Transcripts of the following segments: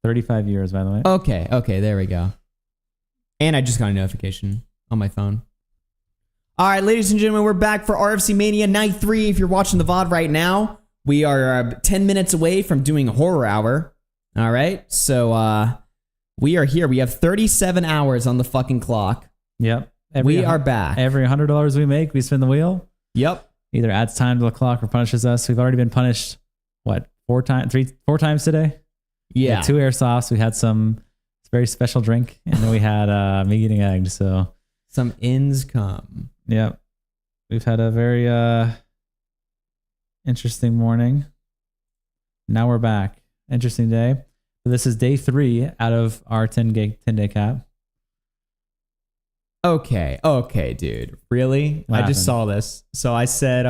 35 years, by the way. Okay, there we go. And I just got a notification on my phone. All right, ladies and gentlemen, we're back for RFC Mania Night 3. If you're watching the VOD right now, we are 10 minutes away from doing Horror Hour. All right, so we are here. We have 37 hours on the fucking clock. Yep. We are back. Every $100 we make, we spin the wheel. Yep. Either adds time to the clock or punishes us. We've already been punished, what, four times today? Yeah. We had 2 airsofts. We had some very special drink, and then we had me eating eggs. So some ins come. Yep. We've had a very interesting morning. Now we're back. Interesting day. This is day 3 out of our 10-day cap. Okay, dude. Really? What I happened? just saw this. So I said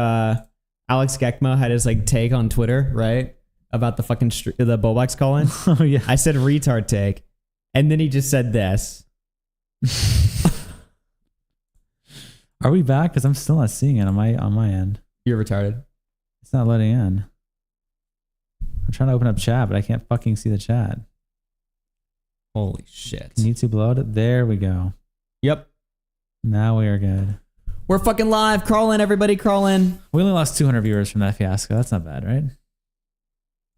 Alex Gekma had his like take on Twitter, right? About the fucking the Bobax calling. Oh yeah. I said retard take. And then he just said this. Are we back? Because I'm still not seeing it on my end. You're retarded. It's not letting in. I'm trying to open up chat, but I can't fucking see the chat. Holy shit. Can YouTube load it? There we go. Yep. Now we are good. We're fucking live. Crawl in, everybody. Crawl in. We only lost 200 viewers from that fiasco. That's not bad, right?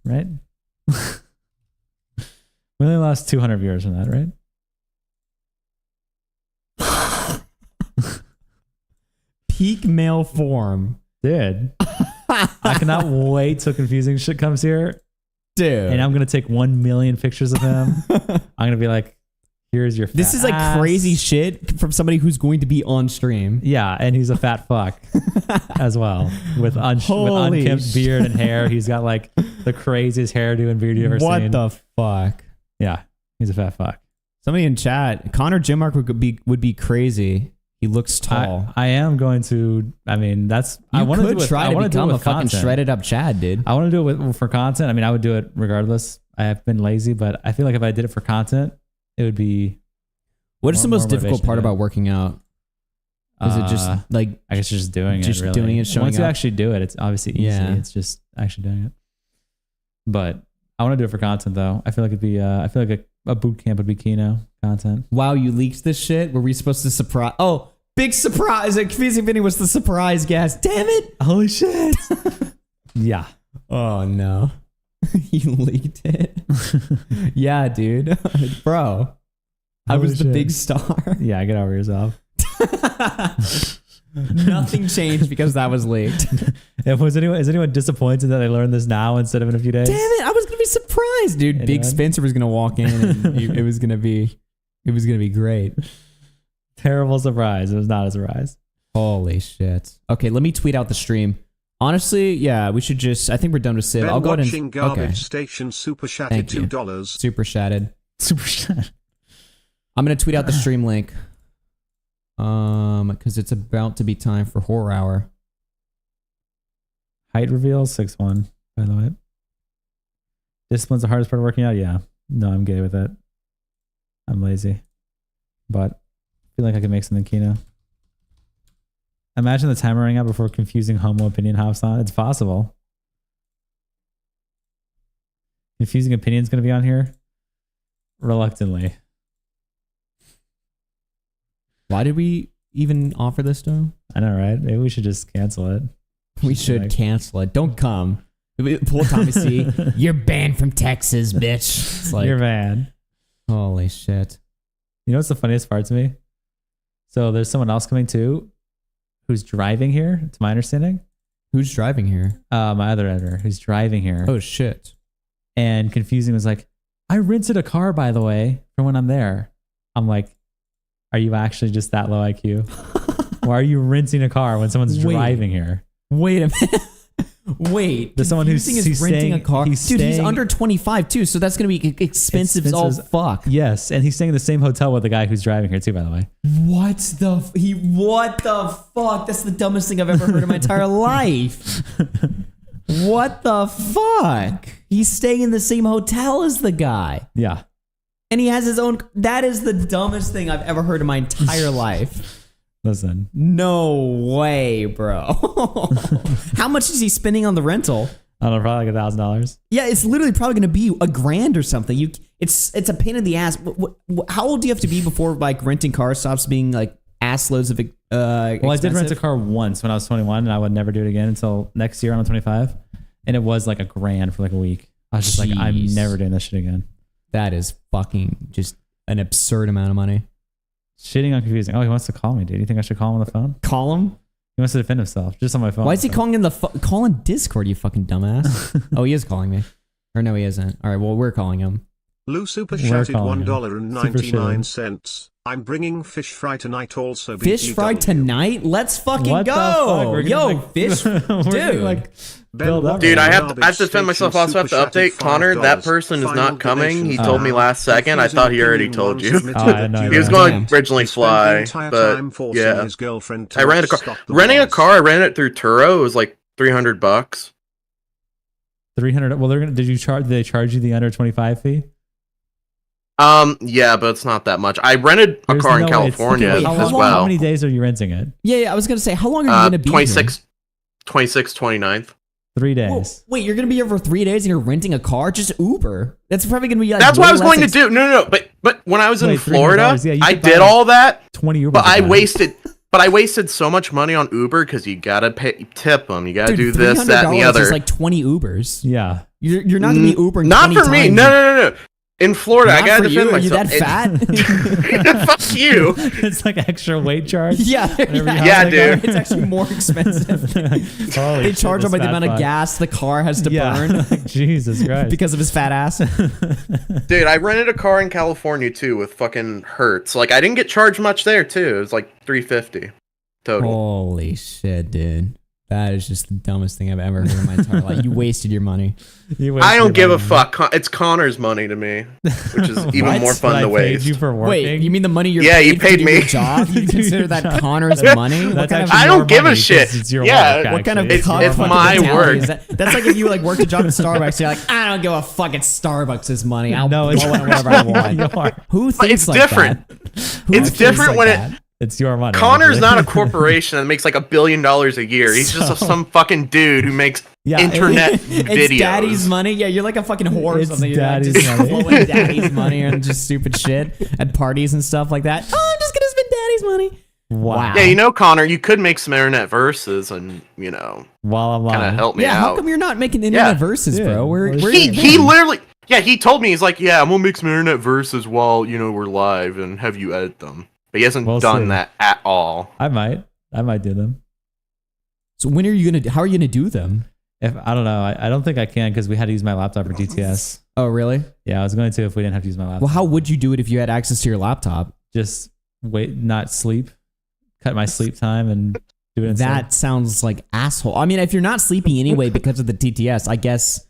Right? We only lost 200 viewers from that, right? Peak male form. Dude. I cannot wait till confusing shit comes here. Dude. And I'm going to take 1 million pictures of him. I'm going to be like, here's your fat This is like ass. crazy shit from somebody who's going to be on stream. Yeah, and he's a fat fuck as well. With unkempt beard and hair. He's got like the craziest hairdo and beard you ever seen. What the fuck? Yeah, he's a fat fuck. Somebody in chat, Connor Jimmark would be crazy. He looks tall. I am going to. I mean, that's. I want to try to become a fucking shredded up Chad, dude. I want to do it for content. I mean, I would do it regardless. I have been lazy, but I feel like if I did it for content, it would be. What is the most difficult part about working out? Is it just like I guess just doing just it? Really. Doing it, showing Once you up? actually do it, it's obviously easy. Yeah. It's just actually doing it. But I want to do it for content, though. I feel like it'd be. I feel like a boot camp would be Kino content. Wow, you leaked this shit. Were we supposed to surprise? Oh, big surprise! Like Confusing Vinny was the surprise guest. Damn it! Holy shit! Yeah. Oh no, you leaked it. Yeah, dude, bro. I was the big star. Yeah, get over yourself. Nothing changed because that was leaked. Is anyone disappointed that I learned this now instead of in a few days? Damn it! I was gonna be surprised, dude. Big Spencer was gonna walk in, and it was gonna be great. Terrible surprise. It was not a surprise. Holy shit. Okay, let me tweet out the stream. Honestly, yeah, we should just. I think we're done with Civ. I'll go ahead and. Garbage Station super chatted $2. Super chatted. Super chat. I'm gonna tweet out the stream link. Because it's about to be time for Horror Hour. Height reveal 6'1", by the way. Discipline's the hardest part of working out. Yeah. No, I'm gay with it. I'm lazy. But I feel like I can make something Kino. Imagine the timer running out before confusing homo opinion hops on. It's possible. Confusing opinion's going to be on here? Reluctantly. Why did we even offer this to him? I know, right? Maybe we should just cancel it. We should cancel it. Don't come. Pull Tommy C. You're banned from Texas, bitch. It's like, you're banned. Holy shit. You know what's the funniest part to me? So there's someone else coming too who's driving here, to my understanding. Who's driving here? My other editor who's driving here. Oh, shit. And Confusing was like, I rented a car, by the way, for when I'm there. I'm like, are you actually just that low IQ? Why are you renting a car when someone's driving here? Wait a minute. Wait. There's someone who's renting a car. Dude, staying, he's under 25 too, so that's going to be expensive as all fuck. Yes, and he's staying in the same hotel with the guy who's driving here too, by the way. What the fuck? That's the dumbest thing I've ever heard in my entire life. What the fuck? He's staying in the same hotel as the guy. Yeah. And he has his own. That is the dumbest thing I've ever heard in my entire life. Listen. No way, bro. How much is he spending on the rental? I don't know, probably like $1,000. Yeah, it's literally probably going to be $1,000 or something. it's a pain in the ass. How old do you have to be before like renting cars stops being like ass loads of Well, I did rent a car once when I was 21, and I would never do it again until next year when I'm 25. And it was like $1,000 for like a week. I was just like, I'm never doing this shit again. That is fucking just an absurd amount of money. Shitting on confusing. Oh, he wants to call me, dude. You think I should call him on the phone? Call him? He wants to defend himself just on my phone. Why is he calling in call in Discord, you fucking dumbass? Oh, he is calling me. Or no, he isn't. All right, well, we're calling him. Lou super chatted $1.99. I'm bringing fish fry tonight also. Fish fry tonight? Let's fucking What the go. fuck? Yo, fish. Dude. Like, Dude, I have to defend myself. Also have to update Connor. That person is not coming. He told me last second. I thought he already told you. He was going to originally fly, but yeah. I rented a car. Renting a car, I rented it through Turo. It was like $300. 300. Well, did they charge you the under 25 fee? Yeah, but it's not that much. I rented a car in California as well. How many days are you renting it? Yeah, I was gonna say, how long are you gonna be 26th, 29th. 3 days. Whoa, wait, you're gonna be here for 3 days and you're renting a car? Just Uber. That's probably gonna be like. That's what I was going to do. No. But when I was in Florida, I did all that. 20 Uber. But I wasted so much money on Uber because you gotta tip them. You gotta do this, that, and the other. Is like 20 Ubers. Yeah. You're not gonna be Ubering. Not for me. No. In Florida, I gotta defend myself. Are you that fat? Fuck you. It's like extra weight charge. Yeah, dude. It's actually more expensive. They charge him by the amount of gas the car has to burn. Jesus Christ. Because of his fat ass. Dude, I rented a car in California too with fucking Hertz. Like I didn't get charged much there too. It was like $350 total. Holy shit, dude. That is just the dumbest thing I've ever heard in my entire life. You wasted your money. I don't give a fuck. It's Connor's money to me, which is even more fun to waste. You for working? Wait, you mean the money you're you paid me. Your job? You consider that Connor's money? I don't give a shit. What kind of it's my work. That's like if you like worked a job at Starbucks. You're like, I don't give a fuck. It's Starbucks' money. I'll blow it whatever I want. Who thinks it's like different. That? It's different when it. It's your money. Connor's not a corporation that makes like $1 billion a year. He's just some fucking dude who makes internet videos. It's daddy's money. Yeah, you're like a fucking whore or something. You're like just blowing daddy's money and just stupid shit at parties and stuff like that. Oh, I'm just gonna spend daddy's money. Wow. Yeah, Connor, you could make some internet verses and while I'm kind of help me out. Yeah, how come you're not making internet verses, bro? He literally. Yeah, he told me, he's like, yeah, I'm gonna make some internet verses while we're live and have you edit them. But he hasn't done that at all. I might do them. So when are you gonna? How are you gonna do them? I don't know. I don't think I can because we had to use my laptop for DTS. Oh really? Yeah, I was going to if we didn't have to use my laptop. Well, how would you do it if you had access to your laptop? Just wait, not sleep, cut my sleep time, and do it instead. That sounds like asshole. I mean, if you're not sleeping anyway because of the TTS, I guess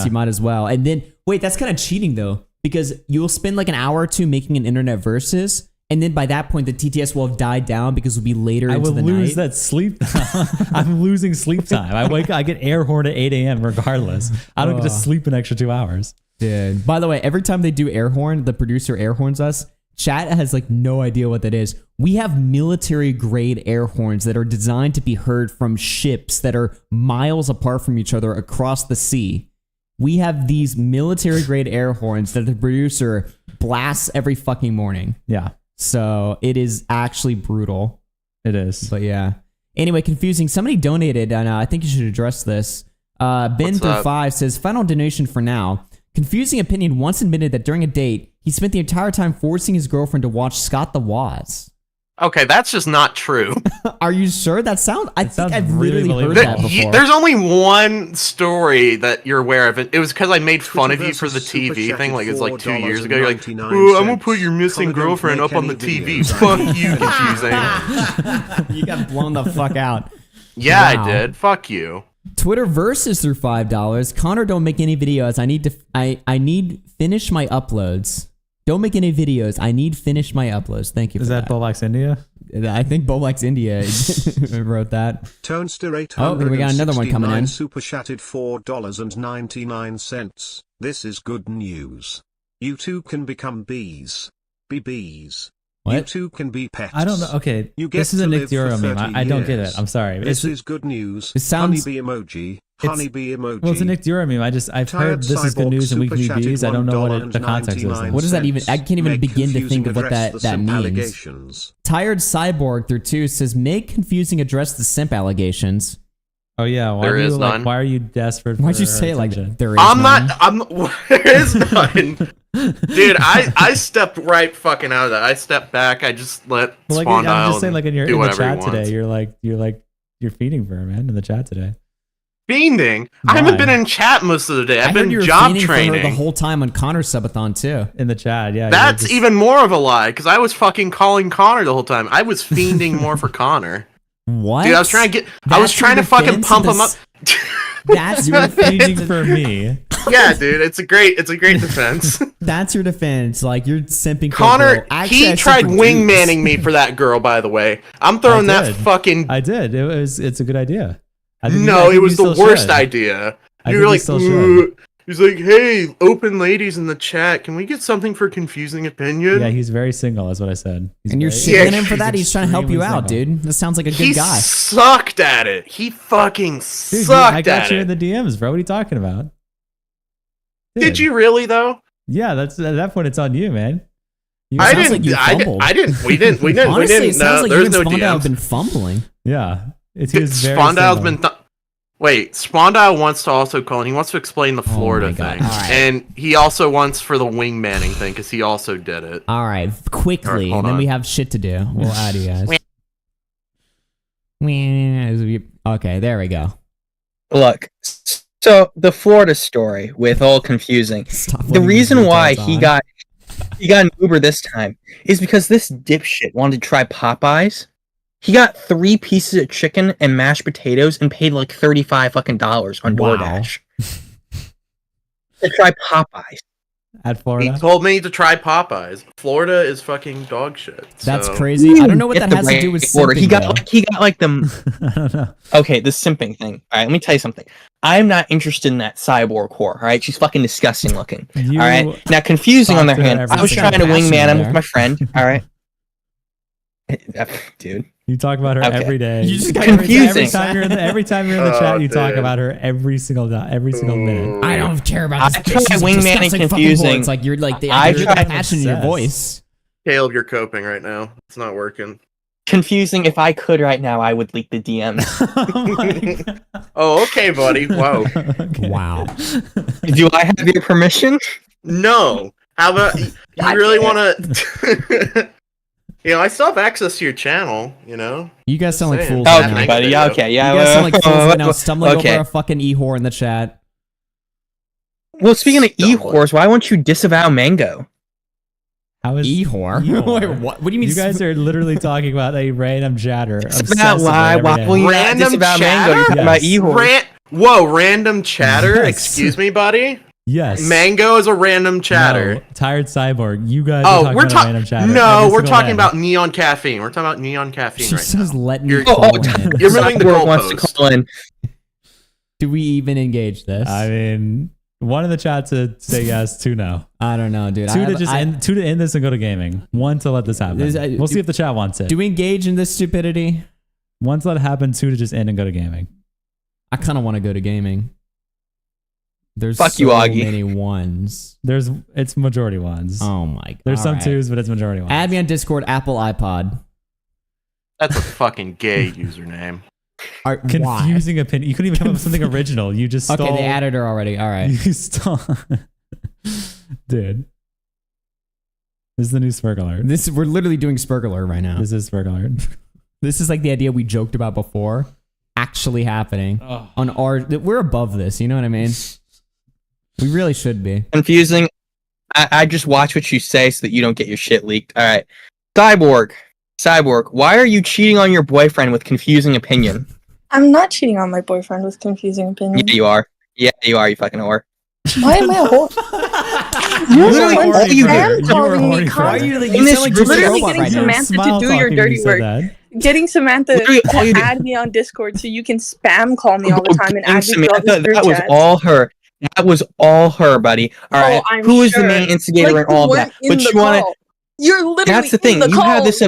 you might as well. And then wait, that's kind of cheating though, because you'll spend like an hour or two making an internet versus. And then by that point, the TTS will have died down because it'll be later into the night. I will lose that sleep time. I'm losing sleep time. I get air horn at 8 a.m. regardless. I don't get to sleep an extra 2 hours. Dude. By the way, every time they do air horn, the producer air horns us. Chat has like no idea what that is. We have military grade air horns that are designed to be heard from ships that are miles apart from each other across the sea. We have these military grade air horns that the producer blasts every fucking morning. Yeah. So it is actually brutal. It is. But yeah. Anyway, confusing. Somebody donated, and I think you should address this. Ben35 says, final donation for now. Confusing opinion once admitted that during a date, he spent the entire time forcing his girlfriend to watch Scott the Woz. Okay, that's just not true. Are you sure? I think I've really literally heard that before. There's only one story that you're aware of. It was because I made fun of you for the TV thing. Like, it's like 2 years ago. You're like, "Ooh, I'm gonna put your missing girlfriend up on the TV." Fuck you, confusing. You got blown the fuck out. Yeah, wow. I did. Fuck you. Twitter versus through $5. Connor, don't make any videos. I need finish my uploads. Don't make any videos. I need finish my uploads. Thank you for that. Is that Bolex India? I think Bolex India wrote that. Toaster 869 oh, we got another one coming in. Super chatted $4.99. This is good news. You too can become bees. Be bees. What? You two can be pets. I don't know. Okay, You get this is a to Nick live for Dior meme. 30 I don't get it. years. I'm sorry. This is good news. It sounds- Honeybee emoji. It's- Honeybee emoji. Well, it's a Nick Dior meme. I've heard this is good news and we can be bees. I don't know what the context is. What does that even? I can't even begin to think of what that means. Allegations. Tired Cyborg through 2 says, "Make confusing address the simp allegations." Oh yeah, There is none. why are you desperate? Why'd for you say it like attention? that? There is I'm none. not. There is none. Dude, I stepped right fucking out of that. I stepped back. I just let Well, like, Spawn I'm just saying, and like in do the whatever he chat wants. today, you're feeding for her, man, in the chat today. Fiending. I Why? haven't been in chat most of the day. I've I heard been you were job fiending for her training. the whole time on Connor's subathon too. In the chat, yeah. That's just, even more of a lie because I was fucking calling Connor the whole time. I was fiending more for Connor. What? Dude, I was trying to That's your fucking defense pump of him up. That's you were your feeding defense. for me. Yeah, dude, it's a great defense. That's your defense. Like you're simping. For a Connor, girl. Actually, he I tried simp for wingmanning dudes. me for that girl. By the way, I'm throwing I that did. fucking. I did. It's a good idea. I No, think it was you the still worst should. idea. I You think were you like, still should. he's like, hey, open ladies in the chat, can we get something for confusing opinion? Yeah, he's very single, is what I said. He's And you're very- shitting him for that. He's trying to help you extremely out, single. dude. This sounds like a good He guy. sucked at it. He fucking Dude, sucked I got at you it. in the DMs, bro. What are you talking about? Did you really though? Yeah, that's at that point. It's on you, man. You It I sounds got- like you fumbled. I didn't. We didn't. Honestly, we it didn't. sounds like you There's and no Spondale have DMs. been fumbling. Yeah, he was very Spondile's single. been. Wait, Spondile wants to also call, and he wants to explain the Florida my God. thing, All right. and he also wants for the wingmanning thing because he also did it. All right, quickly, All right, hold and then on. we have shit to do. We'll add you guys. Okay, there we go. Look, so the Florida story with all confusing. Stop The letting reason these why details he on. got an Uber this time is because this dipshit wanted to try Popeyes. He got 3 pieces of chicken and mashed potatoes and paid like $35 fucking on Wow. DoorDash to try Popeyes. at He Florida. told me to try Popeyes. Florida is fucking dog shit. That's so- crazy. I don't know what Get that the has to do right with order. simping. He though. got like the I don't know. okay, the simping thing. All right, let me tell you something. I'm not interested in that cyborg whore. All right, she's fucking disgusting looking. You All right, now confusing on the talk to other hand. every I was single trying to passion wingman him there. with my friend. All right, dude. You talk about her Okay. every day. You just got Confusing. Every time you're in the Oh, chat, you talk dude. about her every single minute. I don't care about I this. tried bitch. She's a wingman and disgusting fucking confusing. whore. It's like you're like the, I you're the tried- passion in your obsessed. voice. Caleb, you're coping right now. It's not working. Confusing. If I could right now, I would leak the DMs. Oh my God. Oh, okay, buddy. Whoa. Okay. Wow. Do I have your permission? No. How about you God really damn want to? I still have access to your channel. You guys sound like Saying. fools right Okay, now. nice buddy. Yeah, video. okay, yeah. You guys sound like fools right now, stumbling okay. over a fucking e-whore in the chat. Well, speaking of Stumbling. e-whores, why won't you disavow Mango? How is E-whore? E-whore? Wait, what? What do you mean? You guys are literally talking about a random chatter. Disavow why? Why will you not Random disavow Mango? chatter? You're talking about Yes. e-whores. Whoa, random chatter? Yes. Excuse me, buddy? Yes. Mango is a random chatter. No, tired cyborg. You guys are Oh, talking we're about a random chatter. No, every we're single talking day. about neon caffeine. We're talking about neon caffeine She right says, now. "Let me You're- call Oh, him." You're moving the Cyborg wants to goalposts. call in. Do we even engage this? I mean, one in the chat to say yes, 2 no. I don't know, dude. Two to end this and go to gaming. 1 to let this happen. We'll see if the chat wants it. Do we engage in this stupidity? 1 to let it happen. 2 to just end and go to gaming. I kind of want to go to gaming. There's Fuck so you, Augie. many ones. It's majority ones. Oh my god. There's some Alright. 2s, but it's majority ones. Add me on Discord, Apple iPod. That's a fucking gay username. Why? Confusing opinion. You couldn't even come up with something original. You just stole. Okay, they added her already. All right. You stole. Dude. This is the new Spurg alert. We're literally doing Spurgler right now. This is Spurg alert. This is like the idea we joked about before actually happening on our. We're above this. You know what I mean? We really should be. Confusing. I just watch what you say so that you don't get your shit leaked. All right. Cyborg, why are you cheating on your boyfriend with confusing opinion? I'm not cheating on my boyfriend with confusing opinion. Yeah, you are. Yeah, you are, you fucking whore. Why am I a whore? You're Literally the one all you spam do. calling me You were constantly. In this like group, just a literally robot getting right now. Samantha to Smile do your talking when dirty you said work. that. Getting Samantha Literally all you to do- add me on Discord so you can spam call me all the time and add me to all Samantha, these group that was chats. all her. That was all her, buddy. All right. I'm Who was sure. the main instigator Like, in all you of that? weren't in But the you want call. You're literally That's the thing. in the You call. have this.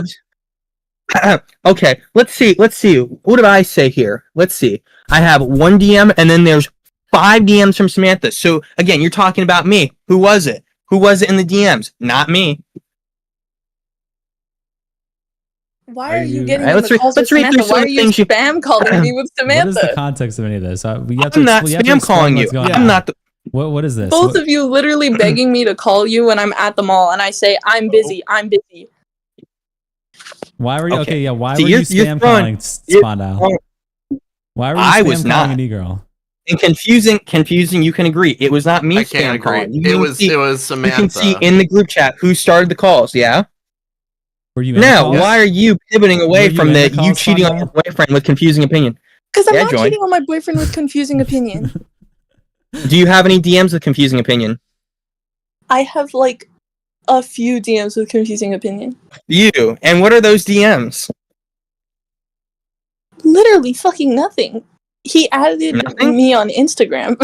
Okay, let's see. What did I say here? Let's see. I have one DM, and then there's 5 DMs from Samantha. So again, you're talking about me. Who was it? Who was it in the DMs? Not me. Why are you getting Alright, on the calls with read through Samantha? some Why of are the you things spam calling me with What is the Samantha? context of any of this? We have I'm not you have to spam explain calling you. what's going I'm on. not the. What is this? Both of you literally begging me to call you when I'm at the mall, and I say I'm busy. I'm busy. Why were you Okay. yeah? Why See, were you you're spam throwing- calling you're Spondyle? throwing- Why were you I spam was calling not. an e-girl? And confusing. You can agree. It was not me I spam can't agree. calling. It was You Samantha. can see in the group chat who started the calls. Yeah. Were you in the Now, calls? why are you pivoting away Were you from in the the calls, you cheating on Spondyle? your boyfriend with confusing opinion? Because I'm Yeah, not join. cheating on my boyfriend with confusing opinion. Do you have any DMs with confusing opinion? I have like a few DMs with confusing opinion. You. And what are those DMs? Literally fucking nothing. He added Nothing? me on Instagram.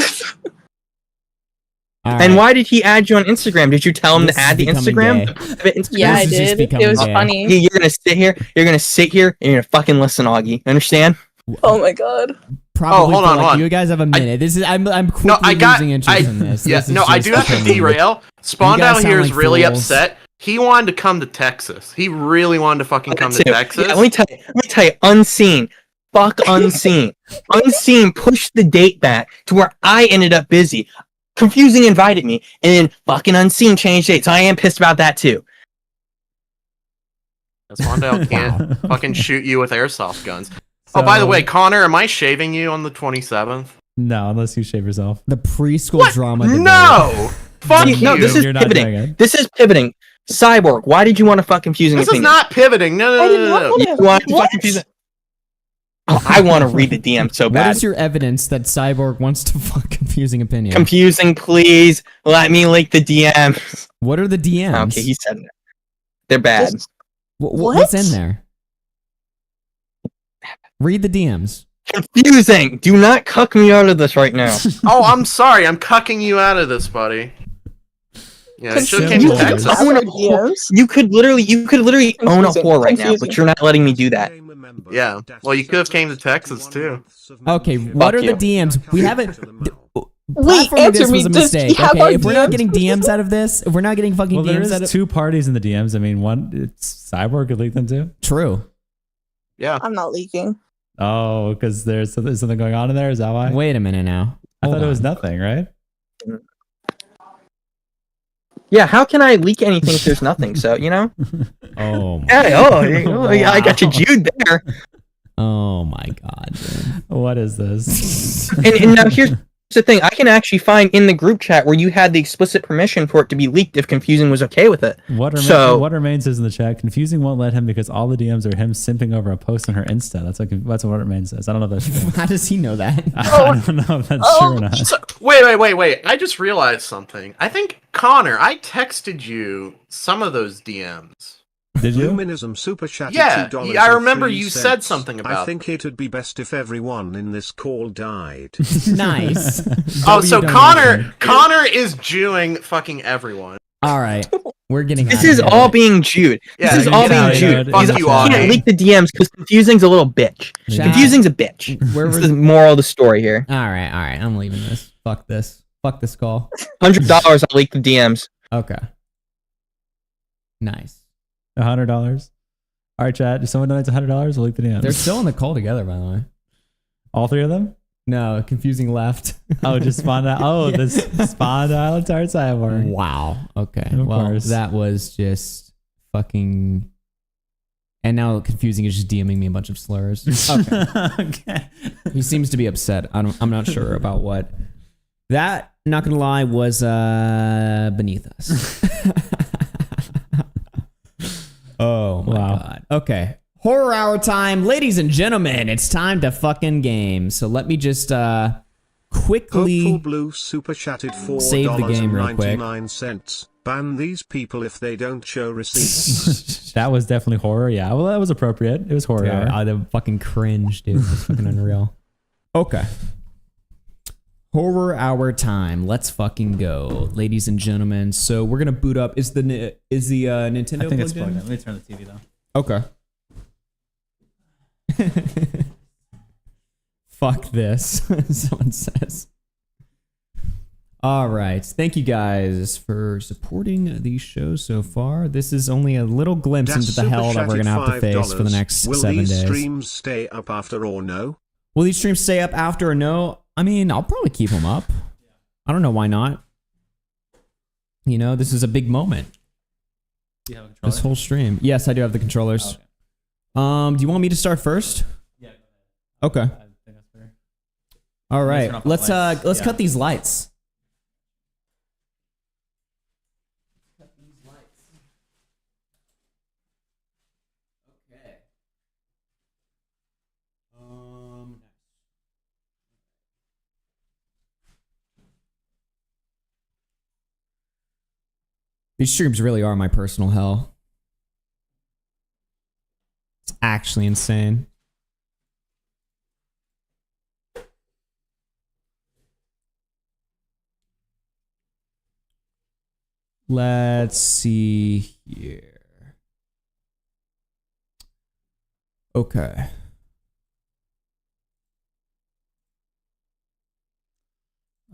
All And right. why did he add you on Instagram? Did you tell him This to add the is becoming Instagram? gay. The private Instagram? Yeah, I This is just did. It becoming was gay. funny. You're gonna sit here. You're gonna sit here, and you're gonna fucking listen, Augie. Understand? Oh my god. Probably hold feel on, like hold on. you guys have a minute. This is I'm quickly No, I got. losing interest in this. Yeah, This is no, I just do have to becoming- derail. guys Spondyle sound here is like really fools. upset. He wanted to come to Texas. He really wanted to fucking come to Too. Texas. Yeah, let me tell you. Unseen. Fuck unseen. Unseen pushed the date back to where I ended up busy. Confusing invited me, and then fucking unseen changed dates. So I am pissed about that too. Spondyle can't fucking shoot you with airsoft guns. So- Oh, by the way, Connor, am I shaving you on the 27th? No, unless you shave yourself. The preschool drama. debate. No! Fuck See, you! no, this is You're not doing pivoting. it. This is pivoting. Cyborg, why did you want to fuck confusing This is opinion? not pivoting. No, no, I no, did no, not no. want You want to What? fuck confusing. Oh, I want to read the DM so What bad. is your evidence that Cyborg wants to fuck confusing opinion? Confusing, please let me leak the DM. What are the DMs? Okay, he said that. They're bad. Just- What's What? in there? Read the DMs. Confusing. Do not cuck me out of this right now. Oh, I'm sorry. I'm cucking you out of this, buddy. Yeah, it should have came to Simple. Texas. I wanna- DMs? You could literally own a Confusing. whore right now, Confusing. but you're not letting me do that. Yeah. Well, you could have came to Texas, too. Okay, what are you. the DMs? We haven't. Wait, Platforming answer this me. was a Does he mistake. have Okay, our if we're not DMs? getting DMs out of this, if we're not getting fucking Well, there DMs out is of 2 parties in the DMs. I mean, one, it's Cyborg could leak them too. true. Yeah. I'm not leaking. Oh, because there's something going on in there. Is that why? Wait a minute now. I Hold thought it was on. nothing, right? Yeah, how can I leak anything if there's nothing? So, you know? Oh my, Hey, I got you Jude there. oh my god. Dude. What is this? And now here's the thing. I can actually find in the group chat where you had the explicit permission for it to be leaked if Confusing was okay with it. What remains is in the chat. Confusing won't let him because all the DMs are him simping over a post on her Insta. That's what remains says. I don't know if that's true. How does he know that? I don't know if that's true or not. So, wait. I just realized something. I think, Connor, I texted you some of those DMs. Did you? Luminism super chatted Yeah, $2 I and remember 3 you cents. said something about I think it'd be best if everyone in this call died. Nice. Oh, so W Connor is Jewing fucking everyone. All right, we're getting. This out of is here. all being Jude. Yeah, This is get all out being of here. Jude. Fuck He's- you, he can't Augie. leak the DMs because Confusing's a little bitch. Chat. Confusing's a bitch. Where This was- is the moral of the story here. All right. I'm leaving this. Fuck this. Fuck this call. $100 I'll leak the DMs. Okay. Nice. $100. All right, chat. If someone donates $100, we'll leak the DMs. They're still in the call together, by the way. all 3 of them. No, confusing left. Oh, just spawned out. Oh, this spawned out entire Cyborg. Wow. Okay. Of well, course. that was just fucking. And now confusing is just DMing me a bunch of slurs. Okay. Okay. He seems to be upset. I'm not sure about what. That, not gonna lie, was beneath us. Oh my Wow. god. Okay. Horror hour time. Ladies and gentlemen, it's time to fucking game. So let me just quickly Hopeful Blue super chatted Save the game real quick. $4.99. Ban these people if they don't show receipts. That was definitely horror. Yeah. Well, that was appropriate. It was horror. Dude, hour. the fucking cringe, dude. It's fucking unreal. Okay. Horror hour time. Let's fucking go, ladies and gentlemen. So we're gonna boot up. Is the Nintendo? I think it's plugged in. Let me turn the TV down. Okay. Fuck this. Someone says. All right. Thank you guys for supporting these shows so far. This is only a little glimpse into the hell that we're gonna have to face for the next 7 days. Will these streams stay up after or no? Will these streams stay up after or no? I mean, I'll probably keep them up. I don't know why not. You know, this is a big moment. Do you have a controller? This whole stream. Yes, I do have the controllers. Oh, okay. Do you want me to start first? Yeah. Okay. I think that's fair. All Turn right. off the Let's lights. cut these lights. Okay. These streams really are my personal hell. It's actually insane. Let's see here. Okay.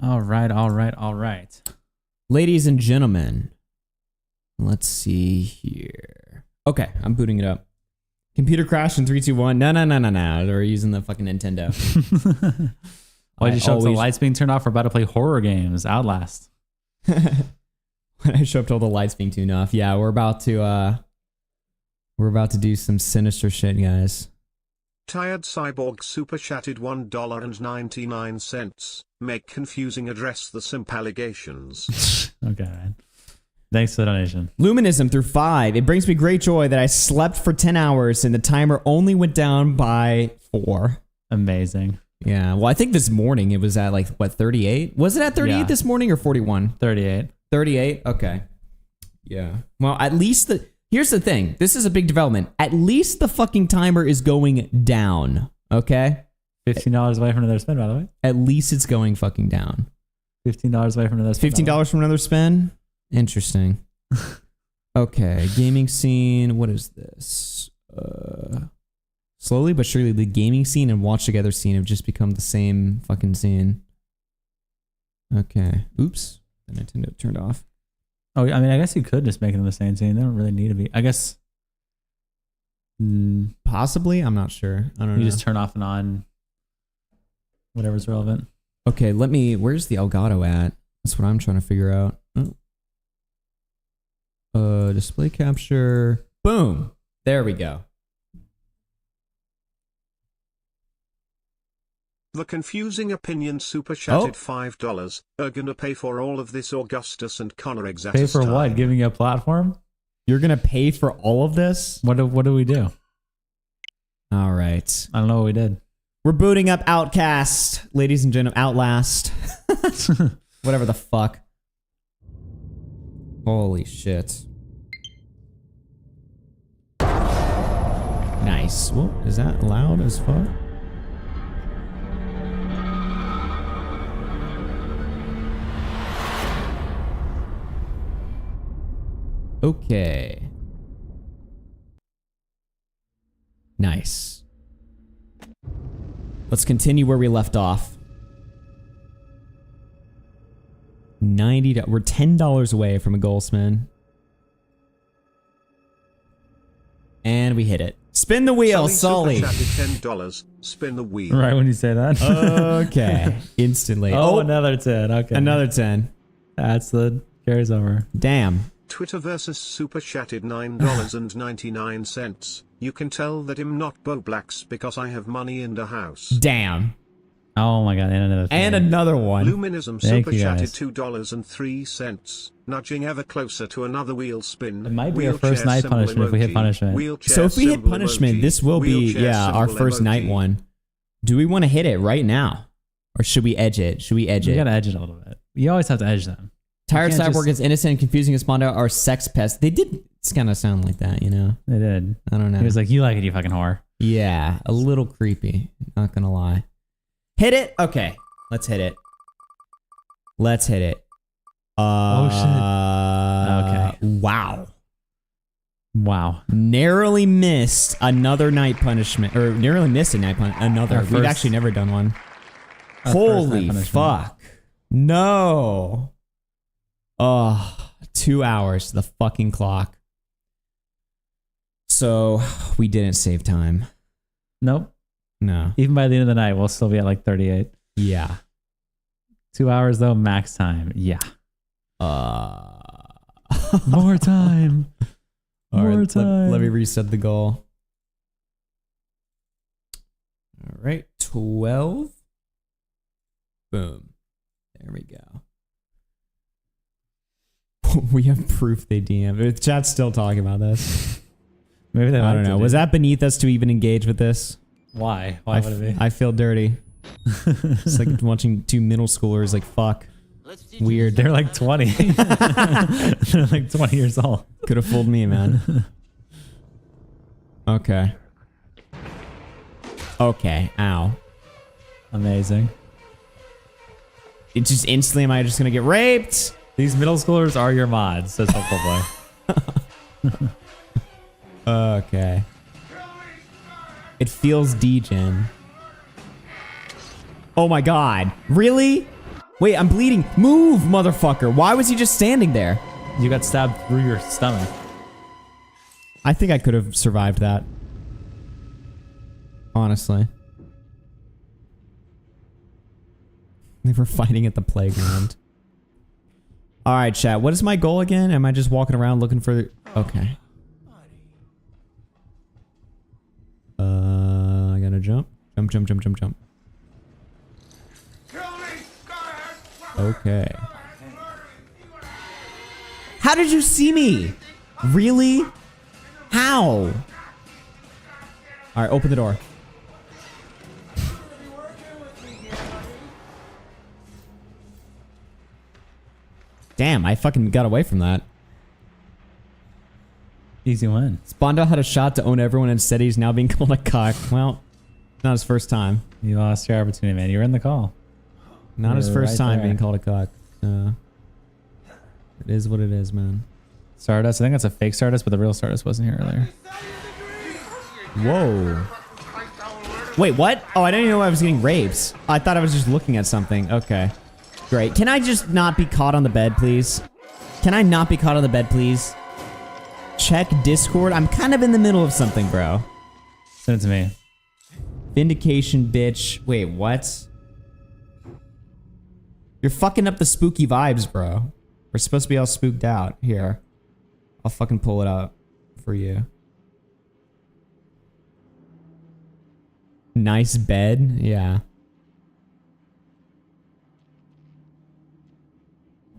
All right. Ladies and gentlemen, let's see here. Okay, I'm booting it up. Computer crash in 3, 2, 1. No. We're using the fucking Nintendo. Why'd you show up to the lights being turned off? We're about to play horror games. Outlast. When I show up to all the lights being tuned off. Yeah, we're about to do some sinister shit, guys. Tired Cyborg super chatted $1.99. Make confusing address the simp allegations. Okay, man. Thanks for the donation. Luminism through 5. It brings me great joy that I slept for 10 hours and the timer only went down by 4. Amazing. Yeah, well, I think this morning it was at like, what, 38? Was it at 38 this morning or 41? 38. 38? Okay. Yeah. Well, at least here's the thing. This is a big development. At least the fucking timer is going down. Okay? $15 away from another spin, by the way. At least it's going fucking down. $15 away from another spin. $15 from another spin? Interesting. Okay. Gaming scene. What is this? Slowly but surely, the gaming scene and watch together scene have just become the same fucking scene. Okay. Oops. The Nintendo turned off. Oh, I mean, I guess you could just make them the same scene. They don't really need to be. I guess. Possibly. I'm not sure. I don't know. You just turn off and on whatever's relevant. Okay, where's the Elgato at? That's what I'm trying to figure out. Oh. Display capture. Boom. There we go. The confusing opinion super chatted $5. Are gonna pay for all of this Augustus and Connor Exatus Pay for time. what? Giving you a platform? You're gonna pay for all of this? What do we do? All right. I don't know what we did. We're booting up Outcast, ladies and gentlemen. Outlast. Whatever the fuck. Holy shit. Nice. Whoa, is that loud as fuck? Okay. Nice. Let's continue where we left off. $90. We're $10 away from a goal spin. And we hit it. Spin the wheel, Sully. $10. Spin the wheel. Right when you say that. Okay. Instantly. Oh, another 10. Okay. Another 10. That's the carries over. Damn. Twitter versus super chatted $9.99. You can tell that I'm not Bo Blacks because I have money in the house. Damn. Oh my god, and another 10. And another one. Luminism Thank super you, chatted guys. $2.03. Nudging ever closer to another wheel spin. It might be our Wheelchair first night symbol punishment if we hit emoji. punishment. Wheelchair So if we hit symbol punishment, emoji. this will be, Wheelchair our symbol first night emoji. one. Do we want to hit it right now? Or should we edge it? Should we edge You it? gotta edge it a little bit. You always have to edge them. Tired can't Cyborg just- is innocent and confusing as Mondo are sex pests. They did kind of sound like that, you know? They did. I don't know. He was like, "You like it, you fucking whore." Yeah, a little creepy. Not gonna lie. Hit it? Okay, let's hit it. Let's hit it. Oh shit. Okay. Wow. Wow. Narrowly missed another night punishment, or narrowly missed a night punishment. Another. We've actually never done one. Holy fuck. No. Oh, 2 hours to the fucking clock. So we didn't save time. Nope. No. Even by the end of the night, we'll still be at like 38. Yeah. 2 hours though, max time. Yeah. More time. More time. Let me reset the goal. All right. 12. Boom. There we go. We have proof they DM. The chat's still talking about this. Maybe they I don't know. Was that beneath us to even engage with this? Why? Why would it be? I feel dirty. It's like watching two middle schoolers like fuck. Weird. They're like 20. They're like 20 years old. Could have fooled me, man. Okay. Okay. Ow. Amazing. It just instantly, am I just gonna get raped? These middle schoolers are your mods, says Hopeful Boy. Okay. It feels degen. Oh my god. Really? Wait, I'm bleeding. Move, motherfucker. Why was he just standing there? You got stabbed through your stomach. I think I could have survived that. Honestly. They were fighting at the playground. Alright, chat. What is my goal again? Am I just walking around looking for... Okay. I gotta jump. Jump, jump, jump, jump, jump. Okay. How did you see me? Really? How? Alright, open the door. Damn, I fucking got away from that. Easy win. Spondo had a shot to own everyone and said he's now being called a cock. Well, not his first time. You lost your opportunity, man. You were in the call. Not his first time being called a cock. It is what it is, man. Stardust. I think that's a fake Stardust, but the real Stardust wasn't here earlier. Whoa. Wait, what? Oh, I didn't even know I was getting raped. I thought I was just looking at something. Okay. Great. Can I just not be caught on the bed, please? Can I not be caught on the bed, please? Check Discord. I'm kind of in the middle of something, bro. Send it to me. Vindication, bitch. Wait, what? You're fucking up the spooky vibes, bro. We're supposed to be all spooked out. Here. I'll fucking pull it up for you. Nice bed. Yeah.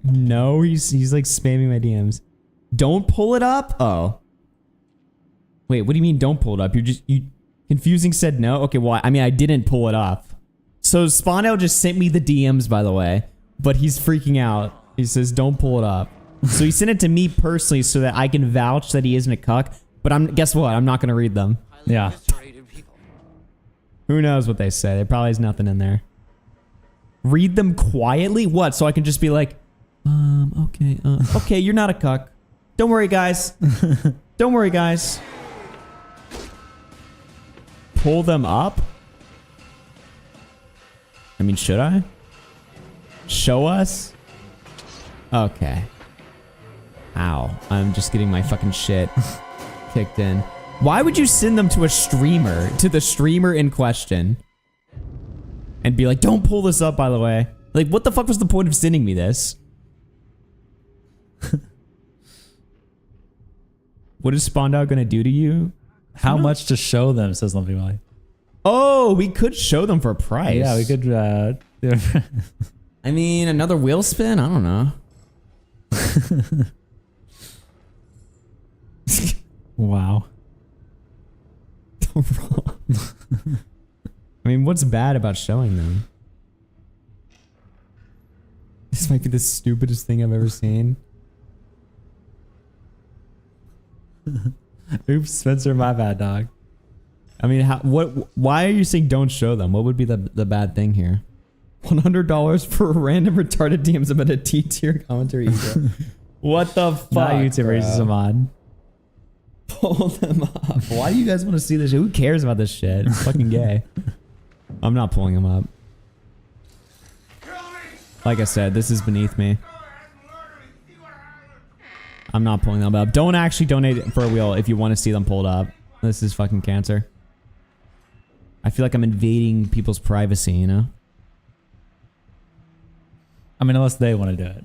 No, he's like spamming my DMs. Don't pull it up? Oh. Wait, what do you mean don't pull it up? You confusing said no? Okay, well, I mean, I didn't pull it up. So Spondo just sent me the DMs, by the way, but he's freaking out. He says, don't pull it up. So he sent it to me personally so that I can vouch that he isn't a cuck, but guess what? I'm not going to read them. Yeah. Who knows what they say? There probably is nothing in there. Read them quietly? What? So I can just be like, okay, okay, you're not a cuck. Don't worry, guys. Don't worry, guys. Pull them up? I mean, should I? Show us? Okay. Ow. I'm just getting my fucking shit kicked in. Why would you send them to a streamer, to the streamer in question? And be like, don't pull this up, by the way. Like, what the fuck was the point of sending me this? What is Spondau gonna do to you? How much to show them, says Lumpy Molly. Oh, we could show them for a price. Yeah, we could. I mean, another wheel spin? I don't know. Wow. I mean, what's bad about showing them? This might be the stupidest thing I've ever seen. Oops, Spencer, my bad, dog. I mean, why are you saying don't show them? What would be the bad thing here? $100 for random retarded DMs about a T tier commentary. What the fuck? Not YouTube raises them on. Pull them up. Why do you guys want to see this shit? Who cares about this shit? It's fucking gay. I'm not pulling them up. Like I said, this is beneath me. I'm not pulling them up. Don't actually donate for a wheel if you want to see them pulled up. This is fucking cancer. I feel like I'm invading people's privacy, you know? I mean, unless they want to do it.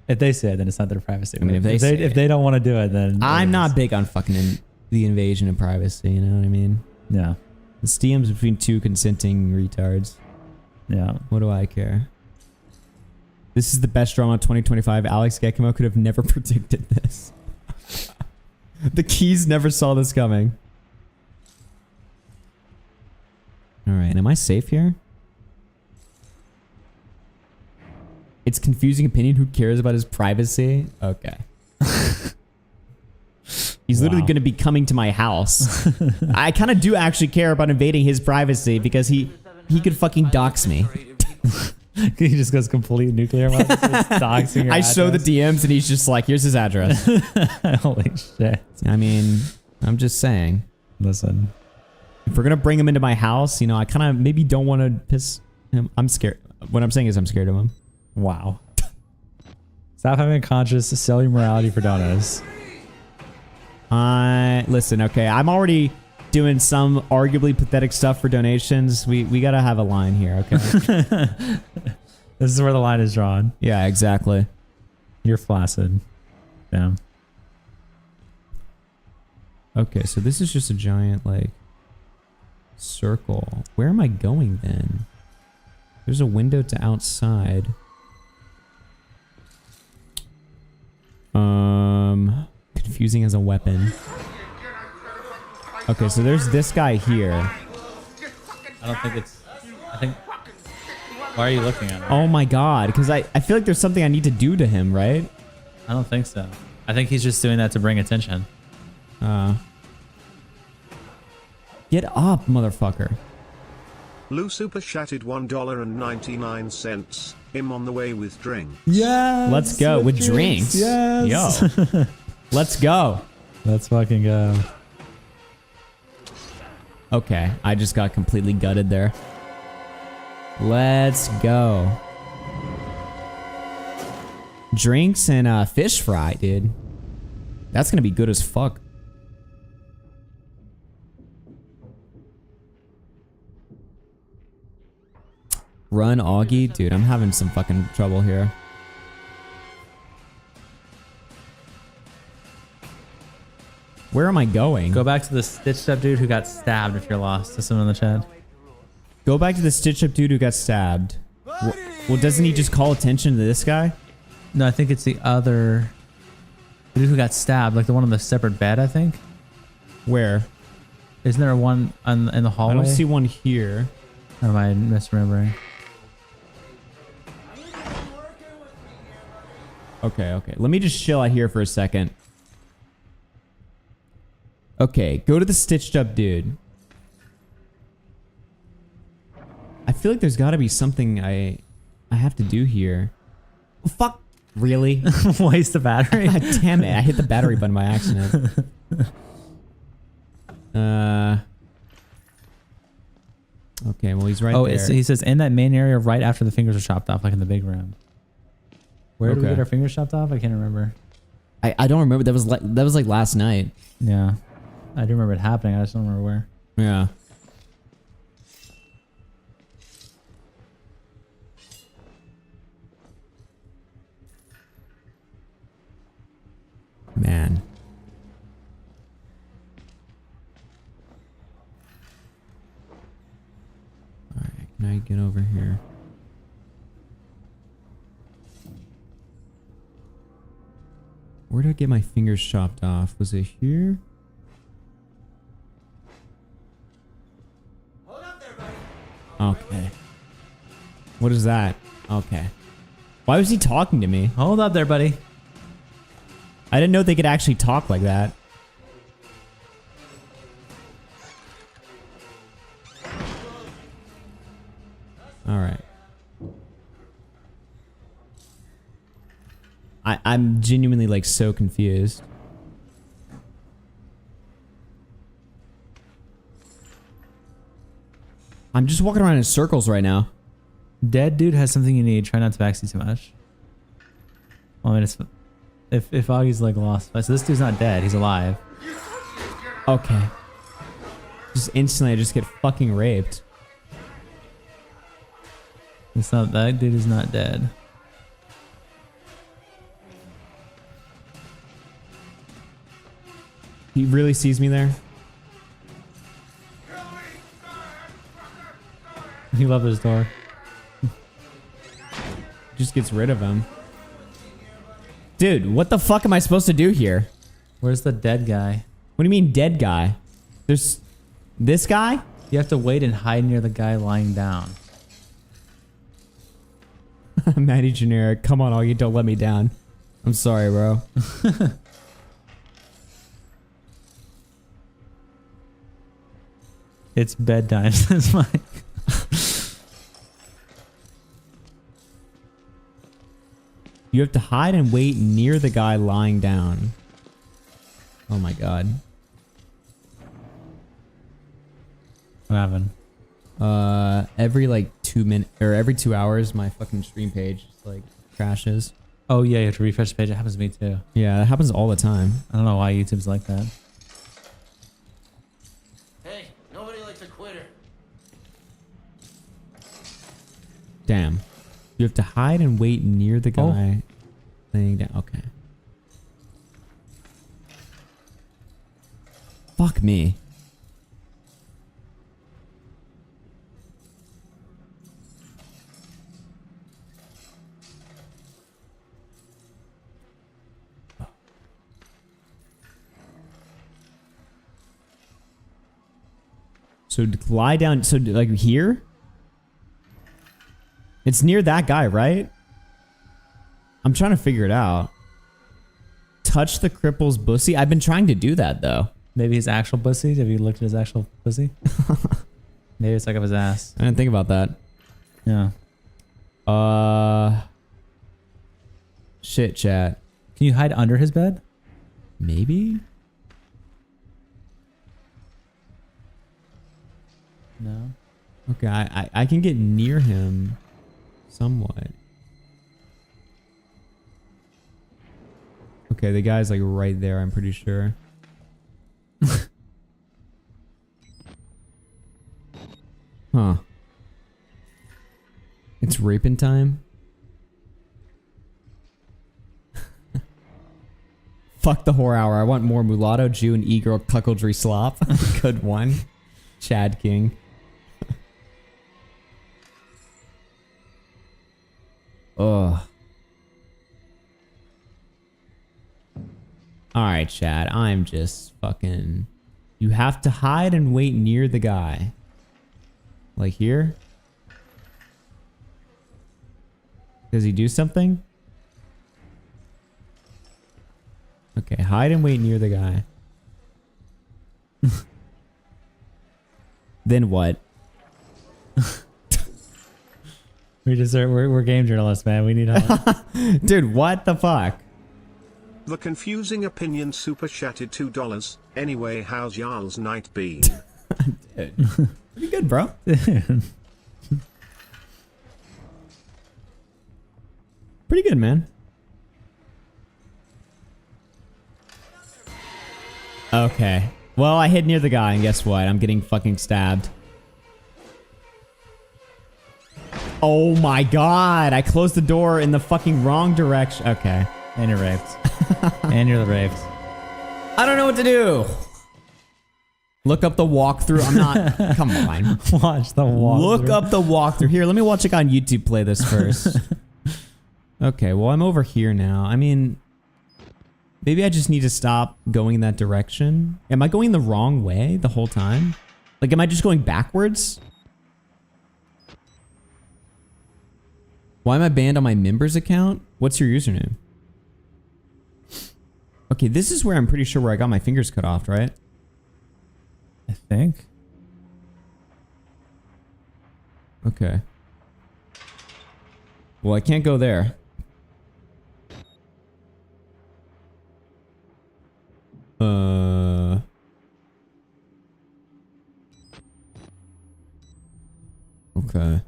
If they say it, then it's not their privacy. I mean, if they don't want to do it, then I'm not big on fucking the invasion of privacy. You know what I mean? Yeah. It's DMs between two consenting retards. Yeah. What do I care? This is the best drama of 2025. Alex Gekimo could have never predicted this. The keys never saw this coming. All right, am I safe here? It's confusing opinion. Who cares about his privacy? Okay. He's literally going to be coming to my house. I kind of do actually care about invading his privacy because he could fucking dox me. He just goes complete nuclear. Doxing your I show the DMs and he's just like, here's his address. Holy shit. I mean, I'm just saying. Listen. If we're going to bring him into my house, you know, I kind of maybe don't want to piss him. I'm scared. What I'm saying is I'm scared of him. Wow. Stop having a conscious, sell your morality for donuts. Listen, okay, I'm already doing some arguably pathetic stuff for donations. We gotta have a line here, okay? This is where the line is drawn. Yeah, exactly. You're flaccid. Yeah. Okay, so this is just a giant, like, circle. Where am I going then? There's a window to outside. Confusing as a weapon. Okay, so there's this guy here. I don't think it's... I think... Why are you looking at him? Oh my god, because I feel like there's something I need to do to him, right? I don't think so. I think he's just doing that to bring attention. Get up, motherfucker. Lou super chatted $1.99. Him on the way with drinks. Yeah. Let's go with drinks. Yes. Yo. Let's go. Let's fucking go. Okay, I just got completely gutted there. Let's go. Drinks and fish fry, dude. That's gonna be good as fuck. Run, Augie? Dude, I'm having some fucking trouble here. Where am I going? Go back to the stitched up dude who got stabbed if you're lost. To someone in the chat. Go back to the stitched up dude who got stabbed. Well, doesn't he just call attention to this guy? No, I think it's the other dude who got stabbed, like the one on the separate bed, I think. Where? Isn't there one in the hallway? I don't see one here. Or am I misremembering? Okay, okay. Let me just chill out here for a second. Okay, go to the stitched up dude. I feel like there's got to be something I have to do here. Oh, fuck. Really? Waste the battery? God damn it. I hit the battery button by accident. Okay, well, he's right there. Oh, he says in that main area right after the fingers are chopped off, like in the big room. Where did we get our fingers chopped off? I can't remember. I don't remember. That was like last night. Yeah. I do remember it happening. I just don't remember where. Yeah. Man. All right, can I get over here? Where did I get my fingers chopped off? Was it here? Okay. What is that? Okay. Why was he talking to me? Hold up there, buddy. I didn't know they could actually talk like that. All right. I'm genuinely like so confused. I'm just walking around in circles right now. Dead dude has something you need. Try not to backseat too much. Well, I mean, it's, if Augie's like lost, so this dude's not dead. He's alive. Okay. Just instantly, I just get fucking raped. It's not, that dude is not dead. He really sees me there. He left his door. Just gets rid of him. Dude, what the fuck am I supposed to do here? Where's the dead guy? What do you mean dead guy? There's this guy? You have to wait and hide near the guy lying down. Matty Generic, come on, Augie, don't let me down. I'm sorry, bro. It's bedtime, says Mike. You have to hide and wait near the guy lying down. Oh my god. What happened? Every like 2 minutes or every 2 hours, my fucking stream page just like crashes. Oh yeah, you have to refresh the page. It happens to me too. Yeah, that happens all the time. I don't know why YouTube's like that. Hey, nobody likes a quitter. Damn. You have to hide and wait near the guy laying down. Okay. Fuck me. So lie down. So like here? It's near that guy, right? I'm trying to figure it out. Touch the cripple's pussy. I've been trying to do that though. Maybe his actual pussy? Have you looked at his actual pussy? Maybe it's like up his ass. I didn't think about that. Yeah. Shit, chat. Can you hide under his bed? Maybe? No. Okay, I can get near him somewhat. Okay, the guy's like right there, I'm pretty sure. Huh. It's raping time? Fuck the whore hour. I want more mulatto, Jew, and e-girl cuckoldry slop. Good one. Chad King. Ugh. Alright, Chad. I'm just fucking... You have to hide and wait near the guy. Like here? Does he do something? Okay, hide and wait near the guy. Then what? We're game journalists, man. We need help. Dude, what the fuck? The confusing opinion super chatted $2. Anyway, how's y'all's night been? Dude. Pretty good, bro. Pretty good, man. Okay. Well, I hid near the guy, and guess what? I'm getting fucking stabbed. Oh my god! I closed the door in the fucking wrong direction. Okay. And you're raped. And you're raped. I don't know what to do. Look up the walkthrough. I'm not... Come on. Watch the walkthrough. Look up the walkthrough. Here, let me watch it on YouTube play this first. Okay, well, I'm over here now. I mean... Maybe I just need to stop going in that direction. Am I going the wrong way the whole time? Like, am I just going backwards? Why am I banned on my members account? What's your username? Okay, this is where I'm pretty sure where I got my fingers cut off, right? I think. Okay. Well, I can't go there. Okay.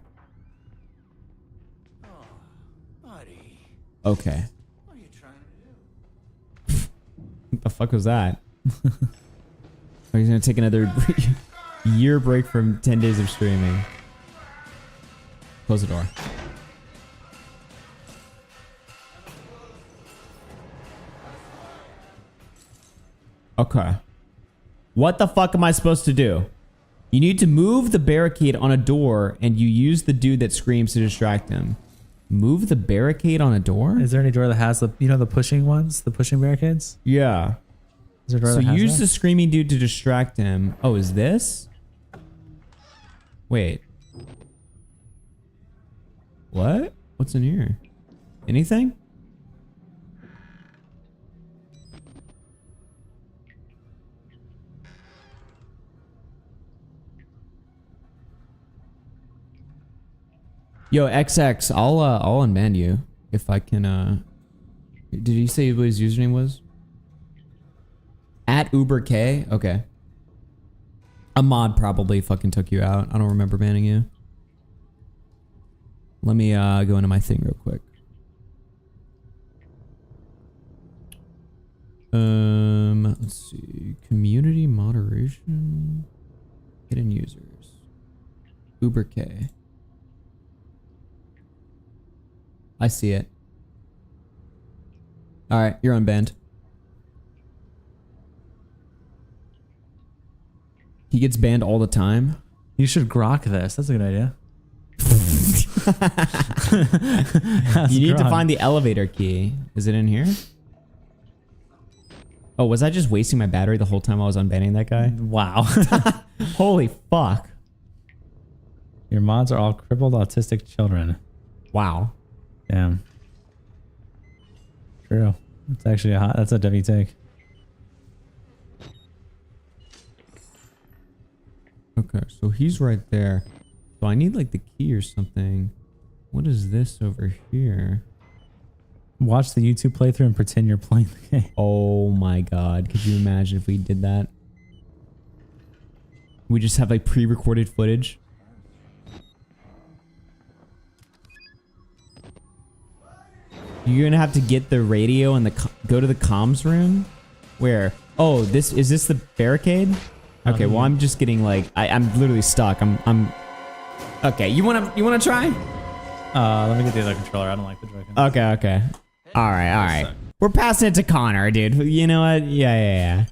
Okay. What are you trying to do? What the fuck was that? Oh, he's gonna take another year break from 10 days of streaming. Close the door. Okay. What the fuck am I supposed to do? You need to move the barricade on a door and you use the dude that screams to distract him. Move the barricade on a door? Is there any door that has the, you know, the pushing ones? The pushing barricades? Yeah. Is there a door So that has use that? the screaming dude to distract him. Oh, is this? Wait. What? What's in here? Anything? Yo, XX, I'll unban you if I can. Did he say what his username was? At UberK? Okay. A mod probably fucking took you out. I don't remember banning you. Let me go into my thing real quick. Let's see. Community moderation. Hidden users. UberK. I see it. Alright, you're unbanned. He gets banned all the time. You should grok this. That's a good idea. You need to find the elevator key. Is it in here? Oh, was I just wasting my battery the whole time I was unbanning that guy? Wow. Holy fuck. Your mods are all crippled autistic children. Wow. Damn. True. It's actually that's a W take. Okay, so he's right there. So I need like the key or something. What is this over here? Watch the YouTube playthrough and pretend you're playing the game. Oh my god. Could you imagine if we did that? We just have like pre-recorded footage. You're gonna have to get the radio and go to the comms room. Where? Oh, is this the barricade? Okay, well I'm just getting like I'm literally stuck. I'm. Okay, you wanna try? Let me get the other controller. I don't like the Joy-Con. Okay. All right. We're passing it to Connor, dude. You know what? Yeah.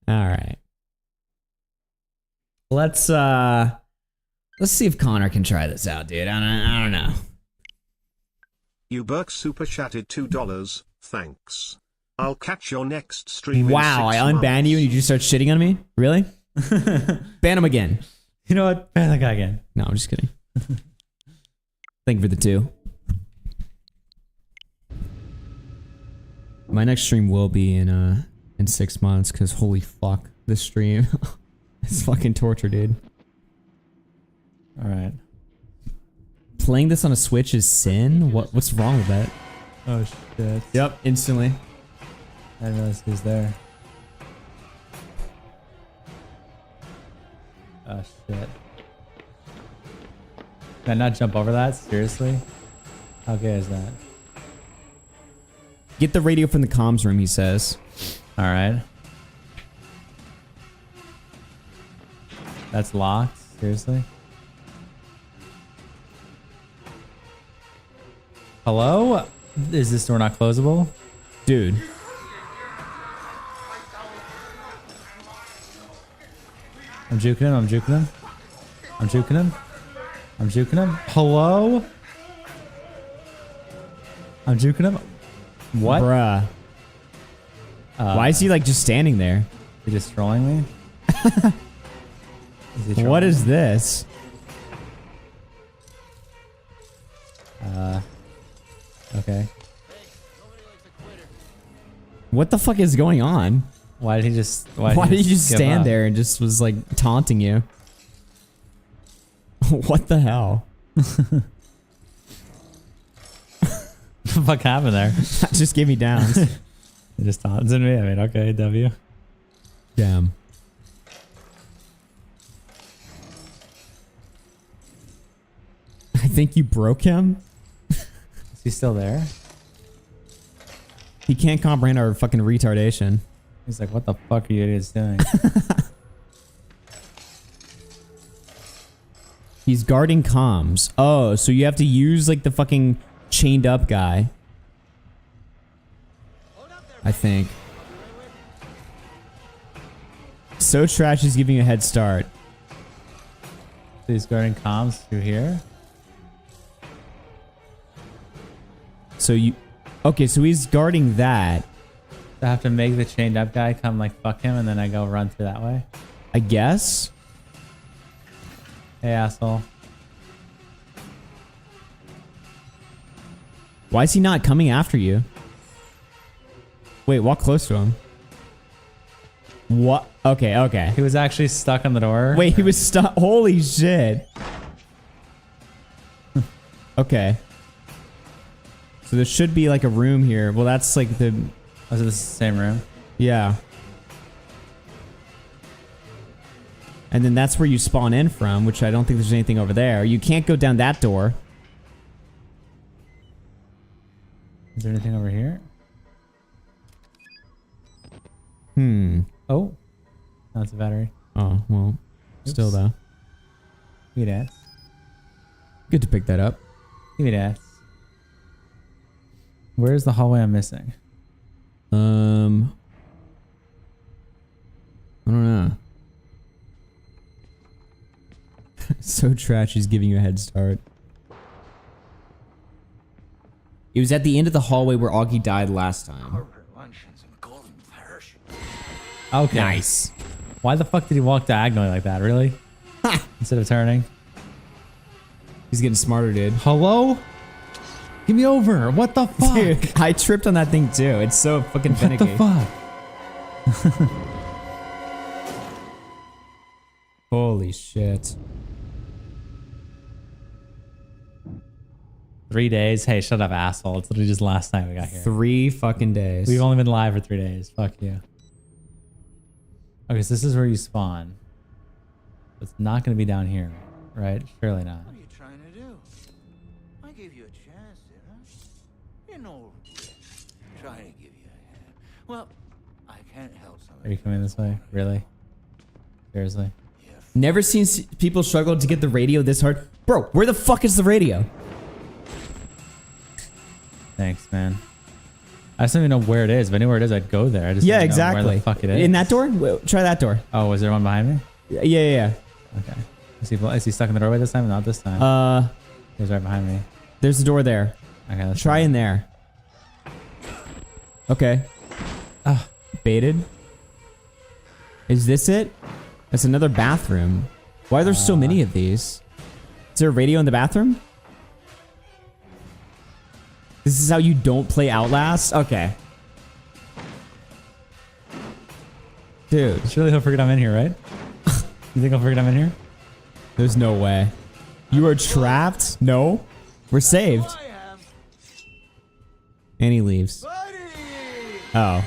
All right. Let's see if Connor can try this out, dude. I don't know. Uberk super chatted $2. Thanks. I'll catch your next stream. Wow, in 6 I unban you and you just start shitting on me? Really? Ban him again. You know what? Ban that guy again. No, I'm just kidding. Thank you for the 2. My next stream will be in 6 months because holy fuck, this stream is fucking torture, dude. All right. Playing this on a Switch is sin? What's wrong with that? Oh shit. Yep, instantly. I didn't realize he was there. Oh shit. Can I not jump over that? Seriously? How good is that? Get the radio from the comms room, he says. Alright. That's locked? Seriously? Hello? Is this door not closable? Dude. I'm juking him. I'm juking him. I'm juking him. I'm juking him. Hello? I'm juking him. What? Bruh. Why is he like just standing there? He just trolling me? What is this? Okay. What the fuck is going on? Why did he just... Why did he just stand there and just was like taunting you? What the hell? What the fuck happened there? That just gave me downs. It just taunted me. I mean, okay, W. Damn. I think you broke him. Is he still there? He can't comprehend our fucking retardation. He's like, what the fuck are you idiots doing? He's guarding comms. Oh, so you have to use like the fucking chained up guy. I think. So Trash is giving you a head start. So he's guarding comms through here. So you... Okay, so he's guarding that. I have to make the chained up guy come like fuck him and then I go run through that way. I guess? Hey, asshole. Why is he not coming after you? Wait, walk close to him. What? Okay, okay. He was actually stuck on the door. Wait, he was stuck. Holy shit. Okay. So there should be like a room here. Well, that's like the... Was it the same room? Yeah. And then that's where you spawn in from, which I don't think there's anything over there. You can't go down that door. Is there anything over here? Oh. No, it's a battery. Oh, well. Still Oops. though. Give me that. Good to pick that up. Give me that. Where's the hallway I'm missing? I don't know. So Trash is giving you a head start. It was at the end of the hallway where Augie died last time. Okay. Nice. Why the fuck did he walk diagonally like that? Really? Instead of turning? He's getting smarter, dude. Hello? Give me over. What the fuck? Dude, I tripped on that thing too. It's so fucking finicky. What the fuck? Holy shit. 3 days? Hey, shut up, asshole. It's literally just last night we got here. 3 fucking days. We've only been live for 3 days. Fuck you. Okay, so this is where you spawn. It's not going to be down here, right? Surely not. What are you trying to do? I gave you a chance, didn't I? You know, trying to give you a hand. Well, I can't help something. Are you coming this way? Really? Seriously? Never seen people struggle to get the radio this hard. Bro, where the fuck is the radio? Thanks, man. I just don't even know where it is. If I knew where it is, I'd go there. I just Yeah, don't know exactly. where the fuck it is. In that door? Wait, try that door. Oh, was there one behind me? Yeah. Okay. Is he stuck in the doorway this time? Not this time. He was right behind me. There's a door there. Okay, let's Try in there. Okay. Baited. Is this it? That's another bathroom. Why are there so many of these? Is there a radio in the bathroom? This is how you don't play Outlast? Okay. Dude. Surely he'll forget I'm in here, right? You think he'll forget I'm in here? There's no way. You are trapped? No. We're saved. And he leaves. Oh.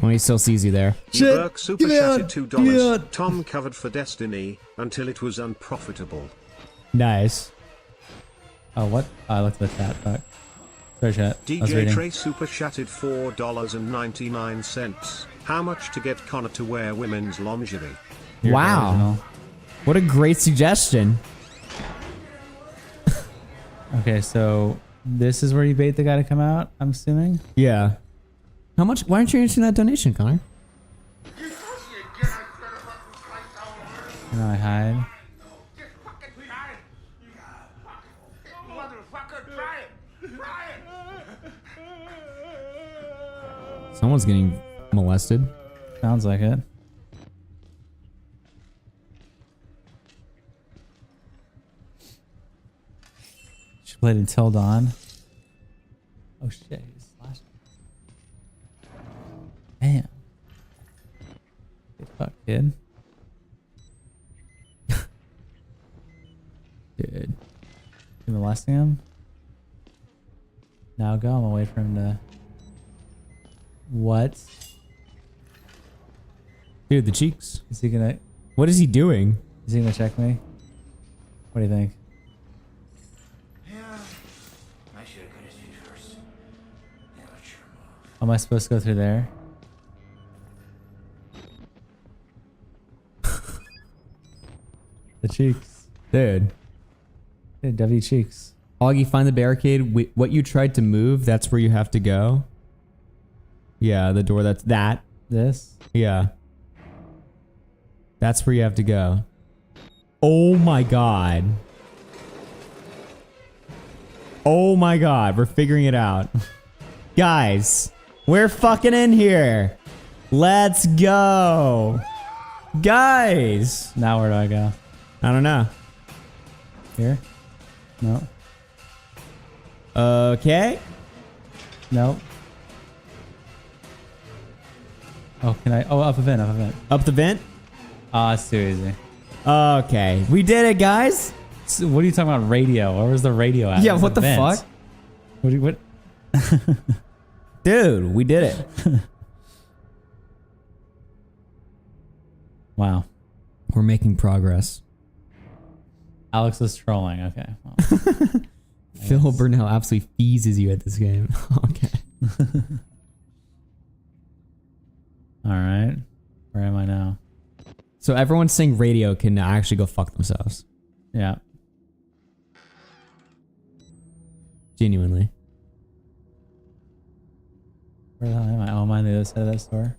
Well, he still sees you there. Burke super chatted $2. Tom covered for Destiny until it was unprofitable. Nice. Oh, what? Oh, I looked at the chat. Fuck. Sorry, chat. I was DJ reading. Trey super chatted $4.99. How much to get Connor to wear women's lingerie? You're Wow. original. What a great suggestion. Okay, so this is where you bait the guy to come out, I'm assuming? Yeah. How much? Why aren't you answering that donation, Connor? And I hide. Someone's getting molested. Sounds like it. She played until dawn. Oh shit, he's slashing. Damn. Get fucked, kid. Dude. You molesting him? Now go, I'm gonna wait for him to... What? Dude, the cheeks. Is he gonna... What is he doing? Is he gonna check me? What do you think? Yeah. I should have cut his feet first. Amateur move. Am I supposed to go through there? The cheeks. Dude. Hey, W cheeks. Augie, find the barricade. What you tried to move, that's where you have to go. Yeah, the door that's that. This? Yeah. That's where you have to go. Oh my god. Oh my god, we're figuring it out. Guys, we're fucking in here. Let's go. Guys. Now where do I go? I don't know. Here? No. Okay. No. Oh, can I? Oh, up a vent, up a vent. Up the vent? Ah, it's too easy. Okay. We did it, guys. So what are you talking about? Radio? Where was the radio at? Yeah, It was what a the vent. fuck? What? Do you, what? Dude, we did it. Wow. We're making progress. Alex was trolling. Okay. Well, Phil Burnell absolutely feases you at this game. Okay. all right. Where am I now? So everyone saying radio can actually go fuck themselves. Yeah. Genuinely. Where the hell am I? Oh, am I on the other side of that store?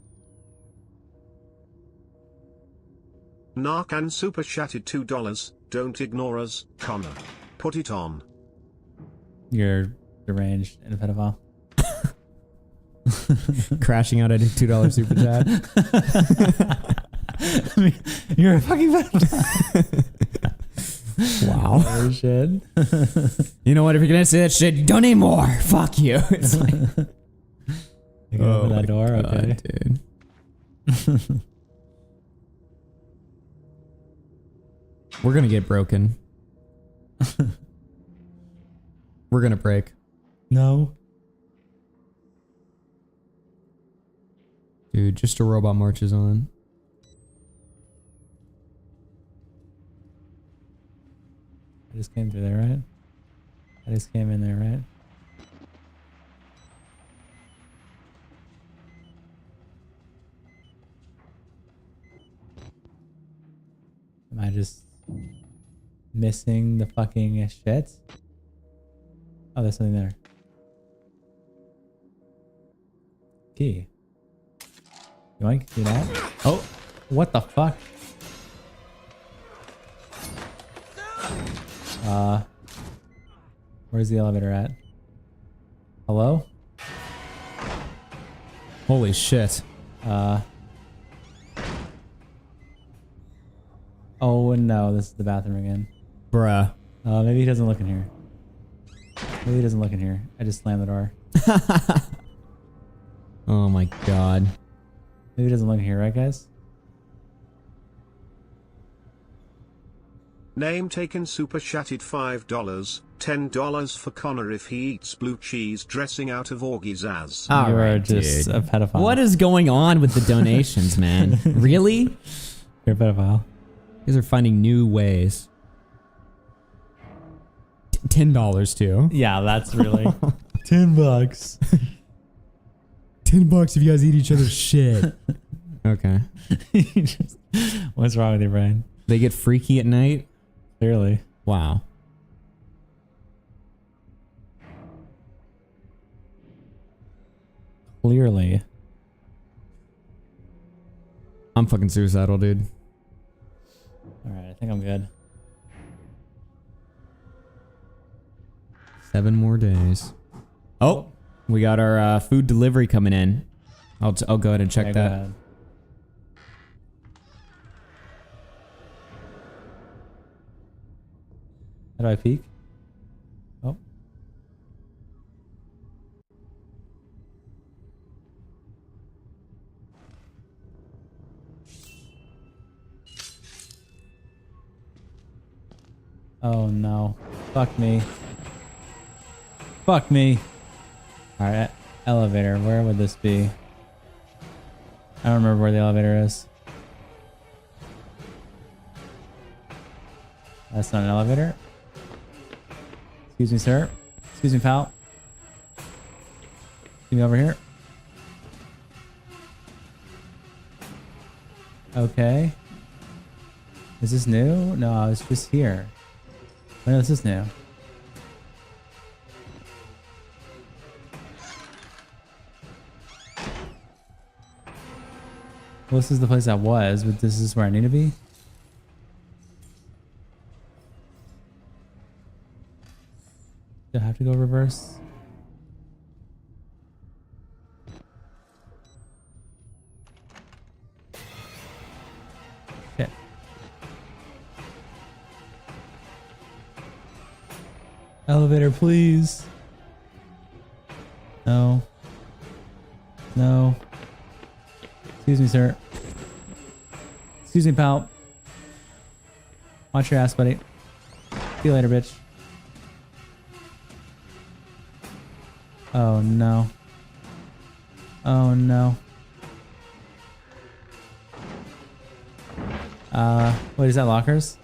Narcan super chatted $2. Don't ignore us, Connor. Put it on. You're deranged and a pedophile. Crashing out at a $2 super chat. I mean, you're a fucking pedophile. Wow. Oh, shit. You know what? If you're gonna say that shit, donate more. Fuck you. It's like, You can open that door? God, Okay. dude. We're gonna get broken. We're gonna break. No. Dude, just a robot marches on. I just came through there, right? I just came in there, right? Am I just missing the fucking shit? Oh, there's something there. Key. Yoink, do that. Oh, what the fuck? Where's the elevator at? Hello? Holy shit. Oh no, this is the bathroom again. Bruh. Maybe he doesn't look in here. Maybe he doesn't look in here. I just slammed the door. Oh my god. Maybe he doesn't look in here, right guys? Name taken super chatted $5. $10 for Connor if he eats blue cheese dressing out of Augie's ass. All You are right, just dude. a pedophile. What is going on with the donations, man? Really? You're a pedophile. You guys are finding new ways. $10 too. Yeah, that's really $10. $10 if you guys eat each other's shit. Okay. What's wrong with your brain? They get freaky at night? Clearly. Wow. Clearly. I'm fucking suicidal, dude. Alright, I think I'm good. 7 more days. Oh, we got our food delivery coming in. I'll go ahead and check Okay, go that. ahead. How do I peek? Oh. Oh no. Fuck me. Fuck me. Alright, elevator. Where would this be? I don't remember where the elevator is. That's not an elevator. Excuse me, sir. Excuse me, pal. Excuse me over here. Okay. Is this new? No, it's just here. Oh, no, this is new. Well, this is the place I was, but this is where I need to be. Do I have to go reverse? Okay. Elevator, please. No. No. Excuse me, sir. Excuse me, pal. Watch your ass, buddy. See you later, bitch. Oh, no. Oh, no. What is that, lockers?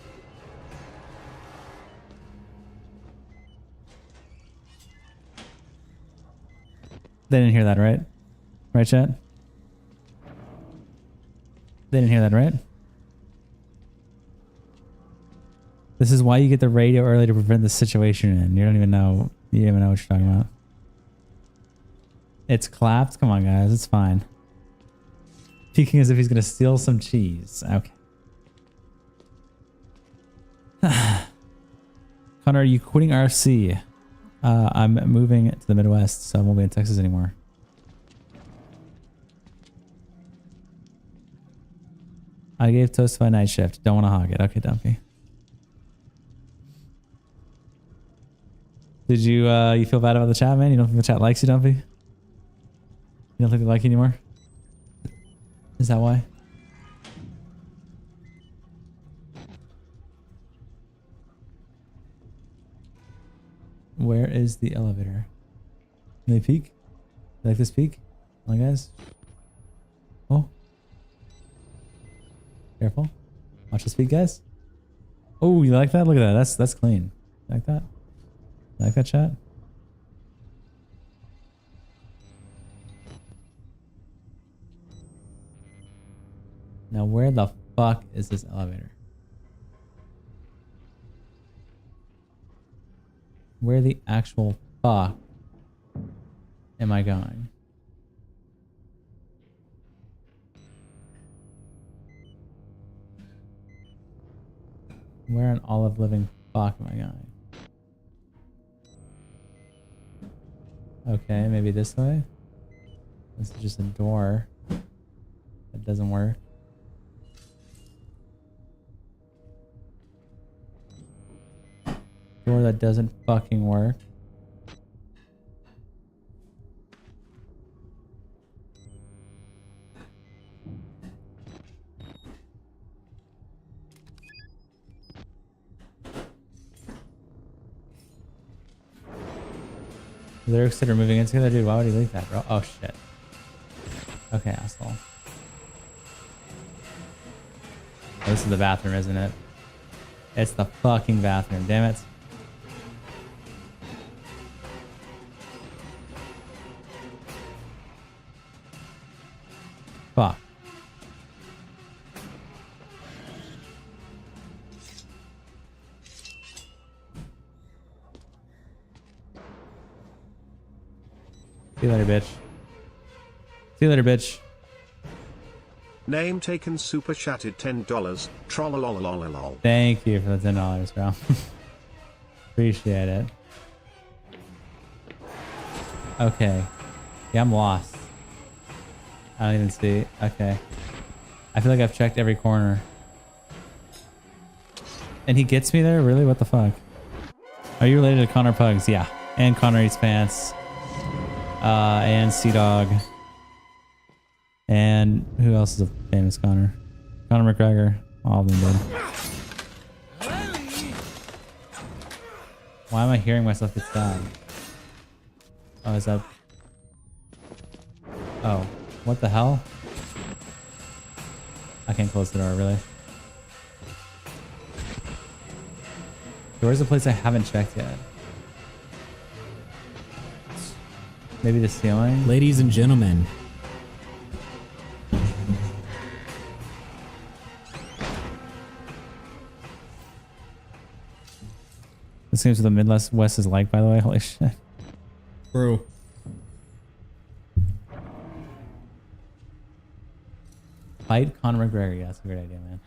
They didn't hear that, right? Right, chat? They didn't hear that, right? This is why you get the radio early to prevent the situation in. You don't even know. You don't even know what you're talking about. It's clapped? Come on, guys. It's fine. Peeking as if he's going to steal some cheese. Okay. Connor, are you quitting RFC? I'm moving to the Midwest, so I won't be in Texas anymore. I gave Toast my night shift. Don't want to hog it. Okay, Dumpy. Did you you feel bad about the chat, man? You don't think the chat likes you, Dumpy? You don't think they like you anymore? Is that why? Where is the elevator? Can they peek? You like this peek? Come on, guys. Oh. Careful. Watch this feet, guys. Oh, you like that? Look at that. That's clean. You like that? You like that, chat? Now, where the fuck is this elevator? Where the actual fuck am I going? Where in all of living fuck am I going? Okay, maybe this way. This is just a door that doesn't work. Door that doesn't fucking work. The lyrics that are moving in together, dude. Why would he leave that, bro? Oh shit. Okay, asshole. Oh, this is the bathroom, isn't it? It's the fucking bathroom. Damn it. Fuck. See you later, bitch. See you later, bitch. Name taken super chatted $10. Trollololololol. Thank you for the $10, bro. Appreciate it. Okay. Yeah, I'm lost. I don't even see. Okay. I feel like I've checked every corner. And he gets me there? Really? What the fuck? Are you related to Connor Pugs? Yeah. And Connor Eats Pants. And Sea-Dog. And who else is a famous Connor? Conor McGregor. All of them did. Why am I hearing myself get stabbed? Oh, is that... Oh. What the hell? can't close the door, really. Where's the place I haven't checked yet? Maybe the ceiling? Ladies and gentlemen. This seems what the Midwest is like, by the way. Holy shit. Bro. Fight Conor McGregor. Yeah, that's a great idea, man.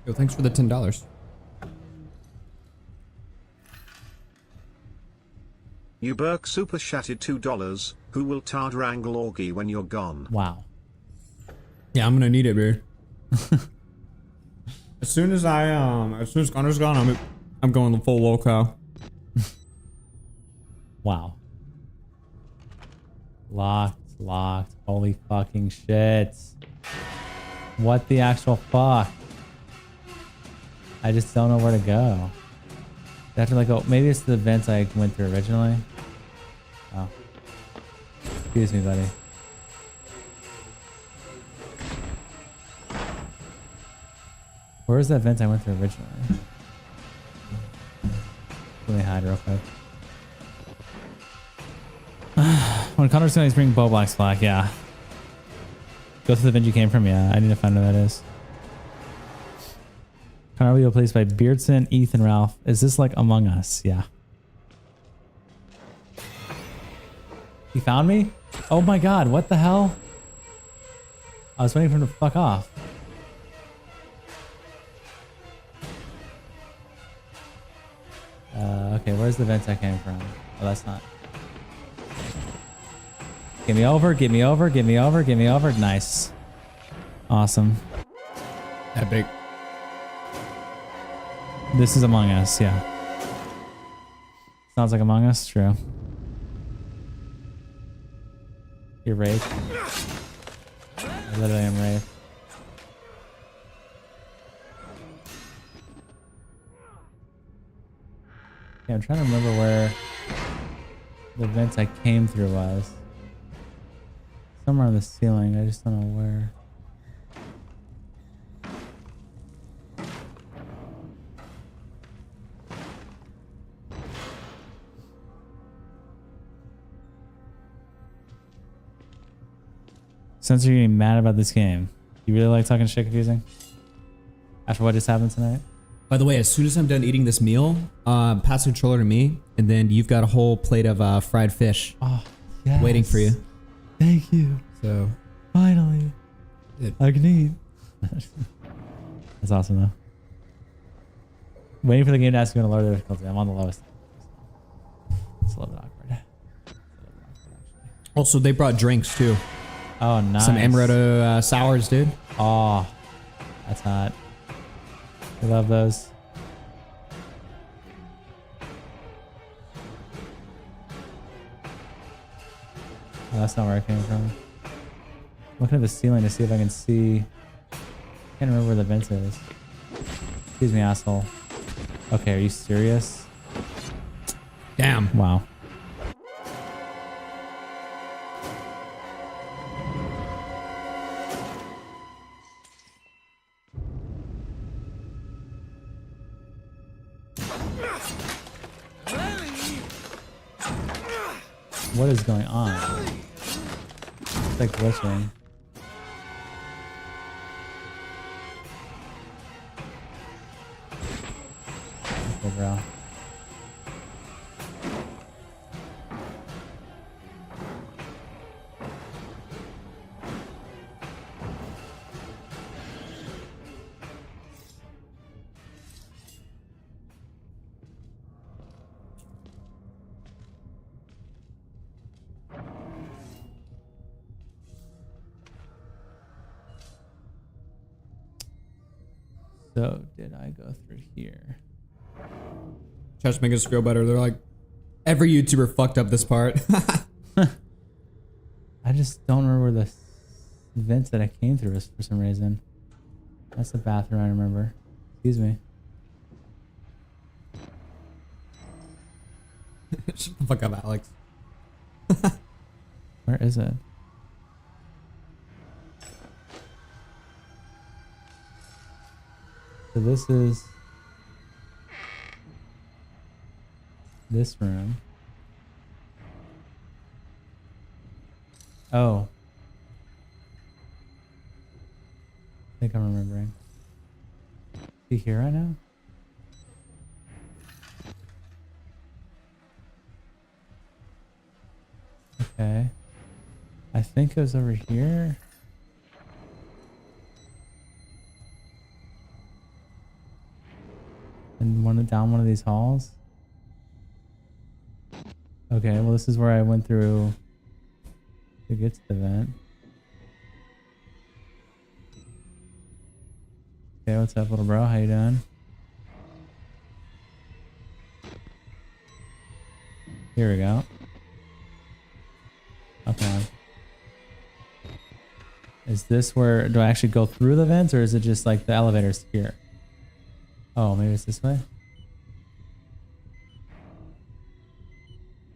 Yo, thanks for the $10. You Burke super chatted $2. Who will Tard wrangle Augie when you're gone? Wow. Yeah, I'm gonna need it, bro. As soon as Connor's gone, I'm going the full loco. Wow. Locked. Holy fucking shit. What the actual fuck? I just don't know where to go. I have to like go. Maybe it's the vents I went through originally. Oh. Excuse me, buddy. Where was that vent I went through originally? Let me hide real quick. When Connor's going to bring Bo Black's flag, yeah. Go through the vent you came from, yeah. I need to find where that is. Connor will be replaced by Beardson, Ethan, Ralph. Is this like Among Us? Yeah. He found me? Oh my god, what the hell? I was waiting for him to fuck off. Okay, where's the vents I came from? Oh, that's not. Get me over, get me over, get me over, get me over. Nice. Awesome. Epic. This is Among Us, yeah. Sounds like Among Us, true. You're Wraith. I literally am Wraith. Yeah, I'm trying to remember where the vents I came through was. Somewhere on the ceiling, I just don't know where. Since you're getting mad about this game, you really like talking shit confusing? After what just happened tonight? By the way, as soon as I'm done eating this meal, pass the controller to me, and then you've got a whole plate of fried fish waiting for you. Thank you. So finally, I can eat. That's awesome though. Waiting for the game to ask you to lower the difficulty. I'm on the lowest. It's a little bit awkward. Also, they brought drinks too. Oh, nice. Some amaretto sours, dude. Oh, that's hot. We love those. Oh, that's not where I came from. Looking at the ceiling to see if I can see. Can't remember where the vent is. Excuse me, asshole. Okay, are you serious? Damn. Wow. What is going on? It's like glitching. Okay, bro. So did I go through here? Try to make us feel better. They're like, every YouTuber fucked up this part. I just don't remember the vents that I came through for some reason. That's the bathroom I remember. Excuse me. Shut the fuck up, Alex. Where is it? So this is this room. Oh. I think I'm remembering. Is he here right now? Okay. I think it was over here. And down one of these halls. Okay, well this is where I went through to get to the vent. Okay, what's up, little bro? How you doing? Here we go. Okay. Is this where, do I actually go through the vents or is it just like the elevators here? Oh, maybe it's this way?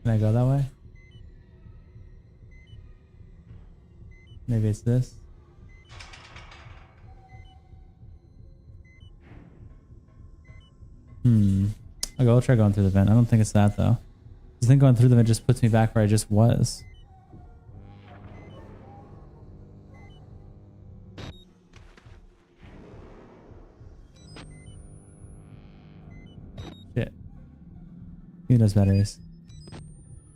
Can I go that way? Maybe it's this? Okay, I'll try going through the vent. I don't think it's that though. I think going through the vent just puts me back where I just was. Shit. Who knows batteries?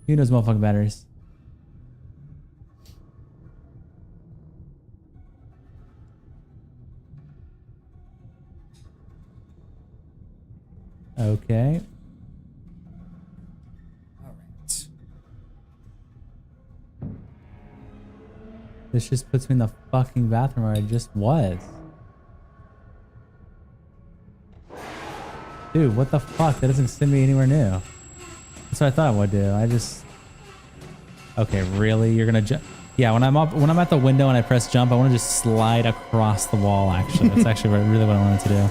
Who knows motherfucking batteries? Okay. All right. This just puts me in the fucking bathroom where I just was. Dude, what the fuck? That doesn't send me anywhere new. That's what I thought it would do. I just... Okay, really? You're gonna jump? Yeah, when I'm at the window and I press jump, I want to just slide across the wall, actually. That's actually really what I wanted to do.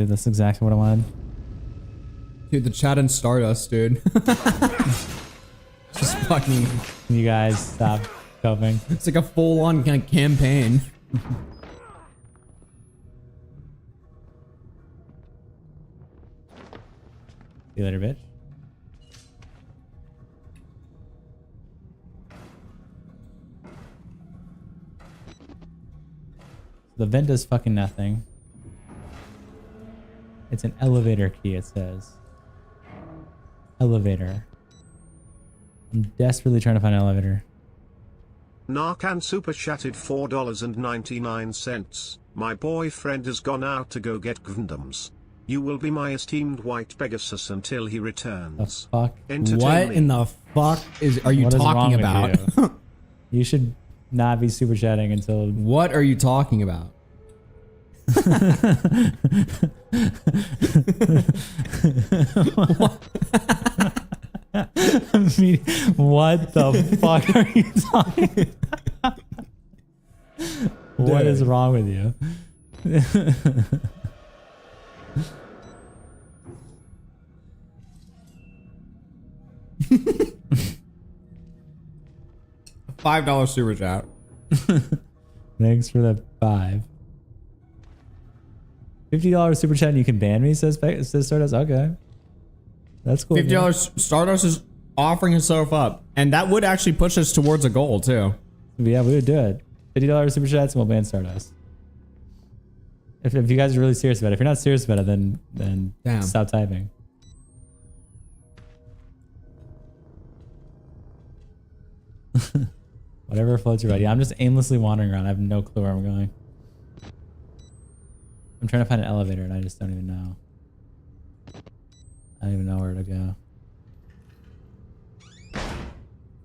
That's exactly what I wanted. Dude, the chat and Stardust, dude. Just fucking... You guys stop coping. It's like a full-on kind of campaign. See you later, bitch. The vent does fucking nothing. It's an elevator key, it says. Elevator. I'm desperately trying to find an elevator. Narcan super chatted $4.99. My boyfriend has gone out to go get Gundams. You will be my esteemed white Pegasus until he returns. The fuck? What in the fuck are you talking about? You? You should not be super chatting until... What are you talking about? I mean, what the fuck are you talking about? What is wrong with you? $5 super chat. Thanks for the 5. $50 super chat and you can ban me, says Stardust. Okay. That's cool. $50 man. Stardust is offering himself up. And that would actually push us towards a goal too. Yeah, we would do it. $50 super chats and we'll ban Stardust. If you guys are really serious about it. If you're not serious about it, then damn. Stop typing. Whatever floats your boat. Yeah, I'm just aimlessly wandering around. I have no clue where I'm going. I'm trying to find an elevator and I just don't even know. I don't even know where to go.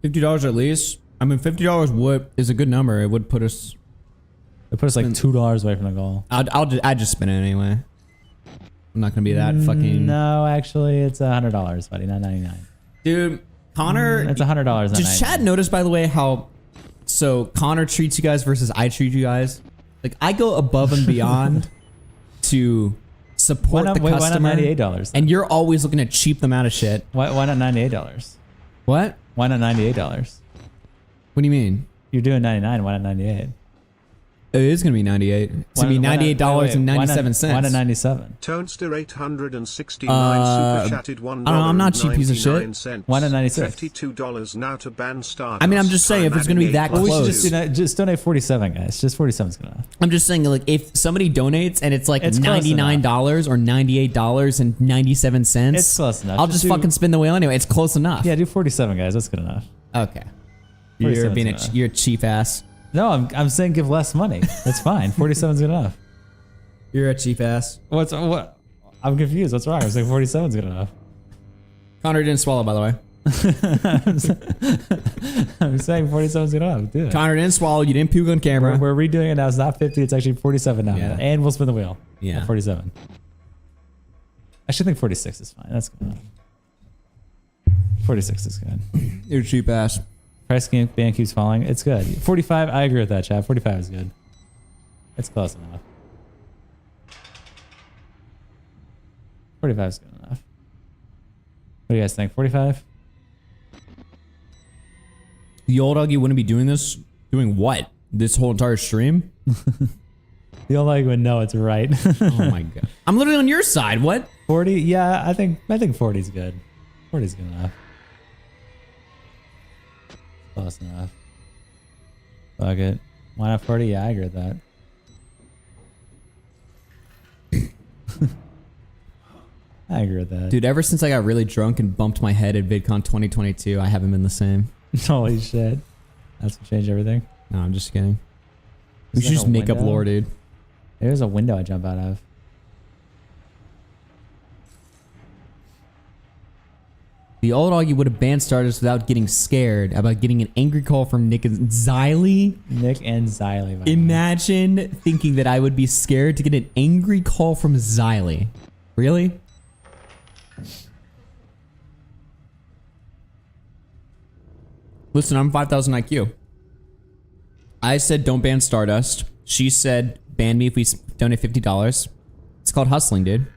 $50 at least. I mean, $50 is a good number. It would put us. It put us like $2 away from the goal. I'd just spin it anyway. I'm not gonna be that fucking. No, actually, it's $100, buddy, not $99. Dude, Connor. It's $100. Did Chad notice, by the way, how so Connor treats you guys versus I treat you guys? Like I go above and beyond to support the customer. Why not $98? And you're always looking to cheap them out of shit. Why not $98? What? Why not $98? What do you mean? You're doing 99. Why not 98? It is gonna be 98. It's gonna be $98.97. Why not 97? Toadster 869 super chatted $1. I don't know, I'm not a cheap piece of shit. Why not 96? $52 now to ban Stardust. I mean, I'm just saying if it's gonna be that Well, close. we should just donate 47, guys. Just 47's good enough. I'm just saying, like, if somebody donates and it's like It's close $99 or $98.97, It's close enough. I'll just fucking spin the wheel anyway. It's close enough. Yeah, do 47, guys. That's good enough. Okay. 47's You're enough. you're a cheap ass. No, I'm saying give less money. That's fine. 47's good enough. You're a cheap ass. What? I'm confused. What's wrong? I'm saying 47's good enough. Connor didn't swallow, by the way. I'm saying 47's good enough. Do it. Connor didn't swallow. You didn't puke on camera. We're redoing it now. It's not 50. It's actually 47 now. Yeah. And we'll spin the wheel. Yeah. At 47. I should think 46 is fine. That's good enough. 46 is good. You're a cheap ass. Price band keeps falling. It's good. 45. I agree with that, Chad. 45 is good. It's close enough. 45 is good enough. What do you guys think? 45? The old Augie wouldn't be doing this. Doing what? This whole entire stream? The old Augie would know it's right. Oh my god. I'm literally on your side. What? 40? Yeah, I think 40 is good. 40 is good enough. Close enough. Fuck it. Why not 40? Yeah, I agree with that. I agree with that. Dude, ever since I got really drunk and bumped my head at VidCon 2022, I haven't been the same. Holy shit. That's what changed everything. No, I'm just kidding. We Is should that just a make up window? lore, dude. There's a window I jump out of. The old Augie would have banned Stardust without getting scared about getting an angry call from Nick and Xylee. Nick and Xylee. by the way. Imagine thinking that I would be scared to get an angry call from Xylee. Really? Listen, I'm 5,000 IQ. I said don't ban Stardust. She said ban me if we donate $50. It's called hustling, dude.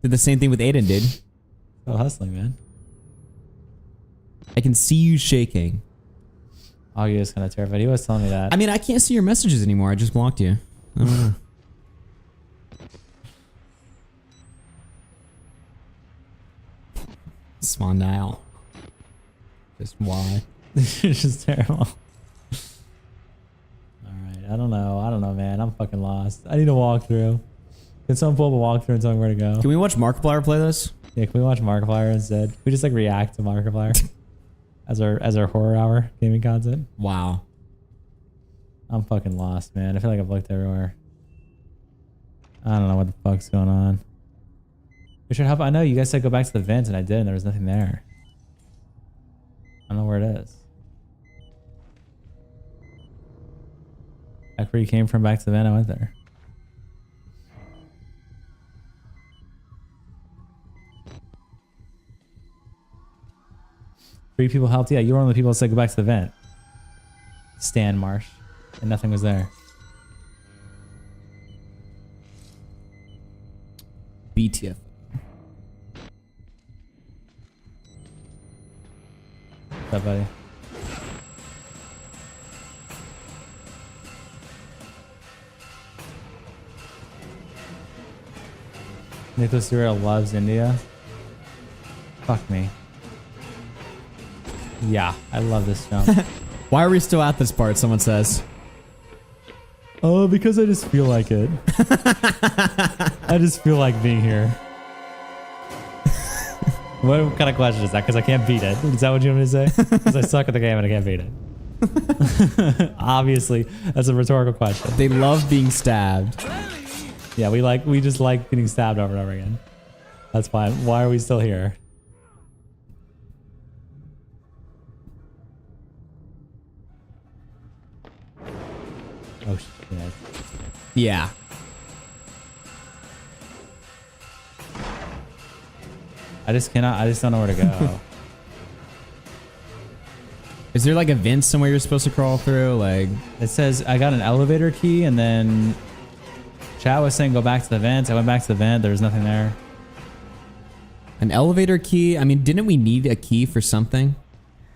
Did the same thing with Aiden, dude. Oh, hustling, man. I can see you shaking. Augie is kind of terrified. He was telling me that. I mean, I can't see your messages anymore. I just blocked you. I don't know. Smondile. Just why? It's just terrible. Alright, I don't know, man. I'm fucking lost. I need a walkthrough. Can someone pull up a walkthrough and tell me where to go? Can we watch Markiplier play this? Yeah, can we watch Markiplier instead? Can we just like react to Markiplier as our horror hour gaming content? Wow. I'm fucking lost, man. I feel like I've looked everywhere. I don't know what the fuck's going on. We should help. I know you guys said go back to the vent, and I did, and there was nothing there. I don't know where it is. Back where you came from, back to the vent, I went there. Three people helped. Yeah, you were one of the people that said go back to the vent. Stan Marsh. And nothing was there. BTF. What's up, buddy? Nicholas Stewart loves India. Fuck me. Yeah, I love this jump. Why are we still at this part? Someone says. Oh, because I just feel like it. I just feel like being here. What kind of question is that? Because I can't beat it. Is that what you want me to say? Because I suck at the game and I can't beat it. Obviously, that's a rhetorical question. They love being stabbed. Yeah, we just like getting stabbed over and over again. That's fine. Why are we still here? Oh shit. Yeah. I just don't know where to go. Is there like a vent somewhere you're supposed to crawl through? Like, It says I got an elevator key and then chat was saying go back to the vent. I went back to the vent. There was nothing there. an elevator key? I mean, didn't we need a key for something?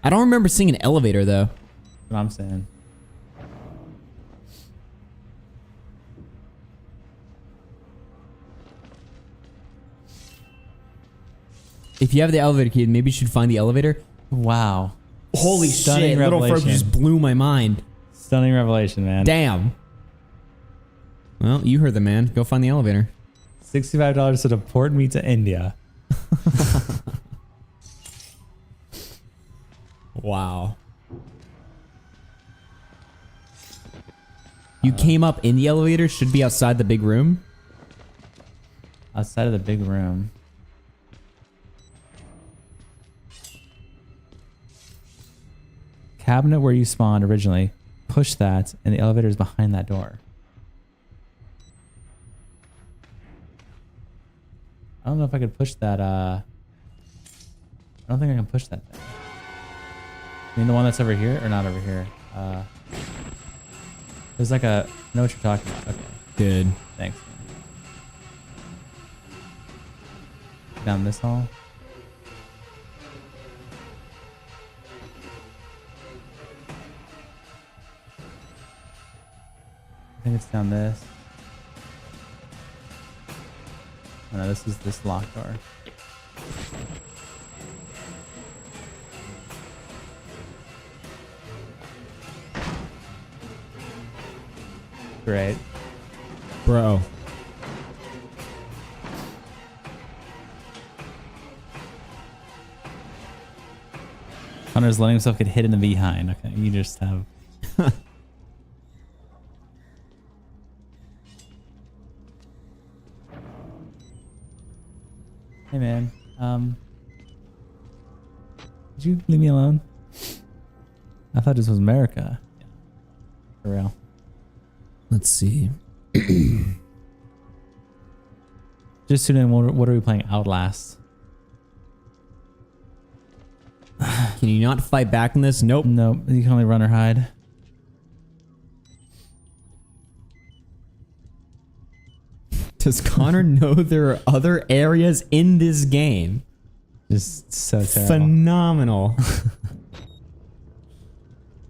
I don't remember seeing an elevator though. That's what I'm saying. If you have the elevator key, maybe you should find the elevator. Wow. Holy Stunning shit! Little revelation. Frozen just blew my mind. Stunning revelation, man. Damn. Well, you heard the man. Go find the elevator. $65 to deport me to India. Wow. You came up in the elevator. Should be outside the big room. Outside of the big room. Cabinet where you spawned originally. Push that, and the elevator is behind that door. I don't know if I could push that. I don't think I can push that thing. You mean the one that's over here or not over here? There's like a. I know what you're talking about. Okay. Good. Thanks. Man. Down this hall. I think it's down this. Oh, no, this is this locked door. Great. Bro. Hunter's letting himself get hit in the behind. Okay, you just have. Hey man, did you leave me alone? I thought this was America. Yeah. For real. Let's see. Just tune in. What are we playing? Outlast. Can you not fight back in this? Nope. Nope. You can only run or hide. Does Connor know there are other areas in this game? Just so terrible. Phenomenal.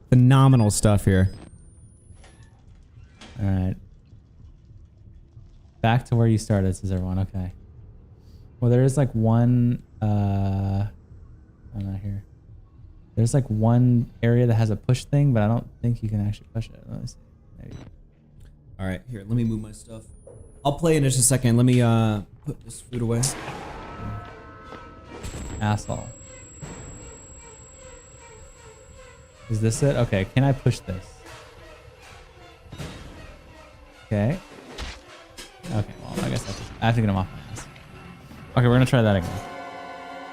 Phenomenal stuff here. All right. Back to where you started, says everyone. Okay. Well, there is like one. I'm not here. There's like one area that has a push thing, but I don't think you can actually push it. Let me see. Maybe. All right, here. Let me move my stuff. I'll play in just a second. Let me put this food away. Asshole. Is this it? Okay. Can I push this? Okay. Okay. Well, I guess I have to get him off my ass. Okay, we're gonna try that again.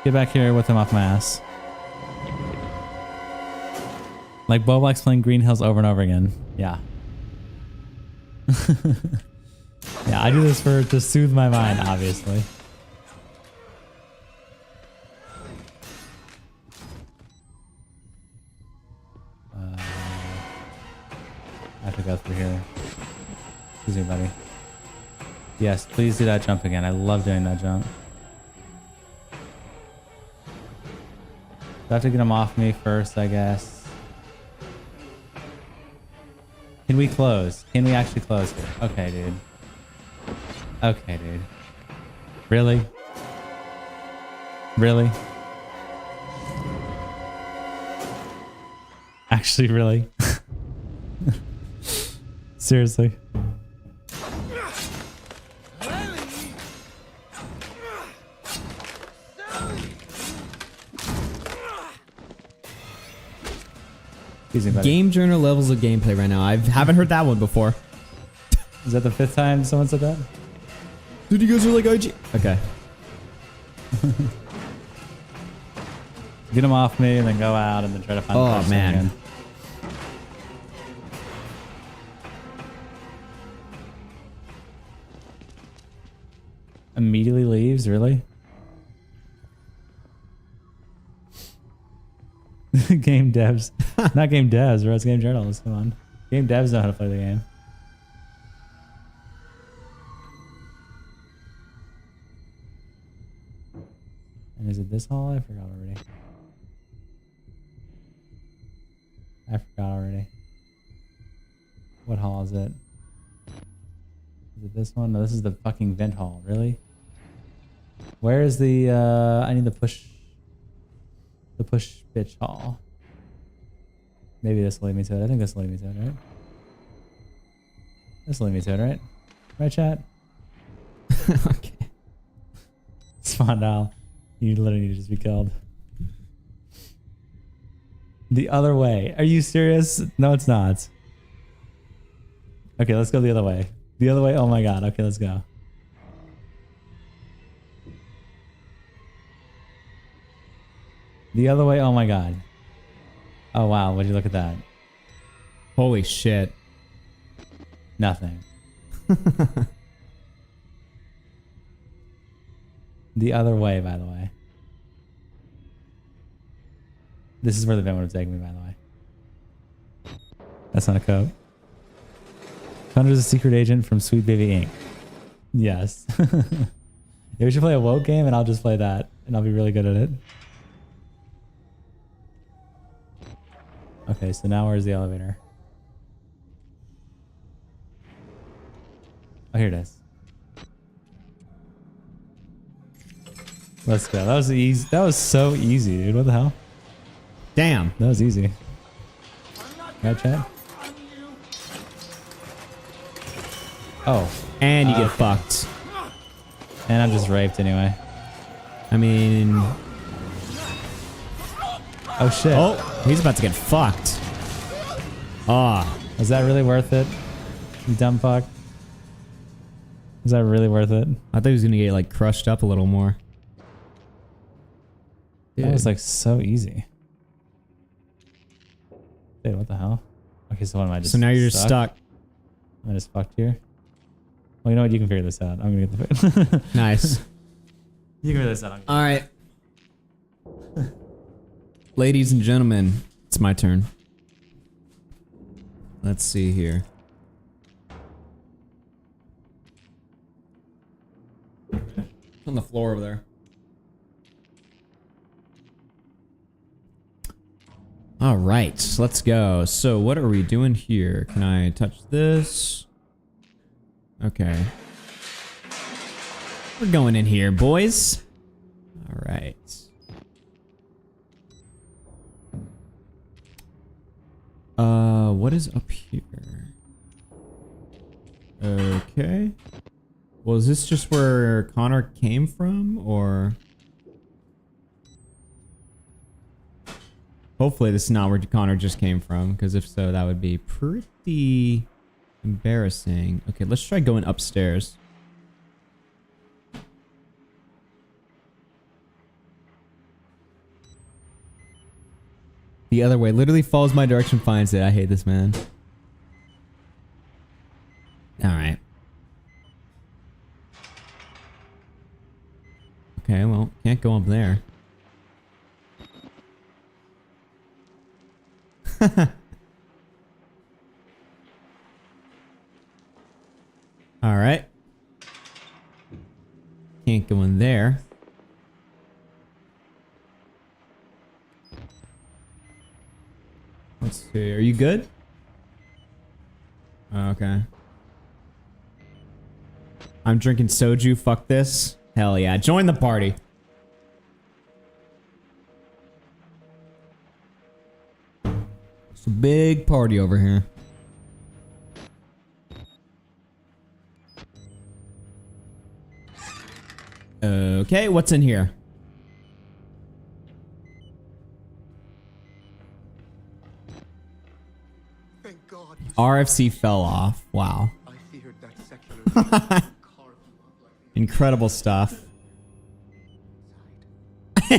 Get back here with him off my ass. Like Bo likes playing Green Hills over and over again. Yeah. Yeah, I do this to soothe my mind, obviously. I have to go through here. Excuse me, buddy. Yes, please do that jump again. I love doing that jump. I have to get him off me first, I guess. Can we close? Can we actually close here? Okay, dude. Okay, dude. Really? Really? Actually, really? Seriously? Game journal levels of gameplay right now. I haven't heard that one before. Is that the 5th time someone said that? Dude, you guys are like IG. Okay. Get him off me and then go out and then try to find the person man. again. Immediately leaves? Really? Game devs. Not game devs, bro. It's game journalists. Come on. Game devs know how to play the game. And is it this hall? I forgot already. I forgot already. What hall is it? Is it this one? No, this is the fucking vent hall. Really? Where is the, I need the push bitch hall. Maybe this will lead me to it. I think this will lead me to it, right? This will lead me to it, right? Right, chat? Okay. Spondal. You literally need to just be killed. The other way. Are you serious? No, it's not. Okay, let's go the other way. The other way? Oh my god. Okay, let's go. The other way? Oh my god. Oh wow, would you look at that? Holy shit. Nothing. The other way, by the way. This is where the vent would have taken me, by the way. That's not a code. Connor's a secret agent from Sweet Baby Inc. Yes. Yeah, we should play a woke game and I'll just play that. And I'll be really good at it. Okay, so now where's the elevator? Oh, here it is. Let's go. That was easy. That was so easy, dude. What the hell? Damn. That was easy. Right, chat? Oh. And you get fucked. And I'm just raped anyway. I mean... Oh, shit. Oh, he's about to get fucked. Ah. Was that really worth it? You dumb fuck. Was that really worth it? I thought he was gonna get like crushed up a little more. Dude. That was like so easy. Dude, what the hell? Okay, so what am I just So now you're just stuck. Am I just fucked here? Well, you know what? You can figure this out. I'm gonna get the food. Nice. You can figure this out. All right. Ladies and gentlemen, it's my turn. Let's see here. On the floor over there. All right, let's go. So what are we doing here? Can I touch this? Okay. We're going in here, boys. All right. What is up here? Okay. Well, is this just where Connor came from, or? Hopefully this is not where Connor just came from, because if so, that would be pretty embarrassing. Okay, let's try going upstairs. The other way. Literally follows my direction, finds it. I hate this, man. Alright. Okay, well, can't go up there. Alright. Can't go in there. Let's see. Are you good? Okay. I'm drinking soju. Fuck this. Hell yeah. Join the party. It's a big party over here. Okay, what's in here? Thank God. RFC fell off. Wow. I feared that secular carved you up like Incredible stuff.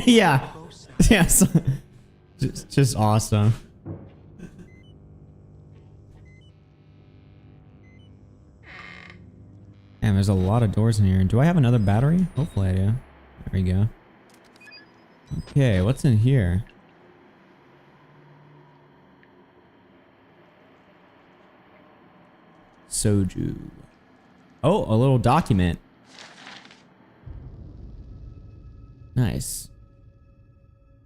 Yeah. Yes. Just awesome. Damn, there's a lot of doors in here. Do I have another battery? Hopefully I do. There we go. Okay, what's in here? Soju. Oh, a little document. Nice.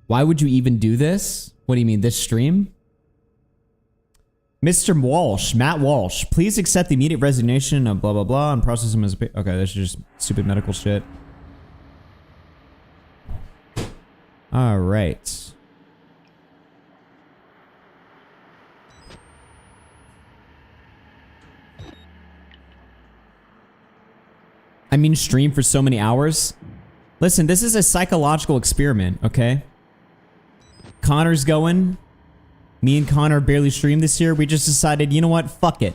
Why would you even do this? What do you mean, this stream? Mr. Walsh, Matt Walsh, please accept the immediate resignation of blah blah blah and process him as a okay, this is just stupid medical shit. All right. I mean, stream for so many hours. Listen, this is a psychological experiment, okay? Connor's going. Me and Connor barely streamed this year. We just decided, you know what? Fuck it.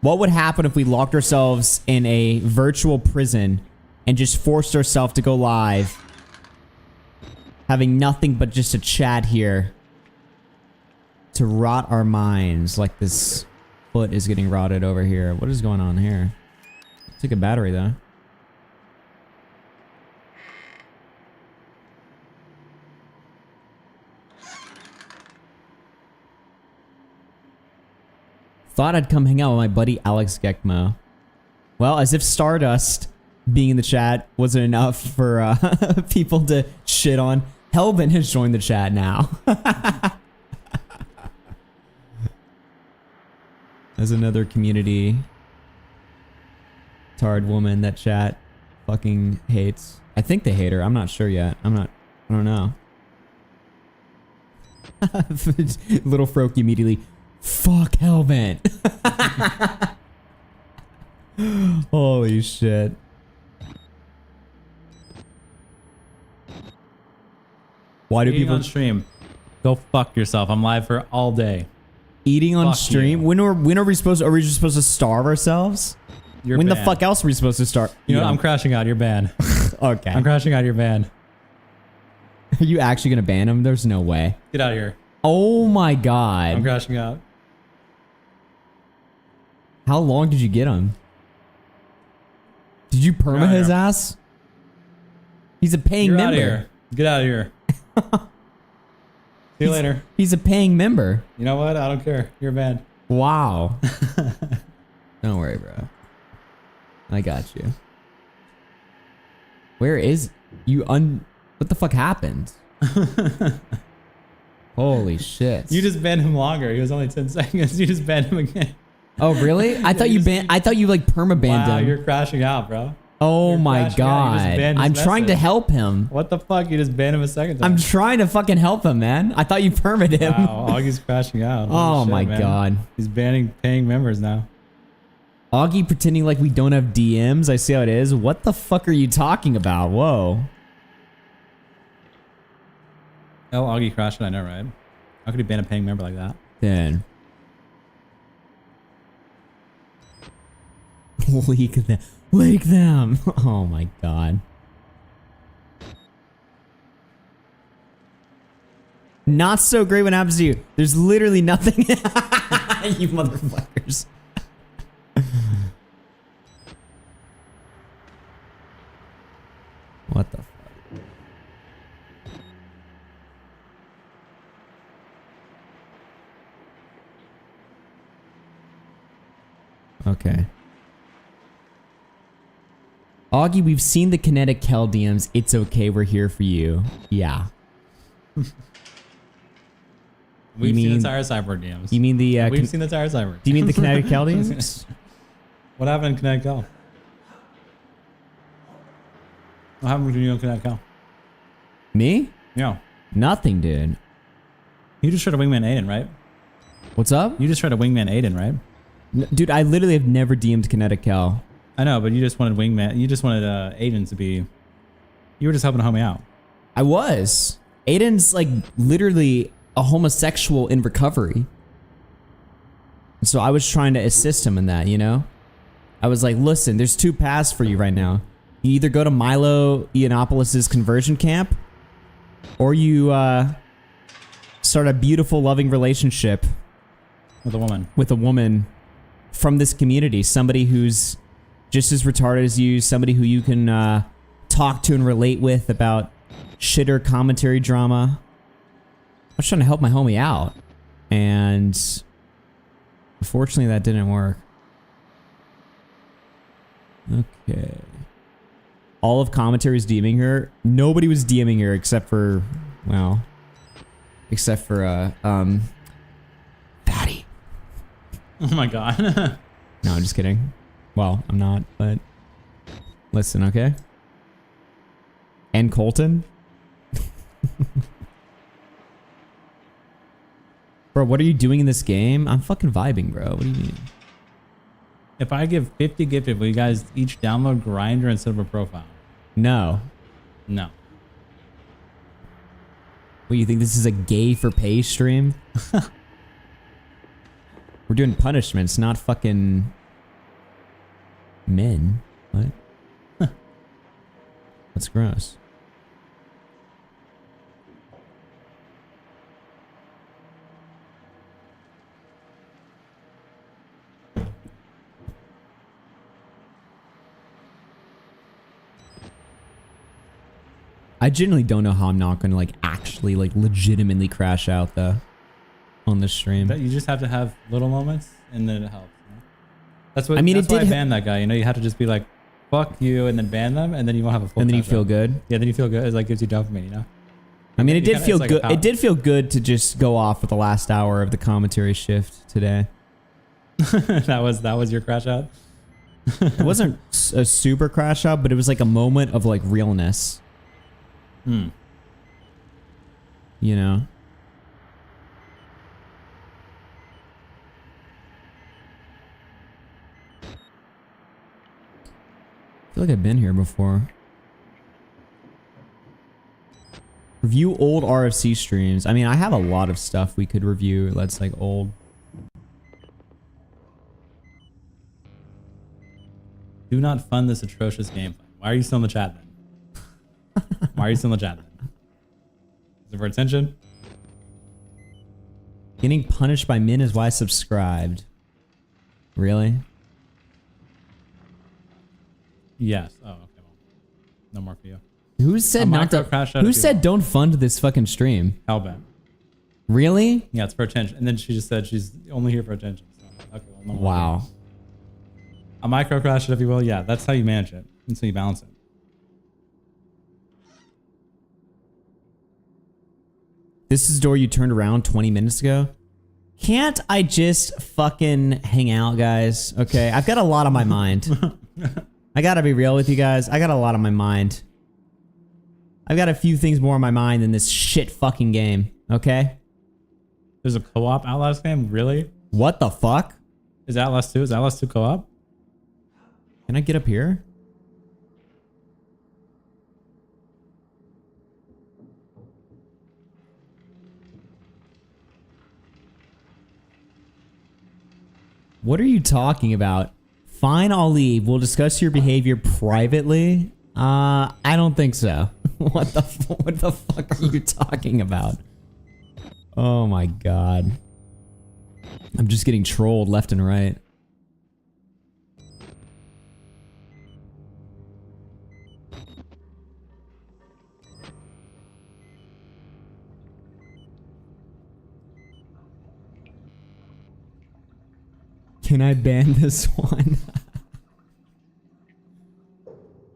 What would happen if we locked ourselves in a virtual prison and just forced ourselves to go live, having nothing but just a chat here to rot our minds like this foot is getting rotted over here. What is going on here? Took a battery though. Thought I'd come hang out with my buddy Alex Gekmo. Well, as if Stardust being in the chat wasn't enough for people to shit on, Helvin has joined the chat now. There's another community tard woman that chat fucking hates. I think they hate her. I'm not sure yet. I don't know. Little Froke immediately. Fuck Hellbent. Holy shit. Why do people on stream? Go fuck yourself. I'm live for all day. Eating on stream? When are we supposed to, are we just supposed to starve ourselves? You're when banned. the fuck else are we supposed to start? You know what? I'm crashing out. You're banned. Okay. I'm crashing out. You're banned. Are you actually gonna ban him? There's no way. Get out of here. Oh my god. I'm crashing out. How long did you get him? Did you perma his ass? He's a paying You're member. Out of here. Get out of here. See you later. He's a paying member. You know what? I don't care. You're banned. Wow. Don't worry, bro. I got you. Where is you what the fuck happened? Holy shit. You just banned him longer. He was only 10 seconds. You just banned him again. Oh, really? I thought you banned I thought you like perma banned wow, him. You're crashing out, bro. Oh You're my god. I'm trying to help him. What the fuck? You just banned him a second time. I'm trying to fucking help him, man. I thought you permed him. Wow, Augie's crashing out. Holy Oh shit, my man. god. He's banning paying members now. Augie pretending like we don't have DMs. I see how it is. What the fuck are you talking about? Whoa. Oh, Augie crashed it, I know, right? How could he ban a paying member like that? Then. Leak them. Leak them. Oh my god. Not so great when it happens to you. There's literally nothing. You motherfuckers. What the fuck? Okay. Augie, we've seen the kinetic Kel DMs. It's okay. We're here for you. Yeah. We've seen the entire cyber DMs. You mean the... We've seen the entire cyber. Do you mean the kinetic Kel DMs? What happened in Kinetic Kel? What happened to you in Kinetic Kel? Me? Yeah. Nothing, dude. You just tried to wingman Aiden, right? What's up? You just tried to wingman Aiden, right? Dude, I literally have never DM'd kinetic Kel. I know, but you just wanted wingman. You just wanted Aiden to be... You were just helping a homie out. I was. Aiden's like literally a homosexual in recovery. So I was trying to assist him in that, you know? I was like, listen, there's two paths for you right now. You either go to Milo Yiannopoulos' conversion camp, or you start a beautiful, loving relationship With a woman. With a woman from this community. Somebody who's just as retarded as you. Somebody who you can talk to and relate with about shitter commentary drama. I was trying to help my homie out. And unfortunately that didn't work. Okay. All of commentary is DMing her. Nobody was DMing her except for, well, except for, Fatty. Oh my god. No, I'm just kidding. Well, I'm not, but listen, okay? And Colton? Bro, what are you doing in this game? I'm fucking vibing, bro. What do you mean? If I give 50 gifted, will you guys each download Grinder instead of a profile? No. No. What, you think this is a gay for pay stream? We're doing punishments, not fucking men. What? That's gross. I genuinely don't know how I'm not going to like actually like legitimately crash out though on this stream. You just have to have little moments and then it helps. You know? That's what I mean. That's It why did I banned that guy. You know, you have to just be like, "Fuck you," and then ban them, and then you won't have a full. And then you feel good. Yeah, then you feel good. It like gives you dopamine. You know. I mean, it did feel like good. It did feel good to just go off with the last hour of the commentary shift today. that was your crash out. It wasn't a super crash out, but it was like a moment of like realness. Hmm. You know. I feel like I've been here before. Review old RFC streams. I mean, I have a lot of stuff we could review that's like old. Do not fund this atrocious gameplay. Why are you still in the chat then? Why are you still in the chat then? Is it for attention? Getting punished by Min is why I subscribed. Really? Yes. Oh, okay. Well, no more for you. Who said not to? Who said don't fund this fucking stream? Hellbent. Really? Yeah, it's for attention. And then she just said she's only here for attention. So, okay, well, no more. Wow. A micro crash it, if you will. Yeah, that's how you manage it. That's how you balance it. This is the door you turned around 20 minutes ago. Can't I just fucking hang out, guys? Okay, I've got a lot on my mind. I gotta be real with you guys. I got a lot on my mind. I've got a few things more on my mind than this shit fucking game. Okay? There's a co-op Outlast game? Really? What the fuck? Is Outlast 2? Is Outlast 2 co-op? Can I get up here? What are you talking about? Fine, I'll leave. We'll discuss your behavior privately. I don't think so. What the fuck are you talking about? Oh my god. I'm just getting trolled left and right. Can I ban this one?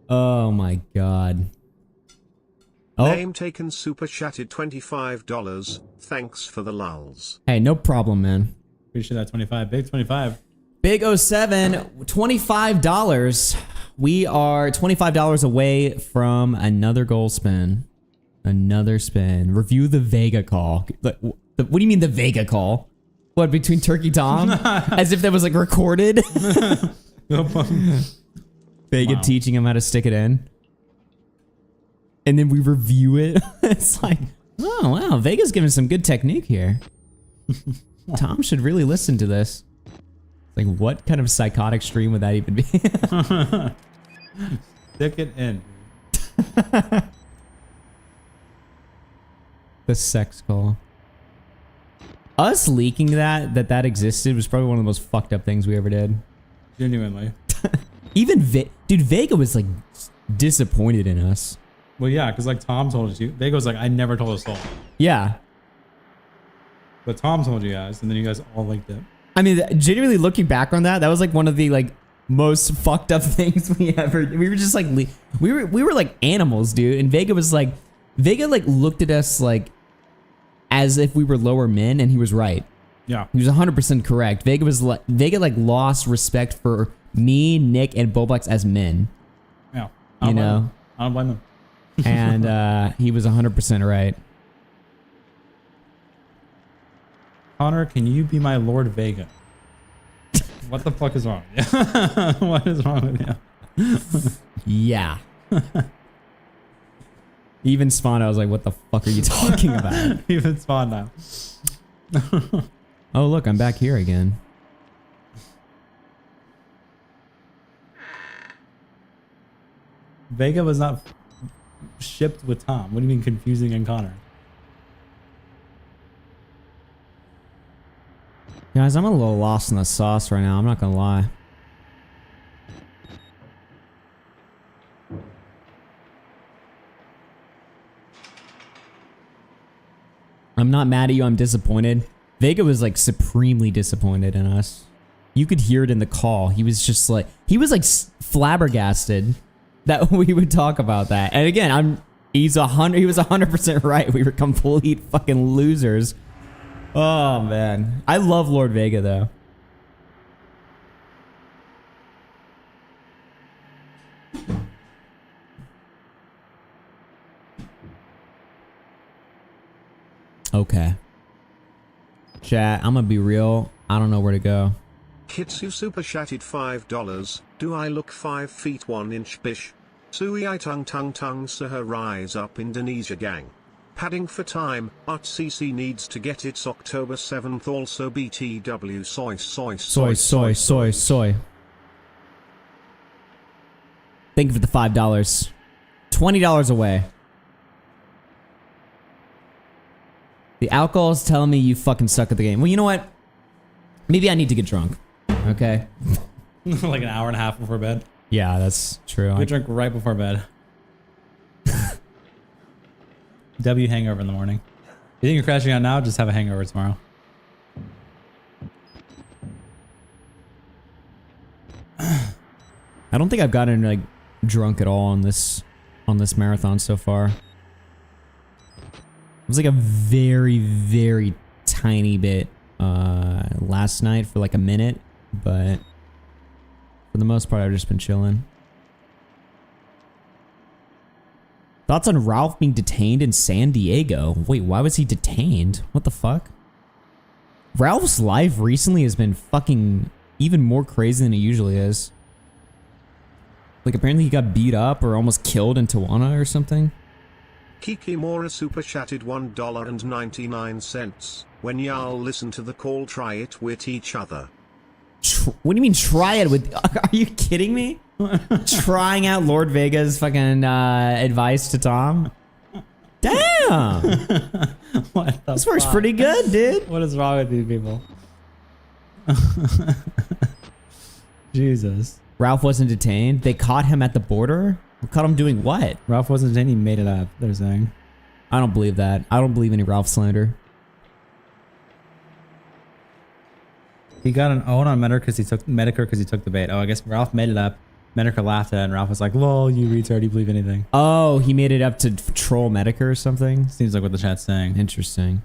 Oh my god. Oh. Name taken super chatted $25. Thanks for the lulz. Hey, no problem, man. Appreciate that 25. Big 25. Big 07, $25. We are $25 away from another goal spin. Another spin. Review the Vega call. What do you mean the Vega call? What, between Turkey Tom? As if that was like recorded? Vega teaching him how to stick it in. And then we review it. It's like, oh wow, Vega's giving some good technique here. Tom should really listen to this. Like, what kind of psychotic stream would that even be? Stick it in. The sex call. Us leaking that existed was probably one of the most fucked up things we ever did. Genuinely. Even dude, Vega was like disappointed in us. Well, yeah, because like Tom told us, Vega was like, I never told a soul. Yeah. But Tom told you guys, and then you guys all liked it. I mean, genuinely looking back on that was like one of the like most fucked up things we ever. We were just like we were like animals, dude. And Vega like looked at us like as if we were lower men, and he was right. Yeah, he was 100% correct. Vega like lost respect for me, Nick, and Boblex as men. Yeah, you know, I don't blame him. And he was 100% right. Connor, can you be my Lord Vega? What the fuck is wrong with you? What is wrong with you? Yeah. Even spawned, I was like, what the fuck are you talking about? Even spawned now. Oh, look, I'm back here again. Vega was not shipped with Tom. What do you mean confusing and Connor? Guys, I'm a little lost in the sauce right now. I'm not gonna lie. I'm not mad at you. I'm disappointed. Vega was like supremely disappointed in us. You could hear it in the call. He was just like, he was like flabbergasted that we would talk about that. And again, he was 100% right. We were complete fucking losers. Oh man. I love Lord Vega though. Okay. Chat, I'm gonna be real. I don't know where to go. Kitsu super chatted $5. Do I look 5 feet 1 inch bish? Sui I tung tung tung her rise up Indonesia gang. Padding for time, ArtCC needs to get its October 7th also BTW soy. Thank you for the $5. $20 away. The alcohol is telling me you fucking suck at the game. Well, you know what? Maybe I need to get drunk. Okay. Like an hour and a half before bed. Yeah, that's true. We drink right before bed. W hangover in the morning. You think you're crashing out now? Just have a hangover tomorrow. I don't think I've gotten like drunk at all on this marathon so far. It was like a very, very tiny bit last night for like a minute, but for the most part, I've just been chilling. Thoughts on Ralph being detained in San Diego? Wait, why was he detained? What the fuck? Ralph's life recently has been fucking even more crazy than it usually is. Like apparently he got beat up or almost killed in Tijuana or something. Kiki Mora super chatted $1.99. When y'all listen to the call, try it with each other. What do you mean try it with? Are you kidding me? Trying out Lord Vega's fucking advice to Tom? Damn! What the This works fuck? pretty good, dude. What is wrong with these people? Jesus. Ralph wasn't detained. They caught him at the border. They caught him doing what? Ralph wasn't detained. He made it up. They're saying. I don't believe that. I don't believe any Ralph slander. He got an own on Medicare because he took the bait. Oh, I guess Ralph made it up. Medicare laughed at it, and Ralph was like, "Lol, you retard, you believe anything." Oh, he made it up to troll Medicare or something? Seems like what the chat's saying. Interesting.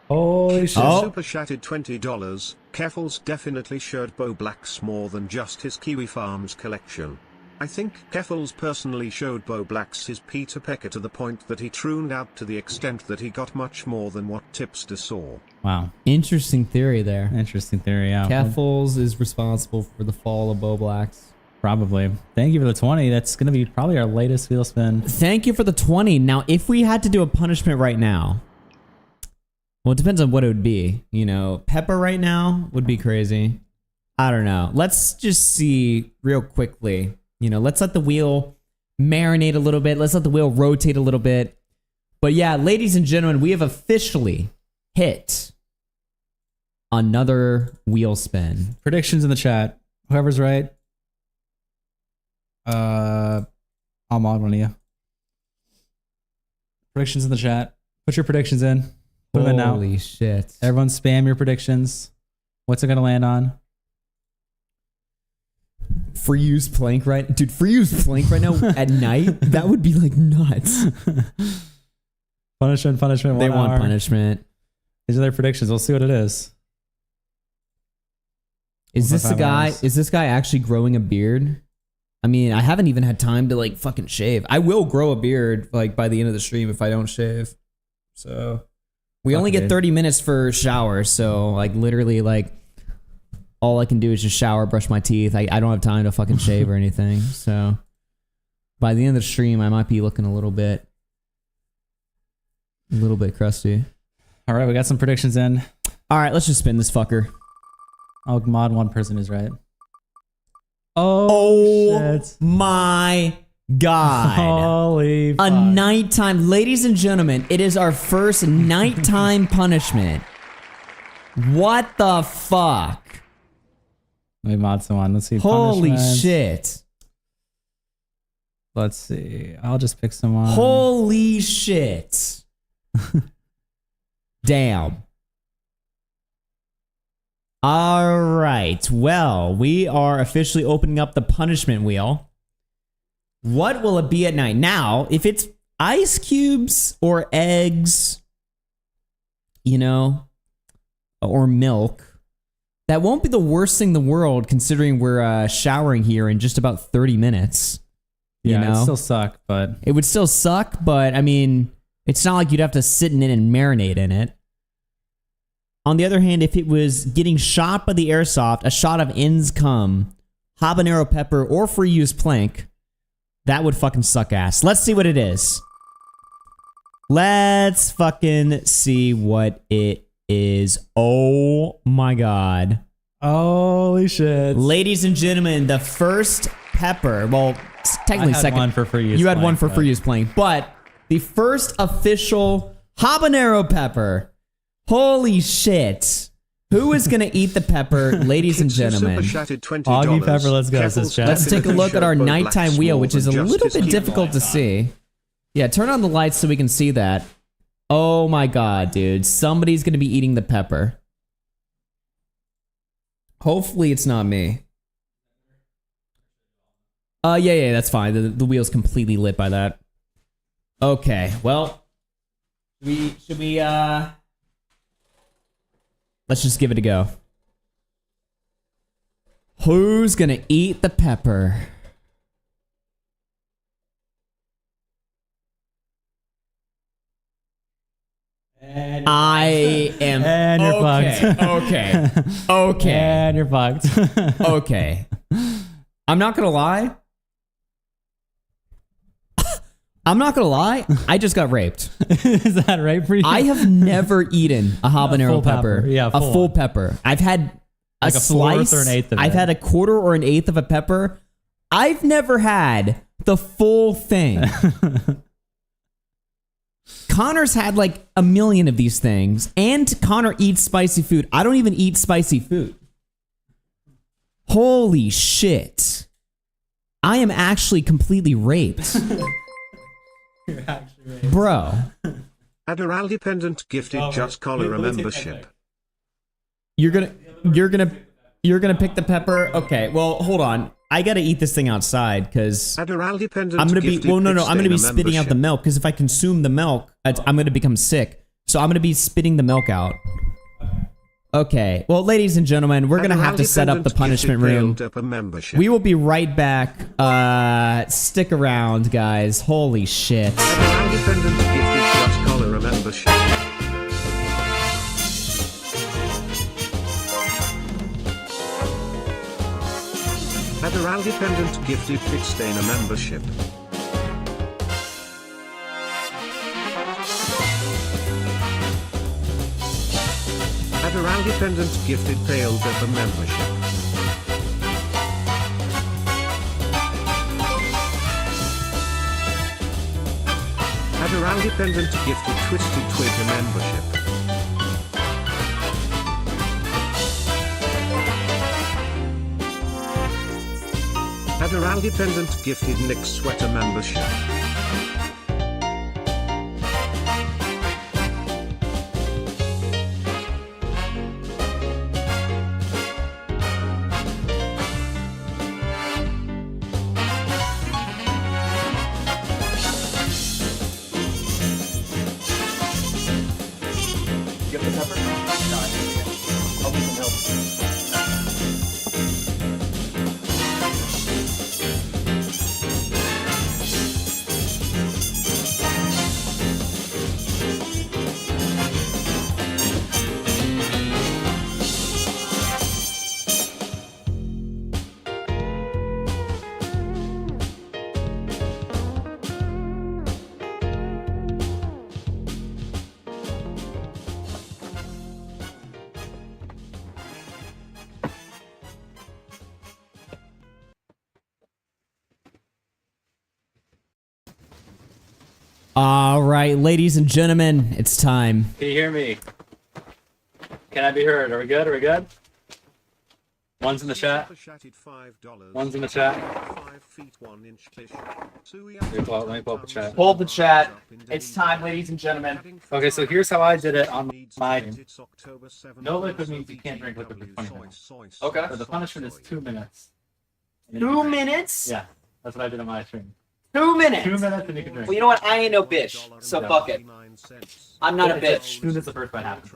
Holy shit. Oh. Super chatted $20. Keffels definitely showed Bo Blacks more than just his Kiwi Farms collection. I think Keffels personally showed Bo Blacks his Peter Pecker to the point that he trooned out to the extent that he got much more than what Tipster saw. Wow. Interesting theory there. Interesting theory, yeah. Keffels is responsible for the fall of Bo Blacks. Probably. Thank you for the 20. That's going to be probably our latest wheel spin. Thank you for the 20. Now, if we had to do a punishment right now, well, it depends on what it would be. You know, Pepper right now would be crazy. I don't know. Let's just see real quickly. You know, let's let the wheel marinate a little bit. Let's let the wheel rotate a little bit. But yeah, ladies and gentlemen, we have officially hit another wheel spin. Predictions in the chat. Whoever's right. I'm on one of you. Predictions in the chat. Put your predictions in. Put them in now. Holy shit. Everyone spam your predictions. What's it going to land on? Free use plank right, dude. Free use plank right now at night. That would be like nuts. Punishment. They 1 want hour. punishment. These are their predictions. We'll see what it is. Is this the 5 guy? hours. Is this guy actually growing a beard? I mean, I haven't even had time to like fucking shave. I will grow a beard like by the end of the stream if I don't shave. So we only get 30 minutes for shower. So like literally like all I can do is just shower, brush my teeth. I don't have time to fucking shave or anything. So by the end of the stream, I might be looking a little bit crusty. All right, we got some predictions in. All right, let's just spin this fucker. Oh, mod one person is right. Oh shit. My God. Holy fuck. A nighttime. Ladies and gentlemen, it is our first nighttime punishment. What the fuck? Let me mod someone. Let's see. Holy shit. Let's see. I'll just pick someone. Holy shit. Damn. All right. Well, we are officially opening up the punishment wheel. What will it be at night? Now, if it's ice cubes or eggs, you know, or milk, that won't be the worst thing in the world considering we're showering here in just about 30 minutes. Yeah, you know? it'd still suck, but... It would still suck, but I mean, it's not like you'd have to sit in it and marinate in it. On the other hand, if it was getting shot by the airsoft, a shot of ends cum, habanero pepper, or free use plank, that would fucking suck ass. Let's see what it is. Let's fucking see what it is. Oh my God. Holy shit. Ladies and gentlemen, the first pepper, well, technically second. One for free use you had plank, one for free use plank, but the first official habanero pepper. Holy shit. Who is going to eat the pepper, ladies and gentlemen? Augie Pepper, let's go. Let's take a look at our nighttime wheel, which is a little bit difficult to see. Yeah, turn on the lights so we can see that. Oh my God, dude. Somebody's going to be eating the pepper. Hopefully it's not me. Yeah, that's fine. The wheel's completely lit by that. Okay, well, should we let's just give it a go. Who's gonna eat the pepper? I am. And you're fucked. Okay. And you're fucked. Okay. I'm not gonna lie. I just got raped. Is that right for you? I have never eaten a habanero pepper. Yeah, a full pepper. I've had like a slice. Or an eighth of I've had a quarter or an eighth of a pepper. I've never had the full thing. Connor's had like a million of these things, and Connor eats spicy food. I don't even eat spicy food. Holy shit. I am actually completely raped. You're actually raped. Bro. Admiral Dependent gifted Just Collar a membership. You're gonna pick the pepper? Okay, well, hold on. I gotta eat this thing outside because I'm gonna be spitting out the milk because if I consume the milk, I'm gonna become sick. So I'm gonna be spitting the milk out. Okay, well, ladies and gentlemen, we're gonna have to set up the punishment room. We will be right back. Stick around, guys. Holy shit. Admiral Dependent gifted Just Collar a membership. Admiral Dependent gifted Fitstain a membership. Admiral Dependent gifted Pale Dip a membership. Admiral Dependent gifted Twisted Twig a membership. Admiral Dependent gifted Nick Sweater membership. Give the pepper? No, I think it's I'll get some help. All right, ladies and gentlemen, it's time. Can you hear me? Can I be heard? Are we good? Are we good? One's in the chat. One's in the chat. Let me pull up the chat. Pull the chat. It's time, ladies and gentlemen. Okay, so here's how I did it on my. No liquid means you can't drink liquid for 20 minutes. Okay. So the punishment is 2 minutes. 2 minutes? Yeah, that's what I did on my stream. 2 minutes? 2 minutes and you can drink. Well, you know what? I ain't no bitch, so fuck it. I'm not a As bitch. soon as the first bite happens.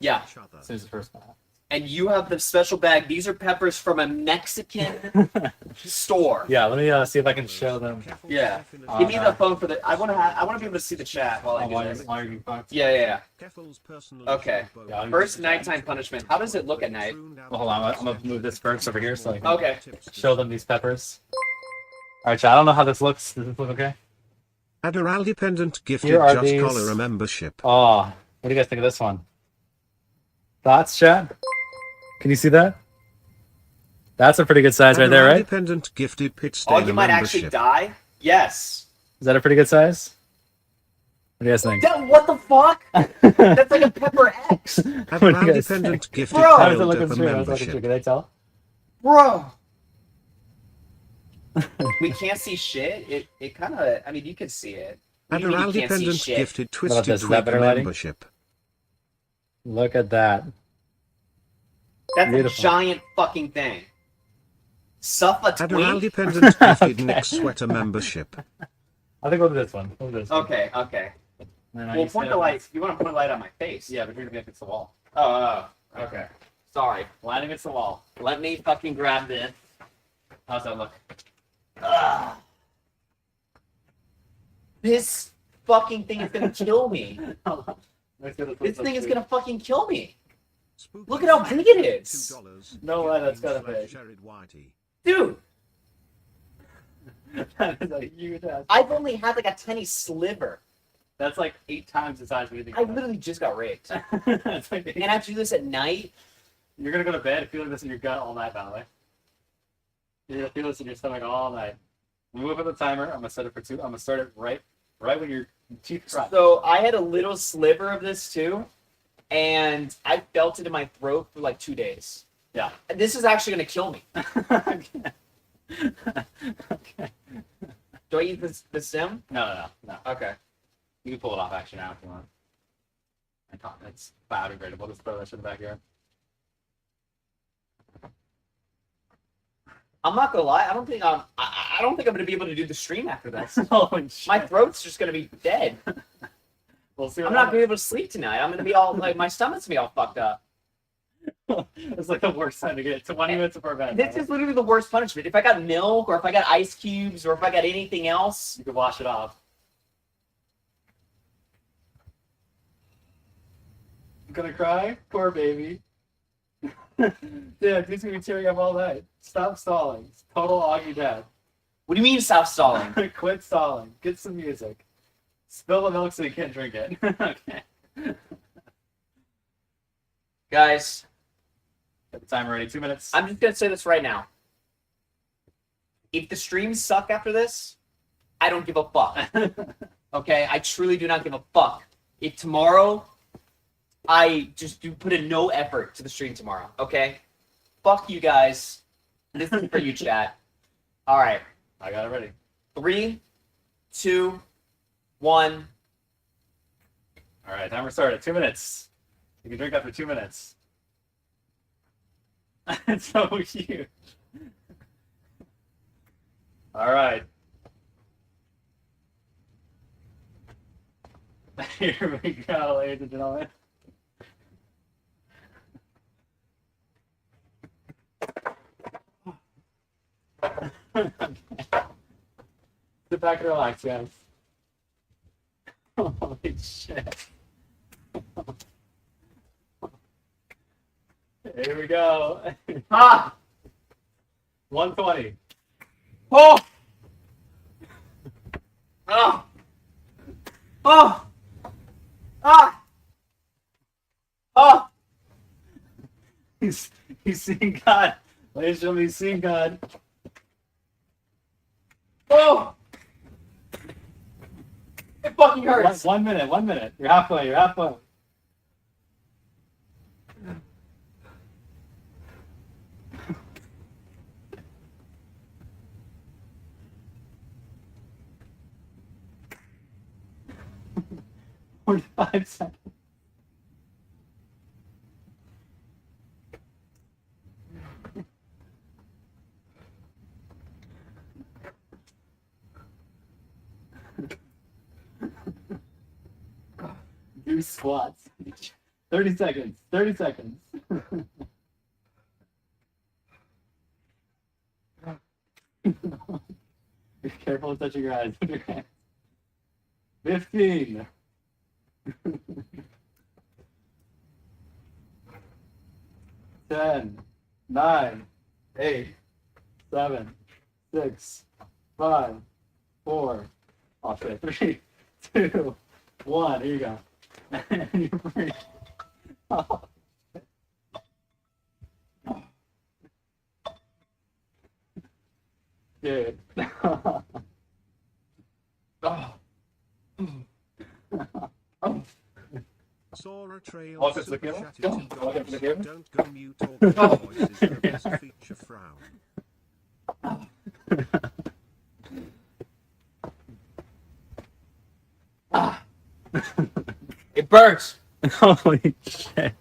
Yeah. As soon as the first bite happens. And you have the special bag. These are peppers from a Mexican store. Yeah, let me see if I can show them. Yeah. Give me the phone for the. I want to be able to see the chat while I do this. Yeah. Okay. First nighttime punishment. How does it look at night? Well, hold on. I'm gonna move this first over here so I can Okay. show them these peppers. All right, chat. I don't know how this looks. Does this look okay? Admiral Dependent gifted Here are Just these. Collar a membership. Oh, what do you guys think of this one? Thoughts, chat? Can you see that? That's a pretty good size right there, Admiral right? Dependent gifted Pit Oh, Stain you a might actually membership. die? Yes. Is that a pretty good size? What do you guys think? What the fuck? That's like a Pepper X. What do Admiral you guys Dependent think? gifted Bro. How does it Pile look on Dip the a screen? I was watching. membership. Can they tell? Bro. We can't see shit. It kind of. I mean, you can see it. What do you mean Admiral you can't see Dependent shit? gifted What about Twisted this? Is that Twig better lighting? membership. Look at that. That's Beautiful. a giant fucking thing. Suffa Admiral Twink? Dependent gifted Okay. Nick Sweater membership. I think we'll do this one. We'll do this one. Okay. And then I Well, use point the light. You want to point a light on my face? Yeah, but you're gonna be against the wall. Oh, okay. Sorry. Line against the wall. Let me fucking grab this. How's that look? Ugh. This fucking thing is gonna kill me. This thing is gonna fucking kill me. Look at how big it is. No way, that's gotta be. Dude, That is a huge ass. I've only had like a tiny sliver. That's like 8 times the size we think. I literally just got raped. That's like And I have to do this at night? You're gonna go to bed feeling this in your gut all night, by the way. You're gonna feel this in your stomach all night. We move up the timer. I'm gonna set it for 2. I'm gonna start it right when your teeth crack. So I had a little sliver of this too, and I felt it in my throat for like 2 days. Yeah. This is actually gonna kill me. Okay. Do I eat the sim? No. Okay. You can pull it off actually now if you want. It's biodegradable. Just throw that shit in the backyard. I'm not gonna lie. I don't think I'm gonna be able to do the stream after this. Holy shit. My throat's just gonna be dead. We'll see. I'm not gonna be able to sleep tonight. I'm gonna be all like my stomach's gonna be all fucked up. It's like the worst time to get 20 minutes before bed. This is literally the worst punishment. If I got milk, or if I got ice cubes, or if I got anything else, You can wash it off. I'm gonna cry? Poor baby. Dude, he's gonna be tearing up all night. Stop stalling. It's total Augie death. what do you mean stop stalling? Quit stalling. Get some music. Spill the milk so you can't drink it. Okay. Guys, Get the timer ready. 2 minutes. I'm just gonna say this right now. If the streams suck after this, I don't give a fuck. Okay? I truly do not give a fuck. If tomorrow, I just do put in no effort to the stream tomorrow, okay? Fuck you guys. This is for you, chat. Alright. I got it ready. 3, 2, 1. All right, timer started. 2 minutes. You can drink after 2 minutes. It's so huge. All right. Here we go, ladies and gentlemen. Sit back and relax, guys. Holy shit. Here we go. Ah! 120. Oh! Oh! Oh! Ah! Oh! He's seeing God. Ladies and gentlemen, he's seeing God. Oh! It fucking fucking hurts. 1 minute, 1 minute. You're halfway, you're halfway. Or 5 seconds. Do squats. 30 seconds. 30 seconds. Be careful of touching your eyes with your hands. 15. 10, 9, 8, 7, 6, 5, 4. Oh shit. 3, 2, 1. Here you go. And you're free. Oh. Dude. Oh. Oh. Sora Trail Oh, it's Super okay. Chatty Go. $2. Oh, it's okay. Don't go mute or the voice is the best feature frown. It burns. Holy shit.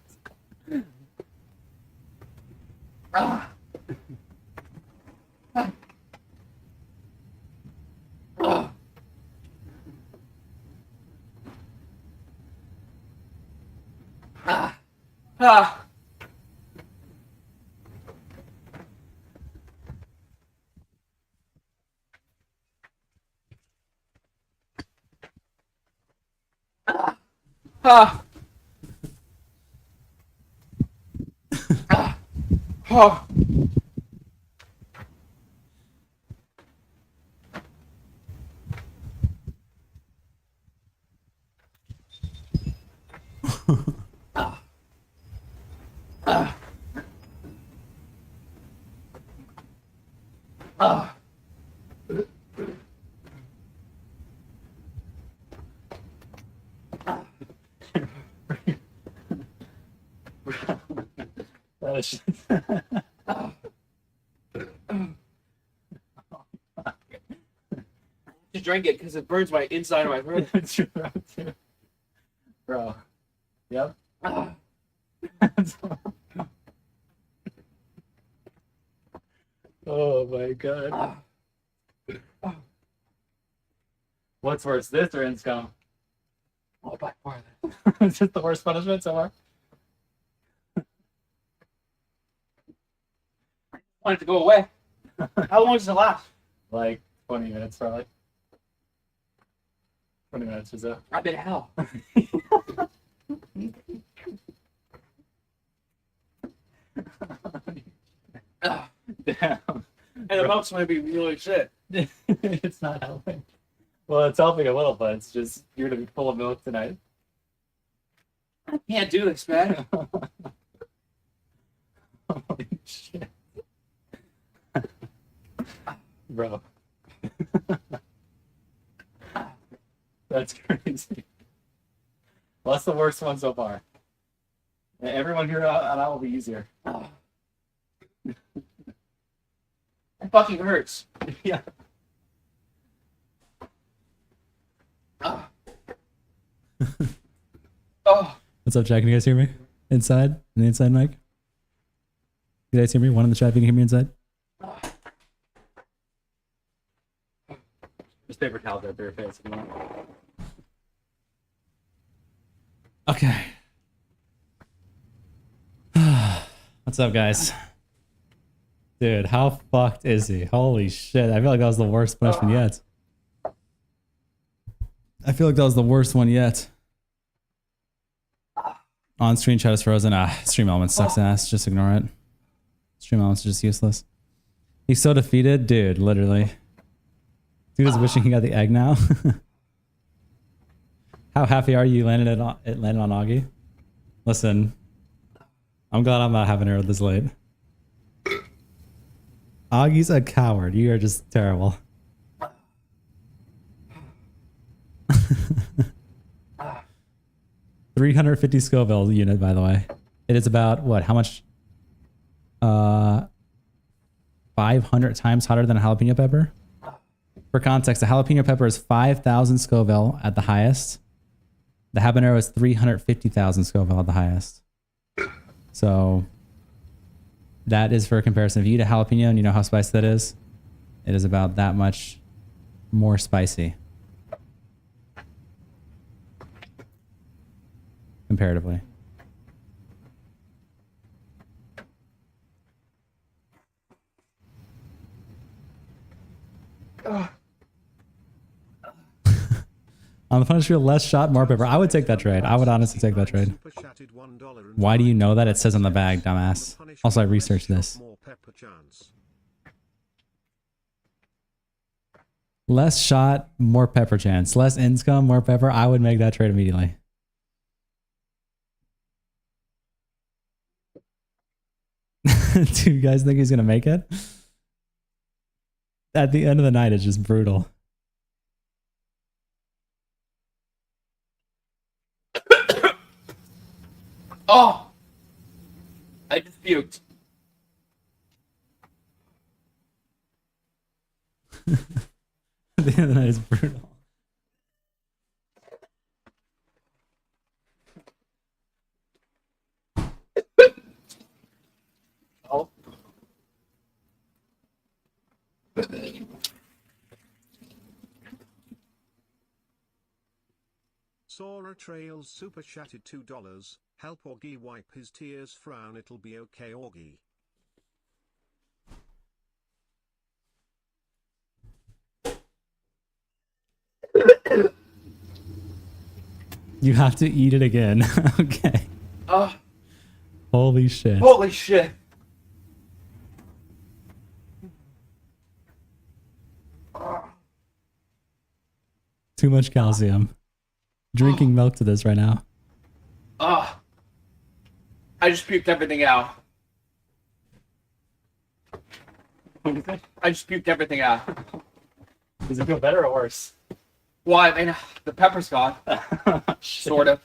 Ah. Ah. Ah. Ah. Ah. Ah. Oh. Ah. Ah. Ah. Oh, shit. To drink it because it burns my inside of my throat. It's your throat, too. Bro. Yep. Ah. Oh my god. Ah. What's worse, this or Inscom? Oh, by far. Is this the worst punishment so far? I want it to go away. How long does it last? Like 20 minutes, probably. 20 minutes or so. I've been hell. Ah. Damn. And the milk's gonna be really shit. It's not helping. Well, it's helping a little, but it's just you're gonna be full of milk tonight. I can't do this, man. Holy shit. Bro. That's crazy. Well, that's the worst one so far. Yeah, everyone here on that will be easier. Ah. It fucking hurts. Yeah. Ah. Oh. What's up, chat? Can you guys hear me? Inside? In the inside mic? You guys hear me? One in the chat, if you can hear me inside? Just paper towels right there, your face. If you want. Okay. What's up, guys? Dude, how fucked is he? Holy shit. I feel like that was the worst punishment yet. I feel like that was the worst one yet. On screen chat is frozen. Stream Elements sucks ass. Just ignore it. Stream Elements are just useless. He's so defeated. Dude, literally. Dude is wishing he got the egg now. How happy are you landed it landed on Augie? Listen, I'm glad I'm not having her this late. Augie's a coward. You are just terrible. 350 Scoville unit, by the way. It is about what? How much? 500 times hotter than a jalapeno pepper. For context, a jalapeno pepper is 5,000 Scoville at the highest. The habanero is 350,000 Scoville at the highest. So that is for a comparison. If you eat a jalapeno and you know how spicy that is, it is about that much more spicy. Comparatively. On the punish field, less shot, more pepper. I would take that trade. I would honestly take that trade. Why do you know that? It says on the bag, dumbass. Also, I researched this. Less shot, more pepper chance. Less income, more pepper. I would make that trade immediately. Do you guys think he's going to make it? At the end of the night, it's just brutal. Oh! I just puked. At the end of the night is brutal. Oh. Sora Trails super chatted $2. Help Augie wipe his tears. Frown. It'll be okay, Augie. You have to eat it again. Okay. Holy shit. Holy shit. Too much calcium. Drinking milk to this right now. I just puked everything out. I just puked everything out. Does it feel better or worse? Well, I mean, the pepper's gone. Sort of.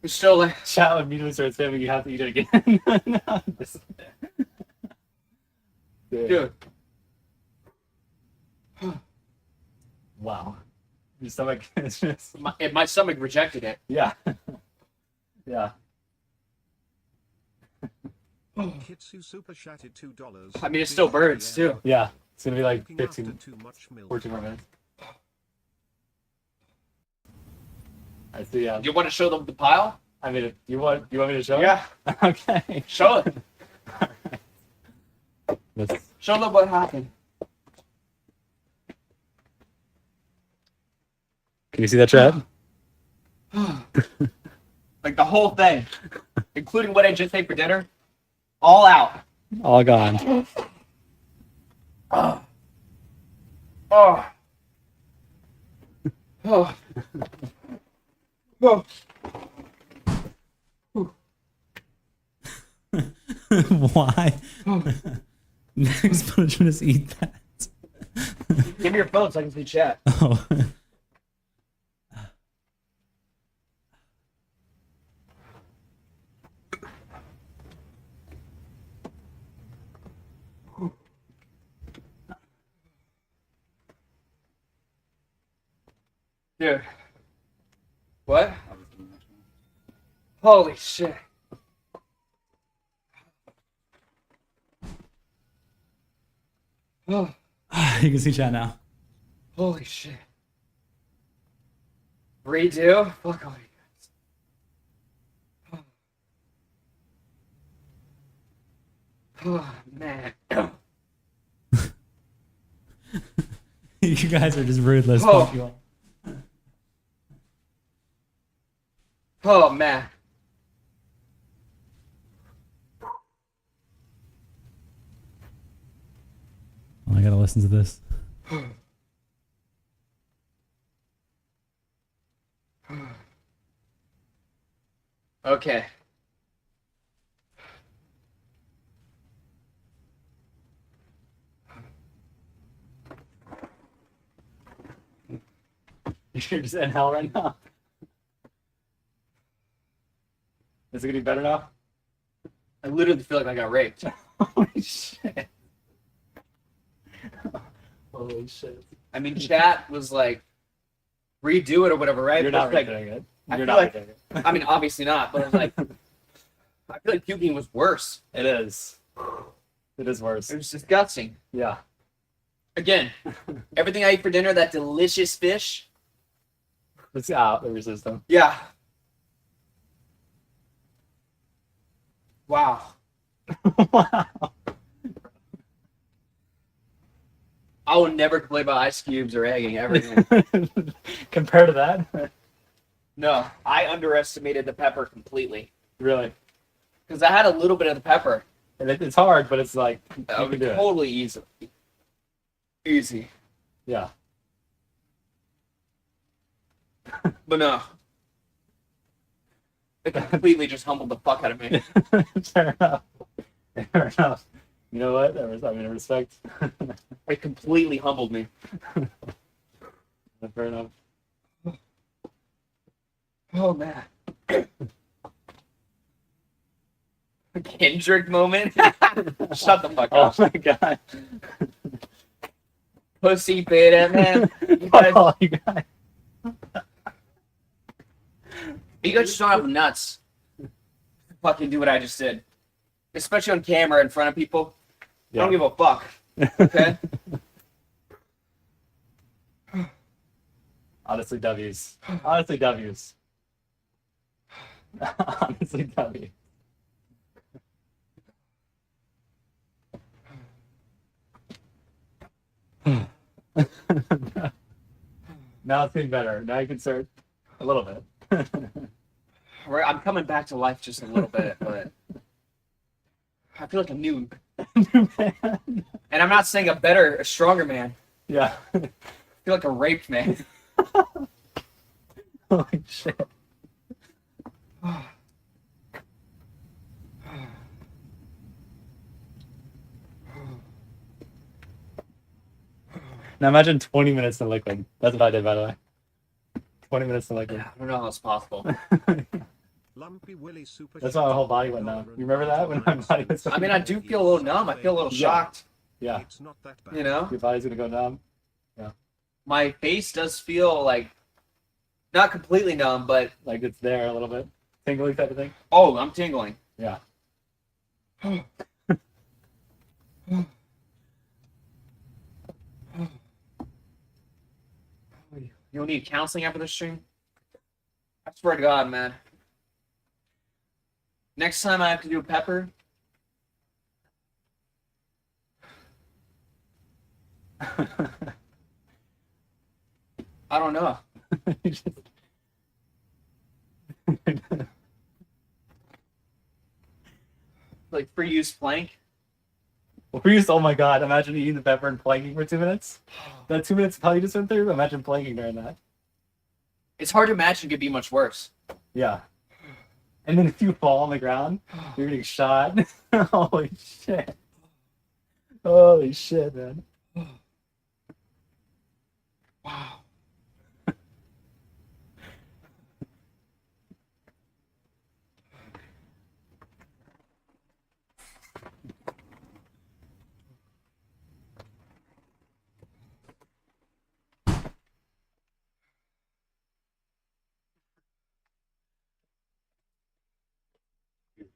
It's still like... Chat immediately starts saying you have to eat it again. No, Dude. Wow. Your stomach is just... My stomach rejected it. Yeah. Yeah. Kitsu super chatted $2. I mean, it still burns, too. Yeah. It's going to be like Looking after 15, too much milk. 14 more minutes. I see, yeah. You want to show them the pile? I mean, you want me to show Yeah. it? Okay. Show it. Let's... Show them what happened. Can you see that, chat? Like the whole thing, including what I just ate for dinner, all out. All gone. Oh. Oh. Oh. Oh. Why? Next punishment is eat that. Give me your phone so I can see chat. Oh. Dude. What? Holy shit. Oh. You can see chat now. Holy shit. Redo? Fuck all you guys. Oh, man. You guys are just ruthless. Oh. Fuck you all. Oh, man. Well, I gotta listen to this. Okay. You're just in hell right now. Is it gonna be better now? I literally feel like I got raped. Holy shit. Holy shit. I mean, chat was like, redo it or whatever, right? You're But not like, redoing it. I You're feel not like- redoing it. I mean, obviously not, but I was like, I feel like puking was worse. It is. It is worse. It was disgusting. Yeah. Again, everything I eat for dinner, that delicious fish. It's out of your system. Yeah. Wow. Wow. I will never complain about ice cubes or egging ever again. Compared to that? No, I underestimated the pepper completely. Really. Because I had a little bit of the pepper. And it's hard, but it's like, you I can would do it. totally easy. Easy. Yeah. But no. It completely just humbled the fuck out of me. Fair enough. Fair enough. You know what? I mean, respect. It completely humbled me. Fair enough. Oh, man. Kendrick moment? Shut the fuck Oh up. my god. Pussy beta, man. You guys, Oh, you guys. you guys just don't have the nuts. Fucking do what I just did. Especially on camera in front of people. I don't give a fuck. Okay? Honestly, W's. Honestly, W's. Honestly, W. Now it's getting better. Now you can start a little bit. I'm coming back to life just a little bit, but I feel like a new. And I'm not saying a stronger man. Yeah. I feel like a raped man. Holy shit. Now imagine 20 minutes in liquid. That's what I did, by the way. 20 minutes in liquid. I don't know how it's possible. Lumpy Willy Super That's why my whole body went numb. You remember that? When my body was I mean, I do feel a little numb. I feel a little Yeah. shocked. Yeah. It's not that bad. You know? Your body's gonna go numb. My face does feel like not completely numb, but Like it's there a little bit. Tingling type of thing. oh, I'm tingling. Yeah. You'll need counseling after this stream. I swear to God, man. Next time I have to do a pepper, I don't know. You just- Like free use plank. Oh my god, imagine eating the pepper and planking for 2 minutes. That 2 minutes probably just went through. Imagine planking during that. It's hard to imagine it could be much worse. Yeah. And then if you fall on the ground, you're getting shot. Holy shit. Holy shit, man. Wow.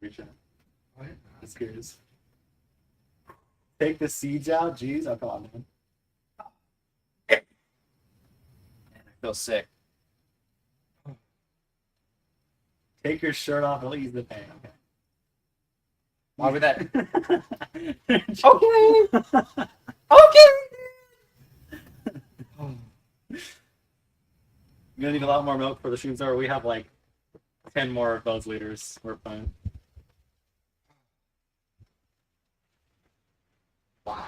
Reach out. What? Just curious. Take the seeds out? Jeez, oh, come on, man. Man, I feel sick. Take your shirt off, it'll ease the pain, okay. Why would that? Okay. Okay. You're gonna need a lot more milk for the shoes over. We have like 10 more of those liters. We're fine. Wow.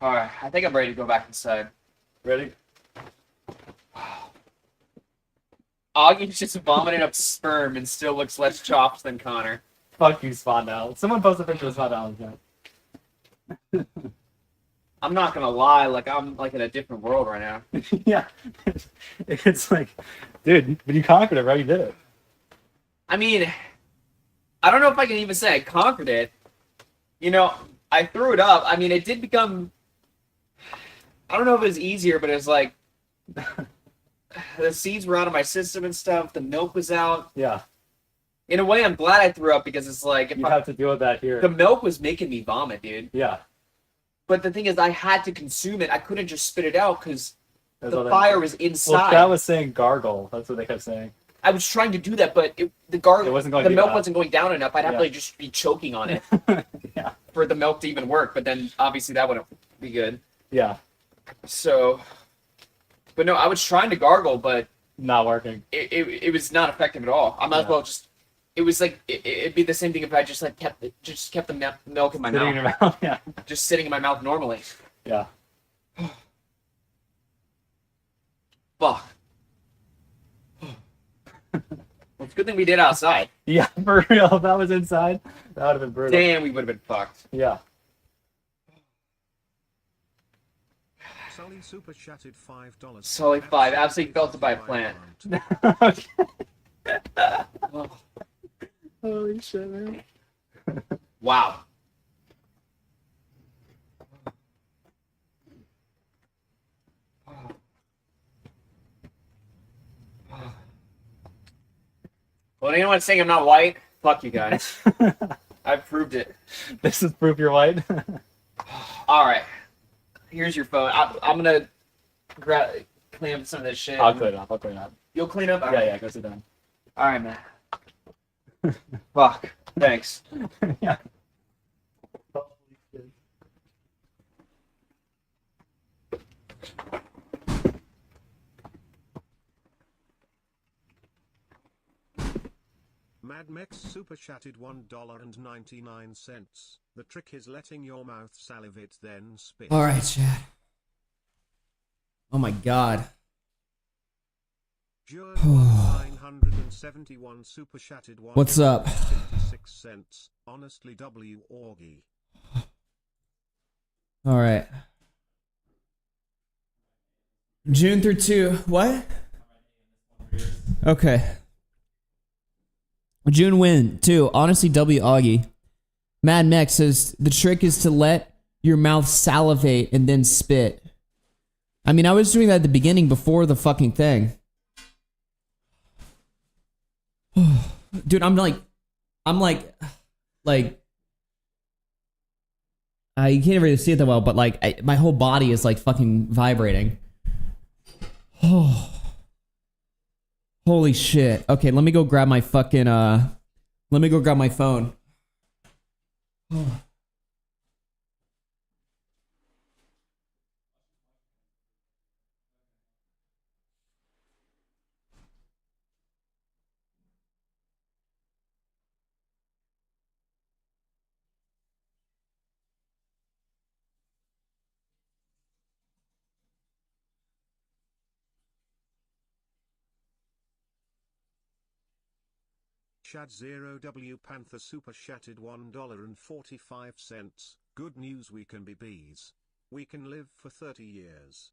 All right, I think I'm ready to go back inside. Ready? Augie's just vomited up sperm and still looks less chopped than Connor. Fuck you, Spawn now. Someone post a picture of Spawn now. I'm not gonna lie, like I'm like in a different world right now. Yeah. It's like, dude, but you conquered it, right? You did it. I mean, I don't know if I can even say I conquered it. You know, I threw it up. I mean, it did become. I don't know if it was easier, but it was like the seeds were out of my system and stuff. The milk was out. Yeah. In a way, I'm glad I threw up because it's like if you have to deal with that here. The milk was making me vomit, dude. Yeah. But the thing is, I had to consume it. I couldn't just spit it out because the fire was inside. Well, that was saying gargle. That's what they kept saying. I was trying to do that, but the milk wasn't going down enough. I'd have to like, just be choking on it yeah. for the milk to even work. But then obviously that wouldn't be good. Yeah. So, but no, I was trying to gargle, but not working. It was not effective at all. I might as well just. It was like it'd be the same thing if I just like kept the milk in my mouth. In your mouth, yeah. Just sitting in my mouth normally. Yeah. Fuck. Well, it's a good thing we did outside. Yeah, for real. If that was inside, that would have been brutal. Damn, we would have been fucked. Yeah. Sully super chatted $5. Sully 5, absolutely felted by a plant. Oh. Holy shit, man. Wow. Well, anyone saying I'm not white? Fuck you guys. I've proved it. This is proof you're white. All right. Here's your phone. I'm gonna clean up some of this shit. I'll clean it up. You'll clean up? Yeah, go sit down. All right, man. Fuck. Thanks. Yeah. Mad Mex super chatted $1.99. The trick is letting your mouth salivate then spit. All right, Chad. Oh my God. 971 super chatted What's up? 56 cents. Honestly, W Augie. All right. June through 2. What? Okay. June win 2. Honestly, W Augie. Mad Mex says the trick is to let your mouth salivate and then spit. I mean, I was doing that at the beginning before the fucking thing. Dude, I'm like, you can't really see it that well, but like, my whole body is like fucking vibrating. Oh, holy shit. Okay, let me go grab my fucking, let me go grab my phone. Oh. Chad 0W Panther super chatted $1.45. Good news, we can be bees. We can live for 30 years.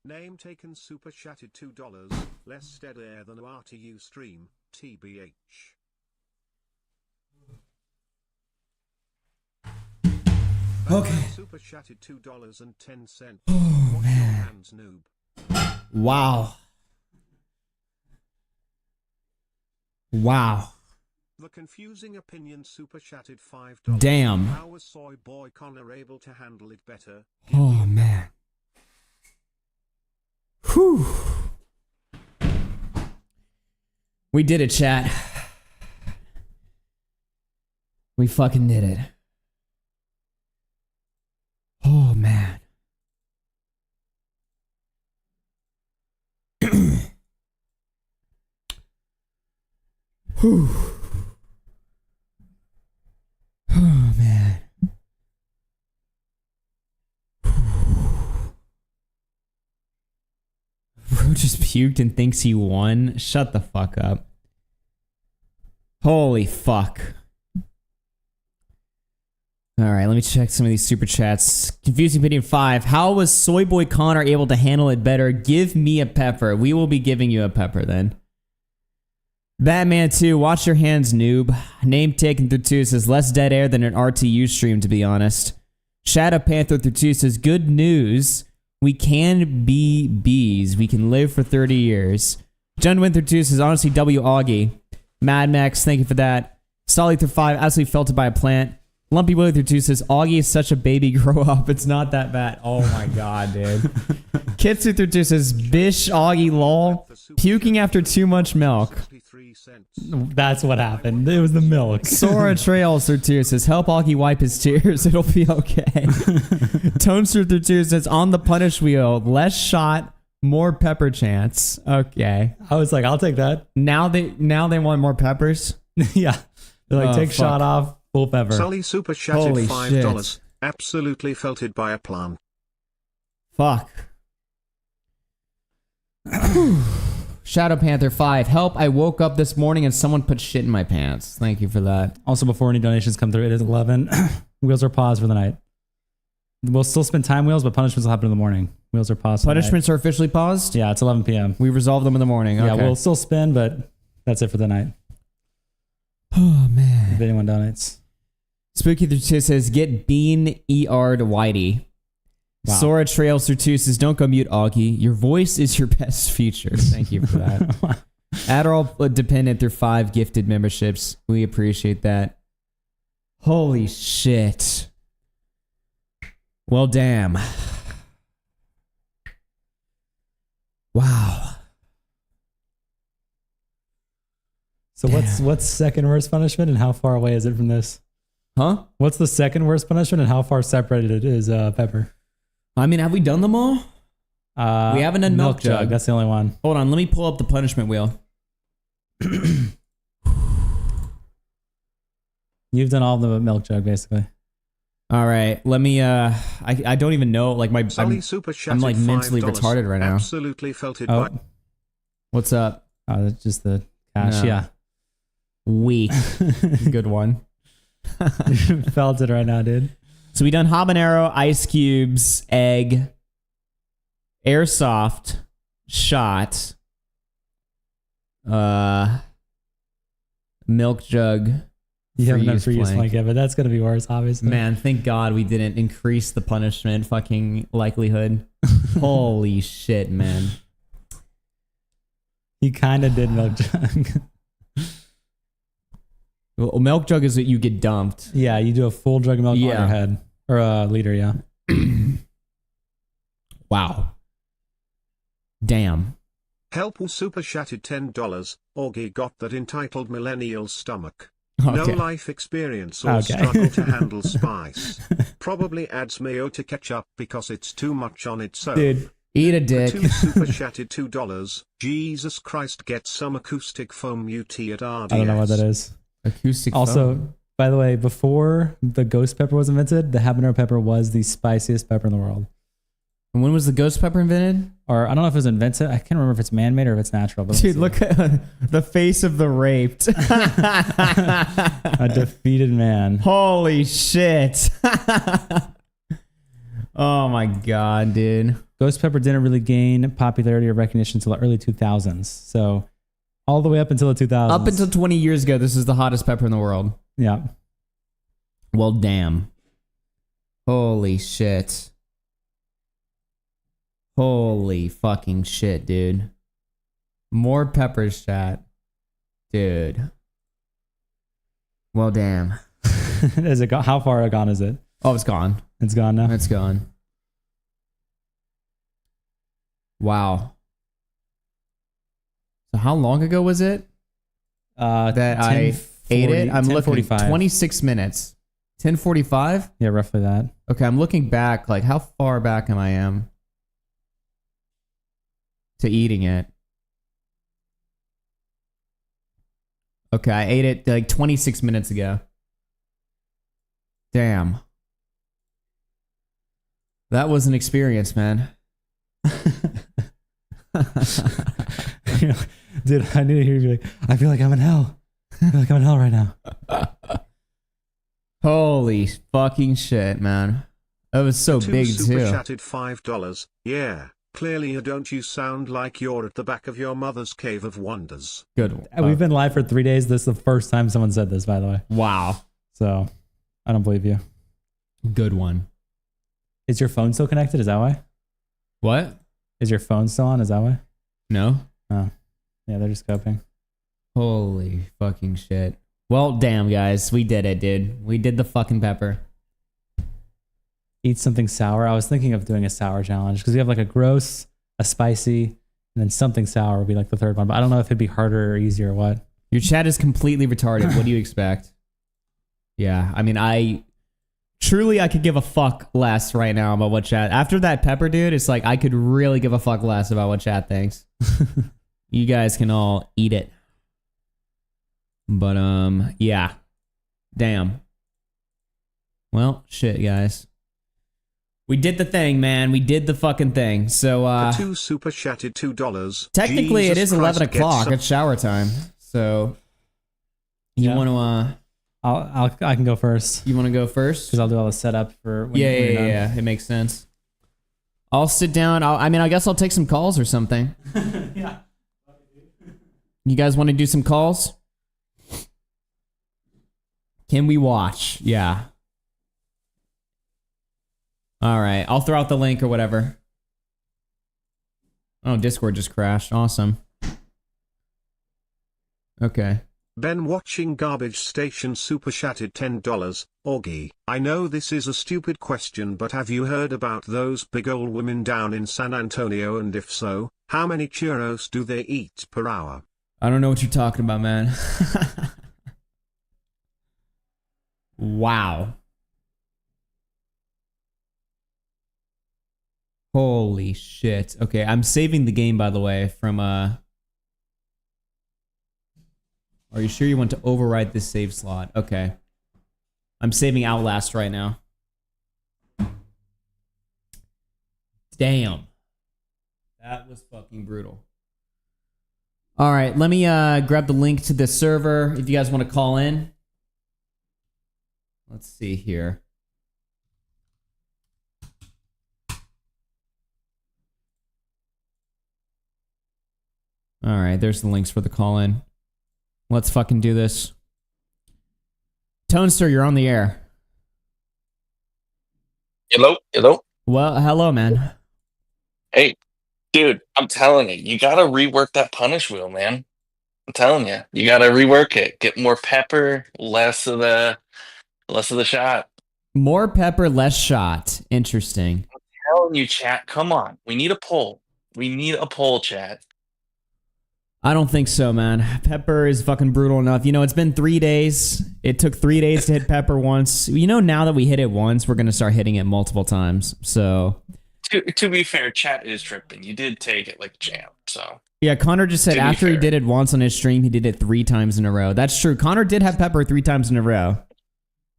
Name taken super chatted $2. Less steadier than RTU stream, TBH. Okay. Super chatted $2.10. Oh, Wash man. your hands, noob. Wow. Wow. The confusing opinion super chatted $5. Damn. How was Soy Boy Connor able to handle it better? Oh, man. Whew. We did it, chat. We fucking did it. Oh, man. Whew. Oh, man. Bro just puked and thinks he won? Shut the fuck up. Holy fuck. Alright, let me check some of these super chats. Confusing Opinion 5. How was Soyboy Connor able to handle it better? Give me a pepper. We will be giving you a pepper then. Batman 2, watch your hands, noob. Name taken through 2 says less dead air than an RTU stream, to be honest. Shadow Panther through 2 says good news. We can be bees. We can live for 30 years. John Winther 2 says honestly W Augie. Mad Max, thank you for that. Solly through 5, absolutely felted by a plant. Lumpy Willie through 2 says Augie is such a baby, grow up. It's not that bad. Oh my god, dude. Kitsu through 2 says Bish Augie lol. Puking after too much milk. That's what happened. It was the milk. Sora Trails through 2 says help Augie wipe his tears. It'll be okay. Tonester through 2 says on the punish wheel, less shot, more pepper chance. Okay. I was like, I'll take that. Now they want more peppers. Yeah. They're like, take shot off, full pepper. Sully super chatted Holy $5. shit. Absolutely felted by a plant. Fuck. Shadow Panther 5. Help, I woke up this morning and someone put shit in my pants. Thank you for that. Also, before any donations come through, it is 11. Wheels are paused for the night. We'll still spend time wheels, but punishments will happen in the morning. Wheels are paused. Punishments are officially paused? Yeah, it's 11 p.m. We resolve them in the morning. Okay. Yeah, we'll still spin, but that's it for the night. Oh, man. If anyone donates. Spooky through 2 says, get Bean ER'd Whitey. Wow. Sora Trails through 2 says, don't go mute, Augie. Your voice is your best feature. Thank you for that. Adderall Dependent through 5 gifted memberships. We appreciate that. Holy shit. Well, damn. Wow. So what's second worst punishment and how far away is it from this? Huh? What's the second worst punishment and how far separated is Pepper? I mean, have we done them all? We haven't done Milk Jug. That's the only one. Hold on, let me pull up the punishment wheel. You've done all the Milk Jug, basically. All right, let me. I don't even know. Like I'm like mentally retarded right now. Absolutely felted by. What's up? Oh, that's just the cash. No. Yeah. Weak. Good one. Felted right now, dude. So we done habanero, ice cubes, egg, airsoft, shot, milk jug. You haven't done freeze plank yet, but that's gonna be worse, obviously. Man, thank God we didn't increase the punishment fucking likelihood. Holy shit, man. You kind of did milk jug. Well, milk jug is that you get dumped. Yeah, you do a full jug of milk on your head. Or a liter, yeah. Wow. Damn. Help will super chatted $10. Augie got that entitled Millennial Stomach. Okay. No life experience or struggle to handle spice. Probably adds mayo to ketchup because it's too much on its own. Dude, eat a dick. Two super chatted $2. Jesus Christ, get some acoustic foam UT at RDS. I don't know what that is. Acoustic also, foam. By the way, before the ghost pepper was invented, the habanero pepper was the spiciest pepper in the world. And when was the ghost pepper invented? Or I don't know if it was invented. I can't remember if it's man-made or if it's natural. But dude, look at the face of the raped. A defeated man. Holy shit. Oh my god, dude. Ghost pepper didn't really gain popularity or recognition until the early 2000s. So all the way up until the 2000s. Up until 20 years ago, this is the hottest pepper in the world. Yeah. Well, damn. Holy shit. Holy fucking shit, dude. More peppers, chat. Dude. Well, damn. Is it how far gone is it? Oh, it's gone. It's gone now? It's gone. Wow. So how long ago was it that I ate it? I'm looking 26 minutes. 10:45? Yeah, roughly that. Okay, I'm looking back. Like, how far back am I to eating it? Okay, I ate it like 26 minutes ago. Damn. That was an experience, man. Dude, I need to hear you be like, I feel like I'm in hell. I feel like I'm in hell right now. Holy fucking shit, man. That was so big, super too. chatted $5. Yeah, clearly don't you sound like you're at the back of your mother's cave of wonders. Good. We've been live for 3 days. This is the first time someone said this, by the way. Wow. So, I don't believe you. Good one. Is your phone still connected? Is that why? What? Is your phone still on? Is that why? No. Oh. Yeah, they're just coping. Holy fucking shit. Well, damn, guys. We did it, dude. We did the fucking pepper. Eat something sour. I was thinking of doing a sour challenge because we have like a gross, a spicy, and then something sour would be like the third one. But I don't know if it'd be harder or easier or what. Your chat is completely retarded. What do you expect? Yeah, I mean, I could give a fuck less right now about what chat. After that pepper, dude, it's like I could really give a fuck less about what chat thinks. You guys can all eat it. But, yeah. Damn. Well, shit, guys. We did the thing, man. We did the fucking thing. So, The two super chatted $2. Technically, Jesus it is Christ, 11 o'clock. It's shower time. So, you want to, I can go first. You want to go first? Because I'll do all the setup for when yeah, you're done. yeah. It makes sense. I'll sit down. I guess I'll take some calls or something. Yeah. You guys want to do some calls? Can we watch? Yeah. All right. I'll throw out the link or whatever. Oh, Discord just crashed. Awesome. Okay. Ben watching Garbage Station super chatted $10. Augie, I know this is a stupid question, but have you heard about those big old women down in San Antonio, and if so, how many churros do they eat per hour? I don't know what you're talking about, man. Wow. Holy shit. Okay, I'm saving the game, by the way, from, Are you sure you want to override this save slot? Okay. I'm saving Outlast right now. Damn. That was fucking brutal. All right, let me grab the link to the server if you guys want to call in. Let's see here. All right, there's the links for the call-in. Let's fucking do this. Tonester, you're on the air. Hello? Hello? Well, hello, man. Hey, dude, I'm telling you, you gotta rework that punish wheel, man. I'm telling you, you gotta rework it. Get more pepper, less of the shot. More pepper, less shot. Interesting. I'm telling you, chat, come on. We need a poll. We need a poll, chat. I don't think so, man. Pepper is fucking brutal enough. You know, it's been 3 days. It took 3 days to hit pepper once. You know, now that we hit it once, we're going to start hitting it multiple times. So, To be fair, chat is tripping. You did take it like champ, so. yeah, Connor just said after he did it once on his stream, he did it 3 times in a row. That's true. Connor did have pepper 3 times in a row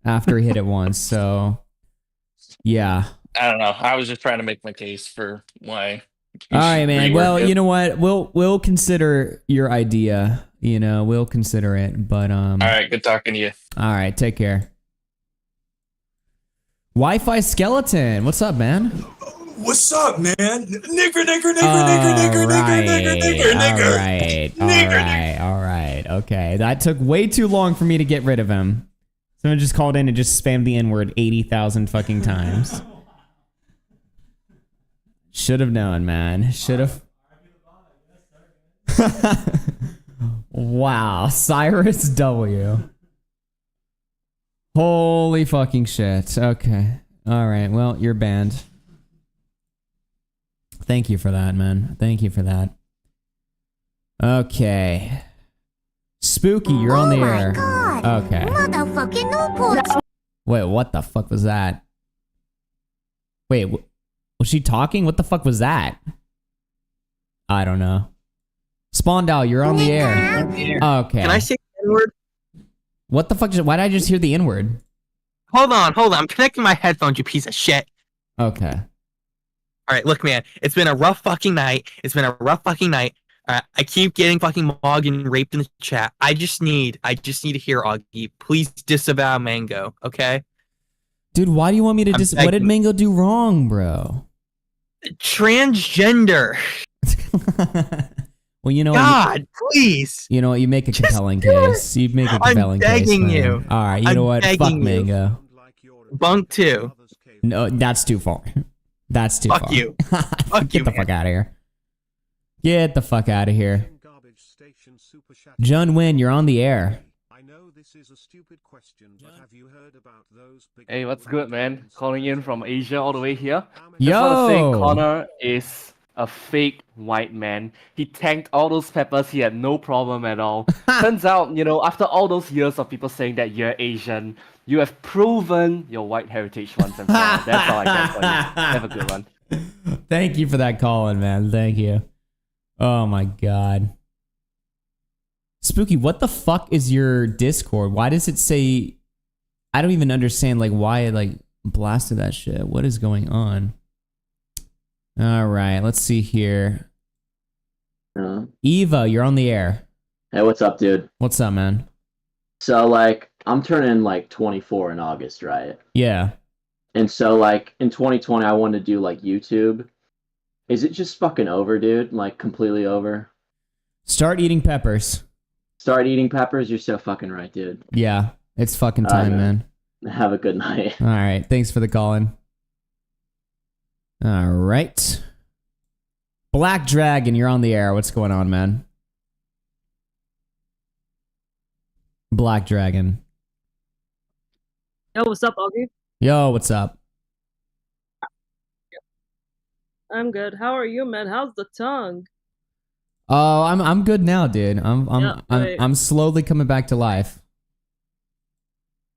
after he hit it once. So, yeah. I don't know. I was just trying to make my case for why. All right, man. Well, you know what? We'll consider your idea. You know, we'll consider it. But all right, good talking to you. All right, take care. Wi-Fi skeleton, what's up, man? What's up, man? Nigger. All right. Okay, that took way too long for me to get rid of him. Someone just called in and just spammed the N-word 80,000 fucking times. Should have known, man. Should have. Wow, Cyrus W. Holy fucking shit. Okay. All right. Well, you're banned. Thank you for that, man. Thank you for that. Okay. Spooky, you're on the air. Okay. Wait, what the fuck was that? Wait, was she talking? What the fuck was that? I don't know. Spawndal, you're on the air. Okay. Can I say the N-word? What the fuck? Why did I just hear the N-word? Hold on. I'm connecting my headphones, you piece of shit. Okay. All right, look, man. It's been a rough fucking night. I keep getting fucking mogged and raped in the chat. I just need to hear Augie. Please disavow Mango, okay? Dude, why do you want me to what did Mango do wrong, bro? Transgender. Well, you know, God, please. You know what? You make a compelling case. You make a compelling case. I'm begging you. All right, you know what? Fuck Mango. Bunk 2. No, that's too far. That's too far. Fuck you. Fuck Get the fuck out of here. Get the fuck out of here. Jun Win, you're on the air. Hey, what's good, man? Calling in from Asia all the way here. Yo! Just want to say Connor is a fake white man. He tanked all those peppers. He had no problem at all. Turns out, you know, after all those years of people saying that you're Asian, you have proven your white heritage once and for all. That's all I got for you. Have a good one. Thank you for that call-in, man. Thank you. Oh my god. Spooky, what the fuck is your Discord? Why does it say... I don't even understand, like, why it, like, blasted that shit. What is going on? Alright, let's see here. Eva, you're on the air. Hey, what's up, dude? What's up, man? So, like, I'm turning, like, 24 in August, right? Yeah. And so, like, in 2020, I wanted to do, like, YouTube. Is it just fucking over, dude? Like, completely over? Start eating peppers. Start eating peppers? You're so fucking right, dude. Yeah, it's fucking time, man. Have a good night. Alright, thanks for the call-in. Alright. Black Dragon, you're on the air. What's going on, man? Black Dragon. Yo, what's up, Augie? Yo, what's up? I'm good. How are you, man? How's the tongue? Oh, I'm good now, dude. I'm slowly coming back to life.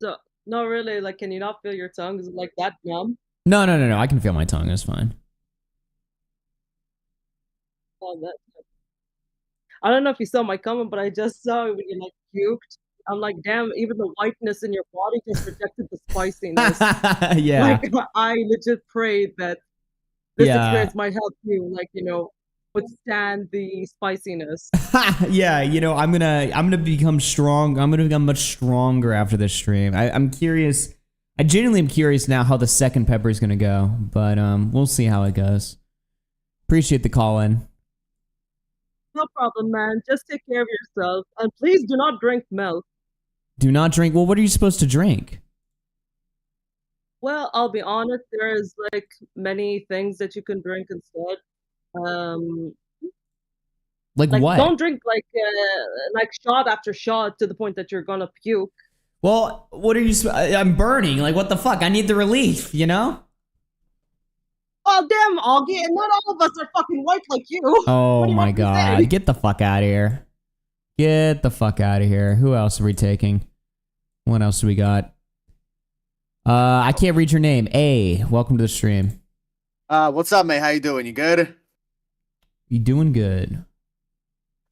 So, no, really, like, can you not feel your tongue? Is it like that numb? No. I can feel my tongue. It's fine. Oh, I don't know if you saw my comment, but I just saw it when you, like, puked. I'm like, damn, even the whiteness in your body just rejected the spiciness. Yeah. Like, I legit prayed that this experience might help you, like, you know, withstand the spiciness. Yeah, you know, I'm gonna become strong. I'm gonna become much stronger after this stream. I'm curious. I genuinely am curious now how the second pepper is gonna go, but we'll see how it goes. Appreciate the call in. No problem, man. Just take care of yourself, and please do not drink milk. Do not drink. Well, what are you supposed to drink? Well, I'll be honest. There is like many things that you can drink instead. Like what? Don't drink like shot after shot to the point that you're gonna puke. Well, what are you? I'm burning. Like what the fuck? I need the relief. You know? Oh damn, Augie! And not all of us are fucking white like you. Oh my god! Get the fuck out of here! Get the fuck out of here! Who else are we taking? What else do we got? I can't read your name. A, welcome to the stream. What's up, mate? How you doing? You good? You doing good?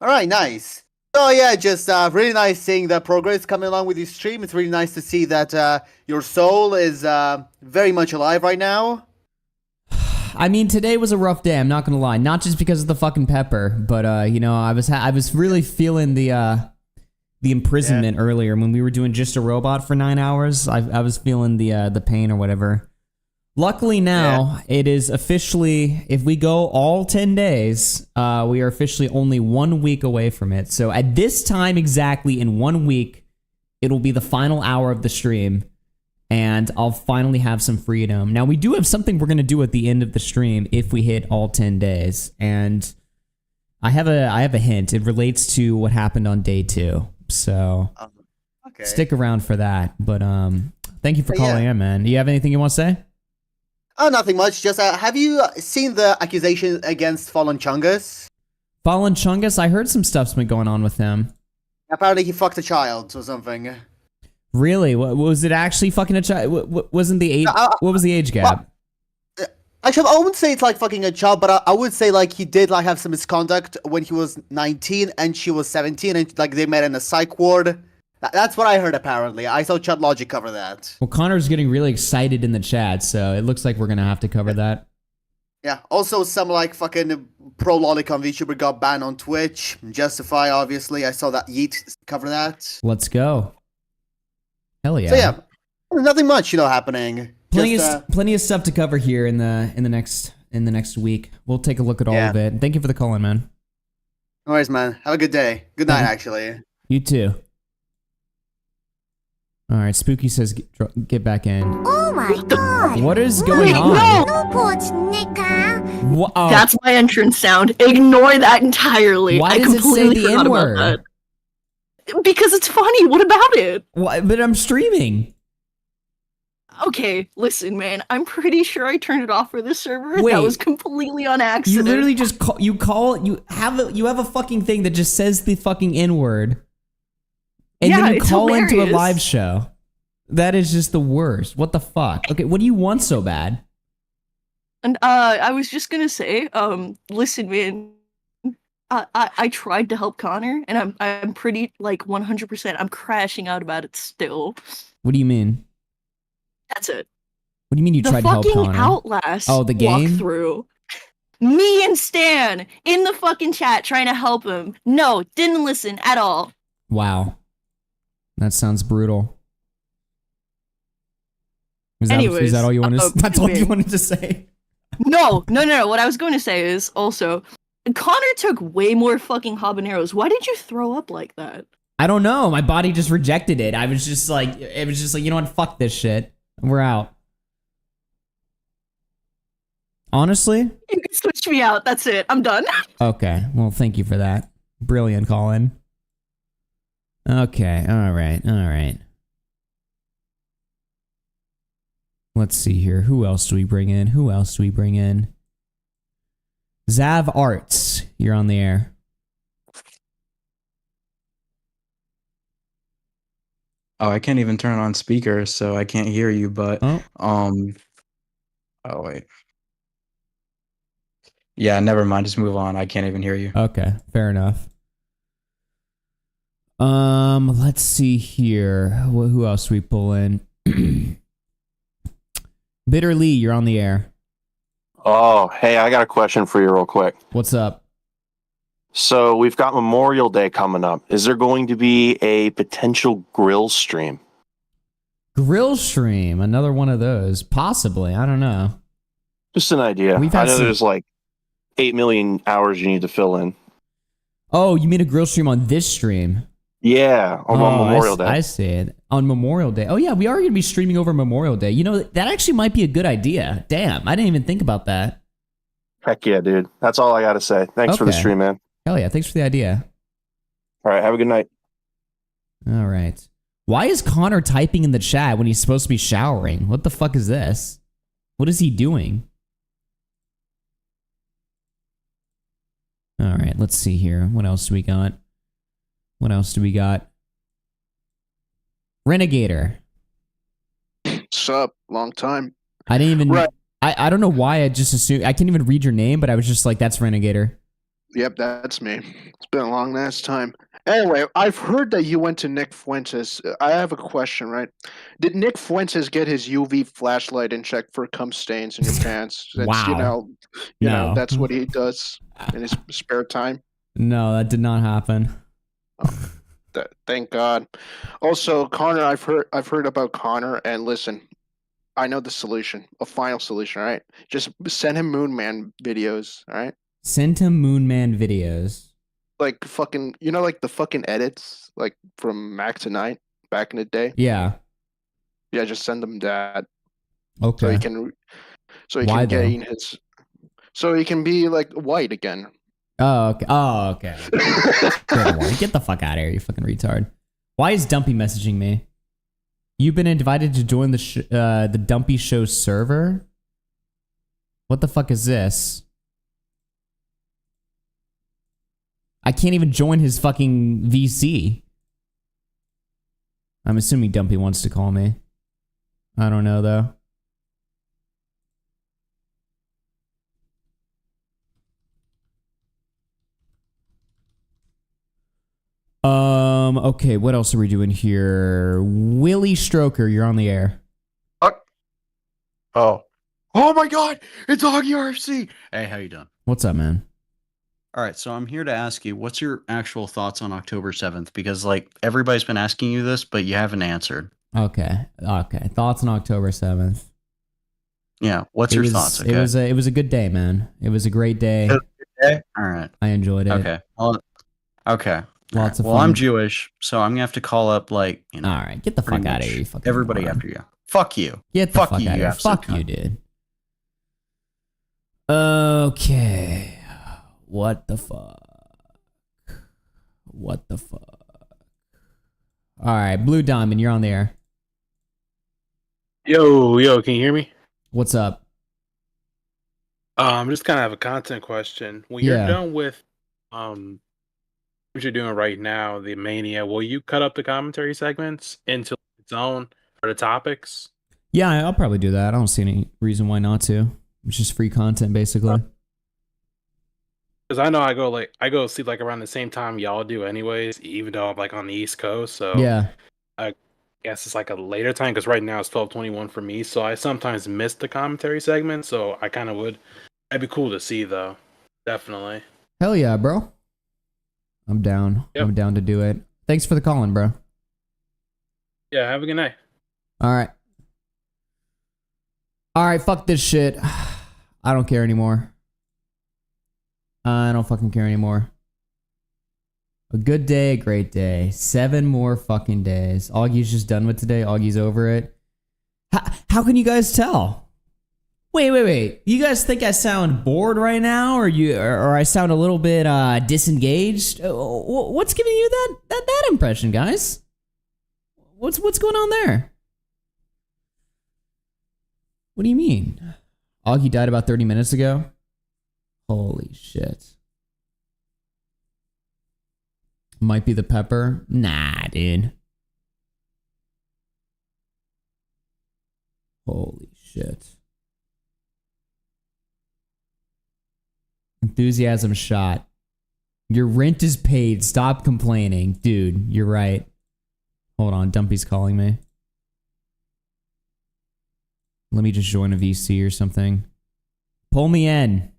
All right, nice. So yeah, just really nice seeing the progress coming along with your stream. It's really nice to see that your soul is very much alive right now. I mean, today was a rough day. I'm not gonna lie. Not just because of the fucking pepper, but you know, I was really feeling the imprisonment earlier when we were doing just a robot for 9 hours. I was feeling the pain or whatever. Luckily now, it is officially, if we go all 10 days, we are officially only 1 week away from it. So at this time exactly in 1 week, it'll be the final hour of the stream, and I'll finally have some freedom. Now, we do have something we're going to do at the end of the stream if we hit all 10 days, and I have a hint. It relates to what happened on day 2. So stick around for that. But thank you for calling in, man. Do you have anything you want to say? Oh, nothing much. Just have you seen the accusation against Fallen Chungus? Fallen Chungus, I heard some stuff's been going on with him. Apparently he fucked a child or something. Really? What was it actually fucking a child? Wasn't the age? What was the age gap? Actually, I wouldn't say it's like fucking a child, but I would say like he did like have some misconduct when he was 19 and she was 17, and like they met in a psych ward. That's what I heard apparently. I saw Chat Logic cover that. Well, Connor's getting really excited in the chat, so it looks like we're gonna have to cover that. Yeah. Also, some like fucking pro lolicon VTuber got banned on Twitch. Justify, obviously. I saw that Yeet cover that. Let's go. Hell yeah. So yeah, nothing much, happening. Plenty of stuff to cover here in the next week. We'll take a look at all of it. Thank you for the call in, man. No worries, man. Have a good day. Good night, actually. You too. All right, Spooky says get back in. Oh my god! What is going on? That's my entrance sound. Ignore that entirely. Why I does it say completely the forgot about N-word? that. Because it's funny. What about it? What? But I'm streaming. Okay, listen, man. I'm pretty sure I turned it off for this server. Wait. That was completely on accident. You literally just you have a fucking thing that just says the fucking N-word. And Yeah, then you it's call into a hilarious. live show. That is just the worst. What the fuck? Okay, what do you want so bad? And I was just gonna say, listen, man. I tried to help Connor, and I'm pretty like 100%. I'm crashing out about it still. What do you mean? That's it. What do you mean you The tried to help fucking Connor? Outlast Oh, the game? walkthrough. Me and Stan in the fucking chat trying to help him. No, didn't listen at all. Wow. That sounds brutal. Is Anyways, that all you wanted? That's all you man. wanted to say. No. What I was going to say is also, Connor took way more fucking habaneros. Why did you throw up like that? I don't know. My body just rejected it. It was just like, you know what? Fuck this shit. We're out. Honestly? You can switch me out. That's it. I'm done. Okay. Well, thank you for that. Brilliant, Colin. Okay. All right. Let's see here. Who else do we bring in? Zav Arts. You're on the air. Oh, I can't even turn on speaker, so I can't hear you, but oh wait. Yeah, never mind, just move on. I can't even hear you. Okay, fair enough. Let's see here. Who else do we pull in? Bitter Lee, you're on the air. Oh, hey, I got a question for you real quick. What's up? So we've got Memorial Day coming up. Is there going to be a potential grill stream? Grill stream, another one of those. Possibly, I don't know. Just an idea. I know there's like 8 million hours you need to fill in. Oh, you mean a grill stream on this stream? Yeah, on Memorial Day. I see it. On Memorial Day. Oh yeah, we are going to be streaming over Memorial Day. You know, that actually might be a good idea. Damn, I didn't even think about that. Heck yeah, dude. That's all I got to say. Thanks for the Okay. stream, man. Hell yeah, thanks for the idea. All right, have a good night. All right. Why is Connor typing in the chat when he's supposed to be showering? What the fuck is this? What is he doing? All right, let's see here. What else do we got? Renegator. Sup? Long time. I didn't even... Right. I don't know why I just assumed... I can't even read your name, but I was just like, that's Renegator. Yep, that's me. It's been a long ass time. Anyway, I've heard that you went to Nick Fuentes. I have a question, right? Did Nick Fuentes get his UV flashlight and check for cum stains in your pants? That's, Wow. You No. know, that's what he does in his spare time. No, that did not happen. Thank God. Also, Connor, I've heard about Connor, and listen, I know the solution, a final solution. All right, just send him Moon Man videos. All right, Send him Moonman videos. like fucking, like the fucking edits, like from Max and Night back in the day. Yeah. Yeah, just send him that. Okay. So he can, Why, though? gain his, so he can be like white again. Oh, okay. Good one. Get the fuck out of here, you fucking retard. Why is Dumpy messaging me? You've been invited to join the Dumpy Show server? What the fuck is this? I can't even join his fucking VC. I'm assuming Dumpy wants to call me. I don't know though. Okay, what else are we doing here? Willie Stroker, you're on the air. Oh my God! It's AugieRFC. Hey, how you doing? What's up, man? All right, so I'm here to ask you, what's your actual thoughts on October 7th? Because like everybody's been asking you this, but you haven't answered. Okay. Thoughts on October 7th. Yeah, what's your thoughts? Okay. It was a good day, man. It was a great day. All right. I enjoyed it. Okay. Okay. Lots of Well, fun. I'm Jewish, so I'm gonna have to call up like, you know. All right, get the fuck out of here, you fucking everybody moron. after you. Fuck you. Get the fuck out of here. absolute Fuck you, cunt. dude. Okay. What the fuck? What the fuck? All right, Blue Diamond, you're on the air. Yo, can you hear me? What's up? Just kind of have a content question. When you're done with what you're doing right now, the Mania, will you cut up the commentary segments into its own for the topics? Yeah, I'll probably do that. I don't see any reason why not to. It's just free content, basically. Because I know I go sleep like around the same time y'all do, anyways. Even though I'm like on the East Coast, so Yeah. I guess it's like a later time. Because right now it's 12:21 for me, so I sometimes miss the commentary segment. So I kind of would. That'd be cool to see, though. Definitely. Hell yeah, bro. I'm down. Yep. I'm down to do it. Thanks for the calling, bro. Yeah. Have a good night. All right. All right, fuck this shit. I don't care anymore. I don't fucking care anymore. A good day, a great day. 7 more fucking days. Augie's just done with today. Augie's over it. How can you guys tell? Wait. You guys think I sound bored right now, or I sound a little bit disengaged? What's giving you that impression, guys? What's going on there? What do you mean? Augie died about 30 minutes ago? Holy shit. Might be the pepper? Nah, dude. Holy shit. Enthusiasm shot. Your rent is paid. Stop complaining. Dude, you're right. Hold on. Dumpy's calling me. Let me just join a VC or something. Pull me in.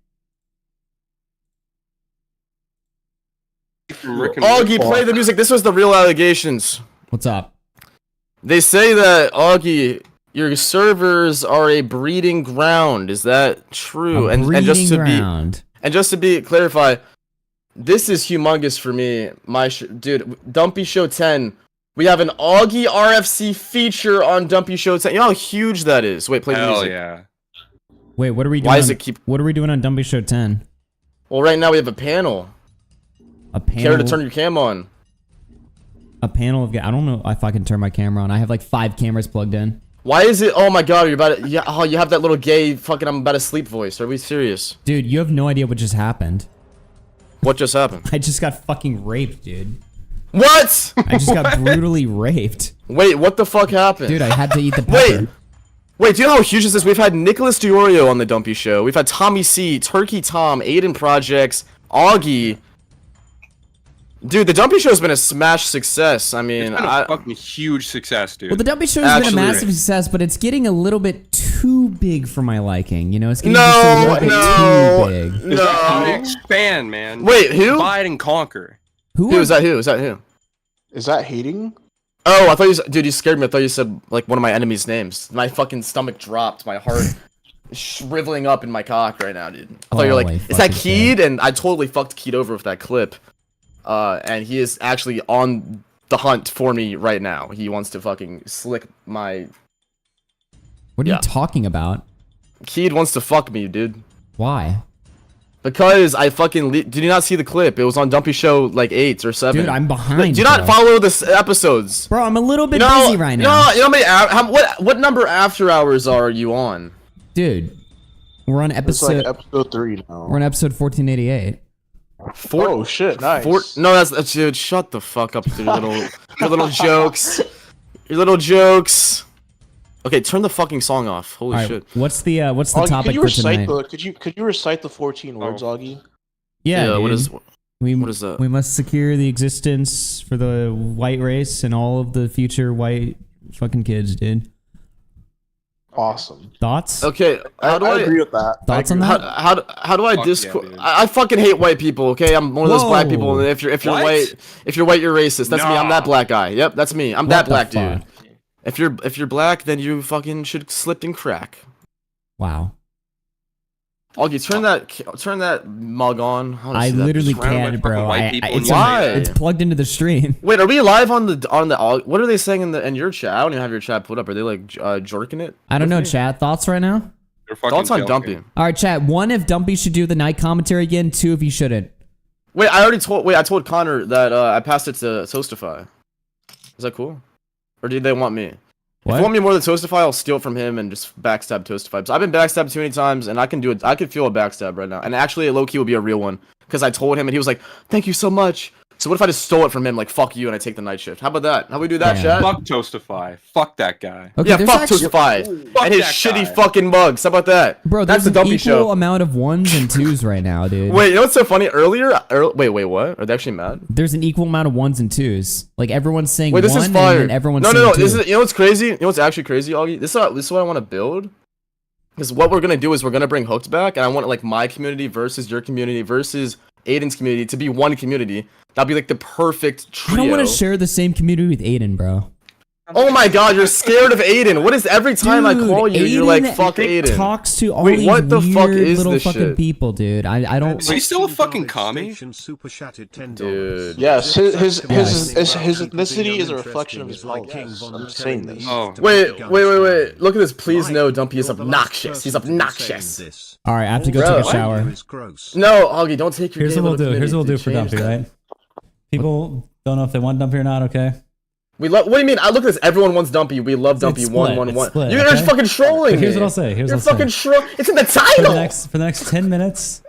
Augie, play the music. This was the real allegations. What's up? They say that, Augie, your servers are a breeding ground. Is that true? And just to be clarified, this is humongous for me. Dude, Dumpy Show 10. We have an AugieRFC feature on Dumpy Show 10. You know how huge that is? Wait, play the music. Yeah. Wait, what are we doing? Why does it keep... What are we doing on Dumpy Show 10? Well, right now we have a panel. A panel? Care to turn your cam on? A panel of... I don't know if I can turn my camera on. I have like 5 cameras plugged in. Why is it... Oh my god, you're about to... Yeah, oh, you have that little gay fucking I'm about to sleep voice. Are we serious? Dude, you have no idea what just happened. What just happened? I just got fucking raped, dude. What? I just got brutally raped. Wait, what the fuck happened? Dude, I had to eat the pepper. Wait, do you know how huge this is? We've had Nicholas DiOrio on the Dumpy Show. We've had Tommy C, Turkey Tom, Aiden Projects, Augie. Dude, the Dumpy Show's been a smash success. I mean, It's been a fucking huge success, dude. Well, the Dumpy Show has been a massive success, but it's getting a little bit too big for my liking. You know, it's getting just a little bit too big. Expand, man. Wait, who? Divide and conquer. Who is that? Who is that? Who? Is that hating? Oh, I thought you said, dude, you scared me. I thought you said like one of my enemies' names. My fucking stomach dropped. My heart shriveling up in my cock right now, dude. I thought you were like, is that Keed? And I totally fucked Keed over with that clip. And he is actually on the hunt for me right now. He wants to fucking slick my... What are you talking about? Keed wants to fuck me, dude. Why? Because I fucking... Did you not see the clip? It was on Dumpy Show like 8 or 7. Dude, I'm behind, Do you not bro. follow the episodes? Bro, I'm a little bit busy right now. You know how many... what number after hours are you on? Dude, we're on episode... It's like episode 3 now. We're on episode 1488. Oh shit! Nice. No, that's dude. Shut the fuck up with your little jokes. Your little jokes. Okay, turn the fucking song off. Holy shit. What's the Augie, topic could you for recite tonight? could you recite the 14 words, Augie? Yeah, what dude. is what is that? We must secure the existence for the white race and all of the future white fucking kids, dude. Awesome. Thoughts? Okay, how do I agree with that. Thoughts on that? How do I Discord? I fucking hate white people. Okay, I'm one of those black people. And if you're What? white, you're racist. That's me. I'm that black guy. Yep, that's me. I'm that black dude. fuck? If you're black, then you fucking should slip and crack. Wow. Augie, turn that mug on. I literally can't, bro. Why? It's plugged into the stream. Wait, are we live on the? What are they saying in your chat? I don't even have your chat put up. Are they like jerking it? I don't know, chat. Thoughts right now? Thoughts on Dumpy? All right, chat. 1, if Dumpy should do the night commentary again. 2, if he shouldn't. Wait, I told Connor that I passed it to Toastify. Is that cool? Or do they want me? If you want me more than Toastify, I'll steal from him and just backstab Toastify. So I've been backstabbed too many times, and I can do it. I can feel a backstab right now. And actually, low-key will be a real one. Because I told him, and he was like, thank you so much. So what if I just stole it from him, like, fuck you, and I take the night shift? How about that? How we do that, chat? Fuck Toastify. Fuck that guy. Okay, yeah, there's fuck actually- Toastify. Fuck And his that shitty guy. fucking mugs. How about that? Bro, that's there's the an Dumpy equal show. amount of 1s and 2s right now, dude. Wait, you know what's so funny? Wait, what? Are they actually mad? There's an equal amount of 1s and 2s. Like, everyone's saying Wait, this 1, is fire. and then everyone's no, saying 2. This is, you know what's crazy? You know what's actually crazy, Augie? This is what I want to build. Because what we're gonna do is we're gonna bring Hooked back, and I want like my community versus your community versus Aiden's community to be one community. That'll be like the perfect trio. I don't want to share the same community with Aiden, bro. Oh my god, you're scared of Aiden. What is every time I call you, you're like, fuck Aiden. Talks to all Wait, these what the weird fuck is little this fucking shit? people, dude. I don't. Are you still a fucking commie? Dude. Yes, his ethnicity is a reflection of his politics. I'm saying this. Oh. Wait. Look at this. Please no, Dumpy is obnoxious. He's obnoxious. All right, I have to go Bro. take a shower. No, Augie, don't take your Here's gay what we'll little do. Here's what we'll do for community Dumpy, to right? change People don't know if they want Dumpy or not, okay? What do you mean? I look at this. Everyone wants Dumpy. We love Dumpy. It's One. split, it's split, You're okay? just fucking trolling. But here's me. what I'll say. Here's You're what I'll fucking say. It's in the For title. the next 10 minutes,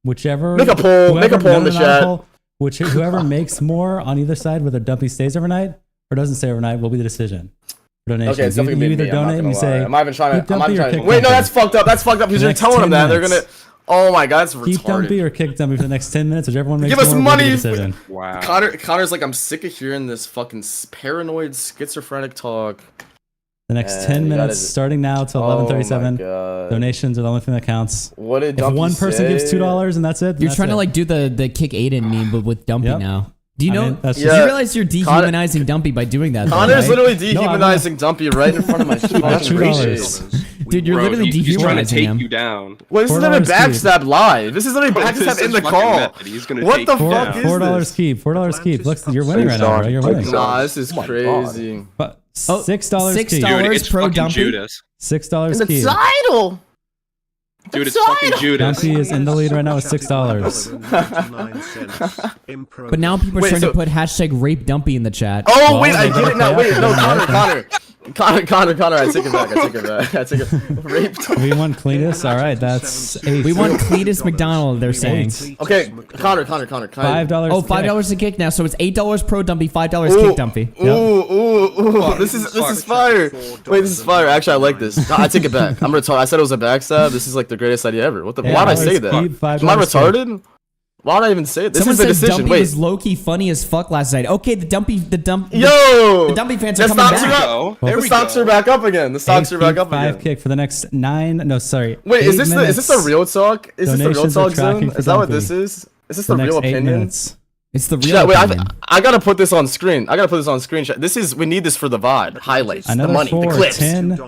whichever Make a poll. Make a poll in the not a chat. poll, whoever makes more on either side, whether Dumpy stays overnight or doesn't stay overnight, will be the decision. For donations. Okay, it's you, definitely you gonna either be me. I'm not donate and gonna you say, lie. I'm not even trying keep to. I'm not Dumpy or trying to. kick Wait, no, Dumpy. that's fucked up. That's fucked up because The you're next telling 10 them that they're minutes. gonna. Oh my god, it's Keep retarded. Dumpy or kick Dumpy for the next 10 minutes, whichever one makes Give us more will be the money. decision. Wow. Connor's like, I'm sick of hearing this fucking paranoid, schizophrenic talk. The next And 10 you gotta minutes, just- starting now till Oh my 11:37. God. Donations are the only thing that counts. What did If Dumpy one person say? gives $2 and that's it, then You're that's trying to it. like do the kick Aiden meme, but with Dumpy Yep. now. Do you I know? mean, that's do just- you realize you're dehumanizing Dumpy by doing that? though, Connor's right? literally No, I'm dehumanizing Dumpy right in front of my fucking $2. face. Dude, you're Bro, literally he's trying to dehumanizing take him. you down. Wait, this is not a $4 keep. backstab live. This is not a Bro, this backstab is in the fucking call. method. He's gonna What take the you fuck down. is $4 this? keep. $4 keep. Look, you're winning right now, bro. You're winning. Nah, this is Oh my crazy. But Oh, $6 keep. Dude, $6 it's pro fucking Dumpy. Judas. $6 The keep. title. Dude, it's fucking Judas. Dumpy is in the lead right now with $6. But now people are Wait, starting so- to put hashtag rape Dumpy in the chat. Oh Well, wait, I they're get gonna it now. pay Wait, up no, for that, Connor. I take it back. I take it. Rape. We want Cletus. All right, that's 8. We want Cletus McDonald, they're saying. Okay, Connor. Can I- $5. Oh, $5 to kick now, so it's $8 pro Dumpy, $5 Ooh, kick Dumpy. Ooh. This is fire. Wait, this is fire. Actually, I like this. No, I take it back. I'm retarded. I said it was a backstab. This is like the greatest idea ever. What the? Yeah, Why did I $5 say that? keep, Am I $5 retarded? Why did I even say it? This Someone is the said decision. Dumpy Wait. was low-key funny as fuck last night. Okay, the Dumpy Yo! the Dumpy fans are The coming stocks back. are up. The stocks are back up again. The stocks are back up 5 again. kick for the next 9. No, sorry. Wait, is 8 this the real talk? Is this the real Donations are talk tracking zone? for Is that what Dumpy. this is? Is this For the the real next 8 opinion? minutes. It's the real Yeah, wait, opinion. I gotta put this on screen. This is, we need this for the VOD. Highlights, Another the money, 4, the clips. 10.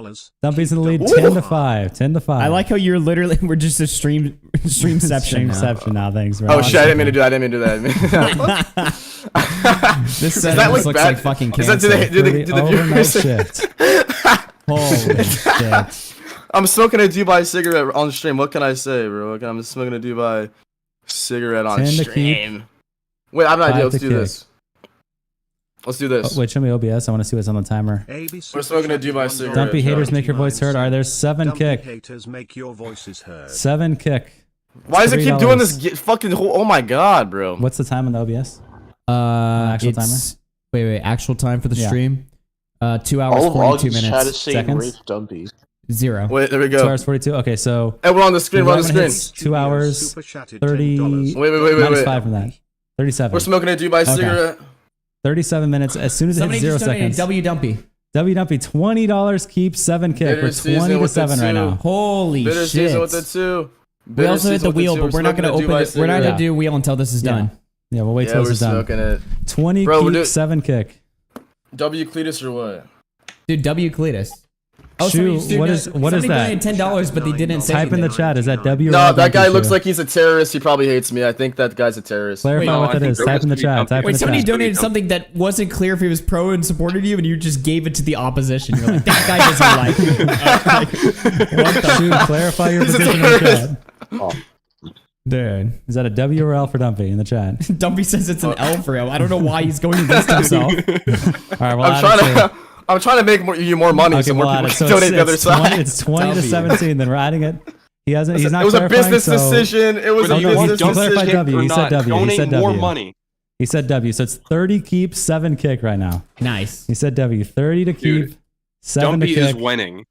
Dumpy's in the lead. Ooh. 10 to 5. 10 to 5. I like how you're literally we're just a streamception. now. Streamception now. Thanks, bro. Oh shit, I didn't mean to do that. I didn't mean to do that. This Is setup that just like looks bad? like fucking Is that, cancer. do the Overnight viewers? shift. Holy shit. I'm smoking a Dubai cigarette on stream. What can I say, bro? I'm smoking a Dubai cigarette on 10 to stream. Wait, I have an idea. 5 Let's to do kick. this. Let's do this. Oh, wait, show me OBS. I want to see what's on the timer. We're smoking a Dubai cigarette. Dumpy haters make your voice heard. All right, there's 7 kick. Haters make your voices heard. 7 kick. Why does it keep doing $3. this fucking whole? Oh my god, bro. What's the time on the OBS? Actual timer? Wait. Actual time for the Yeah. stream. 2 hours All of 42 Augie's chat minutes. is saying Seconds? rape Dumpy. 0. Wait, there we 2 go. hours 42. Okay, so. Hey, we're on the screen. We're on the when it screen. hits 2 hours 30. Wait. minus Wait. 5 from that. 37. We're smoking a Dubai cigarette. 37 minutes. As soon as it Somebody hits 0 just donated seconds. W Dumpy. W Dumpy, $20 keep 7 kick. Bitter We're season 20 to with the 7 right two. now. Holy Bitter shit. season with the 2. We also hit the wheel, but we're not going to open it. We're not going to do wheel until this is done. Yeah, we'll wait till we're this is done. smoking it. 20 Bro, keep 7 kick. W Cletus or what? Dude, W Cletus. Oh, Shoe, what is that? Donated $10, but they didn't say Type in the anything. chat. Is that W or No, L that guy Dumpy looks Shoe? like he's a terrorist. He probably hates me. I think that guy's a terrorist. Clarify what that is. Type in the chat. Type in Wait, the somebody chat. donated something that wasn't clear if he was pro and supported you, and you just gave it to the opposition. You're like, that guy doesn't like you. What the? Shoe, clarify your He's a position in the terrorist. chat. Dude, is that a W or L for Dumpy in the chat? Dumpy says it's an L for him. I don't know why he's going against himself. All right, well, I'm trying to make you more money, Okay, so more we'll add people it. So can donate the other it's 20, side. it's 20 to 17. Then we're adding it. He hasn't. He's not. It was a clarifying, business so- decision. It was a no, business he clarified decision. W. He said W. He Donate said more W. money. He said W. So it's 30 keep, 7 kick right now. Nice. He said W. 30 to keep, Dude, 7 Dumpy to is kick. winning.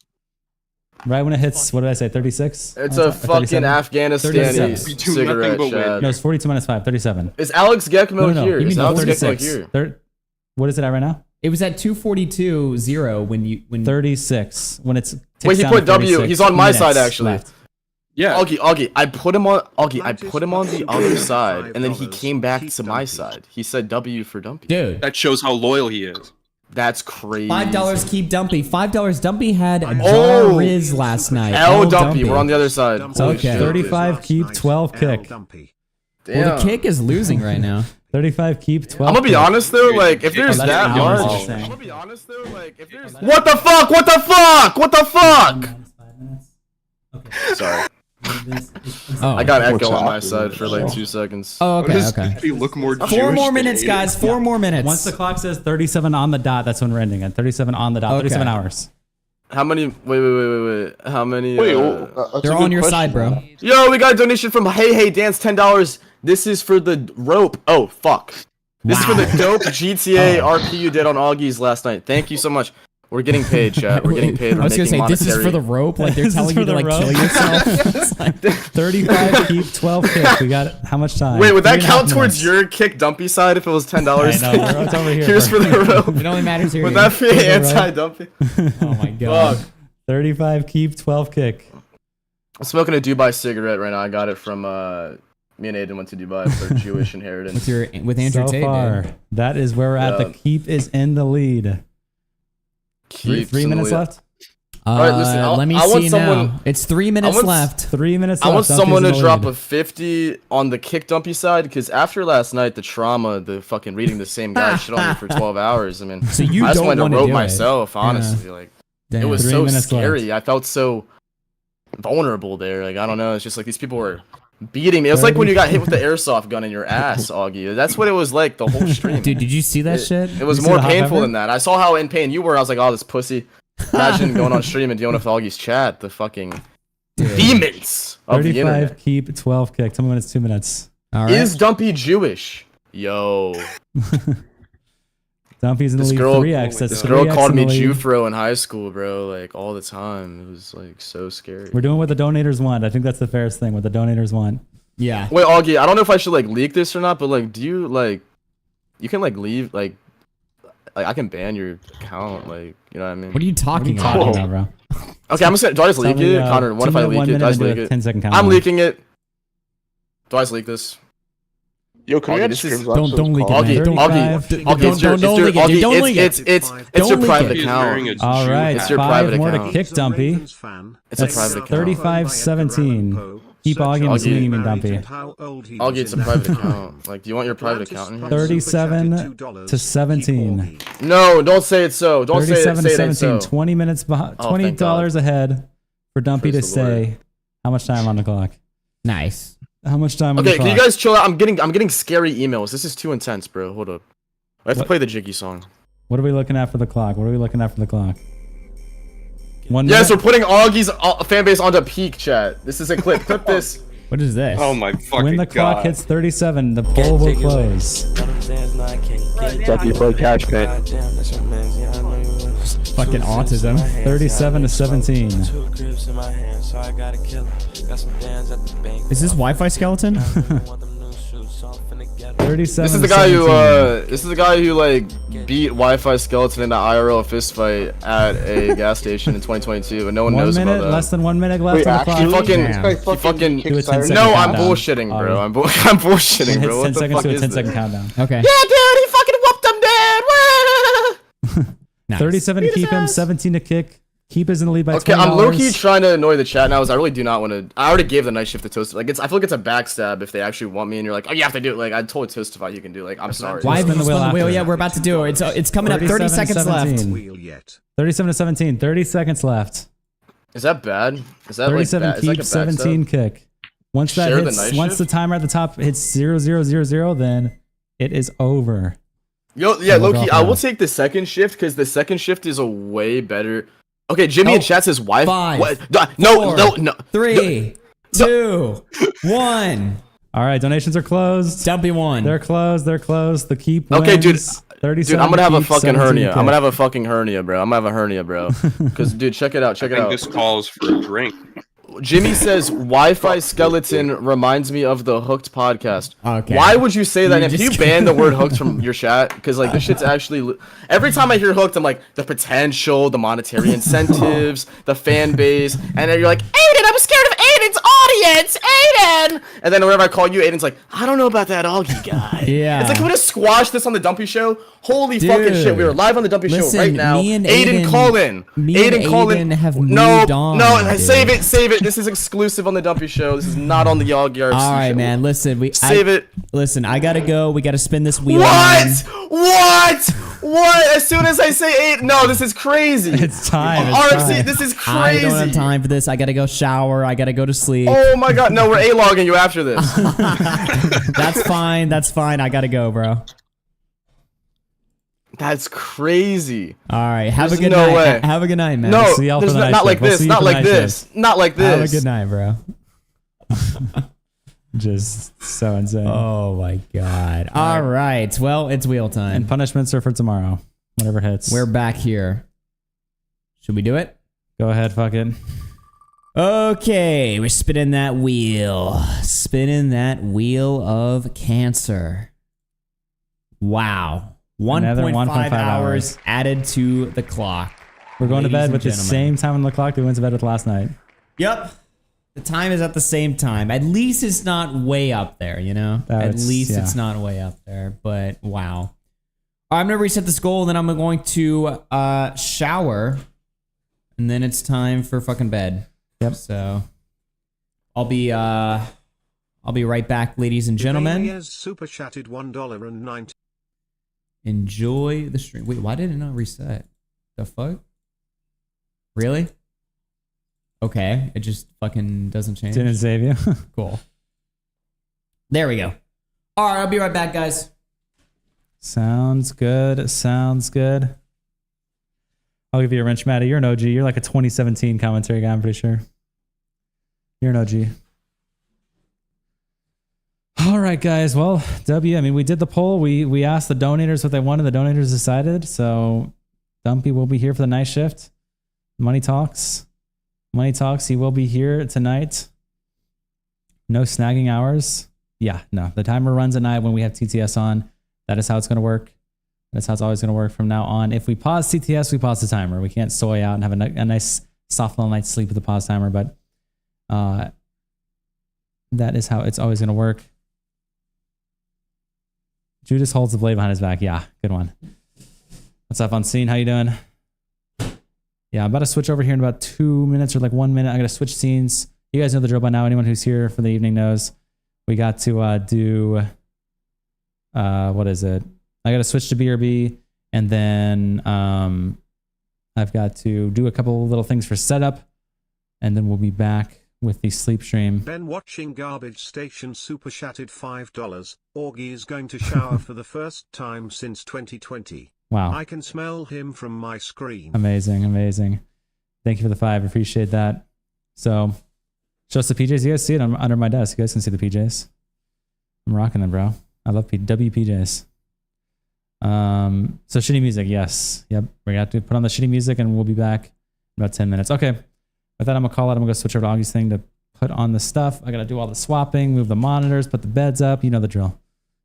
Right when it hits, what did I say? 36? It's a fucking Afghanistani 37. cigarette shot. No, it's 42 minus 5. 37. Is Alex Gekmo here? You Is mean Alex Gekmo 36? here? What is it at right now? It was at 242.0 when 36 when it's Wait, he put W. He's on my side actually. Left. Yeah. Augie, I put him on the other side, and then he came back to my side. He said W for Dumpy. Dude, that shows how loyal he is. That's crazy. $5 keep Dumpy. $5 Dumpy had a Oh! jar Riz last night. L Dumpy. We're on the other side. So Okay. 35 keep, 12 kick. Well, the kick is losing right now. 35 keep, 12 I'm gonna be kick. honest though, like if there's that's that hours, much. you're saying. I'm gonna be honest though, like if there's. What the fuck? What the fuck? What the fuck? Sorry. Oh. I got echo on my side for like 2 seconds. Oh, okay, okay. You look more 4 more minutes, guys. 4 more minutes. Once the clock says 37 on the dot, that's when we're ending at 37 on the dot. Okay. 37 hours. How many? Wait. How many? They're all on your side, bro. Yo, we got a donation from Hey Dance, $10. This is for the rope. Oh fuck. This is for the dope GTA RP you did on Augie's last night. Thank you so much. We're getting paid, chat. We're getting paid. I was gonna say this is for the rope. Like they're telling you to like kill yourself. It's like 35 keep, 12 kick. We got how much time? Wait, would that 3.5 count towards minutes. your kick Dumpy side if it was $10? I know, it's over here. Here's for the rope. It only matters here. Would that be Here's the rope. anti-Dumpy? Oh my god. Fuck. 35 keep, 12 kick. I'm smoking a Dubai cigarette right now. I got it from me and Aiden went to Dubai for Jewish inheritance. With Andrew So Tate, far, dude. that is where we're at. The keep is in the lead. Keeps Three in the minutes lead. left. Alright, listen, Let me I want see someone- now. It's 3 minutes want- left. 3 minutes I left. want Dumpy's someone in to the drop lead. a 50 on the kick Dumpy side because after last night, the trauma, the fucking reading the same guy shit on me for 12 hours. I mean, So you I just don't wanted to wanna rope do it. myself, honestly. Yeah. Like, Damn. it was 3 so minutes scary. left. I felt so vulnerable there. Like, I don't know. It's just like these people were beating me. It was like when you got hit with the airsoft gun in your ass, Augie. That's what it was like the whole stream. Dude, did you see that shit? It was You see more the hot painful pepper? than that. I saw how in pain you were. I was like, oh, this pussy. Imagine going on stream and dealing with Augie's chat. The fucking demons of the 35 internet. keep, 12 kick. Tell me when it's 2 minutes. All right. Is Dumpy Jewish? Yo. Dumpy's in the This lead. girl, 3x. That's this girl 3x called in me the lead. Jufro in high school, bro, like all the time. It was like so scary. We're doing what the donators want. I think that's the fairest thing. What the donators want. Yeah. Wait, Augie, I don't know if I should like leak this or not, but like, do you like, you can like leave like I can ban your account, like, you know what I mean? What are you talking What are you about? talking about, bro? Okay, I'm just gonna. Do I just leak Tell me, it, Connor? What if I 2 minute, leak 1 it? Do I minute, just and leak do a it? 10-second I'm countdown. leaking it. Do I just leak this? Yo, can we Augie, get this is- streams Don't leak it, Augie, man. Augie, 35. Augie, it's your, Don't it's leak your, it, dude. Don't Augie, leak it's it. it's Don't your leak private it. He's wearing account. a All right, It's your 5 private more account. to kick Dumpy. It's a That's private account. 35-17. Keep Augie, I'm assuming you mean Dumpy. Augie, it's a private account. Like, do you want your private account in here? 37 to 17. No, don't say it so. Don't say it. 37 to Say it ain't 17. so. 20 minutes behind. Oh, thank $20 ahead for Dumpy Praise to the Lord. say how much time on the clock. Nice. How much time on Okay, the can clock? you guys chill out? I'm getting scary emails. This is too intense, bro. Hold up. I have to What? play the Jiggy song. What are we looking at for the clock? What are we looking at for the clock? 1 Yes, minute? we're putting Augie's fan base onto peak chat. This is a clip. Clip this. What is this? Oh my fucking When the god. clock hits 37, the poll will close. Ducky play cash pit. Fucking autism. 37 to 17. Is this Wi-Fi skeleton? 37. This is the guy who like beat Wi-Fi skeleton in an IRL fist fight at a gas station in 2022, and no one knows about that. Less than 1 minute left on the clock. He fucking Do a 10-second no, I'm countdown. bullshitting, bro. I'm bullshitting, When it bro. hits What 10 the seconds, fuck do a is 10-second this? countdown. Okay. Yeah, dude, he fucking whooped him, dude. Nice. 37 to keep him, 17 to kick. Keep is in the lead by $20. Okay, I'm low-key trying to annoy the chat now, as I really do not want to. I already gave the night shift to Toast. Like, I feel like it's a backstab if they actually want me, and you're like, oh, you have to do it. Like, I told Toastify you can do. Like, I'm sorry. Why haven't you spun the wheel? after. Yeah, we're about to do it. It's coming up. 30 seconds left. 37 to 17. 30 seconds left. Is that bad? Is that 37 like bad? Is that keep, like a backstab? 17 kick. Once that Share the hits, night once the shift? timer at the top hits 0000, then it is over. Yo, yeah, And we'll low-key, drop I will out. take the second shift because the second shift is a way better. Okay, Jimmy in chat says why? 5, What? No, 4, no. 3, 2, 1. All right, donations are closed. Dumpy one. They're closed. They're closed. The keep wins. Okay, dude. 37 Dude, I'm gonna have a keep, fucking 17 hernia. kick. I'm gonna have a fucking hernia, bro. I'm gonna have a hernia, bro. Because, dude, check it out. Check I it think out. this calls for a drink. Jimmy says Wi-Fi skeleton reminds me of the Hooked podcast. Okay. Why would you say that? You If you just- ban the word Hooked from your chat, because like this shit's actually. Every time I hear Hooked, I'm like the potential, the monetary incentives, the fan base, and then you're like, Aiden, I'm scared of Aiden's audience, Aiden. And then whenever I call you, Aiden's like, I don't know about that Augie guy. Yeah. It's like, can we just squash this on the Dumpy Show? Holy fucking shit! We are live on the Dumpy Listen, Show right now. me and Aiden, call in. me and call in. Aiden have no, moved on, no, dude. save it, save it. This is exclusive on the Dumpy Show. This is not on the AugieRFC All right, show. man. Listen, Save it. Listen, I gotta go. We gotta spin this wheel. What? man. What? As soon as I say 8, no, this is crazy. It's time. It's RFC, time. this is I crazy. don't have time for this. I gotta go shower. I gotta go to sleep. Oh my god, no, we're A-logging you after this. That's fine. That's fine. I gotta go, bro. That's crazy. All right. Have There's a good no night. way. Have a good night, man. No, see y'all for there's the night not like shift. We'll this. see you Not for the like night this. shift. Not like this. Have a good night, bro. Just so insane. Oh my god. All right. Well, it's wheel time. And punishments are for tomorrow. Whatever hits. We're back here. Should we do it? Go ahead, fuck it. Okay, we're spinning that wheel. Spinning that wheel of cancer. Wow. Another 1.5 hours added to the clock. We're going to Ladies bed and with the gentlemen. same time on the clock that we went to bed with last night. Yep. The time is at the same time. At least it's not way up there, you know? At least it's not way up there, but wow. All right, I'm going to reset this goal, and then I'm going to shower, and then it's time for fucking bed. Yep. So I'll be right back, ladies and gentlemen. Mania's super chatted $1.90. Enjoy the stream. Wait, why did it not reset? The fuck? Really? Okay, it just fucking doesn't change. Didn't save you. Cool. There we go. All right, I'll be right back, guys. Sounds good. Sounds good. I'll give you a wrench, Matty. You're an OG. You're like a 2017 commentary guy, I'm pretty sure. You're an OG. All right, guys. Well, W, I mean, we did the poll. We asked the donators what they wanted. The donators decided. So Dumpy will be here for the night shift. Money Talks. Money Talks. He will be here tonight. No snagging hours. Yeah, no. The timer runs at night when we have TTS on. That is how it's going to work. That's how it's always going to work from now on. If we pause TTS, we pause the timer. We can't soy out and have a nice soft little night's sleep with the pause timer, but that is how it's always going to work. Judas holds the blade behind his back. Yeah, good one. What's up, Unseen? How you doing? Yeah, I'm about to switch over here in about 2 minutes or like 1 minute. I'm going to switch scenes. You guys know the drill by now. Anyone who's here for the evening knows. We got to do... what is it? I got to switch to BRB, and then I've got to do a couple little things for setup, and then we'll be back with the sleep stream. Ben watching Garbage Station super chatted $5. Augie is going to shower for the first time since 2020. Wow. I can smell him from my screen. Amazing, amazing. Thank you for the 5. Appreciate that. So, Show us the PJs. You guys see it under my desk. You guys can see the PJs. I'm rocking them, bro. I love WPJs. So shitty music, yes. Yep, we're gonna have to put on the shitty music and we'll be back in about 10 minutes. Okay. With that, I'm gonna call it. I'm gonna go switch over to Augie's thing to put on the stuff. I gotta do all the swapping, move the monitors, put the beds up. You know the drill.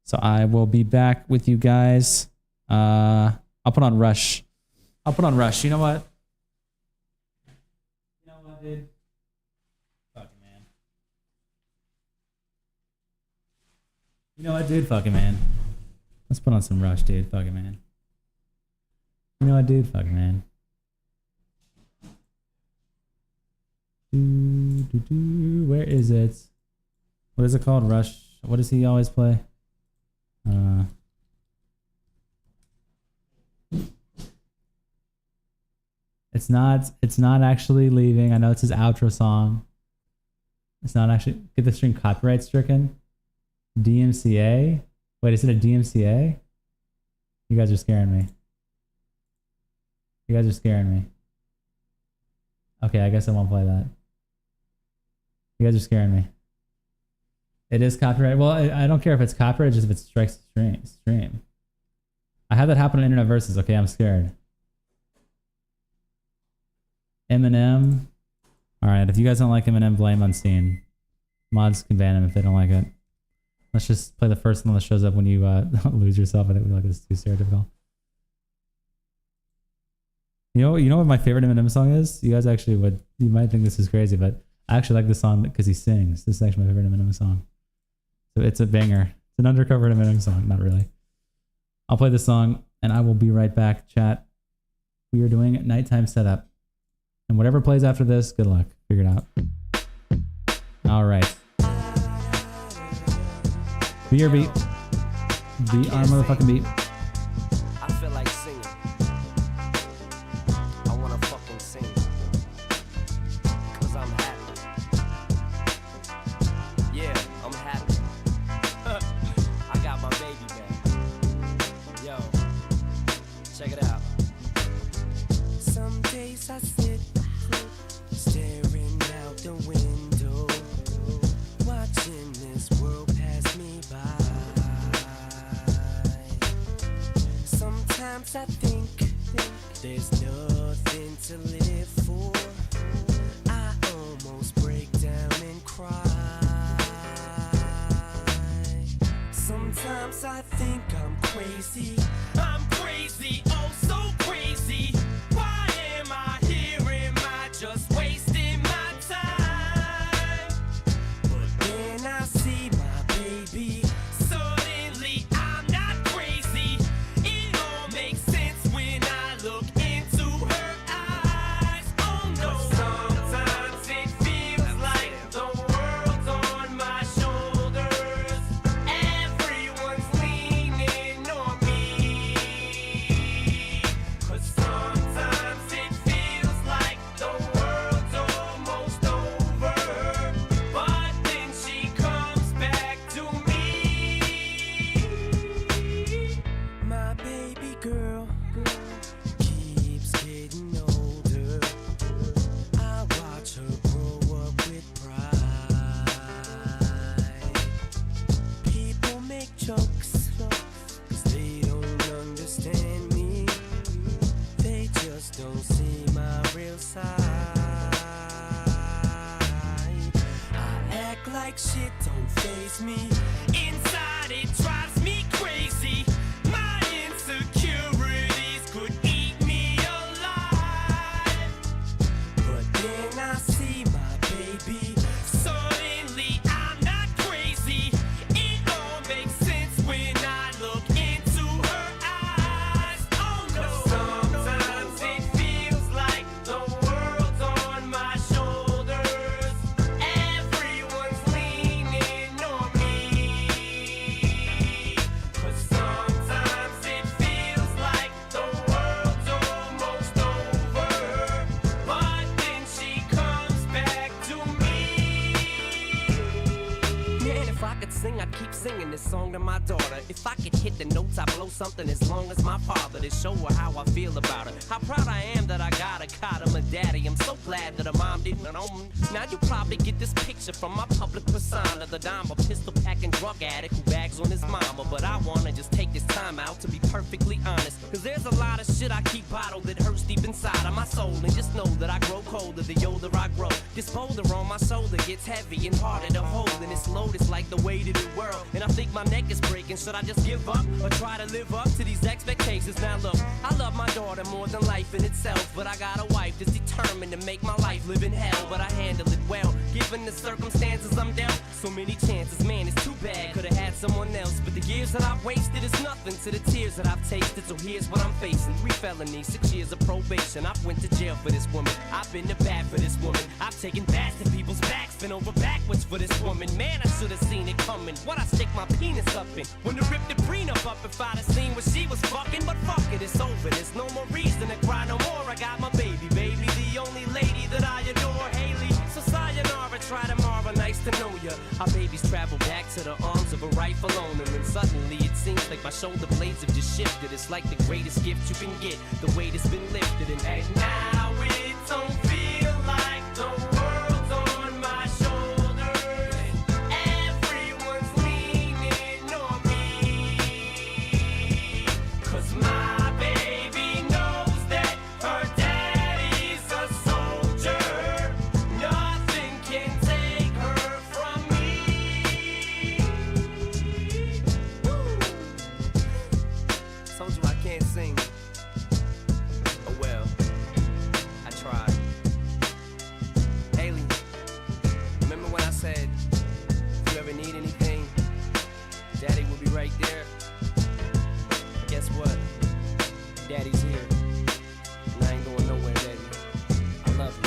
So I will be back with you guys. I'll put on Rush. I'll put on Rush. You know what? You know what, dude? Fucking man. You know what, dude? Fucking man. Let's put on some Rush, dude. Fucking man. You know what, dude? Fucking man. Where is it? What is it called? Rush. What does he always play? It's not actually leaving. I know it's his outro song. It's not actually. Get the string copyright stricken. DMCA. Wait, is it a DMCA? You guys are scaring me. You guys are scaring me. Okay, I guess I won't play that. You guys are scaring me. It is copyright. Well, I don't care if it's copyright, just if it strikes the stream. I had that happen on Internet Versus. Okay, I'm scared. Eminem. All right, if you guys don't like Eminem, blame Unseen. Mods can ban him if they don't like it. Let's just play the first one that shows up when you lose yourself. I think we like this is too stereotypical. You know what my favorite Eminem song is? You guys actually would. You might think this is crazy, but I actually like this song because he sings. This is actually my favorite Eminem song. So it's a banger. It's an undercover Eminem song. Not really. I'll play this song and I will be right back, chat. We are doing nighttime setup. And whatever plays after this, good luck. Figure it out. All right. Be your beat. Be our motherfucking beat. I feel like singing. I wanna fucking sing. Cause I'm happy. Yeah, I'm happy. I got my baby back. Yo, check it out. Some days I sit staring out the window, watching this world pass me by. Sometimes I think there's nothing to live for. I almost break down and cry. Sometimes I think I'm crazy. I'm crazy, oh so crazy. Why am I here? Am I just wasting my time? But then I see my baby. Suddenly I'm not crazy. It all makes sense when I look into her eyes. Oh no. Sometimes it feels like the world's on my shoulders. Everyone's leaning on me. 'Cause sometimes it feels like the world's almost over. But then she comes back to me. My baby girl keeps getting older. I watch her grow up with pride. People make jokes 'cause they don't understand me. They just don't see my real side. I act like shit don't faze me. Inside it drives me crazy. My insecurities could eat me alive. But then I see my baby. Suddenly I'm not crazy. It all makes sense when I look into her eyes. Oh no. Sometimes it feels like the world's on my shoulders. Everyone's leaning on me. 'Cause sometimes it feels like the world's almost over. But then she comes back to me. Man, if I could sing, I'd keep singing this song to my daughter. If I could hit the notes, I'd blow something as long as my father to show her how I feel about her. How proud I am that I got a caught him daddy. I'm so glad that her mom didn't own. Now you probably get this picture from my public persona, the dime, a pistol packing drug addict who bags on his mama. But I wanna just take this time out to be perfectly honest, cause there's a lot of shit I keep bottled that hurts deep inside of my soul. And just know that I grow colder the older I grow. This boulder on my shoulder gets heavy and harder to hold, and it's load is like the weight of the world. And I think my neck is breaking. Should I just give up or try to live up to these expectations? Now look, I love my daughter more than life in itself, but I got a wife that's determined to make my life live in hell. But I handle it well, given the circumstances I'm dealt. So many chances, man, it's too bad. Could've had someone else, but the years that I've wasted is nothing to the tears that I've tasted. So here's what I'm facing: 3 felonies, 6 years of probation. I've went to jail for this woman, I've been to bat for this woman, I've taken bats to people's backs, been over backwards for this woman. Man, I should've seen it coming. What I stick my penis up in? When to rip the prenup up if I'd have seen what she was fucking. But fuck it, it's over, there's no more reason to cry no more. I got my baby, the only lady that I adore, Haley. So sayonara, try tomorrow, nice to know ya. Our babies travel back to the arms of a rightful owner, and suddenly it seems like my shoulder blades have just shifted. It's like the greatest gift you can get, the weight has been lifted. And now it don't feel like the world's on my shoulders. Everyone's leaning on me, cause my baby knows that her daddy's a soldier. Nothing can take her from me. Woo. Told you I can't sing. Oh well, I tried. Haley, remember when I said, if you ever need anything, Daddy will be right there? Guess what? Daddy's here. And I ain't going nowhere, baby. I love you.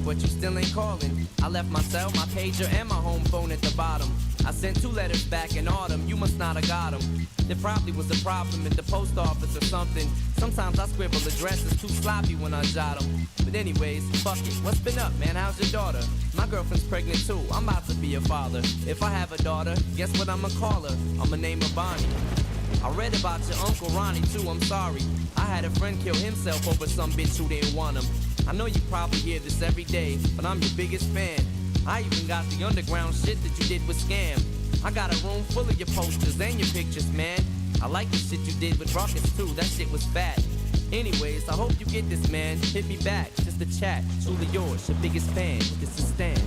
But you still ain't calling. I left my cell, my pager, and my home phone at the bottom. I sent 2 letters back in autumn, you must not have got them. There probably was a problem at the post office or something. Sometimes I scribble addresses too sloppy when I jot them. But anyways, fuck it, what's been up, man? How's your daughter? My girlfriend's pregnant too, I'm about to be a father. If I have a daughter, guess what I'ma call her? I'ma name her Bonnie. I read about your Uncle Ronnie too, I'm sorry. I had a friend kill himself over some bitch who didn't want him. I know you probably hear this every day, but I'm your biggest fan. I even got the underground shit that you did with Scam. I got a room full of your posters and your pictures, man. I like the shit you did with Rockets too, that shit was fat. Anyways, I hope you get this, man. Hit me back, just a chat. Truly yours, your biggest fan. This is Stan.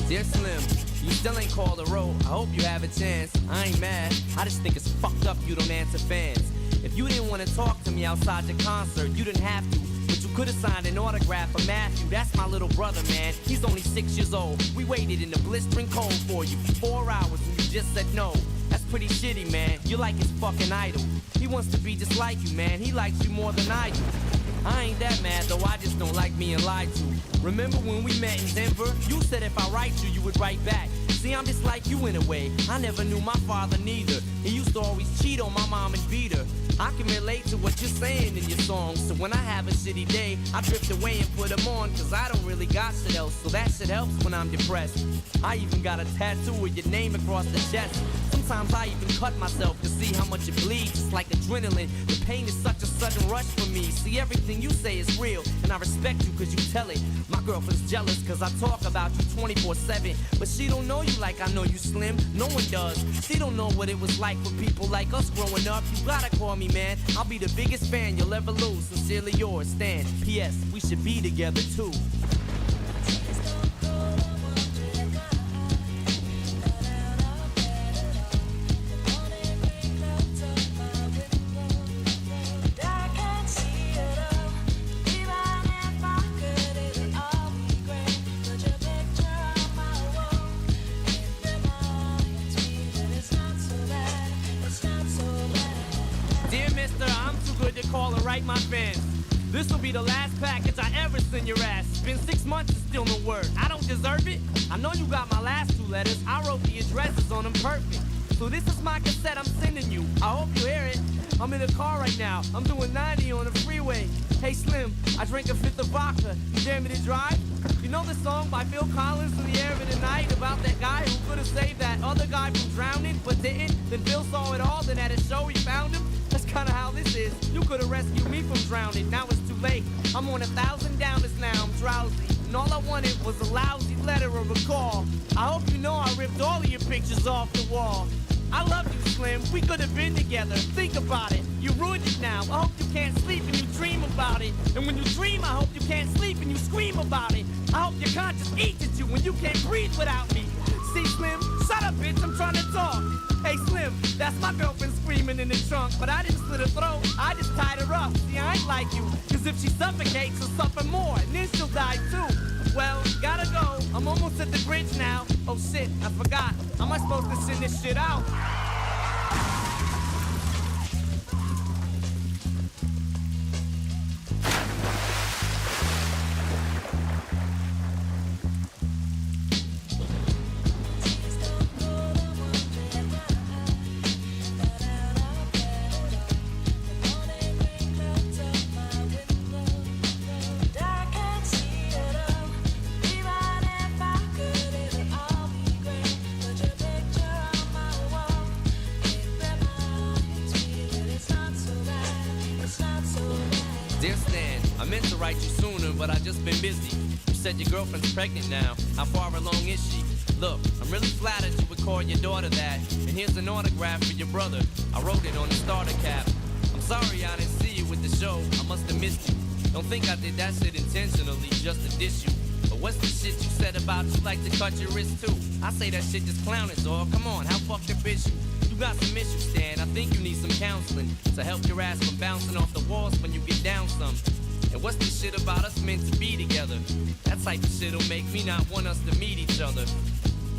Dear Slim, you still ain't called a road. I hope you have a chance. I ain't mad. I just think it's fucked up you don't answer fans. If you didn't want to talk to me outside the concert, you didn't have to. But you could have signed an autograph for Matthew. That's my little brother, man. He's only 6 years old. We waited in the blistering cold for you for 4 hours and you just said no. That's pretty shitty, man. You're like his fucking idol. He wants to be just like you, man. He likes you more than I do. I ain't that mad though, I just don't like being lied to. Remember when we met in Denver? You said if I write you would write back. See, I'm just like you in a way. I never knew my father neither. He used to always cheat on my mom and beat her. I can relate to what you're saying in your songs. So when I have a shitty day, I drift away and put them on, cause I don't really got shit else. So that shit helps when I'm depressed. I even got a tattoo with your name across the chest. Sometimes I even cut myself to see how much it bleeds. It's like adrenaline. The pain is such a sudden rush for me. See, everything you say is real, and I respect you cause you tell it. My girlfriend's jealous cause I talk about you 24/7. But she don't know you like I know you, Slim. No one does. She don't know what it was like for people like us growing up. You gotta call me, man. I'll be the biggest fan you'll ever lose. Sincerely yours, Stan. P.S. We should be together too. Call and write my fans. This'll be the last package I ever send your ass. It's been 6 months and still no word. I don't deserve it. I know you got my last 2 letters. I wrote the addresses on them perfect. So this is my cassette I'm sending you. I hope you hear it. I'm in the car right now. I'm doing 90 on the freeway. Hey Slim, I drank a 5th of vodka. You dare me to drive? You know the song by Phil Collins, In the Air of the Night, about that guy who could have saved that other guy from drowning but didn't? Then Phil saw it all, then at a show he found him. That's kinda how this is. You could have rescued me from drowning. Now it's too late. I'm on 1,000 downers now. I'm drowsy. And all I wanted was a lousy letter or a call. I hope you know I ripped all of your pictures off the wall. I love you, Slim. We could have been together. Think about it. You ruined it now. I hope you can't sleep and you dream about it. And when you dream, I hope you can't sleep and you scream about it. I hope your conscience eats at you when you can't breathe without me. See, Slim? Shut up, bitch. I'm trying to talk. Hey, Slim, that's my girlfriend screaming in the trunk. But I didn't slit her throat. I just tied her up. See, I ain't like you. Cause if she suffocates, she'll suffer more. And then she'll die too. Well, gotta go. I'm almost at the bridge now. Oh shit, I forgot. How am I supposed to send this shit out? But I just been busy. You said your girlfriend's pregnant now. How far along is she? Look, I'm really flattered you would call your daughter that. And here's an autograph for your brother. I wrote it on the starter cap. I'm sorry I didn't see you with the show. I must have missed you. Don't think I did that shit intentionally just to diss you. But what's the shit you said about you like to cut your wrist too? I say that shit just clowning, dog. Come on, how fucked up is you? You got some issues, Stan. I think you need some counseling to help your ass from bouncing off the walls when you get down some. And what's this shit about us meant to be together? That type of shit'll make me not want us to meet each other.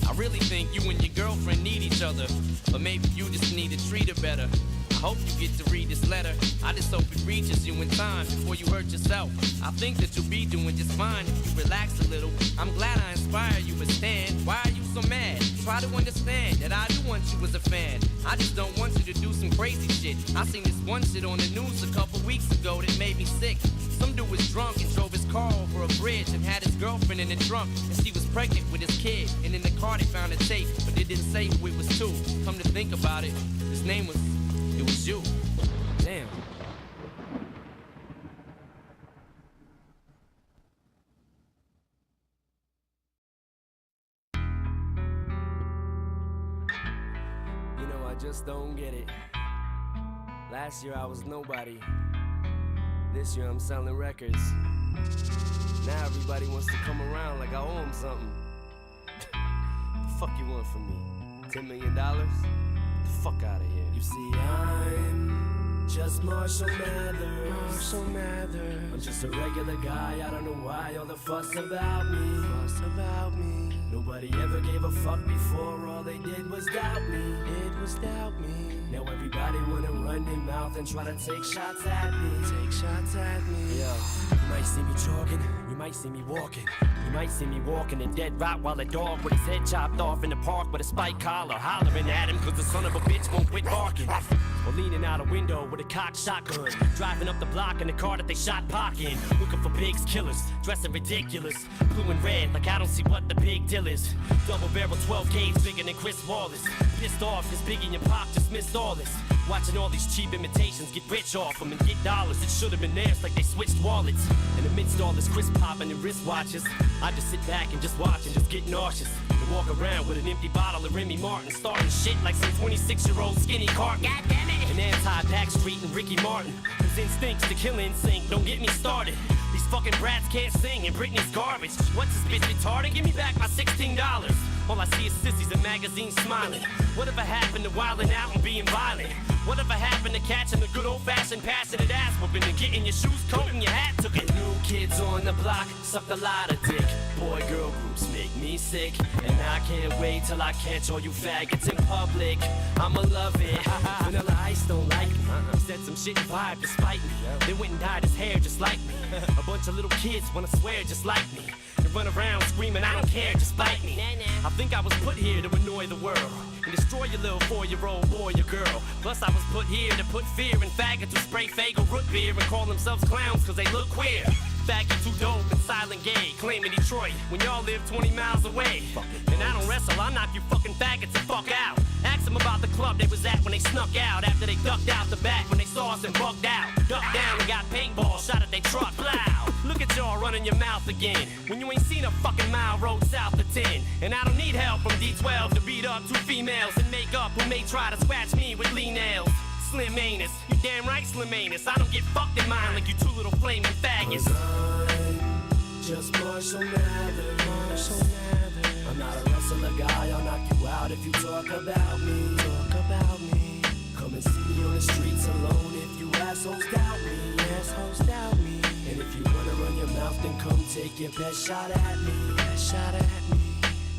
I really think you and your girlfriend need each other, but maybe you just need to treat her better. I hope you get to read this letter. I just hope it reaches you in time before you hurt yourself. I think that you'll be doing just fine if you relax a little. I'm glad I inspire you, but Stan, why are you so mad? Try to understand that I do want you as a fan. I just don't want you to do some crazy shit. I seen this one shit on the news a couple weeks ago that made me sick. Some dude was drunk and drove his car over a bridge and had his girlfriend in the trunk, and she was pregnant with his kid. And in the car they found a tape, but they didn't say who it was to. Come to think about it, his name was, it was you. Damn. You know, I just don't get it. Last year I was nobody. This year I'm selling records. Now everybody wants to come around like I owe them something. The fuck you want from me? $10 million? Get the fuck out of here. You see, I'm just Marshall Mathers. Marshall Mathers. I'm just a regular guy. I don't know why all the fuss about me. Fuss about me. Nobody ever gave a fuck before. All they did was doubt me. It was doubt me. Now everybody wanna run their mouth and try to take shots at me. Take shots at me. Yeah. You might see me jogging. You might see me walking. You might see me walking a dead Rottweiler dog with his head chopped off in the park with a spike collar, hollering at him cause the son of a bitch won't quit barking. or leaning out a window with a cocked shotgun. Driving up the block in a car that they shot Pac in. Looking for Big's killers, dressing ridiculous. Blue and red, like I don't see what the big deal is. Double barrel 12 gauge bigger than Chris Wallace. Pissed off cause Biggie and Pac just missed all this. Watching all these cheap imitations get rich off them and get dollars. It should have been theirs like they switched wallets. And amidst all this crisp popping and wristwatches, I just sit back and just watch and just get nauseous. And walk around with an empty bottle of Remy Martin, starting shit like some 26-year-old skinny carton. God damn it! An anti-Backstreet and Ricky Martin. His instincts to kill NSYNC, don't get me started. These fucking brats can't sing and Britney's garbage. What's this bitch retarded? Give me back my $16. All I see is sissies in magazines smiling. Whatever happened to wilding out and being violent? Whatever happened to catching the good old-fashioned passionate ass whooping and getting your shoes coat and your hat took it? New kids on the block suck a lot of dick. Boy-girl groups make me sick, and I can't wait till I catch all you faggots in public. I'ma love it. Vanilla Ice don't like me. He said some shit and vibe despite me. They went and dyed his hair just like me. A bunch of little kids wanna swear just like me. And run around screaming, I don't care, just bite me. I think I was put here to annoy the world and destroy your little 4-year-old boy or girl. Plus I was put here to put fear in faggots who spray Faygo root beer and call themselves clowns cause they look queer. Faggot too dope and silent gay, claiming Detroit when y'all live 20 miles away. And I don't wrestle, I'll knock you fucking faggots the fuck out. Ask them about the club they was at when they snuck out, after they ducked out the back when they saw us and bugged out. Ducked down and got paintball shot at they truck. Plow. Look at y'all running your mouth again when you ain't seen a fucking mile road south of 10. And I don't need help from D12 to beat up 2 females in makeup who may try to scratch me with lean nails. Slim anus, you damn right Slim anus. I don't get fucked in mine like you 2 little flaming faggots. Just Marshall Mathers. I'm not a wrestler guy, I'll knock you out if you talk about me. Come and see me on the streets alone if you assholes doubt me. And if you wanna run your mouth, then come take your best shot at me.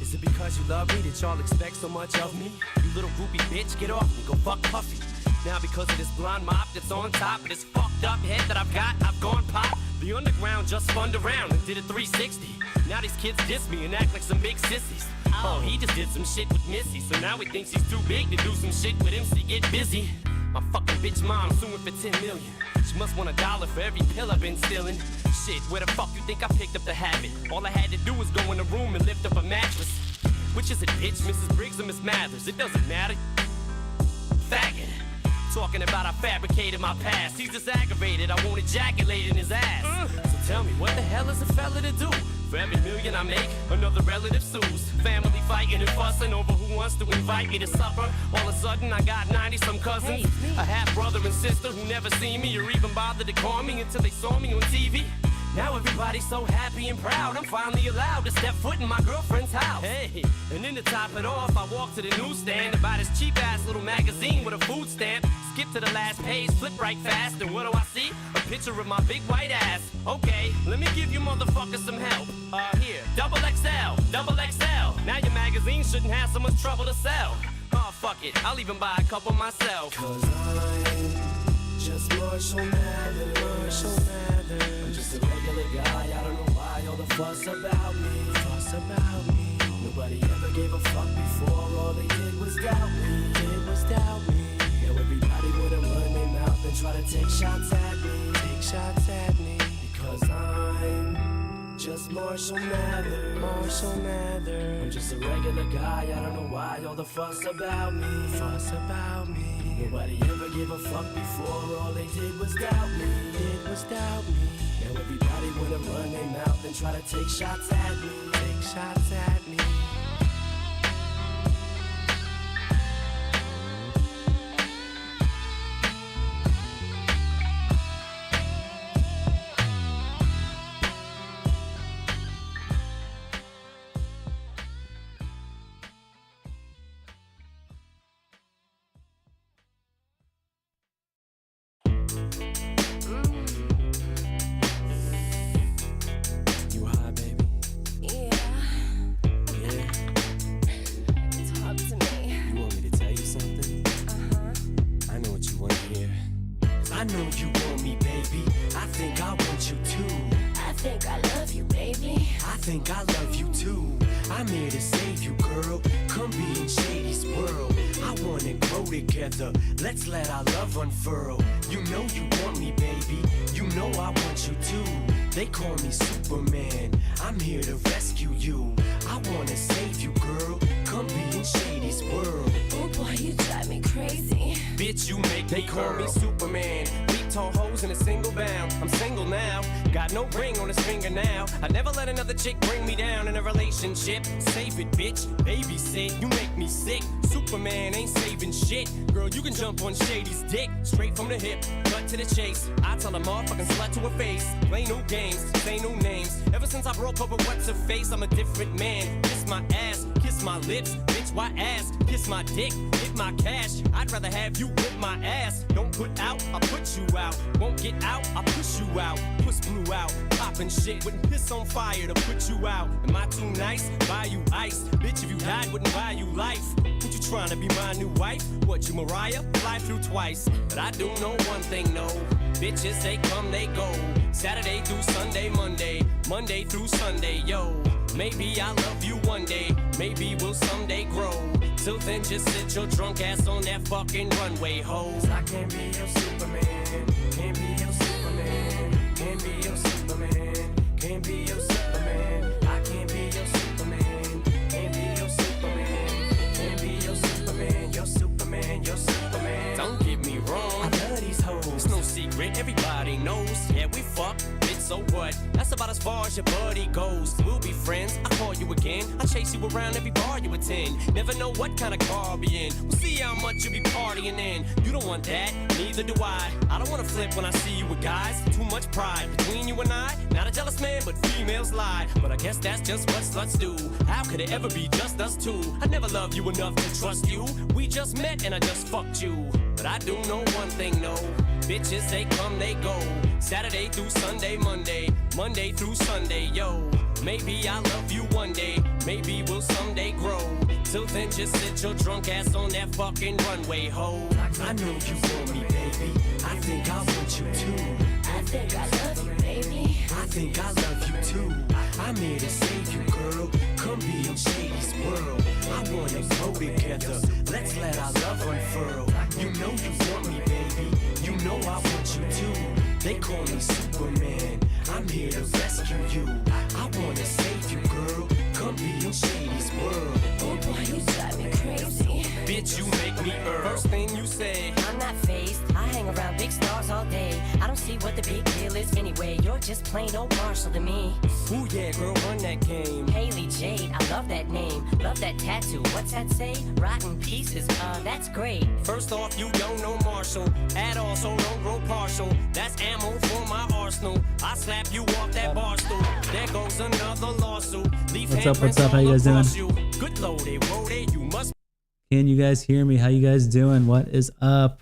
Is it because you love me that y'all expect so much of me? You little groupie bitch, get off me, go fuck Puffy. Now because of this blonde mop that's on top of this fucked up head that I've got, I've gone pop. The underground just spun around and did a 360. Now these kids diss me and act like some big sissies. Oh, he just did some shit with Missy, so now he thinks he's too big to do some shit with MC. Get busy. My fucking bitch mom suing for 10 million. She must want $1 for every pill I've been stealing. Shit, where the fuck you think I picked up the habit? All I had to do was go in the room and lift up a mattress. Which is it, bitch? Mrs. Briggs or Miss Mathers? It doesn't matter. Faggot. Talking about I fabricated my past. He's just aggravated, I won't ejaculate in his ass. So tell me, what the hell is a fella to do? For every million I make, another relative sues. Family fighting and fussing over who wants to invite me to supper. All of a sudden I got 90-some cousins. A half-brother and sister who never seen me or even bothered to call me until they saw me on TV. Now everybody's so happy and proud, I'm finally allowed to step foot in my girlfriend's house. Hey, and then to top it off, I walk to the newsstand to buy this cheap-ass little magazine with a food stamp. Skip to the last page, flip right fast, and what do I see? A picture of my big white ass. Okay, let me give you motherfuckers some help. Here, XXL. Now your magazine shouldn't have so much trouble to sell. Oh, fuck it, I'll even buy a couple myself. Cause I'm just Marshall Mathers. I'm just a regular guy, I don't know why all the fuss about me. Nobody ever gave a fuck before, all they did was doubt me. Now everybody wanna run their mouth and try to take shots at me. Because I'm just Marshall Mathers. I'm just a regular guy, I don't know why all the fuss about me. Nobody ever gave a fuck before, all they did was doubt me. Now everybody wanna run their mouth and try to take shots at me. think I love you, baby. I think I love you too. I'm here to save you, girl. Come be in Shady's world. I wanna grow together. Let's let our love unfurl. You know you want me, baby. You know I want you too. They call me Superman. I'm here to rescue you. I wanna save you, girl. Come be in Shady's world. Oh boy, you drive me crazy. Bitch, you make They me call me Superman. Beat tall hoes in a single bound. I'm single now. Got no ring on his finger now. I never let another chick bring me down in a relationship. Save it, bitch. Babysit. You make me sick. Superman ain't saving shit. Girl, you can jump on Shady's dick. Straight from the hip. Cut to the chase. I tell a motherfucking slut to her face. Play new games. Say new names. Ever since I broke up with what's her face, I'm a different man. Kiss my ass. Kiss my lips. Bitch, why ass? Kiss my dick. Hit my cash. I'd rather have you whip my ass. Don't put out, I'll put you out. Won't get out, I'll push you out. Puss blew out, poppin' shit. Wouldn't piss on fire to put you out. Am I too nice? Buy you ice. Bitch, if you died, wouldn't buy you life. What you trying to be my new wife? What, you Mariah? Fly through twice. But I do know one thing, no. Bitches, they come, they go. Saturday through Sunday, Monday. Monday through Sunday, yo. Maybe I'll love you one day. Maybe we'll someday grow. Till then, just sit your drunk ass on that fucking runway, ho. I can't be your Superman. Can't be your Superman. Can't be your Superman. Can't be your Superman. I can't be your Superman. Can't be your Superman. Can't be your Superman. Your Superman. Your Superman. Don't get me wrong. I love these hoes. It's no secret. Everybody knows. Yeah, we fuck. So what? That's about as far as your buddy goes. We'll be friends. I call you again. I chase you around every bar you attend. Never know what kind of car I'll be in. We'll see how much you be partying in. You don't want that, neither do I. I don't wanna flip when I see you with guys. Too much pride between you and I. Not a jealous man, but females lie. But I guess that's just what sluts do. How could it ever be just us two? I never loved you enough to trust you. We just met and I just fucked you. But I do know one thing, no. Bitches, they come, they go. Saturday through Sunday, Monday. Monday through Sunday, yo. Maybe I'll love you one day. Maybe we'll someday grow. Till then, just sit your drunk ass on that fucking runway, ho. I know you want me, baby. I think I want you too. I think I love you, baby. I think I love you too. I'm here to save you, girl. Come be in Shady's world. I wanna grow together. Let's let our love unfurl. You know you want me, baby. You know I want you too. They call me Superman. I'm here to rescue you. I wanna save you, girl. Come be in Shady's world. Oh boy, you drive me crazy. Bitch, you make me First thing you say. I'm not phased. I hang around big stars all day. I don't see what the big deal is anyway. You're just plain old Marshall to me. Ooh yeah, girl, run that game. Haley Jade, I love that name. Love that tattoo. What's that say? Rotten pieces. That's great. First off, you don't know Marshall at all, so don't grow partial. That's ammo for my arsenal. I slap you off that bar stool. There goes another lawsuit. Leave What's up? How you guys doing? Good loady, roadie, you must. Can you guys hear me? How you guys doing? What is up?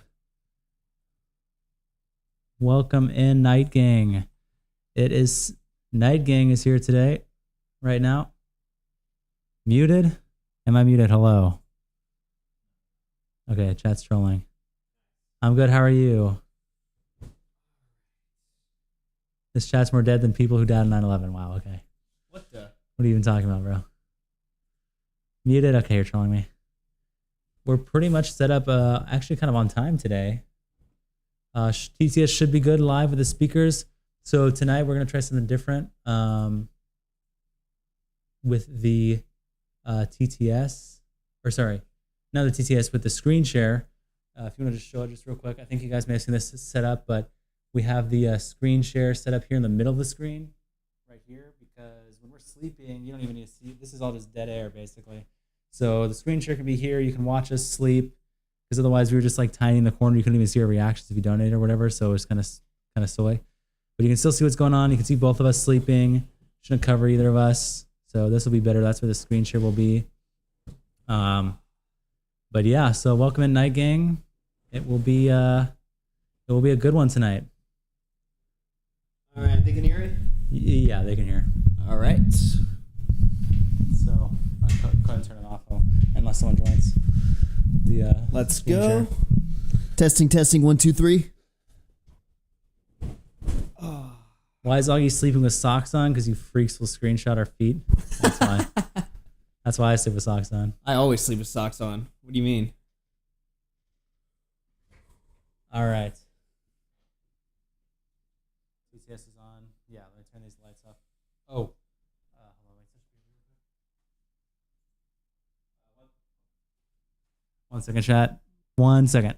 Welcome in, Night Gang. Night Gang is here today, right now. Muted? Am I muted? Hello. Okay, chat's trolling. I'm good. How are you? This chat's more dead than people who died in 9/11. Wow. Okay. What the? What are you even talking about, bro? Muted? Okay, you're trolling me. We're pretty much set up, actually kind of on time today. TTS should be good live with the speakers. So tonight we're going to try something different with the TTS, or sorry, not the TTS, with the screen share. If you want to just show it just real quick. I think you guys may have seen this set up, but we have the screen share set up here in the middle of the screen right here, because when we're sleeping, you don't even need to see, this is all just dead air basically. So the screen share can be here. You can watch us sleep, because otherwise we were just like tiny in the corner. You couldn't even see our reactions if you donate or whatever. So it's kind of silly, but you can still see what's going on. You can see both of us sleeping. Shouldn't cover either of us. So this will be better. That's where the screen share will be. But yeah, so welcome in, Night Gang. It will be a good one tonight. All right, they can hear it? Yeah, they can hear. All right. So I'll go ahead and turn it off unless someone joins. Let's go. Testing, 1, 2, 3. Why is Augie sleeping with socks on? Because you freaks will screenshot our feet. That's why. That's why I sleep with socks on. I always sleep with socks on. What do you mean? All right. TCS is on. Yeah, let me turn these lights off. Oh. Hold on, one second, chat. 1 second.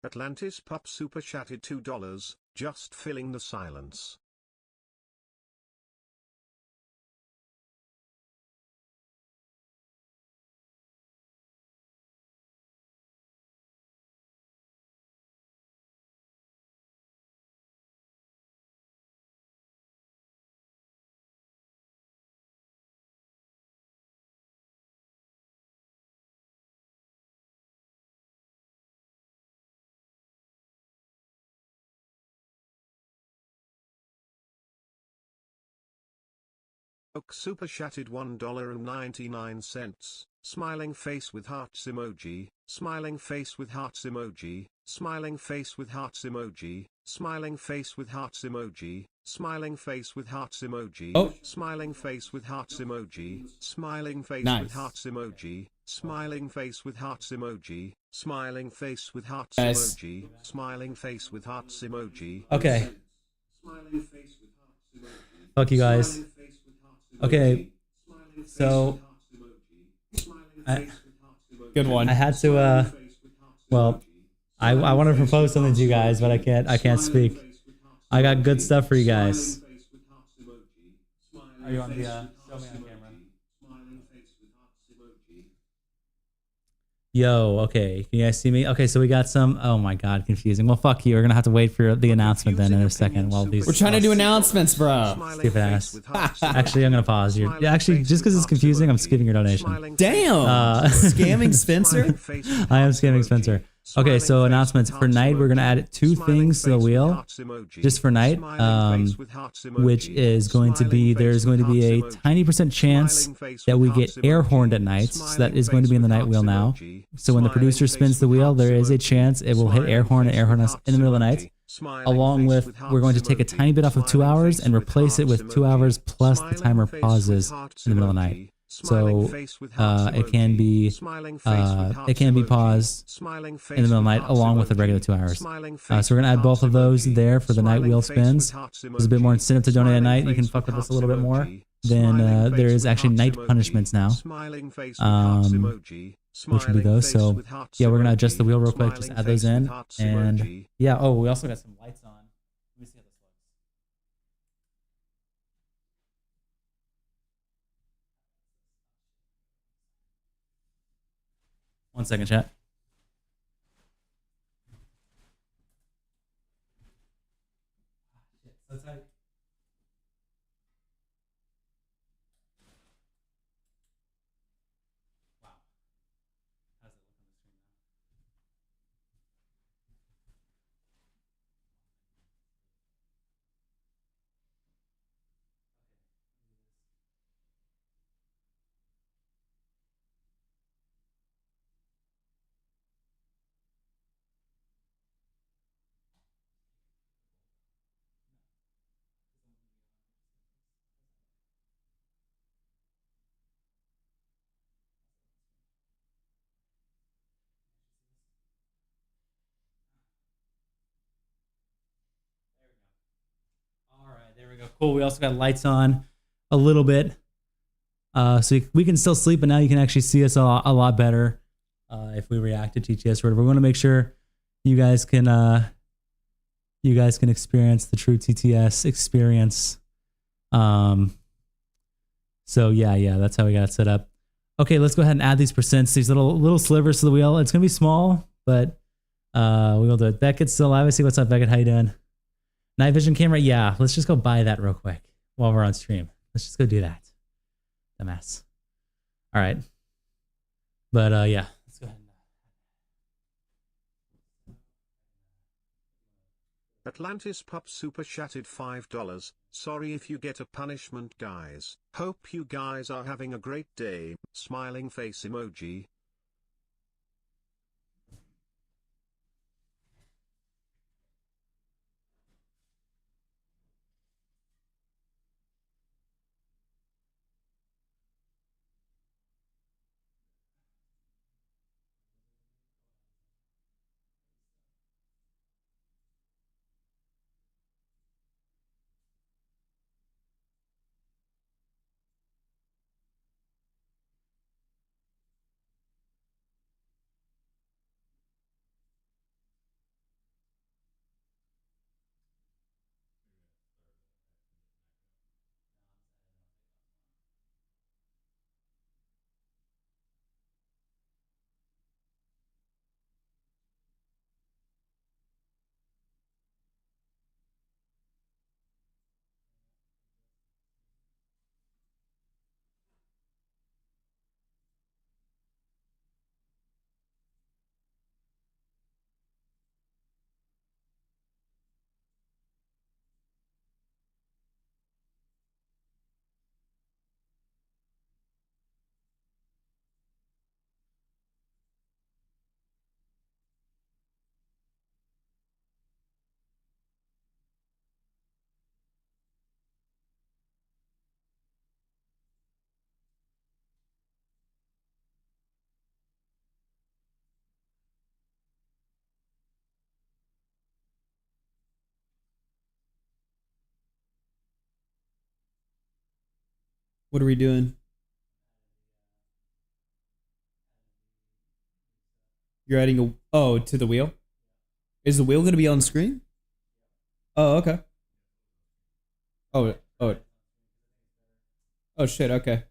Atlantis Pup super chatted $2, just filling the silence. Oak super chatted $1.99. Smiling face with hearts emoji, smiling face with hearts emoji, smiling face with hearts emoji, smiling face with hearts emoji, smiling face with hearts emoji, smiling face with hearts emoji, smiling face with hearts emoji, smiling face with hearts emoji, smiling face with hearts emoji, smiling face with hearts emoji. Okay. Fuck you guys. Okay. So good one. I had to well, I want to propose something to you guys, but I can't speak. I got good stuff for you guys. Are you on the show me on camera? Yo, okay. Can you guys see me? Okay, so we got some. Oh my god, confusing. Well, fuck you. We're gonna have to wait for the announcement then in a second. While these we're trying to do announcements, bro. Stupid ass. Actually, I'm gonna pause you. Yeah, actually, just because it's confusing, I'm skipping your donation. Damn. Scamming Spencer. I am scamming Spencer. Okay, so announcements for night. We're gonna add 2 things to the wheel, just for night, which is going to be there's going to be a tiny % chance that we get air horned at night. So that is going to be in the night wheel now. So when the producer spins the wheel, there is a chance it will hit air horn and air horn us in the middle of the night. Along with, we're going to take a tiny bit off of 2 hours and replace it with 2 hours plus the timer pauses in the middle of the night. So it can be paused in the middle of the night along with the regular 2 hours. So we're gonna add both of those there for the night wheel spins. There's a bit more incentive to donate at night. You can fuck with us a little bit more. Then there is actually night punishments now, which would be those. So yeah, we're gonna adjust the wheel real quick. Just add those in, and yeah. Oh, we also got some lights on. Let me see how this looks. 1 second, chat. So tight. Wow. How's it look on the screen There we go. Cool. We also got lights on a little bit. So we can still sleep, but now you can actually see us a lot better if we react to TTS or whatever. We want to make sure you guys can experience the true TTS experience. So yeah, that's how we got it set up. Okay, let's go ahead and add these percents, these little slivers to the wheel. It's gonna be small, but we will do it. Beckett's still alive. I see what's up, Beckett. How you doing? Night vision camera. Yeah, let's just go buy that real quick while we're on stream. Let's just go do that. The mess. All right. But yeah, let's go ahead. Atlantis Pup super chatted $5. Sorry if you get a punishment, guys. Hope you guys are having a great day. Smiling face emoji. What are we doing? You're adding to the wheel? Is the wheel going to be on screen? Oh, okay. Oh. Oh shit, okay.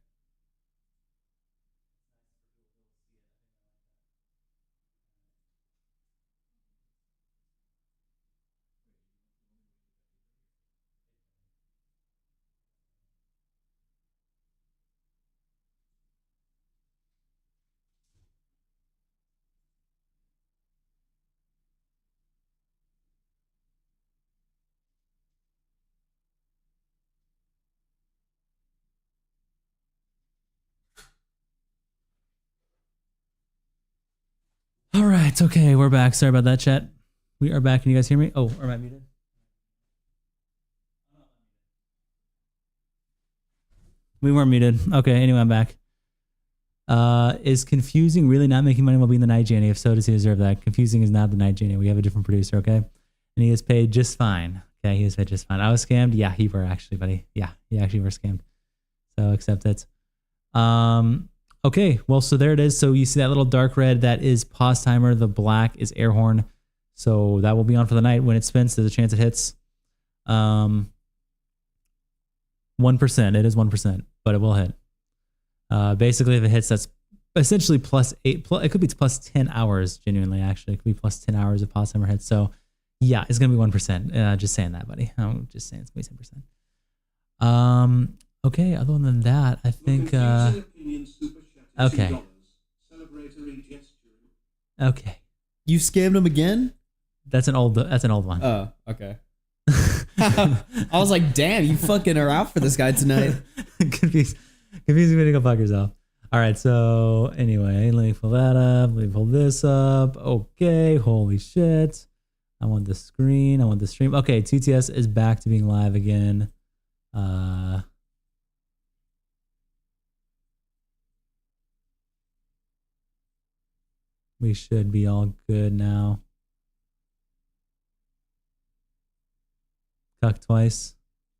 All right, okay, we're back. Sorry about that, chat. We are back. Can you guys hear me? Oh, am I muted? We weren't muted. Okay, anyway, I'm back. Is confusing really not making money while being the night genie? If so, does he deserve that? Confusing is not the night genie. We have a different producer, okay? And he is paid just fine. Okay, he is paid just fine. I was scammed. Yeah, he were actually, buddy. Yeah, you actually were scammed. So accept it. Okay, well, so there it is. So you see that little dark red, that is pause timer. The black is air horn. So that will be on for the night. When it spins, there's a chance it hits. 1%. It is 1%, but it will hit. Basically, if it hits, that's essentially +8. It could be +10 hours, genuinely, actually. It could be +10 hours if pause timer hits. So yeah, it's going to be 1%. Just saying that, buddy. I'm just saying it's going to be 10%. Okay, other than that, I think... okay. Okay. You scammed him again? That's an old one. Oh, okay. I was like, damn, you fucking are out for this guy tonight. Confusing me to go fuck yourself. All right, so anyway, let me pull that up. Let me pull this up. Okay, holy shit. I want the screen. I want the stream. Okay, TTS is back to being live again. We should be all good now. Cuck twice.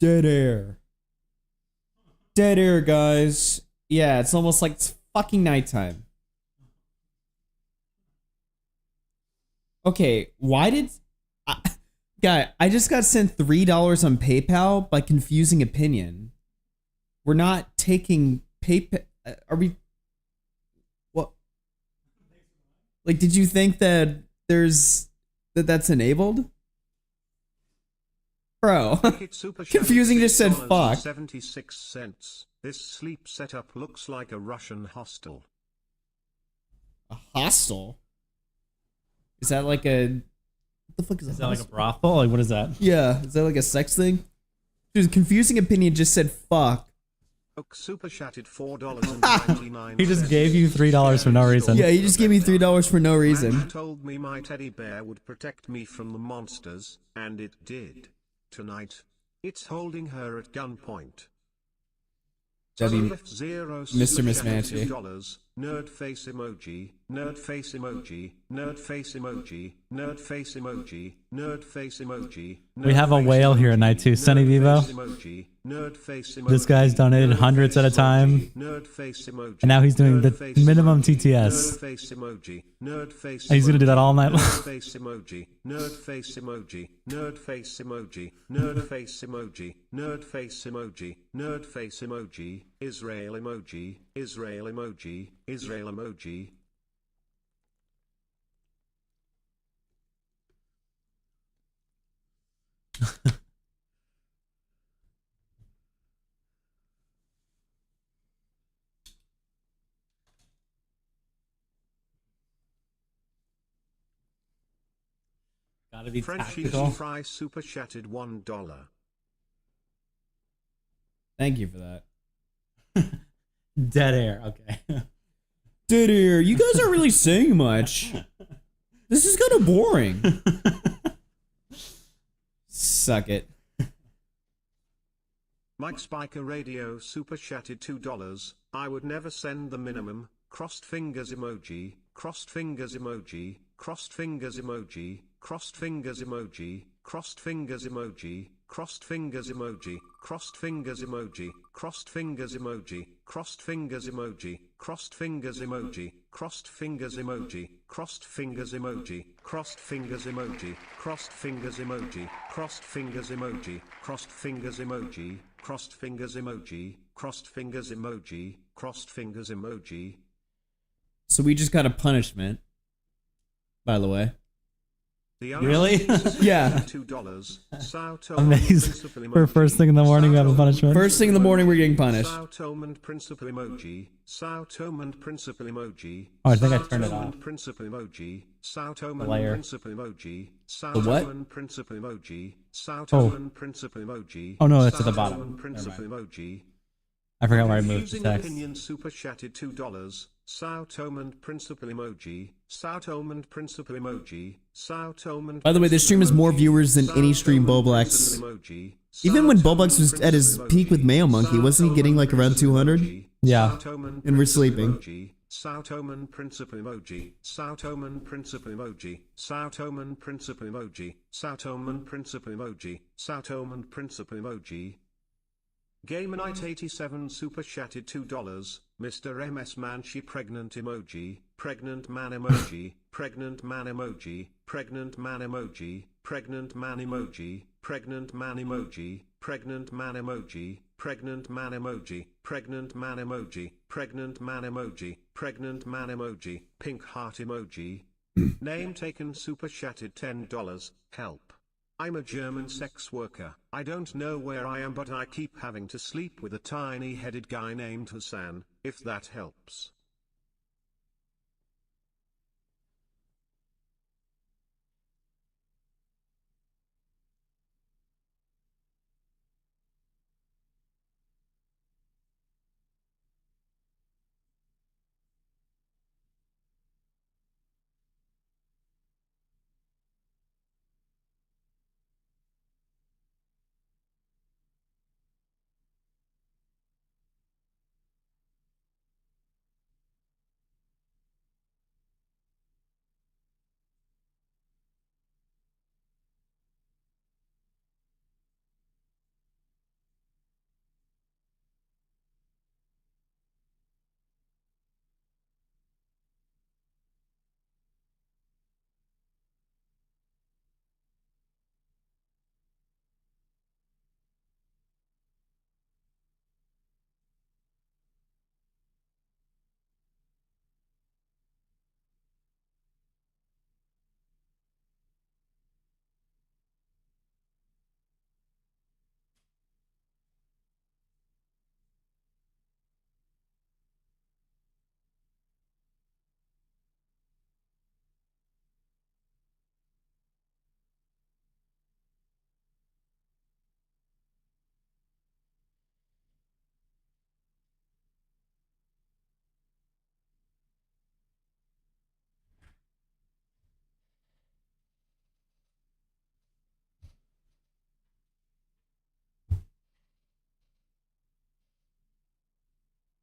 Dead air. Dead air, guys. Yeah, it's almost like it's fucking nighttime. Okay, why did... Guy, I just got sent $3 on PayPal by Confusing Opinion. We're not taking PayPal... Are we... What? Like, did you think that there's... that's enabled? Bro. Confusing just said fuck. 76 cents. This sleep setup looks like a Russian hostel. A hostel? Is that like a... What the fuck is that like a brothel? Like, what is that? Yeah, is that like a sex thing? Dude, Confusing Opinion just said fuck. Super chatted $4.99. He just gave you $3 for no reason. Yeah, he just gave me $3 for no reason. Man told me my teddy bear would protect me from the monsters, and it did. Tonight, it's holding her at gunpoint. Mr. Mismatchy. Nerd face emoji, nerd face emoji, nerd face emoji, nerd face emoji, nerd face emoji. We have a whale here at night too, Sunny Vivo. This guy's donated hundreds at a time, and now he's doing the minimum TTS. And he's gonna do that all night long. Nerd face emoji, nerd face emoji, nerd face emoji, nerd face emoji, nerd face emoji, nerd face emoji, Israel emoji, Israel emoji, Israel emoji. Gotta be Frenchie tactical. Fry super chatted $1. Thank you for that. Dead air, okay. Dead air, you guys aren't really saying much. This is kind of boring. Suck it. Mike Spiker Radio super chatted $2. I would never send the minimum. Crossed fingers emoji, crossed fingers emoji, crossed fingers emoji, crossed fingers emoji, crossed fingers emoji, crossed fingers emoji, crossed fingers emoji, crossed fingers emoji, crossed fingers emoji, crossed fingers emoji, crossed fingers emoji, crossed fingers emoji, crossed fingers emoji, crossed fingers emoji, crossed fingers emoji, crossed fingers emoji, crossed fingers emoji, crossed fingers emoji, crossed fingers emoji. So we just got a punishment, by the way. Really? Yeah. Amazing. For first thing in the morning, we have a punishment. First thing in the morning, we're getting punished. Principal emoji. Principal emoji. Oh, I think I turned it off. Principal emoji. Layer. Principal emoji. The what? Principal emoji. Oh. Principal emoji. Oh no, it's at the bottom. Principal emoji. I forgot where I moved the text. Opinion super chatted $2. South Omand principal emoji. South Omand principal emoji. South Omand. By the way, this stream has more viewers than any stream Boblex. Even when Boblex was at his peak with Mayo Monkey, wasn't he getting like around 200? Yeah. And we're sleeping. South Omand principal emoji. South Omand principal emoji. South Omand principal emoji. South Omand principal emoji. South Omand principal emoji. Gamernight 87 super chatted $2. Mr. MS Man she pregnant emoji. Pregnant man emoji. Pregnant man emoji. Pregnant man emoji. Pregnant man emoji. Pregnant man emoji. Pregnant man emoji. Pregnant man emoji. Pregnant man emoji. Pregnant man emoji. Pregnant man emoji. Pink heart emoji. Name taken super chatted $10. Help. I'm a German sex worker. I don't know where I am, but I keep having to sleep with a tiny-headed guy named Hassan, if that helps.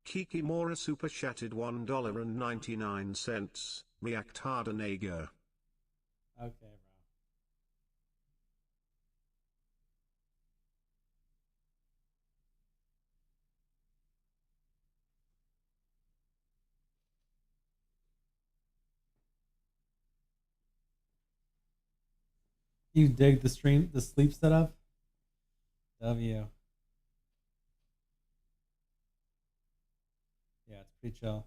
Kiki Mora super chatted $1.99. React harder, nigger. Okay, bro. You dig the sleep setup? W. Yeah, it's pretty chill.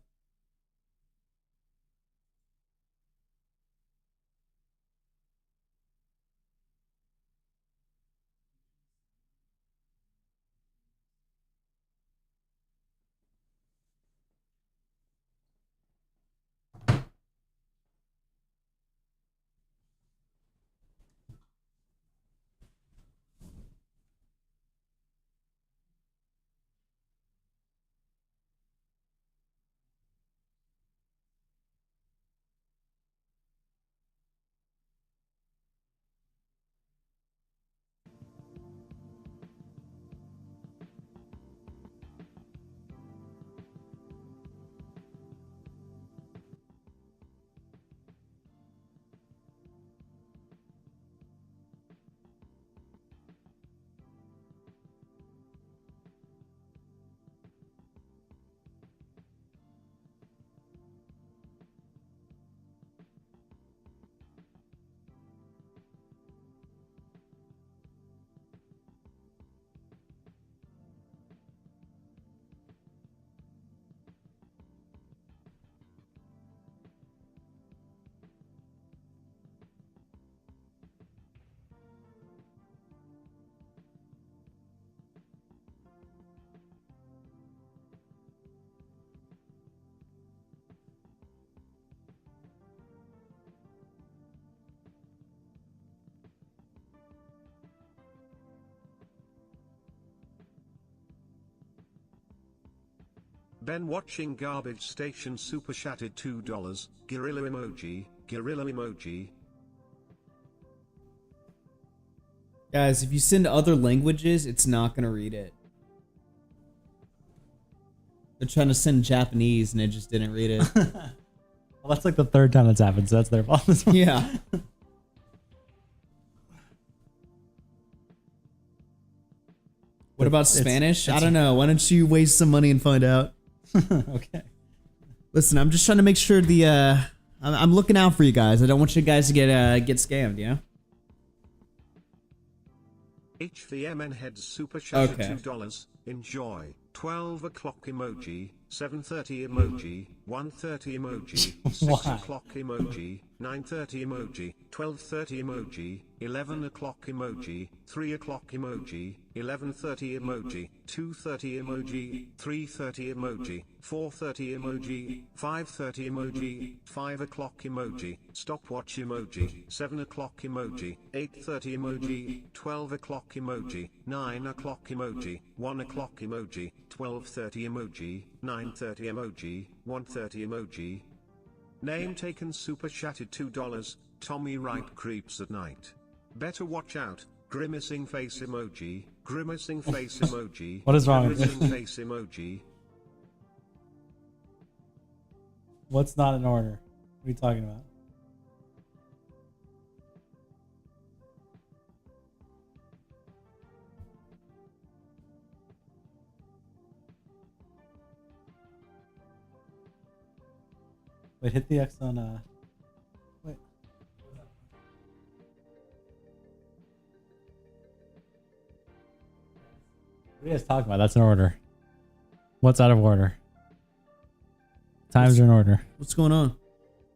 Ben watching garbage station super chatted $2. Gorilla emoji, gorilla emoji. Guys, if you send other languages, it's not gonna read it. They're trying to send Japanese and it just didn't read it. Well, that's like the third time that's happened, so that's their fault. Yeah. What about Spanish? I don't know. Why don't you waste some money and find out? Okay. Listen, I'm just trying to make sure the I'm looking out for you guys. I don't want you guys to get scammed, you know? HVMN heads super chat Okay. $2. Enjoy. 12 o'clock emoji, 7:30 emoji, 1:30 emoji, 6 Why? o'clock emoji, 9:30 emoji, 12:30 emoji, 11 o'clock emoji, 3 o'clock emoji, 11:30 emoji, 2:30 emoji, 3:30 emoji, 4:30 emoji, 5:30 emoji, 5 o'clock emoji, stopwatch emoji, 7 o'clock emoji, 8:30 emoji, 12 o'clock emoji, 9 o'clock emoji, 1 o'clock emoji, 12:30 emoji, 9:30 emoji, 1:30 emoji. Name taken super chatted $2. Tommy Wright creeps at night. Better watch out. Grimacing face emoji. Grimacing face emoji. What is wrong with Grimacing you? face emoji. What's not in order? What are you talking about? Wait, hit the X on wait. What are you guys talking about? That's in order. What's out of order? Times are in order. What's going on?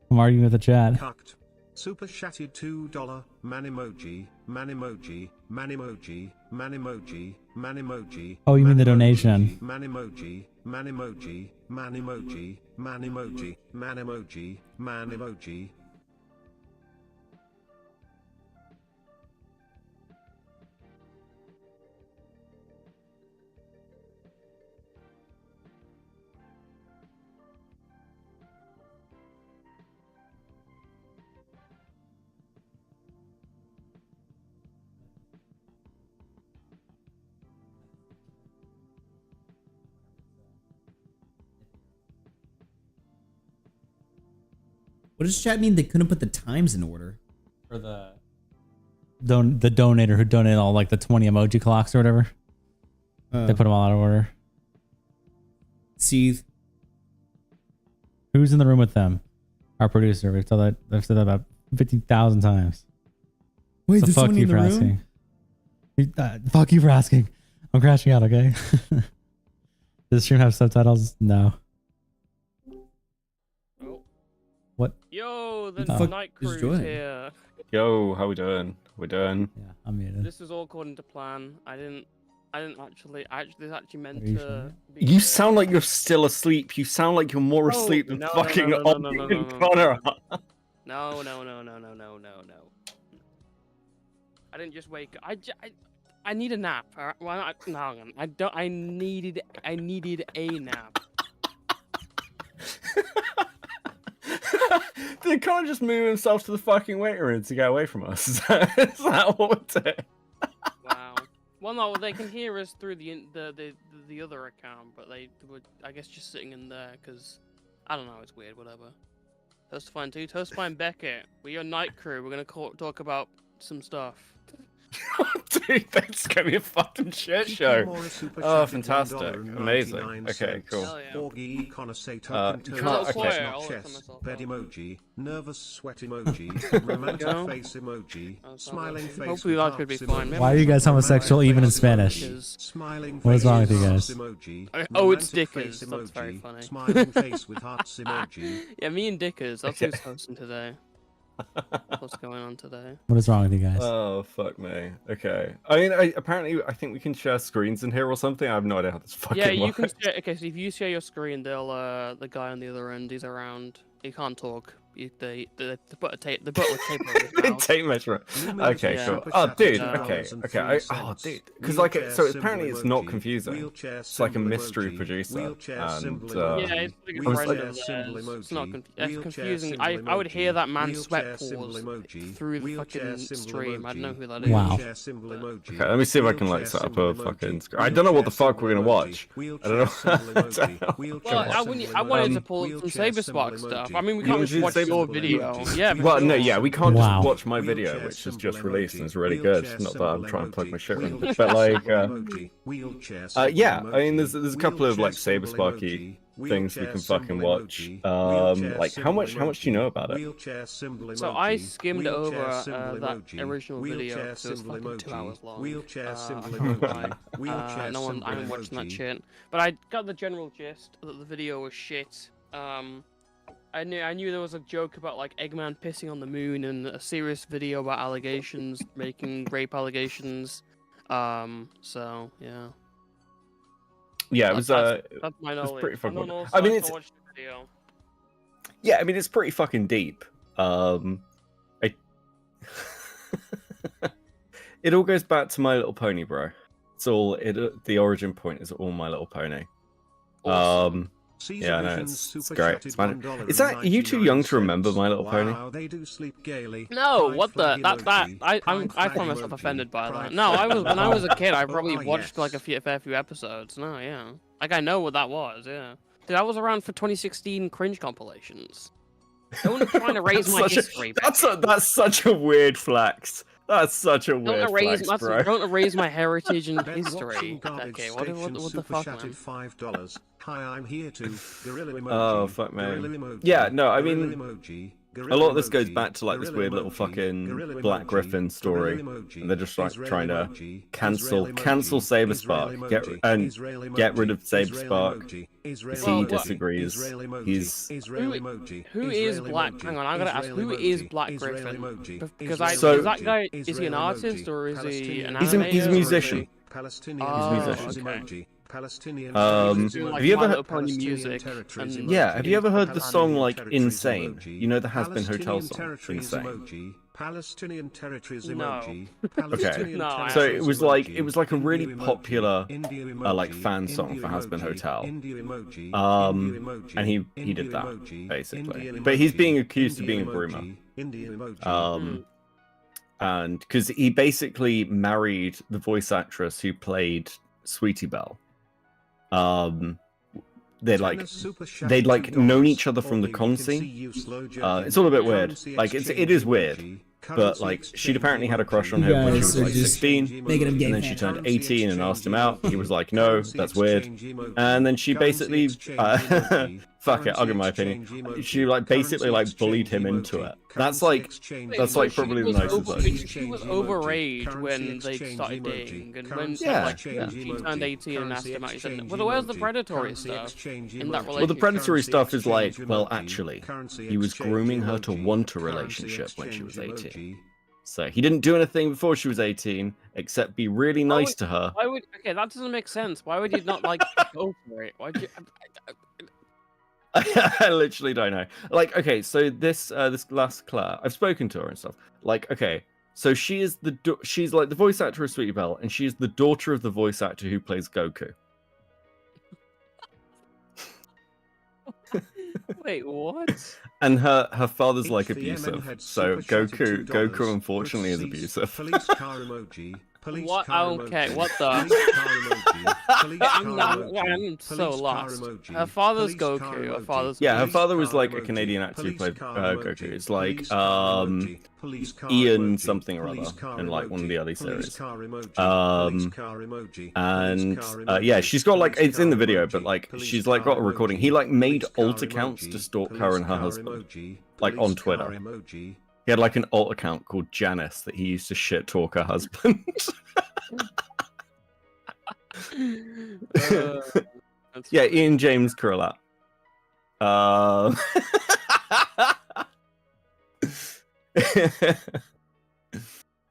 I'm arguing with the chat. Cucked. Super chatted $2. Man emoji. Man emoji. Man emoji. Man emoji. Man emoji. Oh, you mean the donation? Man emoji. Man emoji. Man emoji. Man emoji. Man emoji. Man emoji. What does chat mean? They couldn't put the times in order for the donator who donated all like the 20 emoji clocks or whatever. They put them all out of order. Seethe. Who's in the room with them? Our producer. They've said that about 50,000 times. Wait, so there's fuck somebody you in for the room? asking. Fuck you for asking. I'm crashing out. Okay. Does the stream have subtitles? No. What? Yo, the fuck night is crew's Joy? here. Yo, how we doing? We're doing. Yeah, I'm muted. This was all according to plan. I didn't actually. This actually meant Are you to. You sound like you're still asleep. You sound like you're more Oh, asleep than no, fucking no, no, no, no, Augie no, and no, Connor. no. No. I didn't just wake up. I need a nap. All right? Well, no, hang on. I needed a nap. Did Connor just move himself to the fucking waiting room to get away from us? Is that what we're doing? Wow. Well, no, they can hear us through the other account, but they were, I guess, just sitting in there because I don't know. It's weird. Whatever. Toastfine 2, Toastfine Beckett. We're your night crew. We're gonna talk about some stuff. Dude, that's gonna be a fucking shit show. Oh, fantastic. Amazing. Okay, cool. Augie Connor say you token can't- okay. not chest, bed emoji, nervous sweat emoji, romantic face emoji, smiling face. Hopefully that could be fine. Why are you guys homosexual even in Spanish? What is wrong with you guys? Oh, it's Dickers. That's very funny. Smiling face with hearts emoji. Yeah, me and Dickers. That's who's hosting today. What's going on today? What is wrong with you guys? Oh, fuck me. Okay. I mean, apparently, I think we can share screens in here or something. I have no idea how this fucking Yeah, you works. can share. Okay, so if you share your screen, they'll the guy on the other end, he's around. He can't talk. They put a tape. They put a tape over his mouth. Tape measure. Okay, Yeah. cool. Oh, dude. Yeah. Okay. Oh, dude. Because like, so apparently it's not confusing. It's like a mystery producer, and Yeah, it's like a I was friend like- of theirs. It's not it's confusing. I would hear that man's sweat pause through the fucking stream. I don't know who that is. Wow. Okay, let me see if I can like set up a fucking screen. I don't know what the fuck we're gonna watch. I don't know. Well, I wanted to pull some Saberspark stuff. I mean, we can't just watch your video. Yeah. Well, no, yeah, we can't Wow. just watch my video, which is just released and is really good. Not that I'm trying to plug my shit in, but like, yeah, I mean, there's a couple of like Sabersparky things we can fucking watch. Like, how much do you know about it? So I skimmed over that original video because it was fucking 2 hours long. I can't lie. No one, I haven't watched that shit. But I got the general gist that the video was shit. I knew there was a joke about like Eggman pissing on the moon and a serious video about allegations, making rape allegations. So yeah. Yeah, it was That's my it was knowledge. pretty fucking. And then also I mean, I it's watched the video. yeah, I mean, it's pretty fucking deep. It all goes back to My Little Pony, bro. It's all the origin point is all My Little Pony. Yeah, I know, it's great. Is that, are you too young to remember My Little Pony? They do sleep gaily. No, what the I find myself offended by that. No, when I was a kid, I probably watched like a fair few episodes. No, yeah, like I know what that was. Yeah, dude, I was around for 2016 cringe compilations. No one's trying to raise my history. That's such a weird flex. That's such a weird flex, bro. Don't erase my heritage and history. Okay, what the fuck, man? $5. Hi, I'm here too. Gorilla emoji. Oh fuck, man. Gorilla emoji. Yeah, no, I Gorilla mean, emoji. a lot of this goes back to like this weird little fucking Black Griffin story, and they're just like trying to cancel Saberspark, get rid of Saberspark. He disagrees. Who is Black? Hang on, I gotta ask. Who is Black Griffin? Because So- is that guy? Is he an artist or is he an He's a animator? musician. Palestinian okay. Palestinian have you ever heard music? Yeah, have you ever heard the song like Insane? You know the Has Been Hotel song, Insane. Palestinian territories No. emoji. Okay, No, I so it was like a really popular like fan song for Has Been Hotel. And he did that basically, but he's being accused of being a groomer. And because he basically married the voice actress who played Sweetie Belle. they'd like known each other from the con scene. It's all a bit weird. Like it is weird. But like she'd apparently had a crush on him when she was like 16, and then she turned 18 and asked him out. He was like, "No, that's weird." And then she basically, fuck it, I'll give my opinion. She like basically like bullied him into it. That's like probably the nicest thing. She was overage when they started dating, and when she turned 18 and asked him out, he said, "Well, where's the predatory stuff in that relationship?" Well, the predatory stuff is like, well, actually, he was grooming her to want a relationship when she was 18. So he didn't do anything before she was 18, except be really nice to her. Why would? Okay, that doesn't make sense. Why would you not like go for it? Why'd you? I literally don't know. Like, okay, so this last Claire, I've spoken to her and stuff. Like, okay, so she's like the voice actor of Sweetie Belle, and she's the daughter of the voice actor who plays Goku. Wait, what? And her father's like abusive, so Goku unfortunately is abusive. What? Okay, what the? I'm so lost. Her father's Goku. Her father's her father was like a Canadian actor who played Goku. It's like Ian something or other in like one of the early series. And she's got like it's in the video, but like she's like got a recording. He like made alt accounts to stalk her and her husband, like on Twitter. He had like an alt account called Janice that he used to shit talk her husband. Yeah, Ian James Curlat.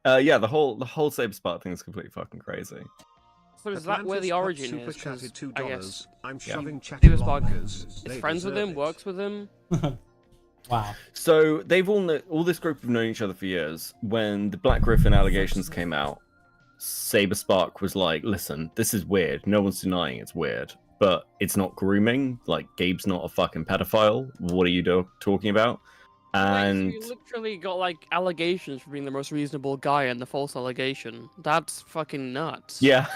Yeah, the whole Saber Spark thing is completely fucking crazy. So is that where the origin is? I guess I'm shoving Saber Spark is friends with him, works with him. Wow. So they've all this group have known each other for years. When the Black Griffin allegations came out, Saber Spark was like, "Listen, this is weird. No one's denying it's weird, but it's not grooming. Like, Gabe's not a fucking pedophile. What are you talking about?" And Wait, so you literally got like allegations for being the most reasonable guy and the false allegation. That's fucking nuts. yeah.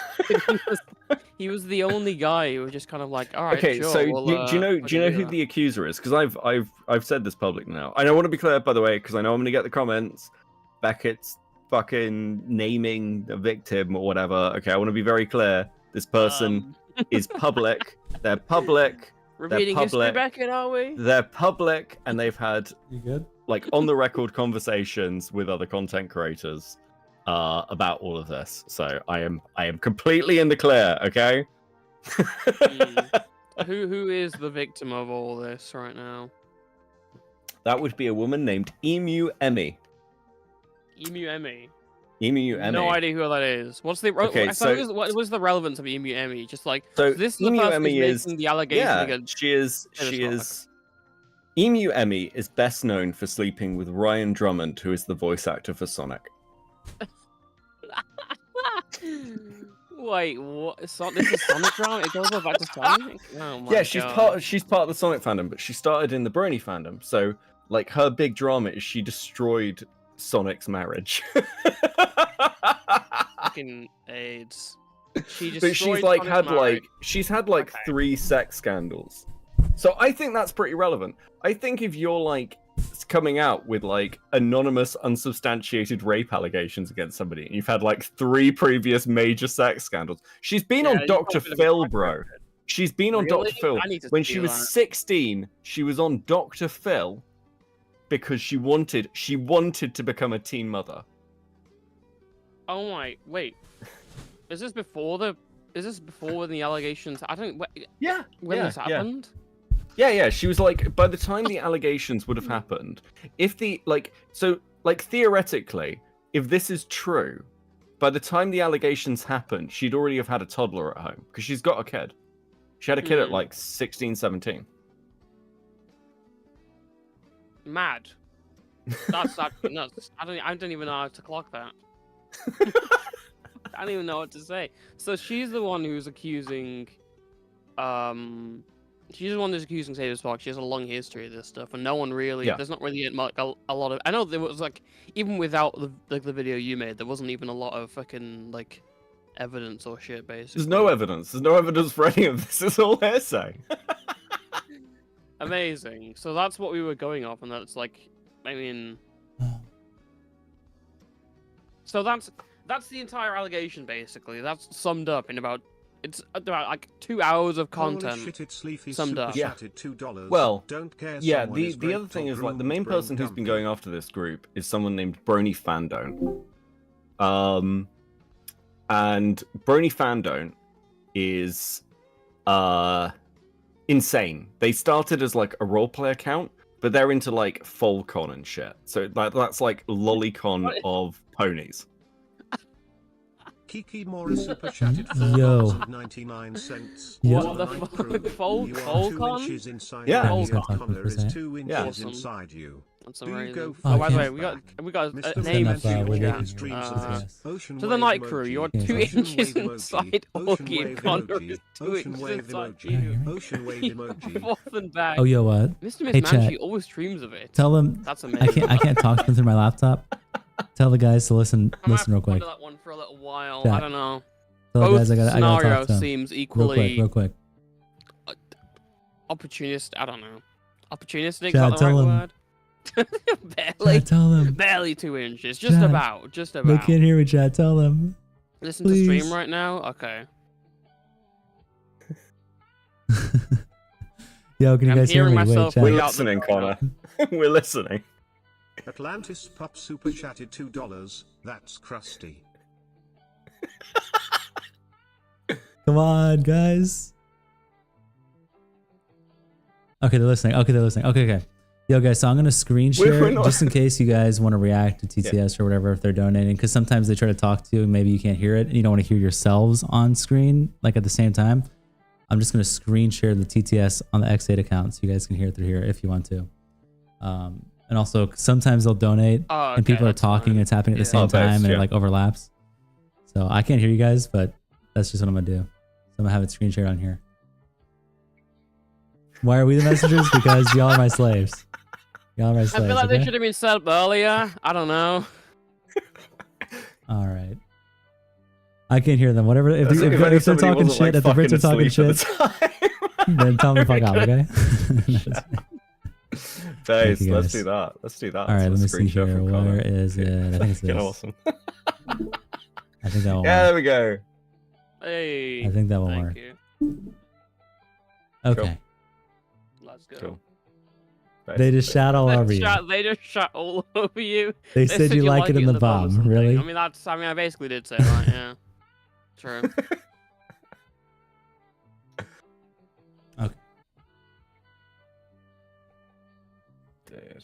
He was the only guy who was just kind of like, all right, Okay, sure, so we'll, do you know who the accuser is? Because I've said this publicly now. I don't want to be clear, by the way, because I know I'm going to get the comments. Beckett's fucking naming the victim or whatever. Okay, I want to be very clear. This person is public. They're public. Repeating history, Beckett, are we? They're public, and they've had good? like on the record conversations with other content creators about all of this. So I am completely in the clear. Okay. Who is the victim of all this right now? That would be a woman named Emu Emmy. Emu Emmy. Emu Emmy. No idea who that is. What's the what was the relevance of Emu Emmy? Just like this is Emu the person Emmy who's making the allegation against. She is. Emu Emmy is best known for sleeping with Ryan Drummond, who is the voice actor for Sonic. Wait, what? This is Sonic drama? It goes back to Sonic? Oh my Yeah, God. she's part of the Sonic fandom, but she started in the Brony fandom. So like her big drama is she destroyed Sonic's marriage. Fucking AIDS. But she's like she's had like 3 sex scandals. So I think that's pretty relevant. I think if you're like coming out with like anonymous, unsubstantiated rape allegations against somebody, and you've had like 3 previous major sex scandals. She's been on Dr. Phil, bro. She's been on Dr. Phil. When she was 16, she was on Dr. Phil because she wanted to become a teen mother. Oh my, wait. Is this before when the allegations? I don't. When this happened? Yeah. She was like, by the time the allegations would have happened, if theoretically, if this is true, by the time the allegations happened, she'd already have had a toddler at home because she's got a kid. She had a kid at like 16, 17. Mad. That's nuts. I don't even know how to clock that. I don't even know what to say. So she's the one who's accusing, she's the one who's accusing Saber Spark. She has a long history of this stuff, and no one really. Yeah. There's not really a lot of. I know there was like even without the video you made, there wasn't even a lot of fucking like evidence or shit. Basically, There's no evidence. There's no evidence for any of this. It's all hearsay. Amazing. So that's what we were going off, and that's like, I mean, so that's the entire allegation basically. That's summed up in about about like 2 hours of content. Holy shit, it's Leafy summed up. Yeah. $2. Well, Don't care yeah. someone is The other raped thing or is like the groomed, main bring person who's been Dumpy. going after this group is someone named Brony Fandone. And Brony Fandone is insane. They started as like a roleplay account, but they're into like Folcon and shit. So like that's like Lolicon of ponies. Kiki Mora super chatted Yo. $4.99. What the fuck? Inside Yeah. you. He's gonna talk Connor for a is second. 2 inches Yeah. Awesome. inside you. That's Do you amazing. go Oh, by the way, fuck we got a Mr. name Stand up, to we're Mania getting streams here. of Yes. Ocean the wave night crew. emoji. You're Yeah. 2 Ocean inches wave emoji. inside Ocean Augie and wave Connor emoji. is 2 Ocean inches wave inside emoji. you. Ocean wave emoji. Forth and back. Oh, yo, what? Mr. Miss Hey, Manchi chat. always streams of it. Tell them. That's amazing. I can't talk to them through my laptop. Tell the guys to listen real quick. That one for a little while. Chat. I don't know. Tell the Both guys I gotta talk scenarios to them. seems equally Real quick. opportunistic. I don't know. Opportunistic. Is Chad, that the tell right him. word? Barely. Chad, tell them. Barely 2 inches. Just Chad, about. Just They about. can't hear me, Chad. Tell them. Listen Please. to stream right now. Okay. Yo, can you I'm guys hear hearing me? Wait, myself Chad. We're without listening, the- Connor. We're listening. Atlantis Pop super chatted $2. That's crusty. Come on, guys. Okay, they're listening. Okay. Yo, guys, so I'm going to screen share We're not- just in case you guys want to react to TTS or whatever if they're donating. Because sometimes they try to talk to you and maybe you can't hear it and you don't want to hear yourselves on screen like at the same time. I'm just going to screen share the TTS on the X8 account so you guys can hear it through here if you want to. And also, sometimes they'll donate Oh, and people okay, are that's talking fine. and it's happening at the Yeah. same Oh, time best, and it yeah. like overlaps. So I can't hear you guys, but that's just what I'm going to do. So I'm going to have it screen shared on here. Why are we the messengers? Because y'all are my slaves. Y'all are my I slaves. feel like okay? they should have been set up earlier. I don't know. All right. I can't hear them. Whatever. If, That's if, like if they're somebody talking wasn't, like, shit, if the Brits are fucking talking asleep shit, at the then tell me to fuck out, okay? Guys, you, let's guys. do that. Let's do that. All right, let me Screen see share here. from Connor. Where is it? I think it's Fucking this. awesome. I think that will Yeah, work. there we go. Hey. I think that will thank work. you. Okay. Let's go. Cool. They just shout all over you. They just shot all over you. They said you like it in the bomb. or something. Really? I mean, I basically did say that. Yeah. True. Okay. Dude.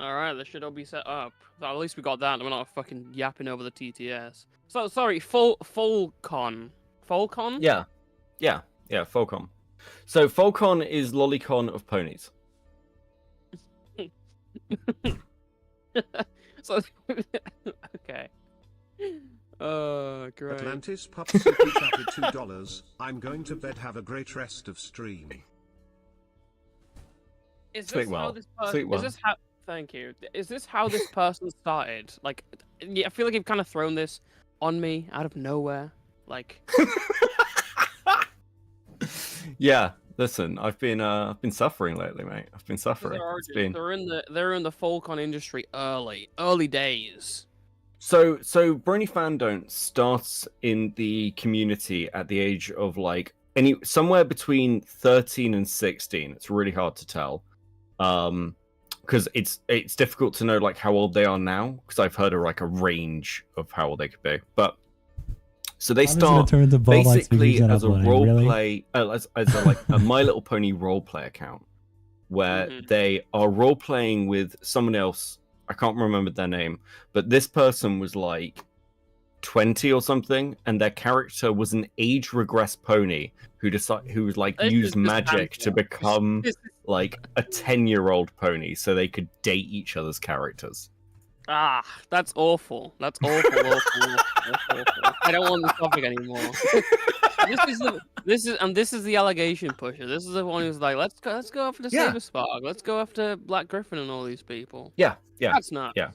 All right, this should all be set up. So at least we got that. And we're not fucking yapping over the TTS. So sorry, Folcon. Folcon? Yeah. Folcon. So Folcon is Lolicon of ponies. So okay. Oh, great. Atlantis Pop super chatted $2. I'm going to bed. Have a great rest of stream. Is Sleep this well. how this person? Sleep well. Is this how? Thank you. Is this how this person started? Like, yeah, I feel like you've kind of thrown this on me out of nowhere. Like, Yeah. Listen, I've been suffering lately, mate. I've been suffering. It's been... they're in the Folcon industry early days. So Brony Fandone starts in the community at the age of like somewhere between 13 and 16. It's really hard to tell. Because it's difficult to know like how old they are now, because I've heard of like a range of how old they could be. But so they start basically as a role play, as a My Little Pony role play account, where they are role playing with someone else. I can't remember their name, but this person was like 20 or something, and their character was an age regressed pony who used magic to become like a 10-year-old pony so they could date each other's characters. Ah, that's awful. That's awful. I don't want this topic anymore. This is the allegation pusher. This is the one who's like, let's go after the Saber Spark. Let's go after Black Griffin and all these people. Yeah. That's not. Yeah.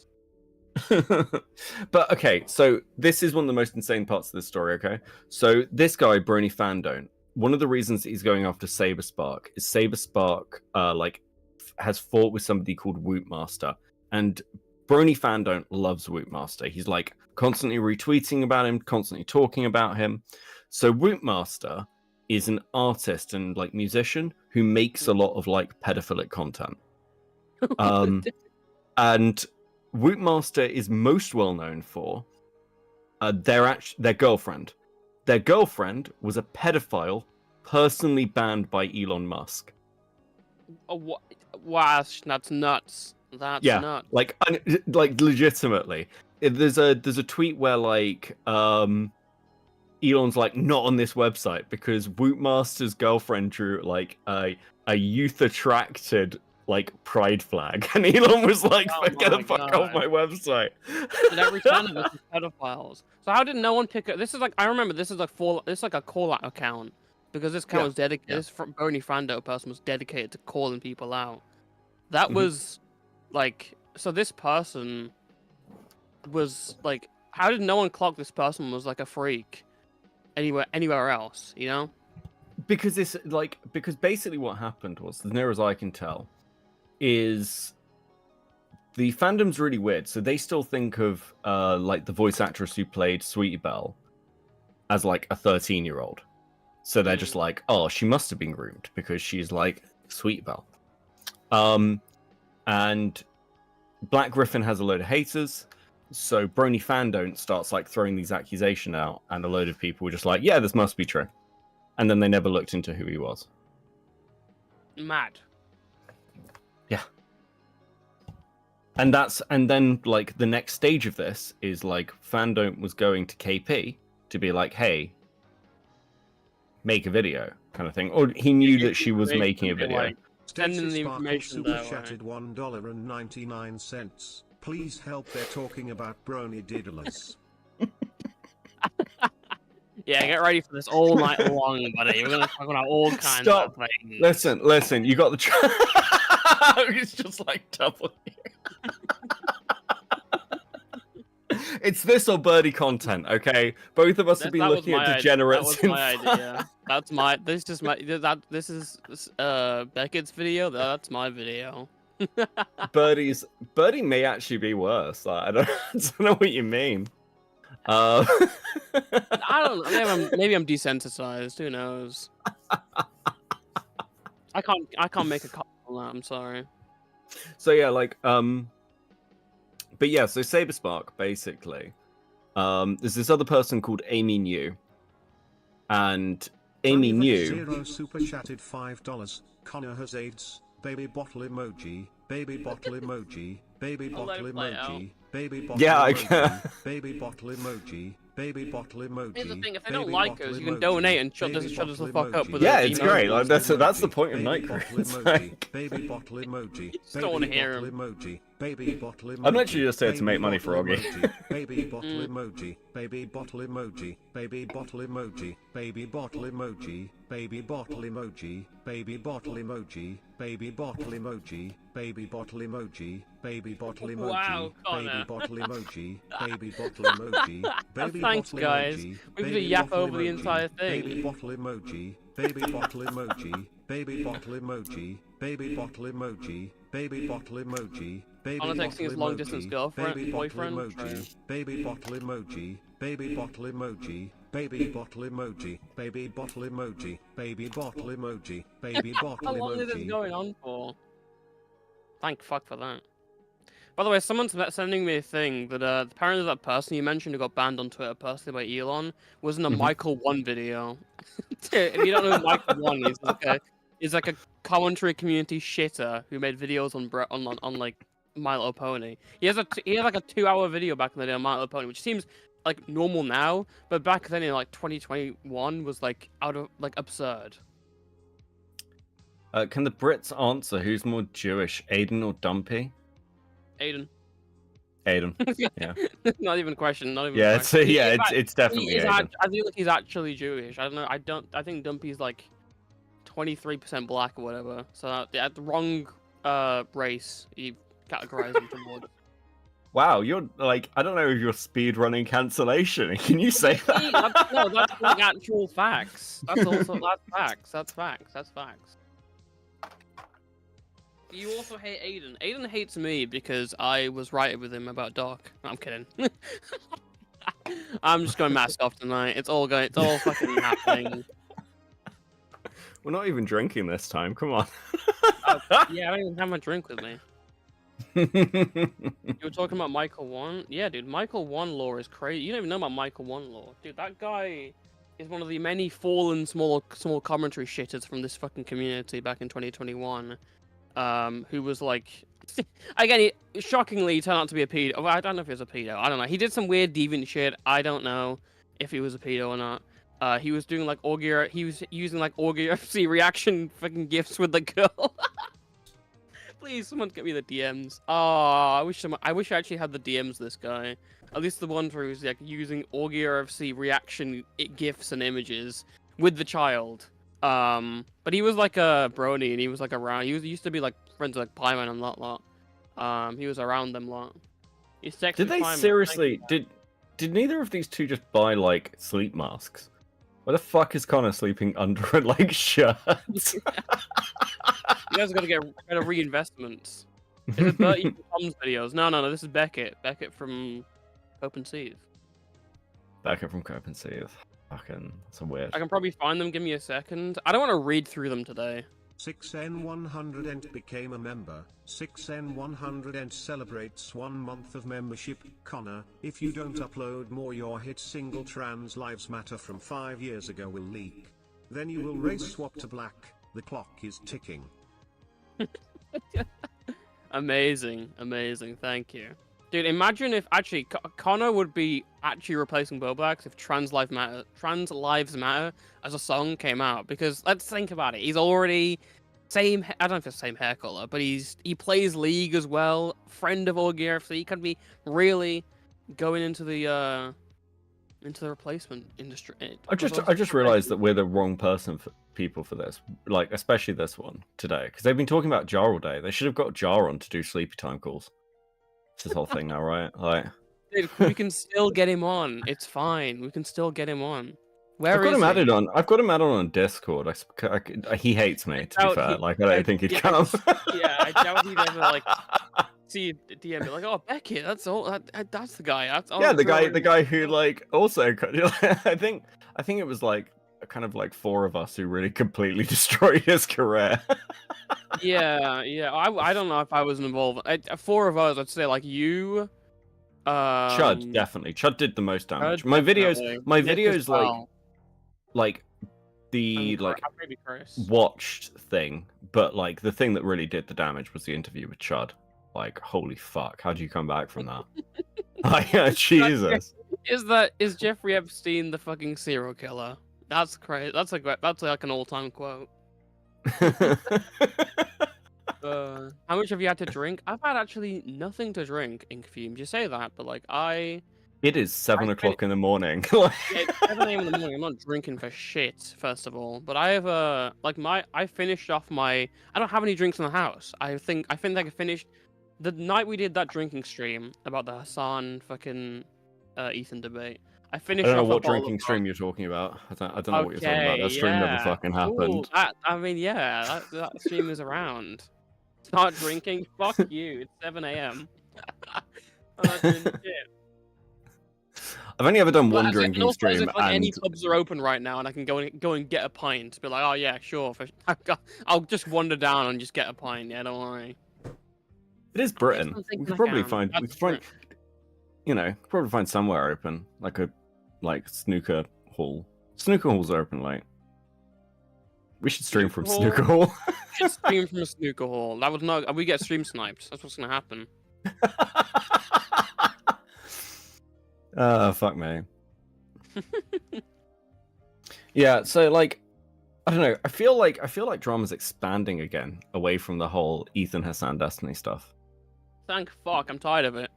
But okay, so this is one of the most insane parts of this story, okay? So this guy, Brony Fandone, one of the reasons he's going after Saberspark is Saberspark has fought with somebody called Wootmaster, and Brony Fandom loves Wootmaster. He's like constantly retweeting about him, constantly talking about him. So Wootmaster is an artist and like musician who makes a lot of like pedophilic content. And Wootmaster is most well known for their girlfriend. Their girlfriend was a pedophile personally banned by Elon Musk. Oh, wow, that's nuts. That's nuts. like legitimately. There's a tweet where like Elon's like, not on this website, because Wootmaster's girlfriend drew like a youth attracted like pride flag, and Elon was like, get the fuck off my website. And every ton of this is pedophiles. So how did no one pick up? This is like, I remember this is like a call out account, because this account was dedicated. This Bernie Frando person was dedicated to calling people out. That was like, so this person was like, how did no one clock this person was like a freak anywhere else, you know? Because basically what happened was, as near as I can tell, is the fandom's really weird. So they still think of like the voice actress who played Sweetie Belle as like a 13-year-old. So they're just like, oh, she must have been groomed because she's like Sweetie Belle. And Black Griffin has a load of haters. So Brony Fandom starts like throwing these accusations out, and a load of people were just like, yeah, this must be true. And then they never looked into who he was. Mad. Yeah. And then like the next stage of this is like Fandom was going to KP to be like, hey, make a video kind of thing. Or he knew that she was making a video. Like, sending the information super chatted $1.99. Please help, they're talking about brony diddlers. Yeah, get ready for this all night long, buddy. We're gonna talk about all kinds of things. Listen, you got the it's just like double It's this or birdie content, okay? Both of us have been looking at degenerates. That was my idea. That's my. This is Beckett's video. That's my video. Birdie may actually be worse. Like, I don't know what you mean. I don't know. Maybe I'm desensitized. Who knows? I can't make a call on that. I'm sorry. So yeah, like but yeah, so Saberspark basically. There's this other person called Amy New, and Amy New. Zero super chatted $5. Connor has AIDS. Baby bottle emoji. Baby bottle emoji. Baby bottle emoji. Baby bottle emoji. Baby bottle emoji. Baby bottle emoji. Here's the thing: if they don't like us, you can donate and shut us the fuck up with. Yeah, it's great. Like that's the point of Night Crew. Baby bottle emoji. Just don't want to hear him. Emoji. Baby bottle emoji. I'm literally just here to make money for Augie. Baby bottle emoji. Baby bottle emoji. Baby bottle emoji. Baby bottle emoji. Baby bottle emoji. Baby bottle emoji. Baby bottle emoji. Baby bottle emoji. Baby bottle emoji. Wow, baby bottle emoji. Baby bottle emoji. Baby Thanks, bottle guys. emoji. We could Baby yap bottle over the emoji. entire thing. Baby bottle emoji. Baby bottle emoji. Baby bottle emoji. Baby bottle emoji. Baby bottle emoji. Baby Anna texting his long distance girlfriend, baby boyfriend. Emoji. Baby bottle emoji. Baby bottle emoji. Baby bottle emoji. Baby bottle emoji. Baby bottle emoji. Baby bottle How long emoji. is this going on for? Thank fuck for that. By the way, someone's sending me a thing that apparently that person you mentioned who got banned on Twitter personally by Elon was in a Michael 1 video. If you don't know who Michael 1 is, he's like a commentary community shitter who made videos on like My Little Pony. He has like a 2-hour video back in the day on My Little Pony, which seems like normal now, but back then in like 2021 was like out of like absurd. Can the Brits answer who's more Jewish, Aiden or Dumpy? Aiden. Yeah. Not even a question. Not even. Yeah, a question. it's definitely Aiden. I feel like he's actually Jewish. I don't know. I think Dumpy's like 23% black or whatever. So the wrong race you categorize him towards. Wow, you're like, I don't know if you're speed running cancellation. Can you say that? No, that's like actual facts. That's facts. That's facts. That's facts. You also hate Aiden. Aiden hates me because I was right with him about Doc. No, I'm kidding. I'm just going mask off tonight. It's all fucking happening. We're not even drinking this time. Come on. Yeah, I don't even have my drink with me. You were talking about Michael 1? Yeah, dude, Michael 1 lore is crazy. You don't even know about Michael 1 lore. Dude, that guy is one of the many fallen small commentary shitters from this fucking community back in 2021. Who was like... Again, shockingly, he turned out to be a pedo. I don't know if he was a pedo. I don't know. He did some weird deviant shit. I don't know if he was a pedo or not. He was doing like he was using like AugieRFC reaction fucking gifs with the girl. Please, someone get me the DMs. Oh, I wish I actually had the DMs. This guy, at least the ones where he was like using AugieRFC reaction gifs and images with the child. But he was like a brony, and he was like around. He used to be like friends with like Pieman and that lot. He was around them lot. He's sexy. Did they seriously? Did neither of these two just buy like sleep masks? Where the fuck is Connor sleeping under a like shirt? You guys got to get better reinvestments. Is it Bertie from Tom's videos? No. This is Beckett. Beckett from Open Seas. Beckett from Open Seas. Fucking, that's a weird. I can probably find them. Give me a second. I don't want to read through them today. 6N100 and became a member. 6N100 and celebrates 1 month of membership. Connor, if you don't upload more, your hit single Trans Lives Matter from 5 years ago will leak. Then you will race swap to black. The clock is ticking. Amazing. Thank you. Dude, imagine if actually Connor would be actually replacing Bobax if Trans Lives Matter as a song came out. Because let's think about it. He's already I don't know if it's the same hair color, but he plays League as well. Friend of AugieRFC. He could be really going into the replacement industry. I just realized that we're the wrong people for this, like especially this one today, because they've been talking about Jar all day. They should have got Jar on to do sleepy time calls. It's this whole thing now, right? Like, dude, we can still get him on. It's fine. We can still get him on. I've got him added on. I've got him added on Discord. He hates me. To be fair, like I don't think he'd come. Yeah, I doubt he'd ever like see DM be like, "Oh, Beckett, that's all. That's the guy." That's all. Yeah, the guy who like also. I think it was like kind of like 4 of us who really completely destroyed his career. Yeah. I don't know if I was involved. 4 of us, I'd say like you. Chud, definitely. Chud did the most damage. My videos like the watched thing, but like the thing that really did the damage was the interview with Chud. Like, holy fuck, how do you come back from that? Like, Jesus. Is Jeffrey Epstein the fucking serial killer? That's crazy. That's like an all-time quote. How much have you had to drink? I've had actually nothing to drink in Fume. You say that, but like it is 7 o'clock in the morning. Yeah, it's 7 a.m. in the morning. I'm not drinking for shit, first of all. But I have I finished off my. I don't have any drinks in the house. I think I finished the night we did that drinking stream about the Hassan fucking Ethan debate. I finished. I don't know what drinking stream you're talking about. I don't know what you're talking about. That stream never fucking happened. Ooh, that stream is around. Start drinking. Fuck you. It's 7 a.m. I'm not doing shit. I've only ever done one drinking stream. If, like, any pubs are open right now, and I can go and get a pint. Be like, oh yeah, sure. I'll just wander down and just get a pint. Yeah, don't worry. It is Britain. We could probably find. You know, probably find somewhere open, like a snooker hall. Snooker halls are open late. We should stream from snooker hall. We should stream from a snooker hall. That was not. We get stream sniped. That's what's gonna happen. Fuck me. Yeah, so like, I don't know. I feel like drama's expanding again away from the whole Ethan Hassan Destiny stuff. Thank fuck. I'm tired of it.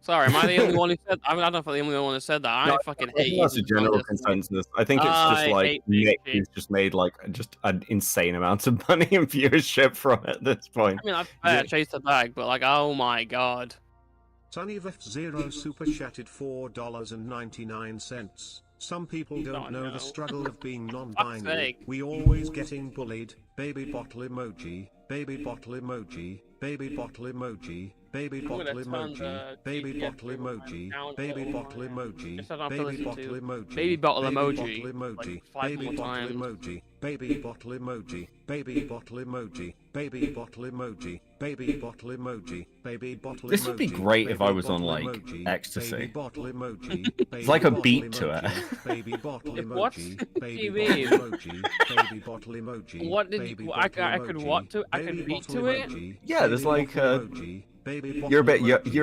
Sorry, am I the only one who said? I don't know if I'm the only one who said that. I fucking hate. That's a general consensus. I think it's just like Nick who's just made like just an insane amount of money and viewership from it at this point. I mean, I chased the bag, but like, oh my god. TonyVF0 super chatted $4.99. Some people don't know the struggle of being non-binary. We always getting bullied. Baby bottle emoji. Baby bottle emoji. Baby bottle emoji. Baby bottle emoji. Baby bottle emoji. Baby bottle emoji. Baby bottle emoji. Baby bottle emoji. emoji. Baby bottle emoji. Baby bottle emoji. Baby bottle emoji. Baby bottle emoji. Baby bottle emoji. Baby bottle emoji. This would be great if I was on like ecstasy. It's like a beat to it. Baby bottle What? emoji. Baby TV? bottle emoji. Baby bottle emoji. What did you? I could what to? I could beat to it. Yeah, there's like you're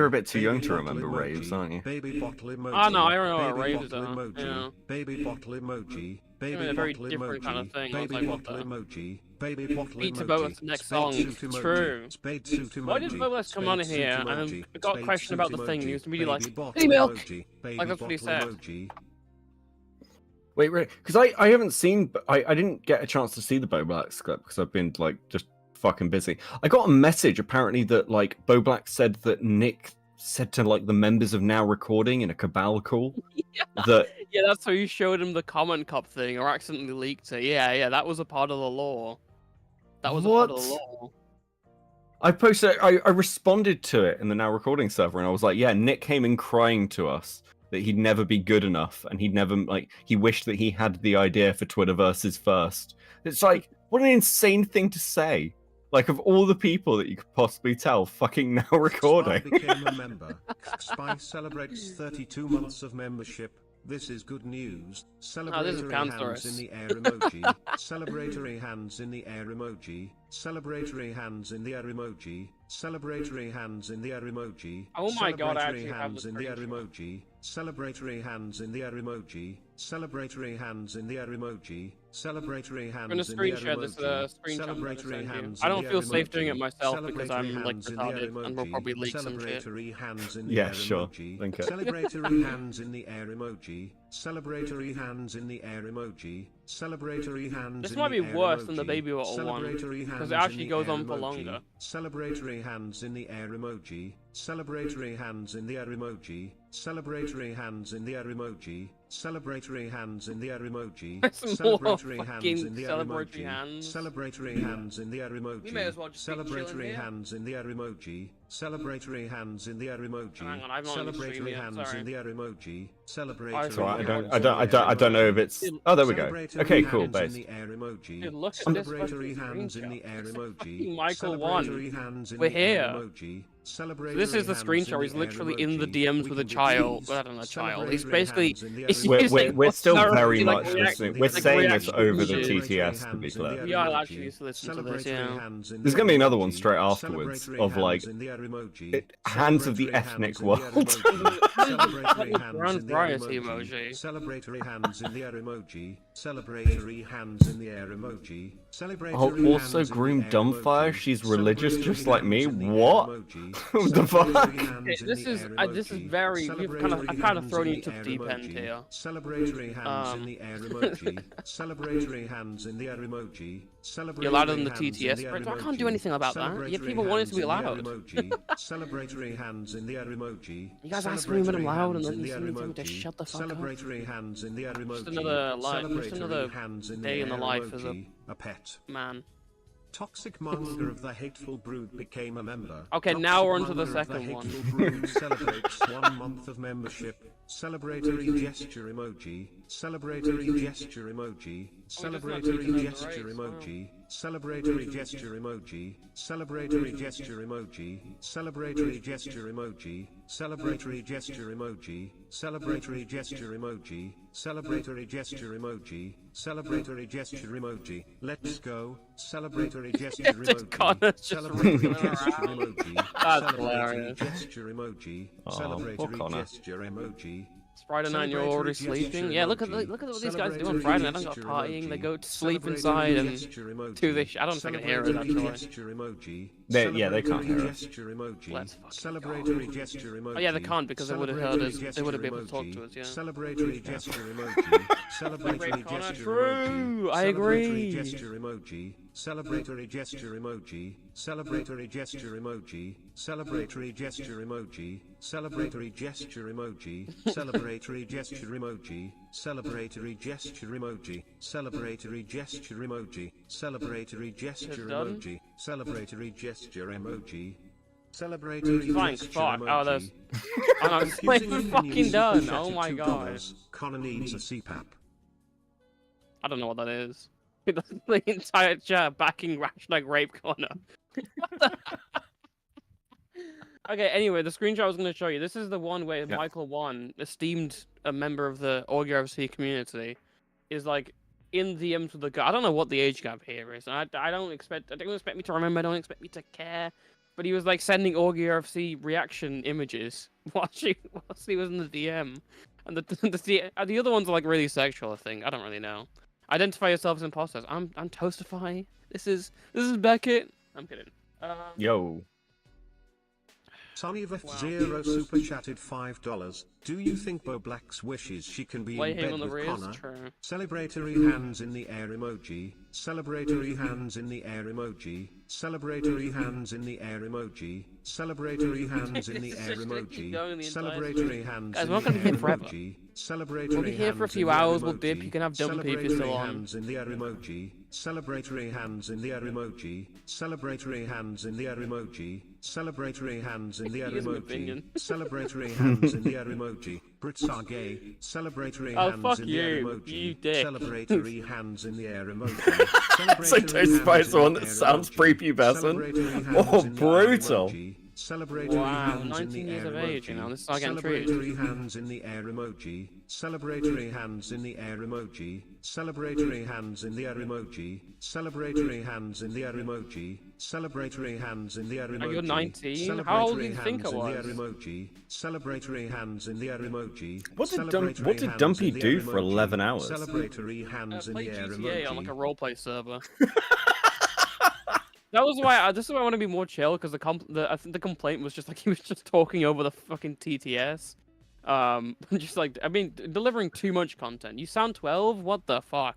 a bit too young to remember raves, aren't you? Oh no, I don't know what raves are. Yeah. Baby bottle emoji. Baby A very bottle different kind of emoji. thing. I was Baby like, what bottle the? emoji. Baby bottle Beat to emoji. Boba's next song. Spade It's suit emoji. true. Spade suit emoji. Why did Boba come on Spade here suit and then emoji. got a Spade question about suit the thing? And he was emoji. immediately like, Baby bottle "Hey, milk." emoji. Baby Like that's what he bottle said. emoji. Wait, because I haven't seen, I didn't get a chance to see the Bo Black's clip because I've been like just fucking busy. I got a message apparently that like Bo Black said that Nick said to like the members of Now Recording in a Cabal call that Yeah, that's how you showed him the comment cup thing or accidentally leaked it. Yeah, that was a part of the law. That was a part of the law. I posted, I responded to it in the Now Recording server and I was like, yeah, Nick came in crying to us that he'd never be good enough and he'd never like he wished that he had the idea for Twitterverses first. It's like what an insane thing to say. Like of all the people that you could possibly tell, fucking Now Recording. Spy became a member. Spy celebrates 32 months of membership. This is good news. Celebratory hands in the air emoji. Celebratory hands in the air emoji. Celebratory hands in the air emoji. Celebratory hands in the air emoji. Oh my god, I actually Celebratory have hands the in the air screenshot. emoji. Celebratory hands in the air emoji. Celebratory hands in the air emoji. Celebratory hands I'm gonna in the air screenshot this emoji. screenshot. I'm gonna Celebratory send you. hands I in don't the feel air safe doing emoji. it myself because I'm Celebratory like hands in the air retarded and will emoji. probably leak some shit. Celebratory hands in the Yeah, air sure. emoji. Link it. Celebratory hands in the air emoji. Celebratory hands in the air emoji. Celebratory hands This in might the be air worse emoji. than the Baby Bottle one Celebratory because hands it actually in the goes air on for emoji. longer. Celebratory hands in the air emoji. Celebratory hands in the air emoji. Celebratory hands in the air emoji. Celebratory hands in the air emoji. There's more Celebratory hands fucking in the air celebratory emoji. hands. Celebratory hands in the air emoji. We may as well just be chilling Celebratory here. hands in the air emoji. Celebratory hands in the air emoji. Hang on, I'm not on the stream Celebratory yet, hands sorry. in the air emoji. It's Celebratory alright, hands I don't know if it's oh there we go. Celebratory Okay, cool, hands base. in the air emoji. Dude, look at this Celebratory fucking hands in screenshot. the air It's emoji. fucking Michael one. Celebratory hands in We're the air here. emoji. So Celebratory this is the hands screenshot in where he's the air literally in the emoji. DMs We with a can do child. cheese. Well, I don't know, child. He's Celebratory basically. hands in the air He's emoji. We're still directly, very like, much react- listening. We're like, saying this reaction over the shit. TTS to be clear. We are actually used to listen to this, yeah. There's gonna be another one straight afterwards of like hands of the ethnic world. Brown variety emoji. Celebratory hands in the air emoji. Celebratory hands in the air emoji. Oh, also Groom Dumbfire. She's religious just like me. What? What the fuck? Okay, this is very. I've kind of thrown you to the deep end here. Celebratory hands in the air emoji. Celebratory hands in the air emoji. You're louder than the TTS, but I can't do anything about that. Yet people want it to be loud. Celebratory hands in the air emoji. You guys ask me when I'm loud and then you suddenly tell me to shut the fuck up. Celebratory hands in the air emoji. Just another life, just Celebratory another hands in day in the air life as emoji. A pet. man. Toxic Monger of the Hateful Brood became a member. Okay, Toxic now we're on to the Monger of second one. Hateful Brood celebrates 1 month of membership. Celebratory gesture emoji. Celebratory gesture emoji. Celebratory gesture emoji. Celebratory gesture emoji. Celebratory gesture emoji. Celebratory gesture emoji. Celebratory gesture emoji. Celebratory gesture emoji. Celebratory gesture emoji. Celebratory gesture emoji. Let's go. Celebratory gesture emoji. Celebratory gesture emoji. That's Celebratory hilarious. gesture emoji. Oh, poor Celebratory Connor. gesture emoji. It's Friday night and you're already sleeping. Yeah, look at what these guys do on Friday night. They don't go partying. They go to sleep inside and do this. I don't think I can hear it actually. They can't hear us. Let's fucking Celebratory gesture emoji. Oh yeah, they can't because they would have heard us. They would have been able to talk to us. Yeah. Celebratory gesture emoji. Celebratory gesture emoji. True, I agree. Celebratory gesture emoji. Celebratory gesture emoji. Celebratory gesture emoji. Celebratory gesture emoji. Celebratory gesture emoji. Celebratory gesture emoji. Celebratory gesture emoji. Celebratory gesture emoji. Celebratory gesture emoji. Celebratory gesture emoji. Celebratory Thank gesture fuck. emoji. Oh, there's. Oh, no, it's like fucking done. Oh my god. Connor needs a CPAP. I don't know what that is. The entire chat backing #rape Connor. Okay, anyway, the screenshot I was going to show you. This is the one where Michael Wan, esteemed a member of the AugieRFC community, is like in DMs with the guy. I don't know what the age gap here is. I don't expect me to remember. I don't expect me to care. But he was like sending AugieRFC reaction images whilst he was in the DM, and the other ones are like really sexual. I think I don't really know. Identify yourself as imposters. I'm Toastify. This is Beckett. I'm kidding. Yo. Sonny Zero super chatted $5. Do you think Bo Black's wishes she can be Play in him bed on the with rears? Connor? True. Celebratory hands in the air emoji. Celebratory hands in the air emoji. Celebratory hands in the air emoji. Celebratory hands in the air emoji. Celebratory hands Guys, in we're not the gonna be air here forever. emoji. Celebratory We'll be here for a hands few in the air hours. We'll dip. emoji. You can have double pee if you're still Celebratory on. hands in the air emoji. Celebratory hands in the air emoji. Celebratory hands in the air emoji. Celebratory hands in the air Here's my emoji. opinion. Celebratory hands in the air emoji. Brits are gay. Celebratory Oh, hands fuck in the air you, emoji. you dick. Celebratory hands in the air emoji. So Toastify is the one that sounds prepubescent. Oh, brutal. Celebratory Wow, hands in 19 the years air of age, emoji. you know, this is not getting treated. Celebratory hands in the air emoji. Celebratory hands in the air emoji. Celebratory hands in the air emoji. Celebratory hands in the air emoji. Celebratory hands in the air emoji. Oh, you're 19? How old do you think I was? Celebratory hands in the air emoji. What did Dumpy do for 11 hours? Celebratory hands in Play the air GTA emoji. on like a roleplay server. That was why. This is why I want to be more chill because I think the complaint was just like he was just talking over the fucking TTS. Just like delivering too much content. You sound 12. What the fuck?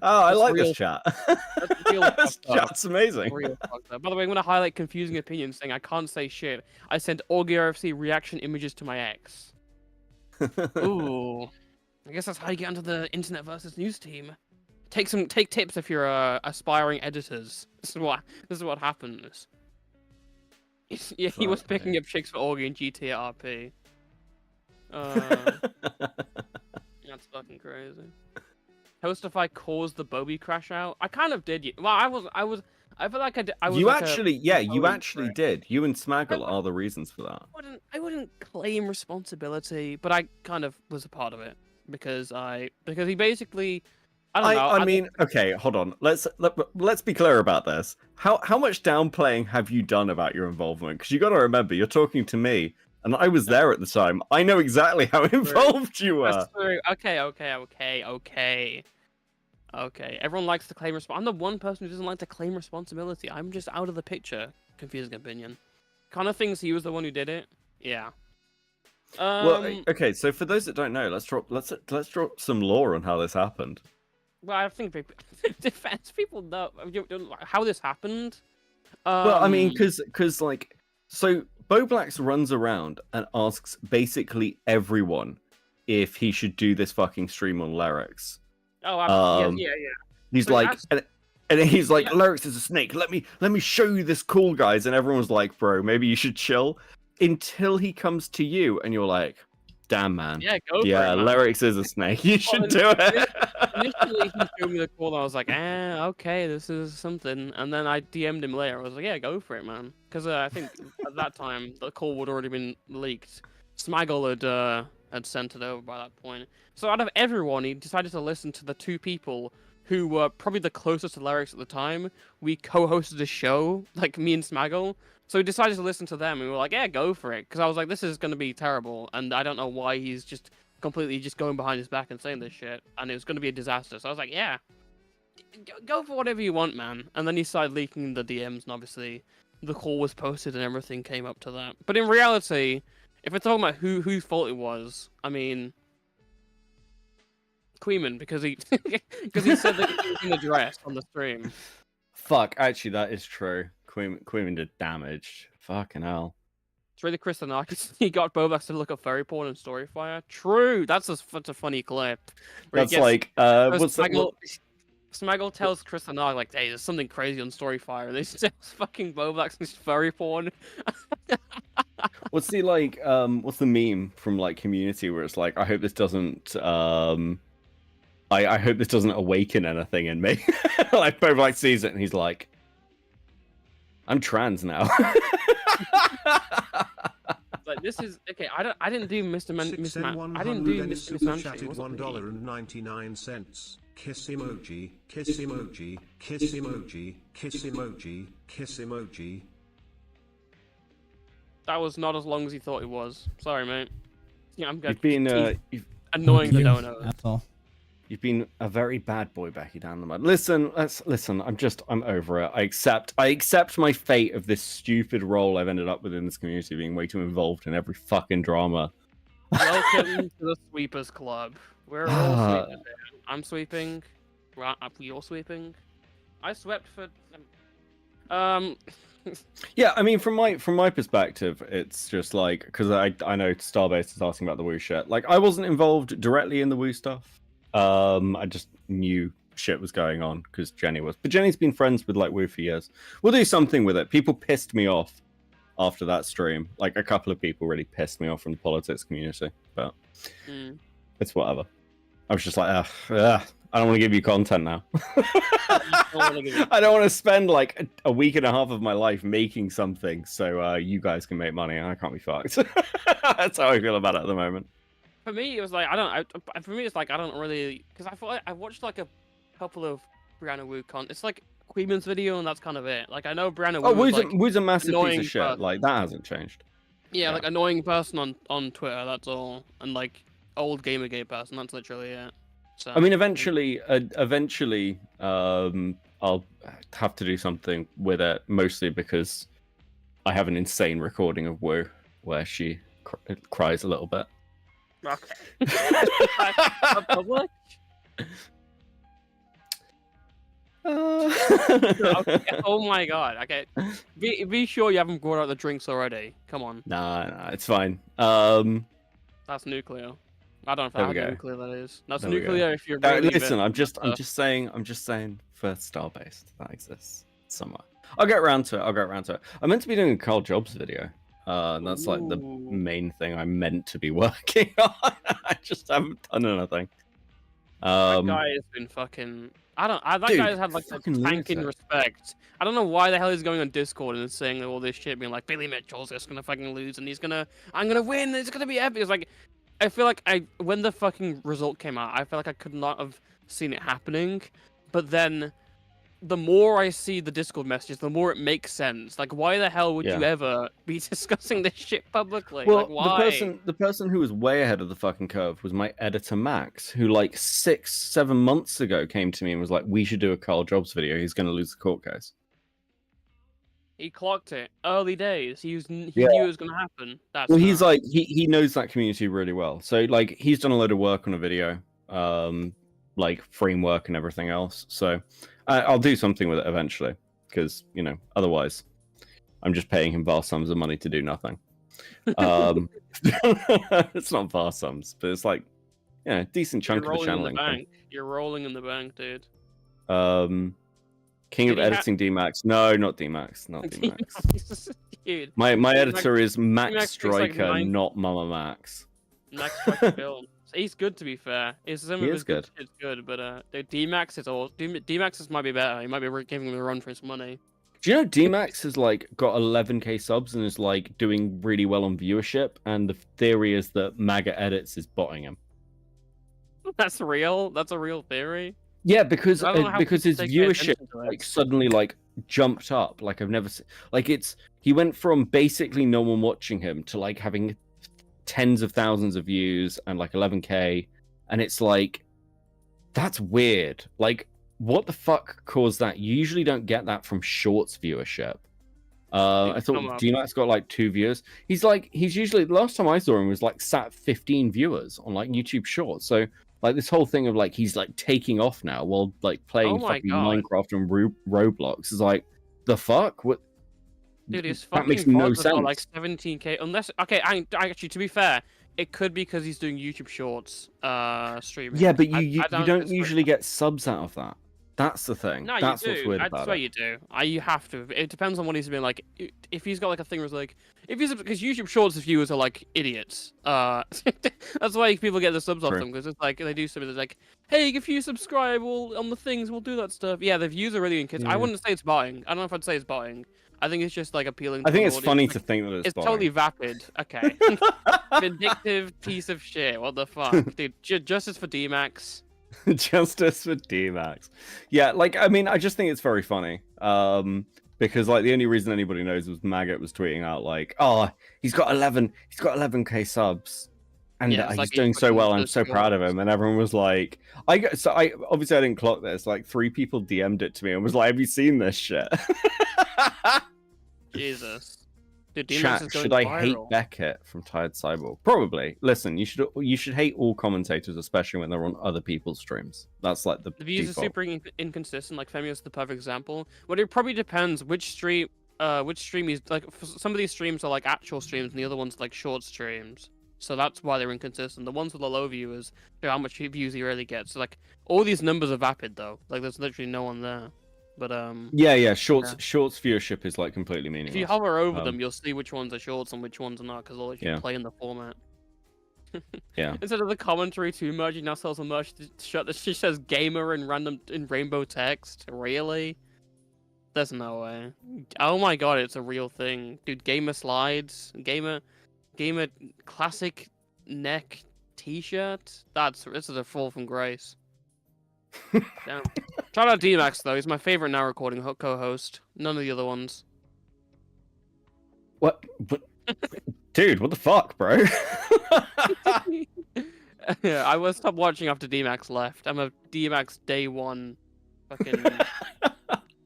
I like this chat. This chat's amazing. By the way, I'm gonna highlight confusing opinions saying I can't say shit. I sent AugieRFC reaction images to my ex. Ooh, I guess that's how you get onto the internet versus news team. Take tips if you're aspiring editors. This is what happens. Yeah, he was picking up chicks for Augie and GTA RP. That's fucking crazy. Toastify caused the Bobby crash out. I kind of did. Well, I feel like I was. You like actually, you actually did. You and Smaggle are the reasons for that. I wouldn't claim responsibility, but I kind of was a part of it because he basically. I don't know. I mean, okay, hold on. Let's be clear about this. How much downplaying have you done about your involvement? Because you got to remember, you're talking to me, and I was there at the time. I know exactly how involved you were. That's true. Okay. Everyone likes to claim responsibility. I'm the one person who doesn't like to claim responsibility. I'm just out of the picture. Confusing opinion. Connor thinks he was the one who did it. Yeah. Well, okay. So for those that don't know, let's drop some lore on how this happened. Well, I think defense people know how this happened. Well, I mean, because like, so Bo Blacks runs around and asks basically everyone if he should do this fucking stream on Lyrics. Oh, absolutely. Yeah. He's So like, and he's like, Lyrics is a snake. Let me show you this cool, guys. And everyone's like, bro, maybe you should chill. Until he comes to you, and you're like, damn, man. Yeah, go for it, man. Lyrics is a snake. You should do it. Initially, he showed me the call, and I was like, okay, this is something. And then I DM'd him later. I was like, yeah, go for it, man. Because I think at that time, the call would already been leaked. Smaggle had sent it over by that point. So out of everyone, he decided to listen to the two people who were probably the closest to Lyrics at the time. We co-hosted a show, like me and Smaggle. So we decided to listen to them, and we were like, yeah, go for it. Because I was like, this is going to be terrible, and I don't know why he's just completely just going behind his back and saying this shit, and it was going to be a disaster. So I was like, yeah, go for whatever you want, man. And then he started leaking the DMs, and obviously the call was posted and everything came up to that. But in reality, if we're talking about whose fault it was, I mean, Queeman because he because he said that he was in the dress on the stream. Fuck, actually, that is true. Queeman did damage. Fucking hell. It's really Chris Anarchist. He got Bobax to look up furry porn and Storyfire. True, that's such a funny clip. That's like, what's that? Smaggle tells Chris Anarch like, "Hey, there's something crazy on Storyfire," and they tells fucking Bobax and furry porn. What's the like? What's the meme from like Community where it's like, I hope this doesn't I hope this doesn't awaken anything in me. Like Bobax sees it and he's like, I'm trans now. Like this is okay. I didn't do Mr. I didn't do Mr. Mismanche. $1.99. Kiss emoji, kiss emoji, kiss emoji, kiss emoji, kiss emoji. That was not as long as you thought it was. Sorry, mate. Yeah, I'm good. You've been annoying the dono. That's all. You've been a very bad boy, Becky, down the mud. Listen. I'm over it. I accept my fate of this stupid role I've ended up with in this community, being way too involved in every fucking drama. Welcome to the Sweepers Club. We're all sweeping. I'm sweeping. You're sweeping. I swept for. Yeah, I mean, from my perspective, it's just like, because I know Starbase is asking about the Woo shit. Like, I wasn't involved directly in the Woo stuff. I just knew shit was going on because Jenny was. But Jenny's been friends with like Woo for years. We'll do something with it. People pissed me off after that stream. Like, a couple of people really pissed me off from the politics community. But it's whatever. I was just like, I don't want to give you content now. I don't want to spend like a week and a half of my life making something so you guys can make money. I can't be fucked. That's how I feel about it at the moment. For me, it was like for me, it's like I don't really because I thought I watched like a couple of Brianna Wu It's like Queeman's video and that's kind of it. Like I know Brianna Wu. Oh, Woo's a massive piece of shit. Person. Like that hasn't changed. Yeah, like annoying person on Twitter. That's all, and like old Gamergate person. That's literally it. So, I mean, eventually, I'll have to do something with it, mostly because I have an insane recording of Wu where she cries a little bit. Okay. Public? Okay. Oh my god. Okay. Be sure you haven't brought out the drinks already. Come on. Nah, it's fine. That's nuclear. I don't know how nuclear that is. That's nuclear if you're really listen, I'm just saying for Starbase that exists somewhere. I'll get around to it. I'm meant to be doing a Carl Jobs video. And that's like the main thing I'm meant to be working on. I just haven't done anything. That guy has been fucking. That guy's had like a tanking respect. I don't know why the hell he's going on Discord and saying all this shit, being like Billy Mitchell's just gonna fucking lose and I'm gonna win. It's gonna be epic. It's like, I feel like when the fucking result came out, I feel like I could not have seen it happening. But then, the more I see the Discord messages, the more it makes sense. Like, why the hell would you ever be discussing this shit publicly? Well, like, why? the person who was way ahead of the fucking curve was my editor Max, who like 6-7 months ago came to me and was like, "We should do a Carl Jobs video. He's going to lose the court case." He clocked it early days. He knew it was going to happen. That's well, he's like he knows that community really well. So like he's done a load of work on a video, like framework and everything else. So I'll do something with it eventually, because otherwise I'm just paying him vast sums of money to do nothing. It's not vast sums, but it's like decent chunk of the channel income. You're rolling in the bank, dude. King of editing D-Max. No, not D-Max. Not D-Max. Dude, my editor is Max D-Max Striker, like not Mama Max. Max Striker film. He's good, to be fair. He is good. It's good, but D-Max is all. D-Max might be better. He might be giving him a run for his money. Do you know D-Max has like got 11k subs and is like doing really well on viewership? And the theory is that MAGA Edits is botting him. That's real. That's a real theory. Yeah, because his viewership like suddenly like jumped up. Like I've never seen. Like he went from basically no one watching him to like having tens of thousands of views and like 11k, and it's like that's weird. Like what the fuck caused that? You usually don't get that from shorts viewership. I thought D-Max got like 2 viewers. He's usually, last time I saw him was like sat 15 viewers on like YouTube Shorts. So Like this whole thing of like he's like taking off now while like playing Oh my fucking God. Minecraft and Roblox is like the fuck? What? Dude, his That makes fucking no VODs are like sense. 17k. Unless, okay, actually, to be fair, it could be because he's doing YouTube Shorts, streaming. Yeah, but I you don't don't disagree. usually get subs out of that. That's the thing. No, That's you what's do. weird I about swear it. you do. You have to. It depends on what he's been like. If he's got like a thing where it's like, if he's because YouTube Shorts viewers are like idiots. That's why people get the subs off True. them because it's like they do something that's like, hey, if you subscribe, we'll on the things we'll do that stuff. Yeah, the views are really inconsistent. I Yeah. wouldn't say it's botting. I don't know if I'd say it's botting. I think it's just like appealing. I To think an it's audience. funny Like, to think that it's totally vapid. Okay, vindictive piece of shit. What the fuck, dude? Justice for D-Max. Justice for D-Max. Yeah, like I mean, I just think it's very funny. Because like the only reason anybody knows was Maggot was tweeting out like, "Oh, he's got 11k subs, and Yeah, it's he's like doing he's so fucking well. I'm just so proud of him." And everyone was like, I obviously I didn't clock this. Like 3 people DM'd it to me and was like, "Have you seen this shit?" Jesus. Dude, D-Max Chat, is going should I viral. hate Beckett from Tired Cyborg? Probably. Listen, you should hate all commentators, especially when they're on other people's streams. That's like the The views default. are super inconsistent. Like Femi is the perfect example. But it probably depends which stream he's like. Some of these streams are like actual streams, and the other ones like short streams. So that's why they're inconsistent. The ones with the low viewers show how much views he really gets. So like all these numbers are vapid though. Like there's literally no one there. But Yeah, shorts viewership is like completely meaningless. if you hover over them, you'll see which ones are shorts and which ones are not, because they'll let you Yeah. play in the format. Yeah. Instead of the commentary to merch, he now sells a merch shirt that just says gamer in rainbow text. Really? There's no way. Oh my god, it's a real thing. Dude, gamer slides, gamer classic neck t-shirt. This is a fall from grace. Damn. Shout out D-Max though, he's my favorite now recording co-host. None of the other ones. What? Dude, what the fuck, bro? Yeah, I will stop watching after D-Max left. I'm a D-Max day one fucking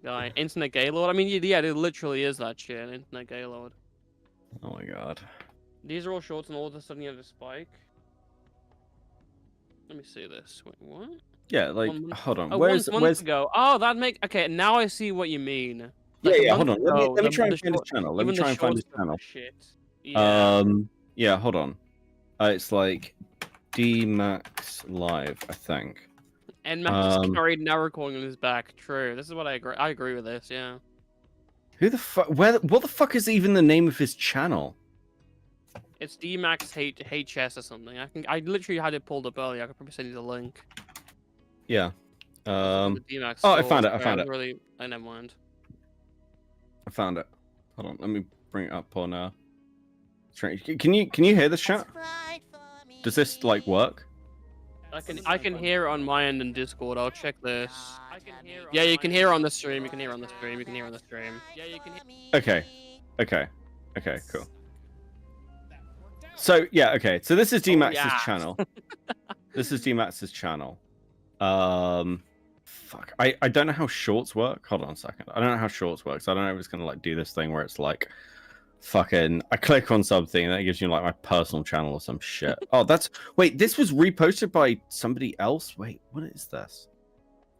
guy. Internet Gaylord? I mean, yeah, it literally is that shit, Internet Gaylord. Oh my god. These are all shorts and all of a sudden you have a spike. Let me see this. Wait, what? Yeah, like 1 month... hold on. Oh, Where's 1 month ago? Oh, okay, now I see what you mean. Like, yeah, a hold month on. Let me ago, try and the find his short- channel. Let me even the try and find his short stuff channel. was Shit. Yeah. Yeah, hold on. It's like D-Max Live, I think. And Max is carried now recording on his back. True. This is what I agree. I agree with this. Yeah. Who the fuck? What the fuck is even the name of his channel? It's D-Max HS or something. I literally had it pulled up earlier. I could probably send you the link. Yeah. The D-Max Oh, I store. found it. I Sorry, found was it. Really, I never mind. I found it. Hold on. Let me bring it up on Strange. Can you hear this chat? Does this like work? I can hear it on my end in Discord. I'll check this. Yeah, you can hear it on the stream. You can hear it on the stream. You can hear it on the stream. Yeah, you can. Okay. Cool. So yeah, okay. So this is D-Max's yeah. channel. This is D-Max's channel. Fuck. I don't know how shorts work. Hold on a second. I don't know how shorts works. I don't know if it's gonna like do this thing where it's like fucking I click on something and that gives you like my personal channel or some shit. Oh, wait, this was reposted by somebody else? Wait, what is this?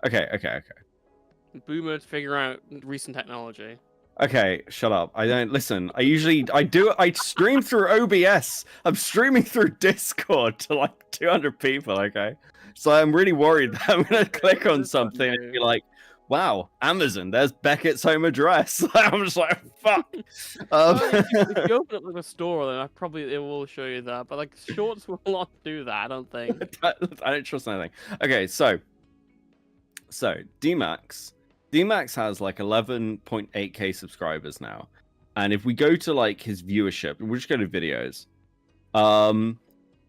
Okay. Boomer to figure out recent technology. Okay, shut up. I don't listen. I stream through OBS. I'm streaming through Discord to like 200 people, okay? So I'm really worried that I'm gonna click on something and be like, wow, Amazon, there's Beckett's home address. I'm just like, fuck. If you open up like a store, then it will show you that. But like shorts will not do that, I don't think. I don't trust anything. Okay, so D-Max has like 11.8k subscribers now, and if we go to like his viewership, we'll just go to videos.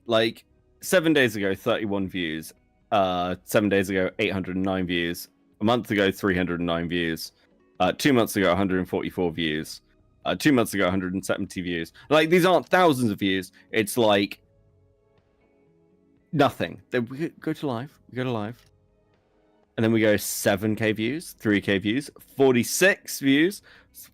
Like 7 days ago, 31 views. 7 days ago, 809 views. A month ago, 309 views. 2 months ago, 144 views. 2 months ago, 170 views. Like these aren't thousands of views. It's like nothing. Then we go to live. And then we go 7k views, 3k views, 46 views,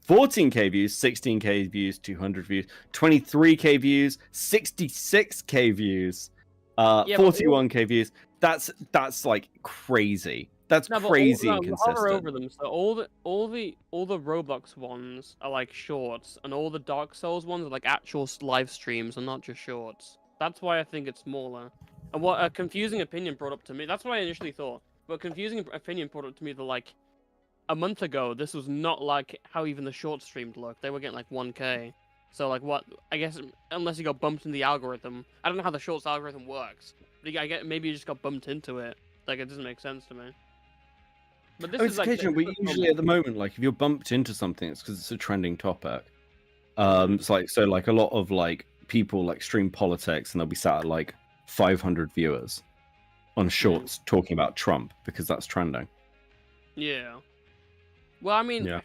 14k views, 16k views, 200 views, 23k views, 66k views, 41k views, That's like crazy. That's No, but crazy no, inconsistent. hover over them. So all the Roblox ones are like shorts, and all the Dark Souls ones are like actual live streams and not just shorts. That's why I think it's smaller. And what a confusing opinion brought up to me. That's what I initially thought. But confusing opinion brought up to me that like a month ago, this was not like how even the short streamed looked. They were getting like 1K. So like what? I guess unless you got bumped in the algorithm, I don't know how the shorts algorithm works. But I get maybe you just got bumped into it. Like it doesn't make sense to me. But this I mean, is it's like occasional, but usually at the moment, like if you're bumped into something, it's because it's a trending topic. It's like so, like a lot of like people like stream politics, and they'll be sat at like 500 viewers on shorts talking about Trump because that's trending. Yeah. Well, I mean, Yeah.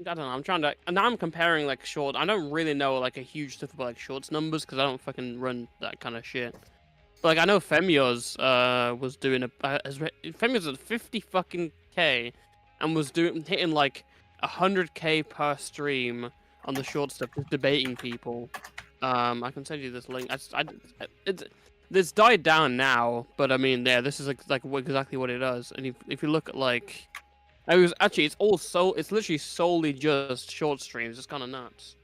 I don't know. I'm trying to, and now I'm comparing like short. I don't really know like a huge stuff about like shorts numbers because I don't fucking run that kind of shit. But like I know Femio's was doing Femio's at 50 fucking K, and was hitting like 100K per stream on the short stuff, just debating people. I can send you this link. This died down now, but I mean, yeah, this is like exactly what it does. And if you look at like, it's literally solely just short streams. It's kind of nuts.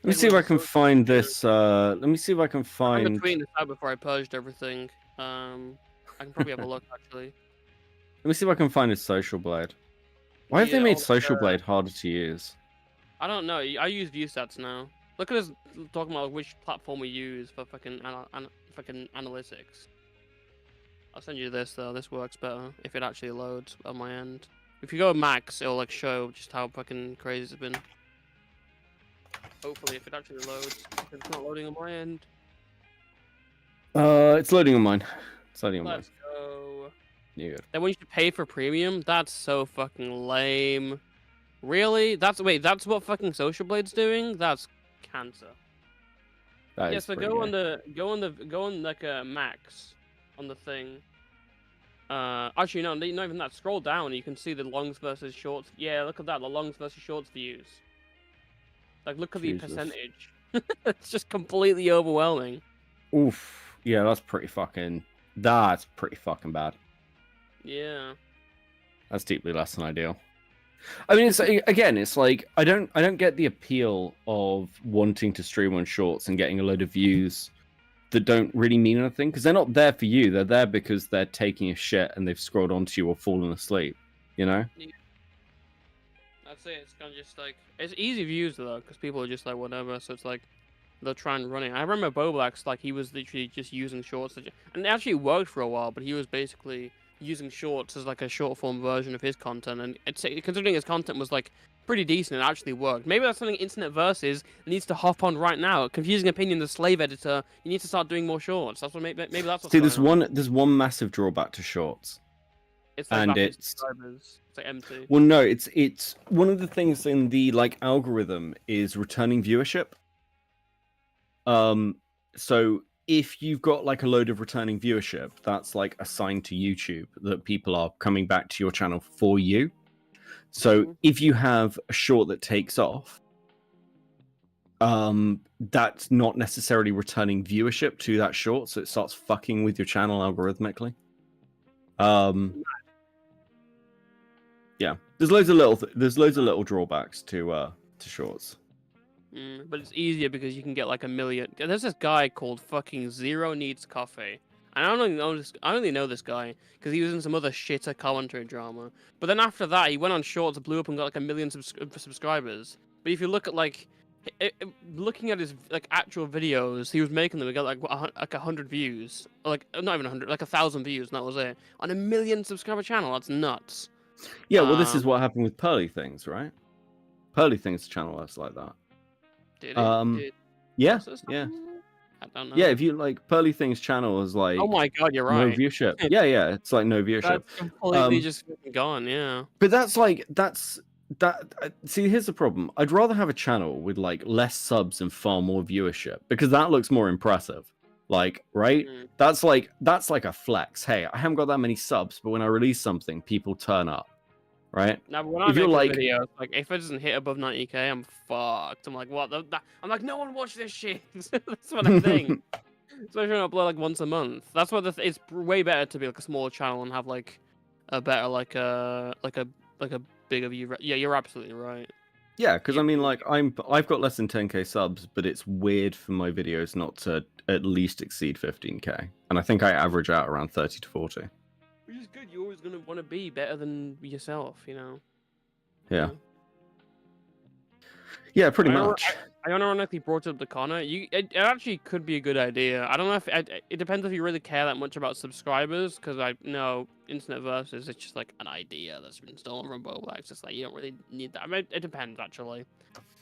Let me see if I can find this. Let me see if I can I'm find. tweeting this out before I purged everything. I can probably have a look actually. Let me see if I can find his Social Blade. Why have they made Social Blade harder to use? I don't know. I use ViewStats now. Look at us talking about which platform we use for fucking fucking analytics. I'll send you this though. This works better if it actually loads on my end. If you go max, it'll like show just how fucking crazy it's been. Hopefully, if it actually loads, if it's not loading on my end. It's loading on mine. It's loading on mine. Let's go. You good? Then when you should pay for premium, that's so fucking lame. Really? That's what fucking Social Blade's doing? That's cancer. That Yeah, is so pretty go gay. on like a max on the thing. Actually no, not even that. Scroll down and you can see the longs versus shorts. Yeah, look at that, the longs versus shorts views. Like look at the Jesus. percentage. It's just completely overwhelming. Oof. Yeah, that's pretty fucking bad. Yeah. That's deeply less than ideal. I mean, it's like I don't get the appeal of wanting to stream on shorts and getting a load of views that don't really mean anything because they're not there for you. They're there because they're taking a shit and they've scrolled onto you or fallen asleep. You know? Yeah. That's it. It's kind of just like it's easy views though because people are just like whatever. So it's like they'll try and run it. I remember Boblax, like he was literally just using shorts, and it actually worked for a while. But he was basically using shorts as like a short form version of his content, and considering his content was like pretty decent, it actually worked. Maybe that's something Internet Versus needs to hop on right now. Confusing opinion, the slave editor. You need to start doing more shorts. That's what maybe that's what's See, going on. there's one massive drawback to shorts. It's like and rapid subscribers. It's like empty. Well, no, it's one of the things in the like algorithm is returning viewership. So if you've got like a load of returning viewership, that's like a sign to YouTube that people are coming back to your channel for you. So if you have a short that takes off, that's not necessarily returning viewership to that short, so it starts fucking with your channel algorithmically. Yeah, there's loads of little drawbacks to shorts. But it's easier because you can get like 1 million. There's this guy called fucking Zero Needs Coffee. And I only know this guy because he was in some other shitter commentary drama. But then after that, he went on shorts, blew up, and got like 1 million subscribers. But if you look at like, looking at his like actual videos, he was making them. He got like 100 views, or, like not even 100, like 1,000 views, and that was it on 1 million subscriber channel. That's nuts. Yeah, well, this is what happened with Pearly Things, right? Pearly Things channel that's like that. Did it? Yeah. I don't know. Yeah, if you like Pearly Things channel is like Oh my god, you're no right. viewership. yeah, it's like no viewership. That's completely just gone, yeah. But see, here's the problem. I'd rather have a channel with like less subs and far more viewership because that looks more impressive. Like, right? That's like a flex. Hey, I haven't got that many subs, but when I release something, people turn up. Right? Now, when I make a video, like if it doesn't hit above 90K, I'm fucked. I'm like, what? I'm like, no one watched this shit. That's what I think. Especially when I upload like once a month. That's what it's way better to be like a smaller channel and have like a better like a bigger view. Yeah, you're absolutely right. Yeah, because I mean, like, I've got less than 10k subs, but it's weird for my videos not to at least exceed 15k, and I think I average out around 30 to 40. Which is good. You're always gonna want to be better than yourself, you know. Yeah. Yeah, pretty I much. I ironically brought up the Connor. It actually could be a good idea. I don't know if it depends if you really care that much about subscribers, because I know Internet Versus it's just like an idea that's been stolen from Boblax. It's just like you don't really need that. I mean, it depends actually.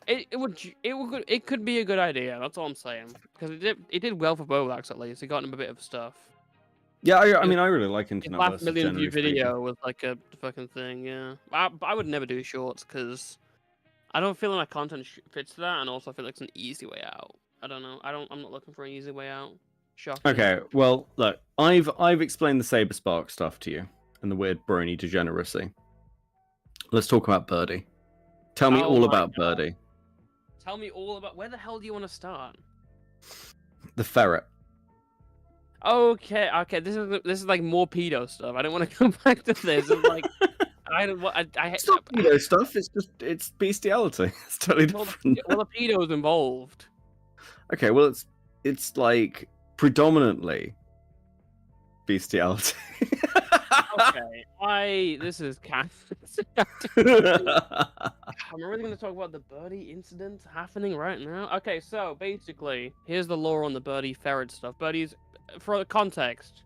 It could be a good idea. That's all I'm saying, because it did well for Boblax at least. It got him a bit of stuff. Yeah, I mean, I really like Internet His last Versus. million view generally video speaking. was like a fucking thing. Yeah, I would never do shorts because I don't feel like my content fits that, and also I feel like it's an easy way out. I don't know. I'm not looking for an easy way out. Shocking. Okay, well, look, I've explained the Saber Spark stuff to you and the weird brony degeneracy. Let's talk about Birdie. Tell me all about Birdie. Tell me all about where the hell do you want to start? The ferret. Okay, this is like more pedo stuff. I don't want to come back to this. It's like It's not pedo stuff. It's bestiality. It's totally different. Well, the pedo's involved. Okay, well, it's like predominantly bestiality. Okay, this is kind of... I'm really going to talk about the Birdie incident happening right now. Okay, so basically, here's the lore on the Birdie ferret stuff. Birdie's, for the context,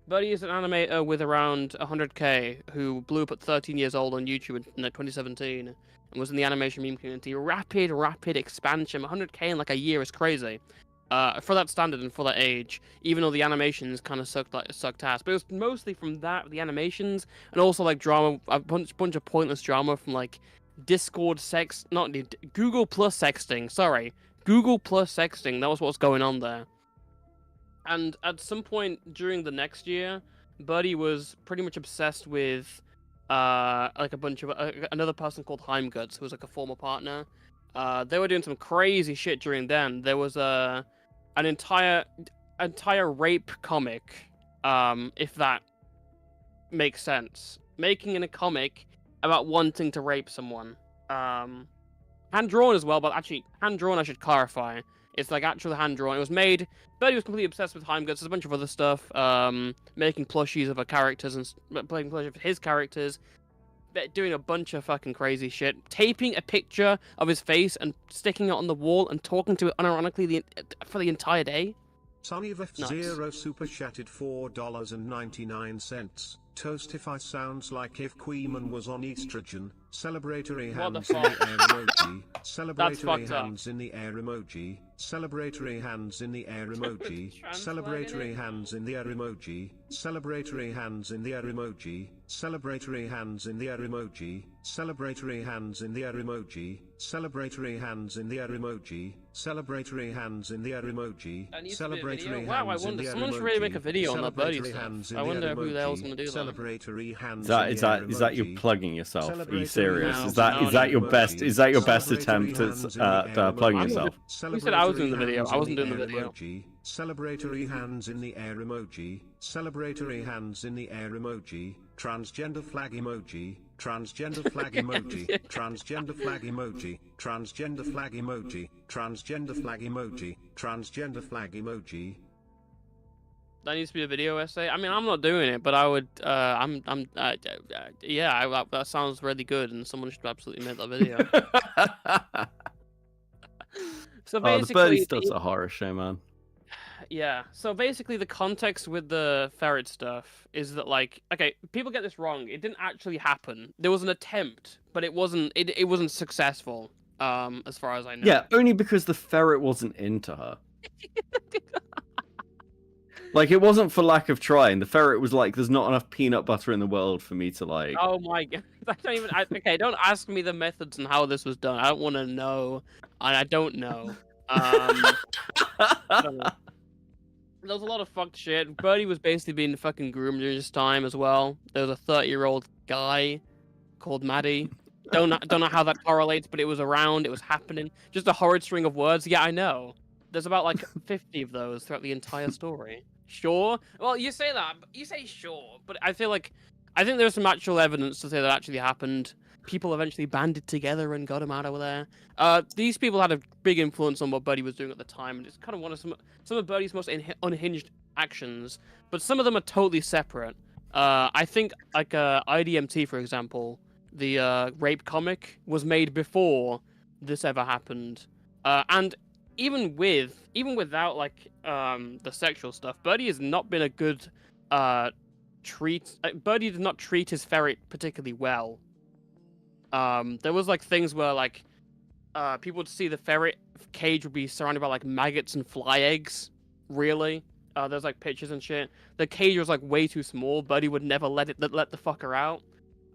Birdie is an animator with around 100k who blew up at 13 years old on YouTube in 2017 and was in the animation meme community. Rapid expansion. 100k in like a year is crazy. For that standard and for that age, even though the animations kind of sucked ass, but it was mostly from that, the animations, and also like drama, a bunch of pointless drama from like Discord Google plus sexting. Sorry, Google plus sexting. That was what's going on there. And at some point during the next year, Birdie was pretty much obsessed with like a bunch of another person called Heimguts, who was like a former partner. They were doing some crazy shit during then. There was an entire rape comic, if that makes sense. Making a comic about wanting to rape someone. Hand drawn as well, but actually hand drawn I should clarify. It's like actually hand drawn. It was made. Birdie was completely obsessed with Heimguts. There's a bunch of other stuff. Making plushies of her characters and playing plushies of his characters. Doing a bunch of fucking crazy shit. Taping a picture of his face and sticking it on the wall and talking to it unironically for the entire day. Sonny of F0 super chatted $4.99. Toast if I sounds like if Queeman was on estrogen. Celebratory hands in the air emoji. Celebratory hands in the air emoji. Celebratory hands in the air emoji. Celebratory hands in the air emoji. Celebratory hands in the air emoji. Celebratory hands in the air emoji. Celebratory hands in the air emoji. Celebratory hands in the air emoji. Celebratory hands in the air emoji. Celebratory hands. Wow, I wonder. Someone should really make a video on that Birdie stuff. I wonder who the hell's gonna do that. Celebratory hands. Is that you plugging yourself? Are you serious? Is that your best attempt at plugging yourself? Who said I was doing the video? I wasn't doing the video. Celebratory hands in the air emoji. Celebratory hands in the air emoji. Transgender flag emoji. Transgender flag emoji. Transgender flag emoji. Transgender flag emoji. Transgender flag emoji. Transgender flag emoji. That needs to be a video essay. I mean, I'm not doing it, but I would. Yeah, that sounds really good, and someone should absolutely make that video. So basically, the Birdie stuff's a horror show, man. Yeah. So basically, the context with the ferret stuff is that, like, okay, people get this wrong. It didn't actually happen. There was an attempt, but it wasn't. It wasn't successful. As far as I know. Yeah, only because the ferret wasn't into her. Like, it wasn't for lack of trying. The ferret was like, "There's not enough peanut butter in the world for me to like." Oh my god! I don't even. Okay, don't ask me the methods and how this was done. I don't want to know, and I don't know. I don't know. There was a lot of fucked shit. Birdie was basically being fucking groomed during this time as well. There was a 30-year-old guy called Maddie. Don't know how that correlates, but it was around. It was happening. Just a horrid string of words. Yeah, I know. There's about like 50 of those throughout the entire story. Sure. Well, you say that. You say sure, but I think there's some actual evidence to say that actually happened. People eventually banded together and got him out of there. These people had a big influence on what Birdie was doing at the time, and it's kind of one of some of Birdie's most unhinged actions. But some of them are totally separate. I think like IDMT, for example, the rape comic was made before this ever happened, and even without like the sexual stuff, Birdie has not been a good Birdie did not treat his ferret particularly well. There was like things where like people would see the ferret cage would be surrounded by like maggots and fly eggs. Really, there's like pictures and shit. The cage was like way too small. Birdie would never let the fucker out.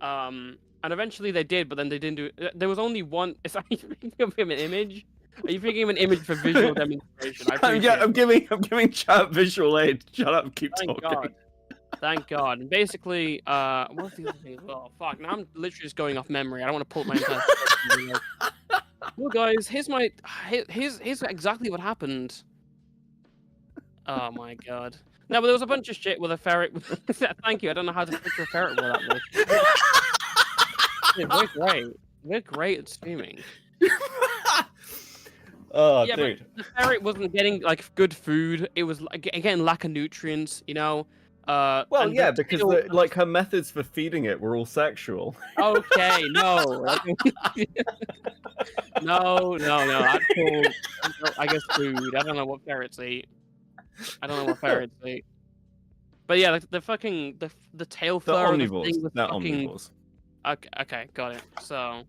And eventually they did, but then they didn't do it. There was only one. Are you thinking of him an image? Are you thinking of an image for visual demonstration? I'm giving chat visual aid. Shut up, keep Thank talking. God. Thank God. And basically, what's the other thing? Oh fuck! Now I'm literally just going off memory. I don't want to pull my entire. Well, guys, here's exactly what happened. Oh my God. No, but there was a bunch of shit with a ferret. Thank you. I don't know how to picture a ferret with that. Yeah, we're great. We're great at streaming. Oh, yeah, dude. but the ferret wasn't getting like good food. It was like getting lack of nutrients. You know. Well, yeah, because like her methods for feeding it were all sexual. Okay, no. No. Actual, I guess food. I don't know what ferrets eat. But yeah, the fucking the tail fur. They're of the omnivores. thing was They're fucking... omnivores. Okay, got it. So,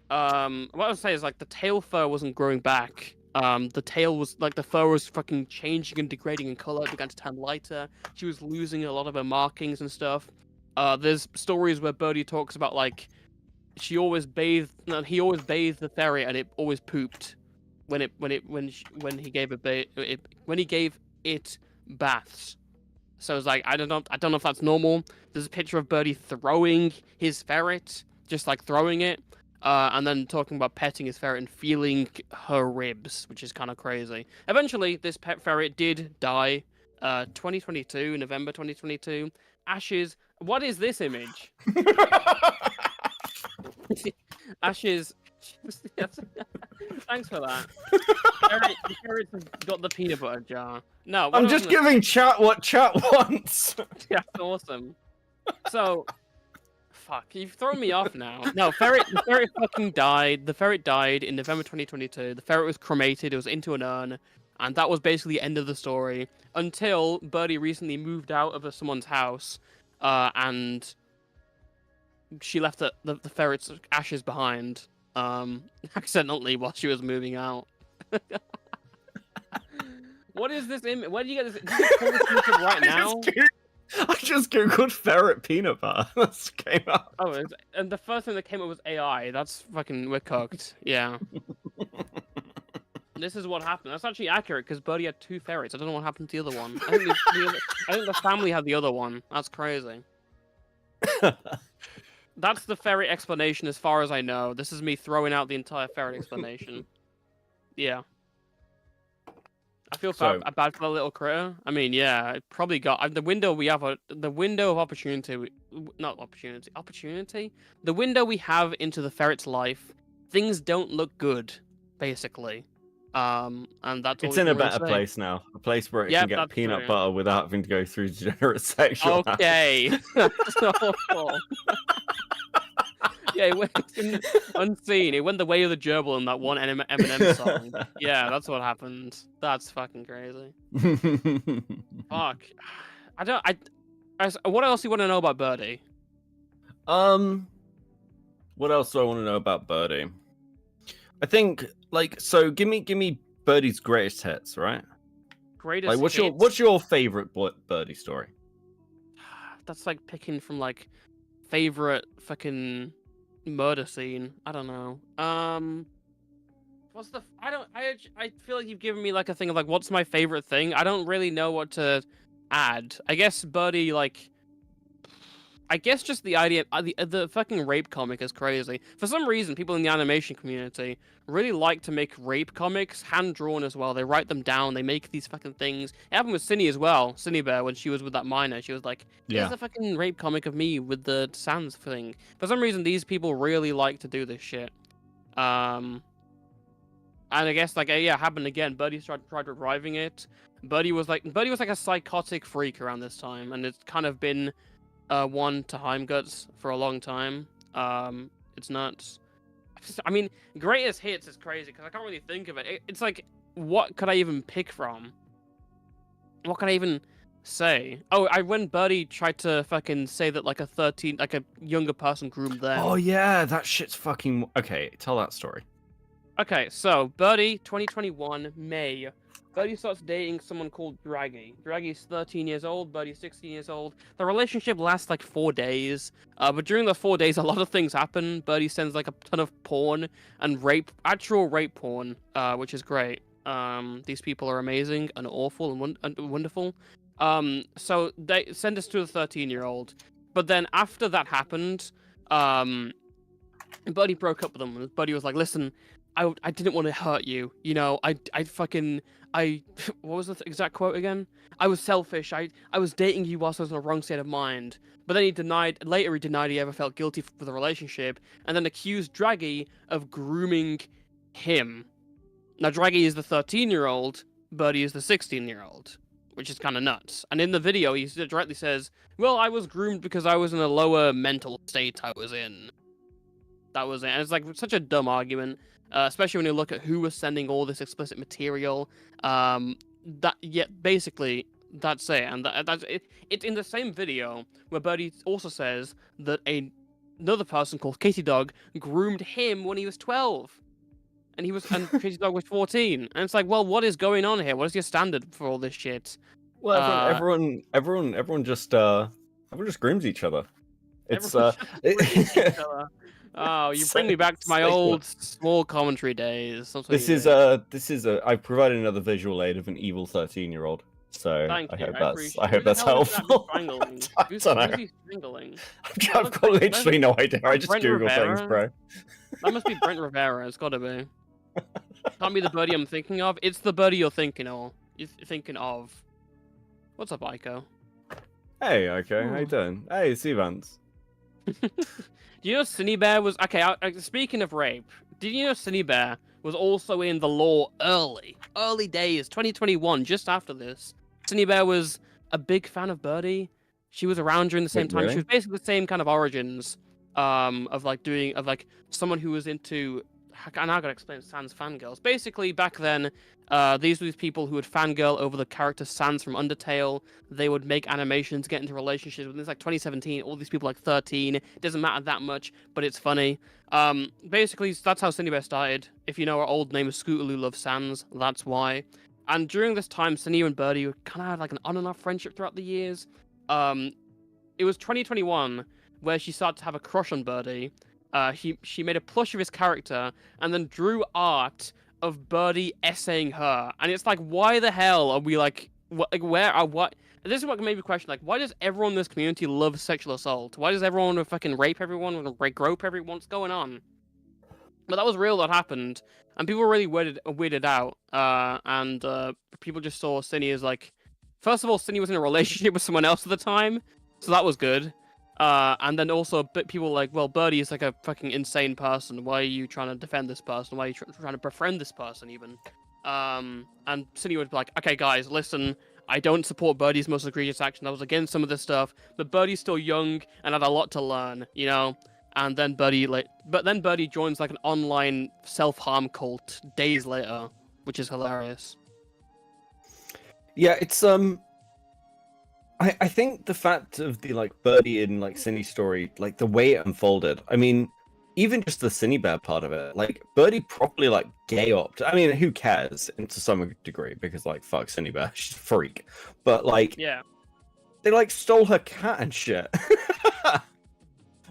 what I would say is like the tail fur wasn't growing back. The tail was like the fur was fucking changing and degrading in color. It began to turn lighter. She was losing a lot of her markings and stuff. There's stories where Birdie talks about like he always bathed the ferret and it always pooped when he gave it baths. So it's like I don't know if that's normal. There's a picture of Birdie throwing his ferret, just like throwing it. And then talking about petting his ferret and feeling her ribs, which is kind of crazy. Eventually, this pet ferret did die. 2022, November 2022. Ashes. What is this image? Ashes. Thanks for that. The ferret's got the peanut butter jar. No, I'm just giving chat what chat wants. Yeah, that's awesome. So. Fuck, you've thrown me off now. No, the ferret fucking died. The ferret died in November 2022. The ferret was cremated. It was into an urn. And that was basically the end of the story. Until Birdie recently moved out of someone's house. And she left the ferret's ashes behind. Accidentally while she was moving out. What is this image? Where did you get this? Did you pull this image up right now? I just googled ferret peanut butter. That came up. Oh, and the first thing that came up was AI. That's fucking, we're cooked. Yeah. This is what happened. That's actually accurate because Birdie had 2 ferrets. I don't know what happened to the other one. I think the family had the other one. That's crazy. That's the ferret explanation as far as I know. This is me throwing out the entire ferret explanation. Yeah. I feel bad for the little critter. I mean, yeah, it probably got the window we have. The window of opportunity, not opportunity, opportunity. The window we have into the ferret's life. Things don't look good, basically. And that's all it's in a better place now. A place where it can get peanut butter without having to go through degenerate sexual. Okay. That's awful. Yeah, it went unseen. It went the way of the gerbil in that one Eminem song. Yeah, that's what happened. That's fucking crazy. Fuck. What else do you want to know about Birdie? What else do I want to know about Birdie? I think so. Give me Birdie's greatest hits, right? Greatest. Like, hits? what's your favorite Birdie story? That's like picking from like favorite fucking murder scene. I don't know. What's the? I feel like you've given me like a thing of like what's my favorite thing. I don't really know what to add. I guess Birdie like I guess just the idea, the fucking rape comic is crazy. For some reason, people in the animation community really like to make rape comics, hand-drawn as well. They write them down, they make these fucking things. It happened with Cinny as well, Cinny Bear, when she was with that miner. She was like, here's a fucking rape comic of me with the Sans thing. For some reason, these people really like to do this shit. And I guess, like, yeah, it happened again. Buddy tried reviving it. Buddy was like a psychotic freak around this time, and it's kind of been one to Heimguts for a long time. It's nuts. I mean, greatest hits is crazy because I can't really think of it. It's like, what could I even pick from? What could I even say? Oh, when Birdie tried to fucking say that like a younger person groomed them. Oh yeah, that shit's fucking okay. Tell that story. Okay, so Birdie, 2021 May. Birdie starts dating someone called Draggy. Draggy's 13 years old, Birdie's 16 years old. The relationship lasts like 4 days, but during the 4 days, a lot of things happen. Birdie sends like a ton of porn and actual rape porn, which is great. These people are amazing and awful and wonderful. So they send us to the 13-year-old, but then after that happened, Birdie broke up with them. Birdie was like, listen, I didn't want to hurt you. You know, what was the exact quote again? I was selfish. I was dating you whilst I was in the wrong state of mind. But then he denied he ever felt guilty for the relationship, and then accused Draggy of grooming him. Now, Draggy is the 13-year-old, Birdie is the 16-year-old, which is kind of nuts. And in the video, he directly says, well, I was groomed because I was in a lower mental state I was in. That was it. And it's like such a dumb argument. Especially when you look at who was sending all this explicit material. Basically, that's it. And that's it. It's in the same video where Birdie also says that another person called Katie Dog groomed him when he was 12, and Katie Dog was 14. And it's like, well, what is going on here? What is your standard for all this shit? Well, everyone just grooms each other. It's Oh, you bring me back to my old small commentary days. This is I've provided another visual aid of an evil 13-year-old. So I hope that's helpful. Who's strangling? I've got literally no idea. I just Google things, bro. That must be Brent Rivera. It's gotta be. Can't be the Birdie I'm thinking of. It's the Birdie you're thinking of. What's up, Aiko? Hey, okay. How you doing? Hey, Sivans. Do you know Cinny Bear was... Okay, speaking of rape, did you know Cinny Bear was also in the law early days, 2021, just after this? Cinny Bear was a big fan of Birdie. She was around during the same time. Really? She was basically the same kind of origins of someone who was into... I now gotta explain Sans fangirls. Basically, back then, these were these people who would fangirl over the character Sans from Undertale. They would make animations, get into relationships. It's like 2017, all these people like 13. It doesn't matter that much, but it's funny. Basically, that's how Cindy Bear started. If you know her old name is Scootaloo Loves Sans, that's why. And during this time, Cindy and Birdie kind of had like an on and off friendship throughout the years. It was 2021 where she started to have a crush on Birdie. She made a plush of his character and then drew art of Birdie essaying her. And it's like, why the hell are we like, what? This is what made me question, like, why does everyone in this community love sexual assault? Why does everyone want to fucking rape everyone, want to grope everyone? What's going on? But that was real, that happened. And people were really weirded out. And people just saw Cinny as like, first of all, Cinny was in a relationship with someone else at the time. So that was good. And then also people were like, well, Birdie is like a fucking insane person. Why are you trying to defend this person? Why are you trying to befriend this person even? And Cindy would be like, okay, guys, listen, I don't support Birdie's most egregious action. I was against some of this stuff, but Birdie's still young and had a lot to learn, you know? And then Birdie joins like an online self-harm cult days later, which is hilarious. Yeah, it's I think the fact of the like Birdie and like Cindy story, like the way it unfolded. I mean, even just the Cinny Bear part of it, like Birdie properly like gay opt. I mean, who cares? And to some degree, because like fuck Cinny Bear, she's a freak. But like, yeah, they like stole her cat and shit.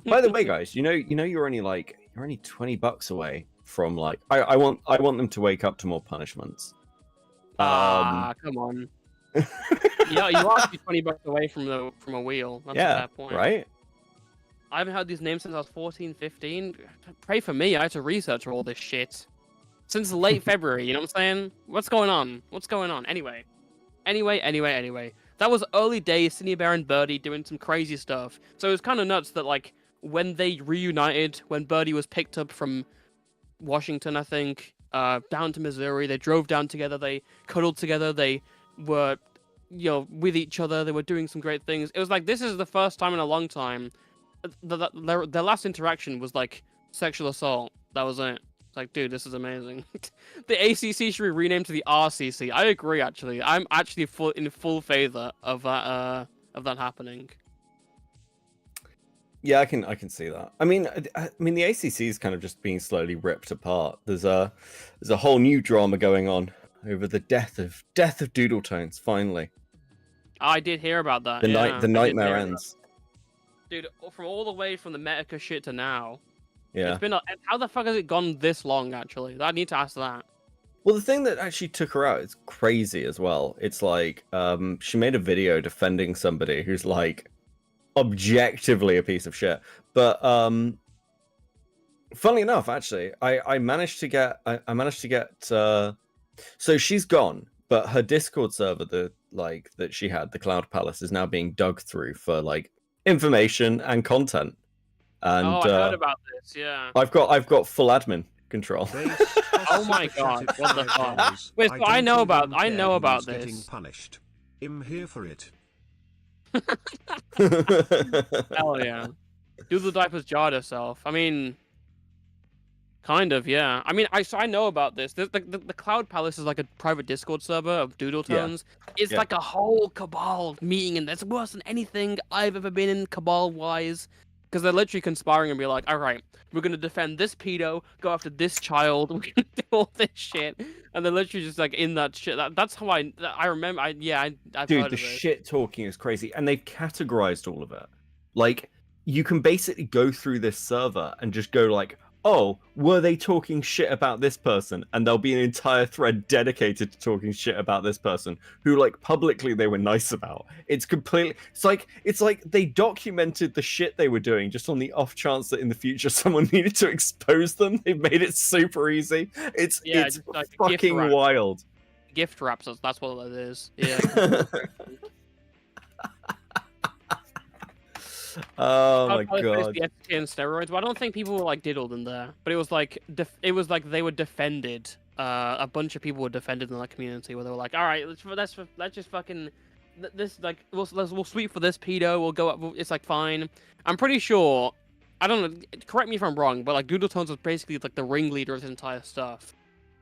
By the way, guys, you know you're only $20 away from like I want them to wake up to more punishments. Come on. Yeah, you are $20 away from a wheel. That's yeah, a bad point. Right? I haven't heard these names since I was 14, 15. Pray for me. I had to research all this shit since late February. You know what I'm saying? What's going on? What's going on? Anyway. That was early days. Cindy Bear and Birdie doing some crazy stuff. So it was kind of nuts that like when they reunited, when Birdie was picked up from Washington, I think, down to Missouri, they drove down together. They cuddled together. They were, with each other. They were doing some great things. It was like this is the first time in a long time. Their last interaction was like sexual assault. That was it. Like, dude, this is amazing. The ACC should be renamed to the RCC. I agree, actually. I'm actually in full favor of that happening. Yeah, I can see that. I mean, the ACC is kind of just being slowly ripped apart. There's a whole new drama going on over the death of Doodle Tones. Finally, I did hear about that. The nightmare ends. Dude, from all the way from the Medica shit to now. Yeah. It's been how the fuck has it gone this long? Actually, I need to ask that. Well, the thing that actually took her out is crazy as well. It's like she made a video defending somebody who's like objectively a piece of shit. But funnily enough, actually, I managed to get so she's gone, but her Discord server that she had, the Cloud Palace, is now being dug through for like information and content. And I heard about this. Yeah, I've got full admin control. Oh my god! What the fuck? Wait, so I know about this. Getting punished. I'm here for it. Hell yeah! Do the diapers jarred herself? I mean, kind of, yeah. I mean, I know about this. The Cloud Palace is like a private Discord server of Doodle Tones. Yeah. It's like a whole cabal meeting, and that's worse than anything I've ever been in cabal-wise. Because they're literally conspiring and be like, all right, we're going to defend this pedo, go after this child, we're going to do all this shit. And they're literally just like in that shit. That's how I remember. I've Dude, heard the of it. shit talking is crazy. And they've categorized all of it. Like, you can basically go through this server and just go like, oh, were they talking shit about this person? And there'll be an entire thread dedicated to talking shit about this person who, like, publicly they were nice about. It's completely... It's like they documented the shit they were doing just on the off chance that in the future someone needed to expose them. They've made it super easy. It's like fucking wild. Gift wraps, that's what it is. Yeah. Oh my god! The FT and steroids. Well, I don't think people were like diddled in there, but it was like they were defended. A bunch of people were defended in that community where they were like, all right, let's just fucking this like we'll sweep for this pedo. We'll go up. It's like fine. I'm pretty sure. I don't know. Correct me if I'm wrong, but like Doodle Tones was basically like the ringleader of this entire stuff.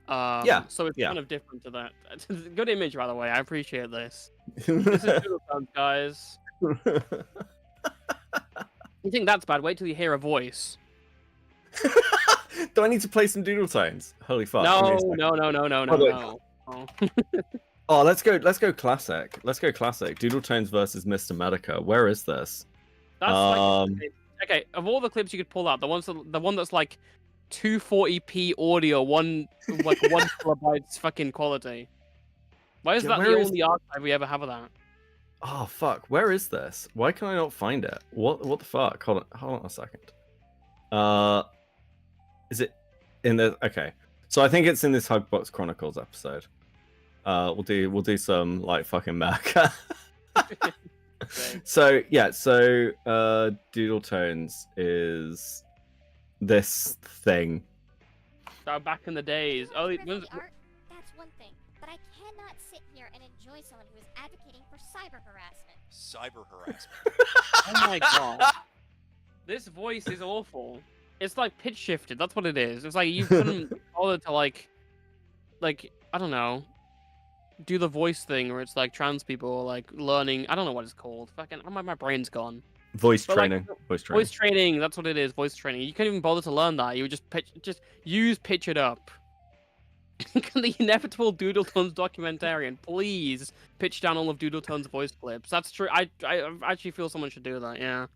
Yeah. So it's kind of different to that. It's a good image, by the way. I appreciate this. This is Doodle Tones, guys. You think that's bad? Wait till you hear a voice. Do I need to play some Doodle Tones? Holy fuck! No. Oh, let's go classic. Let's go classic. Doodle Tones versus Mr. Medica. Where is this? That's okay. Of all the clips you could pull out, the one that's like 240p audio, one kilobytes fucking quality. Why is that the only archive we ever have of that? Oh fuck! Where is this? Why can I not find it? What the fuck? Hold on a second. Is it in the? Okay, so I think it's in this Hugbox Chronicles episode. We'll do some like fucking Mac. So yeah, Doodle Tones is this thing. So back in the days, That's one thing, but I cannot sit here and enjoy someone who is advocating for cyber harassment. Cyber harassment. Oh my god. This voice is awful. It's like pitch shifted. That's what it is. It's like you couldn't bother to like I don't know, do the voice thing where it's like trans people like learning. I don't know what it's called. Fucking, my brain's gone. Voice training. Voice training. That's what it is. Voice training. You can't even bother to learn that. You would just pitch it up. The inevitable Doodle Tones documentarian. Please pitch down all of Doodle Tones voice clips. That's true. I actually feel someone should do that. Yeah.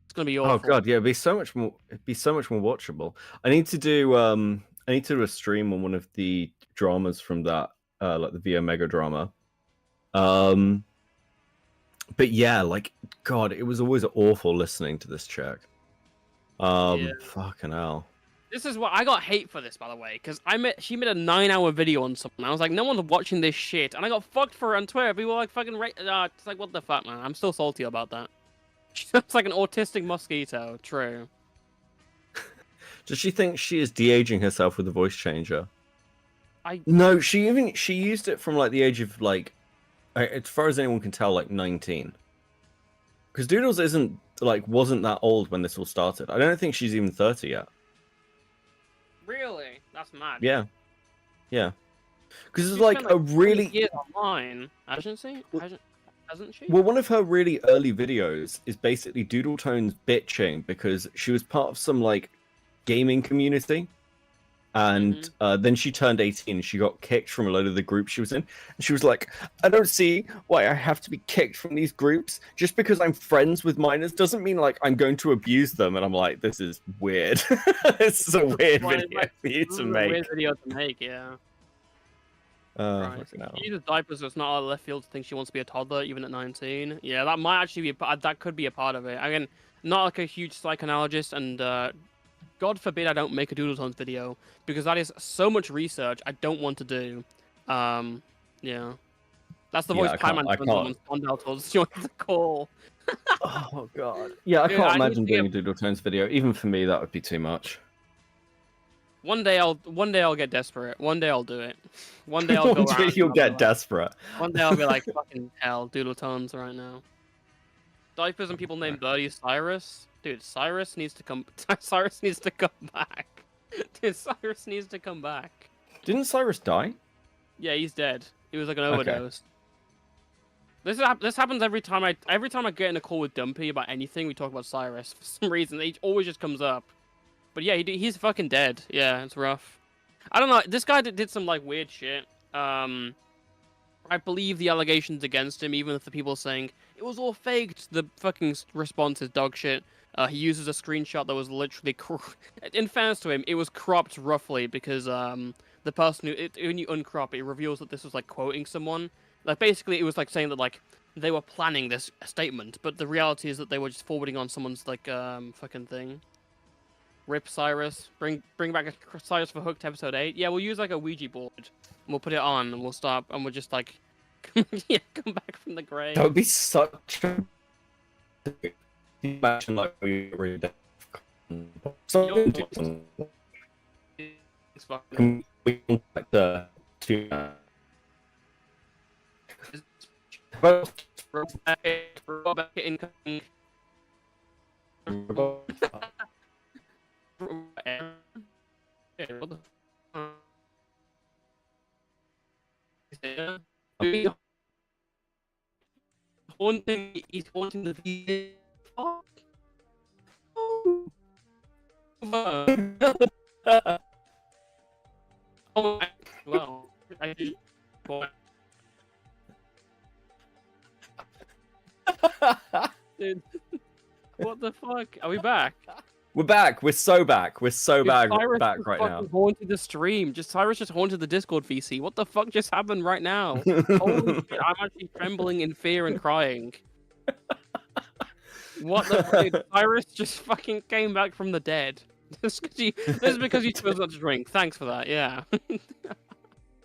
It's gonna be awful. Oh god, yeah, it'd be so much more watchable. I need to do a stream on one of the dramas from that, like the VO Mega drama. But yeah, like God, it was always awful listening to this chick. Fucking hell. This is what I got hate for this, by the way, because she made a 9-hour video on something. I was like, no one's watching this shit, and I got fucked for it on Twitter. People were like, fucking it's like, what the fuck, man? I'm still salty about that. She looks like an autistic mosquito. True. Does she think she is de-aging herself with the voice changer? No, she used it from like the age of like, as far as anyone can tell, like 19. Because Doodles wasn't that old when this all started. I don't think she's even 30 yet. Really? That's mad. Yeah. Yeah. Because it's She's like spent, a really... years online, hasn't she? Hasn't she? Well, one of her really early videos is basically Doodle Tones bitching because she was part of some like gaming community. And then she turned 18 and she got kicked from a load of the groups she was in. And she was like, I don't see why I have to be kicked from these groups. Just because I'm friends with minors doesn't mean like I'm going to abuse them. And I'm like, this is weird. This is a weird video for you to make. Weird video to make, yeah. Right. She uses diapers, so it's not out of left field to think she wants to be a toddler even at 19. Yeah, that might actually be that could be a part of it. Again, not like a huge psychoanalyst, and God forbid I don't make a Doodle Tones video because that is so much research I don't want to do. Yeah, that's the voice Pieman turns on when Spondell tells you to call. Oh God. Yeah, I can't imagine doing a Doodle Tones video. Even for me, that would be too much. One day I'll get desperate. One day I'll do it. One day I'll go around. You'll get desperate. One day I'll be like, fucking hell, Doodle Tones right now. Diapers and people named Birdie Cyrus. Dude, Cyrus needs to come. Cyrus needs to come back. Dude, Cyrus needs to come back. Didn't Cyrus die? Yeah, he's dead. He was like an overdose. This happens every time I get in a call with Dumpy about anything. We talk about Cyrus for some reason. It always just comes up. But yeah, he's fucking dead. Yeah, it's rough. I don't know. This guy did some like weird shit. I believe the allegations against him, even if the people saying it was all faked. The fucking response is dog shit. He uses a screenshot that was literally, in fairness to him, it was cropped roughly because the person when you uncrop it, it reveals that this was like quoting someone. Like basically, it was like saying that like they were planning this statement, but the reality is that they were just forwarding on someone's like fucking thing. Rip Cyrus. Bring back a Cyrus for Hooked episode 8. Yeah, we'll use like a Ouija board. And we'll put it on and we'll stop and we'll just like come back from the grave. That would be such a... Imagine like we were dead. Can we contact the two Robot incoming. He's haunting the video. Fuck. Oh. Oh, well, I just... Dude, what the fuck? Are we back? We're back. We're so back. We're so back right now. Haunted the stream. Cyrus just haunted the Discord VC. What the fuck just happened right now? Holy shit, I'm actually trembling in fear and crying. What the fuck? Cyrus just fucking came back from the dead. This is because you chose not to drink. Thanks for that. Yeah.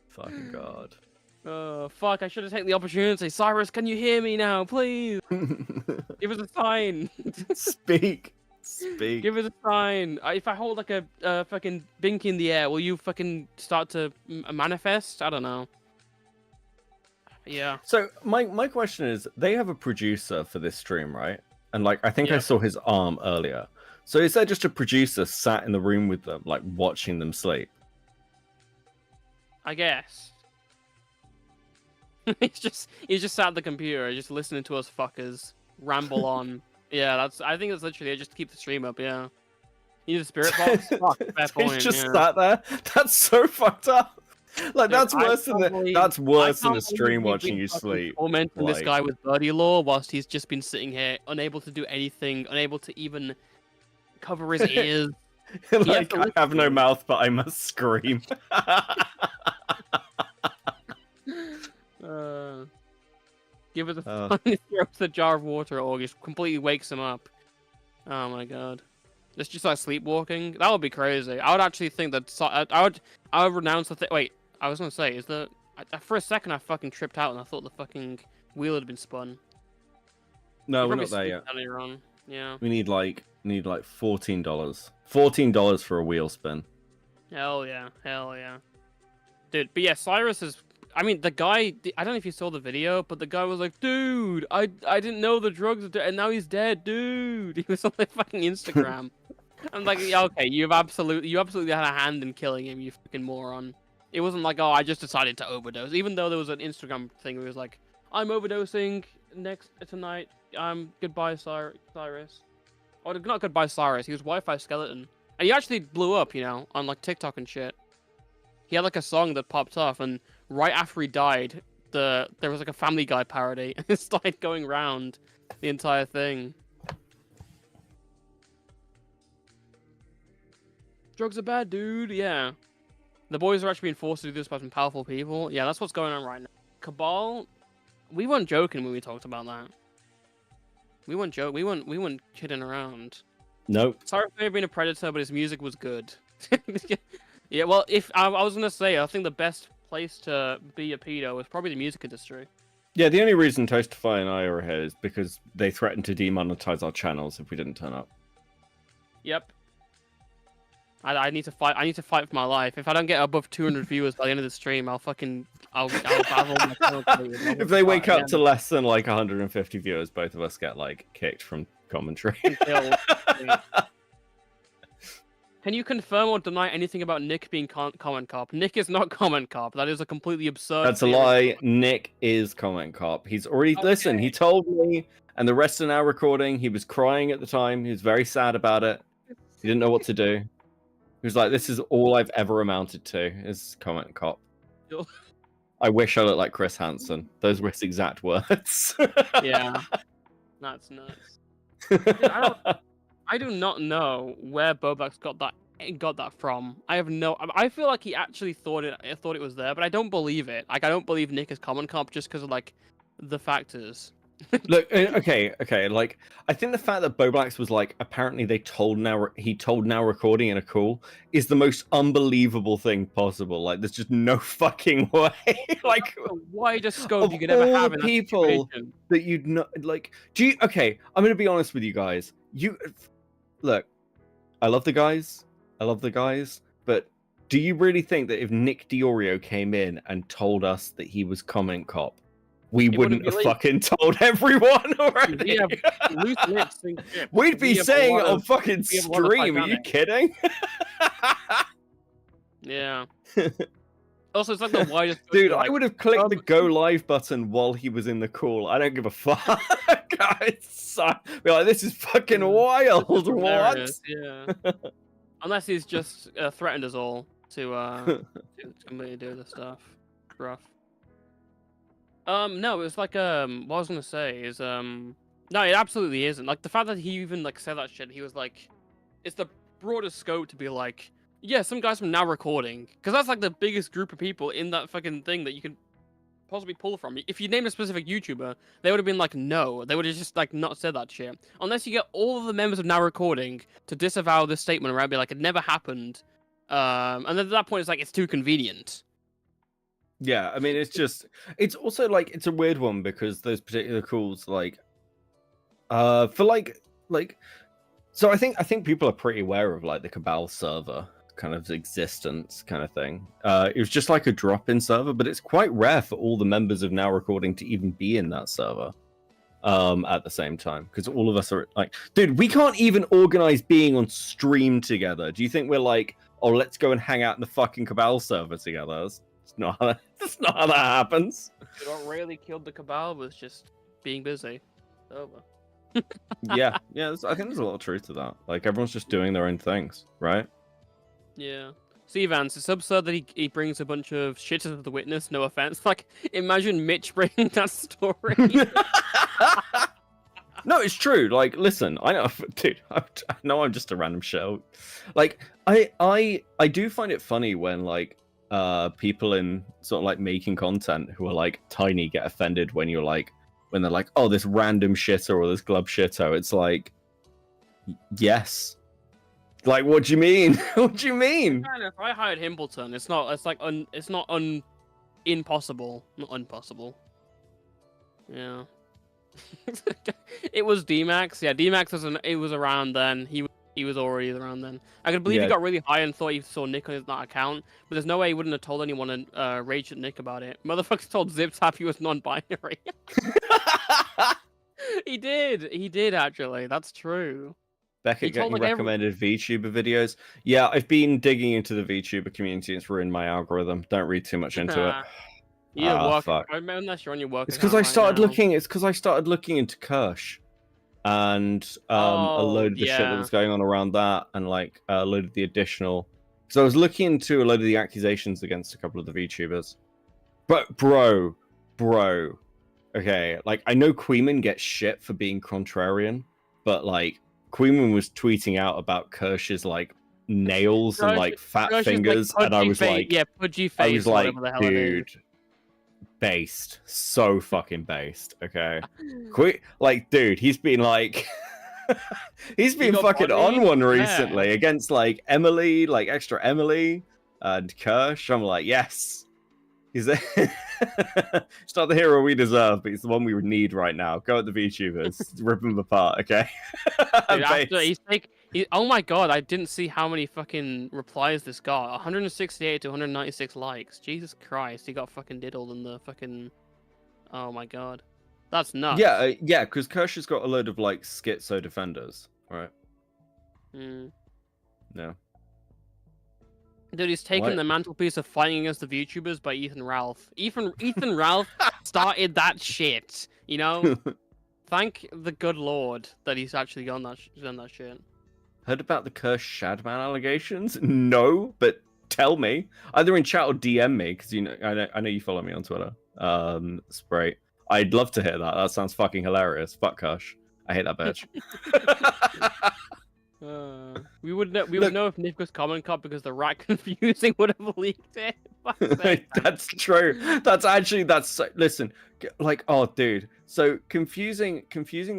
Fucking God. Oh fuck! I should have taken the opportunity. Cyrus, can you hear me now, please? Give us a sign. Speak. Speak. Give us a sign. If I hold like a fucking binky in the air, will you fucking start to manifest? I don't know. Yeah. So my question is, they have a producer for this stream, right? And like I think I saw his arm earlier. So is there just a producer sat in the room with them, like watching them sleep? I guess. he's just sat at the computer, just listening to us fuckers ramble on. Yeah, I think that's literally it, just to keep the stream up. Yeah. You need a spirit box. Fuck, fair point. He's just sat there. That's so fucked up. Like dude, that's worse than the stream watching you sleep. Tormenting this guy with birdie law whilst he's just been sitting here, unable to do anything, unable to even cover his ears. Like I have no mouth, but I must scream. Give it a fun. He throws the jar of water at Augie, completely wakes him up. Oh my god. It's just like sleepwalking. That would be crazy. I would actually think that I would renounce the thing. Wait, I was gonna say, is the for a second I fucking tripped out and I thought the fucking wheel had been spun. No, You we're probably not there sleep yet. earlier on. Yeah. We need like $14. $14 for a wheel spin. Hell yeah, hell yeah, dude. But yeah, Cyrus is. I mean, the guy. I don't know if you saw the video, but the guy was like, "Dude, I didn't know the drugs, and now he's dead, dude." He was on their fucking Instagram. I'm like, yeah, okay, you absolutely had a hand in killing him, you fucking moron. It wasn't like, oh, I just decided to overdose. Even though there was an Instagram thing where it was like, I'm overdosing tonight. Goodbye, Cyrus. Or not goodbye, Cyrus. He was Wi-Fi skeleton, and he actually blew up, on like TikTok and shit. He had like a song that popped off, and right after he died, there was like a Family Guy parody, and it started going round the entire thing. Drugs are bad, dude. Yeah. The boys are actually being forced to do this by some powerful people. Yeah, that's what's going on right now. Cabal, we weren't joking when we talked about that. We weren't we weren't kidding around. Nope. Sorry for being a predator, but his music was good. Yeah, well, if I was gonna say, I think the best place to be a pedo is probably the music industry. Yeah, the only reason Toastify and I are here is because they threatened to demonetize our channels if we didn't turn up. Yep. I need to fight. I need to fight for my life. If I don't get above 200 viewers by the end of the stream, I'll battle my channel. If they wake up to less than like 150 viewers, both of us get like kicked from commentary. Can you confirm or deny anything about Nick being Comment Cop? Nick is not Comment Cop. That is a completely absurd. That's a lie. Nick is Comment Cop. He's already listen. He told me, and the rest of our recording. He was crying at the time. He was very sad about it. He didn't know what to do. He was like, "This is all I've ever amounted to is Comment Cop." I wish I looked like Chris Hansen. Those were his exact words. Yeah, that's nuts. Dude, I do not know where Bobax got that from. I have no. I feel like he actually thought it was there, but I don't believe it. Like I don't believe Nick is Comment Cop just because of like the factors. Look, okay. Like, I think the fact that Boblax was like, apparently he told now recording in a call is the most unbelievable thing possible. Like, there's just no fucking way. Like, the widest scope you could ever have in that people situation. that you'd know. Like, okay, I'm gonna be honest with you guys. Look, I love the guys, but do you really think that if Nick Diorio came in and told us that he was Comment Cop, we wouldn't have fucking told everyone already? We'd be saying it on fucking stream. Are you kidding? Yeah. Also, it's like the widest. Dude, I would have clicked the go live button while he was in the call. I don't give a fuck. Be like, this is fucking wild. What? Yeah. Unless he's just threatened us all to completely do this stuff. Rough. No, it was like what I was gonna say is no, it absolutely isn't. Like the fact that he even like said that shit, he was like, it's the broadest scope to be like, yeah, some guys from Now Recording, because that's like the biggest group of people in that fucking thing that you can possibly pull from. If you named a specific YouTuber, they would have been like, no, they would have just like not said that shit. Unless you get all of the members of Now Recording to disavow this statement, around, be like, it never happened. And then at that point, it's like it's too convenient. Yeah, I mean, it's also like, it's a weird one because those particular calls, like, for like, so I think people are pretty aware of like the Cabal server kind of existence kind of thing. It was just like a drop-in server, but it's quite rare for all the members of Now Recording to even be in that server at the same time, because all of us are like, dude, we can't even organize being on stream together. Do you think we're like, oh, let's go and hang out in the fucking Cabal server together? That's not how that happens. What really killed the Cabal was just being busy. It's over. yeah, I think there's a lot of truth to that. Like, everyone's just doing their own things, right? Yeah. See, Vance, it's absurd that he brings a bunch of shit to the witness, no offense. Like, imagine Mitch bringing that story. No, it's true. Like, listen, I know, dude, I know I'm just a random show. Like, I do find it funny when, like, people in sort of like making content who are like tiny get offended when you're like, when they're like, oh, this random shitter or this glub shitter. It's like, yes. Like, what do you mean? What do you mean? If I hired Himbleton, it's not impossible. Not impossible. Yeah. It was D-Max. Yeah, D-Max was around then. He was already around then. I can believe he got really high and thought he saw Nick on that account, but there's no way he wouldn't have told anyone and raged at Nick about it. Motherfucker told ZipTap he was non-binary. He did actually. That's true. Beckett getting recommended VTuber videos. Yeah, I've been digging into the VTuber community. It's ruined my algorithm. Don't read too much into it. Fuck. Unless you're on your work. It's because I started looking. It's because I started looking into Kirsch, and a load of the shit that was going on around that, and like a load of the additional. So I was looking into a load of the accusations against a couple of the VTubers. But bro, okay, like I know Queeman gets shit for being contrarian, but like Queeman was tweeting out about Kirsch's like nails and like fat fingers, like, and I was like, pudgy face. I was like, dude. Based, so fucking based. Okay, like, dude, he's been like, he's been fucking on one recently against like Emily, like extra Emily and Kirsch. I'm like, yes, he's it's not the hero we deserve, but it's the one we need right now. Go at the VTubers, rip them apart, okay? Dude, oh my god, I didn't see how many fucking replies this got. 168 to 196 likes. Jesus Christ, he got fucking diddled in the fucking... Oh my god. That's nuts. Yeah, because Kirsch has got a load of, like, schizo defenders, right? No. Dude, he's taken the mantelpiece of fighting against the VTubers by Ethan Ralph. Ethan Ralph started that shit, you know? Thank the good lord that he's actually done that shit. Heard about the Kirsch Shadman allegations? No, but tell me. Either in chat or DM me, because I know you follow me on Twitter. Spray. I'd love to hear that. That sounds fucking hilarious. Fuck Kirsch. I hate that bitch. We would know if Nick was Common Cop because the rat confusing would have leaked it. That's true. Listen, like, oh dude, so confusing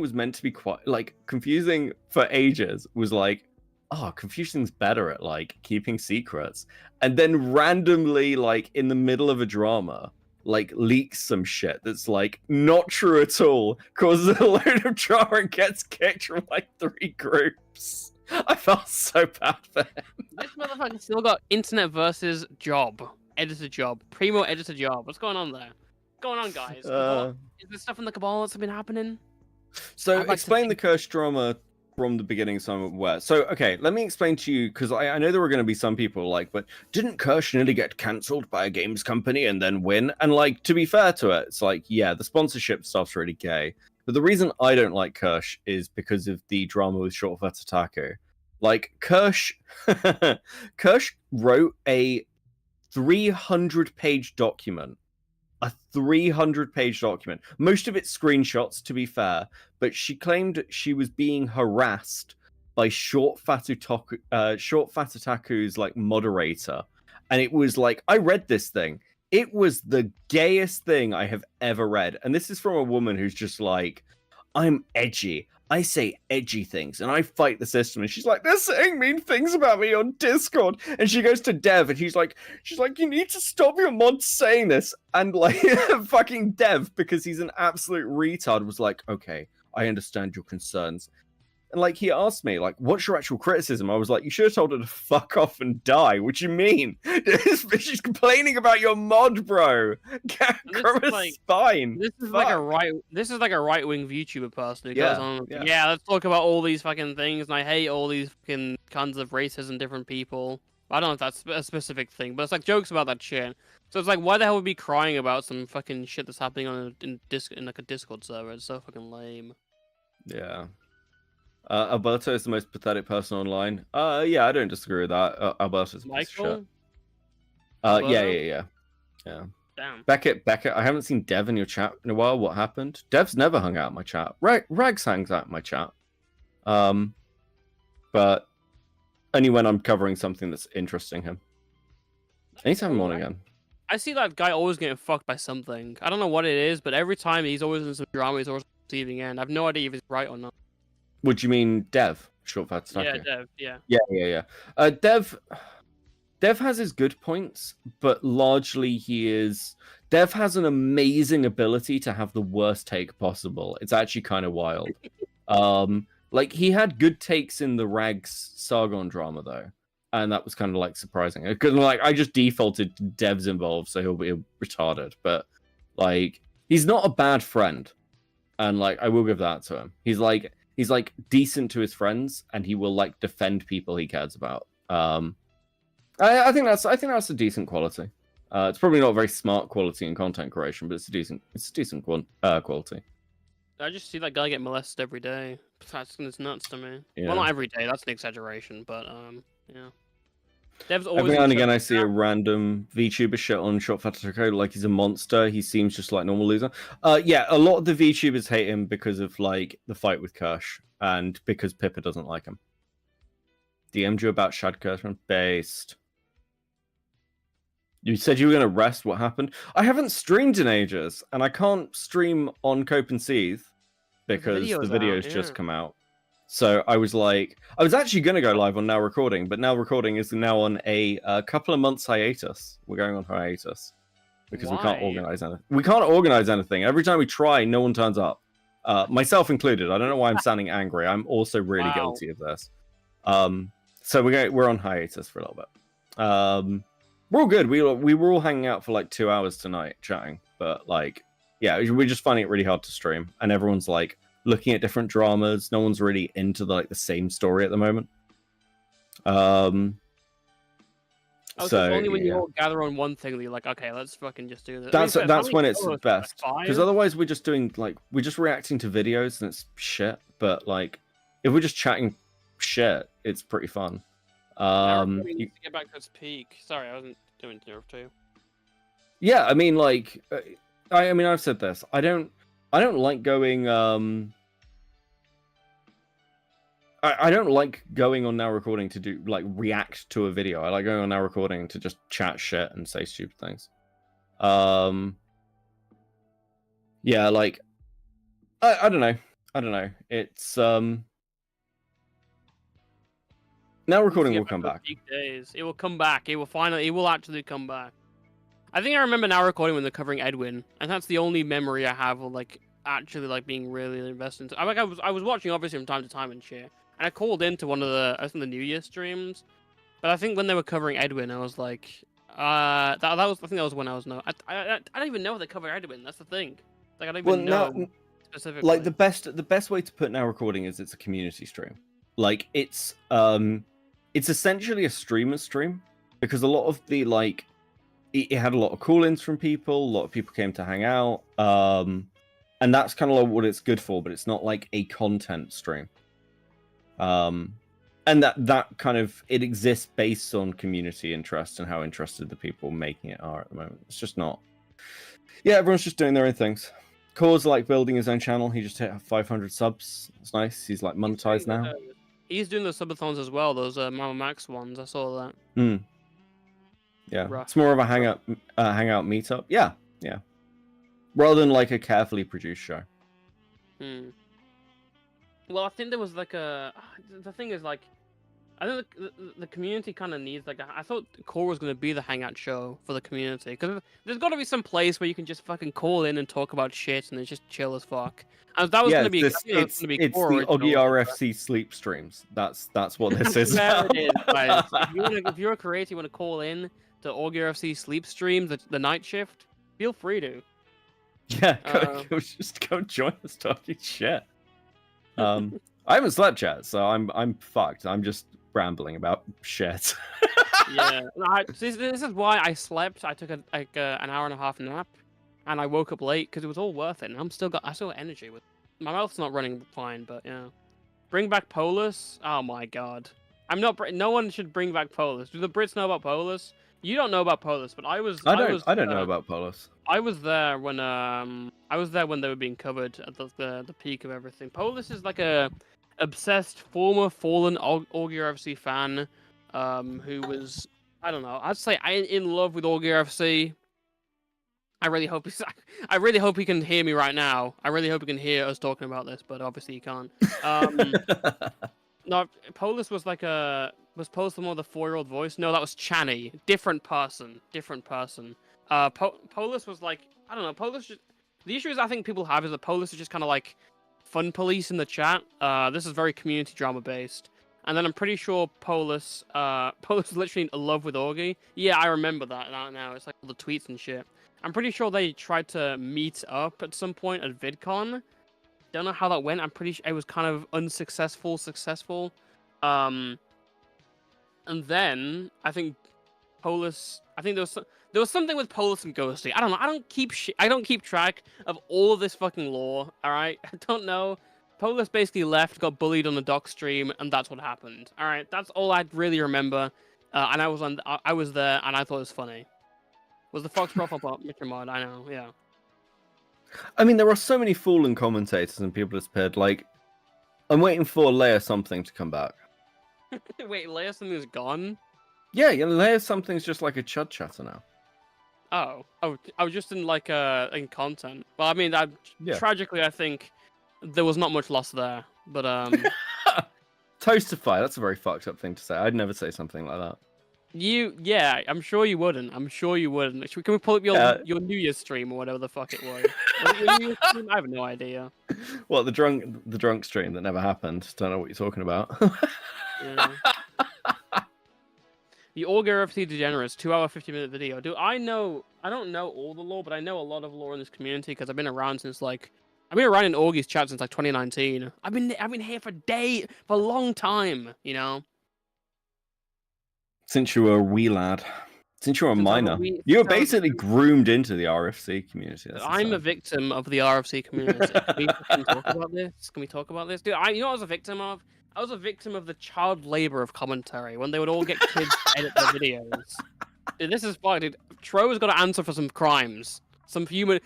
was meant to be quite like confusing for ages was like, oh, confusing's better at like keeping secrets, and then randomly like in the middle of a drama like leaks some shit that's like not true at all, causes a load of drama and gets kicked from like 3 groups. I felt so bad for him. This motherfucker still got internet versus job. Editor job. Primo editor job. What's going on there? What's going on, guys? Is there stuff in the Cabal that's been happening? So explain the Kirsch drama from the beginning so I'm aware. So, okay, let me explain to you, because I know there were going to be some people like, but didn't Kirsch nearly get cancelled by a games company and then win? And like, to be fair to it, it's like, yeah, the sponsorship stuff's really gay. But the reason I don't like Kirsch is because of the drama with Shortcut Otaku. Like, Kirsch wrote a 300-page document. A 300-page document. Most of it screenshots, to be fair, but she claimed she was being harassed by Shortcut Otaku's, like, moderator. And it was like, I read this thing. It was the gayest thing I have ever read. And this is from a woman who's just like, I'm edgy. I say edgy things and I fight the system. And she's like, they're saying mean things about me on Discord. And she goes to Dev and she's like, you need to stop your mod saying this. And like, fucking Dev, because he's an absolute retard, was like, okay, I understand your concerns. And like, he asked me, like, what's your actual criticism? I was like, you should have told her to fuck off and die. What do you mean? She's complaining about your mod, bro. Fine. This is like a right-wing VTuber person who goes on, let's talk about all these fucking things, and I hate all these fucking kinds of races and different people. I don't know if that's a specific thing, but it's like jokes about that shit. So it's like, why the hell would we be crying about some fucking shit that's happening on in like a Discord server? It's so fucking lame. Yeah. Alberto is the most pathetic person online. Yeah, I don't disagree with that. Alberto's a piece of shit. Yeah. Damn. Beckett, I haven't seen Dev in your chat in a while. What happened? Dev's never hung out in my chat. Rags hangs out in my chat. But only when I'm covering something that's interesting him. I need to have him on again. I see that guy always getting fucked by something. I don't know what it is, but every time he's always in some drama, he's always on the receiving end. I have no idea if he's right or not. What do you mean, Dev? Short fat Yeah, Stucky? Dev, yeah. Yeah. Dev has his good points, but largely Dev has an amazing ability to have the worst take possible. It's actually kind of wild. Like he had good takes in the Rags Sargon drama though, and that was kind of like surprising. Because like I just defaulted to Dev's involved, so he'll be retarded. But like he's not a bad friend, and like I will give that to him. He's like decent to his friends, and he will like defend people he cares about. I think that's a decent quality. It's probably not a very smart quality in content creation, but it's a decent quality. I just see that guy get molested every day. It's nuts to me. Yeah. Well, not every day. That's an exaggeration, but yeah. Dev's always Every now and again, I see a random VTuber shit on Short Fat Taco like he's a monster. He seems just like normal loser. Yeah, a lot of the VTubers hate him because of like the fight with Kirsch and because Pippa doesn't like him. DM'd you about Shad Kirschman? Based. You said you were going to rest. What happened? I haven't streamed in ages, and I can't stream on Cope and Seethe because the videos just come out. So I was like, I was actually going to go live on Now Recording, but Now Recording is now on a couple of months hiatus. We're going on hiatus because we can't organize anything. We can't organize anything. Every time we try, no one turns up, myself included. I don't know why I'm sounding angry. I'm also really guilty of this. So we're on hiatus for a little bit. We're all good. We were all hanging out for like 2 hours tonight chatting, but like, yeah, we're just finding it really hard to stream, and everyone's like looking at different dramas. No one's really into the same story at the moment. So only when you all gather on one thing that you're like, okay, let's fucking just do this. That's when it's best. Because otherwise we're just reacting to videos and it's shit. But like, if we're just chatting shit, it's pretty fun. You need to get back to its peak. Sorry, I wasn't doing Nerf 2. Yeah, I mean, like, I mean, I've said this. I don't like going. I don't like going on Now Recording to do like react to a video. I like going on Now Recording to just chat shit and say stupid things. Yeah, like, I don't know. It's Now Recording will come back. Days. It will come back. It will actually come back. I think I remember Now Recording when they're covering Edwin, and that's the only memory I have of like actually like being really invested into. I was watching obviously from time to time and shit, and I called into one of the the New Year streams, but I think when they were covering Edwin, I was like, I think that was when I was I don't even know if they cover Edwin. That's the thing. Like I don't even know specifically. Like the best way to put Now Recording is it's a community stream. Like it's essentially a streamer stream because a lot of the like it had a lot of call-ins from people. A lot of people came to hang out, and that's kind of like what it's good for. But it's not like a content stream. And that kind of it exists based on community interest and how interested the people making it are at the moment. It's just not. Yeah, everyone's just doing their own things. Core's like building his own channel. He just hit 500 subs. It's nice. He's like monetized now. He's doing those subathons as well. Those Mama Max ones. I saw that. Yeah, Rough. it's more of a hangout meetup. Yeah. Rather than like a carefully produced show. Well, I think there was like the thing is like, I think the community kind of needs like I thought Core was going to be the hangout show for the community because there's got to be some place where you can just fucking call in and talk about shit and then just chill as fuck. And that was going to be it's the AugieRFC sleep streams. That's what this is. There it is, guys. If you're a creator, you want to call in to AugieRFC sleep stream, the night shift, feel free to. Yeah, just go join us talking shit. I haven't slept yet, so I'm fucked. I'm just rambling about shit. Yeah, this is why I slept. I took an hour and a half nap, and I woke up late because it was all worth it. And I still got energy. With my mouth's not running fine, but yeah. Bring back Polus. Oh my god, I'm not. No one should bring back Polus. Do the Brits know about Polus? You don't know about Polus, but I don't know about Polus. I was there when they were being covered at the peak of everything. Polus is like a obsessed former fallen AugieRFC fan, who was, I don't know, I'd say in love with AugieRFC, I really hope he's. I really hope he can hear me right now. I really hope he can hear us talking about this, but obviously he can't. No, Polus was like a. Was Polus the one with the 4-year-old voice? No, that was Channy. Different person. Different person. Polus was like, I don't know. Polus. The issue is I think people have is that Polus is just kind of like fun police in the chat. This is very community drama based. And then I'm pretty sure Polus is literally in love with Augie. Yeah, I remember that now. It's like all the tweets and shit. I'm pretty sure they tried to meet up at some point at VidCon. Don't know how that went. I'm pretty sure it was kind of unsuccessful, successful. And then I think Polus. I think there was something with Polus and Ghosty. I don't know. I don't keep track of all of this fucking lore. All right, I don't know. Polus basically left, got bullied on the doc stream, and that's what happened. All right, that's all I really remember. And I was there, and I thought it was funny. Was the Fox profile bot Mr. Mod? I know, yeah. I mean, there are so many fallen commentators and people disappeared. Like, I'm waiting for Leia something to come back. Wait, Leia something's gone? Yeah, Leia something's just like a chud chatter now. Oh, I was just in like in content. Well, I mean, tragically, I think there was not much loss there. But Toastify, that's a very fucked up thing to say. I'd never say something like that. Yeah, I'm sure you wouldn't. Can we pull up your New Year's stream or whatever the fuck it was? Was it your New Year's stream? I have no idea. What, the drunk stream that never happened? Don't know what you're talking about. Yeah. The AugieRFC Degenerates 2-hour 50-minute video. I don't know all the lore, but I know a lot of lore in this community because I've been around in Augie's chat since like 2019. I've been here for a long time, you know. Since you were a wee lad. Since you were a minor. You were basically groomed into the RFC community. I'm a victim of the RFC community. Can we talk about this? Dude, you know what I was a victim of? I was a victim of the child labor of commentary when they would all get kids to edit their videos. Dude, this is fine, dude. Tro's got to answer for some crimes. Some human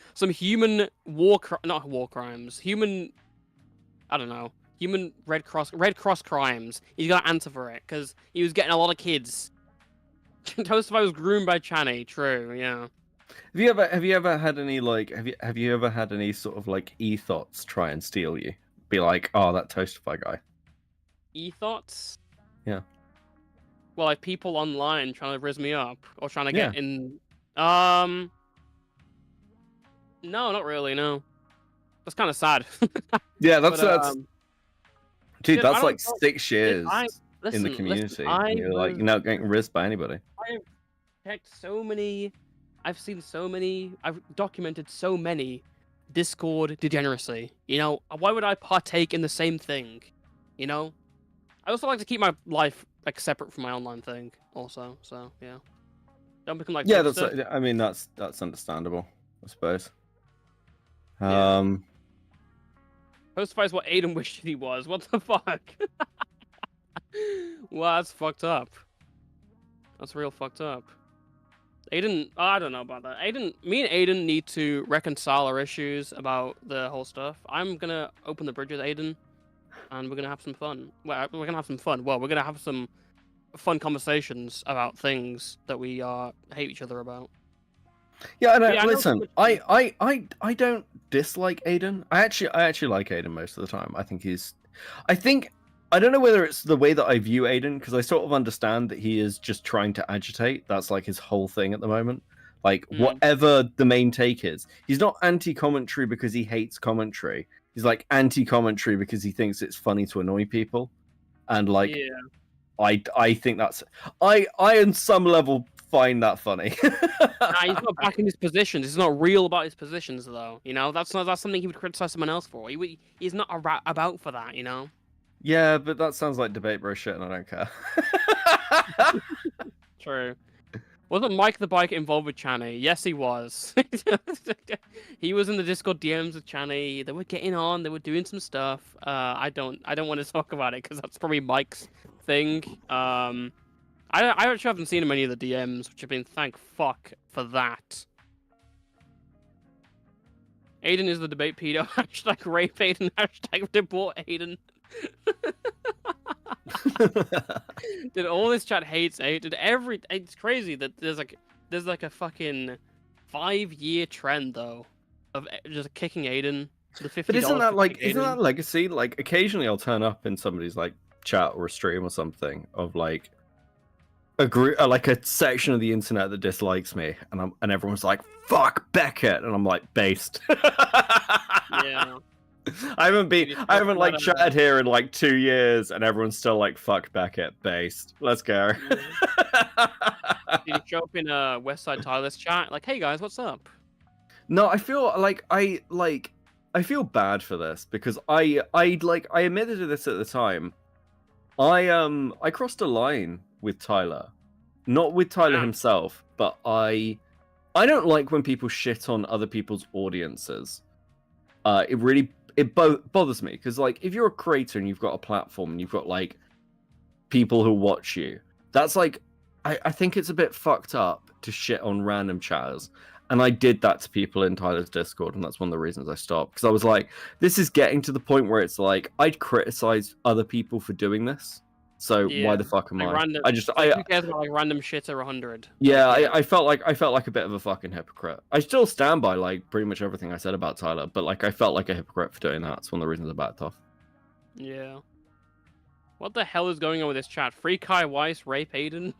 Human Red Cross crimes. He's got to answer for it because he was getting a lot of kids. Toastify was groomed by Channy. True, yeah. Have you ever had any sort of like e-thoughts try and steal you? Be like, oh, that Toastify guy. E-thoughts? Yeah. Well, like people online trying to rizz me up or trying to get in. No, not really. No. That's kind of sad. Yeah, that's. Dude, that's like 6 years in the community. And you're like, you're not getting rizzed by anybody. I have checked so many. I've seen so many. I've documented so many Discord degeneracy. You know, why would I partake in the same thing? You know, I also like to keep my life like separate from my online thing. Also, so yeah, don't become like that's. I mean, that's understandable, I suppose. Toastify is what Aiden wished he was. What the fuck? Well, that's fucked up. That's real fucked up. Aiden, I don't know about that. Me and Aiden need to reconcile our issues about the whole stuff. I'm gonna open the bridge with Aiden, and we're gonna have some fun. Well, we're gonna have some fun. Well, we're gonna have some fun conversations about things that we hate each other about. Yeah, listen, I don't dislike Aiden. I actually like Aiden most of the time. I don't know whether it's the way that I view Aiden, because I sort of understand that he is just trying to agitate. That's like his whole thing at the moment. Like, whatever the main take is. He's not anti-commentary because he hates commentary. He's like anti-commentary because he thinks it's funny to annoy people. And like, I think that's... I on some level find that funny. Nah, he's not backing his positions. He's not real about his positions, though. You know, that's something he would criticize someone else for. He's not about for that, you know? Yeah, but that sounds like debate bro shit, and I don't care. True. Wasn't Mike the Bike involved with Channy? Yes, he was. He was in the Discord DMs with Channy. They were getting on. They were doing some stuff. I don't want to talk about it because that's probably Mike's thing. I actually haven't seen him in any of the DMs, which have been thank fuck for that. Aiden is the debate pedo. Hashtag rape Aiden. Hashtag deport Aiden. Dude, all this chat hates Aiden. It's crazy that there's like a fucking 5-year trend though of just kicking Aiden. The $50 But isn't that for like, kicking isn't Aiden. that legacy? Like, occasionally I'll turn up in somebody's like chat or a stream or something of like a group, like a section of the internet that dislikes me, and everyone's like, "Fuck Beckett," and I'm like, "Based." Yeah. I haven't like chatted here in like 2 years, and everyone's still like, "Fuck Beckett," based. Let's go. Did you show up in a Westside Tyler's chat? Like, hey guys, what's up? No, I feel like I feel bad for this because I admitted to this at the time. I crossed a line with Tyler, not with Tyler himself, but I don't like when people shit on other people's audiences. It bothers me because like if you're a creator and you've got a platform and you've got like people who watch you, that's like I think it's a bit fucked up to shit on random chatters. And I did that to people in Tyler's Discord, and that's one of the reasons I stopped. Because I was like, this is getting to the point where it's like, I'd criticize other people for doing this. So why the fuck am like I? Random, who cares about like random shit or 100? Yeah, I felt like a bit of a fucking hypocrite. I still stand by like pretty much everything I said about Tyler, but like I felt like a hypocrite for doing that. It's one of the reasons I backed off. Yeah. What the hell is going on with this chat? Free Kai Weiss, rape Aiden?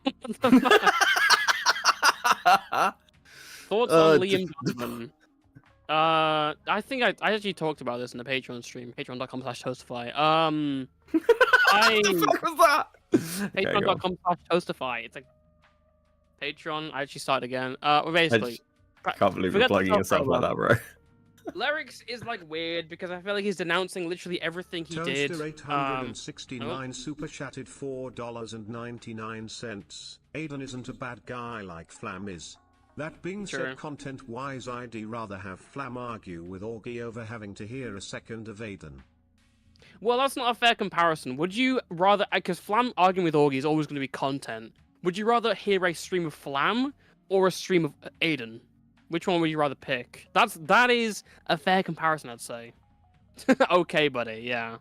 Thoughts on Liam Donovan? I think I actually talked about this in the Patreon stream, patreon.com/toastify. What was that? Patreon.com/toastify. It's like Patreon. I actually started again. Basically, Can't believe you're plugging yourself like that, bro. Lyrics is like weird because I feel like he's denouncing literally everything he did. Toaster 869 super chatted $4.99. Aiden isn't a bad guy like Flam is. That being said, content-wise, I'd rather have Flam argue with Augie over having to hear a second of Aiden. Well, that's not a fair comparison. Would you rather, because Flam arguing with Augie is always going to be content. Would you rather hear a stream of Flam or a stream of Aiden? Which one would you rather pick? That is a fair comparison, I'd say. Okay, buddy, yeah.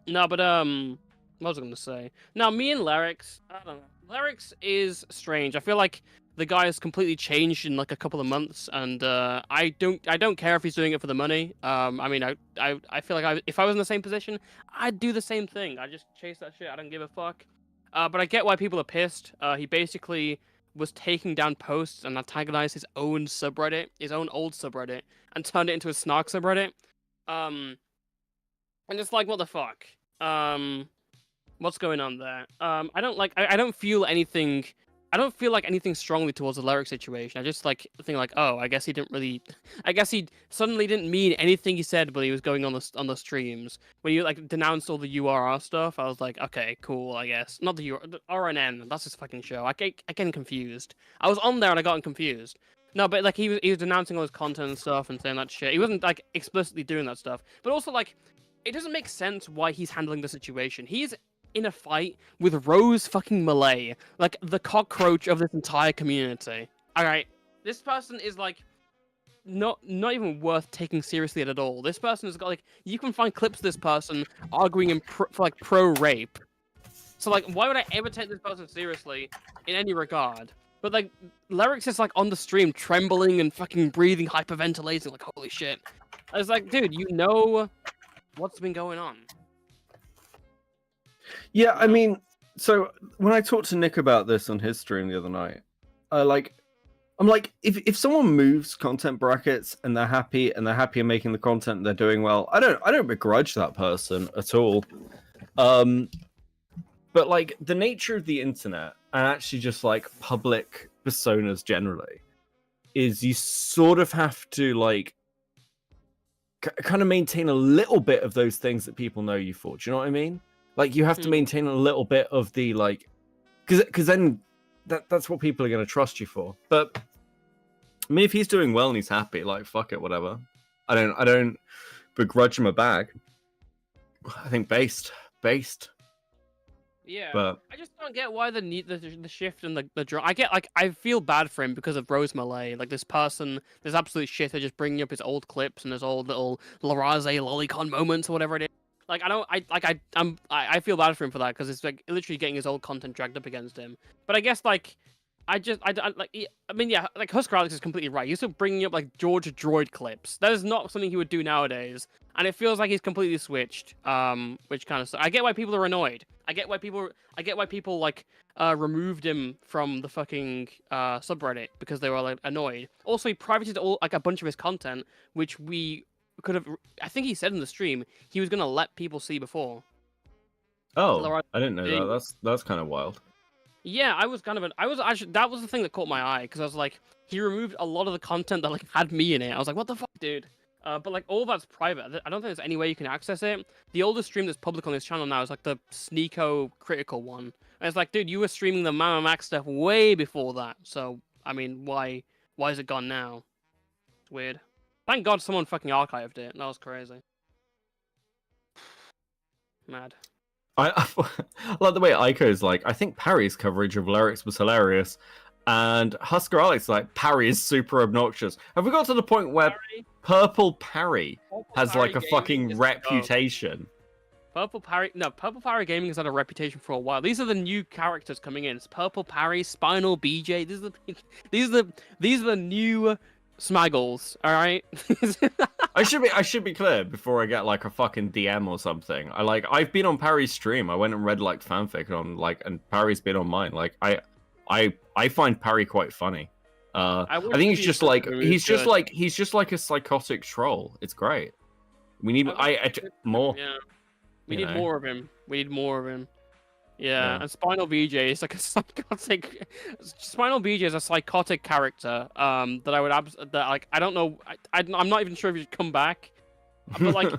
No, but what was I going to say? Now, me and Lyrics, I don't know. Lyrics is strange. I feel like the guy has completely changed in like a couple of months, and I don't care if he's doing it for the money. I mean, I feel like if I was in the same position, I'd do the same thing. I just chase that shit. I don't give a fuck. But I get why people are pissed. He basically was taking down posts and antagonized his own subreddit, his own old subreddit, and turned it into a snark subreddit. And it's like, what the fuck? What's going on there? I don't feel anything. I don't feel like anything strongly towards the Lyric situation. I just like think like, oh, I guess he suddenly didn't mean anything he said, but he was going on the streams. When you like denounced all the URR stuff, I was like, okay, cool, I guess. Not the RNN, that's his fucking show. I get confused. I was on there and I got confused. No, but like he was denouncing all his content and stuff and saying that shit. He wasn't like explicitly doing that stuff, but also like it doesn't make sense why he's handling the situation. He's in a fight with Rose fucking Malay, like the cockroach of this entire community. Alright, this person is like not even worth taking seriously at all. This person has got like, you can find clips of this person arguing for like pro-rape. So like, why would I ever take this person seriously in any regard? But like, Lyrics is like on the stream trembling and fucking breathing, hyperventilating, like holy shit. I was like, dude, you know what's been going on. Yeah, I mean, so when I talked to Nick about this on his stream the other night, I'm like, if someone moves content brackets and they're happy and making the content and they're doing well, I don't begrudge that person at all. But like the nature of the internet and actually just like public personas generally is you sort of have to like kind of maintain a little bit of those things that people know you for. Do you know what I mean? Like you have to maintain a little bit of the like, because then that's what people are going to trust you for. But I mean, if he's doing well and he's happy, like fuck it, whatever. I don't begrudge him a bag. I think based. Yeah, but I just don't get why the shift and the draw. I feel bad for him because of Rose Malay. Like this person, there's absolute shit. They're just bringing up his old clips and his old little Laraze lolicon moments or whatever it is. Like I feel bad for him for that because it's like literally getting his old content dragged up against him. But I guess like I mean, yeah, like Husker Alex is completely right. He's still bringing up like George Droid clips. That is not something he would do nowadays, and it feels like he's completely switched. Which kind of I get why people are annoyed. I get why people like removed him from the fucking subreddit because they were like annoyed. Also, he privated all like a bunch of his content, which we could have. I think he said in the stream he was gonna let people see before. Oh, I didn't know that. That's kind of wild. Yeah, I was actually that was the thing that caught my eye because I was like, he removed a lot of the content that like had me in it. I was like, what the fuck, dude? But like all that's private. I don't think there's any way you can access it. The oldest stream that's public on this channel now is like the Sneeko Critical one. And it's like, dude, you were streaming the Mama Max stuff way before that. So I mean, why is it gone now? It's weird. Thank God someone fucking archived it. That was crazy. Mad. I like the way Aiko's like, I think Parry's coverage of lyrics was hilarious, and Husker Alex like, Parry is super obnoxious. Have we got to the point where Purple Parry has like a fucking reputation? Purple Parry Gaming has had a reputation for a while. These are the new characters coming in. It's Purple Parry, Spinal BJ. These are the new Smaggles. All right. I should be clear before I get like a fucking DM or something. I've been on Parry's stream. I went and read like fanfic on and Parry's been on mine. Like I find Parry quite funny. I think he's just like a psychotic troll. It's great. We need more. Yeah. We need more of him. We need more of him. Yeah, and Spinal BJ is like a psychotic. Spinal BJ is a psychotic character. That I would I don't know. I'm not even sure if he'd come back. But like,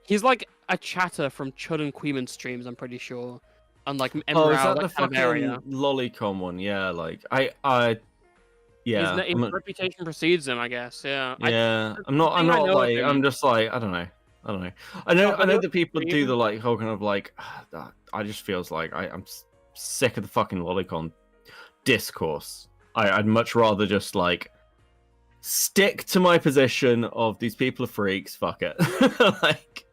he's like a chatter from Chud and Queeman streams. I'm pretty sure. And like, is that the fucking Lolicon one? Yeah, like yeah. His reputation precedes him, I guess. Yeah. Yeah, I'm just like, I don't know. I know that people do the like whole kind of like. I just feels like I'm sick of the fucking Lolicon discourse. I'd much rather just like stick to my position of these people are freaks. Fuck it. Like,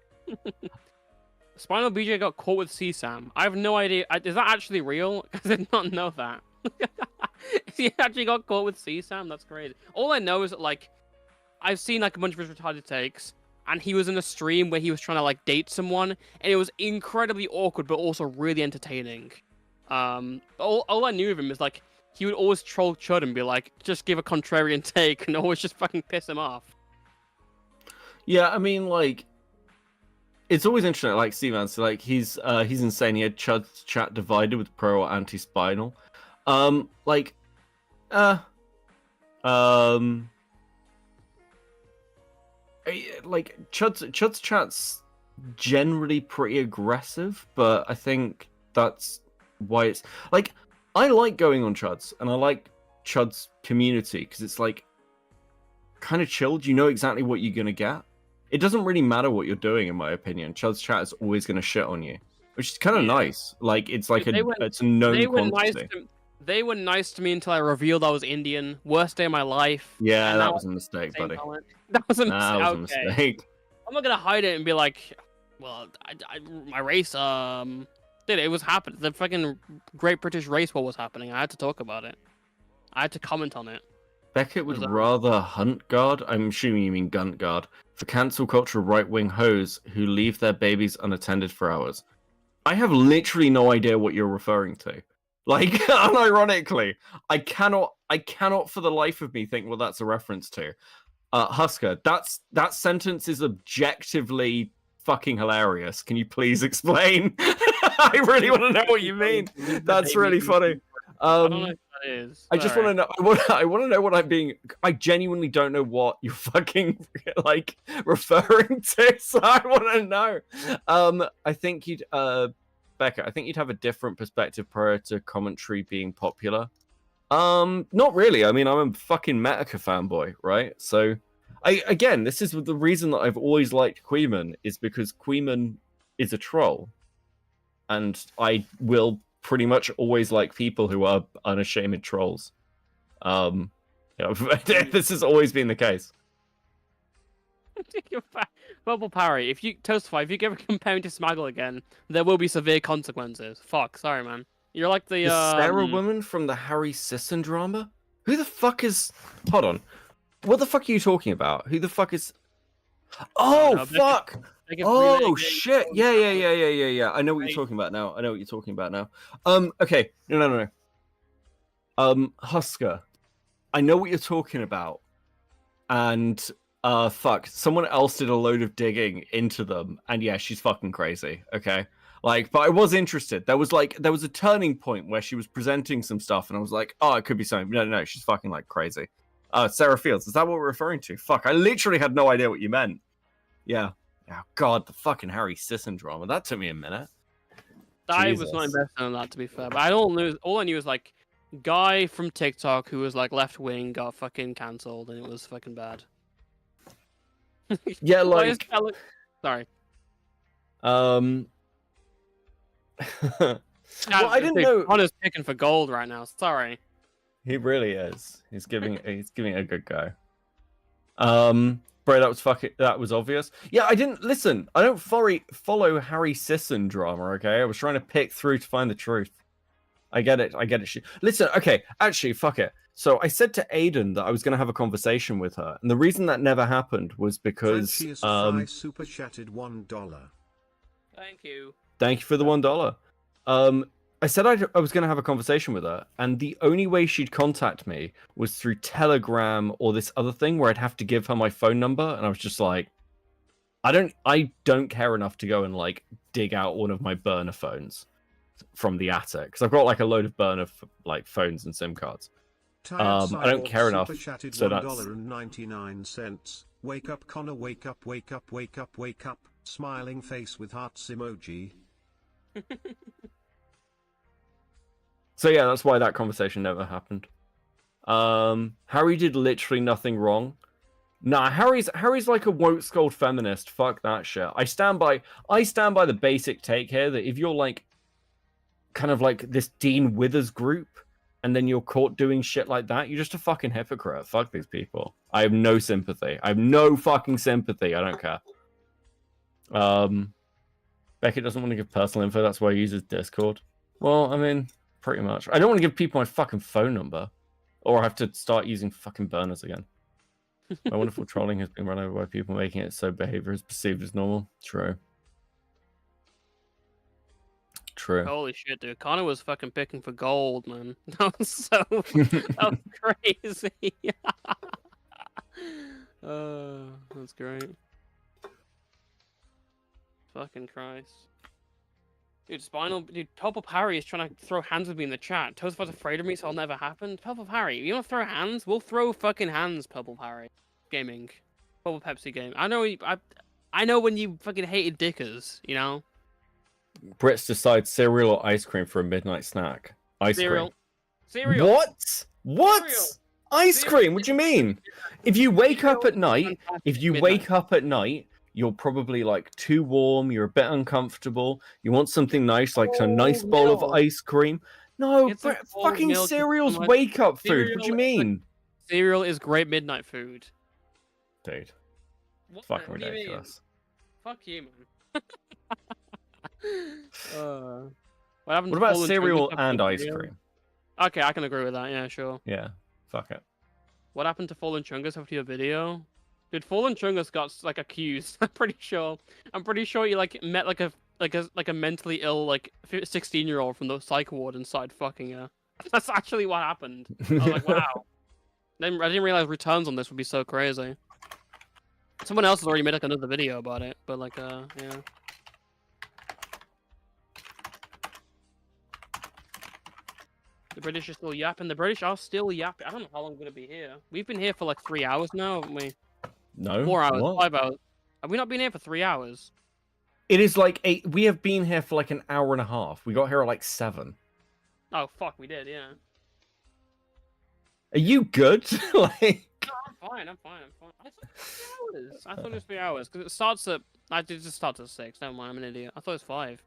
Spinal BJ got caught with CSAM. I have no idea. Is that actually real? Because I did not know that. He actually got caught with CSAM. That's crazy. All I know is that like I've seen like a bunch of his retarded takes. And he was in a stream where he was trying to like date someone, and it was incredibly awkward, but also really entertaining. All I knew of him is like he would always troll Chud and be like, just give a contrarian take, and always just fucking piss him off. Yeah, I mean, like, it's always interesting. Like Steven, so like he's insane. He had Chud's chat divided with pro or anti-spinal. Like Chud's chat's generally pretty aggressive, but I think that's why it's like I like going on Chud's and I like Chud's community because it's like kind of chilled. You know exactly what you're gonna get. It doesn't really matter what you're doing, in my opinion. Chud's chat is always gonna shit on you, which is kind of nice. Like it's like it's a known quantity. They were nice to me until I revealed I was Indian. Worst day of my life. Yeah, that was a mistake, buddy. That was a mistake. I'm not gonna hide it and be like, well, my race, dude, it was happening. The fucking Great British Race War was happening. I had to talk about it. I had to comment on it. Beckett would rather hunt guard, I'm assuming you mean gun guard, for cancel culture right-wing hoes who leave their babies unattended for hours. I have literally no idea what you're referring to. Like, unironically, I cannot for the life of me think what that's a reference to. Husker, that sentence is objectively fucking hilarious. Can you please explain? I really want to know what you mean. That's really funny. I don't know if that is. I just want to know. I want to know what I'm being. I genuinely don't know what you're fucking like referring to. So I want to know. I think you'd, Becca. I think you'd have a different perspective prior to commentary being popular. Not really. I mean, I'm a fucking Metica fanboy, right? So, this is the reason that I've always liked Queeman is because Queeman is a troll, and I will pretty much always like people who are unashamed trolls. This has always been the case. Purple Parry, if you Toastify, if you ever compare him to Smaggle again, there will be severe consequences. Fuck, sorry, man. You're like the Sarah woman from the Harry Sisson drama? Who the fuck is... Hold on. What the fuck are you talking about? Who the fuck is... Oh, fuck! Oh, shit! Yeah. I know what you're talking about now. Okay. No. Husker. I know what you're talking about. And, fuck. Someone else did a load of digging into them. And yeah, she's fucking crazy. Okay? Like, but I was interested. There was a turning point where she was presenting some stuff, and I was like, oh, it could be something. No, she's fucking, like, crazy. Sarah Fields, is that what we're referring to? Fuck, I literally had no idea what you meant. Yeah. Oh, God, the fucking Harry Sisson drama. That took me a minute. I was not invested in that, to be fair. But I don't know. All I knew was, like, guy from TikTok who was, like, left-wing got fucking cancelled, and it was fucking bad. Yeah, like... Sorry. Well, I didn't know. Connor's picking for gold right now. Sorry. He really is. He's giving a good go. Bro, that was obvious. Yeah, I didn't listen. I don't follow Harry Sisson drama. Okay, I was trying to pick through to find the truth. I get it. Listen, okay. Actually, fuck it. So I said to Aiden that I was going to have a conversation with her, and the reason that never happened was because super chatted $1. Thank you. Thank you for the $1. I said I was going to have a conversation with her, and the only way she'd contact me was through Telegram or this other thing where I'd have to give her my phone number, and I was just like, I don't care enough to go and like dig out one of my burner phones from the attic, because I've got like a load of burner like phones and SIM cards. I don't care enough. So that's $1.99. Wake up, Connor. Wake up. Wake up. Wake up. Wake up. Smiling face with hearts emoji. So yeah, that's why that conversation never happened. Harry did literally nothing wrong. Nah, Harry's like a woke scold feminist. Fuck that shit. I stand by the basic take here that if you're like kind of like this Dean Withers group and then you're caught doing shit like that, you're just a fucking hypocrite. Fuck these people. I have no sympathy. I have no fucking sympathy. I don't care. Beckett doesn't want to give personal info, that's why he uses Discord. Well, I mean, pretty much. I don't want to give people my fucking phone number, or I have to start using fucking burners again. My wonderful trolling has been run over by people making it so behavior is perceived as normal. True. Holy shit, dude. Connor was fucking picking for gold, man. That was crazy. That's great. Fucking Christ. Dude, Purple Harry is trying to throw hands with me in the chat. Toastford's afraid of me, so it'll never happen. Purple Harry, you want to throw hands? We'll throw fucking hands, Purple Harry. Gaming. Purple Pepsi game. I know when you fucking hated Dickers, you know? Brits decide cereal or ice cream for a midnight snack. Ice cream. Cereal. What? Ice cream? What do you mean? If you wake up at night, you're probably like too warm, you're a bit uncomfortable, you want something nice, like a nice bowl of ice cream. No, fucking cereal's wake up food. What do you mean? Cereal is great midnight food. Dude. Fucking ridiculous. Fuck you, man. What about cereal and ice cream? Okay, I can agree with that. Yeah, sure. Yeah, fuck it. What happened to Fallen Chungus after your video? Dude, Fallen Chungus got like accused. I'm pretty sure he like met like a mentally ill like 16-year-old from the psych ward and started fucking her. That's actually what happened. I was like, wow. I didn't realize returns on this would be so crazy. Someone else has already made like another video about it, but like yeah. The British are still yapping. The British are still yapping. I don't know how long we're gonna be here. We've been here for like 3 hours now, haven't we? No. 4 hours, what? 5 hours. Have we not been here for 3 hours? It is like we have been here for like an hour and a half. We got here at like 7. Oh fuck, we did, yeah. Are you good? Like. No, I'm fine. I thought it was 3 hours because it starts at. It just starts at 6. Never mind, I'm an idiot. I thought it was 5.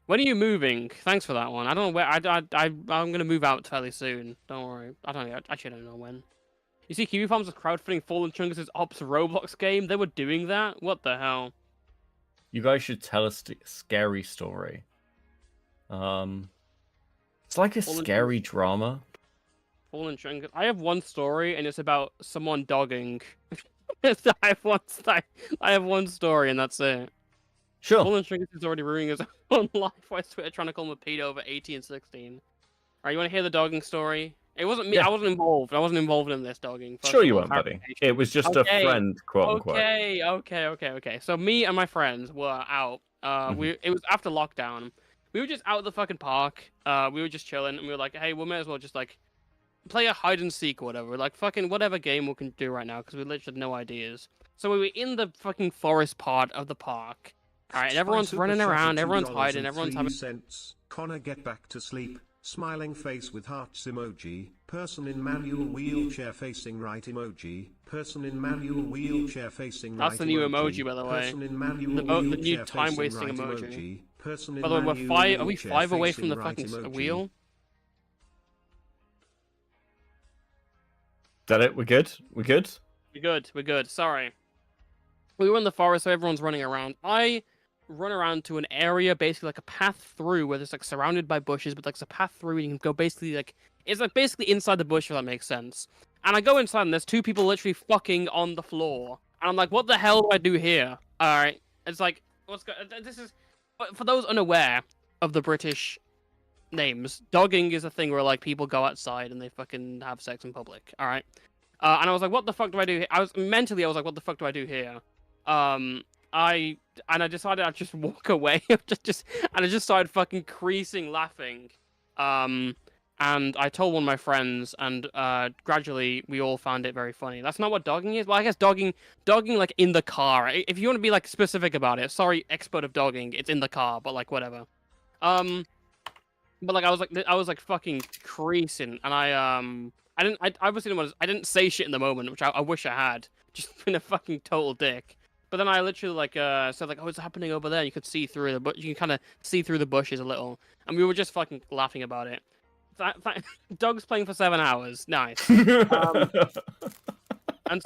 When are you moving? Thanks for that one. I don't know where. I'm gonna move out fairly soon. Don't worry. I actually don't know when. You see, Kiwi Farms was crowdfunding Fallen Chungus' Ops Roblox game. They were doing that. What the hell? You guys should tell a scary story. It's like a scary drama. Fallen Trinkets. I have one story, and it's about someone dogging. I have one story, and that's it. Sure. Fallen Trinkets is already ruining his own life by Twitter trying to call him a pedo over 18 and 16. Alright, you want to hear the dogging story? It wasn't me. Yeah. I wasn't involved. I wasn't involved in this dogging. Sure you weren't, buddy. It was just a friend, quote unquote. Okay. So me and my friends were out. It was after lockdown. We were just out at the fucking park. We were just chilling, and we were like, hey, we may as well just like play a hide and seek or whatever. Like fucking whatever game we can do right now, because we literally had no ideas. So we were in the fucking forest part of the park. Alright, and everyone's running around, everyone's hiding, everyone's having. Connor, get back to sleep. Smiling face with hearts emoji. Person in manual wheelchair facing right emoji. Person in manual wheelchair facing right. That's the new emoji, by the way. Person in manual The new time wasting emoji. Person in by the way, manual are we wheelchair 5 away from facing the right fucking emoji. wheel? Is that it? We're good? We're good? We're good. Sorry. We were in the forest, so everyone's running around. I run around to an area, basically like a path through, where it's like surrounded by bushes, but like it's a path through, and you can go basically like it's like basically inside the bush, if that makes sense. And I go inside, and there's two people literally fucking on the floor, and I'm like, what the hell do I do here? All right, it's like this is for those unaware of the British names. Dogging is a thing where like people go outside and they fucking have sex in public. All right, and I was like, what the fuck do I do here? I was like, what the fuck do I do here? I decided I'd just walk away, and I just started fucking creasing laughing. And I told one of my friends, and gradually we all found it very funny. That's not what dogging is. Well, I guess dogging like in the car. If you want to be like specific about it, sorry, expert of dogging, it's in the car, but like whatever. But like I was like fucking creasing, and I obviously didn't say shit in the moment, which I wish I had. Just been a fucking total dick. But then I literally like said like, oh, it's happening over there. You could see through you can kind of see through the bushes a little, and we were just fucking laughing about it. Dog's playing for 7 hours. Nice. And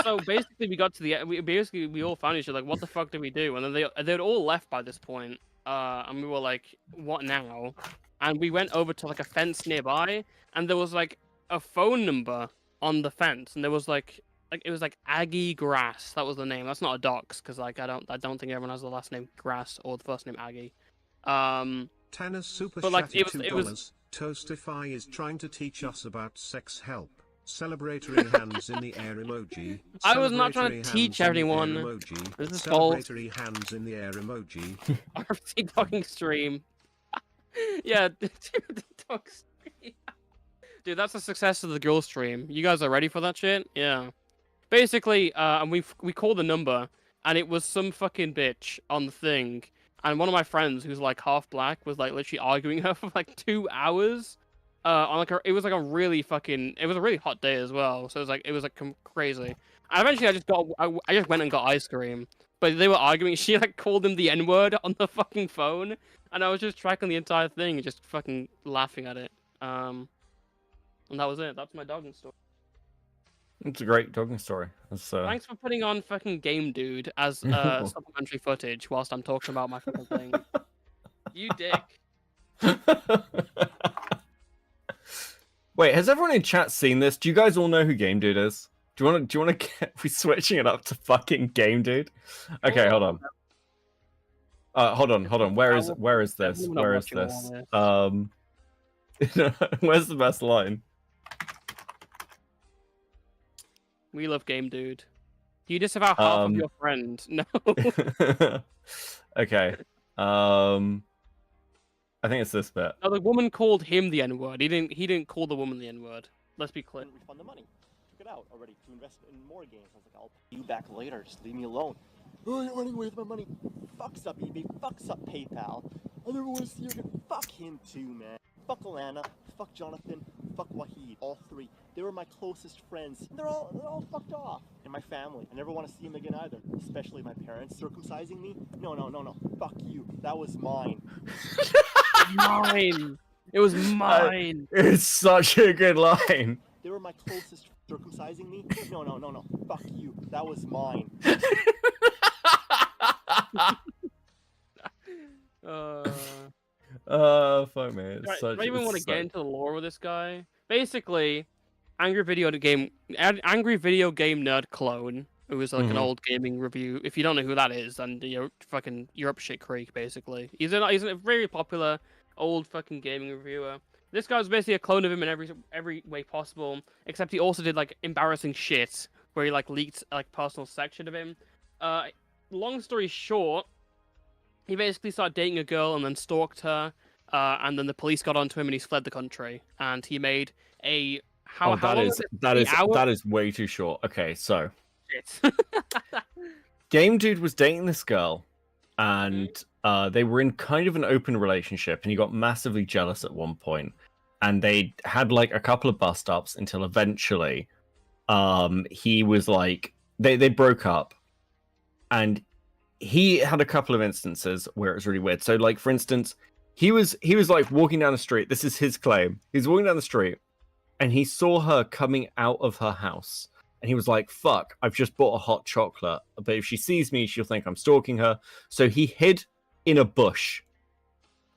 so basically we got to we all found each other like, what the fuck do we do? And then they'd all left by this point. And we were like, what now? And we went over to like a fence nearby, and there was like a phone number on the fence, and there was like it was like Aggie Grass. That was the name. That's not a dox, because like I don't think everyone has the last name Grass or the first name Aggie. Tanner's super but like chatty it was Toastify is trying to teach us about sex help. Celebratory hands in the air emoji. I was not trying to teach everyone. Emoji. This is called Celebratory hands in the air emoji. RFC talking stream. Yeah, dude, the dog stream. Dude, that's a success of the girl stream. You guys are ready for that shit? Yeah. Basically, and we called the number, and it was some fucking bitch on the thing. And one of my friends, who's like half black, was like literally arguing her for like 2 hours. On like it was like a really hot day as well. So it was like crazy. And eventually, I just went and got ice cream. But they were arguing. She like called him the N-word on the fucking phone, and I was just tracking the entire thing and just fucking laughing at it. And that was it. That's my dogging story. It's a great dogging story. Thanks for putting on fucking Game Dude as supplementary footage whilst I'm talking about my fucking thing. You dick. Wait, has everyone in chat seen this? Do you guys all know who Game Dude is? Do you want to get we switching it up to fucking Game Dude? Okay, hold on. Hold on. Where is this? Where is this? Where's the best line? We love Game Dude. You disavow half of your friend. No. Okay. I think it's this bit. No, the woman called him the N-word. He didn't call the woman the N-word. Let's be clear. Refund the money. Took it out already to invest in more games. I was like, I'll pay you back later. Just leave me alone. Oh, you're running away with my money. Fucks up eBay. Fucks up PayPal. I never want to see you again. Fuck him too, man. Fuck Alana. Fuck Jonathan. Fuck Wahid. All three. They were my closest friends. They're all fucked off. And my family. I never want to see them again either. Especially my parents circumcising me. No. Fuck you. That was mine. Mine. It was mine. It's such a good line. They were my closest. Circumcising me? No. Fuck you. That was mine. Oh, fuck me. I don't even want to get into the lore of this guy. Basically, angry video game nerd clone, who is like an old gaming review. If you don't know who that is, then you're up shit creek. Basically, he's a very popular old fucking gaming reviewer. This guy's basically a clone of him in every way possible, except he also did like embarrassing shit where he like leaked like personal section of him. Long story short, he basically started dating a girl and then stalked her, and then the police got onto him and he's fled the country. And he made a that is way too short. Okay, so Shit. Game Dude was dating this girl, and they were in kind of an open relationship, and he got massively jealous at one point, and they had like a couple of bust-ups until eventually he was like they broke up, and he had a couple of instances where it was really weird. So like, for instance, he was like walking down the street. This is his claim. He's walking down the street and he saw her coming out of her house. And he was like, fuck, I've just bought a hot chocolate. But if she sees me, she'll think I'm stalking her. So he hid in a bush.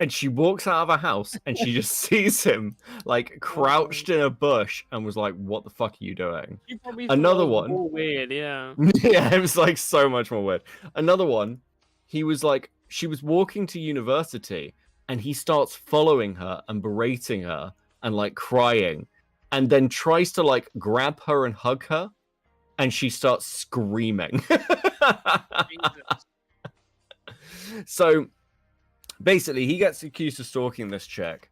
And she walks out of her house and she just sees him like crouched in a bush and was like, what the fuck are you doing? Another one. More weird, yeah. Yeah, it was like so much more weird. Another one, he was like, she was walking to university and he starts following her and berating her and like crying and then tries to like grab her and hug her and she starts screaming. So basically, he gets accused of stalking this chick,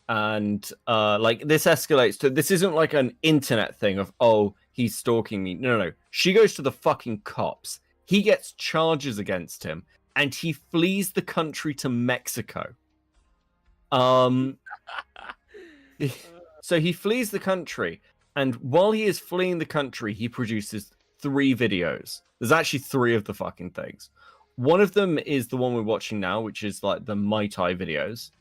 and like this escalates to this isn't like an internet thing of he's stalking me. No. She goes to the fucking cops. He gets charges against him, and he flees the country to Mexico. So he flees the country, and while he is fleeing the country, he produces 3 videos. There's actually 3 of the fucking things. One of them is the one we're watching now, which is like the Mai Tai videos.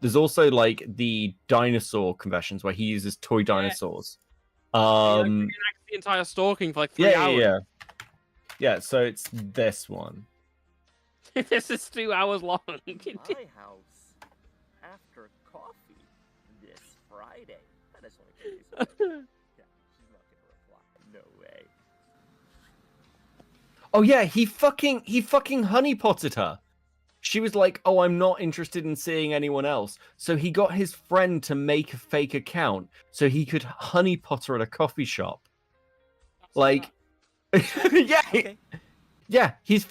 There's also like the dinosaur confessions where he uses toy dinosaurs. The entire stalking for like 3 hours. Yeah, so it's this one. This is 2 hours long. My house after coffee this Friday. That is only yeah, she's not gonna reply. No way. Oh yeah, he fucking honeypotted her. She was like, "Oh, I'm not interested in seeing anyone else." So he got his friend to make a fake account so he could honeypot her at a coffee shop. Like, yeah, he's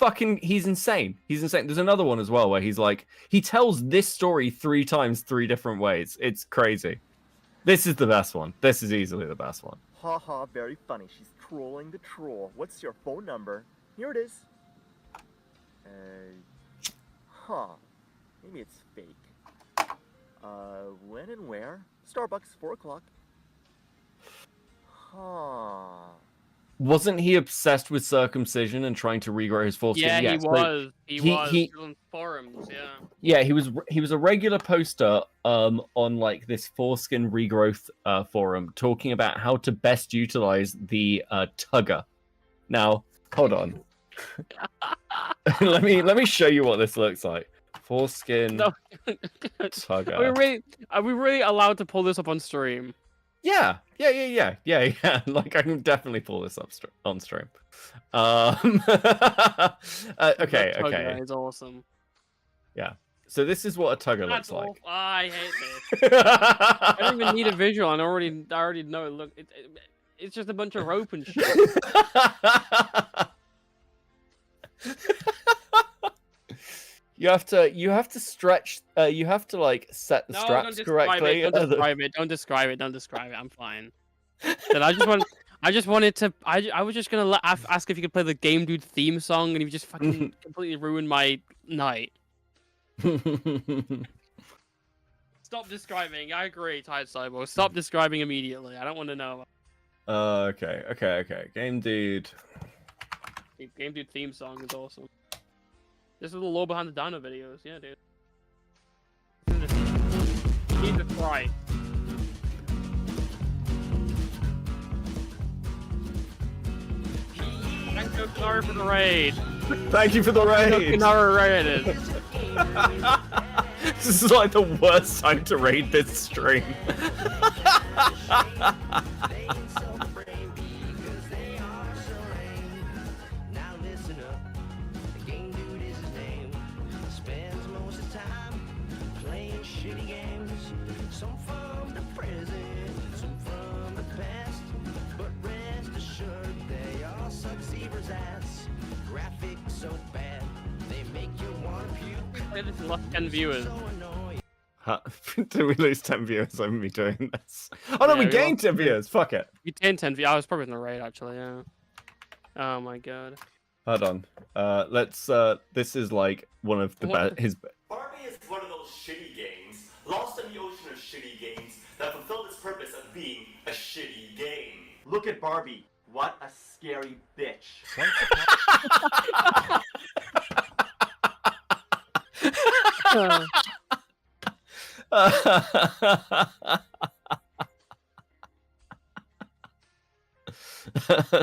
insane. He's insane. There's another one as well where he's like, he tells this story 3 times, 3 different ways. It's crazy. This is the best one. This is easily the best one. Haha, very funny. She's trolling the troll. What's your phone number? Here it is. Maybe it's fake. When and where? Starbucks, 4 o'clock. Wasn't he obsessed with circumcision and trying to regrow his foreskin? Yeah, he was. He was on forums. Yeah. Yeah, he was a regular poster on like this foreskin regrowth forum talking about how to best utilize the tugger. Now, hold on. let me show you what this looks like. Foreskin tugger. Are we really allowed to pull this up on stream? Yeah. Like I can definitely pull this up on stream. Okay. It's awesome. Yeah. So this is what a tugger looks like. I hate this. I don't even need a visual. I already know. Look, it's just a bunch of rope and shit. You have to stretch. You have to like set the straps correctly. Don't describe it. I'm fine. I was just gonna ask if you could play the Game Dude theme song, and you just fucking completely ruined my night. Stop describing. I agree, Tired Cyborg. Stop describing immediately. I don't want to know. Okay. Game Dude. Game Dude theme song is awesome. This is the lore behind the Dino videos. Yeah, dude. You need to try. Thank you, Kanara, for the raid. Thank you for the raid. Kanara raided. This is like the worst time to raid this stream. This is lost 10 viewers. Huh? Did we lose 10 viewers on me doing this? Oh no, Yeah, we we gained lost 10 viewers. Fuck it. You gained 10 viewers. I was probably in the raid actually. Yeah. Oh my god. Hold on. Let's. This is like one of the best. His. Barbie is one of those shitty games, lost in the ocean of shitty games, that fulfilled its purpose of being a shitty game. Look at Barbie. What a scary bitch.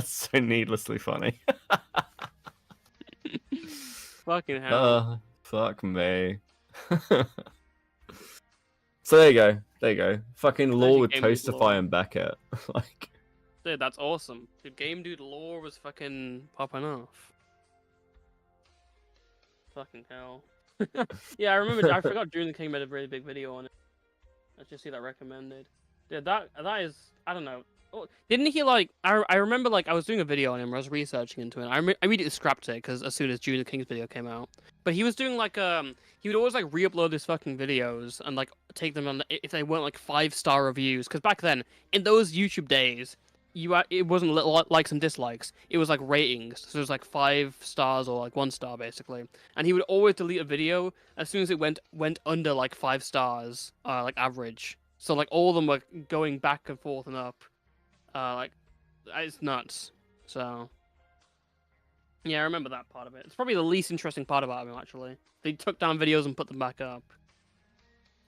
So needlessly funny. Fucking hell. Fuck me. So there you go. There you go. Fucking Law with Game Dude Toastify Law. and Beckett. Like, Dude, that's awesome. Dude, Game Dude lore was fucking popping off. Fucking hell. Yeah, I remember. I forgot June the King made a really big video on it. I just see that recommended. Dude, that is. I don't know. Oh, didn't he like? I remember like I was doing a video on him. I was researching into it. I immediately scrapped it because as soon as June the King's video came out. But he was doing like he would always like re-upload his fucking videos and like take them on if they weren't like 5-star reviews. Because back then, in those YouTube days, it wasn't likes and dislikes. It was like ratings. So it was like 5 stars or like 1 star basically. And he would always delete a video as soon as it went under like 5 stars, like average. So like all of them were going back and forth and up. Like it's nuts. So yeah, I remember that part of it. It's probably the least interesting part about him actually. They took down videos and put them back up.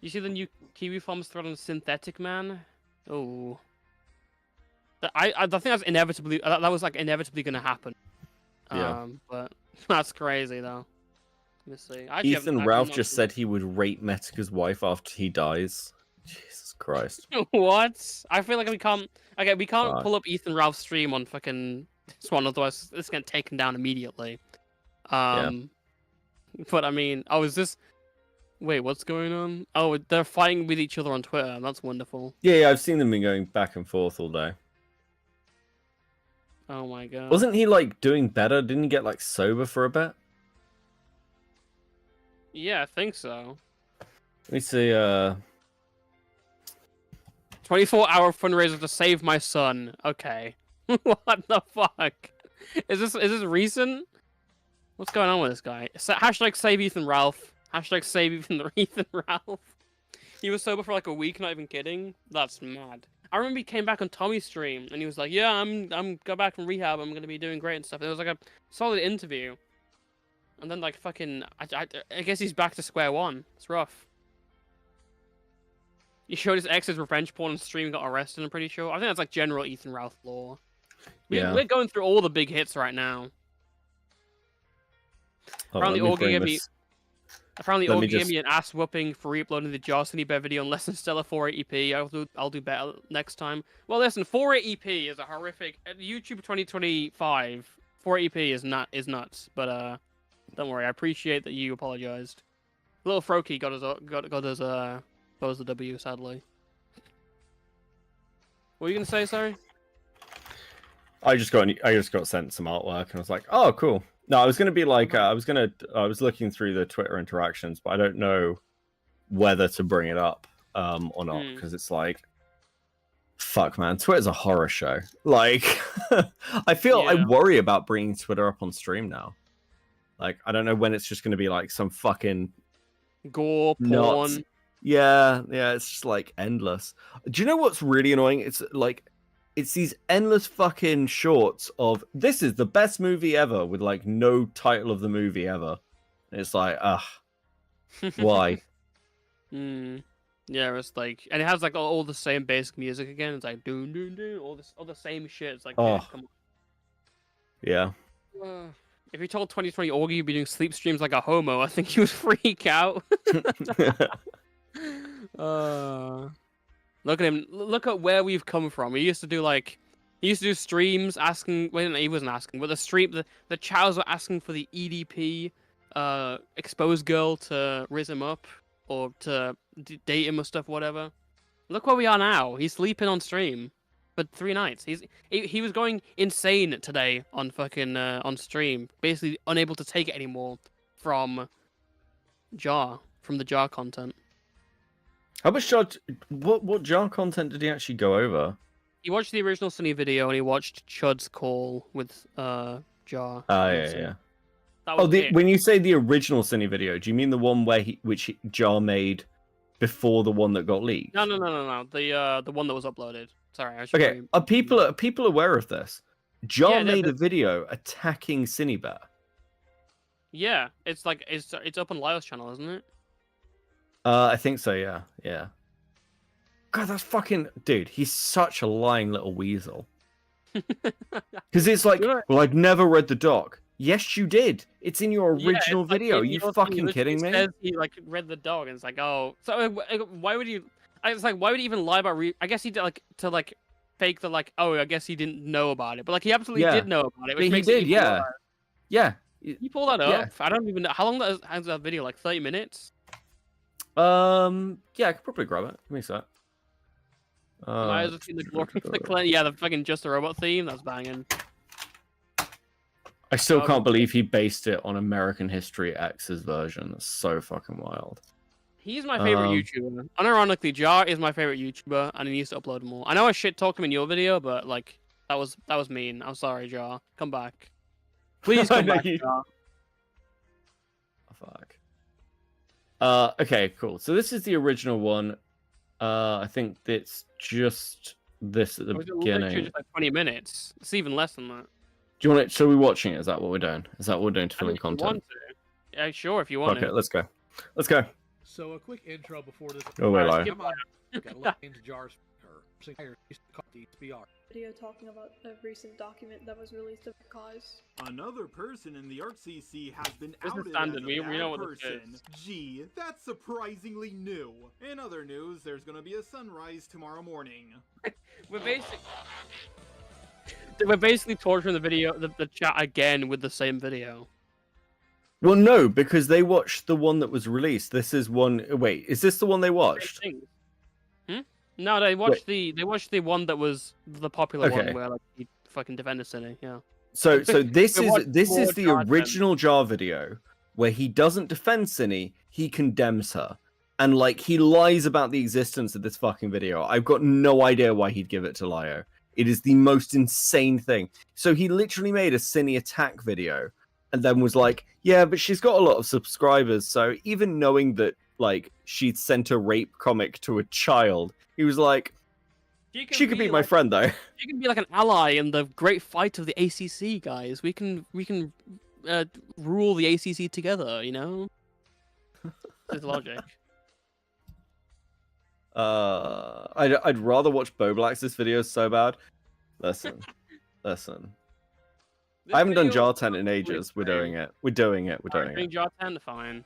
You see the new Kiwi Farms thread on Synthetic Man? Oh. I think that's inevitably that was like inevitably gonna happen. Yeah. But that's crazy though. Let me see. Ethan Ralph just said he would rate Metica's wife after he dies. Jesus Christ. What? I feel like we can't. Okay, we can't Fuck. pull up Ethan Ralph's stream on fucking this one, otherwise it's gonna take him down immediately. But I mean, is this? Wait, what's going on? Oh, they're fighting with each other on Twitter. That's wonderful. Yeah, I've seen them been going back and forth all day. Oh my god. Wasn't he like doing better? Didn't he get like sober for a bit? Yeah, I think so. Let me see. 24-hour fundraiser to save my son. Okay. What the fuck? Is this recent? What's going on with this guy? Hashtag save Ethan Ralph. Hashtag save Ethan Ralph. He was sober for like a week, not even kidding. That's mad. I remember he came back on Tommy's stream and he was like, "Yeah, I'm go back from rehab. I'm gonna be doing great and stuff." It was like a solid interview. And then like fucking, I guess he's back to square one. It's rough. He showed his ex's revenge porn on stream, got arrested. I'm pretty sure. I think that's like general Ethan Ralph lore. Yeah. We're going through all the big hits right now. Hold on, let me bring this- I found the Let me Augie just- gave me an ass whooping for re-uploading the Jocelyn Bear video on less than stellar 480p. I'll do better next time. Well, listen, 480p is a horrific. At YouTube 2025, 480p is nuts. But don't worry, I appreciate that you apologized. Little Froakie got us the W, sadly. What were you gonna say? Sorry. I just got sent some artwork and I was like, oh, cool. No, I was gonna be like, I was looking through the Twitter interactions, but I don't know whether to bring it up or not because it's like, fuck, man, Twitter's a horror show. Like, I worry about bringing Twitter up on stream now. Like, I don't know when it's just gonna be like some fucking gore porn. nuts. Yeah, it's just like endless. Do you know what's really annoying? It's like, it's these endless fucking shorts of this is the best movie ever with like no title of the movie ever. And it's like, why? Yeah, it's like, and it has like all the same basic music again. It's like doon doon doon, all the same shit. It's like, Oh. yeah, come Yeah. on. If you told 2020 Augie you'd be doing sleep streams like a homo, I think he would freak out. Look at him. Look at where we've come from. He used to do streams asking. Well, he wasn't asking, but the chows were asking for the EDP exposed girl to riz him up or to date him or stuff, whatever. Look where we are now. He's sleeping on stream for 3 nights. He was going insane today on fucking on stream, basically unable to take it anymore from the jar content. How much jar? What jar content did he actually go over? He watched the original Sunny video and he watched Chud's call with Jar. Yeah. That was it. When you say the original Sunny video, do you mean the one which Jar made before the one that got leaked? No. The one that was uploaded. Sorry. I should Okay. Are people aware of this? Jar made a video attacking Cinebear. Yeah, it's up on Lyle's channel, isn't it? I think so. Yeah. God, that's fucking dude. He's such a lying little weasel. Because it's like, well, I've never read the doc. Yes, you did. It's in your original video. Are you fucking kidding me? Says he read the dog, and it's like, oh, so why would you? It's like, why would he even lie about? I guess he did to fake the oh, I guess he didn't know about it, but he absolutely did know about it. Which makes he did, yeah. You pull that up. I don't even know how long has that video. 30 minutes. Yeah, I could probably grab it. Give me a sec. Might as well see the glory. Yeah, the fucking Just a Robot theme. That's banging. I still can't believe he based it on American History X's version. That's so fucking wild. He's my favorite YouTuber. Unironically, Jar is my favorite YouTuber, and he needs to upload more. I know I shit talked him in your video, but that was mean. I'm sorry, Jar. Come back. Please come back, Jar. Oh, fuck. Okay, cool. So this is the original one. I think it's just this at the beginning. Literally just 20 minutes. It's even less than that. Do you want it? So we're watching it? Is that what we're doing? Is that what we're doing to fill in content? Want to. Yeah, sure. If you want Okay, to. let's go. Let's go. So a quick intro before this. Oh, we're live. Got looked into Jar's video talking about a recent document that was released of cause. Another person in the ArtCC has been This is outed standard. as a We bad know what this person. is. Gee, that's surprisingly new. In other news, there's gonna be a sunrise tomorrow morning. We're basically torturing the video, the chat again with the same video. Well, no, because they watched the one that was released. This is one. Wait, is this the one they watched? No, they watched the one that was the popular one where he fucking defended Cine. Yeah. So this is the original Jar video where he doesn't defend Cine, he condemns her. And he lies about the existence of this fucking video. I've got no idea why he'd give it to Lio. It is the most insane thing. So he literally made a Cine attack video and then was like, yeah, but she's got a lot of subscribers. So even knowing that she'd sent a rape comic to a child, he was like, she could be my friend though. She can be an ally in the great fight of the ACC, guys. We can rule the ACC together, you know? There's logic. I'd rather watch Boblax's videos so bad. Listen. I haven't done Jar 10 in ages. We're doing it. We're doing it. Bring Jar 10 to fine.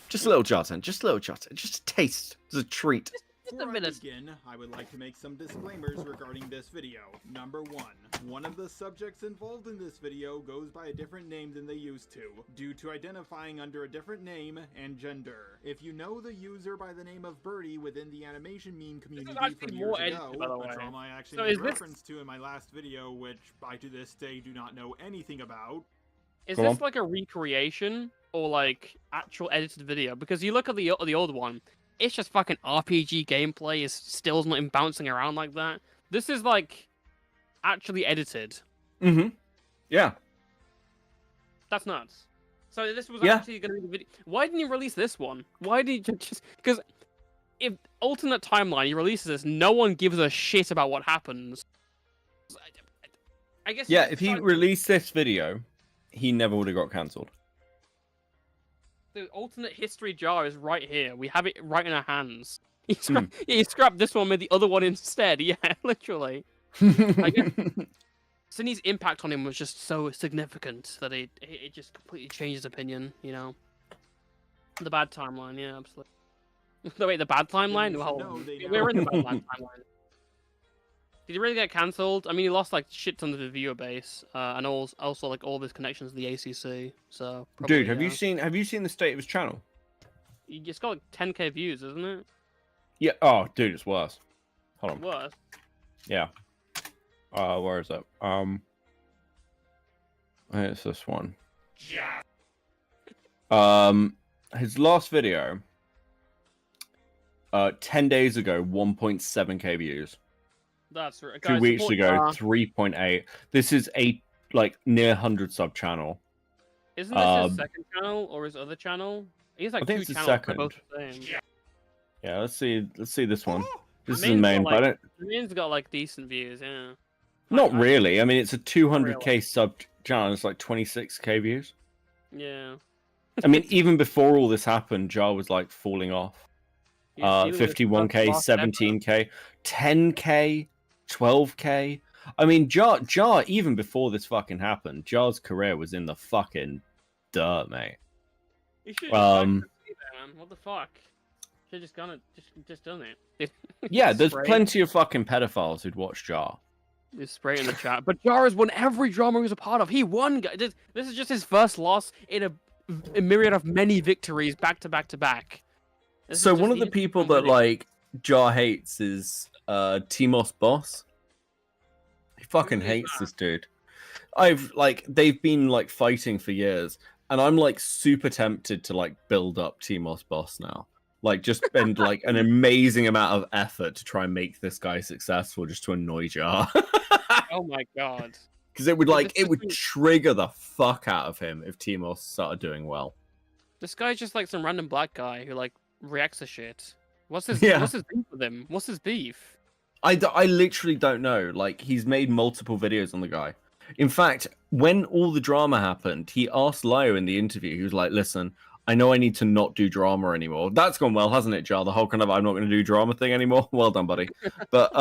Just a little Jar 10. Just a taste. Just a treat. Before I begin, I would like to make some disclaimers regarding this video. Number 1. One of the subjects involved in this video goes by a different name than they used to, due to identifying under a different name and gender. If you know the user by the name of Birdie within the animation meme community from years ago, a drama I actually made reference to in my last video, which I to this day do not know anything about. Is this a recreation or actual edited video? Because you look at the old one, it's just fucking RPG gameplay. Is stills not even bouncing around like that. This is actually edited. Mm-hmm. Yeah. That's nuts. So this was actually going to be the video. Why didn't you release this one? Why did you just? Because if alternate timeline, he releases this, no one gives a shit about what happens. I guess. Yeah, if he released this video, he never would have got cancelled. The alternate history Jar is right here. We have it right in our hands. He scrapped this one, made the other one instead. Yeah, literally. I guess Cindy's impact on him was just so significant that it just completely changed his opinion. You know, the bad timeline. Yeah, absolutely. No, wait, the bad timeline? Well, we're in the bad timeline. Did he really get cancelled? I mean, he lost like shit tons of his viewer base, and also like all of his connections to the ACC. So, probably, dude, have you seen the state of his channel? It's got like 10k views, isn't it? Yeah. Oh, dude, it's worse. Hold on. Worse. Yeah. Where is it? It's this one. His last video. 10 days ago, 1.7k views. That's right. 2 weeks ago, 3.8. This is a like near 100 sub channel. Isn't this his second channel or his other channel? He's like I think two it's his channels. second. They're both the same. Yeah, let's see this one. This is the Main's main, got, but I like, don't. the main's got like decent views, yeah. Not really. I mean, it's a 200k sub channel. It's like 26k views. Yeah. I mean, even before all this happened, Jar was like falling off. 51k, 17k, 10k, 12k. I mean, Jar, even before this fucking happened, Jar's career was in the fucking dirt, mate. You should man. What the fuck? Should just just done it. Yeah, there's plenty of fucking pedophiles who'd watch Jar. Just spray in the chat. But Jar has won every drama he was a part of. He won. This is just his first loss in a myriad of many victories back to back to back. So one of the people that like Jar hates is Timos Boss. He fucking hates this dude. They've been like fighting for years, and I'm like super tempted to like build up Timos Boss now. Like just spend like an amazing amount of effort to try and make this guy successful just to annoy Jar. Oh my god. Because it would trigger the fuck out of him if Timos started doing well. This guy's just like some random black guy who like reacts to shit. What's his beef with him? What's his beef? I literally don't know. Like, he's made multiple videos on the guy. In fact, when all the drama happened, he asked Lyo in the interview, he was like, listen, I know I need to not do drama anymore. That's gone well, hasn't it, Jar? The whole kind of I'm not going to do drama thing anymore. Well done, buddy. But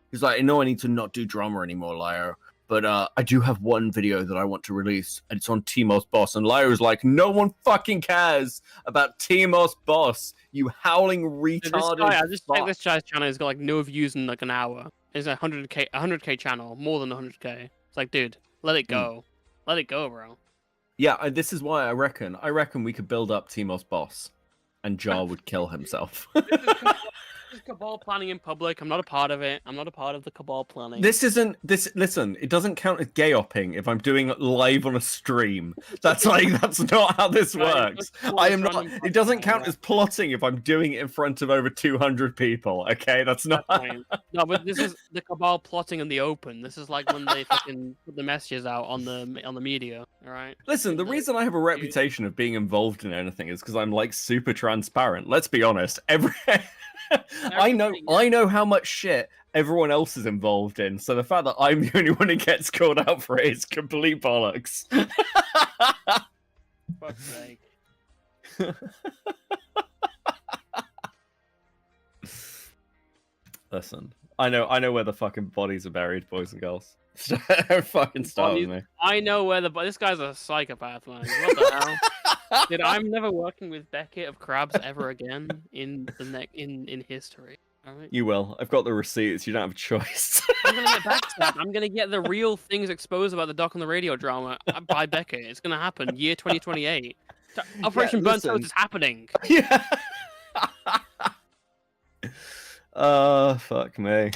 he's like, I know I need to not do drama anymore, Lyo. But I do have one video that I want to release, and it's on Timos Boss. And Lyo's like, no one fucking cares about Timos Boss, you howling retarded. I just checked this guy's channel. He's got like no views in like an hour. It's a 100k channel, more than 100k. It's like, dude, let it go. Let it go, bro. Yeah, this is why I reckon we could build up Timos Boss, and Jar would kill himself. This is cabal planning in public. I'm not a part of it. I'm not a part of the cabal planning. Listen, it doesn't count as gay-opping if I'm doing it live on a stream. That's not how this works. I am not. It doesn't count as plotting if I'm doing it in front of over 200 people. Okay, that's not. No, but this is the cabal plotting in the open. This is like when they fucking put the messages out on the media. All right. Listen, the reason I have a reputation of being involved in anything is because I'm like super transparent. Let's be honest. I know how much shit everyone else is involved in, so the fact that I'm the only one who gets called out for it is complete bollocks. Fuck's sake. Listen, I know where the fucking bodies are buried, boys and girls. Don't fucking start with me. I know where this guy's a psychopath, man. What the hell? Dude, I'm never working with Beckett of Crabs ever again in history. All right. You will. I've got the receipts. You don't have a choice. I'm gonna get backstabbed. I'm gonna get the real things exposed about the Doc on the Radio drama by Beckett. It's gonna happen. Year 2028. Operation Burnt Toast is happening. Yeah. Fuck me.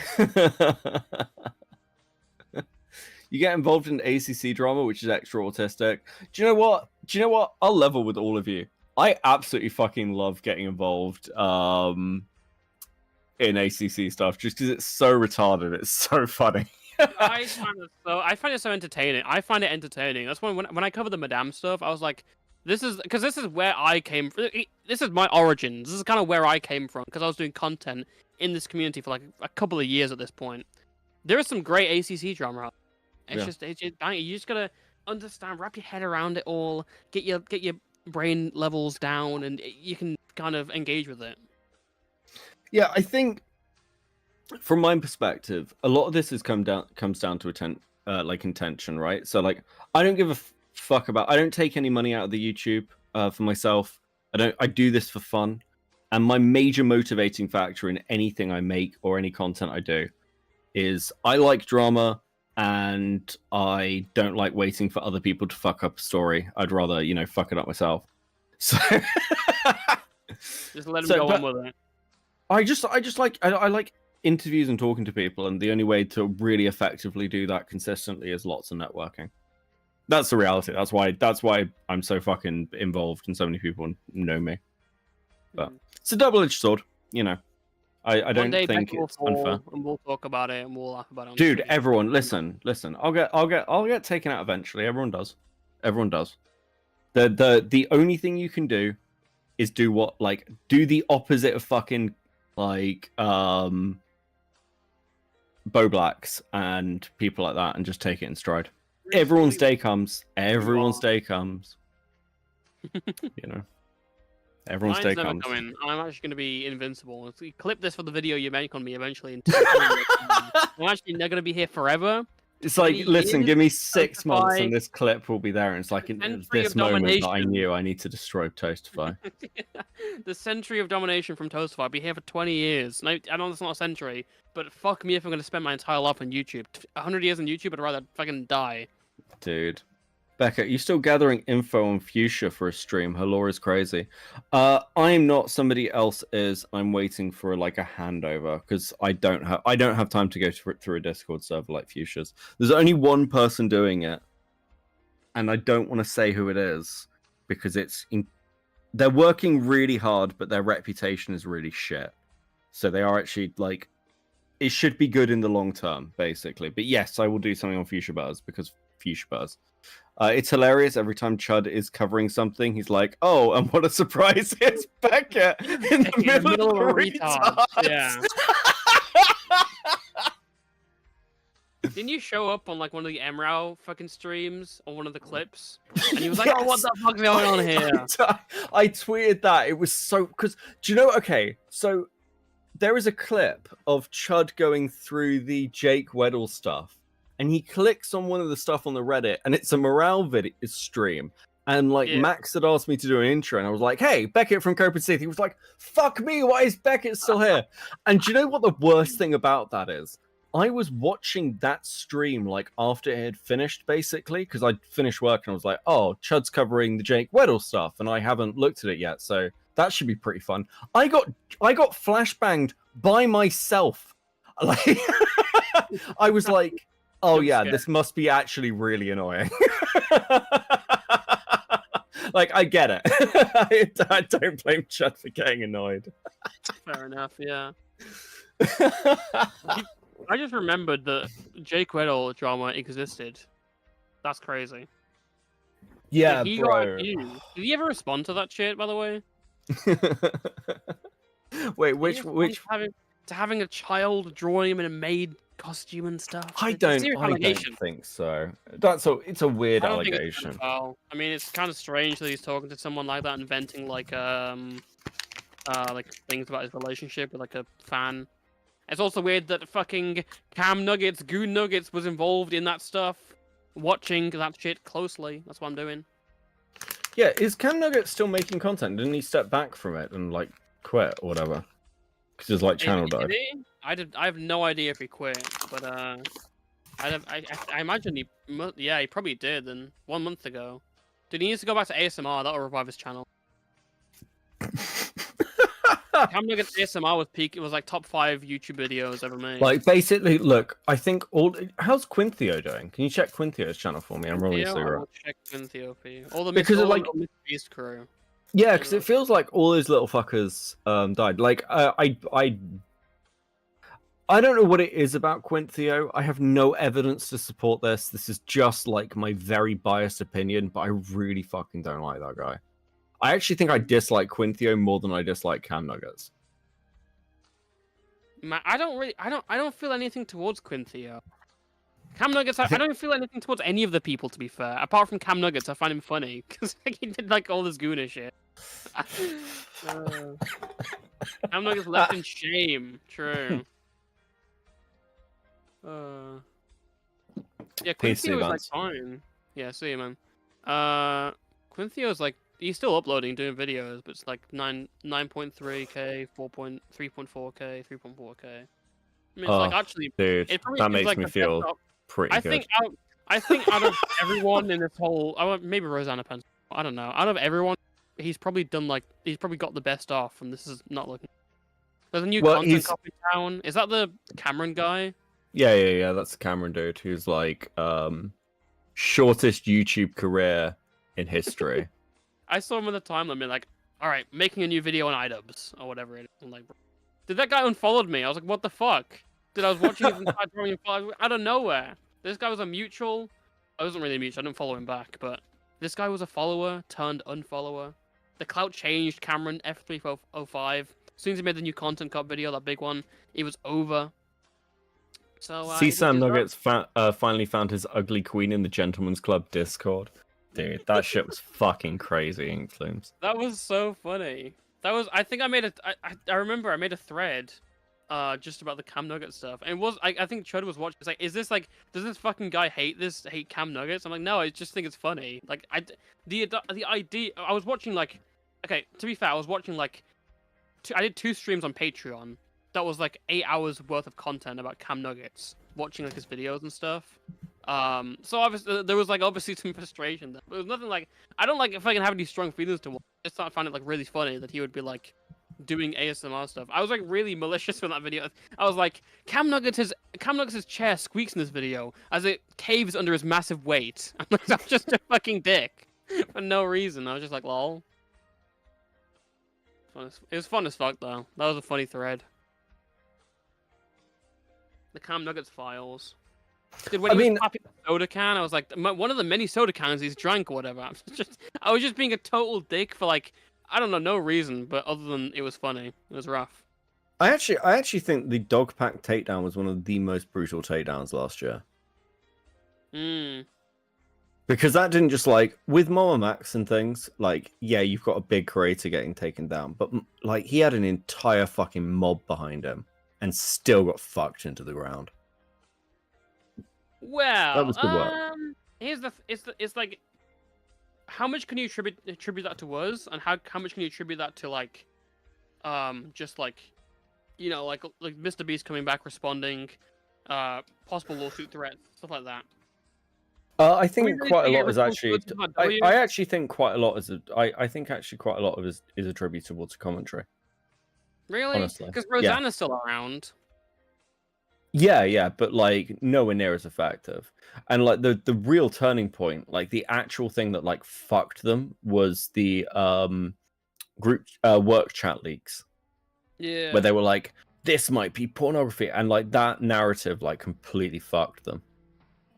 You get involved in ACC drama, which is extra autistic. Do you know what? I'll level with all of you. I absolutely fucking love getting involved in ACC stuff just because it's so retarded. It's so funny. I find it so entertaining. I find it entertaining. That's when I cover the Madame stuff, I was like, this is where I came from. This is my origins. This is kind of where I came from because I was doing content in this community for like a couple of years at this point. There is some great ACC drama. It's just you just gotta understand, wrap your head around it all, get your brain levels down, and you can kind of engage with it. Yeah, I think from my perspective, a lot of this comes down to like intention, right? So like I don't give a fuck about. I don't take any money out of the YouTube for myself. I do this for fun, and my major motivating factor in anything I make or any content I do is I like drama, and I don't like waiting for other people to fuck up a story. I'd rather, you know, fuck it up myself. So just let him go on with it. I like interviews and talking to people, and the only way to really effectively do that consistently is lots of networking. That's the reality. That's why I'm so fucking involved, and so many people know me. But it's a double-edged sword, you know. I don't think it's unfair. And we'll talk about it, and we'll laugh about it. Dude, everyone, listen. I'll get taken out eventually. Everyone does. The only thing you can do is do the opposite of fucking like Bo Blacks and people like that, and just take it in stride. Everyone's day comes. Everyone's day comes. You know. Everyone's day comes. Coming. I'm actually going to be invincible. If you clip this for the video you make on me eventually. In 2 years, I'm actually not going to be here forever. It's like, listen, give me 6 months and this clip will be there. And it's like, in this moment that I knew I need to destroy Toastify. The century of domination from Toastify. I'll be here for 20 years. No, I know that's not a century, but fuck me if I'm going to spend my entire life on YouTube. 100 years on YouTube, I'd rather fucking die. Dude. Becca, you still gathering info on Fuchsia for a stream? Her lore is crazy. I'm not. Somebody else is. I'm waiting for like a handover because I don't have time to go through a Discord server like Fuchsia's. There's only one person doing it, and I don't want to say who it is because they're working really hard, but their reputation is really shit. So they are actually like, it should be good in the long term, basically. But yes, I will do something on Fuchsia Buzz because Fuchsia Buzz. It's hilarious every time Chud is covering something. He's like, "Oh, and what a surprise! It's Becca in the middle of a retard." Yeah. Didn't you show up on like one of the MRAW fucking streams on one of the clips? And he was like, "Oh, what the fuck's going on here?" I tweeted that. It was so because do you know? Okay, so there is a clip of Chud going through the Jake Weddle stuff. And he clicks on one of the stuff on the Reddit, and it's a morale video stream. And like Max had asked me to do an intro, and I was like, "Hey, Beckett from Copenhagen City." He was like, "Fuck me, why is Beckett still here?" And do you know what the worst thing about that is? I was watching that stream like after it had finished, basically, because I'd finished work and I was like, "Oh, Chud's covering the Jake Weddle stuff, and I haven't looked at it yet, so that should be pretty fun." I got flashbanged by myself. Like, I was like. Oh yeah, this must be actually really annoying. Like, I get it. I don't blame Chud for getting annoyed. Fair enough, yeah. I just remembered that Jake Weddle drama existed. That's crazy. Yeah, he bro. Did he ever respond to that shit, by the way? Wait, which having a child drawing him in a maid costume and stuff. I don't think so. It's a weird allegation. I mean, it's kind of strange that he's talking to someone like that and venting like things about his relationship with like a fan. It's also weird that fucking Cam Nuggets, Goon Nuggets was involved in that stuff, watching that shit closely. That's what I'm doing. Yeah, is Cam Nuggets still making content? Didn't he step back from it and like quit or whatever? Because his like channel died. I have no idea if he quit, but I imagine he probably did. And 1 month ago, dude, he needs to go back to ASMR. That'll revive his channel. Cam Nuggets ASMR was peak. It was like top 5 YouTube videos ever made. Like basically, look, I think how's Quinthio doing? Can you check Quinthio's channel for me? I'm rolling a cigarette. I'll check Quinthio for you. All the because all like the Beast crew. Yeah, because it feels like all those little fuckers died. Like I don't know what it is about Quinthio. I have no evidence to support this. This is just like my very biased opinion, but I really fucking don't like that guy. I actually think I dislike Quinthio more than I dislike Cam Nuggets. Man, I don't feel anything towards Quinthio. Cam Nuggets, I don't feel anything towards any of the people, to be fair. Apart from Cam Nuggets, I find him funny because like, he did like all this Gooner shit. Cam Nuggets left in shame. True. Yeah, Peace to you, Quinthio is like Vance. fine. Yeah, see you, man. Quinthio's like he's still uploading, doing videos, but it's like 9.3K, 3.4K, 3.4K. I mean, it's like actually, Dude, it probably that is makes like me the feel best pretty I good. think out of everyone in this whole, maybe Rosanna Pence, I don't know. Out of everyone, he's probably got the best off, and this is not looking. There's a new content cop in town. Is that the Cameron guy? Yeah. That's the Cameron dude who's like shortest YouTube career in history. I saw him on the timeline, being like, "All right, making a new video on iDubbbz or whatever it is." I'm like, did that guy unfollowed me? I was like, "What the fuck?" Did I was watching his entire drawing out of nowhere? This guy was a mutual. I wasn't really a mutual. I didn't follow him back, but this guy was a follower turned unfollower. The clout changed. Cameron F305. As soon as he made the new content cop video, that big one, it was over. So See, Sam Nuggets finally found his ugly queen in the Gentleman's Club Discord. Dude, that shit was fucking crazy, Ink Flumes. That was so funny. That was. I think I made I remember I made a thread, just about the Cam Nugget stuff, and it was. I think Chud was watching. It's like, is this like, does this fucking guy hate Cam Nuggets? I'm like, no, I just think it's funny. Like, the idea. I was watching like, okay, to be fair, I was watching like, I did 2 streams on Patreon. That was like 8 hours worth of content about Cam Nuggets, watching like his videos and stuff. So obviously there was like obviously some frustration there. But it was nothing like, I don't like if I can have any strong feelings to watch. I just find it like really funny that he would be like doing ASMR stuff. I was like really malicious in that video. I was like, Cam Nuggets' chair squeaks in this video as it caves under his massive weight. I'm like, I'm just a fucking dick for no reason. I was just like, lol. It was fun as fuck though. That was a funny thread. The Cam Nuggets files. Dude, when he was popping the soda can, I was like, one of the many soda cans he's drank or whatever. I was just being a total dick for like, I don't know, no reason, but other than it was funny. It was rough. I actually think the dog pack takedown was one of the most brutal takedowns last year. Because that didn't just like, with Mama Max and things, like, yeah, you've got a big creator getting taken down, but like he had an entire fucking mob behind him and still got fucked into the ground. Well, That was good work. here's it's like, how much can you attribute that to us, and how much can you attribute that to like, just like, you know, like Mr. Beast coming back, responding, possible lawsuit threats, stuff like that. I think quite a lot is actually. I actually think quite a lot is. I think actually quite a lot of it is attributable to commentary. Really? Honestly, because Rosanna's still around. Yeah, but like nowhere near as effective. And like the real turning point, like the actual thing that like fucked them was the group work chat leaks. Yeah. Where they were like, this might be pornography, and like that narrative like completely fucked them.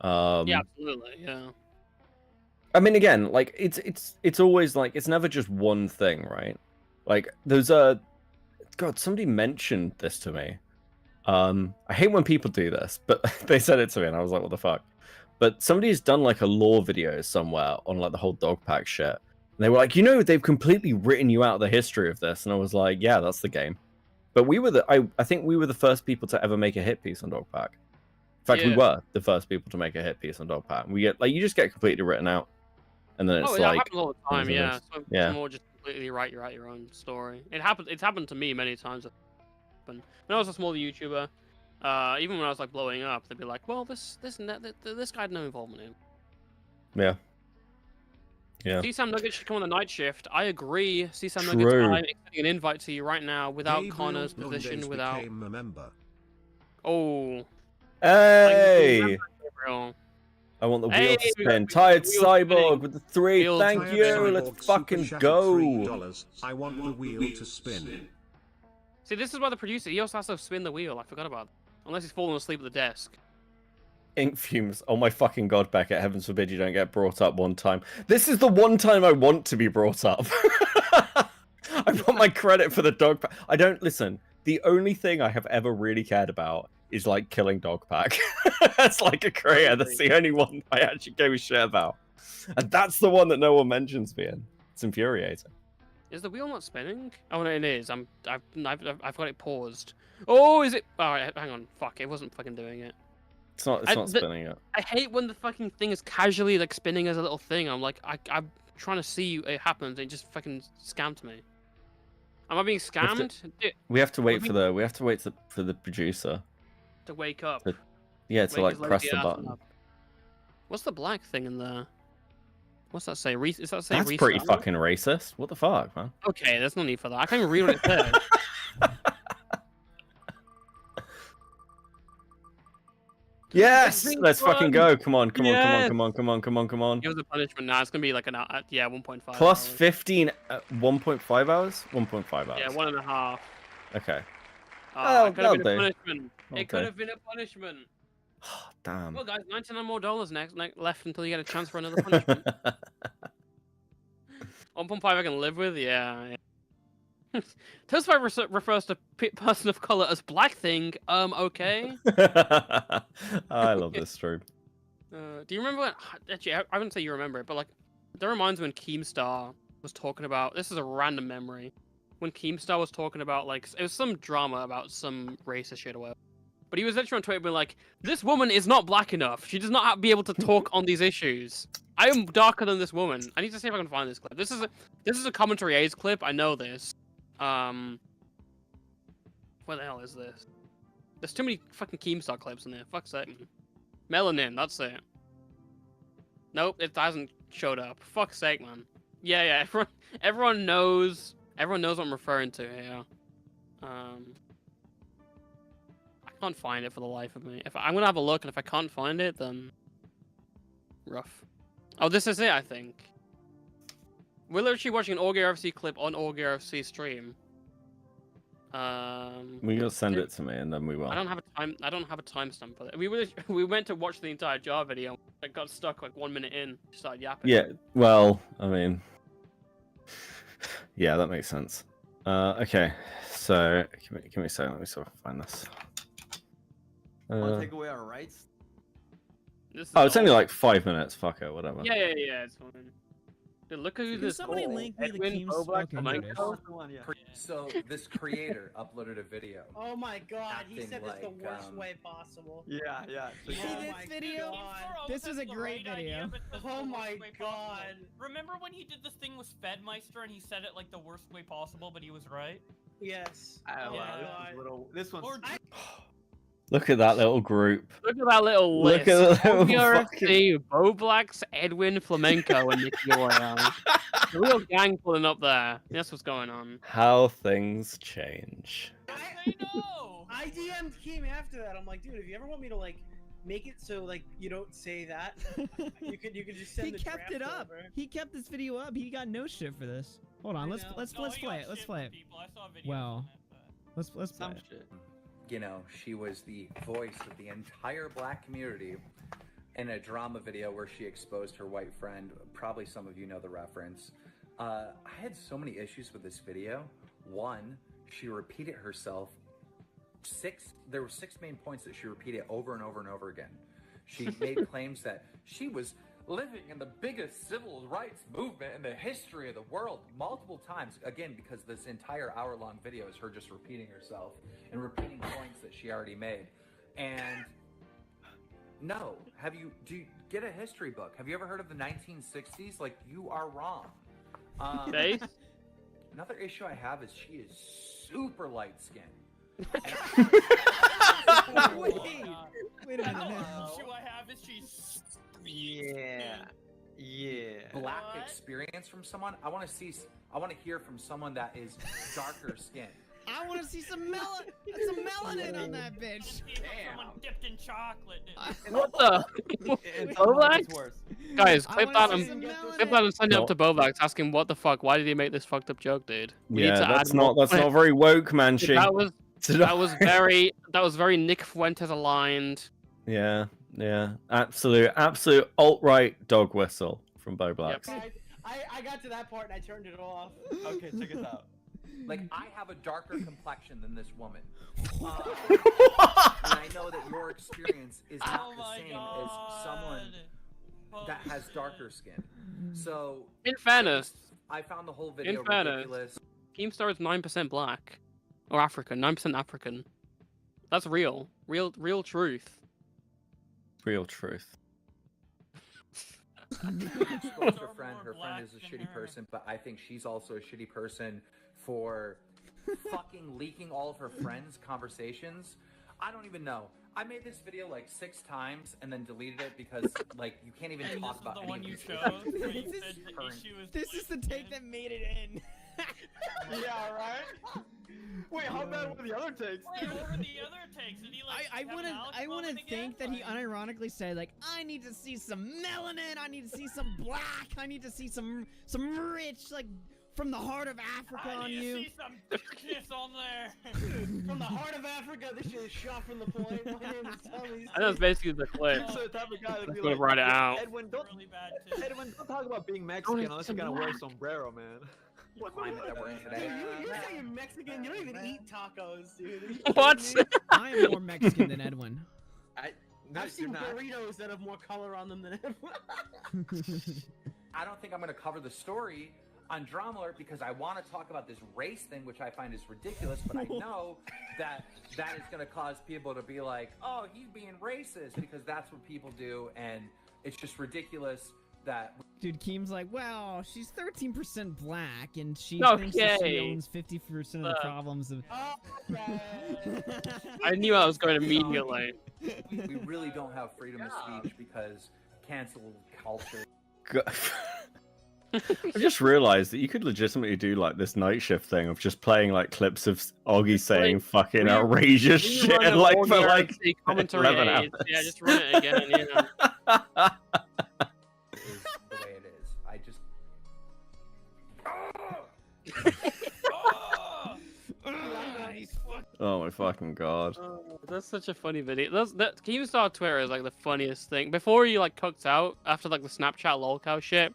Yeah, absolutely. Yeah. I mean, again, like it's always like it's never just one thing, right? Like there's a God, somebody mentioned this to me. I hate when people do this, but they said it to me, and I was like, "What the fuck?" But somebody's done like a lore video somewhere on like the whole dog pack shit. And they were like, "You know, they've completely written you out the history of this," and I was like, "Yeah, that's the game." But we were I think we were the first people to ever make a hit piece on dog pack. In fact, we were the first people to make a hit piece on dog pack. We get like you just get completely written out, and then it's that like happens all the time. Yeah. So yeah. it's more just completely write your own story. It happened. It's happened to me many times. When I was a small YouTuber, even when I was like blowing up, they'd be like, "Well, this and that, this guy had no involvement in." Yeah. Yeah. CSAM Nuggets should come on the night shift. I agree. CSAM True. Nuggets, I'm extending an invite to you right now without Connor's position, without. Oh. Hey. Gabriel. I want the Hey, wheel to we got spin. Tired wheel Cyborg spinning. with the 3. Wheel Thank spinning. you. Let's fucking go. I want the wheel to spin. See, this is why the producer, he also has to spin the wheel. I forgot about that. Unless he's falling asleep at the desk. Ink fumes. Oh my fucking god, Beckett. Heavens forbid you don't get brought up one time. This is the one time I want to be brought up. I want my credit for the dog pack. I don't listen. The only thing I have ever really cared about is like killing dog pack. That's like a career. That's the only one I actually gave a shit about. And that's the one that no one mentions me in. It's infuriating. Is the wheel not spinning? Oh no, it is. I've got it paused. Oh, is it? All right, hang on. Fuck, it wasn't fucking doing it. It's not spinning it. I hate when the fucking thing is casually like spinning as a little thing. I'm like, I'm trying to see it happens, and it just fucking scammed me. Am I being scammed? We have to wait for the producer to wake up. To like press the button. Up. What's the black thing in there? What's that say? Is that say That's restart? pretty fucking racist. What the fuck, man? Okay, there's no need for that. I can't even read what it says. Yes, let's fucking go. Come on. Give It was a punishment. Nah, it's gonna be like an 1.5. Plus hours. 15, 1.5 hours? 1.5 hours. Yeah, 1.5. Okay. Oh, it could have been a that'll do. punishment. That'll It could do. have been a punishment. Damn. Well, guys, $99 more left until you get a chance for another punishment. 1.5 I can live with, yeah. Toastfight refers to person of color as black thing. Okay. I love this stream. Do you remember when? Actually, I wouldn't say you remember it, but like, that reminds me when Keemstar was talking about. This is a random memory. When Keemstar was talking about like, it was some drama about some racist shit or whatever. But he was literally on Twitter being like, "This woman is not black enough. She does not be able to talk on these issues. I am darker than this woman." I need to see if I can find this clip. This is a commentary A's clip. I know this. What the hell is this? There's too many fucking Keemstar clips in there. Fuck's sake, man. Melanin, that's it. Nope, it hasn't showed up. Fuck's sake, man. Yeah, everyone knows what I'm referring to here. I can't find it for the life of me. I'm gonna have a look, and if I can't find it, then rough. Oh, this is it, I think. We're literally watching an AugieRFC clip on AugieRFC stream. You'll send it to me, and then we will. I don't have a timestamp for it. We went to watch the entire jar video. I got stuck like 1 minute in. Started yapping. Yeah. Well, I mean, yeah, that makes sense. Okay. So give me a second. Let me sort of find this. Want to take away our rights? It's only like 5 minutes. Fuck it, whatever. Yeah, it's fine. Dude, look who this somebody link me the Edwin Keems- Bobak okay, Flamenco. So this creator uploaded a video. Oh my god, he acting said this the like, worst way possible. Yeah. You see Oh this my video? This is a great video. Oh my god. Remember when he did this thing with Fedmeister and he said it like the worst way possible, but he was right? Yes. Oh, my wow, god. this one's. Look at that little group. Look at that little Look list. at the little AugieRFC, Boblax, Edwin, Flamenco, and Nicky Royale. The real gang pulling up there. That's what's going on. How things change. I know. I DM'd Keem after that. I'm like, dude, if you ever want me to like make it so like you don't say that, you could just send He the kept it draft up. over. He kept this video up. He got no shit for this. Hold on, let's play it. Let's play it. Well, let's play it. You know, she was the voice of the entire black community in a drama video where she exposed her white friend. Probably some of you know the reference. I had so many issues with this video. One, she repeated herself. There were 6 main points that she repeated over and over and over again. She made claims that she was living in the biggest civil rights movement in the history of the world multiple times. Again, because this entire hour-long video is her just repeating herself and repeating points that she already made. And no, do you get a history book? Have you ever heard of the 1960s? Like, you are wrong. Face? Another issue I have is she is super light-skinned. Wait a minute. issue I have is she's. Black experience from someone. I want to hear from someone that is darker skinned. I want to see some melanin on that bitch. Someone dipped in chocolate. What the? Boblax? Guys, clip that and send it up to Boblax. Ask him what the fuck. Why did he make this fucked up joke, dude? We need to that's add not more- very woke, Manchi. That was very Nick Fuentes aligned. Yeah. Absolute alt-right dog whistle from Boblax. I got to that part and I turned it off. Okay, check it out. Like, I have a darker complexion than this woman. And I know that your experience is not the same as someone that has darker skin. So, in fairness, I found the whole video ridiculous. Keemstar is 9% black. Or African. 9% African. That's real. Real truth. Real truth. Exposed her friend. Her friend is a shitty person, but I think she's also a shitty person for fucking leaking all of her friends' conversations. I don't even know. I made this video like 6 times and then deleted it because like you can't even talk about any of these issues. This is the take that made it in. Yeah, right? Wait, how bad were the other takes? Wait, what were the other takes? Did he like? I want to think that he unironically said like, I need to see some melanin, I need to see some black, I need to see some rich like from the heart of Africa on you. See some kiss on there. From the heart of Africa, this shit is shot from the point. My name is Tommy. I know it's basically the clip. So the type of guy that I'm be gonna like, write it out. Edwin, don't talk about being Mexican unless you're gonna wear a sombrero, man. What climate that we're in today? You're saying Mexican? You don't even eat tacos, dude. What? I am more Mexican than Edwin. I've seen burritos that have more color on them than Edwin. I don't think I'm going to cover the story on Drama Alert because I want to talk about this race thing, which I find is ridiculous, but I know that is going to cause people to be like, oh, he's being racist, because that's what people do, and it's just ridiculous that... Dude, Keem's like, well, she's 13% black, and she thinks that she owns 50% of the problems of... I knew I was going immediately. We really don't have freedom of speech because cancel culture. I just realized that you could legitimately do like this night shift thing of just playing like clips of Augie saying fucking outrageous shit like for like 11 hours. Yeah, just run it again. Yeah. Is the way it is. I just. Oh my fucking god. That's such a funny video. That Keemstar Twitter is like the funniest thing. Before he like cooked out, after like the Snapchat lolcow shit,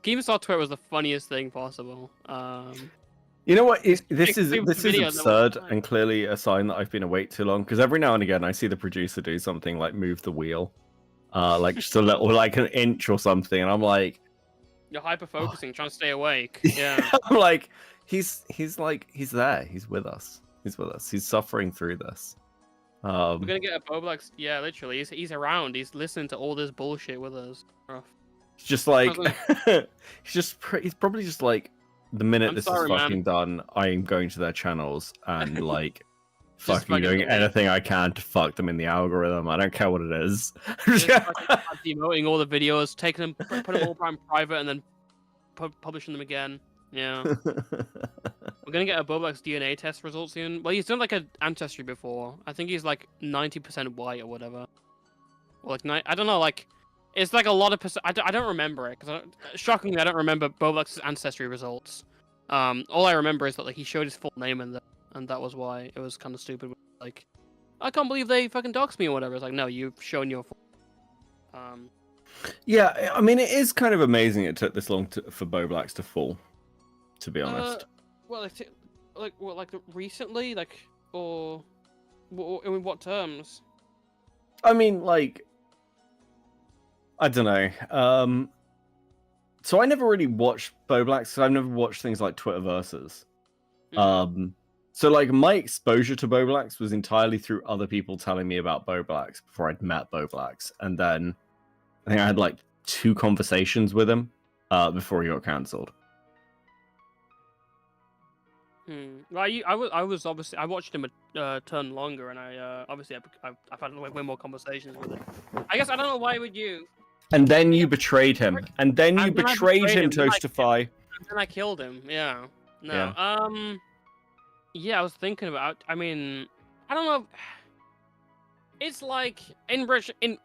Keemstar Twitter was the funniest thing possible. You know what? This is absurd and clearly a sign that I've been awake too long. Because every now and again, I see the producer do something like move the wheel, like just a little, like an inch or something, and I'm like, you're hyper focusing, trying to stay awake. Yeah. I'm like, he's there. He's with us. He's with us. He's suffering through this. We're gonna get a Boblax. Yeah, literally, he's around. He's listening to all this bullshit with us. Rough. It's just like he's probably just like, the minute this is fucking done, I am going to their channels and like fucking doing anything I can to fuck them in the algorithm. I don't care what it is. Just demoting all the videos, taking them, put them all on private, and then publishing them again. Yeah. We're gonna get a Boblax DNA test result soon. Well, he's done like an ancestry before. I think he's like 90% white or whatever. Or like I don't know, like it's like a lot of percent. I don't remember it because shockingly I don't remember Boblax's ancestry results. All I remember is that like he showed his full name and that was why it was kind of stupid. Like, I can't believe they fucking doxed me or whatever. It's like, no, you've shown your full. Yeah, I mean, it is kind of amazing it took this long for Boblax to fall. To be honest. Well, like recently, like, or in what terms? I mean, like, I don't know. So I never really watched Boblax because I've never watched things like Twitter Versus. So like my exposure to Boblax was entirely through other people telling me about Boblax before I'd met Boblax, and then I think I had like 2 conversations with him before he got cancelled. Well, I was obviously I watched him a turn longer, and I've had way more conversations with him. I guess I don't know why would you. And then you betrayed him. And then you betrayed him, Toastify. And then I killed him. Yeah. No. Yeah, I was thinking about. I mean, I don't know. It's like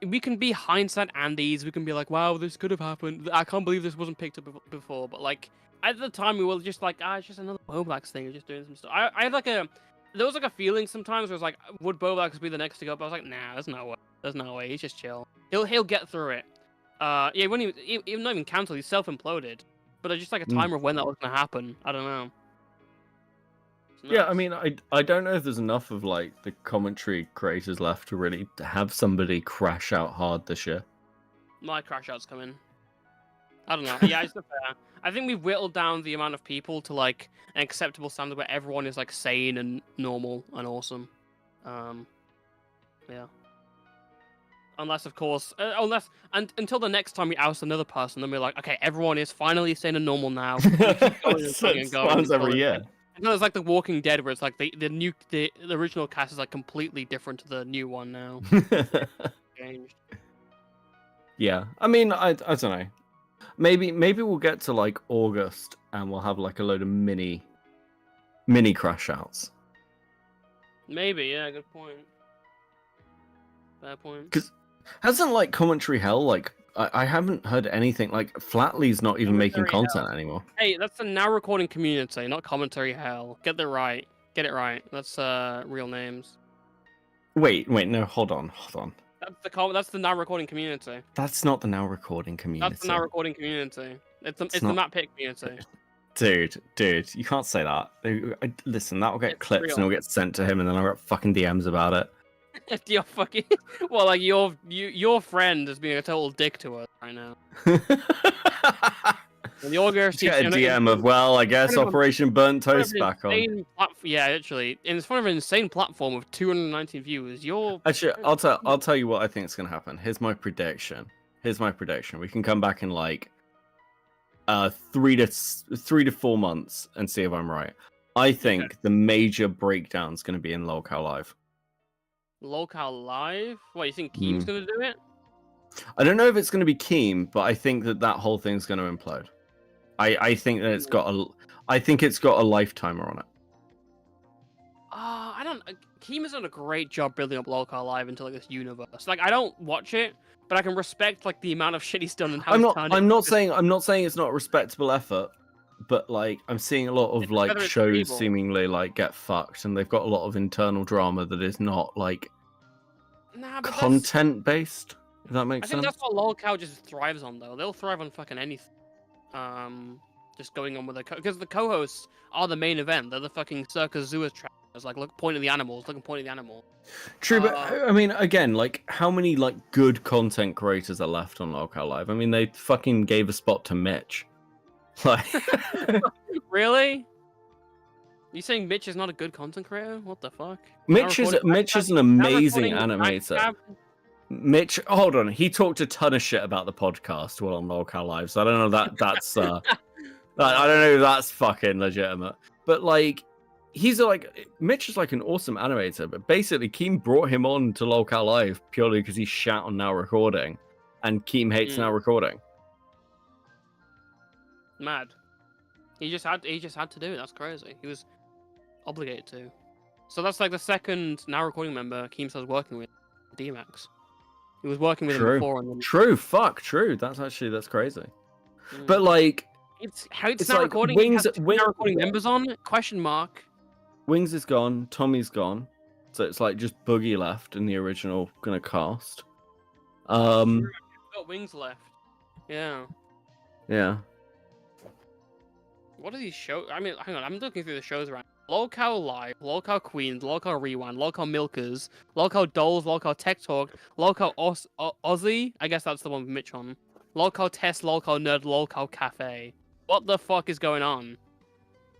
we can be hindsight Andes. We can be like, wow, this could have happened. I can't believe this wasn't picked up before. But like. At the time, we were just like, it's just another Boblax thing. We're just doing some stuff. I had like there was like a feeling sometimes where it was like, would Boblax be the next to go up? I was like, nah, there's no way. There's no way. He's just chill. He'll get through it. Yeah, when he not even cancelled, he self-imploded. But there's just like a timer of when that was gonna happen. I don't know. Yeah, I mean, I don't know if there's enough of like the commentary creators left to really have somebody crash out hard this year. My crash out's coming. I don't know. Yeah, it's fair. I think we've whittled down the amount of people to like an acceptable standard where everyone is like sane and normal and awesome. Yeah. Unless, of course, until the next time we oust another person, then we're like, okay, everyone is finally staying to normal now. We keep going and going and going Spawns every until year. it's like, until it's like The Walking Dead, where it's like the original cast is like completely different to the new one now. Changed. Yeah, I mean, I don't know. Maybe we'll get to like August and we'll have like a load of mini crash outs. Maybe, yeah, good point. Fair point. Because hasn't like Commentary Hell, like I haven't heard anything, like Flatley's not even making Commentary content Hell. anymore. Hey, that's the now recording community, not Commentary Hell. Get it right. Get it right. That's real names. Wait, no, hold on. That's the now recording community. That's not the now recording community. That's the now recording community. It's the Matt Pitt community. Dude, you can't say that. Listen, that'll get clips real. and it'll get sent to him, and then I'll get fucking DMs about it. You're fucking well, like your friend is being a total dick to us right now. And the AugieRFC Get a DM of, well, I guess Operation Burnt Toast back on. Yeah, actually, in front of an insane platform of 219 viewers, Actually, I'll tell you what I think is gonna happen. Here's my prediction. We can come back in like 3 to 4 months and see if I'm right. I think the major breakdown is gonna be in Lolcow Live. Lolcow Live? What, you think Keem's gonna do it? I don't know if it's gonna be Keem, but I think that whole thing's gonna implode. I think that it's got a lifetimer on it. I don't. Keem has done a great job building up Lolcow Live into like this universe. Like, I don't watch it, but I can respect like the amount of shit he's done and how I'm not saying it's not a respectable effort, but like I'm seeing a lot of like shows seemingly like get fucked, and they've got a lot of internal drama that is not like content based. If that makes I think sense. that's what Lolcow just thrives on, though. They'll thrive on fucking anything. Just going on with because the co-hosts are the main event. They're the fucking Circus Zoo trappers. Like, look, point at the animals. Look and point at the animal. True, but I mean, again, like, how many like good content creators are left on Lolcow Live? I mean, they fucking gave a spot to Mitch. Like, really? You saying Mitch is not a good content creator? What the fuck? Mitch is an amazing animator. Mitch, hold on. He talked a ton of shit about the podcast while on Lolcow Live, so I don't know that's I don't know if that's fucking legitimate. But like, Mitch is like an awesome animator, but basically Keem brought him on to Lolcow Live purely because he shat on Now Recording, and Keem hates Now Recording. Mad. He just had to do it. That's crazy. He was obligated to. So that's like the second Now Recording member Keem starts working with, D-Max. He was working with him before. And then... True. That's crazy. But like, it's Now like Recording. Wings, Now Recording members on ? Question mark. Wings is gone. Tommy's gone. So it's like just Boogie left in the original kind of cast. We've got Wings left. Yeah. Yeah. What are these shows? I mean, hang on. I'm looking through the shows right now. Lolcow Live, Lolcow Queens, Lolcow Rewind, Lolcow Milkers, Lolcow Dolls, Lolcow Tech Talk, Lolcow Aussie. I guess that's the one with Mitch on. Lolcow Test, Lolcow Nerd, Lolcow Cafe. What the fuck is going on?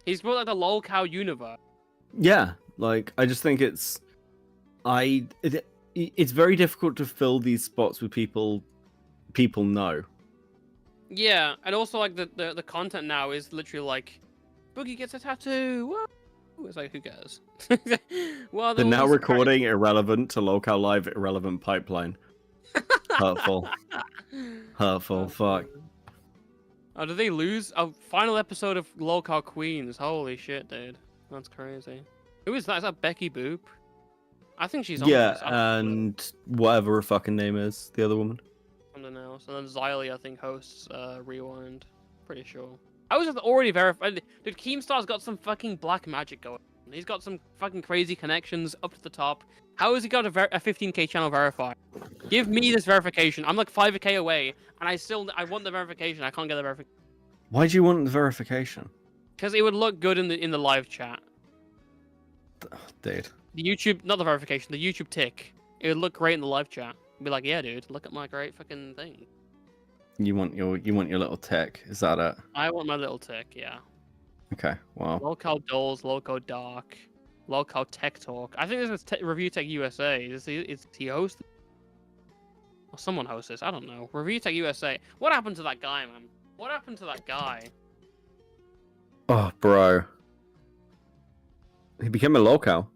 He's brought like the Lolcow universe. Yeah, like I just think it's very difficult to fill these spots with people know. Yeah, and also like the content now is literally like, Boogie gets a tattoo. Woo! It's like, who cares? Well, the Now Recording irrelevant to Lolcow Live irrelevant pipeline. Hurtful. Fuck. Oh, did they lose a final episode of Lolcow Queens? Holy shit, dude, that's crazy. Who is that? Is that Becky Boop? I think she's on. Yeah, and whatever her fucking name is, the other woman. Something else. And then Xylee, I think, hosts Rewind. Pretty sure. I was just already verified. Dude, Keemstar's got some fucking black magic going on. He's got some fucking crazy connections up to the top. How has he got a 15k channel verified? Give me this verification. I'm like 5k away, and I want the verification. I can't get the verification. Why do you want the verification? Because it would look good in the live chat. Dude. The YouTube, not the verification, the YouTube tick. It would look great in the live chat. Be like, yeah, dude, look at my great fucking thing. You want your little tick? Is that it? I want my little tick, yeah. Okay, wow. Lolcow Dolls, Lolcow Dark, Lolcow Tech Talk. I think this is Review Tech USA. Is he hosting? Or someone hosts this. I don't know. Review Tech USA. What happened to that guy, man? What happened to that guy? Oh, bro. He became a local.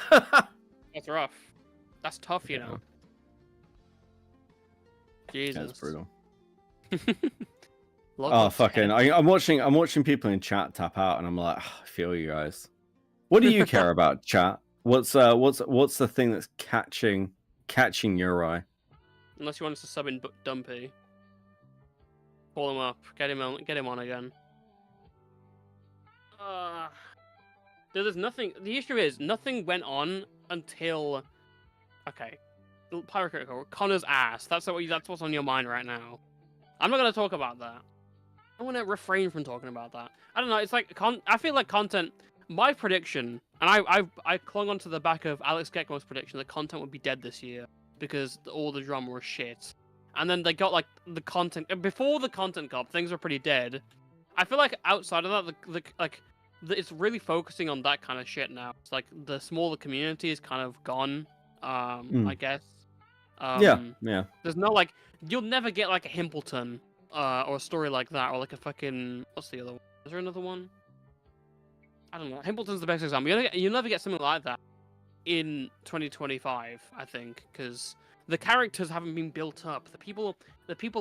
That's rough. That's tough, you know. Jesus. That's brutal. Local Oh fucking! I'm watching people in chat tap out, and I'm like, I feel you guys. What do you care about, chat? What's the thing that's catching your eye? Unless you want us to sub in Dumpy. Call him up. Get him on again. There's nothing. The issue is nothing went on until. Okay. Pyrocritical. Connor's ass. That's what's on your mind right now. I'm not gonna talk about that. I want to refrain from talking about that. I don't know. It's like I feel like content. My prediction, and I clung onto the back of Alex Gekmo's prediction that content would be dead this year because all the drama was shit. And then they got like the content before the content got things were pretty dead. I feel like outside of that, it's really focusing on that kind of shit now. It's like the smaller community is kind of gone. I guess. Yeah. There's no like you'll never get like a Himpleton or a story like that, or like a fucking what's the other one? Is there another one? I don't know. Himpleton's the best example. You'll never get something like that in 2025, I think, because the characters haven't been built up. The people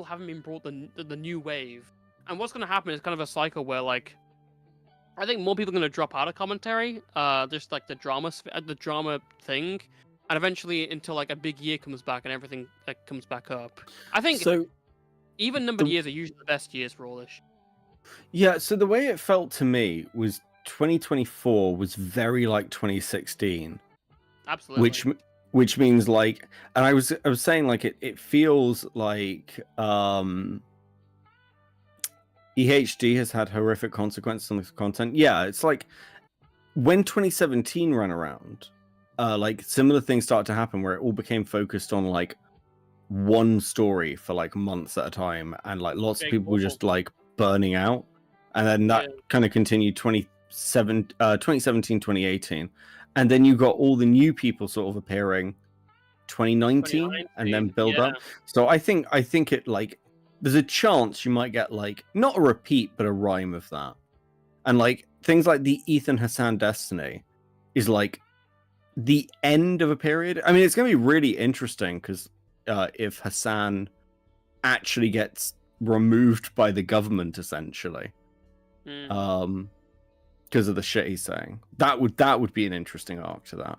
haven't been brought the new wave. And what's going to happen is kind of a cycle where like I think more people are going to drop out of commentary, just like the drama thing, and eventually until like a big year comes back and everything like comes back up. I think even numbered years are usually the best years for all this. Yeah, so the way it felt to me was 2024 was very like 2016. Absolutely. Which means like, and I was saying like it feels like EHD has had horrific consequences on this content. Yeah, it's like when 2017 ran around, like similar things started to happen where it all became focused on like one story for like months at a time, and like lots of people were just like burning out, and then that kind of continued 2017 2018, and then you got all the new people sort of appearing 2019 and then build up. So I think it like there's a chance you might get like not a repeat but a rhyme of that, and like things like the Ethan Hassan Destiny is like the end of a period. I mean, it's going to be really interesting because if Hassan actually gets removed by the government essentially, because of the shit he's saying, that would be an interesting arc to that.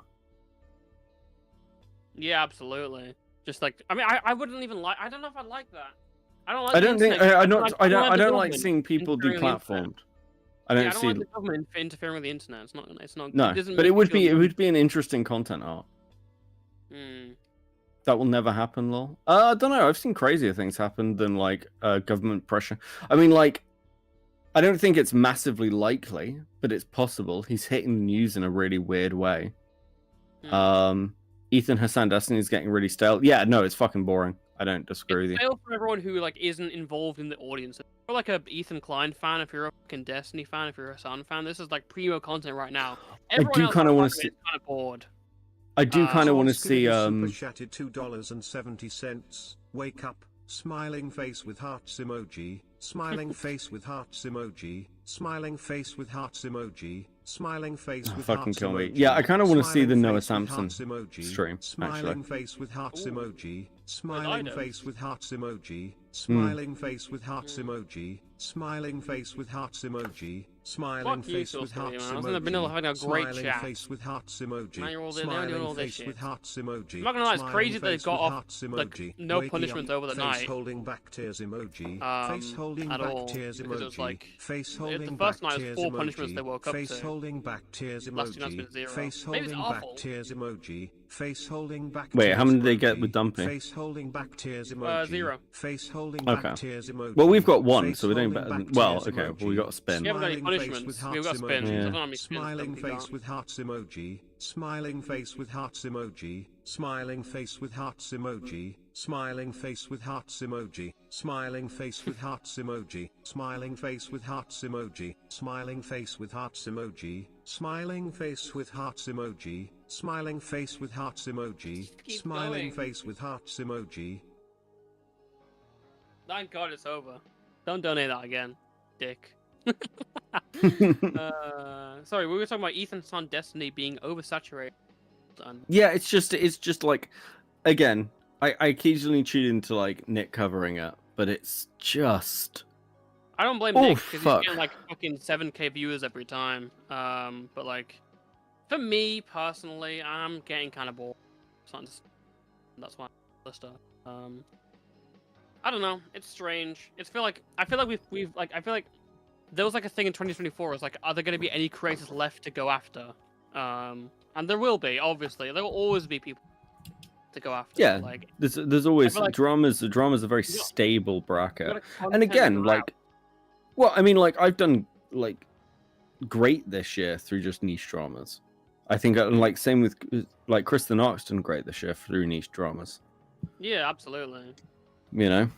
Yeah, absolutely. Just like I mean, I wouldn't even like. I don't know if I'd like that. I don't like. I don't like seeing people deplatformed. I don't see like the government interfering with the internet. It's not. No, but it would be an interesting content arc. That will never happen, lol. I don't know. I've seen crazier things happen than like government pressure. I mean, like, I don't think it's massively likely, but it's possible. He's hitting the news in a really weird way. Ethan Hassan Destiny is getting really stale. Yeah, no, it's fucking boring. I don't disagree with you. Stale for everyone who like isn't involved in the audience. If you're like a Ethan Klein fan, if you're a fucking Destiny fan, if you're a Hassan fan, this is like primo content right now. Everyone I do kind of want to see. Kind of bored. I do kind of want to see. Super chatted $2.70. Wake up, smiling face with hearts emoji. Smiling face with hearts emoji. Smiling face with hearts emoji. Smiling face with fucking hearts kill me. emoji. Yeah, I kind of want to see the Smiling Noah face with Sampson hearts emoji. stream. Smiling Actually, face with hearts emoji. I Smiling know. face with hearts emoji. Smiling face with hearts emoji. Smiling face with hearts emoji. Smiling Fuck you, face with Phil hearts Steele, man. I was in the middle of having a great Smiling chat. face with hearts emoji. Now you're all there, now you're doing all Smiling this face shit. with hearts emoji. I'm not gonna lie, it's Smiling crazy that they face got with off hearts like emoji. no Waking punishment up, over the face night. holding back tears emoji. Face holding At back all, tears because it was emoji. like Face the holding first back night was tears 4 punishments emoji. they woke up Face to. holding back tears Last two nights emoji. been 0. Face Maybe it's holding back awful. tears emoji. Face holding back. wait, tears how many did they get emoji. with dumping? Face holding back tears emoji. 0. Face holding Okay. back tears emoji. Well, we've got one, Face so we're doing holding better. back Well, tears okay, emoji. well, we got a spin. We haven't got any Smiling face punishments. with We've got hearts spins. emoji. I don't know how many spins Smiling we got. face with hearts emoji. Smiling face with hearts emoji. Smiling face with hearts emoji. Smiling face with hearts emoji. Smiling face with hearts emoji. Smiling face with hearts emoji. Smiling face with hearts emoji. Smiling face with hearts emoji. Smiling face with hearts emoji. Keep Smiling going. face with hearts emoji. Thank God it's over. Don't donate that again, dick. Sorry, we were talking about Ethan Son Destiny being oversaturated. Yeah, it's just like, again, I occasionally tune into like Nick covering it, but it's just. I don't blame Nick because he's getting like fucking 7K viewers every time. But like, for me personally, I'm getting kind of bored. That's why I stuff. I don't know. It's strange. I feel like we've like I feel like there was like a thing in 2024. Was like, are there going to be any creators left to go after? And there will be. Obviously, there will always be people to go after. Yeah, Like there's always like, dramas. The drama's a very stable bracket, and content again, wrap. like, well, I mean, like I've done like great this year through just niche dramas. I think, like, same with like Kristen Ox done great this year through niche dramas. Yeah, absolutely. You know,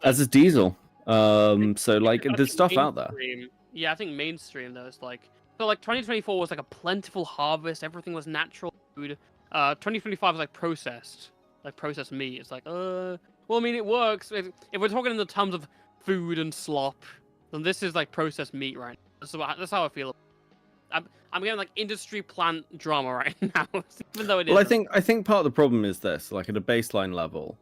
as is Diesel. So like, there's stuff out there. Yeah, I think mainstream though is like, so like 2024 was like a plentiful harvest. Everything was natural food. 2025 was like processed meat. It's like, well, I mean, it works. If we're talking in the terms of food and slop, then this is like processed meat, right? That's how I feel. I'm getting like industry plant drama right now, even though it is. Well, I think part of the problem is this, like at a baseline level,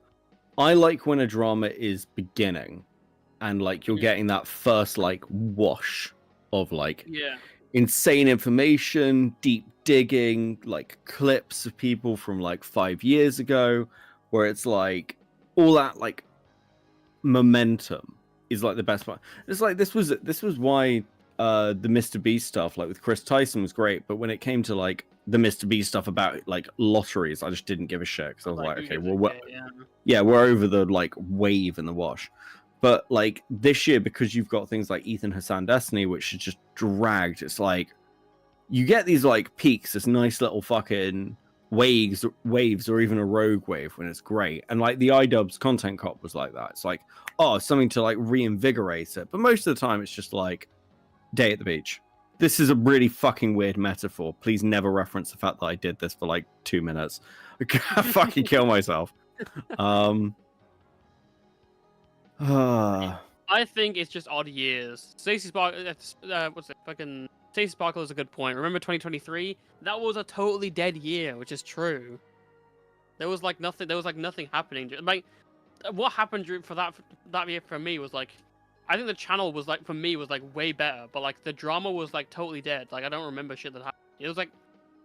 I like when a drama is beginning, and like you're getting that first like wash of like insane information, deep digging, like clips of people from like 5 years ago, where it's like all that like momentum is like the best part. It's like this was why the Mr. Beast stuff like with Chris Tyson was great, but when it came to like the Mr. Beast stuff about like lotteries, I just didn't give a shit because I was like, okay, well, we're over the like wave and the wash. But like this year, because you've got things like Ethan Hassan Destiny, which is just dragged, it's like you get these like peaks, this nice little fucking waves, or even a rogue wave when it's great. And like the iDubbbz Content Cop was like that. It's like, oh, something to like reinvigorate it. But most of the time, it's just like day at the beach. This is a really fucking weird metaphor. Please never reference the fact that I did this for like 2 minutes. I fucking kill myself. I think it's just odd years. Stacey Sparkle, Stacey Sparkle is a good point. Remember 2023? That was a totally dead year, which is true. There was like nothing. There was like nothing happening. Like, what happened for that year for me was like, I think the channel was like, for me, was like way better, but like the drama was like totally dead. Like I don't remember shit that happened. It was like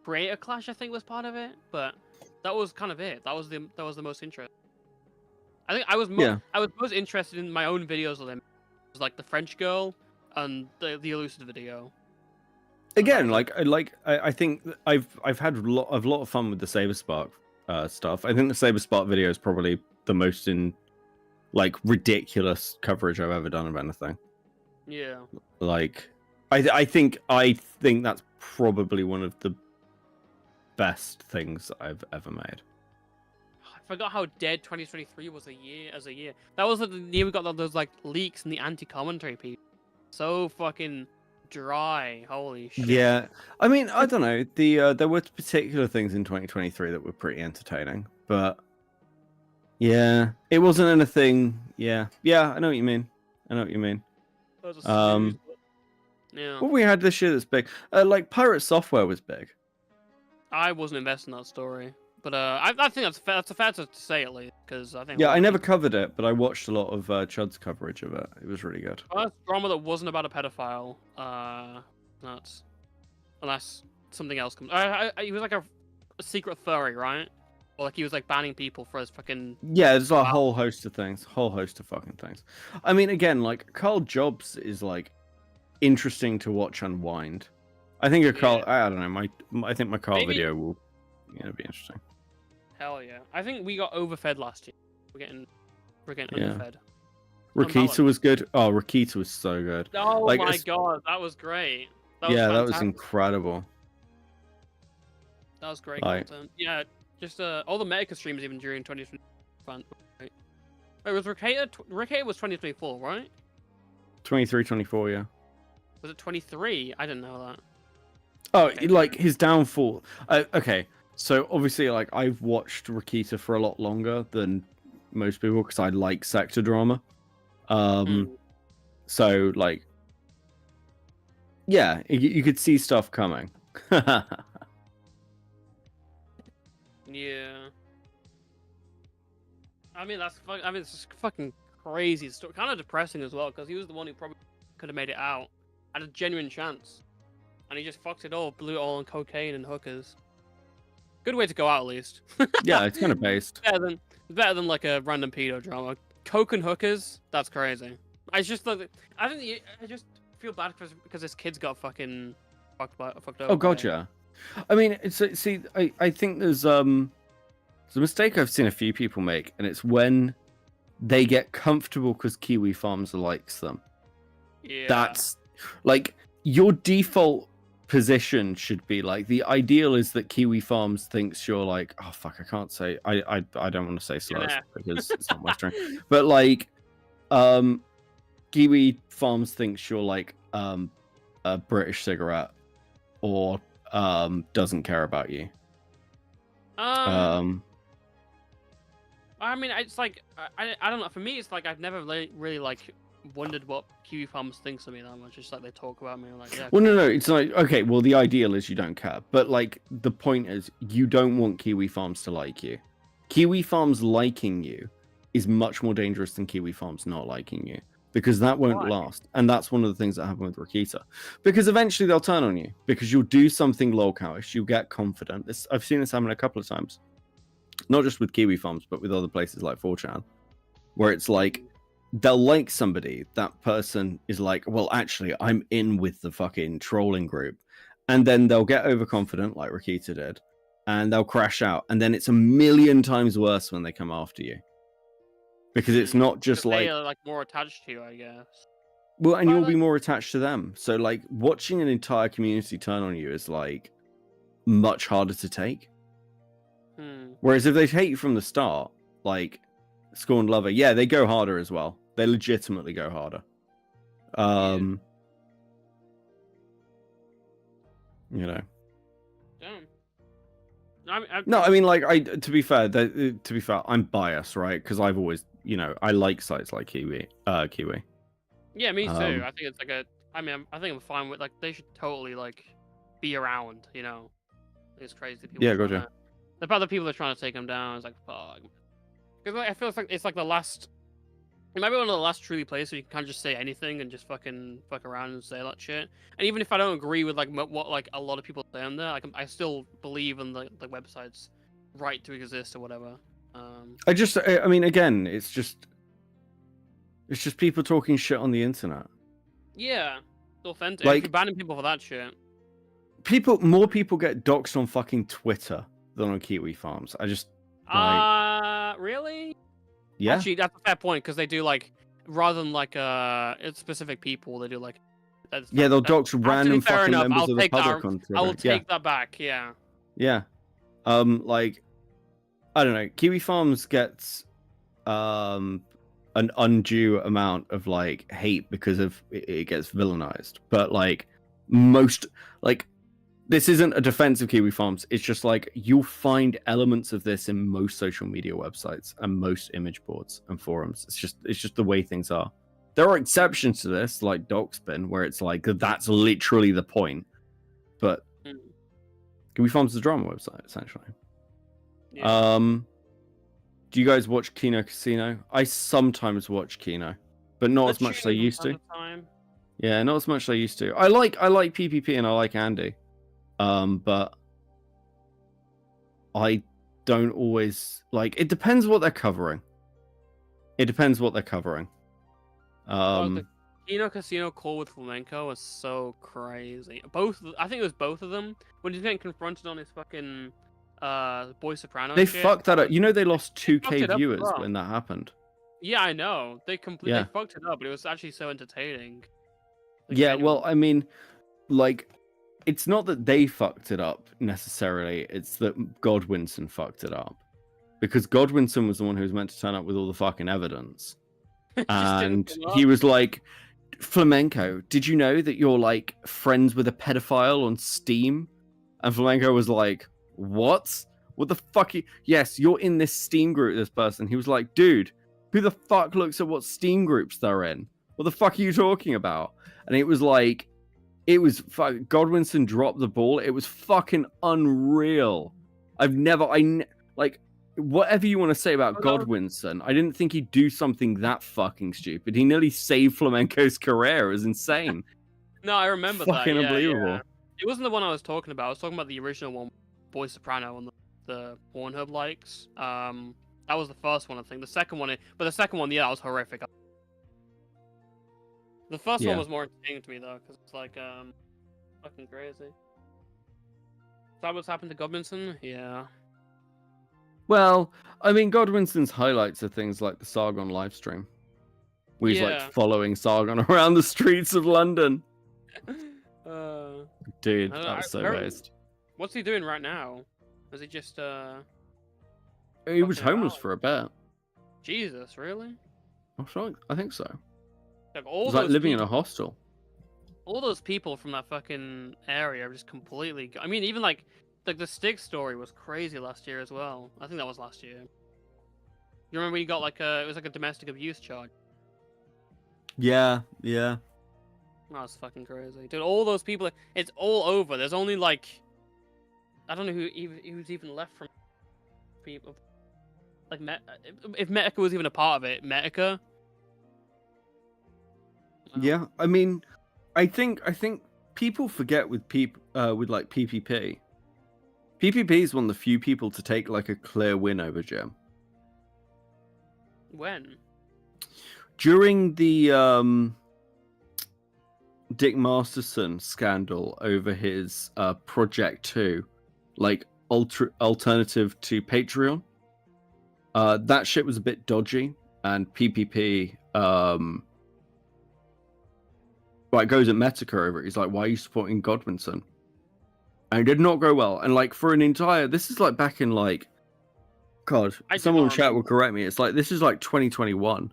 Creator Clash, I think, was part of it, but that was kind of it. That was the most interesting. I think I was most interested in my own videos of them. It was like the French girl and the Elucid video. Again, I think I've had a lot of fun with the Saberspark stuff. I think the Saberspark video is probably the most like ridiculous coverage I've ever done of anything. Yeah. Like, I think that's probably one of the best things I've ever made. I forgot how dead 2023 was as a year. That was the year we got those like leaks and the anti-commentary people. So fucking dry. Holy shit. Yeah, I mean, I don't know. There were particular things in 2023 that were pretty entertaining, but yeah, it wasn't anything. Yeah, I know what you mean. Yeah. What we had this year that's big, like Pirate Software was big. I wasn't invested in that story, but I think that's fair to say at least, because I think. Yeah, I never covered it, but I watched a lot of Chud's coverage of it. It was really good. First drama that wasn't about a pedophile. Unless something else comes. He was like a secret furry, right? Or like he was like banning people for his fucking. Yeah, there's a whole host of things. Whole host of fucking things. I mean, again, like Carl Jobs is like interesting to watch unwind. I think I don't know. I think my Carl video will, be interesting. Hell yeah! I think we got overfed last year. We're getting underfed. Rakita was good. Oh, Rakita was so good. Oh like, my god, that was great. That was incredible. That was great content. Yeah, just all the Medica streams even during 2020. Wait, was Rakita was 2024, right? 23, 24, yeah. Was it 23? I didn't know that. Oh, okay. Like his downfall. Okay, so obviously, like I've watched Rakita for a lot longer than most people because I like sector drama. So like, yeah, you could see stuff coming. Yeah. I mean, it's just fucking crazy. It's kind of depressing as well, because he was the one who probably could have made it out. Had a genuine chance. And he just fucked it all, blew it all on cocaine and hookers. Good way to go out, at least. Yeah, it's kind of based. Better than like a random pedo drama. Coke and hookers, that's crazy. I just feel bad because this kid's got fucking fucked over. Oh god, yeah. I mean, see, I think there's a mistake I've seen a few people make, and it's when they get comfortable because Kiwi Farms likes them. Yeah. That's like your default position should be like, the ideal is that Kiwi Farms thinks you're like, oh fuck, I can't say, I don't want to say slurs because it's not Western, but like Kiwi Farms thinks you're like a British cigarette or doesn't care about you. I mean, it's like I don't know. For me, it's like I've never really like wondered what Kiwi Farms thinks of me that much. It's like they talk about me like, yeah. Well, no, it's like, okay, well, the ideal is you don't care, but like the point is you don't want Kiwi Farms to like you. Kiwi Farms liking you is much more dangerous than Kiwi Farms not liking you, because that won't last. And that's one of the things that happened with Rakita, because eventually they'll turn on you because you'll do something lolcowish, you'll get confident. I've seen this happen a couple of times, not just with Kiwi Farms, but with other places like 4chan, where it's like, they'll like somebody, that person is like, well, actually, I'm in with the fucking trolling group. And then they'll get overconfident, like Rakita did, and they'll crash out. And then it's a million times worse when they come after you. Because it's not just like... They're like more attached to you, I guess. Well, and you'll be more attached to them. So, like, watching an entire community turn on you is, like, much harder to take. Whereas if they hate you from the start, like, Scorned Lover, yeah, they go harder as well. They legitimately go harder. You know. Damn. No, I mean, like, to be fair, I'm biased, right? Because I've always, you know, I like sites like Kiwi. Yeah, me too. I think it's like I think I'm fine with, like, they should totally like be around, you know. It's crazy. People gotcha. The other people are trying to take them down. It's like, fuck. Because like, I feel like it's like the last. It might be one of the last truly places where you can kind of just say anything and just fucking fuck around and say that shit. And even if I don't agree with like what like a lot of people say on there, I still believe in the website's right to exist or whatever. I mean, again, it's just people talking shit on the internet. Yeah, it's authentic. Like, if you're banning people for that shit. More people get doxxed on fucking Twitter than on Kiwi Farms. I just really? Yeah. Actually, that's a fair point, because they do like, rather than like it's specific people, they do like. Yeah, they'll dox random fucking enough. members of the public on Twitter. I will take that back. Yeah. Yeah. Like, I don't know. Kiwi Farms gets an undue amount of like hate because of it gets villainized, but like most like. This isn't a defense of Kiwi Farms. It's just like you'll find elements of this in most social media websites and most image boards and forums. It's just the way things are. There are exceptions to this, like Docspin, where it's like that's literally the point. But Kiwi Farms is a drama website, essentially. Yeah. Do you guys watch Kino Casino? I sometimes watch Kino, but not as much as I used to. Yeah, not as much as I used to. I like PPP and I like Andy. But I don't always like. It depends what they're covering. The Kino Casino call with Flamenco was so crazy. I think it was both of them when he's getting confronted on his fucking Boy Soprano. They shit. fucked that up. You know they lost 2K up, viewers bro. when that happened. Yeah, I know. They completely Yeah. fucked it up, but it was actually so entertaining. Like, Yeah, well, I mean, like, it's not that they fucked it up necessarily. It's that Godwinson fucked it up. Because Godwinson was the one who was meant to turn up with all the fucking evidence. And he was like, Flamenco, did you know that you're like friends with a pedophile on Steam? And Flamenco was like, what? What the fuck? Yes, you're in this Steam group with this person. He was like, dude, Who the fuck looks at what Steam groups they're in? What the fuck are you talking about? And it was like, Godwinson dropped the ball. It was fucking unreal. Like, whatever you want to say about Godwinson, I didn't think he'd do something that fucking stupid. He nearly saved Flamenco's career. It was insane. No, I remember that. Fucking Yeah, unbelievable. yeah. It wasn't the one I was talking about. I was talking about the original one, Boy Soprano on the Pornhub likes. That was the first one, I think. The second one, but the second one, yeah, that was horrific. The first one was more entertaining to me though, because it's like fucking crazy. Is that what's happened to Godwinson? Yeah. Well, I mean, Godwinson's highlights are things like the Sargon live stream, where he's like following Sargon around the streets of London. Dude, that's so based. What's he doing right now? Is he just He was homeless for a bit. Jesus, really? I'm sure. I think so. Like It was like living in a hostel. All those people from that fucking area are just completely. I mean, even like the Styx story was crazy last year as well. I think that was last year. You remember he got like it was like a domestic abuse charge. Yeah, yeah. That's fucking crazy, dude. All those people, it's all over. There's only like, I don't know who's even left from people. Like, if Metica was even a part of it, Metica. Yeah, I mean, I think people forget with like PPP. PPP is one of the few people to take like a clear win over Jim. When? During the Dick Masterson scandal over his Project 2, like alternative to Patreon. That shit was a bit dodgy, and PPP like goes at Metica over it. He's like, why are you supporting Godwinson? And it did not go well. And like for an entire, this is like back in like, God, someone in chat will correct me. It's like, this is like 2021.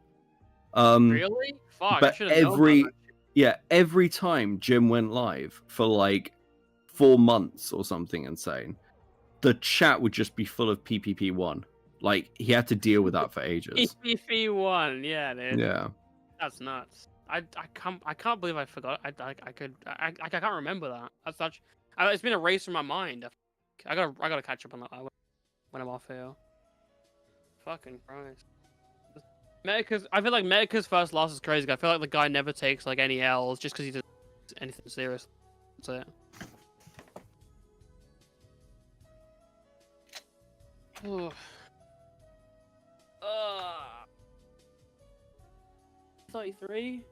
Really? Fuck, But every time Jim went live for like 4 months or something insane, the chat would just be full of PPP1. Like he had to deal with that for ages. PPP1, yeah, dude. Yeah. That's nuts. I can't believe I forgot. I can't remember that. That's such. It's been erased from my mind. I gotta catch up on that when I'm off here. Fucking Christ. I feel like Medica's first loss is crazy. I feel like the guy never takes like any L's just because he doesn't do anything serious. That's it. Oh. 33.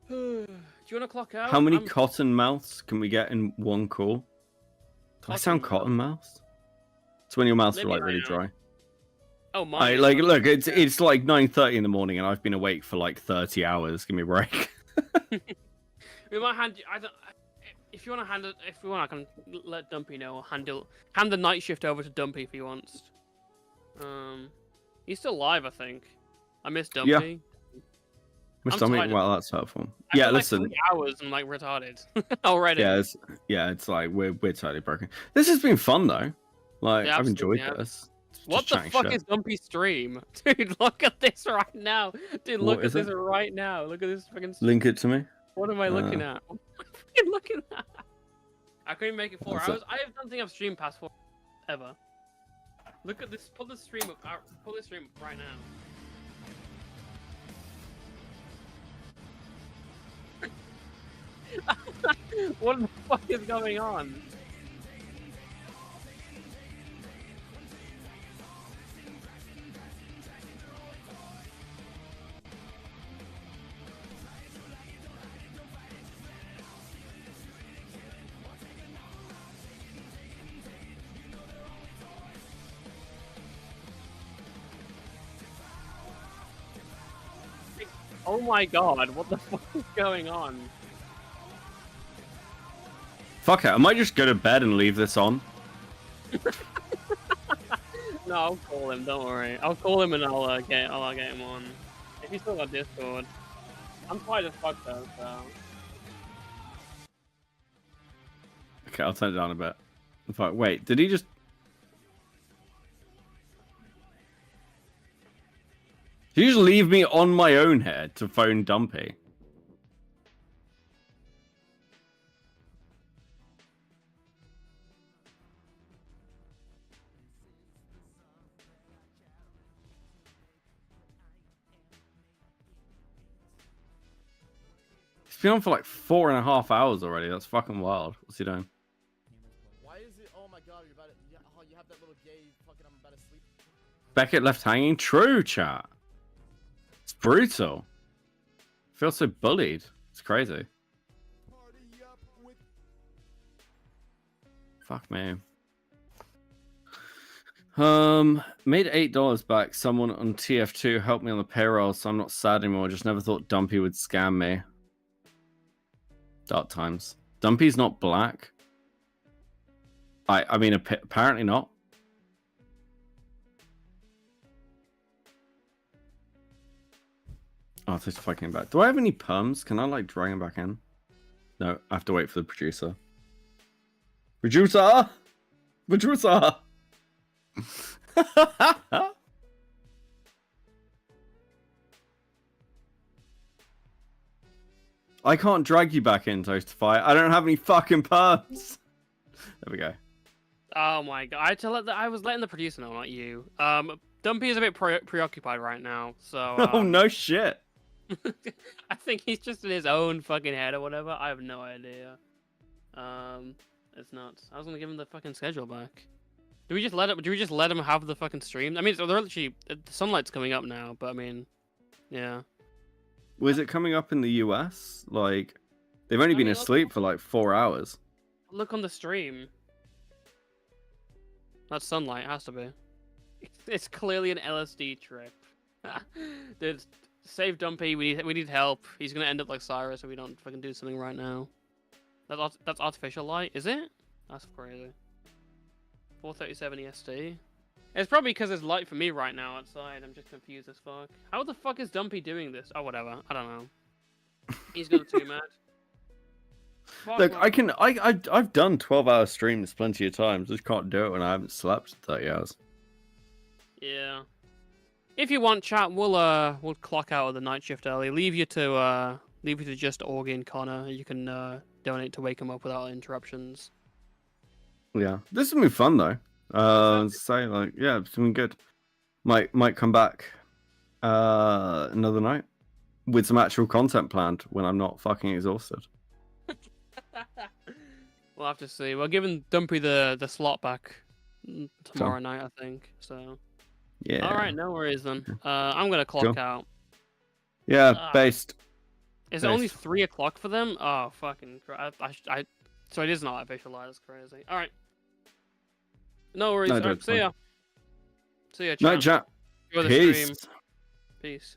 Do you want to clock out? How many cotton mouths can we get in one call? Do I sound cotton mouthed? It's when your mouths are like really dry. Oh my! Look, it's like 9:30 in the morning, and I've been awake for like 30 hours. Give me a break. We might hand you. If you want to hand it, if we want, I can let Dumpy know. Hand the night shift over to Dumpy if he wants. He's still live, I think. I miss Dumpy. Yeah. Miss Dumpy. Well, that's helpful. Yeah, listen. Like 3 hours and like retarded already. Yeah, it's like we're totally broken. This has been fun though. Like I've enjoyed this. What the fuck is Dumpy's stream? Dude, look at this right now. Dude, look at this right now. Look at this fucking stream. Link it to me. What am I looking at? What am I fucking looking at? I couldn't make it 4 hours. I don't think I've streamed past 4 ever. Look at this. Pull this stream up. Pull this stream up right now. What the fuck is going on? Oh my god, what the fuck is going on? Fuck it, I might just go to bed and leave this on. No, I'll call him, don't worry. I'll call him and I'll get him on. If he's still got Discord. I'm tired as fuck though, so... Okay, I'll turn it down a bit. Fuck, wait, did he just... You just leave me on my own here to phone Dumpy. He's been on for like 4.5 hours already. That's fucking wild. What's he doing? Why is it? Oh my god, you're about to, you have that little gay fucking. I'm about to sleep. Beckett left hanging. True, chat. It's brutal. I feel so bullied. It's crazy. Fuck me. Made $8 back. Someone on TF2 helped me on the payroll, so I'm not sad anymore. Just never thought Dumpy would scam me. Dark times. Dumpy's not black. I mean, apparently not. Oh, this fucking back. Do I have any perms? Can I like drag him back in? No, I have to wait for the producer. Producer! Producer! I can't drag you back in, Toastify. I don't have any fucking perms. There we go. Oh my god! I was letting the producer know, not you. Dumpy is a bit preoccupied right now, so. Oh no shit. I think he's just in his own fucking head or whatever. I have no idea. It's nuts. I was gonna give him the fucking schedule back. Do we just let him have the fucking stream? I mean, they're literally the sunlight's coming up now, but I mean, yeah. Was it coming up in the US? Like, they've only been asleep for like 4 hours. Look on the stream. That's sunlight. It has to be. It's clearly an LSD trip. Dude, save Dumpy. We need help. He's gonna end up like Cyrus if we don't fucking do something right now. That's artificial light, is it? That's crazy. 437 EST. It's probably because there's light for me right now outside. I'm just confused as fuck. How the fuck is Dumpy doing this? Oh, whatever. I don't know. He's gonna too mad. Fuck, Look, man. I've done 12-hour streams plenty of times. Just can't do it when I haven't slept 30 hours. Yeah. If you want, chat, we'll clock out of the night shift early. Leave you to just Augie and Connor. You can donate to wake them up without interruptions. Yeah, this has been fun though. Say like, yeah, it's been good. Might come back another night with some actual content planned when I'm not fucking exhausted. We'll have to see. We're giving Dumpy the slot back tomorrow night, I think. So. Yeah. All right, no worries then. I'm gonna clock out. Yeah, based. Is it only 3 o'clock for them? Oh, fucking crap. So it is not official light. That's crazy. All right. No worries. No, All right, don't, see ya. See ya, chat. Night chat. Enjoy the Peace. stream. Peace.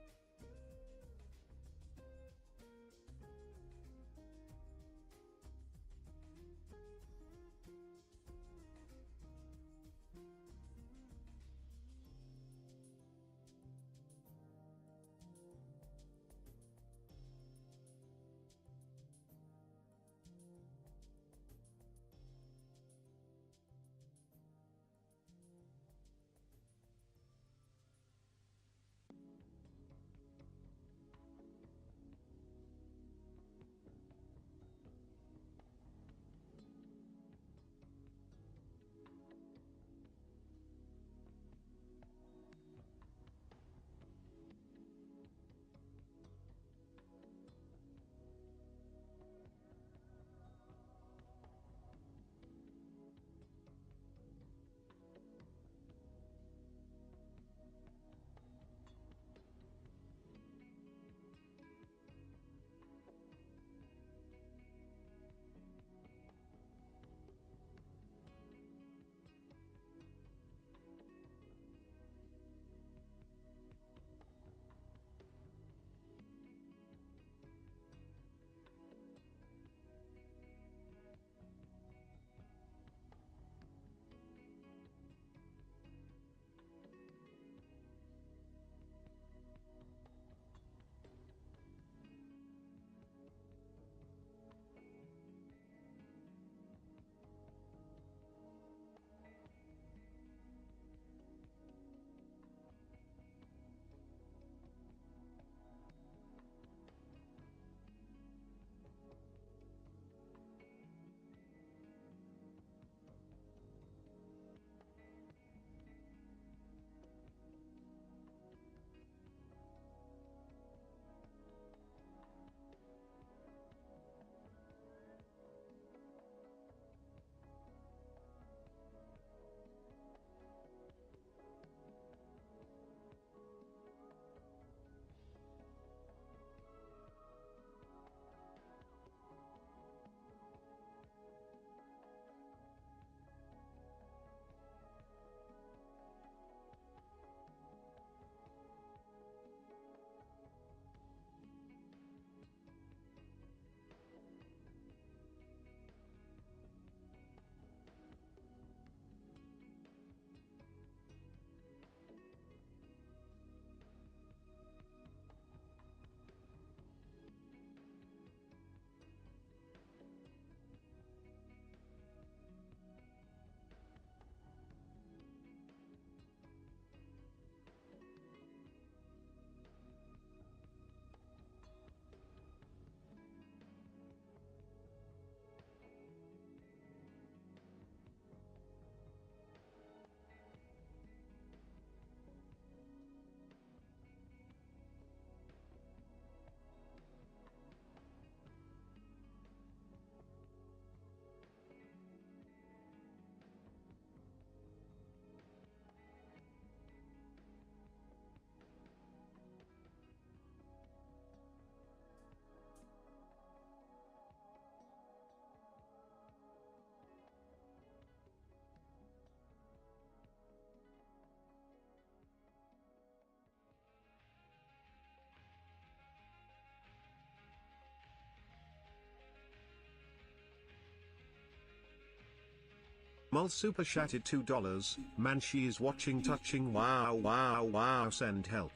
Mul super chatted $2. Man, she is watching, touching. Wow, wow, wow. Send help.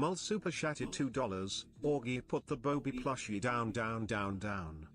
Mul super chatted $2. Augie put the Bobby plushie down down down down.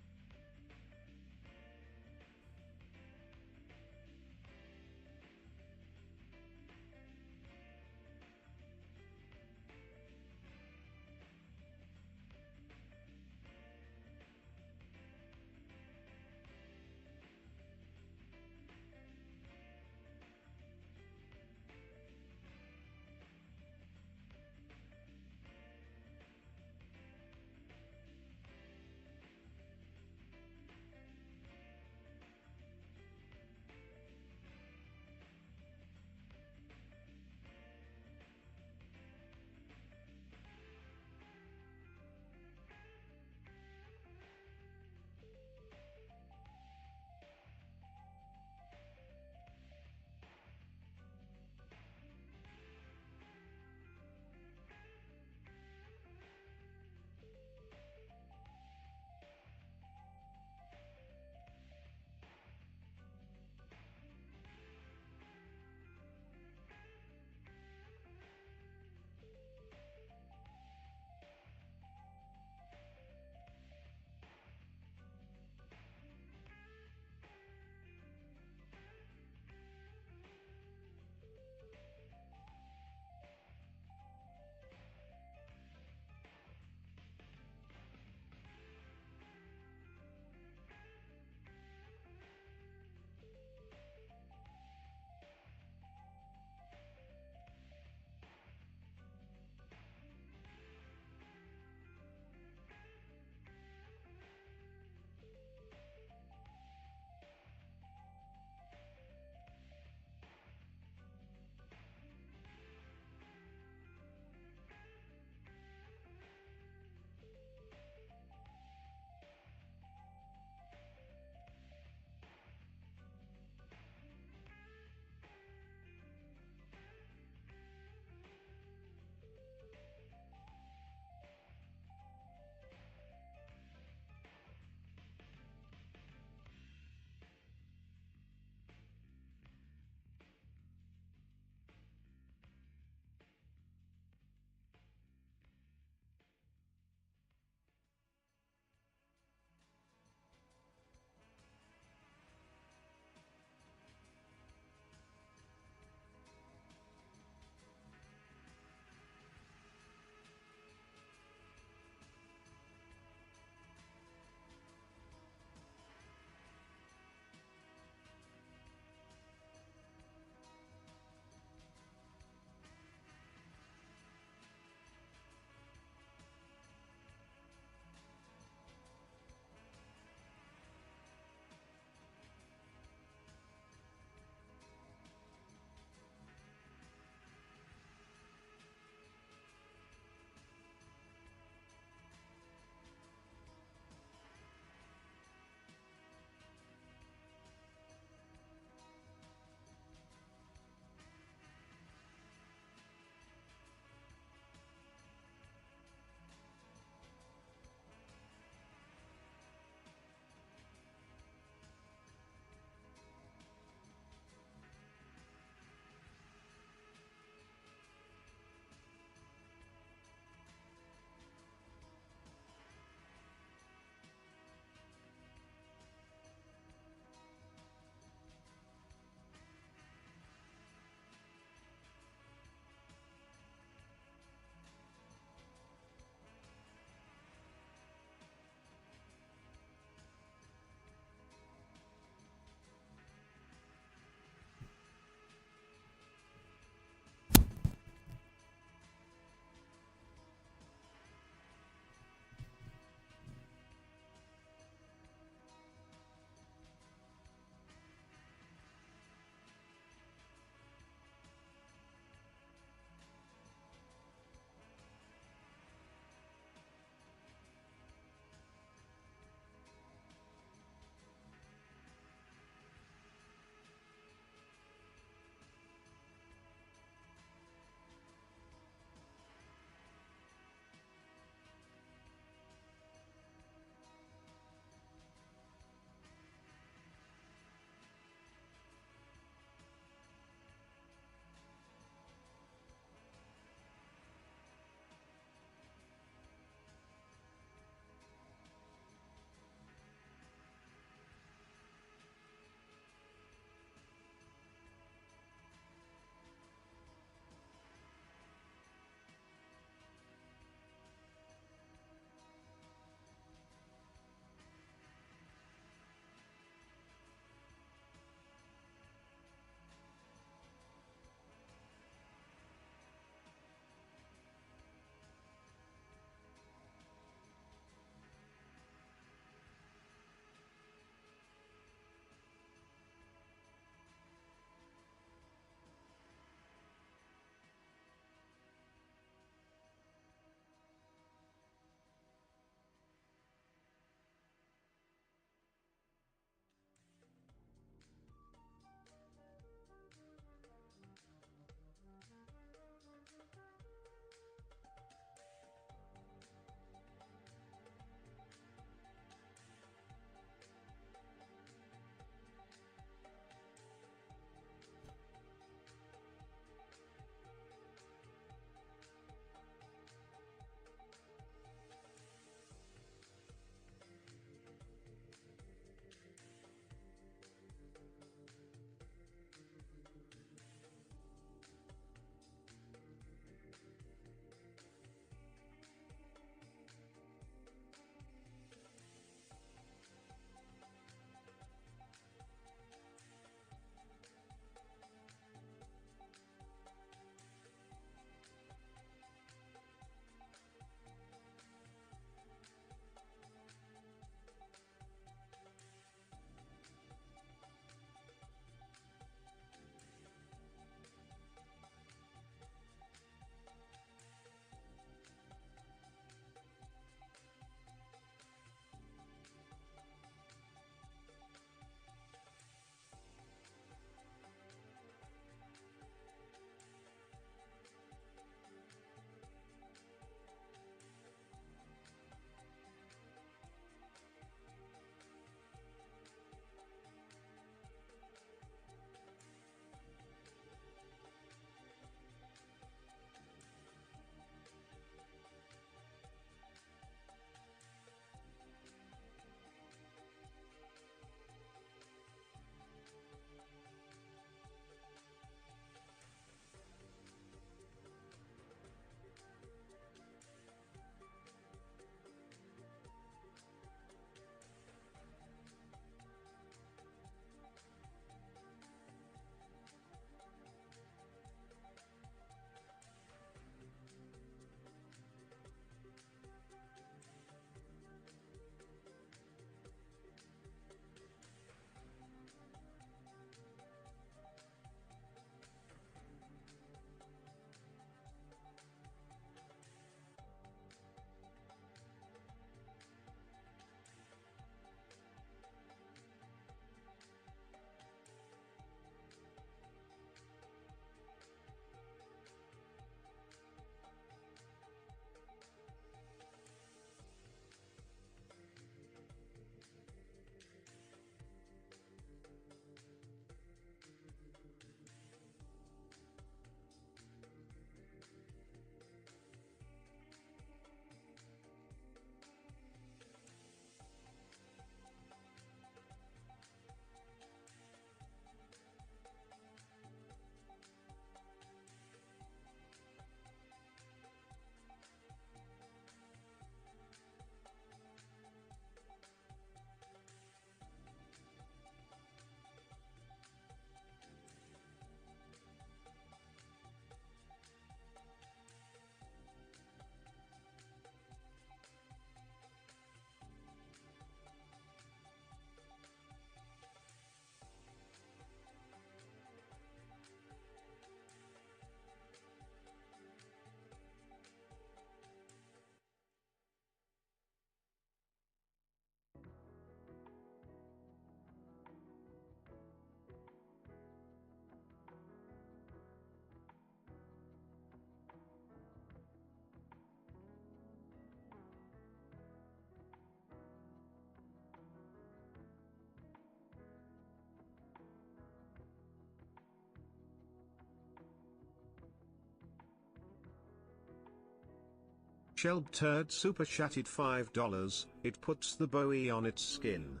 Shelb Turd super chatted $5. It puts the Bowie on its skin.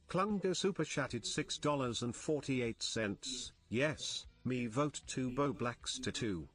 Klunga super chatted $6.48. Yes, me vote to Bo Black's tattoo.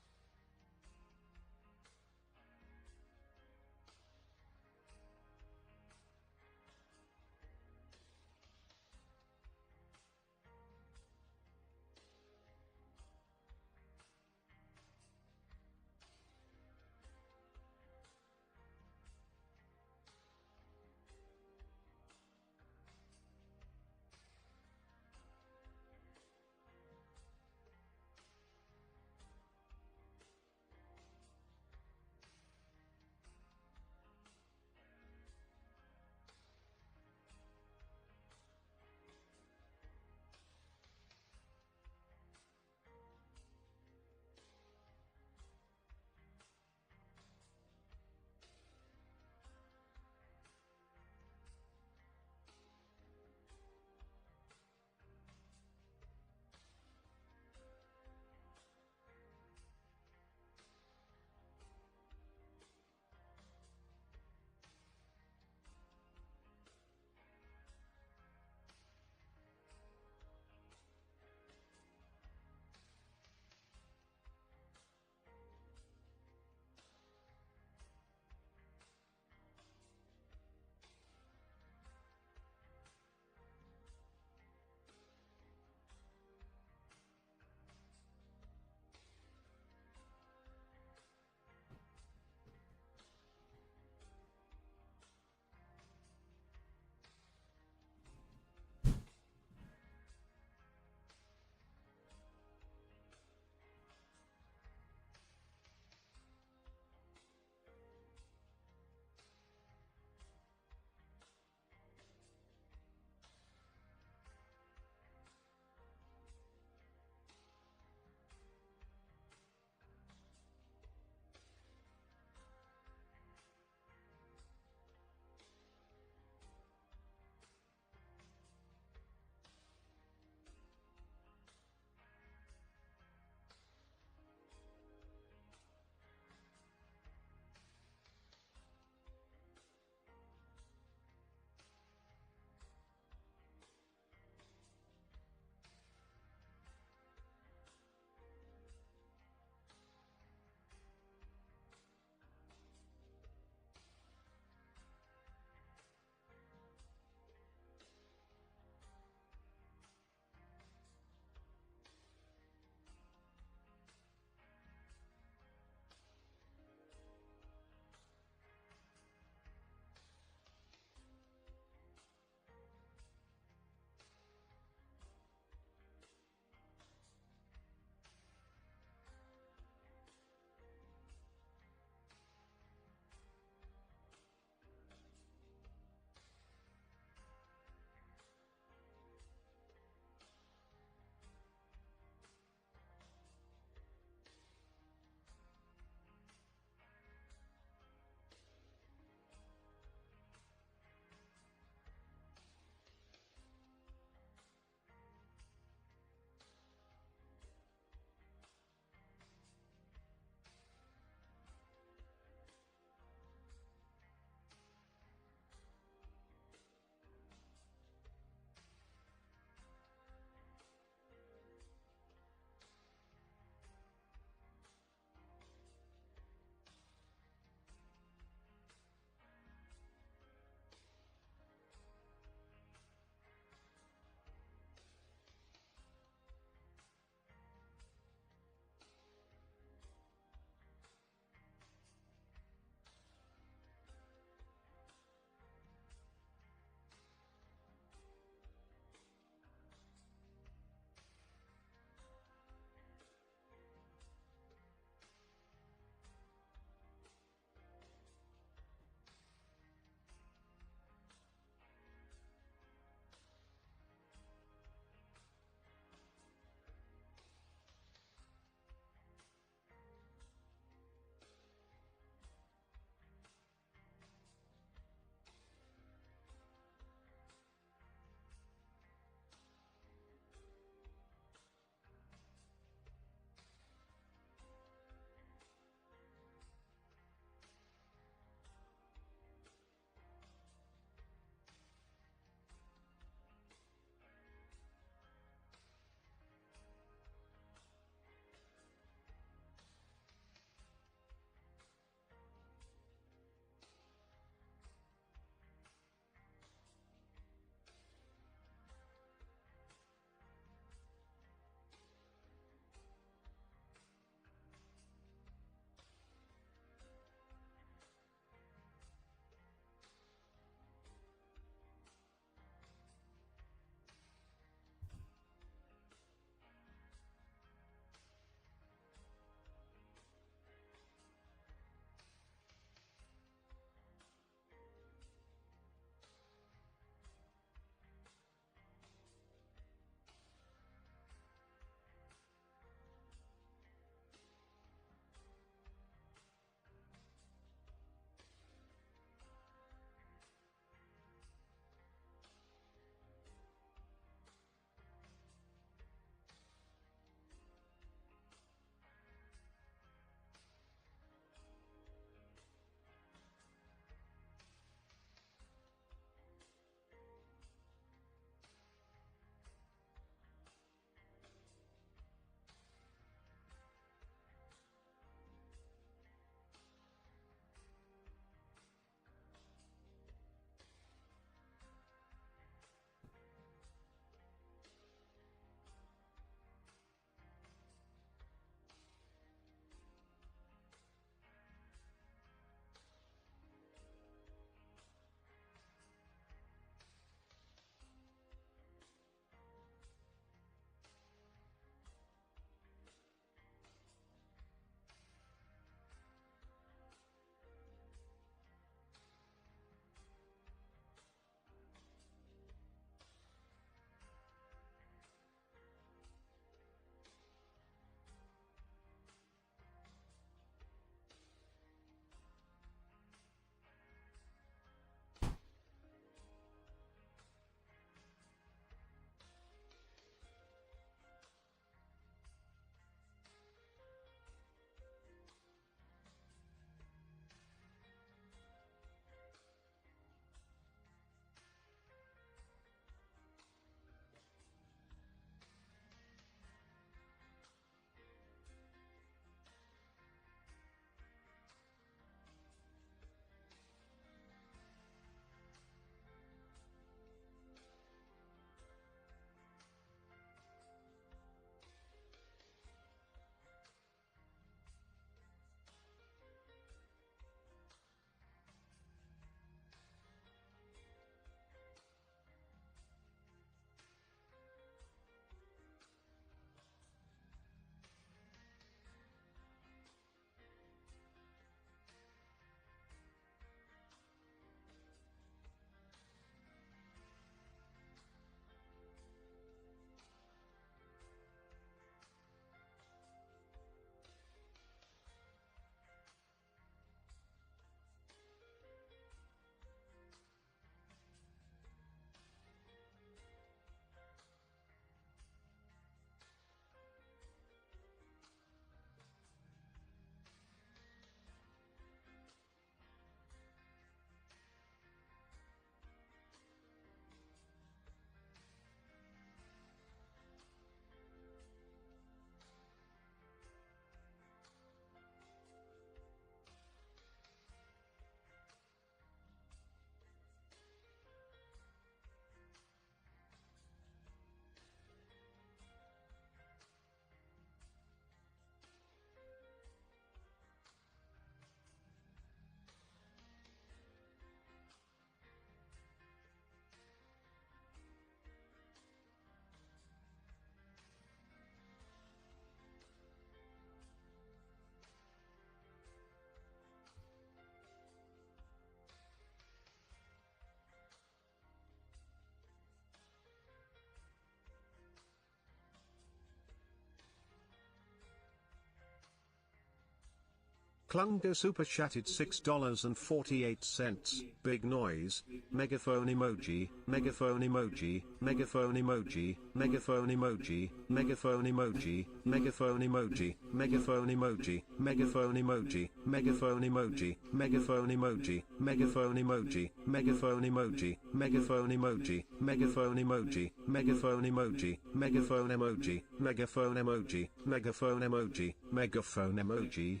Klunga super chatted $6.48. Big noise. Megaphone emoji. Megaphone emoji. Megaphone emoji. Megaphone emoji. Megaphone emoji. Megaphone emoji. Megaphone emoji. Megaphone emoji. Megaphone emoji. Megaphone emoji. Megaphone emoji. Megaphone emoji. Megaphone emoji. Megaphone emoji. Megaphone emoji. Megaphone emoji. Megaphone emoji. Megaphone emoji. Megaphone emoji.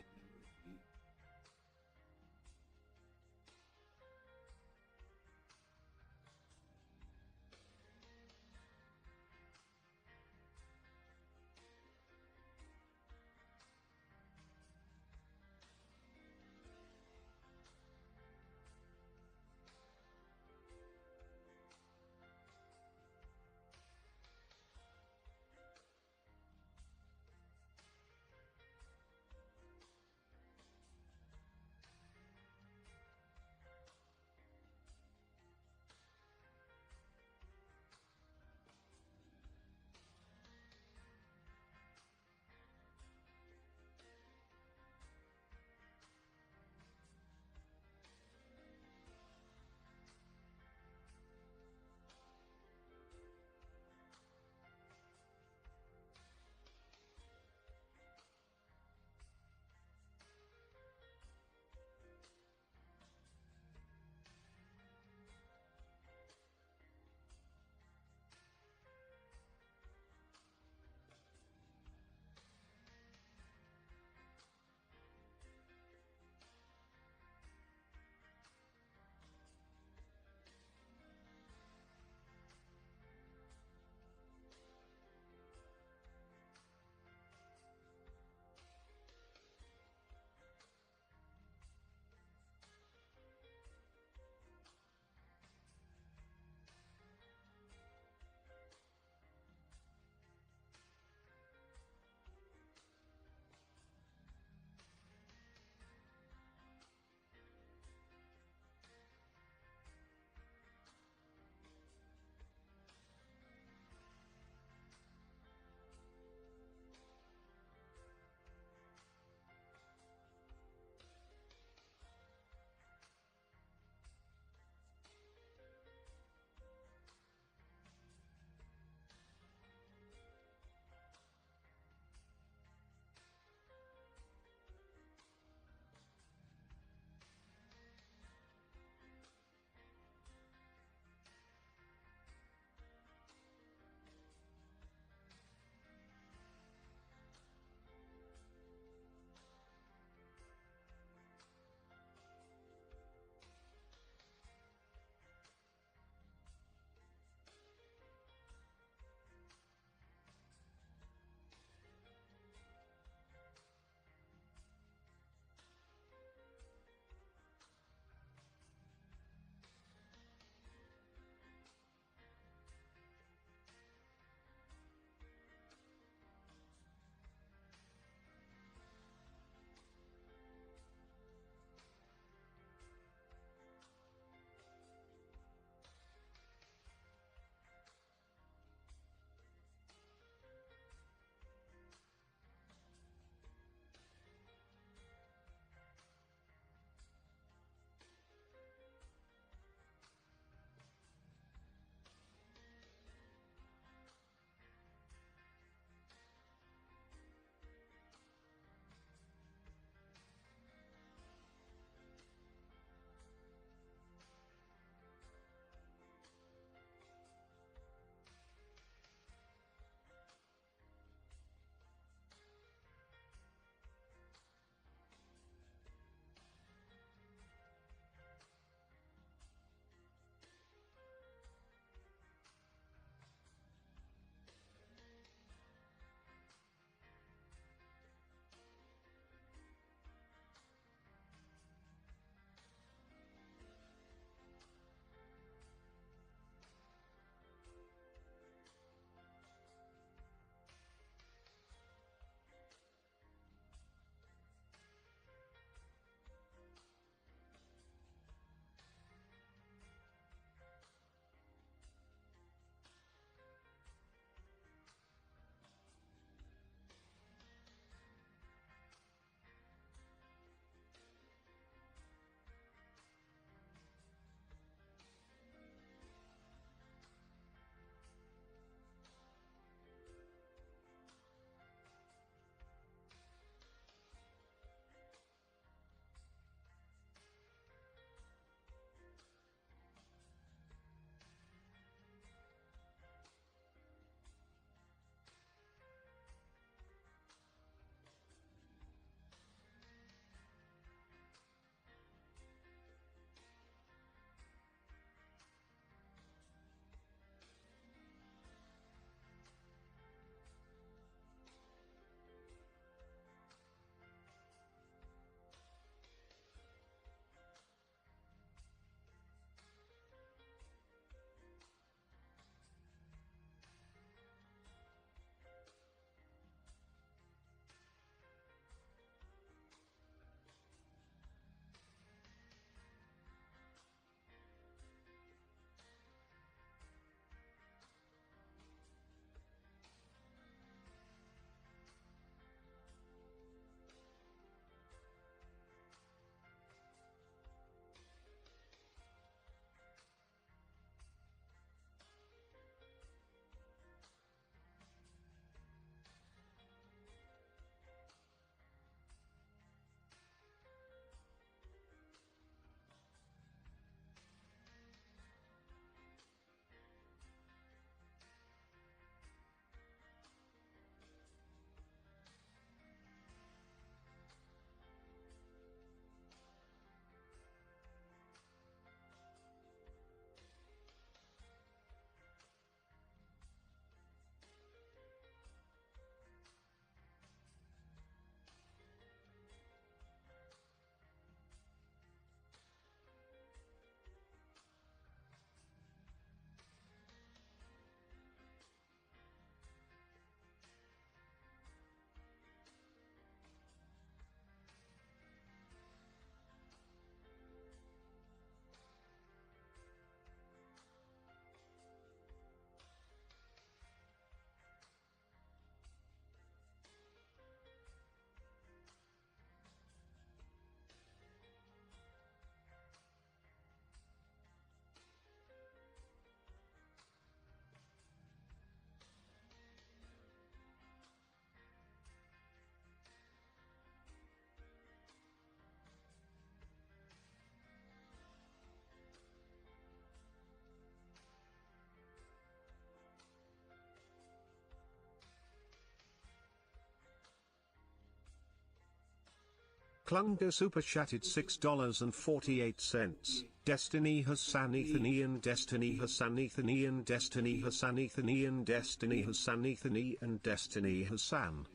Klunga super chatted $6.48. Destiny Hassan Ethan Ian Destiny Hassan Ethan Ian Destiny Hassan Ethan Ian Destiny Hassan Ethan Ian Destiny Hassan.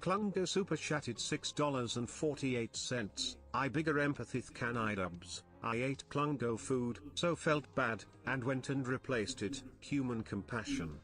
Clunger super chatted $6.48. I bigger empathy can I dubs. I ate Clungo food, so felt bad, and went and replaced it. Human compassion.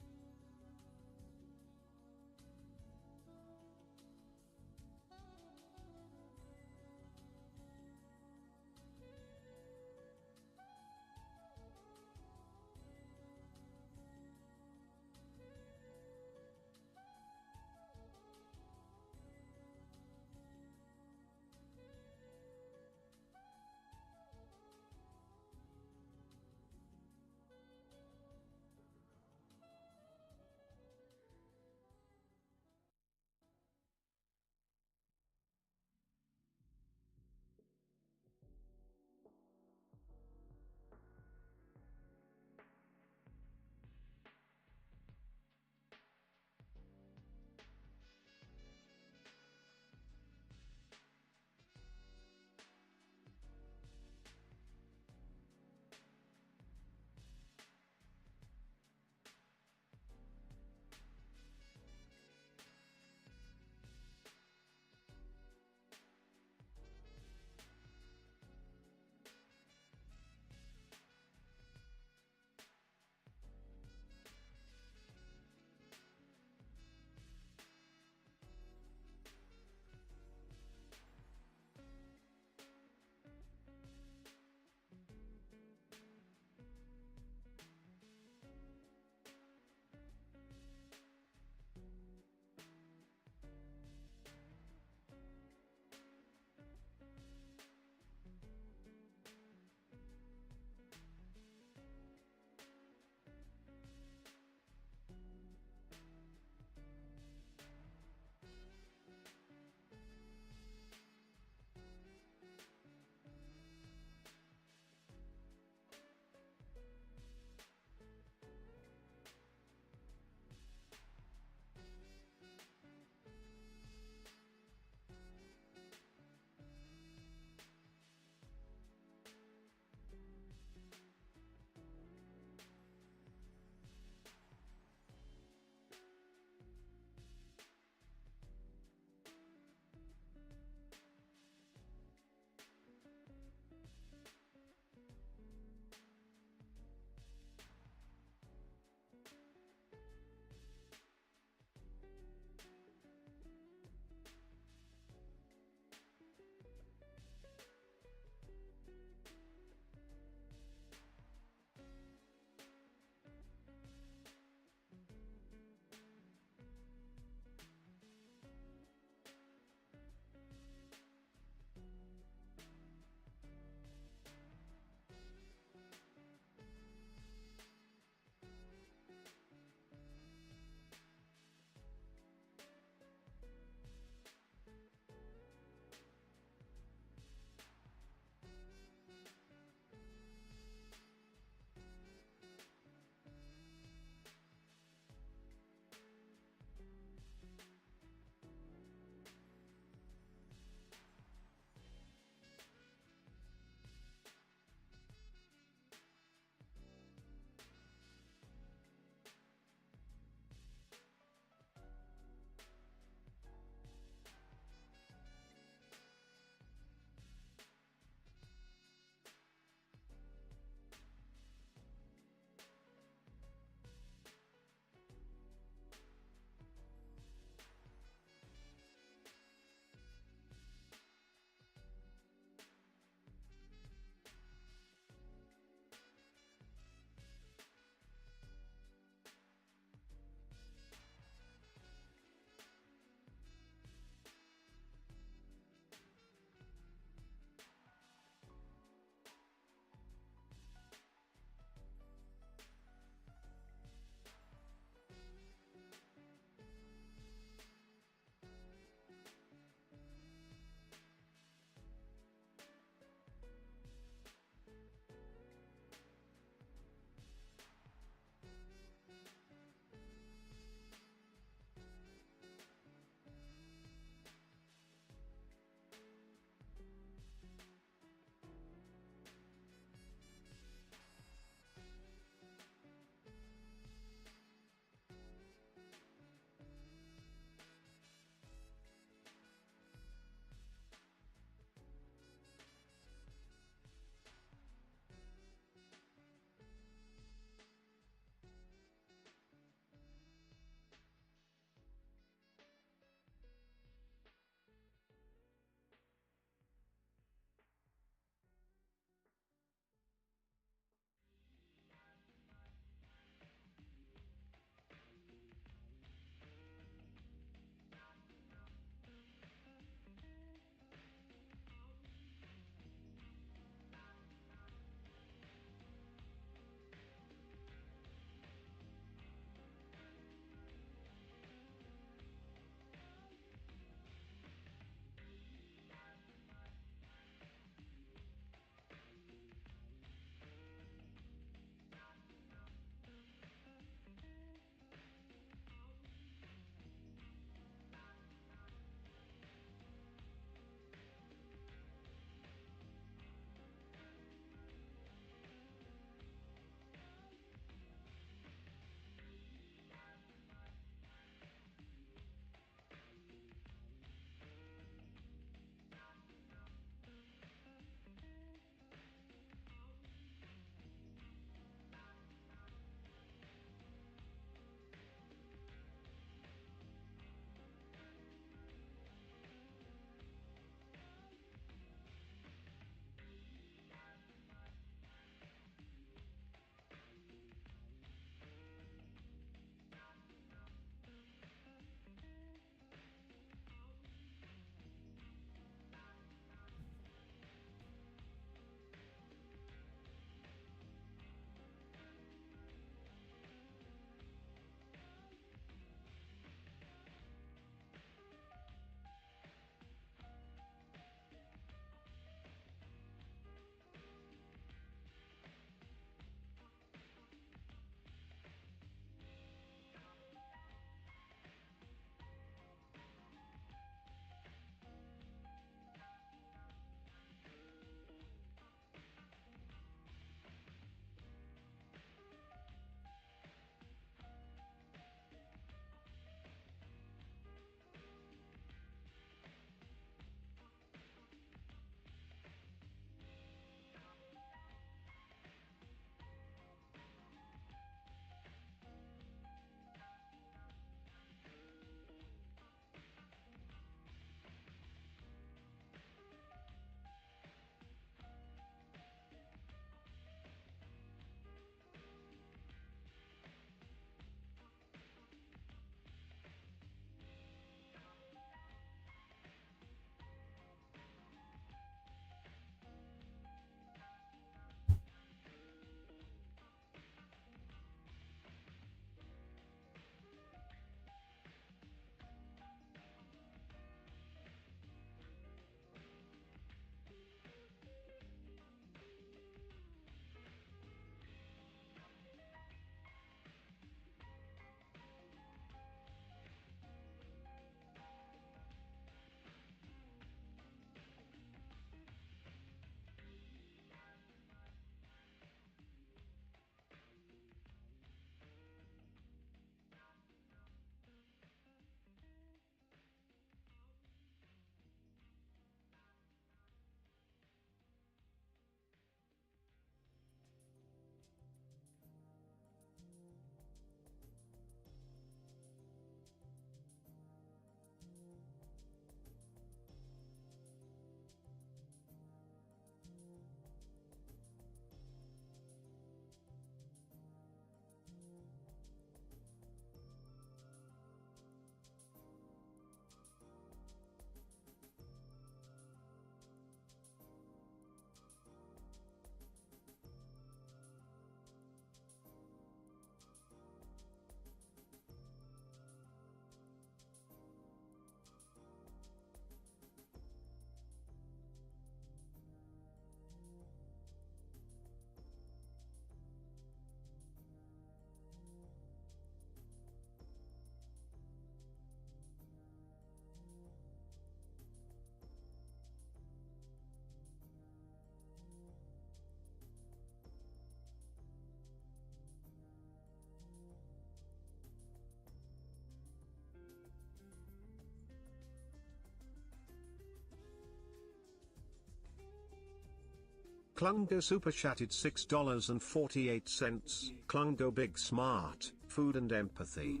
Klungo super chatted $6.48. Klungo big smart, food and empathy.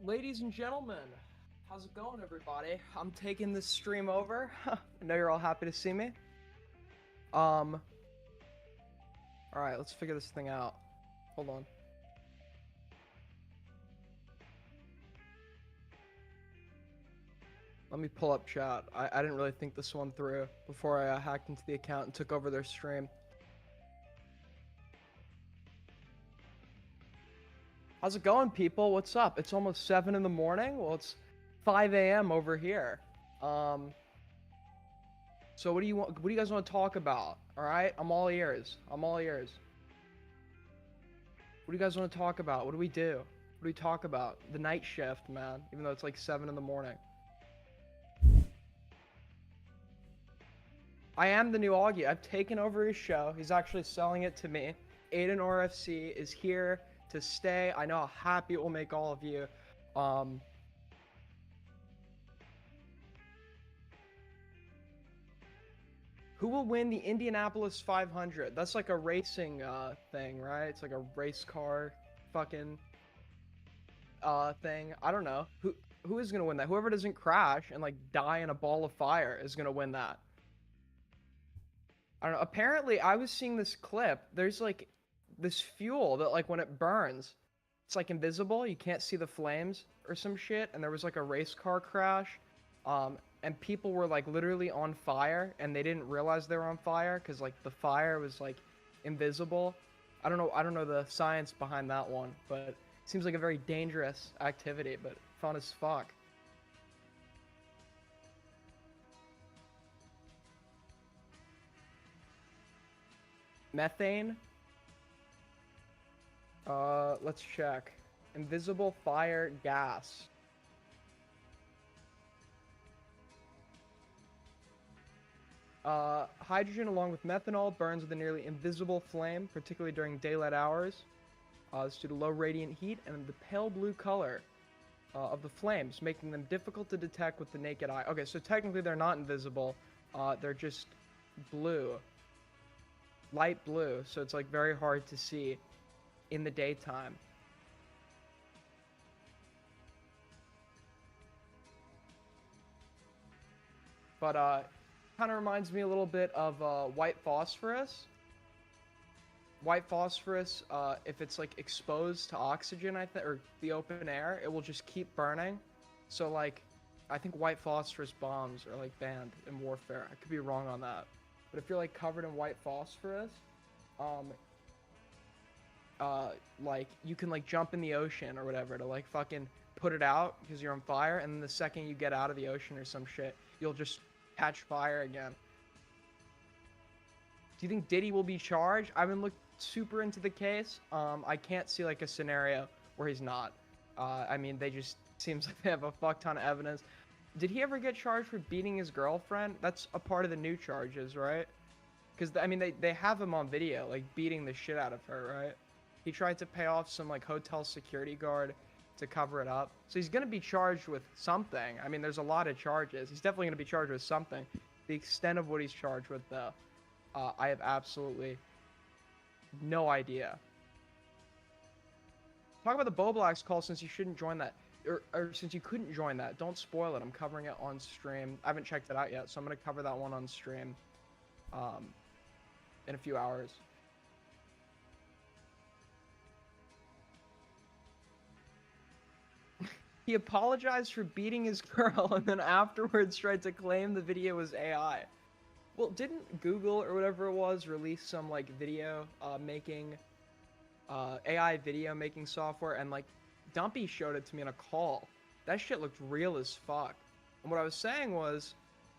Ladies and gentlemen, how's it going, everybody? I'm taking this stream over. I know you're all happy to see me. Alright, let's figure this thing out. Hold on. Let me pull up chat. I didn't really think this one through before I hacked into the account and took over their stream. How's it going, people? What's up? It's almost 7 in the morning. Well, it's 5 a.m. over here. So what do you want? What do you guys want to talk about? All right, I'm all ears. I'm all ears. What do you guys want to talk about? What do we do? What do we talk about? The night shift, man. Even though it's like 7 in the morning. I am the new Augie. I've taken over his show. He's actually selling it to me. AugieRFC is here to stay. I know how happy it will make all of you. Who will win the Indianapolis 500? That's like a racing thing, right? It's like a race car fucking thing. I don't know. Who is gonna win that? Whoever doesn't crash and like die in a ball of fire is gonna win that. I don't know. Apparently, I was seeing this clip. There's like this fuel that like when it burns, it's like invisible. You can't see the flames or some shit. And there was like a race car crash. And people were like literally on fire and they didn't realize they were on fire because like the fire was like invisible. I don't know the science behind that one, but it seems like a very dangerous activity, but fun as fuck. Methane? Let's check. Invisible fire gas. Hydrogen along with methanol burns with a nearly invisible flame, particularly during daylight hours. It's due to low radiant heat and the pale blue color of the flames, making them difficult to detect with the naked eye. Okay, so technically they're not invisible. They're just blue. Light blue, so it's like very hard to see in the daytime. But kind of reminds me a little bit of white phosphorus. White phosphorus, if it's like exposed to oxygen, I think, or the open air, it will just keep burning. So like, I think white phosphorus bombs are like banned in warfare. I could be wrong on that. But if you're like covered in white phosphorus, like you can like jump in the ocean or whatever to like fucking put it out because you're on fire, and then the second you get out of the ocean or some shit, you'll just catch fire again. Do you think Diddy will be charged? I haven't looked super into the case. I can't see like a scenario where he's not. I mean, they just seems like they have a fuck ton of evidence. Did he ever get charged for beating his girlfriend? That's a part of the new charges, right? Because, I mean, they have him on video, like, beating the shit out of her, right? He tried to pay off some, like, hotel security guard to cover it up. So he's going to be charged with something. I mean, there's a lot of charges. He's definitely going to be charged with something. The extent of what he's charged with, though, I have absolutely no idea. Talk about the Boblax call since you shouldn't join that. Or since you couldn't join that, don't spoil it. I'm covering it on stream. I haven't checked it out yet, so I'm going to cover that one on stream in a few hours. He apologized for beating his girl and then afterwards tried to claim the video was AI. Well, didn't Google or whatever it was release some like video making AI video making software, and like Dumpy showed it to me in a call. That shit looked real as fuck. And what I was saying was,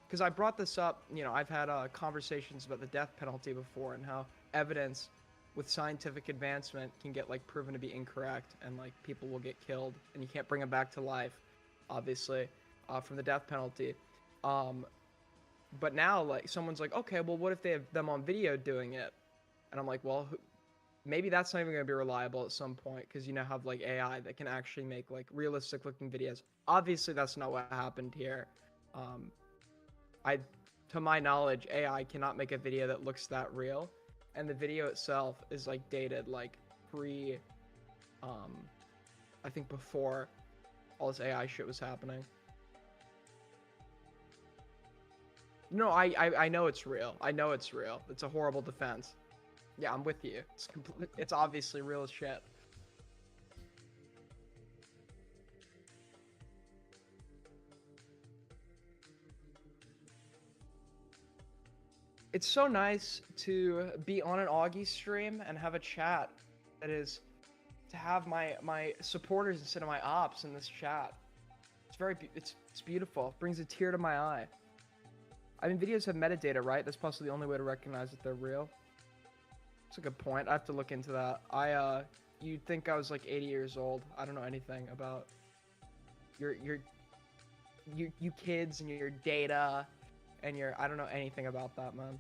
because I brought this up, you know, I've had conversations about the death penalty before and how evidence with scientific advancement can get like proven to be incorrect and like people will get killed and you can't bring them back to life, obviously, from the death penalty. But now like someone's like, okay, well, what if they have them on video doing it? And I'm like, well, maybe that's not even going to be reliable at some point because you now have like AI that can actually make like realistic looking videos. Obviously, that's not what happened here. To my knowledge, AI cannot make a video that looks that real, and the video itself is like dated like I think before all this AI shit was happening. No, I know it's real. I know it's real. It's a horrible defense. Yeah, I'm with you. It's obviously real as shit. It's so nice to be on an Augie stream and have a chat that is to have my supporters instead of my ops in this chat. It's beautiful. It brings a tear to my eye. I mean, videos have metadata, right? That's possibly the only way to recognize that they're real. That's a good point. I have to look into that. You'd think I was like 80 years old. I don't know anything about you kids and your data and I don't know anything about that, man.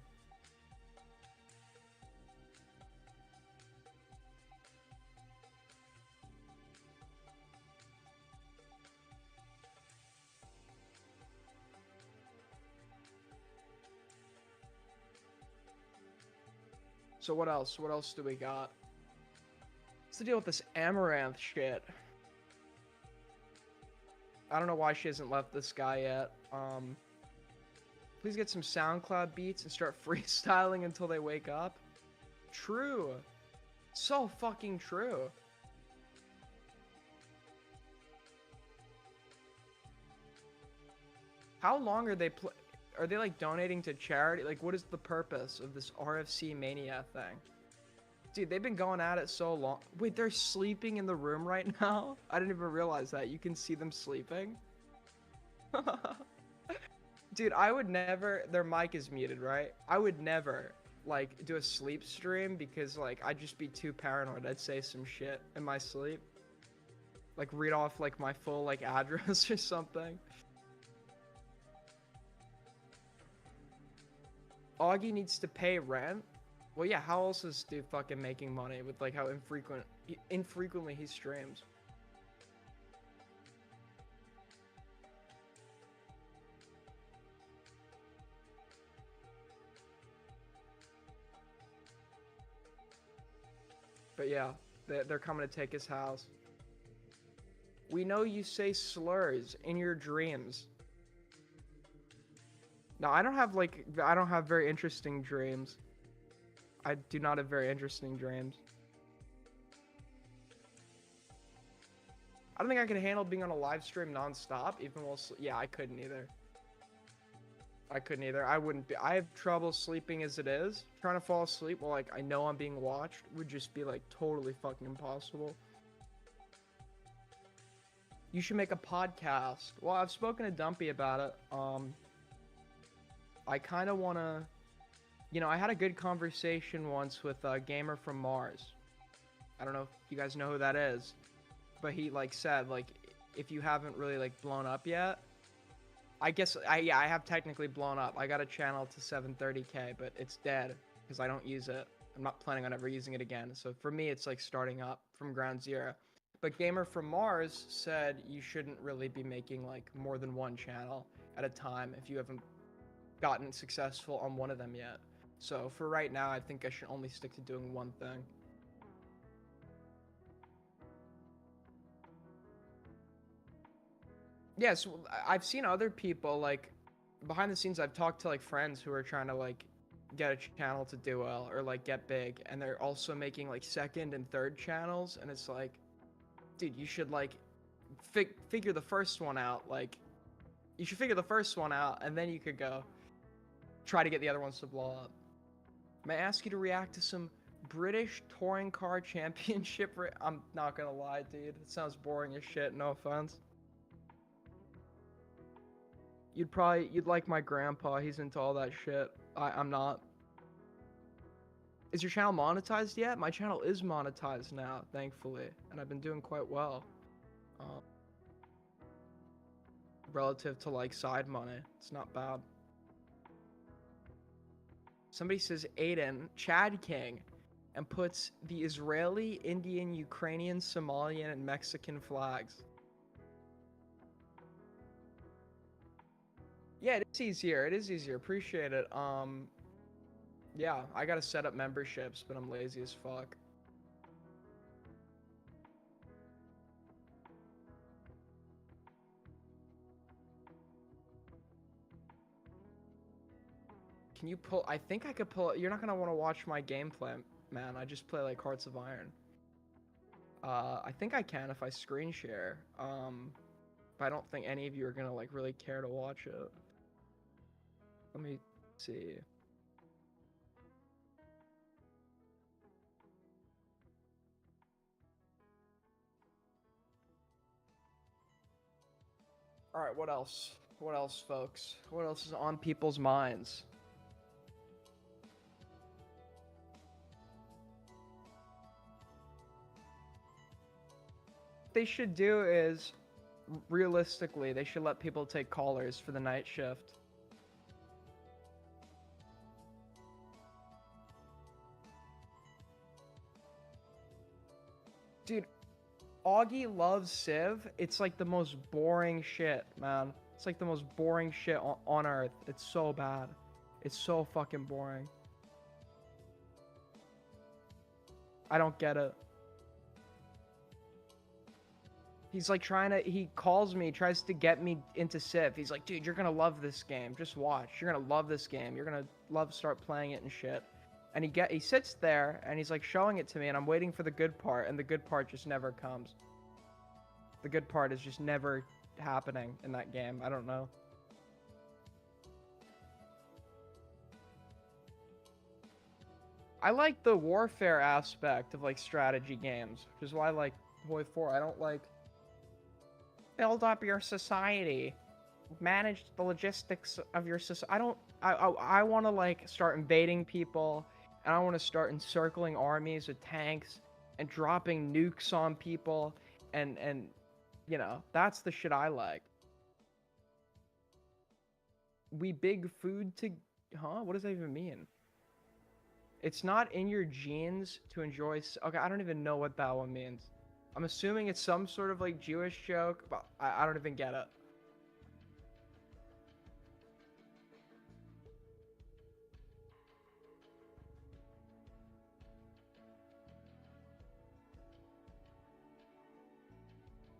So what else? What else do we got? What's the deal with this Amaranth shit? I don't know why she hasn't left this guy yet. Please get some SoundCloud beats and start freestyling until they wake up. True. So fucking true. How long are they are they like donating to charity? Like, what is the purpose of this RFC Mania thing? Dude, they've been going at it so long. Wait, they're sleeping in the room right now? I didn't even realize that. You can see them sleeping. Dude, I would never, their mic is muted, right? I would never, like, do a sleep stream because, like, I'd just be too paranoid. I'd say some shit in my sleep. Like, read off, like, my full, like, address or something. Augie needs to pay rent? Well, yeah, how else is dude fucking making money with, like, how infrequently he streams? But yeah, they're coming to take his house. We know you say slurs in your dreams. No, I don't have very interesting dreams. I do not have very interesting dreams. I don't think I could handle being on a live stream non-stop, even while yeah, I couldn't either. I wouldn't be. I have trouble sleeping as it is. Trying to fall asleep while, like, I know I'm being watched would just be, like, totally fucking impossible. You should make a podcast. Well, I've spoken to Dumpy about it. I kind of want to... You know, I had a good conversation once with a gamer from Mars. I don't know if you guys know who that is. But he, like, said, like, if you haven't really, like, blown up yet... I guess, yeah, I have technically blown up. I got a channel to 730k, but it's dead because I don't use it. I'm not planning on ever using it again. So for me, it's like starting up from ground zero. But Gamer from Mars said you shouldn't really be making like more than one channel at a time if you haven't gotten successful on one of them yet. So for right now, I think I should only stick to doing one thing. Yes, I've seen other people, like, behind the scenes, I've talked to, like, friends who are trying to, like, get a channel to do well, or, like, get big, and they're also making, like, second and third channels, and it's like, dude, you should, like, figure the first one out, like, you should figure the first one out, and then you could go try to get the other ones to blow up. May I ask you to react to some British touring car championship? I'm not gonna lie, dude, it sounds boring as shit, no offense. You'd like my grandpa, he's into all that shit. I'm not. Is your channel monetized yet? My channel is monetized now, thankfully, and I've been doing quite well. Relative to, like, side money, it's not bad. Somebody says Aiden, Chad King, and puts the Israeli, Indian, Ukrainian, Somalian, and Mexican flags. Yeah, it is easier. It is easier. Appreciate it. Yeah, I gotta set up memberships, but I'm lazy as fuck. Can you pull? I think I could pull. You're not gonna want to watch my gameplay, man. I just play like Hearts of Iron. I think I can if I screen share. But I don't think any of you are gonna like really care to watch it. Let me see. All right, what else? What else, folks? What else is on people's minds? What they should do is, realistically, they should let people take callers for the night shift. Dude, Augie loves Civ. It's like the most boring shit, man. It's like the most boring shit on earth. It's so bad. It's so fucking boring. I don't get it. He's like he calls me, tries to get me into Civ. He's like, dude, you're gonna love this game. Just watch. You're gonna love this game. You're gonna start playing it and shit. And he sits there and he's like showing it to me and I'm waiting for the good part and the good part just never comes. The good part is just never happening in that game. I don't know. I like the warfare aspect of like strategy games, which is why I like Void 4. I don't like build up your society, manage the logistics of your society. I want to like start invading people, and I want to start encircling armies with tanks and dropping nukes on people, and you know, that's the shit I like. We big food to, huh? What does that even mean? It's not in your genes to enjoy. Okay, I don't even know what that one means. I'm assuming it's some sort of like Jewish joke, but I don't even get it.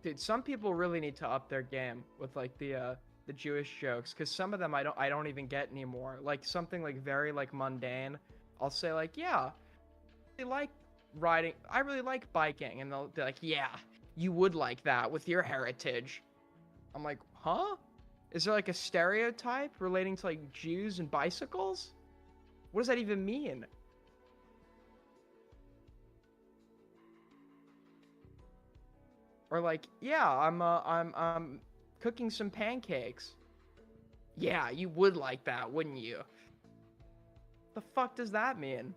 Dude, some people really need to up their game with like the Jewish jokes, because some of them I don't even get anymore. Like something like very like mundane. I'll say like, yeah, I like riding. I really like biking, and they'll be like, yeah, you would like that with your heritage. I'm like, huh? Is there like a stereotype relating to like Jews and bicycles? What does that even mean? Or like, yeah, I'm cooking some pancakes. Yeah, you would like that, wouldn't you? The fuck does that mean?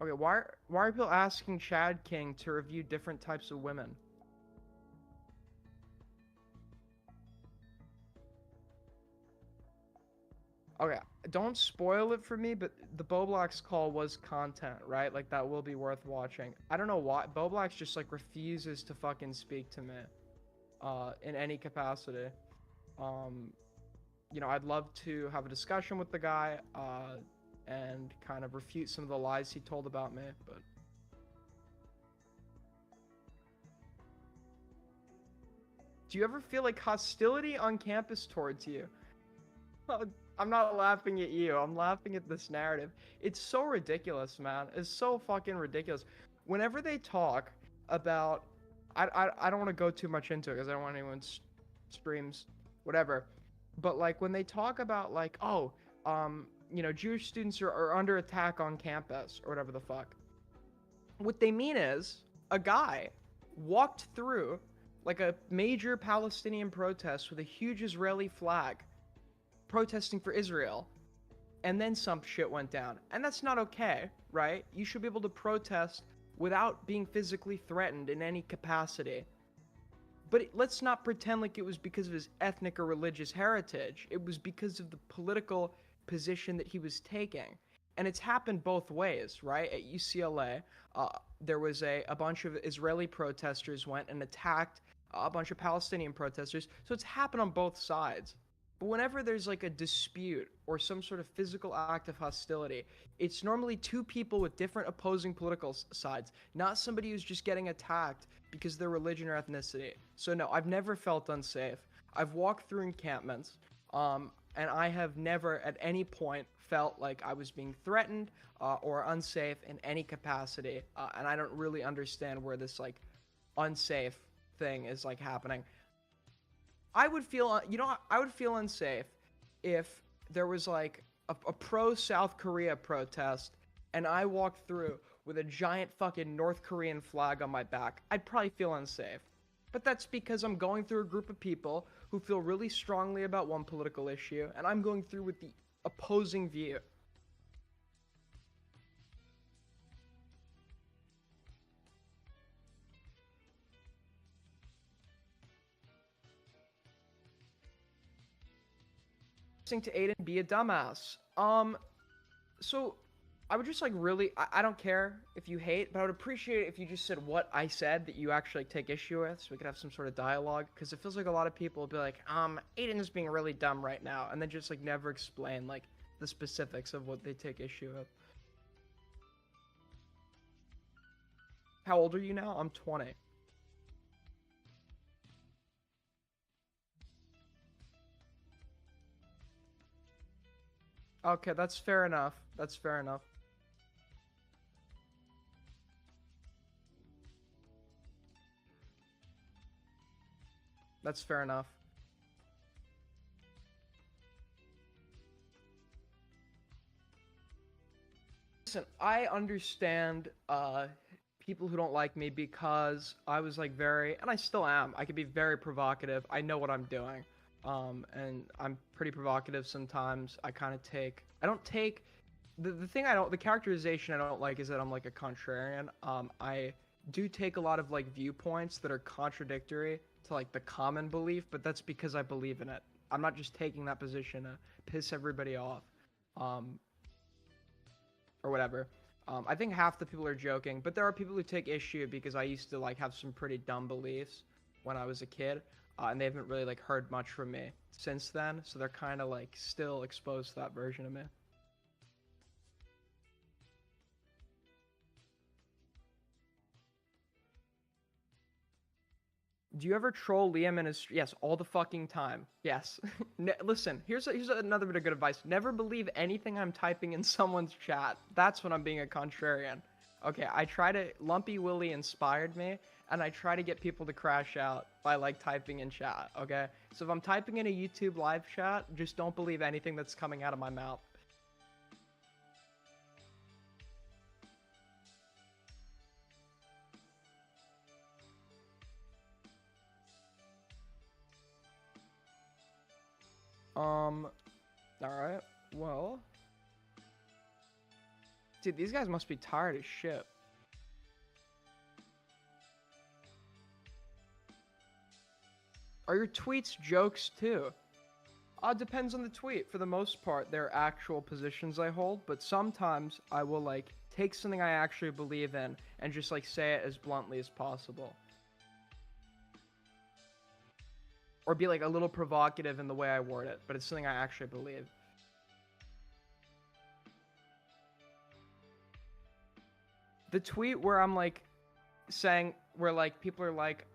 Okay, why are people asking Chad King to review different types of women? Okay, don't spoil it for me, but the Boblox call was content, right? Like, that will be worth watching. I don't know why. Boblox just, like, refuses to fucking speak to me, in any capacity. You know, I'd love to have a discussion with the guy, and kind of refute some of the lies he told about me, but... Do you ever feel like hostility on campus towards you? I'm not laughing at you. I'm laughing at this narrative. It's so ridiculous, man. It's so fucking ridiculous. Whenever they talk about... I don't want to go too much into it because I don't want anyone's streams, whatever. But, like, when they talk about, like, oh, you know, Jewish students are under attack on campus, or whatever the fuck. What they mean is, a guy walked through, like, a major Palestinian protest with a huge Israeli flag, protesting for Israel, and then some shit went down. And that's not okay, right? You should be able to protest without being physically threatened in any capacity. But let's not pretend like it was because of his ethnic or religious heritage. It was because of the political position that he was taking. And it's happened both ways, right? At UCLA, there was a bunch of Israeli protesters went and attacked a bunch of Palestinian protesters. So it's happened on both sides. But whenever there's like a dispute or some sort of physical act of hostility, it's normally two people with different opposing political sides, not somebody who's just getting attacked because of their religion or ethnicity. So no, I've never felt unsafe. I've walked through encampments, and I have never at any point felt like I was being threatened or unsafe in any capacity. And I don't really understand where this like unsafe thing is like happening. I would feel, I would feel unsafe if there was like a pro South Korea protest and I walked through with a giant fucking North Korean flag on my back. I'd probably feel unsafe. But that's because I'm going through a group of people who feel really strongly about one political issue, and I'm going through with the opposing view. To Aiden be a dumbass. So I would just like really, I don't care if you hate, but I would appreciate it if you just said what I said that you actually take issue with, so we could have some sort of dialogue, because it feels like a lot of people will be like, Aiden is being really dumb right now, and then just like never explain like the specifics of what they take issue with. How old are you now? I'm 20. Okay, that's fair enough. That's fair enough. That's fair enough. Listen, I understand people who don't like me because I was like very, and I still am, I could be very provocative. I know what I'm doing. And I'm pretty provocative sometimes. I don't take, the characterization I don't like is that I'm like a contrarian. I do take a lot of like viewpoints that are contradictory to like the common belief, but that's because I believe in it. I'm not just taking that position to piss everybody off, or whatever. I think half the people are joking, but there are people who take issue because I used to like have some pretty dumb beliefs when I was a kid. And they haven't really like heard much from me since then, so they're kind of like still exposed to that version of me. Do you ever troll Liam in his... Yes, all the fucking time. Yes. Listen, here's another bit of good advice. Never believe anything I'm typing in someone's chat. That's when I'm being a contrarian. Okay, I try to... Lumpy Willy inspired me, and I try to get people to crash out by, like, typing in chat, okay? So if I'm typing in a YouTube live chat, just don't believe anything that's coming out of my mouth. Alright, well... Dude, these guys must be tired as shit. Are your tweets jokes too? Depends on the tweet. For the most part, they're actual positions I hold, but sometimes I will, like, take something I actually believe in and just, like, say it as bluntly as possible. Or be, like, a little provocative in the way I word it, but it's something I actually believe. The tweet where I'm, like, saying, where, like, people are like,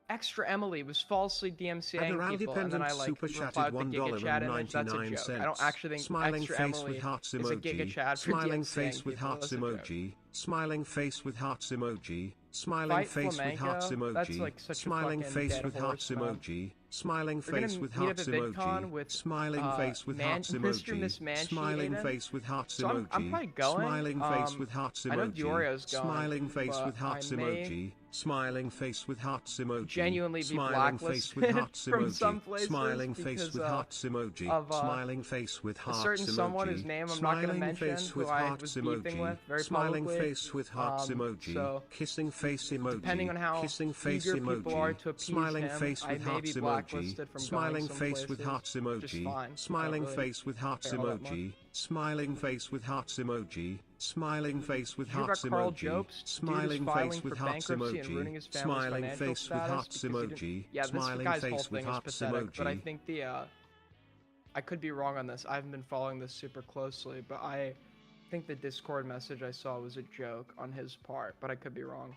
Extra Emily was falsely DMCAing people, and then I, like, replied with the Giga Chad image. That's a joke. I don't actually think Smiling Extra face Emily with hearts is a emoji. Giga Chad for Smiling DMCAing face with people. hearts That's a joke. emoji. Smiling face with hearts emoji. Smiling Fight face with hearts flamenco? That's, emoji. like, such a Smiling fucking face dead with hearts horse, man. emoji. Smiling We're gonna face with meet up hearts at VidCon emoji. with, Smiling face with hearts Mr. Miss emoji. Manchi, Smiling Aiden. face with hearts So I'm emoji. probably going. Smiling face with hearts I know emoji. Diorio's going, Smiling face but with hearts I may emoji. Smiling face with hearts emoji. genuinely be Smiling face with blacklisted hearts from emoji. some places Smiling face because with hearts emoji. of Smiling face with a hearts certain emoji. someone whose name I'm not going to Smiling mention, face who with I hearts was beefing emoji. with very Smiling publicly. face with hearts emoji. So Kissing face emoji. depending on how Kissing face eager emoji. people are to appease Smiling him, face I with may hearts be emoji. blacklisted from Smiling going some face with places, hearts which is emoji. fine. I don't Smiling really face with hearts care all that much. emoji. Smiling face with hearts emoji. Smiling face with Did you hear hearts about Carl emoji. Jobst? Dude is Smiling filing face for with hearts bankruptcy and ruining emoji. his family's Smiling financial face with status hearts because he didn't- emoji. Yeah, this Smiling guy's whole face with thing is hearts pathetic, but I emoji. think I could be wrong on this. I haven't been following this super closely, but I think the Discord message I saw was a joke on his part, but I could be wrong.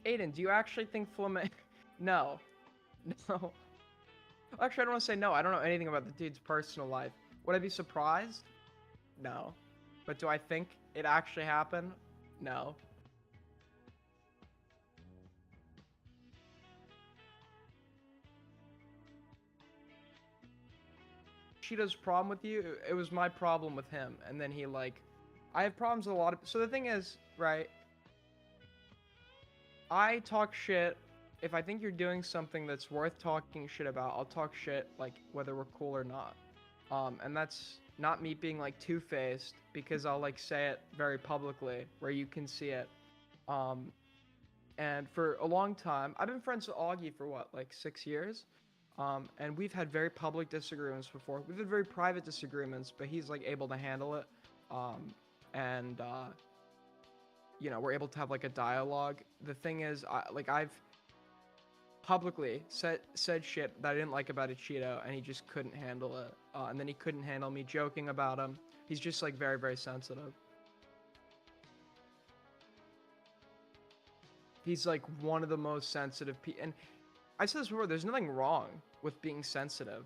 Aiden, do you actually think Flamingo? No. No. Actually, I don't want to say no. I don't know anything about the dude's personal life. Would I be surprised? No. But do I think it actually happened? No. Cheeto's problem with you, it was my problem with him. And then he like, I have problems with a lot of, so the thing is, right, I talk shit. If I think you're doing something that's worth talking shit about, I'll talk shit, like, whether we're cool or not. And that's not me being, like, two-faced, because I'll, like, say it very publicly, where you can see it. And for a long time, I've been friends with Augie for, what, like, 6 years? And we've had very public disagreements before. We've had very private disagreements, but he's, like, able to handle it. You know, we're able to have, like, a dialogue. The thing is, I've publicly said shit that I didn't like about a Cheeto, and he just couldn't handle it. And then he couldn't handle me joking about him. He's just, like, very, very sensitive. He's, like, one of the most sensitive people. And I said this before, there's nothing wrong with being sensitive,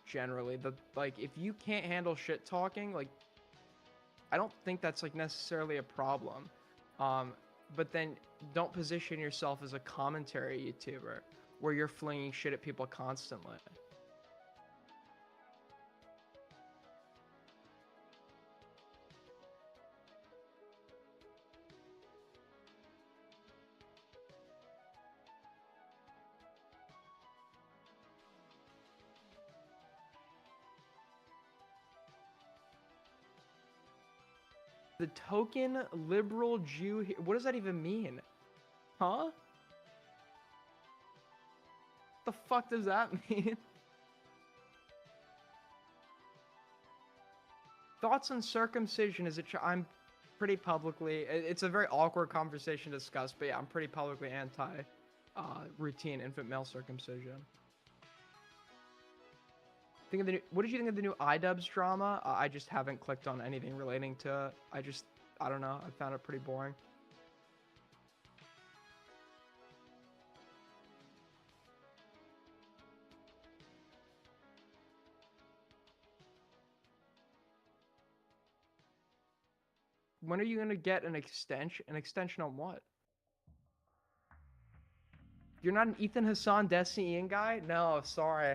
generally. Like, if you can't handle shit talking, like, I don't think that's, like, necessarily a problem. But then don't position yourself as a commentary YouTuber where you're flinging shit at people constantly. The token liberal Jew, what does that even mean? Huh? The fuck does that mean? Thoughts on circumcision is I'm pretty publicly, it's a very awkward conversation to discuss, but yeah, I'm pretty publicly anti routine infant male circumcision. Think of the new, what did you think of the new iDubbbz drama? I just haven't clicked on anything relating to it. I don't know, I found it pretty boring. When are you gonna get an extension? An extension on what? You're not an Ethan Hassan Destiny Ian guy? No, sorry.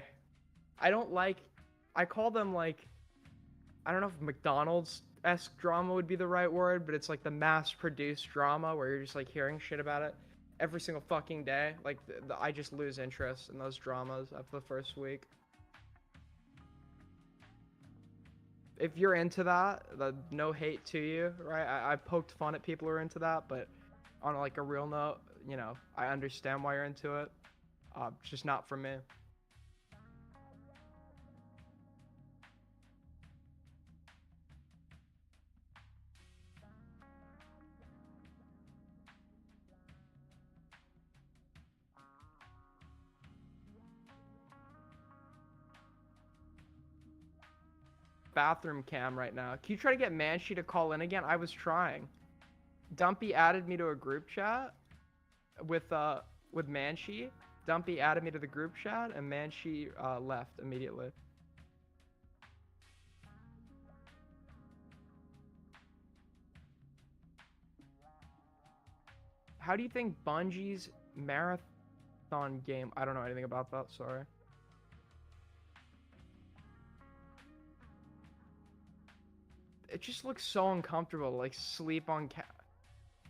I call them like, I don't know if McDonald's-esque drama would be the right word, but it's like the mass-produced drama where you're just like hearing shit about it every single fucking day. Like, I just lose interest in those dramas after the first week. If you're into that, no hate to you, right? I poked fun at people who are into that, but on like a real note, you know, I understand why you're into it. It's just not for me. Bathroom cam right now. Can you try to get Manshi to call in again? I was trying. Dumpy added me to a group chat with Manshi. Dumpy added me to the group chat, and Manshi left immediately. How do you think Bungie's marathon game? I don't know anything about that. Sorry. It just looks so uncomfortable, like sleep on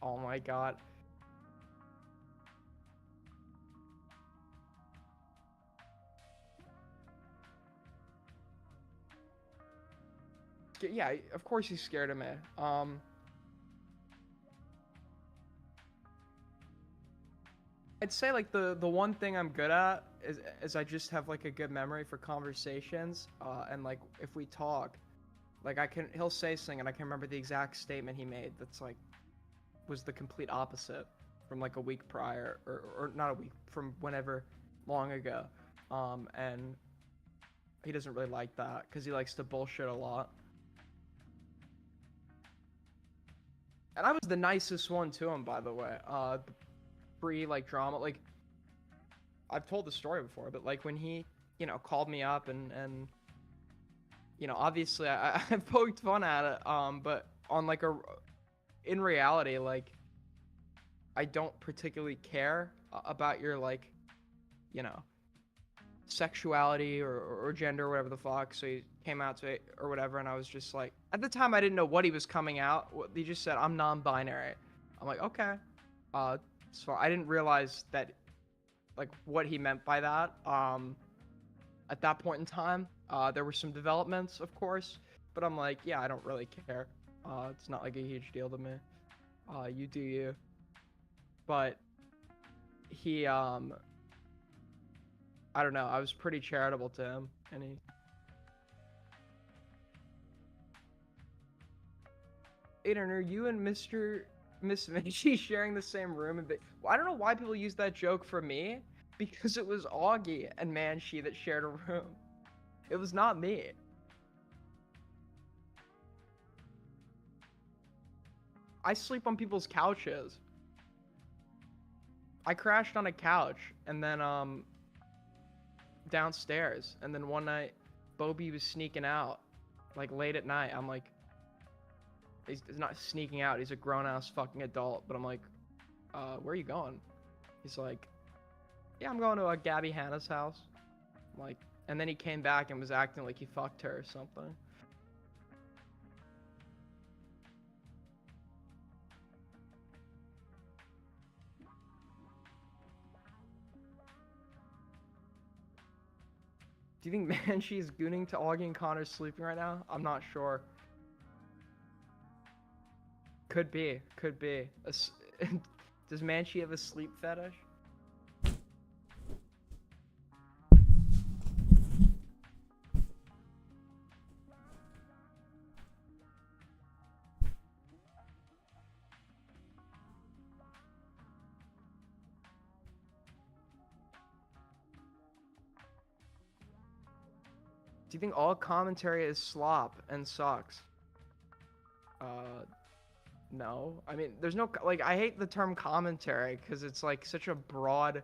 oh my god. scared. Yeah, of course he's scared of me. I'd say like the one thing I'm good at is I just have like a good memory for conversations. And like if we talk, like he'll say something and I can remember the exact statement he made that's like was the complete opposite from like a week prior or not a week, from whenever long ago. And he doesn't really like that because he likes to bullshit a lot. And I was the nicest one to him, by the way. Pre like drama, like I've told the story before, but like when he, you know, called me up and you know, obviously I poked fun at it, but on like in reality, like I don't particularly care about your like, you know, sexuality or gender or whatever the fuck. So he came out to it or whatever, and I was just like, at the time I didn't know what he was coming out. He just said I'm non-binary. I'm like, okay. So I didn't realize that, like, what he meant by that. At that point in time, there were some developments, of course, but I'm like, yeah, I don't really care. It's not like a huge deal to me. You do you. But he, I don't know. I was pretty charitable to him, and he. Aiden, are you and Miss Vinci sharing the same room? Well, I don't know why people use that joke for me, because it was Augie and Manchi that shared a room. It was not me. I sleep on people's couches. I crashed on a couch and then downstairs, and then one night Bobby was sneaking out like late at night. I'm like, he's not sneaking out, he's a grown-ass fucking adult, but I'm like, where are you going? He's like, yeah, I'm going to Gabby Hanna's house. I'm like, and then he came back and was acting like he fucked her or something. Do you think Manchi is gooning to Augie and Connor sleeping right now? I'm not sure. Could be. Could be. Does Manchi have a sleep fetish? Do you think all commentary is slop and sucks? No. I mean, there's no, like, I hate the term commentary because it's like such a broad.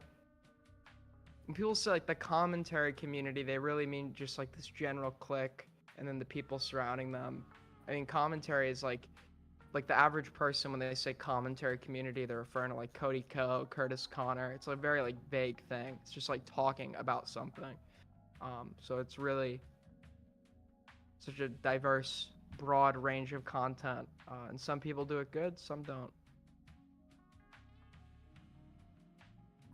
When people say like the commentary community, they really mean just like this general clique and then the people surrounding them. I mean, commentary is like the average person, when they say commentary community, they're referring to like Cody Ko, Curtis Connor. It's a very like vague thing. It's just like talking about something. So it's really such a diverse, broad range of content, and some people do it good, some don't.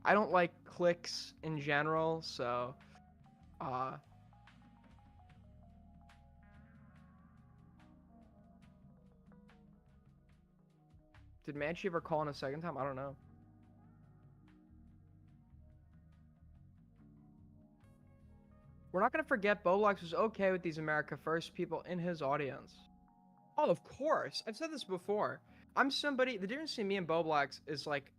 I don't like cliques in general, so did Manchi ever call in a second time? I don't know. We're not gonna forget Boblox was okay with these America First people in his audience. Oh, of course. I've said this before. I'm somebody, the difference between me and Boblox is like,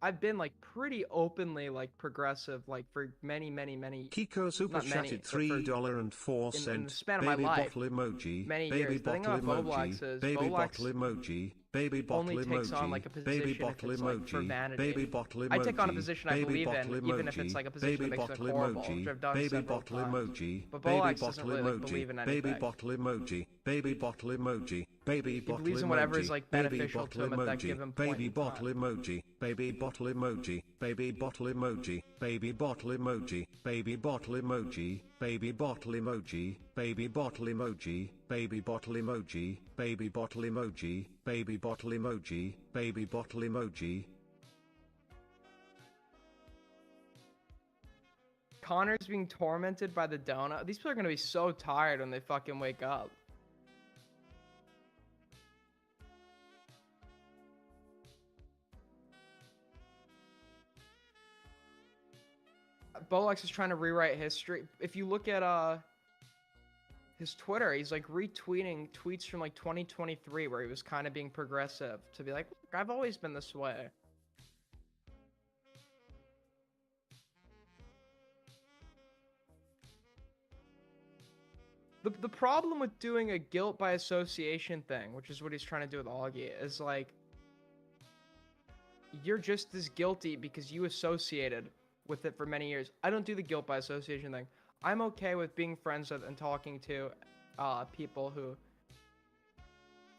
I've been like pretty openly like progressive like for many Kiko super chatted $3.04. in the span of my Baby life, bottle emoji. many Baby years. The thing bottle about emoji. Boblox is Baby Boblox bottle emoji. Baby bottle only takes on like a emoji. position Baby if bottle it's like for emoji. vanity. Baby bottle emoji. I take on a position I Baby believe bottle in, even if it's emoji. like a position Baby that makes me bottle look horrible, emoji. which I've done Baby several bottle times. emoji. But Baby Boblox doesn't bottle really like, believe emoji. in anything. Baby bottle emoji. Baby bottle emoji. Baby He bottle believes in whatever is emoji. like Baby beneficial to bottle him at that emoji. given point Baby in bottle time. emoji. Baby bottle emoji. Baby bottle emoji. Baby bottle emoji. Baby bottle emoji. Baby bottle emoji. Baby bottle emoji. Baby bottle emoji. Baby bottle emoji. Baby bottle emoji. Baby bottle emoji. Connor's being tormented by the donut. These people are gonna be so tired when they fucking wake up. Bolex is trying to rewrite history. If you look at his Twitter, he's like retweeting tweets from like 2023 where he was kind of being progressive to be like, I've always been this way. The problem with doing a guilt by association thing, which is what he's trying to do with Augie, is like, you're just as guilty because you associated with it for many years. I don't do the guilt by association thing. I'm okay with being friends with and talking to people who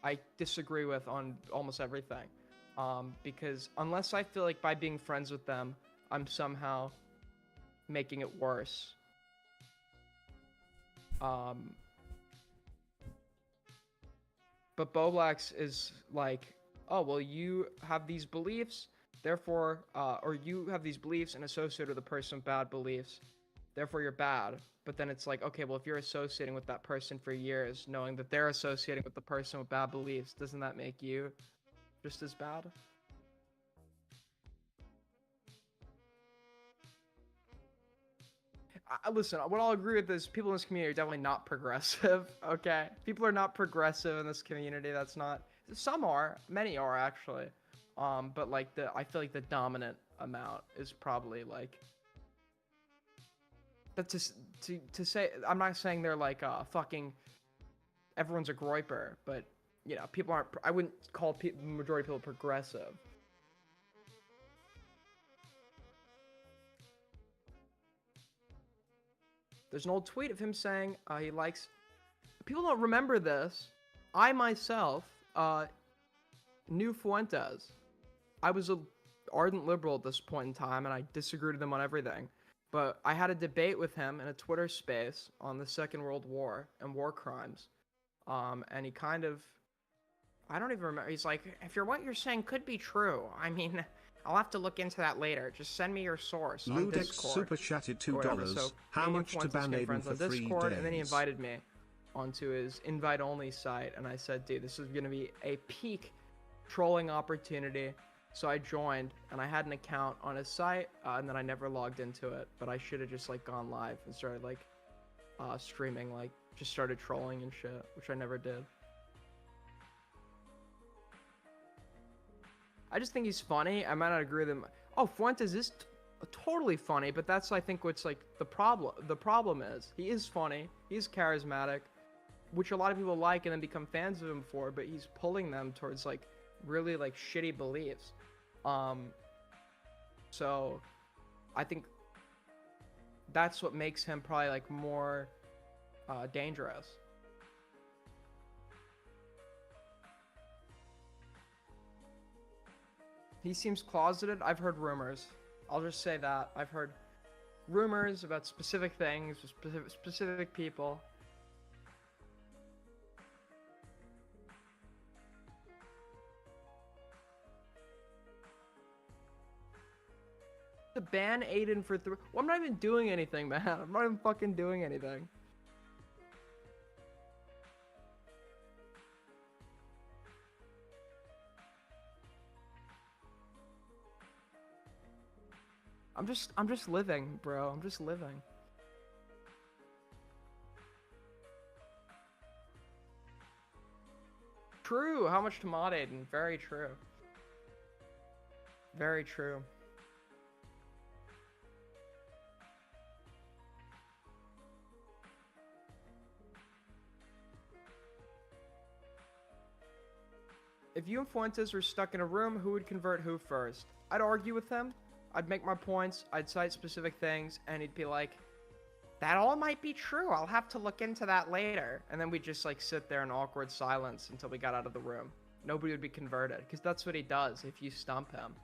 I disagree with on almost everything. Because unless I feel like by being friends with them, I'm somehow making it worse. But Boblax is like, oh, well, you have these beliefs, therefore, or you have these beliefs and associate with a person with bad beliefs, therefore you're bad. But then it's like, okay, well, if you're associating with that person for years, knowing that they're associating with the person with bad beliefs, doesn't that make you just as bad? Listen, what I'll agree with is people in this community are definitely not progressive, okay? People are not progressive in this community. That's not... Some are. Many are, actually. But, like, I feel like the dominant amount is probably, like... But to say... I'm not saying they're, like, fucking... Everyone's a groiper, but, you know, people aren't... I wouldn't call the majority of people progressive. There's an old tweet of him saying he likes... People don't remember this. I myself knew Fuentes. I was an ardent liberal at this point in time, and I disagreed with him on everything. But I had a debate with him in a Twitter space on the Second World War and war crimes. And he kind of... I don't even remember. He's like, if what you're saying could be true, I mean... I'll have to look into that later. Just send me your source on Ludex Discord. super chatted $2. So How much to ban Aiden for 3 days? And then he invited me onto his invite-only site, and I said, dude, this is going to be a peak trolling opportunity. So I joined, and I had an account on his site, and then I never logged into it. But I should have just like gone live and started like streaming, like just started trolling and shit, which I never did. I just think he's funny. I might not agree with him. Oh, Fuentes is totally funny, but that's, I think, what's, like, the problem. The problem is, he is funny, he's charismatic, which a lot of people like and then become fans of him for, but he's pulling them towards, like, really, like, shitty beliefs. So, I think that's what makes him probably, like, more dangerous. He seems closeted. I've heard rumors. I'll just say that. I've heard rumors about specific things, specific people. To ban Aiden for 3... Well, I'm not even doing anything, man. I'm not even fucking doing anything. I'm just living, bro. I'm just living. True. How much to mod Aiden? Very true. Very true. If you and Fuentes were stuck in a room, who would convert who first? I'd argue with him. I'd make my points, I'd cite specific things, and he'd be like, that all might be true, I'll have to look into that later. And then we'd just like sit there in awkward silence until we got out of the room. Nobody would be converted, because that's what he does if you stump him.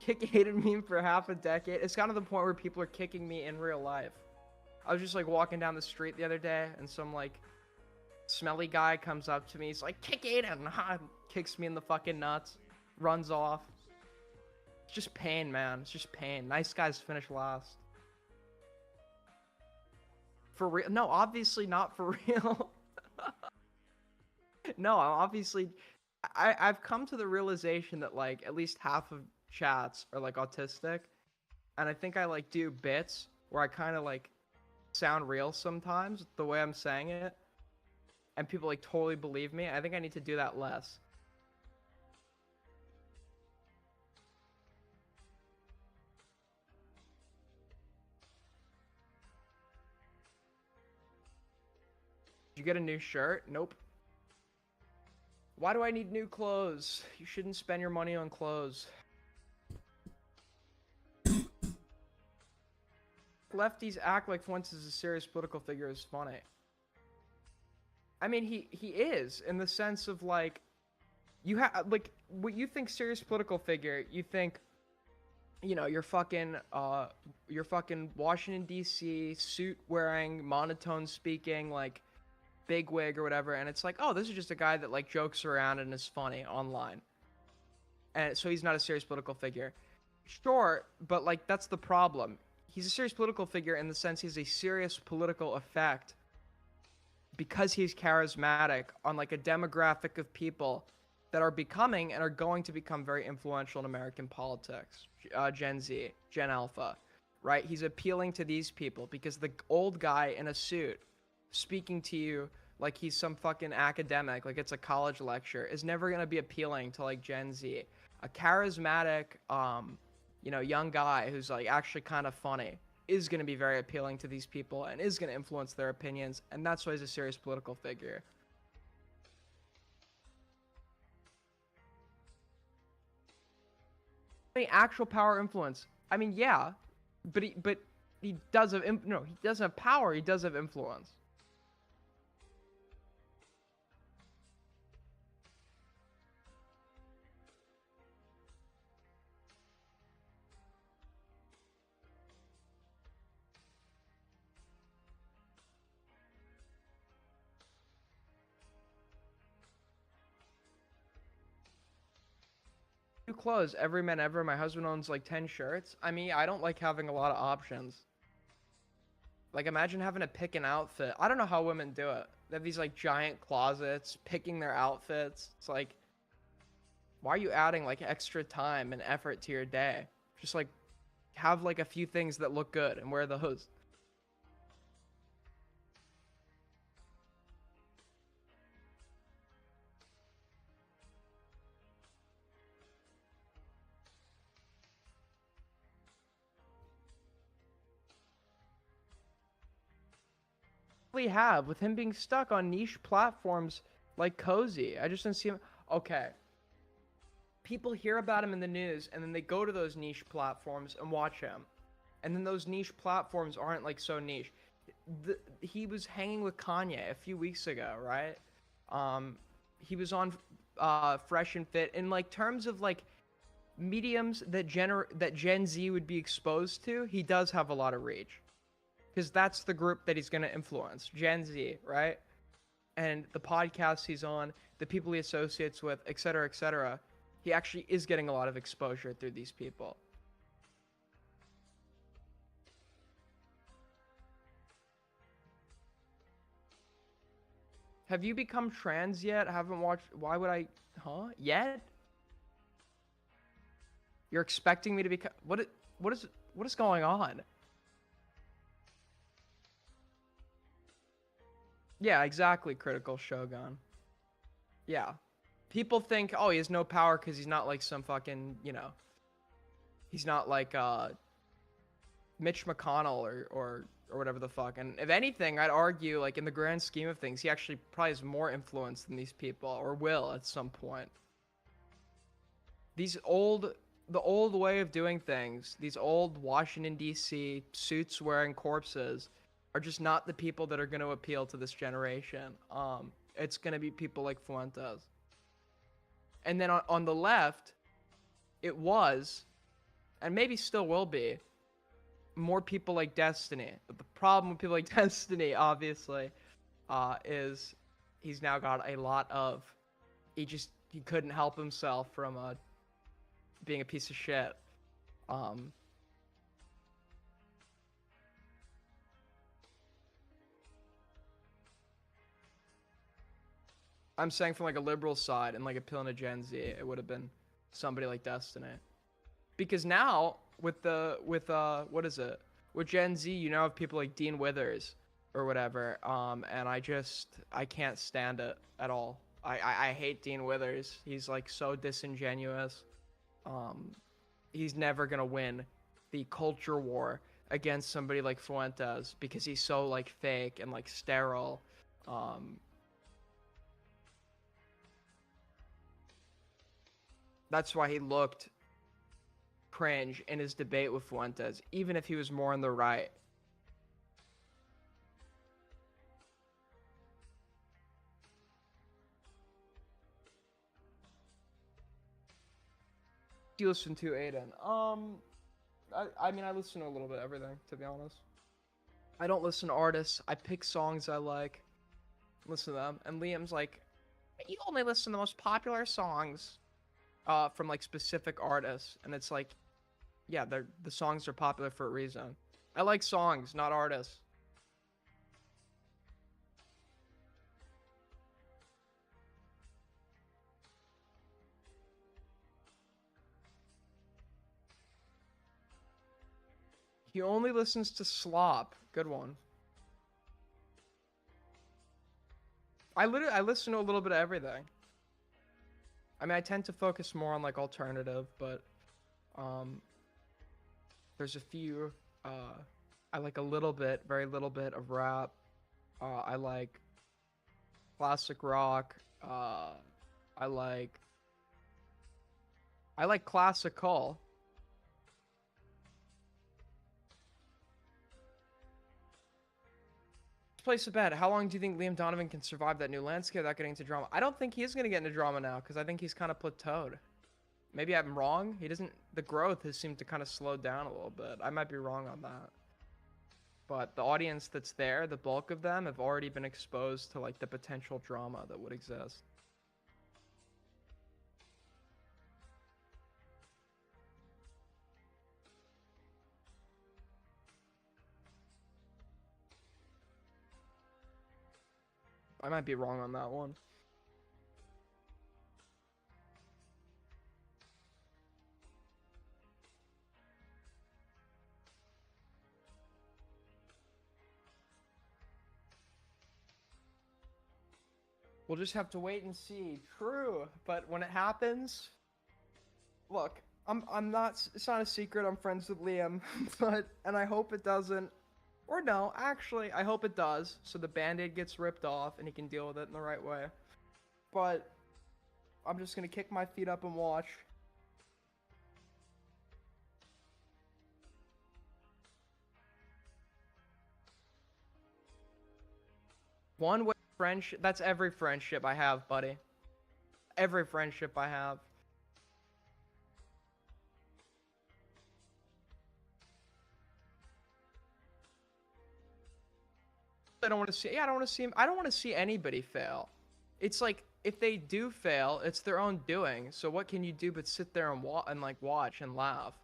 Kick Aiden meme for half a decade. It's gotten to the point where people are kicking me in real life. I was just like walking down the street the other day, and some like smelly guy comes up to me. He's like, kick Aiden! Kicks me in the fucking nuts. Runs off. It's just pain, man. It's just pain. Nice guys finish last. For real? No, obviously not for real. No, obviously, I've come to the realization that like at least half of chats are like autistic, and I think I like do bits where I kind of like sound real sometimes the way I'm saying it, and people like totally believe me. I think I need to do that less. Did you get a new shirt? Nope. Why do I need new clothes? You shouldn't spend your money on clothes. Lefties act like Fuentes is a serious political figure is funny. I mean, he is in the sense of like, you have like what you think serious political figure. You think, you know, you're fucking Washington D.C. suit wearing, monotone speaking, like big wig or whatever, and it's like, oh, this is just a guy that like jokes around and is funny online, and so he's not a serious political figure. Sure, but like that's the problem. He's a serious political figure in the sense he's a serious political effect because he's charismatic on like a demographic of people that are becoming and are going to become very influential in American politics. Gen Z, Gen Alpha, right? He's appealing to these people because the old guy in a suit speaking to you like he's some fucking academic, like it's a college lecture, is never going to be appealing to like Gen Z. A charismatic, you know, young guy who's like actually kind of funny is going to be very appealing to these people and is going to influence their opinions, and that's why he's a serious political figure. Any actual power influence? I mean, yeah, but he does have no, he doesn't have power. He does have influence. New clothes, every man ever. My husband owns like 10 shirts. I mean, I don't like having a lot of options. Like, imagine having to pick an outfit. I don't know how women do it. They have these like giant closets, picking their outfits. It's like, why are you adding like extra time and effort to your day? Just like have like a few things that look good and wear those. Have with him being stuck on niche platforms like Cozy. I just didn't see him. Okay. People hear about him in the news and then they go to those niche platforms and watch him. And then those niche platforms aren't like so niche. He was hanging with Kanye a few weeks ago, right? He was on Fresh and Fit in like terms of like mediums that Gen Z would be exposed to. He does have a lot of reach. Because that's the group that he's going to influence, Gen Z, right? And the podcasts he's on, the people he associates with, etc., he actually is getting a lot of exposure through these people. Have you become trans yet? Haven't watched. Why would I? Huh? Yet? You're expecting me to become. What is going on? Yeah, exactly, Critical Shogun. Yeah. People think, oh, he has no power because he's not like some fucking, you know, he's not like Mitch McConnell or whatever the fuck. And if anything, I'd argue, like, in the grand scheme of things, he actually probably has more influence than these people, or will at some point. The old way of doing things, these old Washington, D.C. suits wearing corpses, are just not the people that are going to appeal to this generation. It's going to be people like Fuentes. And then on the left, it was, and maybe still will be, more people like Destiny. But the problem with people like Destiny, obviously, is he's now got a lot of, he couldn't help himself from being a piece of shit. Um, I'm saying from like a liberal side and like appealing to Gen Z, it would have been somebody like Destiny. Because now with what is it? With Gen Z, you now have people like Dean Withers or whatever. And I can't stand it at all. I hate Dean Withers. He's like so disingenuous. He's never gonna win the culture war against somebody like Fuentes because he's so like fake and like sterile. That's why he looked cringe in his debate with Fuentes, even if he was more on the right. Do you listen to Aiden? I mean, I listen to a little bit of everything, to be honest. I don't listen to artists. I pick songs I like, listen to them. And Liam's like, you only listen to the most popular songs from like specific artists. And it's like, yeah, the songs are popular for a reason. I like songs, not artists. He only listens to slop. Good one. I listen to a little bit of everything. I mean, I tend to focus more on like alternative, but there's a few. I like a little bit, very little bit of rap. I like classic rock. I like classical. Place a bet. How long do you think Liam Donovan can survive that new landscape without getting into drama? I don't think he is going to get into drama now because I think he's kind of plateaued. Maybe I'm wrong. He doesn't. The growth has seemed to kind of slow down a little bit. I might be wrong on that. But the audience that's there, the bulk of them, have already been exposed to like the potential drama that would exist. I might be wrong on that one. We'll just have to wait and see. True, but when it happens, look, I'm not. It's not a secret. I'm friends with Liam, and I hope it doesn't. Or no, actually, I hope it does. So the Band-Aid gets ripped off and he can deal with it in the right way. But I'm just gonna kick my feet up and watch. One way friendship. That's every friendship I have, buddy. Every friendship I have. I don't want to see. Yeah, I don't want to see him. I don't want to see anybody fail. It's like if they do fail, it's their own doing. So what can you do but sit there and watch and laugh,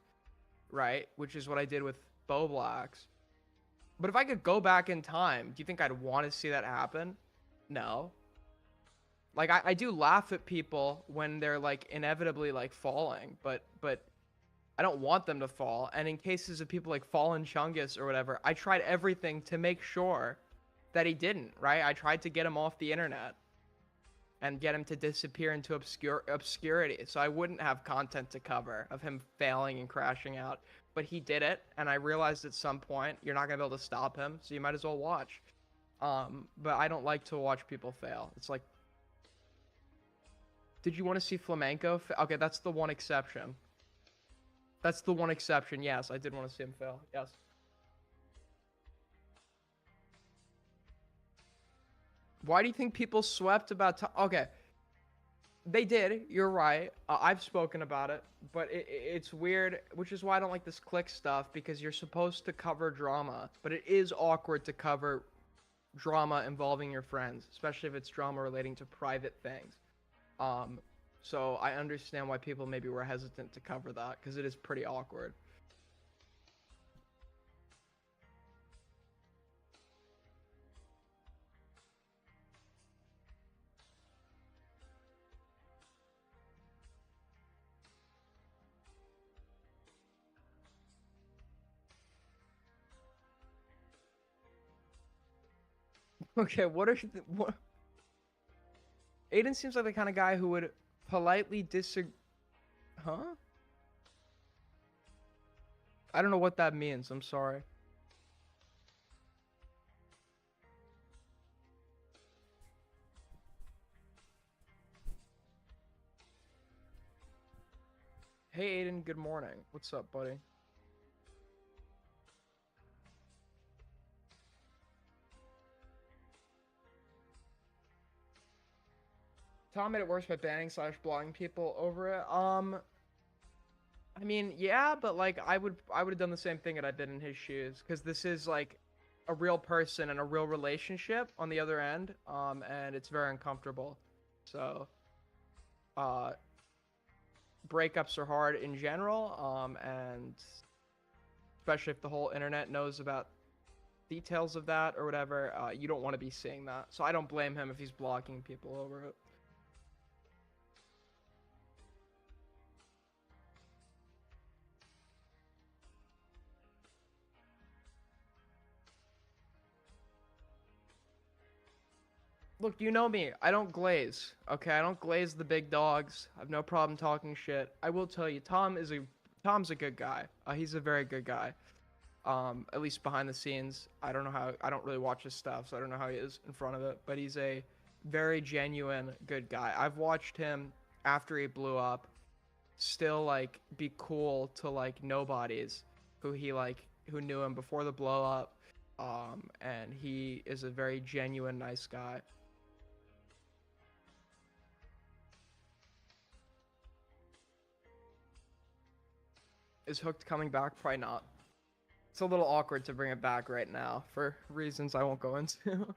right? Which is what I did with Bo Blacks. But if I could go back in time, do you think I'd want to see that happen? No. Like I do laugh at people when they're like inevitably like falling, but I don't want them to fall. And in cases of people like Fallen Chungus or whatever, I tried everything to make sure that he didn't, right? I tried to get him off the internet and get him to disappear into obscurity so I wouldn't have content to cover of him failing and crashing out. But he did it, and I realized at some point you're not going to be able to stop him, so you might as well watch. But I don't like to watch people fail. It's like, did you want to see Flamenco? Okay, that's the one exception. That's the one exception. Yes, I did want to see him fail. Yes. Why do you think people swept about... Okay. They did. You're right. I've spoken about it. But it's weird, which is why I don't like this click stuff, because you're supposed to cover drama. But it is awkward to cover drama involving your friends, especially if it's drama relating to private things. So I understand why people maybe were hesitant to cover that, because it is pretty awkward. Okay, what? Aiden seems like the kind of guy who would politely disagree. Huh? I don't know what that means. I'm sorry. Hey Aiden, good morning. What's up, buddy? Tom made it worse by banning / blocking people over it. I mean, yeah, but like I would have done the same thing had I been in his shoes, because this is like a real person and a real relationship on the other end, and it's very uncomfortable. So, breakups are hard in general, and especially if the whole internet knows about details of that or whatever, you don't want to be seeing that. So I don't blame him if he's blocking people over it. Look, you know me. I don't glaze. Okay, I don't glaze the big dogs. I have no problem talking shit. I will tell you, Tom's a good guy. He's a very good guy. At least behind the scenes. I don't know how. I don't really watch his stuff, so I don't know how he is in front of it. But he's a very genuine good guy. I've watched him after he blew up, still like be cool to like nobodies who knew him before the blow up. And he is a very genuine, nice guy. Is Hooked coming back? Probably not. It's a little awkward to bring it back right now for reasons I won't go into.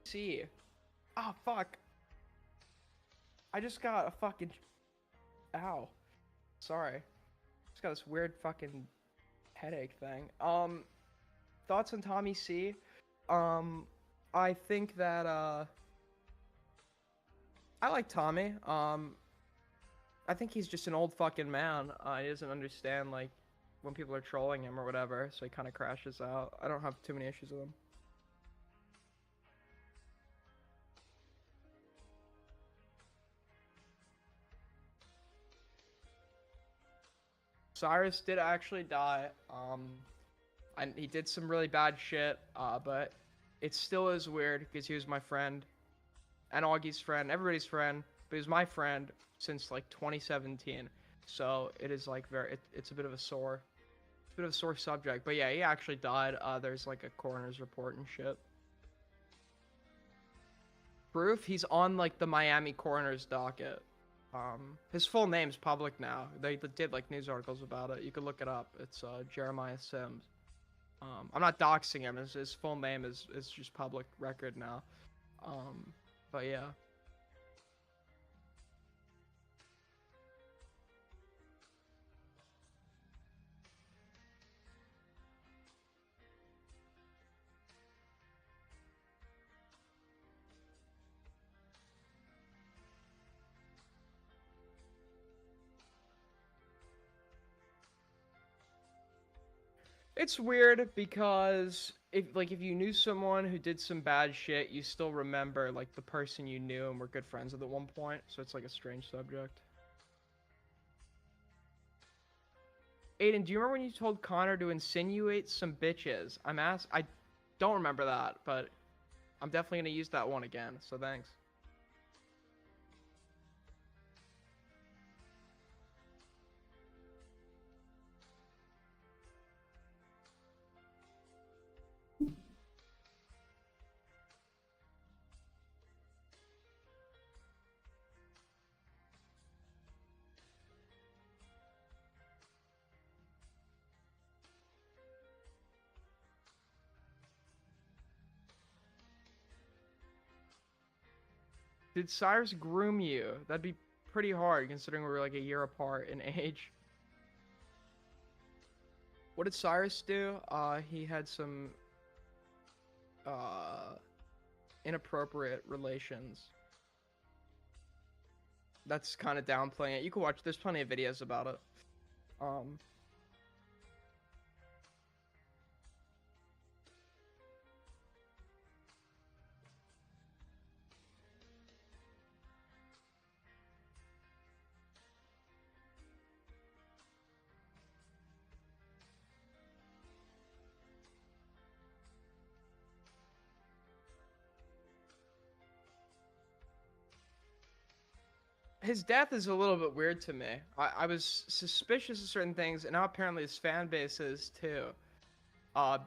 See. Oh, fuck. I just got a fucking... Ow. Sorry. Just got this weird fucking headache thing. Thoughts on Tommy C? I think that, I like Tommy. I think he's just an old fucking man. He doesn't understand, like, when people are trolling him or whatever, so he kind of crashes out. I don't have too many issues with him. Cyrus did actually die. And he did some really bad shit, but it still is weird because he was my friend and Augie's friend, everybody's friend, but he was my friend since like 2017. So it is like it's a bit of a sore subject. But yeah, he actually died. There's like a coroner's report and shit. Proof? He's on like the Miami coroner's docket. His full name's public now. They did like news articles about it. You could look it up. It's Jeremiah Sims. I'm not doxing him. His full name is just public record now. But yeah. It's weird because if you knew someone who did some bad shit, you still remember like the person you knew and were good friends with at one point. So it's like a strange subject. Aiden, do you remember when you told Connor to insinuate some bitches? I don't remember that, but I'm definitely gonna use that one again. So thanks. Did Cyrus groom you? That'd be pretty hard considering we were like a year apart in age. What did Cyrus do? He had some inappropriate relations. That's kind of downplaying it. You can watch. There's plenty of videos about it. His death is a little bit weird to me. I was suspicious of certain things, and now apparently his fan base is too.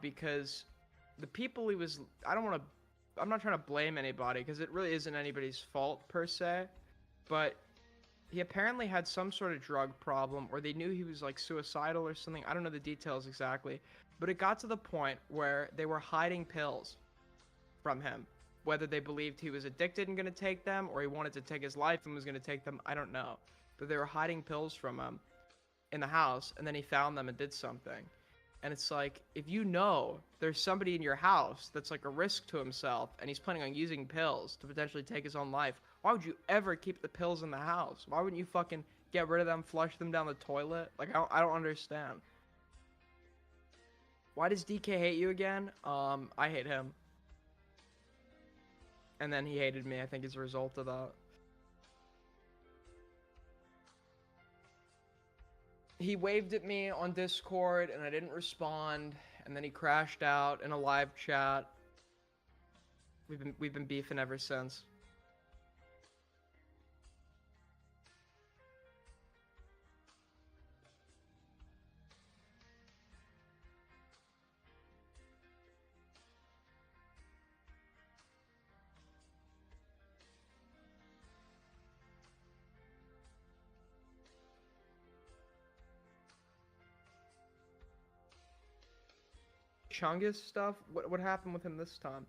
Because the people he was, I'm not trying to blame anybody, because it really isn't anybody's fault per se, but he apparently had some sort of drug problem, or they knew he was like suicidal or something. I don't know the details exactly, but it got to the point where they were hiding pills from him. Whether they believed he was addicted and going to take them, or he wanted to take his life and was going to take them, I don't know. But they were hiding pills from him in the house, and then he found them and did something. And it's like, if you know there's somebody in your house that's like a risk to himself, and he's planning on using pills to potentially take his own life, why would you ever keep the pills in the house? Why wouldn't you fucking get rid of them, flush them down the toilet? Like, I don't understand. Why does DK hate you again? I hate him. And then he hated me, I think, as a result of that. He waved at me on Discord, and I didn't respond, and then he crashed out in a live chat. We've been beefing ever since. Chungus stuff? What happened with him this time?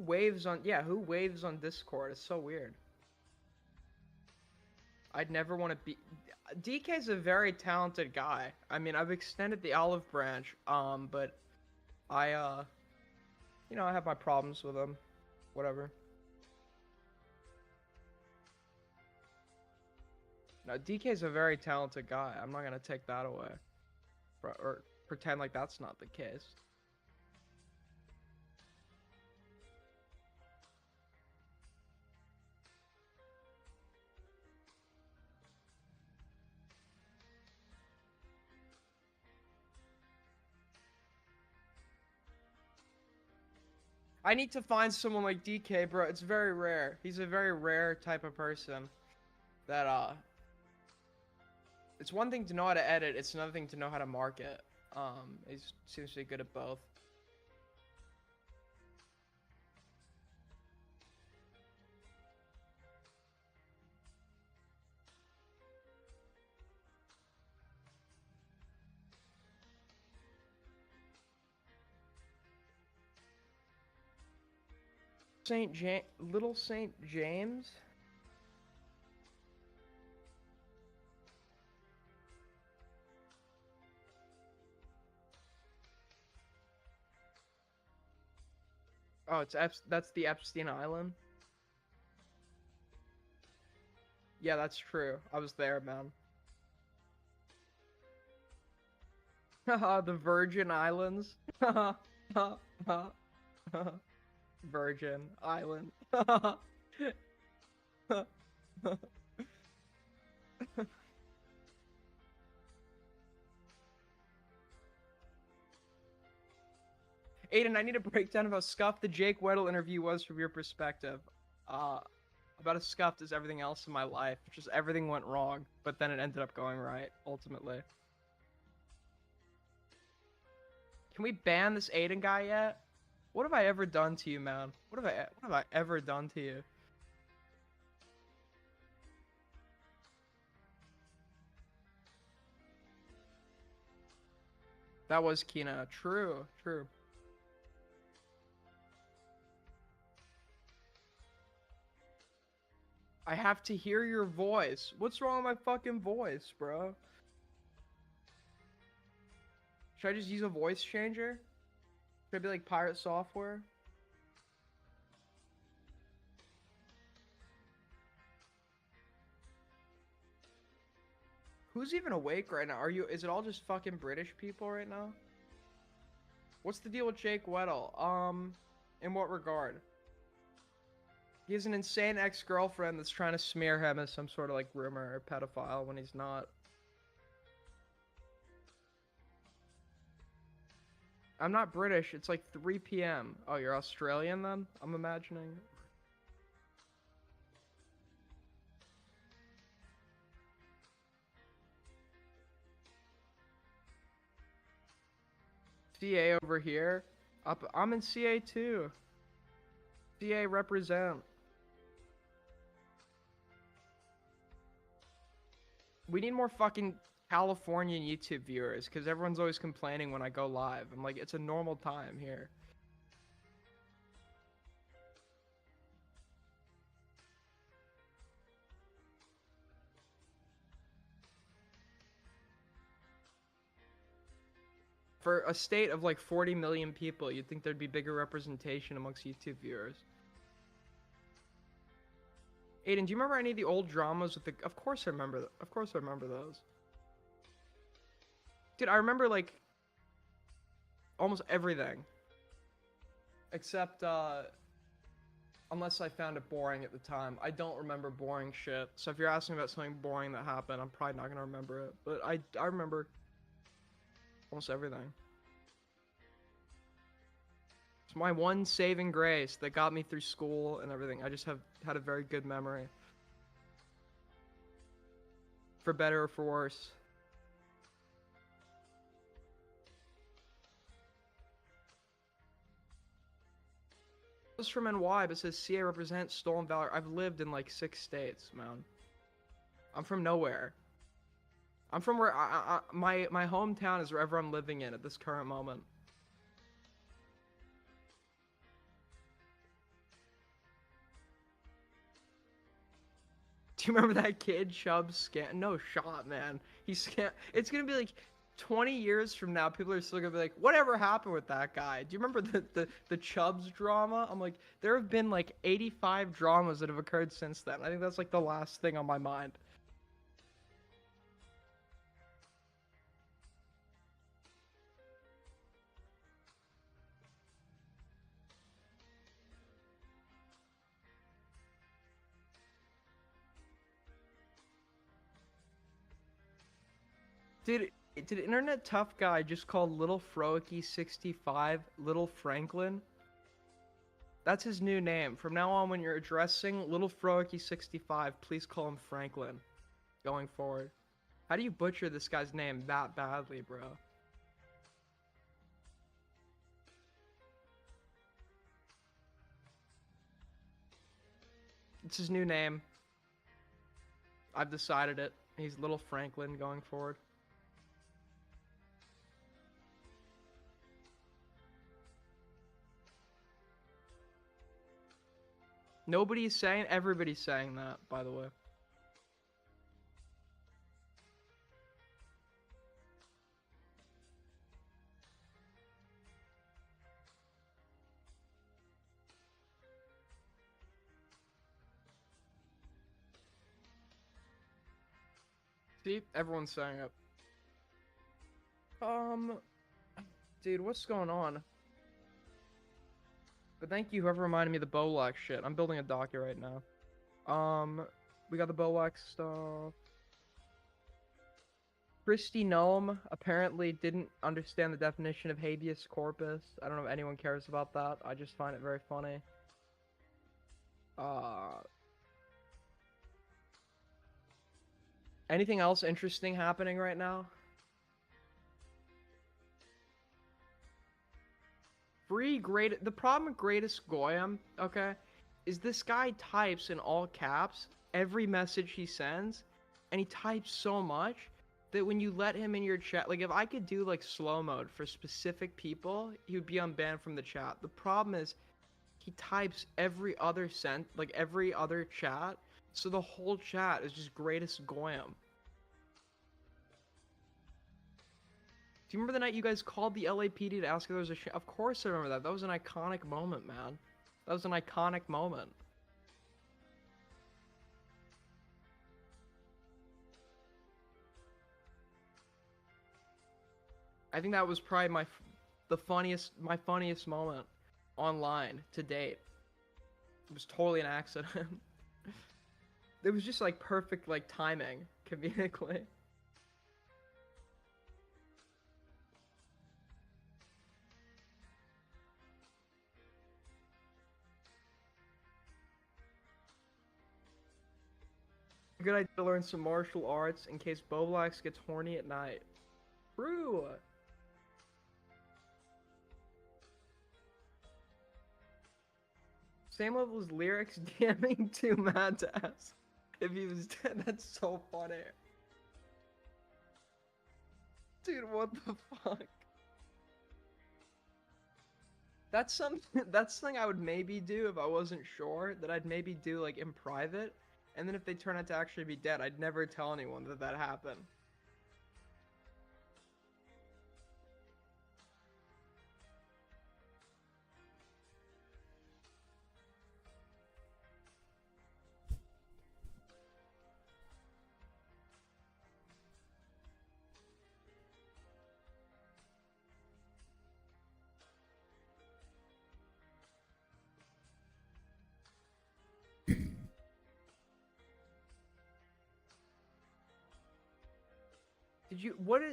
Waves on, yeah, who waves on Discord? It's so weird. I'd never want to be... DK's a very talented guy. I mean, I've extended the olive branch, but I, you know, I have my problems with him. Whatever. No, DK's a very talented guy. I'm not gonna take that away. Or pretend like that's not the case. I need to find someone like DK, bro. It's very rare. He's a very rare type of person that, it's one thing to know how to edit, it's another thing to know how to market. He seems to be good at both. Little Saint James? Oh, that's the Epstein Island? Yeah, that's true. I was there, man. Haha, the Virgin Islands. Virgin Island. Aiden, I need a breakdown of how scuffed the Jake Weddle interview was from your perspective. About as scuffed as everything else in my life. Just everything went wrong, but then it ended up going right, ultimately. Can we ban this Aiden guy yet? What have I ever done to you, man? What have I ever done to you? That was Kina. True, true. I have to hear your voice. What's wrong with my fucking voice, bro? Should I just use a voice changer? Should I be like pirate software? Who's even awake right now? Are you? Is it all just fucking British people right now? What's the deal with Jake Weddle? In what regard? He has an insane ex-girlfriend that's trying to smear him as some sort of like rumor or pedophile when he's not. I'm not British. It's like 3 p.m. Oh, you're Australian then? I'm imagining. CA over here. I'm in CA too. CA represent. We need more fucking Californian YouTube viewers because everyone's always complaining when I go live. I'm like, it's a normal time here. For a state of like 40 million people, you'd think there'd be bigger representation amongst YouTube viewers. Aiden, do you remember any of the old dramas with the... Of course I remember. Of course I remember those. Dude, I remember like almost everything. Except unless I found it boring at the time. I don't remember boring shit. So if you're asking about something boring that happened, I'm probably not gonna remember it. But I remember almost everything. It's my one saving grace that got me through school and everything. I just had a very good memory. For better or for worse. This is from NY, but it says CA represents stolen valor. I've lived in like 6 states, man. I'm from nowhere. I'm from where my hometown is wherever I'm living in at this current moment. Do you remember that kid Chubb scam? No shot, man. He scam. It's gonna be like 20 years from now. People are still gonna be like, whatever happened with that guy? Do you remember the Chubbs drama? I'm like, there have been like 85 dramas that have occurred since then. I think that's like the last thing on my mind. Did Internet Tough Guy just call Little Froakie 65 Little Franklin? That's his new name. From now on, when you're addressing Little Froakie 65, please call him Franklin. Going forward. How do you butcher this guy's name that badly, bro? It's his new name. I've decided it. He's Little Franklin going forward. Nobody's saying, everybody's saying that, by the way. See, everyone's saying it. Dude, what's going on? But thank you, whoever reminded me of the Bowlax shit. I'm building a docket right now. We got the Bowlax stuff. Christy Gnome apparently didn't understand the definition of habeas corpus. I don't know if anyone cares about that. I just find it very funny. Anything else interesting happening right now? The problem with Greatest Goyim, okay, is this guy types in all caps every message he sends, and he types so much that when you let him in your chat, like if I could do like slow mode for specific people, he would be unbanned from the chat. The problem is he types every other every other chat So the whole chat is just greatest Goyim. Do you remember the night you guys called the LAPD to ask if there was a Of course I remember that. That was an iconic moment, man. That was an iconic moment. I think that was probably my funniest moment online to date. It was totally an accident. It was just like perfect like timing comedically. Good idea to learn some martial arts in case Boblax gets horny at night. True. Same level as lyrics DMing to Mad to ask if he was dead. That's so funny. Dude, what the fuck? That's something I would maybe do if I wasn't sure, that I'd maybe do like in private, and then if they turn out to actually be dead, I'd never tell anyone that happened.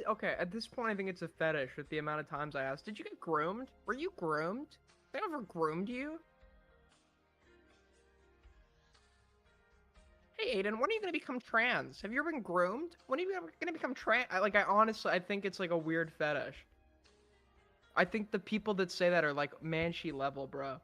Okay, at this point I think it's a fetish with the amount of times I asked, did you get groomed? Were you groomed? They ever groomed you? Hey Aiden, when are you gonna become trans? Have you ever been groomed? When are you ever gonna become trans? I honestly, I think it's like a weird fetish. I think the people that say that are like Manchi level, bro.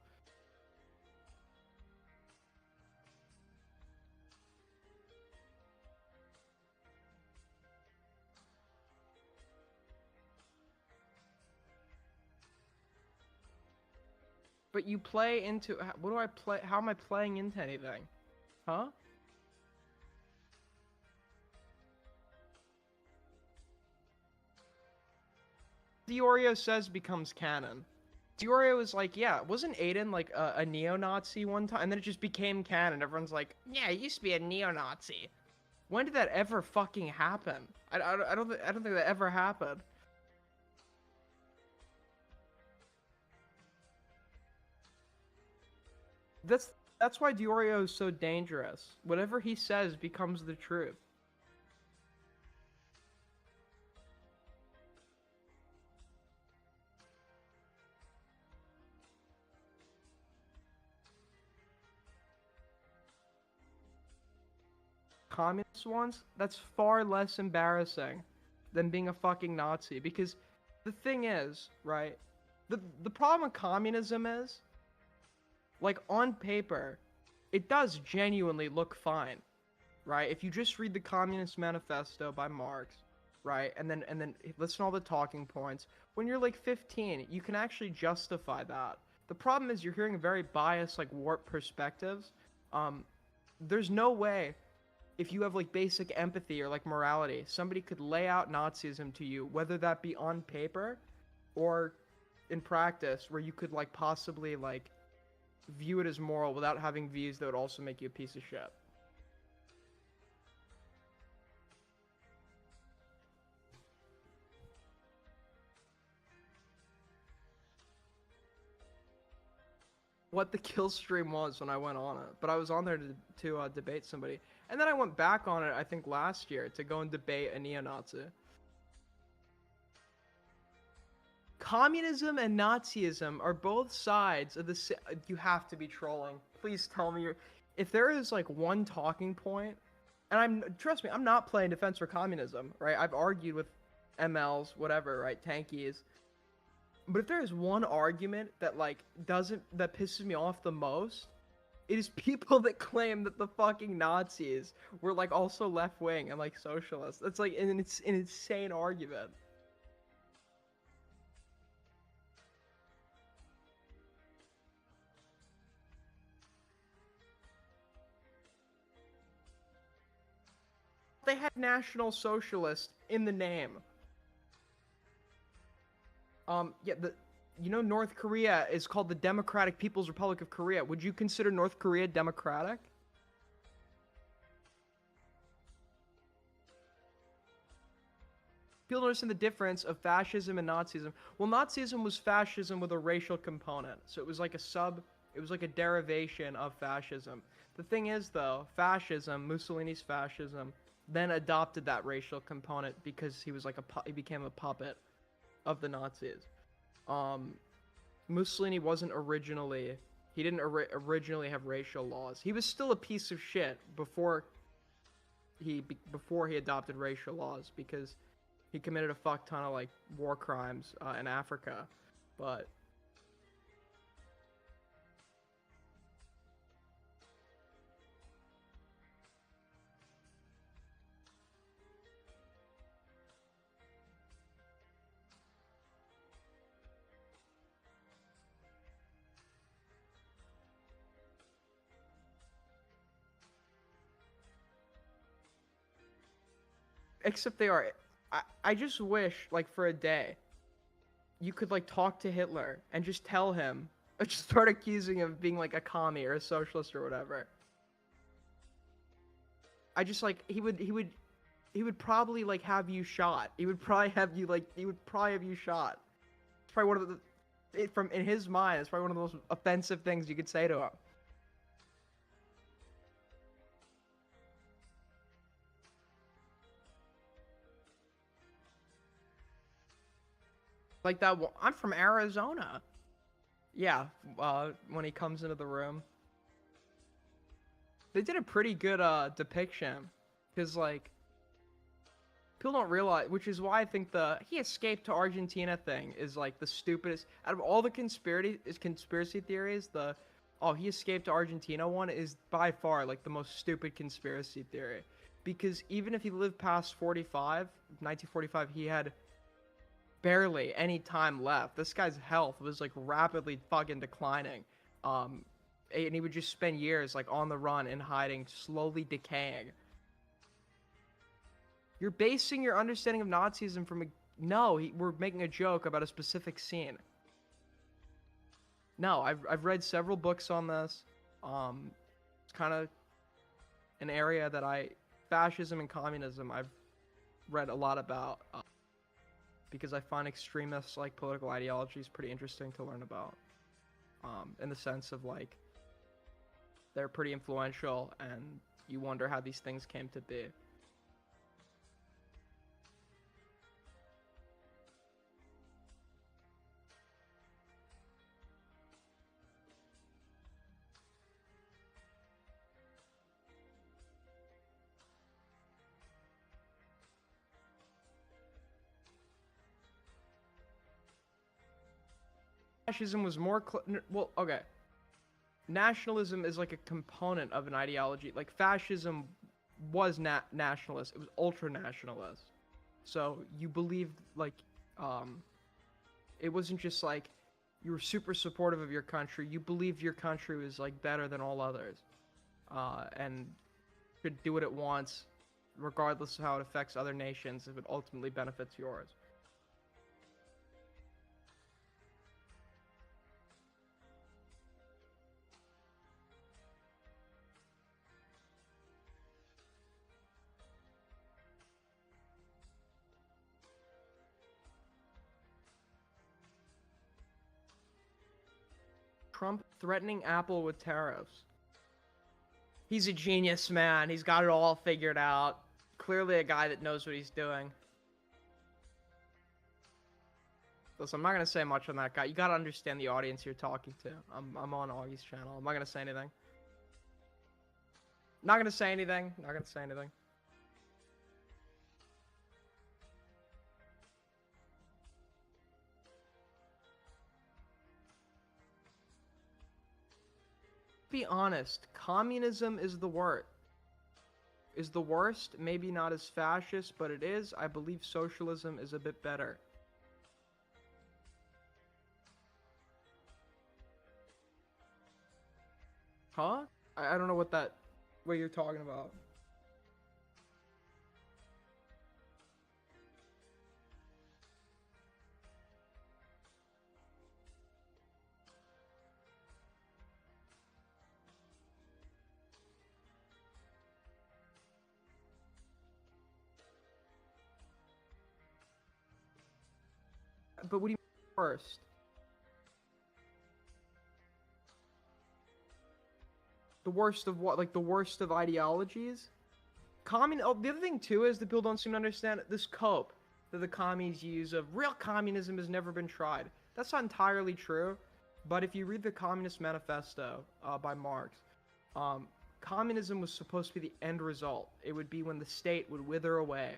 But you play into, what do I play? How am I playing into anything? Huh? Diorio says becomes canon. Diorio was like, yeah, wasn't Aiden like a neo-Nazi one time? And then it just became canon. Everyone's like, yeah, he used to be a neo-Nazi. When did that ever fucking happen? I don't think that ever happened. That's why Diorio is so dangerous. Whatever he says becomes the truth. Communist ones, that's far less embarrassing than being a fucking Nazi, because the thing is, right, the problem with communism is, like, on paper, it does genuinely look fine, right? If you just read the Communist Manifesto by Marx, right, and then listen to all the talking points, when you're like 15, you can actually justify that. The problem is you're hearing very biased, like, warped perspectives. There's no way, if you have like basic empathy or like morality, somebody could lay out Nazism to you, whether that be on paper or in practice, where you could like possibly like view it as moral without having views that would also make you a piece of shit. What the kill stream was when I went on it, but I was on there to debate somebody, and then I went back on it I think last year to go and debate a neo-Nazi. Communism and Nazism are both sides of the. You have to be trolling. Please tell me if there is like one talking point, and trust me, I'm not playing defense for communism, right? I've argued with MLs, whatever, right? Tankies. But if there is one argument that that pisses me off the most, it is people that claim that the fucking Nazis were like also left wing and like socialists. That's like an insane argument. They had National Socialist in the name. Yeah, you know North Korea is called the Democratic People's Republic of Korea. Would you consider North Korea democratic? People don't understand the difference of fascism and Nazism. Well, Nazism was fascism with a racial component. So it was like it was like a derivation of fascism. The thing is, though, fascism, Mussolini's fascism, then adopted that racial component because he was like he became a puppet of the Nazis. Mussolini wasn't originally, he didn't originally have racial laws. He was still a piece of shit before he adopted racial laws because he committed a fuck ton of like war crimes in Africa, but except they are. I just wish, like, for a day, you could, like, talk to Hitler and just tell him, or just start accusing him of being, like, a commie or a socialist or whatever. I just, like, he would probably, like, have you shot. He would probably have you, like, shot. It's probably one of in his mind, it's probably one of the most offensive things you could say to him. Like that, I'm from Arizona. Yeah, when he comes into the room. They did a pretty good depiction. Because, like, people don't realize, which is why I think he escaped to Argentina thing is, like, the stupidest. Out of all the conspiracy theories, he escaped to Argentina one is by far, like, the most stupid conspiracy theory. Because even if he lived past 1945, he had barely any time left. This guy's health was like rapidly fucking declining. And he would just spend years like on the run and hiding, slowly decaying. You're basing your understanding of Nazism from we're making a joke about a specific scene. No, I've read several books on this. It's kind of an area that fascism and communism I've read a lot about. Because I find extremist like political ideologies pretty interesting to learn about, in the sense of like they're pretty influential and you wonder how these things came to be. Fascism was more okay. Nationalism is like a component of an ideology. Like fascism was nationalist. It was ultra nationalist. So you believed like it wasn't just like you were super supportive of your country. You believed your country was like better than all others, and should do what it wants, regardless of how it affects other nations, if it ultimately benefits yours. Trump threatening Apple with tariffs. He's a genius, man. He's got it all figured out. Clearly a guy that knows what he's doing. Listen, I'm not gonna say much on that guy. You gotta understand the audience you're talking to. I'm on Augie's channel. I'm not gonna say anything. Not gonna say anything. Not gonna say anything. Be honest, communism is the worst. Maybe not as fascist, but it is. I believe socialism is a bit better. Huh? I don't know what you're talking about. But what do you mean worst? The worst of what? Like the worst of ideologies? Oh, the other thing too is that people don't seem to understand this cope that the commies use of real communism has never been tried. That's not entirely true, but if you read the Communist Manifesto by Marx, communism was supposed to be the end result. It would be when the state would wither away.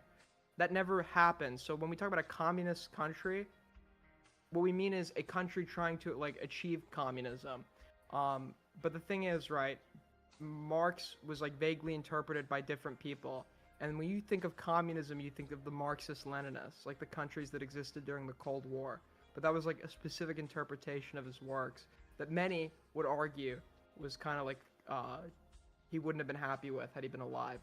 That never happened. So when we talk about a communist country, what we mean is a country trying to like achieve communism. But the thing is, right, Marx was like vaguely interpreted by different people. And when you think of communism, you think of the Marxist-Leninists, like the countries that existed during the Cold War. But that was like a specific interpretation of his works that many would argue was kind of like he wouldn't have been happy with had he been alive.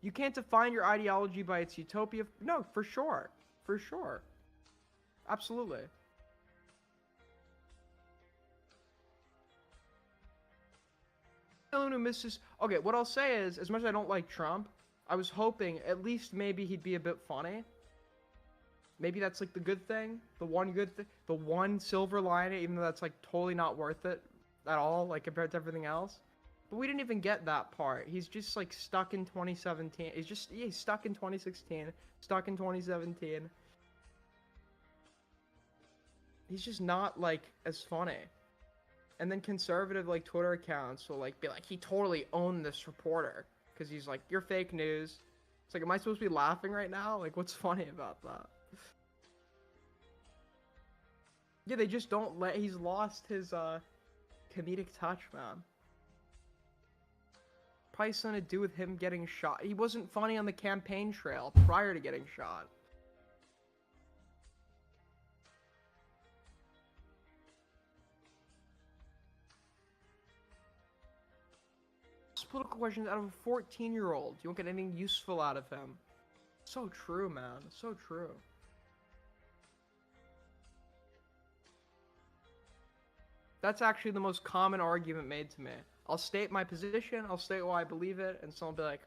You can't define your ideology by its utopia. No, for sure. For sure. Absolutely. Anyone who misses... Okay, what I'll say is, as much as I don't like Trump, I was hoping at least maybe he'd be a bit funny. Maybe that's like the good thing. The one good thing. The one silver lining, even though that's like totally not worth it at all, like compared to everything else. But we didn't even get that part. He's just like stuck in 2017. He's stuck in 2016. Stuck in 2017. He's just not like as funny. And then conservative like Twitter accounts will like be like, he totally owned this reporter. Because he's like, you're fake news. It's like, am I supposed to be laughing right now? Like, what's funny about that? Yeah, they just don't let... He's lost his comedic touch, man. Probably something to do with him getting shot. He wasn't funny on the campaign trail prior to getting shot. Political questions out of a 14-year-old. You won't get anything useful out of him. So true, man. So true. That's actually the most common argument made to me. I'll state my position, I'll state why I believe it, and someone will be like,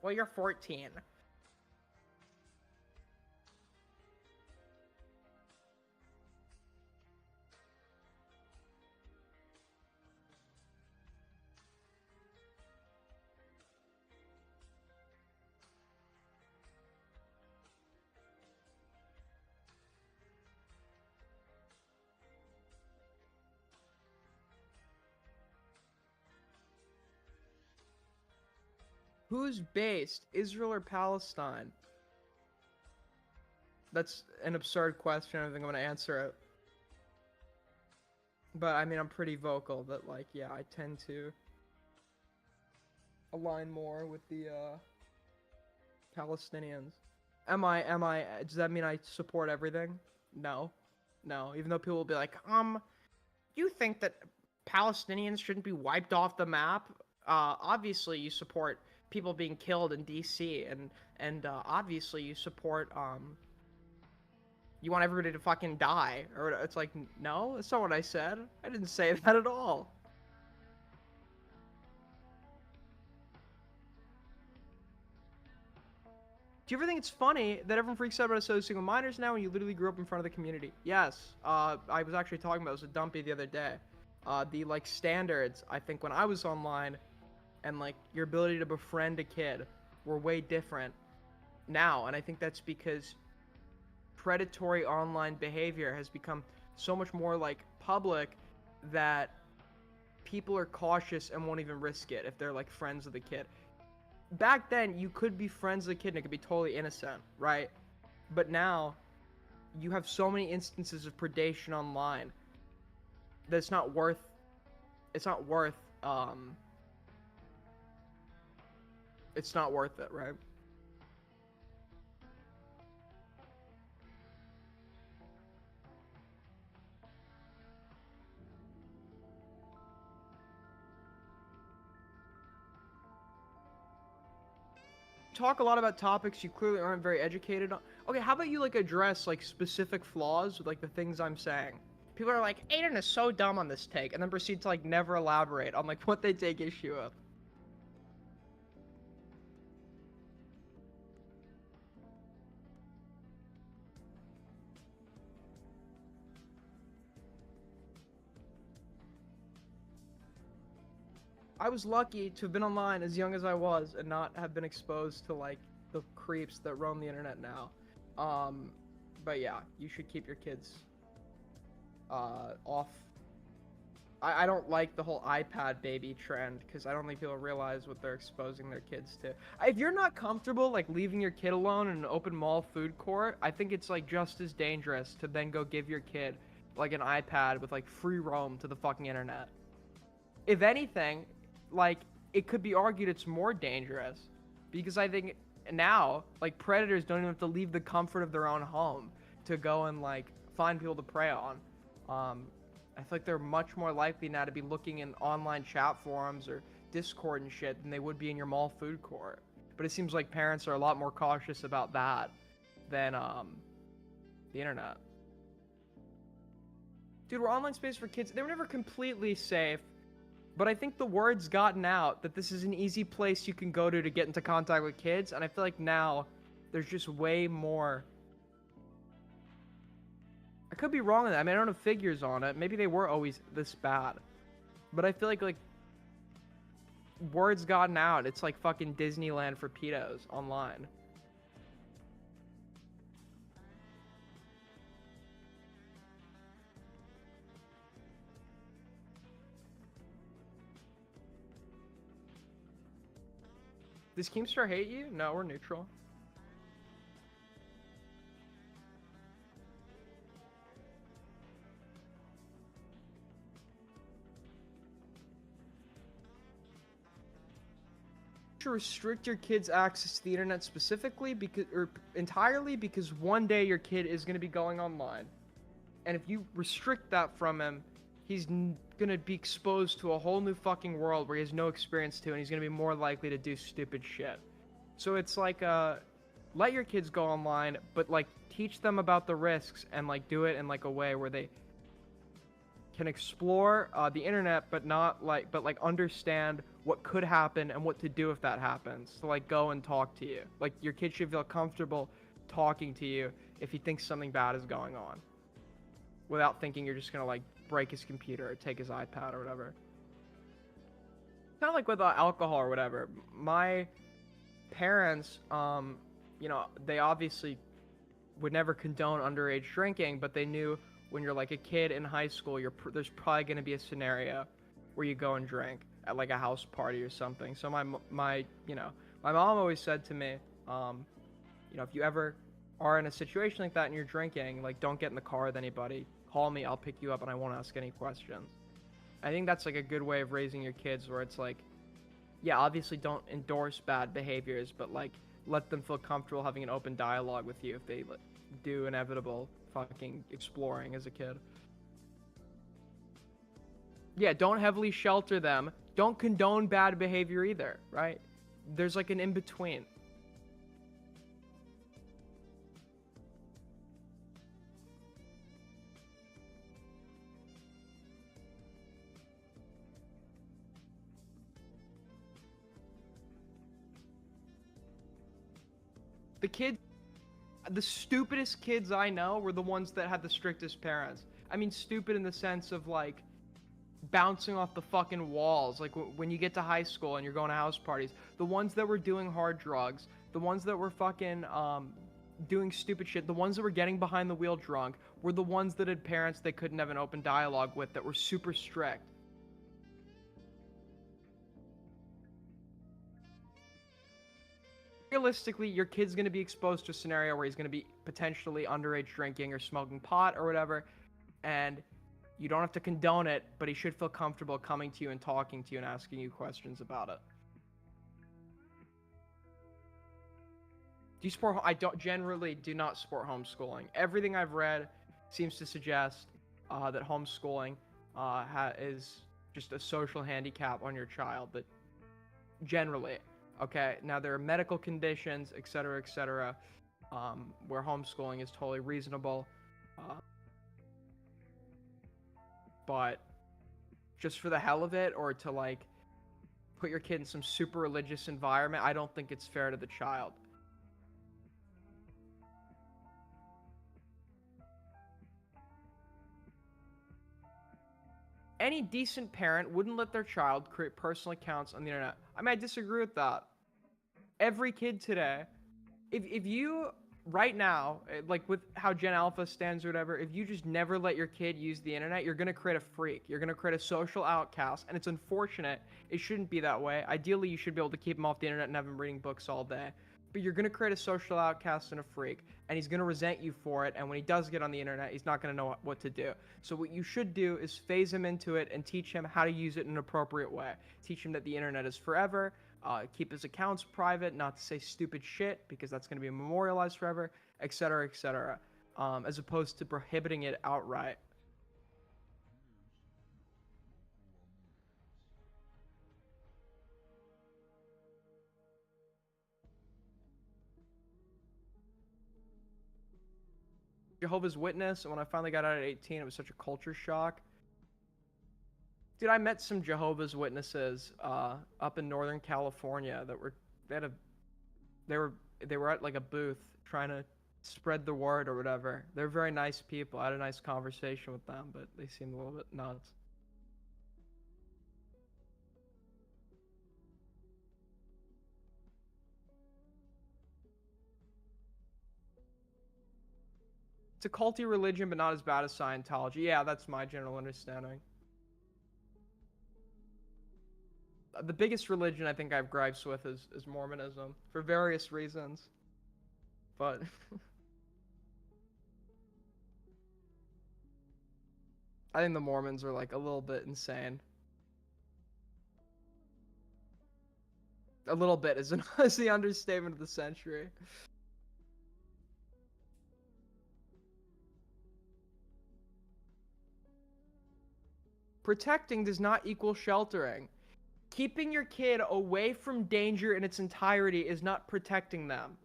well, you're 14. Who's based, Israel or Palestine? That's an absurd question. I don't think I'm gonna answer it. But I mean, I'm pretty vocal that like, yeah, I tend to align more with the Palestinians. Does that mean I support everything? No. No, even though people will be like, you think that Palestinians shouldn't be wiped off the map? Obviously you support people being killed in DC, and obviously you support, you want everybody to fucking die, or it's like, no, that's not what I said. I didn't say that at all. Do you ever think it's funny that everyone freaks out about associating with minors now when you literally grew up in front of the community? Yes, I was actually talking about this with Dumpy the other day. The, like, standards, I think, when I was online, and, like, your ability to befriend a kid were way different now, and I think that's because predatory online behavior has become so much more, like, public that people are cautious and won't even risk it if they're, like, friends with the kid. Back then, you could be friends with a kid and it could be totally innocent, right? But now, you have so many instances of predation online that it's not worth it, right? Talk a lot about topics you clearly aren't very educated on. Okay, how about you, like, address, like, specific flaws with, like, the things I'm saying? People are like, Aiden is so dumb on this take, and then proceed to, like, never elaborate on, like, what they take issue with. I was lucky to have been online as young as I was and not have been exposed to like the creeps that roam the internet now. But yeah, you should keep your kids off. I don't like the whole iPad baby trend because I don't think people realize what they're exposing their kids to. If you're not comfortable like leaving your kid alone in an open mall food court, I think it's like just as dangerous to then go give your kid like an iPad with like free roam to the fucking internet. If anything, like it could be argued it's more dangerous because I think now like predators don't even have to leave the comfort of their own home to go and like find people to prey on. I feel like they're much more likely now to be looking in online chat forums or Discord and shit than they would be in your mall food court. But it seems like parents are a lot more cautious about that than the internet. Dude, we're online space for kids. They were never completely safe, but I think the word's gotten out that this is an easy place you can go to get into contact with kids, and I feel like now there's just way more. I could be wrong on that. I mean, I don't have figures on it. Maybe they were always this bad. But I feel like word's gotten out. It's like fucking Disneyland for pedos online. Does Keemstar hate you? No, we're neutral. To restrict your kids' access to the internet specifically because or entirely because one day your kid is going to be going online, and if you restrict that from him, he's going to be exposed to a whole new fucking world where he has no experience to, and he's going to be more likely to do stupid shit. So it's like let your kids go online, but like teach them about the risks and like do it in like a way where they can explore the internet, but like understand what could happen and what to do if that happens. So like go and talk to you. Like your kid should feel comfortable talking to you if he thinks something bad is going on, without thinking you're just gonna like break his computer or take his iPad or whatever. Kind of like with alcohol or whatever. My parents, you know, they obviously would never condone underage drinking, but they knew when you're like a kid in high school, there's probably going to be a scenario where you go and drink at like a house party or something. So my mom always said to me, you know, if you ever are in a situation like that and you're drinking, like don't get in the car with anybody. Call me, I'll pick you up, and I won't ask any questions. I think that's like a good way of raising your kids, where it's like, yeah, obviously don't endorse bad behaviors, but like let them feel comfortable having an open dialogue with you if they do inevitable fucking exploring as a kid. Yeah, don't heavily shelter them. Don't condone bad behavior either, right? There's like an in-between. The stupidest kids I know were the ones that had the strictest parents. I mean, stupid in the sense of like bouncing off the fucking walls. Like when you get to high school and you're going to house parties, the ones that were doing hard drugs, the ones that were fucking doing stupid shit, the ones that were getting behind the wheel drunk were the ones that had parents they couldn't have an open dialogue with, that were super strict. Realistically, your kid's going to be exposed to a scenario where he's going to be potentially underage drinking or smoking pot or whatever, and you don't have to condone it, but he should feel comfortable coming to you and talking to you and asking you questions about it. Do you support? I generally do not support homeschooling. Everything I've read seems to suggest that homeschooling is just a social handicap on your child. That generally. Okay, now there are medical conditions, etc., where homeschooling is totally reasonable. But just for the hell of it, or to like put your kid in some super religious environment, I don't think it's fair to the child. Any decent parent wouldn't let their child create personal accounts on the internet. I mean, I disagree with that. Every kid today, if you right now, like with how Gen Alpha stands or whatever, if you just never let your kid use the internet, you're gonna create a freak. You're gonna create a social outcast, and it's unfortunate. It shouldn't be that way. Ideally, you should be able to keep him off the internet and have him reading books all day. But you're gonna create a social outcast and a freak, and he's gonna resent you for it. And when he does get on the internet, he's not gonna know what to do. So what you should do is phase him into it and teach him how to use it in an appropriate way. Teach him that the internet is forever. Keep his accounts private, not to say stupid shit, because that's going to be memorialized forever, etc., etc., as opposed to prohibiting it outright. Jehovah's Witness, and when I finally got out at 18, it was such a culture shock. Dude, I met some Jehovah's Witnesses up in Northern California that they were at like a booth trying to spread the word or whatever. They're very nice people. I had a nice conversation with them, but they seemed a little bit nuts. It's a culty religion, but not as bad as Scientology. Yeah, that's my general understanding. The biggest religion I think I've gripes with is Mormonism, for various reasons. But I think the Mormons are like a little bit insane. A little bit is the understatement of the century. Protecting does not equal sheltering. Keeping your kid away from danger in its entirety is not protecting them.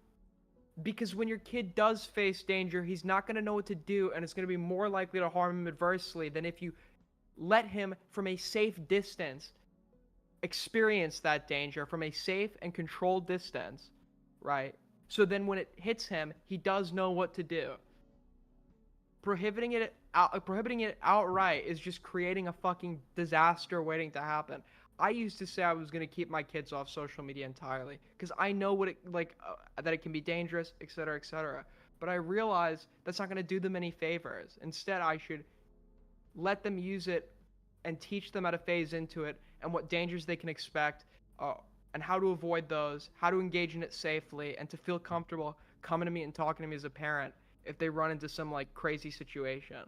Because when your kid does face danger, he's not going to know what to do, and it's going to be more likely to harm him adversely than if you let him, from a safe distance, experience that danger from a safe and controlled distance, right? So then when it hits him, he does know what to do. Prohibiting it outright is just creating a fucking disaster waiting to happen. I used to say I was going to keep my kids off social media entirely because I know what it that it can be dangerous, etc., etc. But I realized that's not going to do them any favors. Instead, I should let them use it and teach them how to phase into it and what dangers they can expect, and how to avoid those, how to engage in it safely, and to feel comfortable coming to me and talking to me as a parent if they run into some like crazy situation.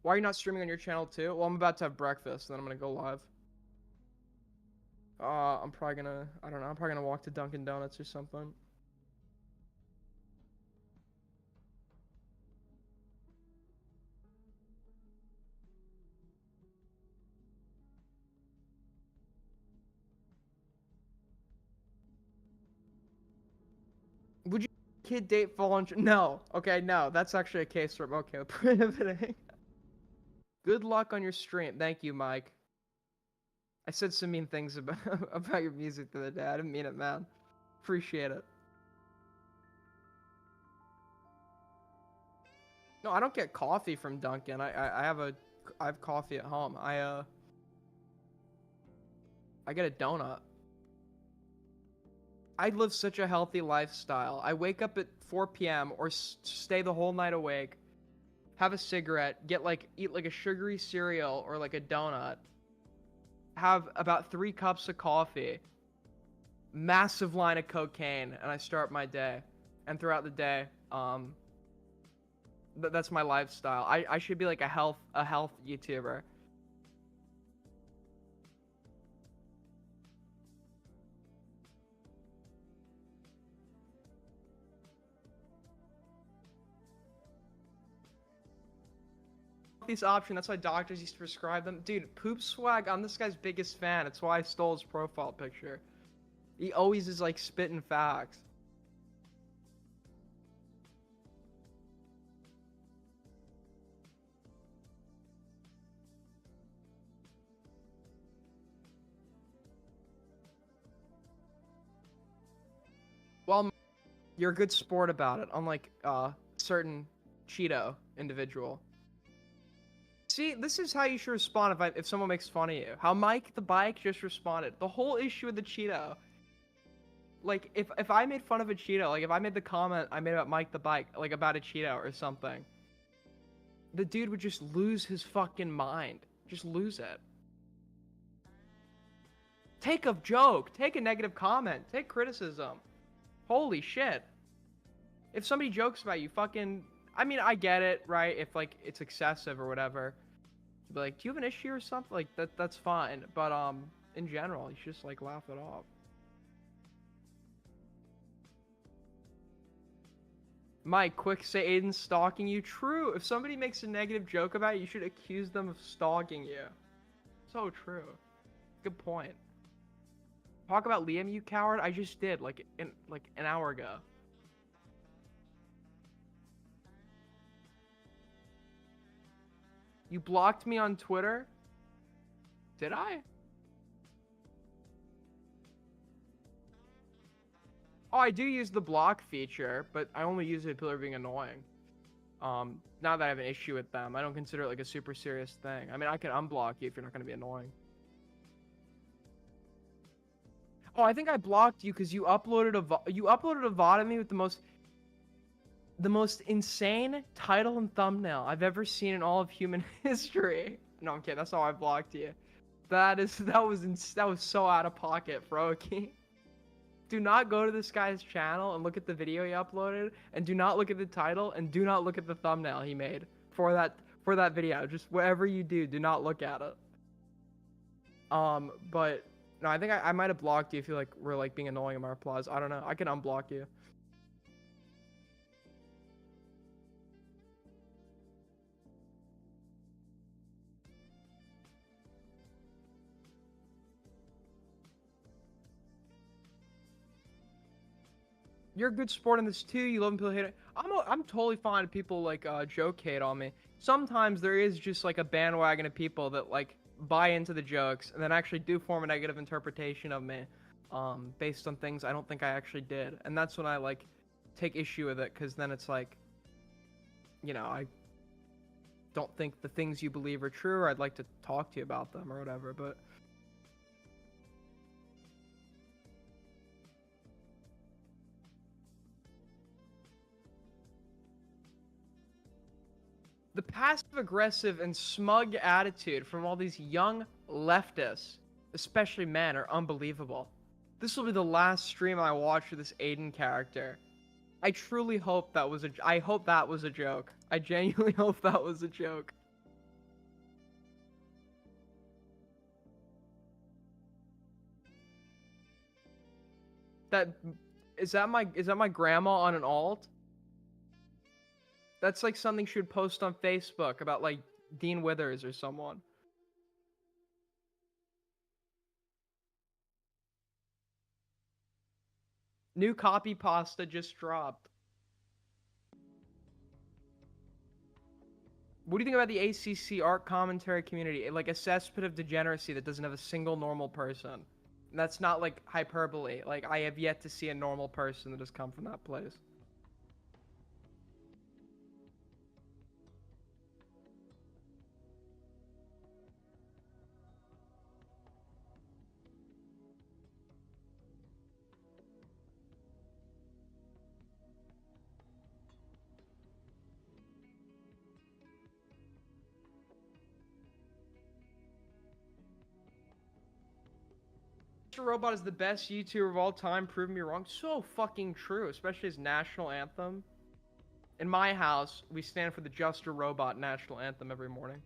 Why are you not streaming on your channel too? Well, I'm about to have breakfast, and then I'm gonna go live. I'm probably gonna, I don't know, I'm probably gonna walk to Dunkin' Donuts or something. Would you kid date fallen? No. Okay, no. That's actually a case where I'm okay with prohibiting. Good luck on your stream. Thank you, Mike. I said some mean things about about your music the other day. I didn't mean it, man. Appreciate it. No, I don't get coffee from Dunkin'. I have coffee at home. I get a donut. I live such a healthy lifestyle. I wake up at 4 p.m. or stay the whole night awake, have a cigarette, eat like a sugary cereal or like a donut, have about 3 cups of coffee, massive line of cocaine, and I start my day. And throughout the day, that's my lifestyle. I should be like a health YouTuber. These options, that's why doctors used to prescribe them. Dude, Poop Swag, I'm this guy's biggest fan. It's why I stole his profile picture. He always is like spitting facts. Well, you're a good sport about it, unlike certain Cheeto individual. See, this is how you should respond if someone makes fun of you. How Mike the Bike just responded. The whole issue with the Cheeto. Like, if I made fun of a Cheeto, like if I made the comment I made about Mike the Bike, like about a Cheeto or something, the dude would just lose his fucking mind. Just lose it. Take a joke. Take a negative comment. Take criticism. Holy shit. If somebody jokes about you, fucking... I mean, I get it, right? If, like, it's excessive or whatever. But, like, do you have an issue or something? Like, that's fine. But, in general, you should just, like, laugh it off. Mike, quick, say Aiden's stalking you. True. If somebody makes a negative joke about you, you should accuse them of stalking you. So true. Good point. Talk about Liam, you coward. I just did, like an hour ago. You blocked me on Twitter? Did I? Oh, I do use the block feature, but I only use it if people are being annoying. Not that I have an issue with them. I don't consider it like a super serious thing. I mean, I can unblock you if you're not going to be annoying. Oh, I think I blocked you because you uploaded a VOD of me with the most insane title and thumbnail I've ever seen in all of human history. No, I'm kidding. That's how I blocked you. That was so out of pocket, Froakie. Do not go to this guy's channel and look at the video he uploaded, and do not look at the title, and do not look at the thumbnail he made for that video. Just whatever you do not look at it. But no, I think I might have blocked you if you like were like being annoying in my replies. I don't know. I can unblock you. You're a good sport in this too. You love when people hate it. I'm totally fine if people like joke hate on me. Sometimes there is just like a bandwagon of people that like buy into the jokes and then actually do form a negative interpretation of me, based on things I don't think I actually did. And that's when I like take issue with it, because then it's like, you know, I don't think the things you believe are true, or I'd like to talk to you about them or whatever. But the passive-aggressive and smug attitude from all these young leftists, especially men, are unbelievable. This will be the last stream I watch for this Aiden character. I truly hope that was I hope that was a joke. I genuinely hope that was a joke. Is that my grandma on an alt? That's like something she would post on Facebook about like Dean Withers or someone. New copy pasta just dropped. What do you think about the ACC art commentary community? Like a cesspit of degeneracy that doesn't have a single normal person. And that's not like hyperbole. Like I have yet to see a normal person that has come from that place. Mr. Robot is the best YouTuber of all time. Prove me wrong. So fucking true, especially his national anthem. In my house, we stand for the Just a Robot national anthem every morning.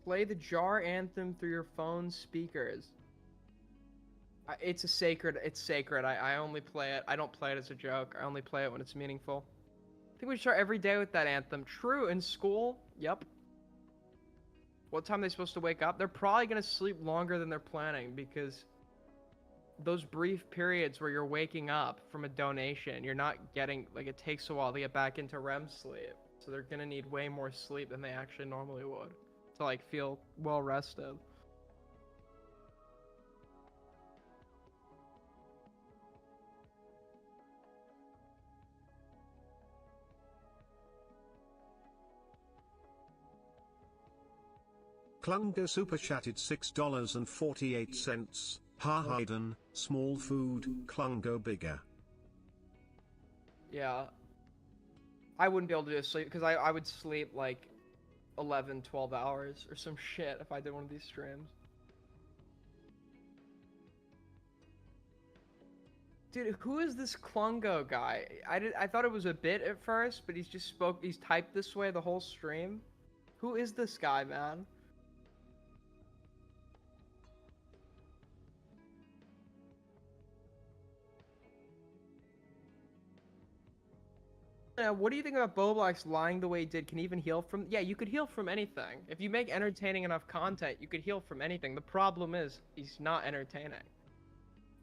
Play the Jar anthem through your phone's speakers. It's sacred. I only play it. I don't play it as a joke. I only play it when it's meaningful. I think we start every day with that anthem. True, in school, yep. What time are they supposed to wake up? They're probably gonna sleep longer than they're planning because those brief periods where you're waking up from a donation, you're not getting, like, it takes a while to get back into REM sleep. So they're gonna need way more sleep than they actually normally would to, like, feel well rested. Klunga super chatted $6.48. Ha Hayden, small food, Klungo bigger. Yeah. I wouldn't be able to do sleep because I would sleep like 11, 12 hours or some shit if I did one of these streams. Dude, who is this Klungo guy? I thought it was a bit at first, but he's typed this way the whole stream. Who is this guy, man? What do you think about Boblax lying the way he did? Can he even heal from? Yeah, you could heal from anything. If you make entertaining enough content, you could heal from anything. The problem is, he's not entertaining.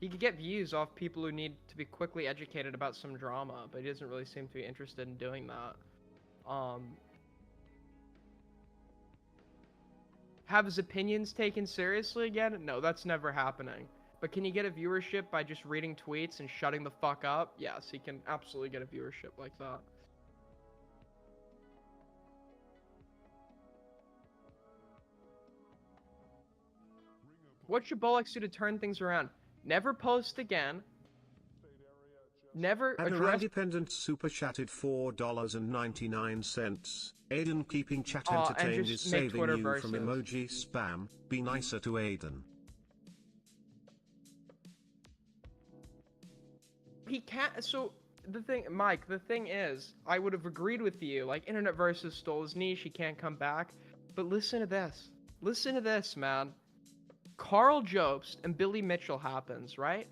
He could get views off people who need to be quickly educated about some drama, but he doesn't really seem to be interested in doing that. Have his opinions taken seriously again? No, that's never happening. But can he get a viewership by just reading tweets and shutting the fuck up? Yes, he can absolutely get a viewership like that. What should Bolex do to turn things around? Never post again. Never address... Independent super chatted $4.99. Aiden keeping chat entertained is saving Twitter you versus. from emoji spam. Be nicer to Aiden. He can't. So the thing, Mike, the thing is, I would have agreed with you. Like, Internet Versus stole his niche. He can't come back. But listen to this. Listen to this, man. Carl Jobst and Billy Mitchell happens, right?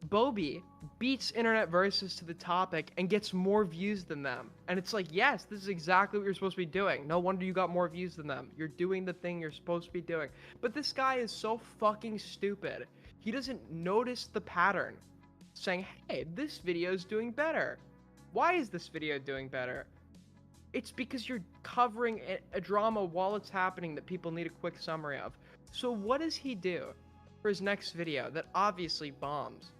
Bobby beats Internet Versus to the topic and gets more views than them. And it's like, yes, this is exactly what you're supposed to be doing. No wonder you got more views than them. You're doing the thing you're supposed to be doing. But this guy is so fucking stupid. He doesn't notice the pattern. Saying, hey, this video is doing better. Why is this video doing better? It's because you're covering a drama while it's happening that people need a quick summary of. So what does he do for his next video that obviously bombs?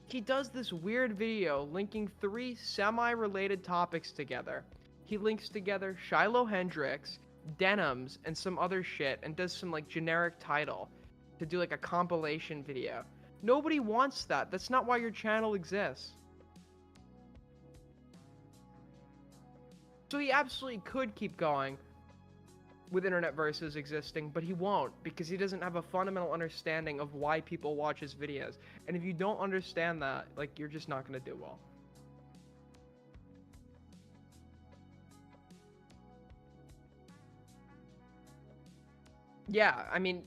He does this weird video linking 3 semi-related topics together. He links together Shiloh Hendrix, denims, and some other shit, and does some like generic title to do like a compilation video. Nobody wants that. That's not why your channel exists. So he absolutely could keep going with Internet Versus existing, but he won't because he doesn't have a fundamental understanding of why people watch his videos. And if you don't understand that, like, you're just not going to do well. Yeah, I mean,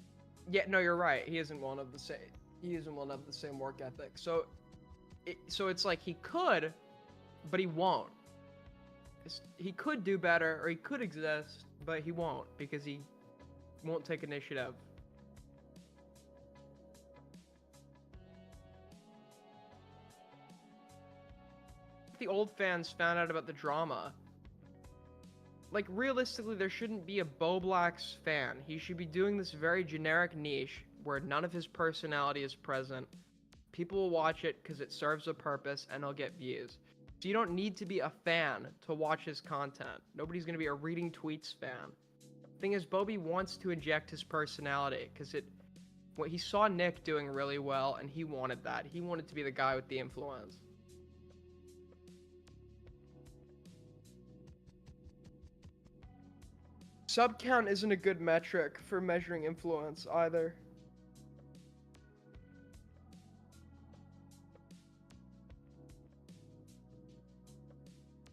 yeah, no, you're right. He isn't one of the same. He isn't one of the same work ethic. So it's like he could, but he won't. He could do better, or he could exist, but he won't because he won't take initiative. The old fans found out about the drama. Like, realistically, there shouldn't be a Boblax fan. He should be doing this very generic niche where none of his personality is present. People will watch it because it serves a purpose and he'll get views. So you don't need to be a fan to watch his content. Nobody's going to be a reading tweets fan. Thing is, Bobby wants to inject his personality because he saw Nick doing really well and he wanted that. He wanted to be the guy with the influence. Sub count isn't a good metric for measuring influence either.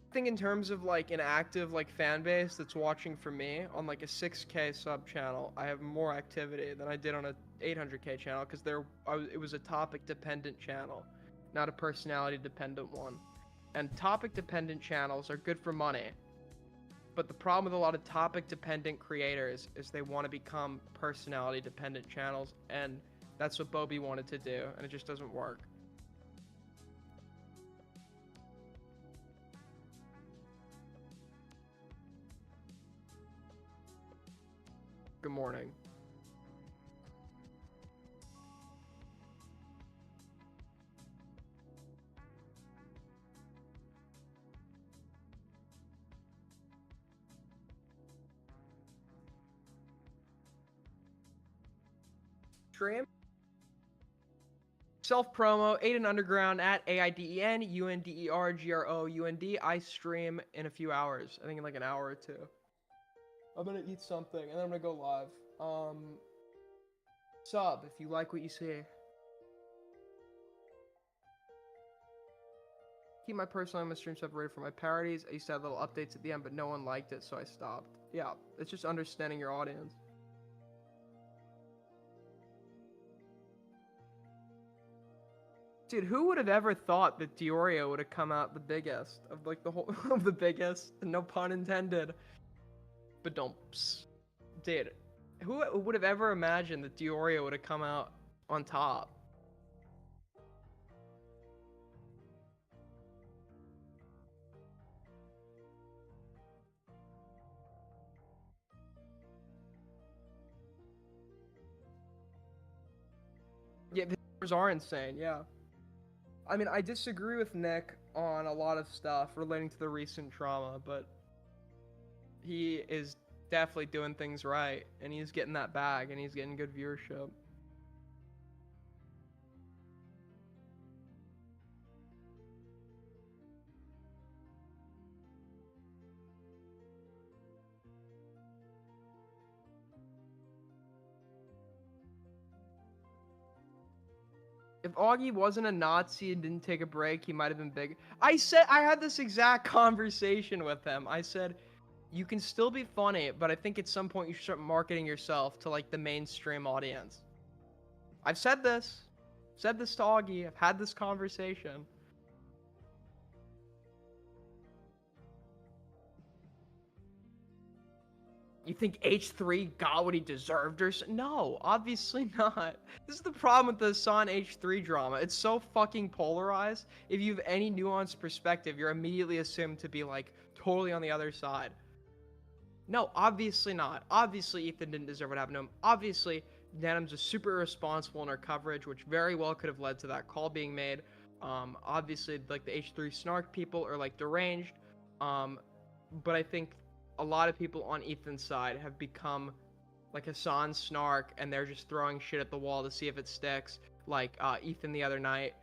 I think in terms of like an active like fan base that's watching for me on like a 6K sub channel, I have more activity than I did on a 800K channel because it was a topic dependent channel, not a personality dependent one. And topic-dependent channels are good for money. But the problem with a lot of topic-dependent creators is they want to become personality-dependent channels, and that's what Bobby wanted to do, and it just doesn't work. Good morning. Stream. Self-promo, Aiden Underground at AIDEN, UNDERGROUND. I stream in a few hours. I think in like an hour or two. I'm gonna eat something, and then I'm gonna go live. Sub, if you like what you see. Keep my personal and my stream separated from my parodies. I used to have little updates at the end, but no one liked it, so I stopped. Yeah, it's just understanding your audience. Dude, who would have ever thought that Diorio would have come out the biggest of like the whole of the biggest, no pun intended. But don't, dude, who would have ever imagined that Diorio would have come out on top? Yeah, the numbers are insane. Yeah. I mean, I disagree with Nick on a lot of stuff relating to the recent trauma, but he is definitely doing things right, and he's getting that bag, and he's getting good viewership. If Augie wasn't a Nazi and didn't take a break, he might have been big. I had this exact conversation with him. I said, you can still be funny, but I think at some point you should start marketing yourself to like the mainstream audience. I've said this to Augie. I've had this conversation. You think H3 got what he deserved or so? No, obviously not. This is the problem with the Hassan H3 drama. It's so fucking polarized. If you have any nuanced perspective, you're immediately assumed to be like totally on the other side. No, obviously not. Obviously Ethan didn't deserve what happened to him. Obviously, Denham's was super irresponsible in our coverage, which very well could have led to that call being made. Obviously, like the H3 snark people are like deranged. But I think a lot of people on Ethan's side have become like Hassan snark, and they're just throwing shit at the wall to see if it sticks. Like Ethan the other night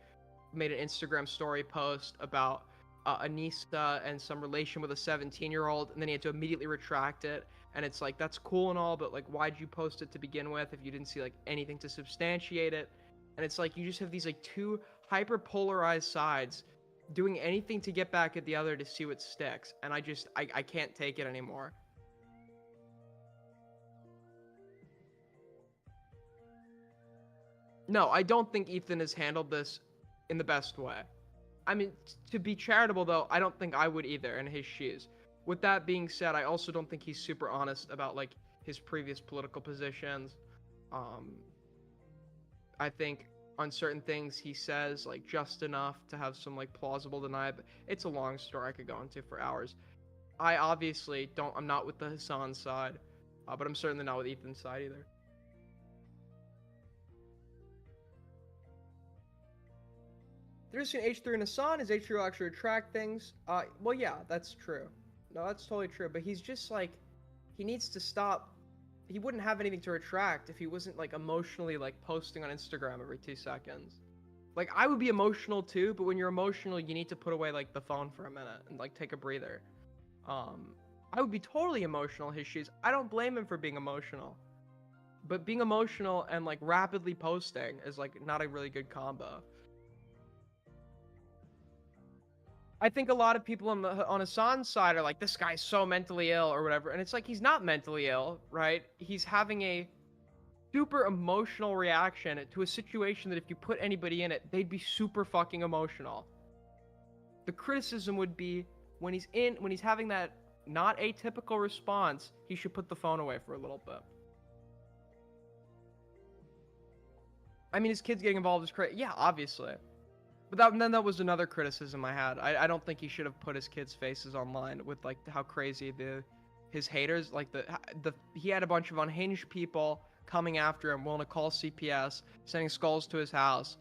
made an Instagram story post about Anissa and some relation with a 17-year-old, and then he had to immediately retract it. And it's like, that's cool and all, but like, why'd you post it to begin with if you didn't see like anything to substantiate it? And it's like, you just have these like two hyper polarized sides doing anything to get back at the other to see what sticks. And I can't take it anymore. No, I don't think Ethan has handled this in the best way. I mean, to be charitable though, I don't think I would either in his shoes. With that being said, I also don't think he's super honest about like his previous political positions. I think on certain things he says like just enough to have some like plausible deny, but it's a long story I could go into for hours. I obviously I'm not with the Hassan side, but I'm certainly not with Ethan's side either. There's an H3 and Hassan. Is H3 will actually retract things? Well, yeah, that's true. No, that's totally true. But he's just like, he needs to stop. He wouldn't have anything to retract if he wasn't like emotionally like posting on Instagram every 2 seconds. Like I would be emotional too, but when you're emotional, you need to put away like the phone for a minute and like take a breather. I would be totally emotional in his shoes. I don't blame him for being emotional. But being emotional and like rapidly posting is like not a really good combo. I think a lot of people on Hassan's side are like, this guy's so mentally ill or whatever. And it's like, he's not mentally ill, right? He's having a super emotional reaction to a situation that if you put anybody in it, they'd be super fucking emotional. The criticism would be when he's having that not atypical response, he should put the phone away for a little bit. I mean, his kids getting involved is crazy. Yeah, obviously. But then that was another criticism I had. I don't think he should have put his kids' faces online with like how crazy his haters, like he had a bunch of unhinged people coming after him, willing to call CPS, sending skulls to his house.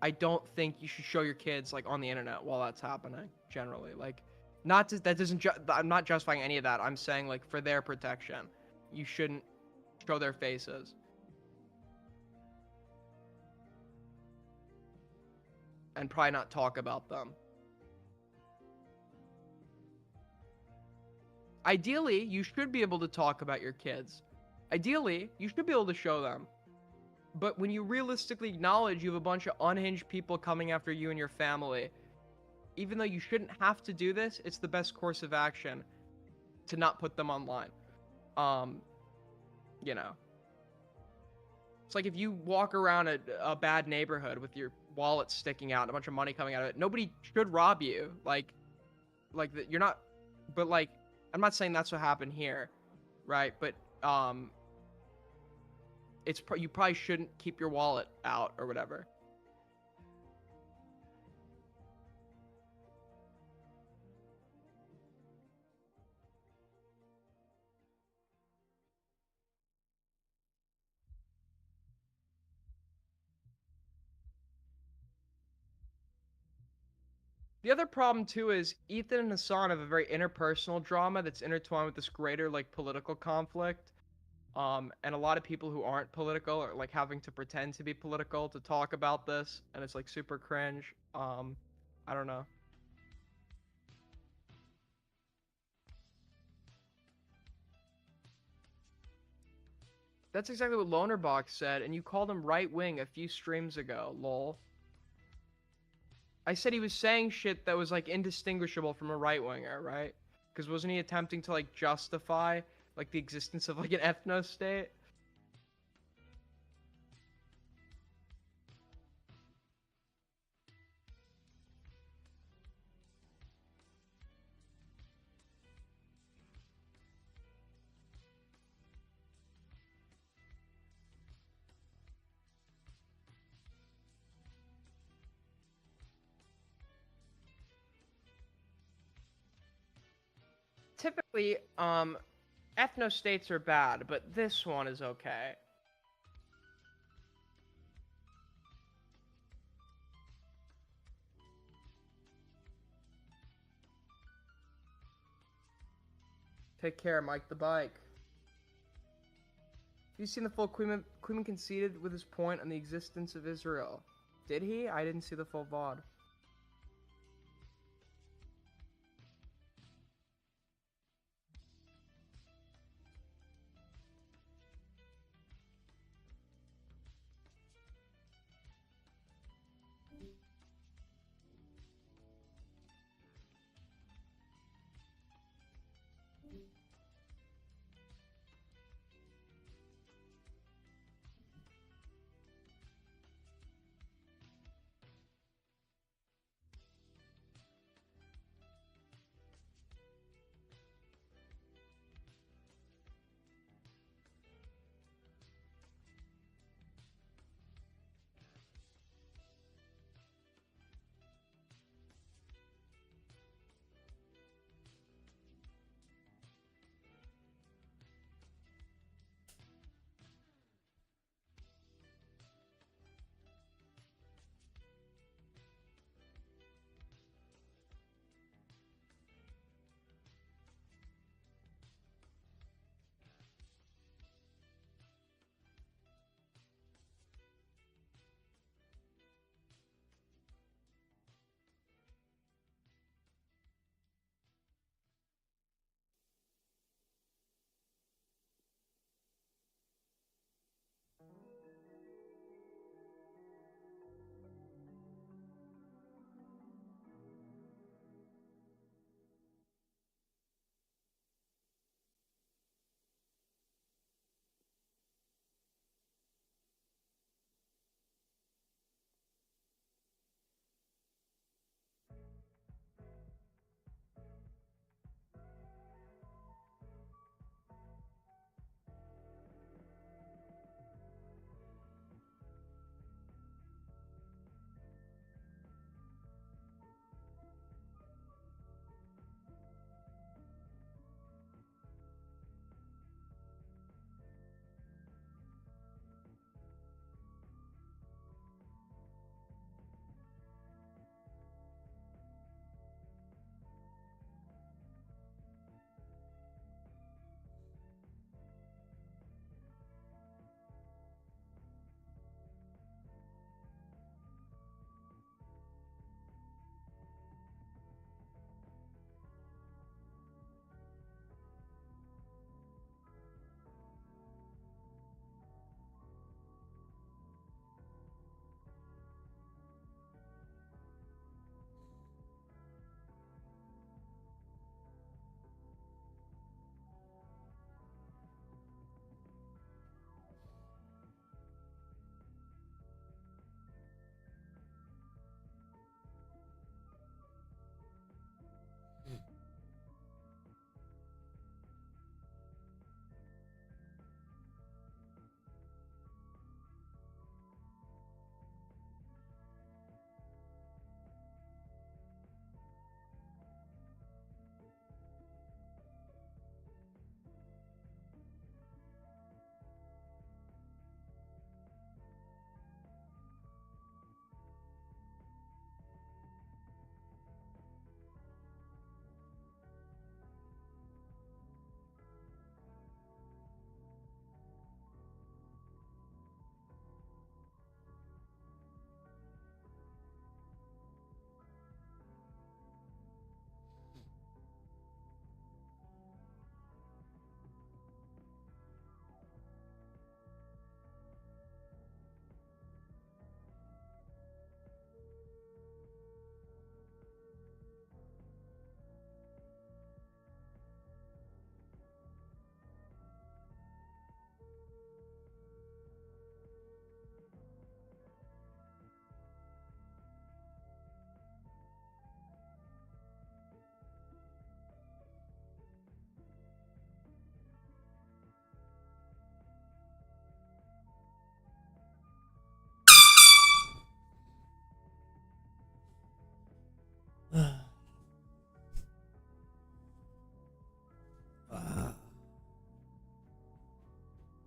I don't think you should show your kids like on the internet while that's happening. Generally, like, I'm not justifying any of that. I'm saying like for their protection, you shouldn't show their faces. And probably not talk about them. Ideally, you should be able to talk about your kids. Ideally, you should be able to show them. But when you realistically acknowledge you have a bunch of unhinged people coming after you and your family, even though you shouldn't have to do this, it's the best course of action to not put them online. You know. It's like if you walk around a bad neighborhood with your wallet sticking out and a bunch of money coming out of it, nobody should rob you. You're not, but like, I'm not saying that's what happened here, right? But you probably shouldn't keep your wallet out or whatever. The other problem too is Ethan and Hassan have a very interpersonal drama that's intertwined with this greater like political conflict. And a lot of people who aren't political are like having to pretend to be political to talk about this, and it's like super cringe. I don't know. That's exactly what Lonerbox said, and you called him right wing a few streams ago, lol. I said he was saying shit that was like indistinguishable from a right winger, right? Because wasn't he attempting to like justify like the existence of like an ethno state? Typically, ethno states are bad, but this one is okay. Take care, Mike the Bike. Have you seen the full Queenman conceded with his point on the existence of Israel? Did he? I didn't see the full VOD.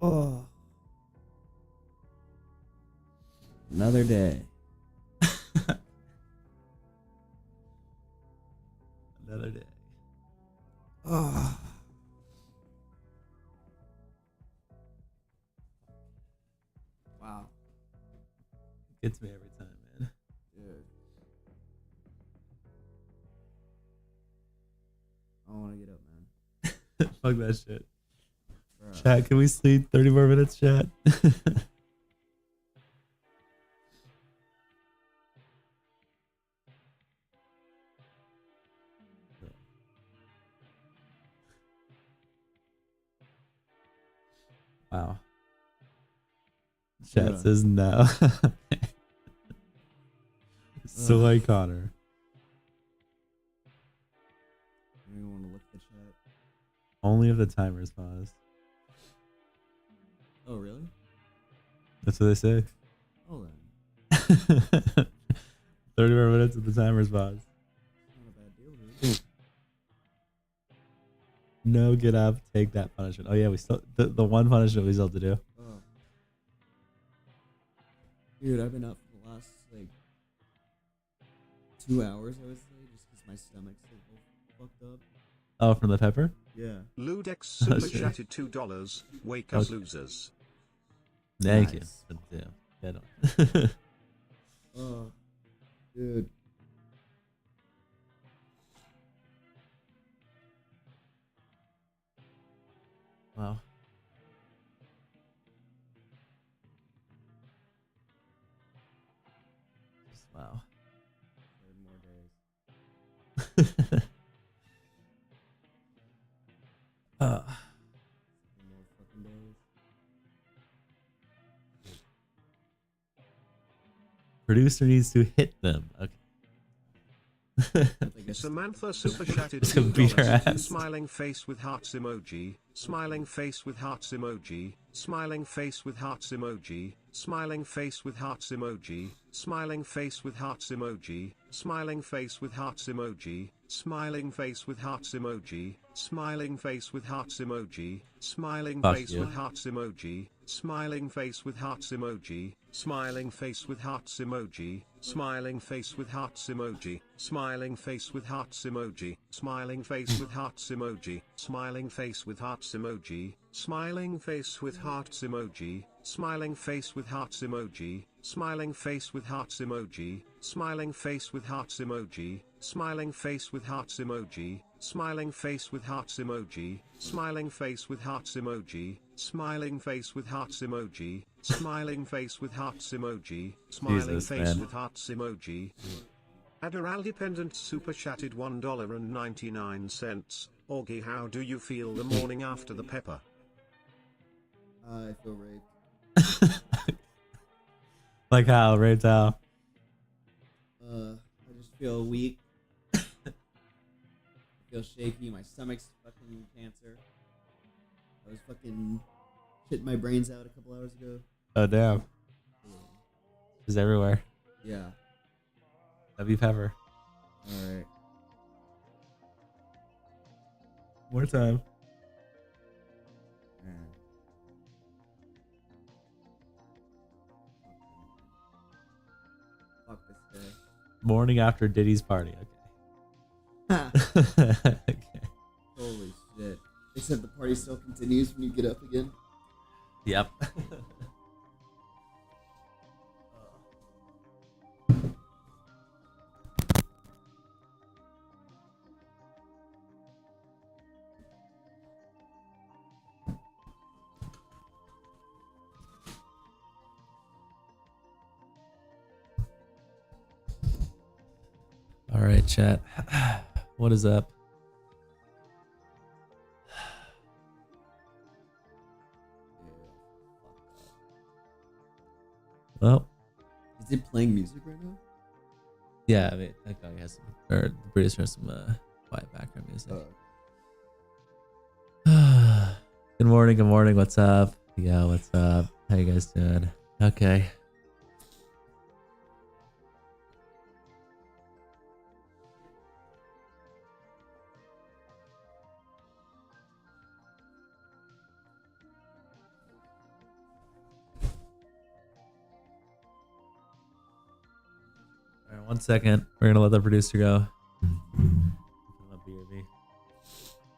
Oh. Another day. Another day. Oh. Wow. Gets me every time, man. Dude. I don't want to get up, man. Fuck that shit. Bruh. Chat, can we sleep 30 more minutes, chat? Wow. Chat Yeah. says no. Soy Connor. I don't even want to look at the chat. Only if the timer's paused. Oh, really? That's what they say. Oh, then. 30 more minutes if the timer's paused. Not a bad deal, dude. No, get up, take that punishment. Oh yeah, we still the one punishment we still have to do. Oh. Dude, I've been up for the last, like, 2 hours, I would say, just because my stomach's all fucked up. Oh, from the pepper? Yeah. Ludex super chatted $2. Wake up, Okay. losers. Thank Nice. you. Good one. Oh, dude. Wow. Just wow. 30 more days. Uh, 30 more fucking days. producer needs to hit them. Okay. Samantha super chatted Just gonna beat her $2. ass. Smiling face with hearts emoji. Smiling face with hearts emoji. Smiling face with hearts emoji. Smiling face with hearts emoji. Smiling face with hearts emoji. Smiling face with hearts emoji. Smiling face with hearts emoji. Smiling face with hearts emoji. Smiling Fuck face you. with hearts emoji. Smiling face with hearts emoji. Smiling face with hearts emoji. Smiling face with hearts emoji. Smiling face with hearts emoji. Smiling face with hearts emoji. Smiling face with hearts emoji. Smiling face with hearts emoji. Smiling face with hearts emoji. Smiling face with hearts emoji. Smiling face with hearts emoji. Smiling face with hearts emoji. Smiling face with hearts emoji. Smiling face with hearts emoji. Smiling face with hearts emoji. Smiling face with hearts emoji. Smiling Jesus, face man. with hearts emoji. Admiral Dependent super chatted $1.99. Augie, how do you feel the morning after the pepper? I feel raped. Like how, raped how? I just feel weak. I feel shaky. My stomach's fucking cancer. I was fucking shitting my brains out a couple hours ago. Oh damn. She's everywhere. Yeah. W Pepper. Alright. More time. Man. Fuck this day. Morning after Diddy's party. Okay. Okay. Holy shit. They said the party still continues when you get up again? Yep. All right, chat. What is up? Well, Is it playing music right now? yeah, I mean, that guy has some, or the producer has some quiet background music. Good morning, good morning. What's up? Yeah, what's up? How you guys doing? Okay. 1 second. We're gonna let the producer go.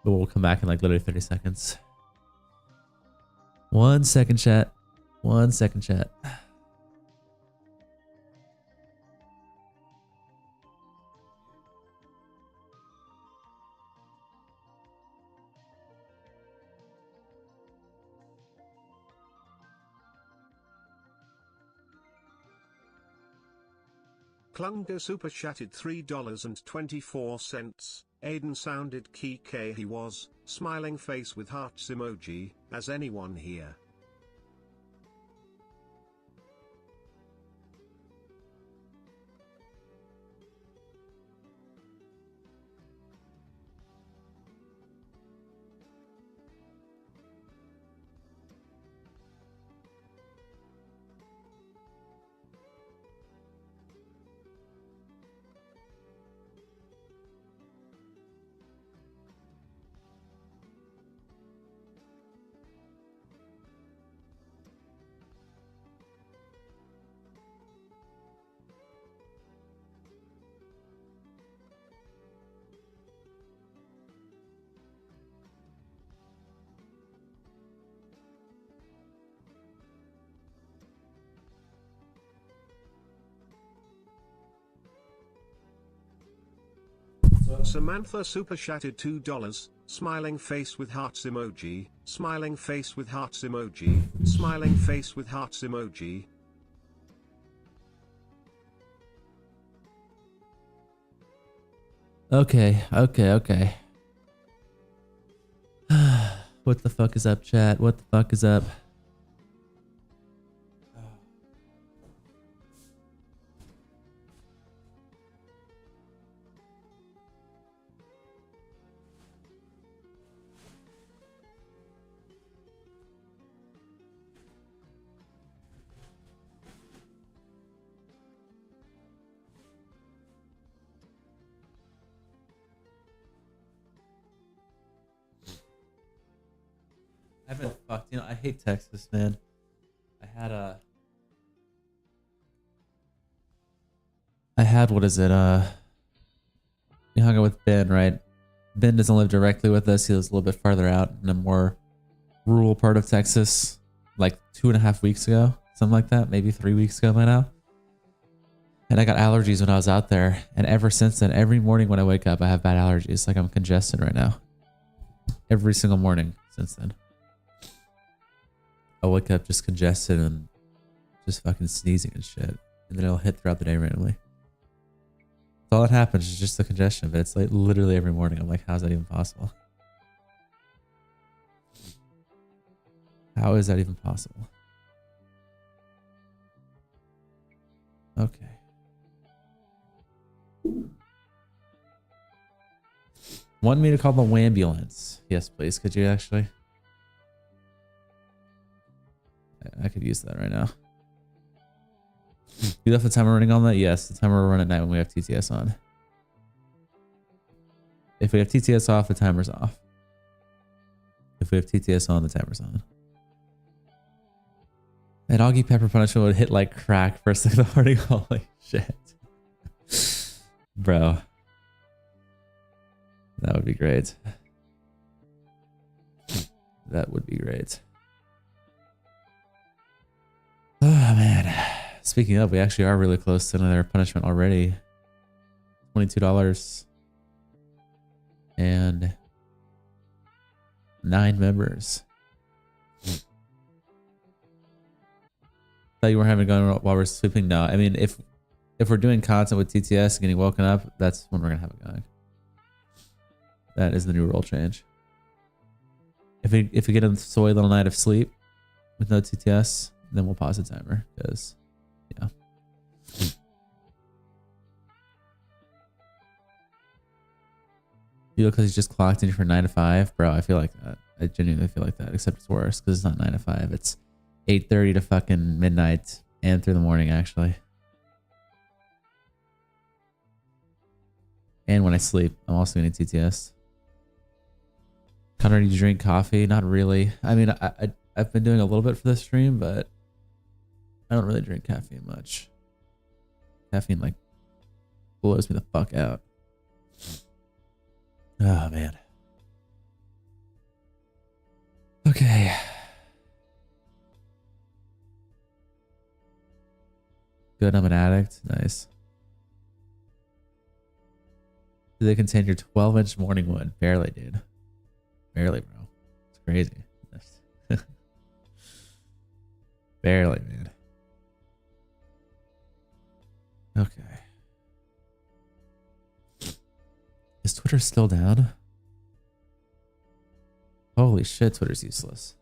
But we'll come back in like literally 30 seconds. 1 second, chat. 1 second, chat. Klunga super chatted $3.24. Aiden sounded key he was, smiling face with hearts emoji, as anyone here. Samantha super chatted $2, smiling face with hearts emoji, smiling face with hearts emoji, smiling face with hearts emoji. Okay. What the fuck is up, chat? What the fuck is up? I've been fucked. You know, I hate Texas, man. I had what is it? We hung out with Ben, right? Ben doesn't live directly with us. He lives a little bit farther out in a more rural part of Texas, like 2.5 weeks ago, something like that, maybe 3 weeks ago by now. And I got allergies when I was out there, and ever since then, every morning when I wake up, I have bad allergies. Like I'm congested right now. Every single morning since then. I'll wake up just congested and just fucking sneezing and shit. And then it'll hit throughout the day randomly. That's all that happens is just the congestion, but it's like literally every morning. I'm like, how's that even possible? How is that even possible? Okay. Want me to call the ambulance? Yes, please. Could you actually? I could use that right now. You left the timer running on that? Yes, the timer will run at night when we have TTS on. If we have TTS off, the timer's off. If we have TTS on, the timer's on. And Augie Pepper Punishment would hit like crack first thing in the morning. Holy shit. Bro. That would be great. That would be great. Oh man. Speaking of, we actually are really close to another punishment already. $22. And 9 members. Thought you were having going while we're sleeping. No, I mean if we're doing content with TTS and getting woken up, that's when we're gonna have it going. That is the new rule change. If we get a soy little night of sleep with no TTS, then we'll pause the timer because yeah. You look because he's just clocked in for 9 to 5, bro. I feel like that. I genuinely feel like that. Except it's worse because it's not 9 to 5. It's 8:30 to fucking midnight and through the morning actually. And when I sleep, I'm also getting TTS. Connor, do you drink coffee? Not really. I mean, I've been doing a little bit for this stream, but I don't really drink caffeine much. Caffeine like blows me the fuck out. Oh man. Okay. Good, I'm an addict. Nice. Do they contain your 12-inch morning wood? Barely, dude. Barely, bro. It's crazy. Barely, man. Okay. Is Twitter still down? Holy shit, Twitter's useless.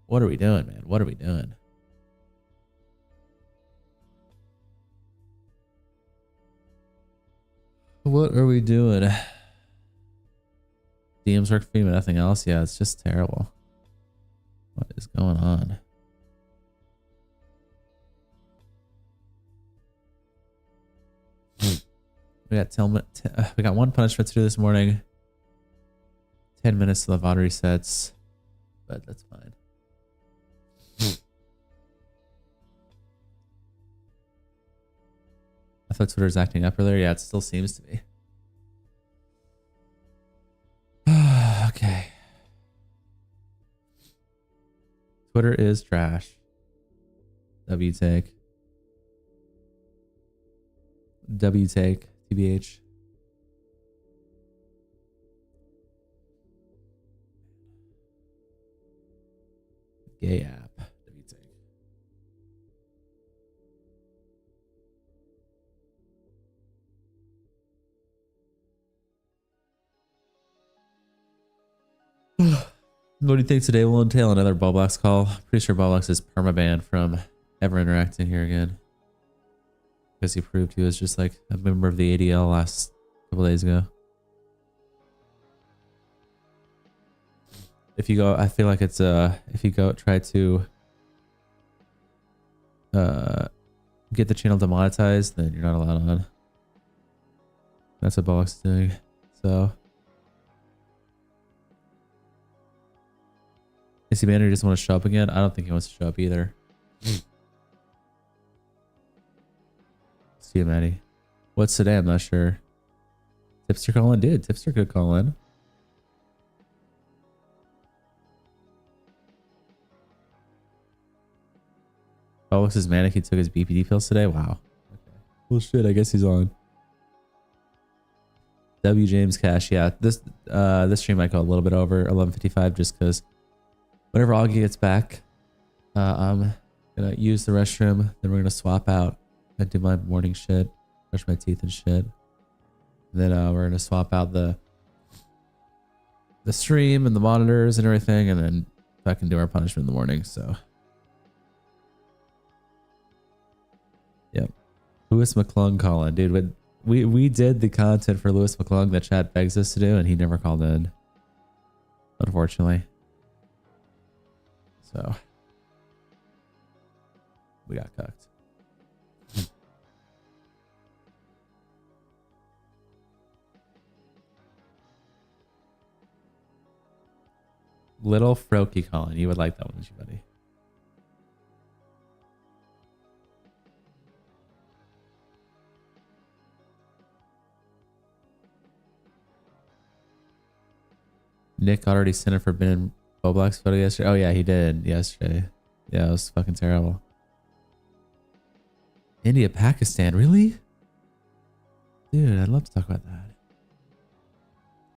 What are we doing, man? What are we doing? What are we doing? DMs work for me, but nothing else? Yeah, it's just terrible. What is going on? We got one punishment to do this morning. 10 minutes till the VOD resets, but that's fine. I thought Twitter was acting up earlier. Yeah, it still seems to be. Okay. Twitter is trash. W take. W take. TBH. Gay app. W take. What do you think today will entail? Another Ballbox call? Pretty sure Ballbox is permabanned from ever interacting here again. Because he proved he was just like a member of the ADL last couple days ago. If you go, I feel like it's if you go try to get the channel demonetized, then you're not allowed on. That's what Ballbox is doing. So is he Banner doesn't want to show up again? I don't think he wants to show up either. See you, Maddie. What's today? I'm not sure. Tipster call in? Dude, Tipster could call in. Oh, looks his manic. He took his BPD pills today. Wow. Okay. Well, shit. I guess he's on. W James Cash. Yeah, this stream might go a little bit over 11:55 just because whenever Augie gets back, I'm gonna use the restroom. Then we're gonna swap out and do my morning shit, brush my teeth and shit. And then we're gonna swap out the stream and the monitors and everything, and then fucking do our punishment in the morning. So, yep. Lewis McClung calling, dude. We did the content for Lewis McClung that chat begs us to do, and he never called in, unfortunately. So we got cucked. Little Froky calling. You would like that one, wouldn't you, buddy? Nick already sent a forbidden Roblox photo yesterday. Oh yeah, he did yesterday. Yeah, it was fucking terrible. India, Pakistan, really? Dude, I'd love to talk about that.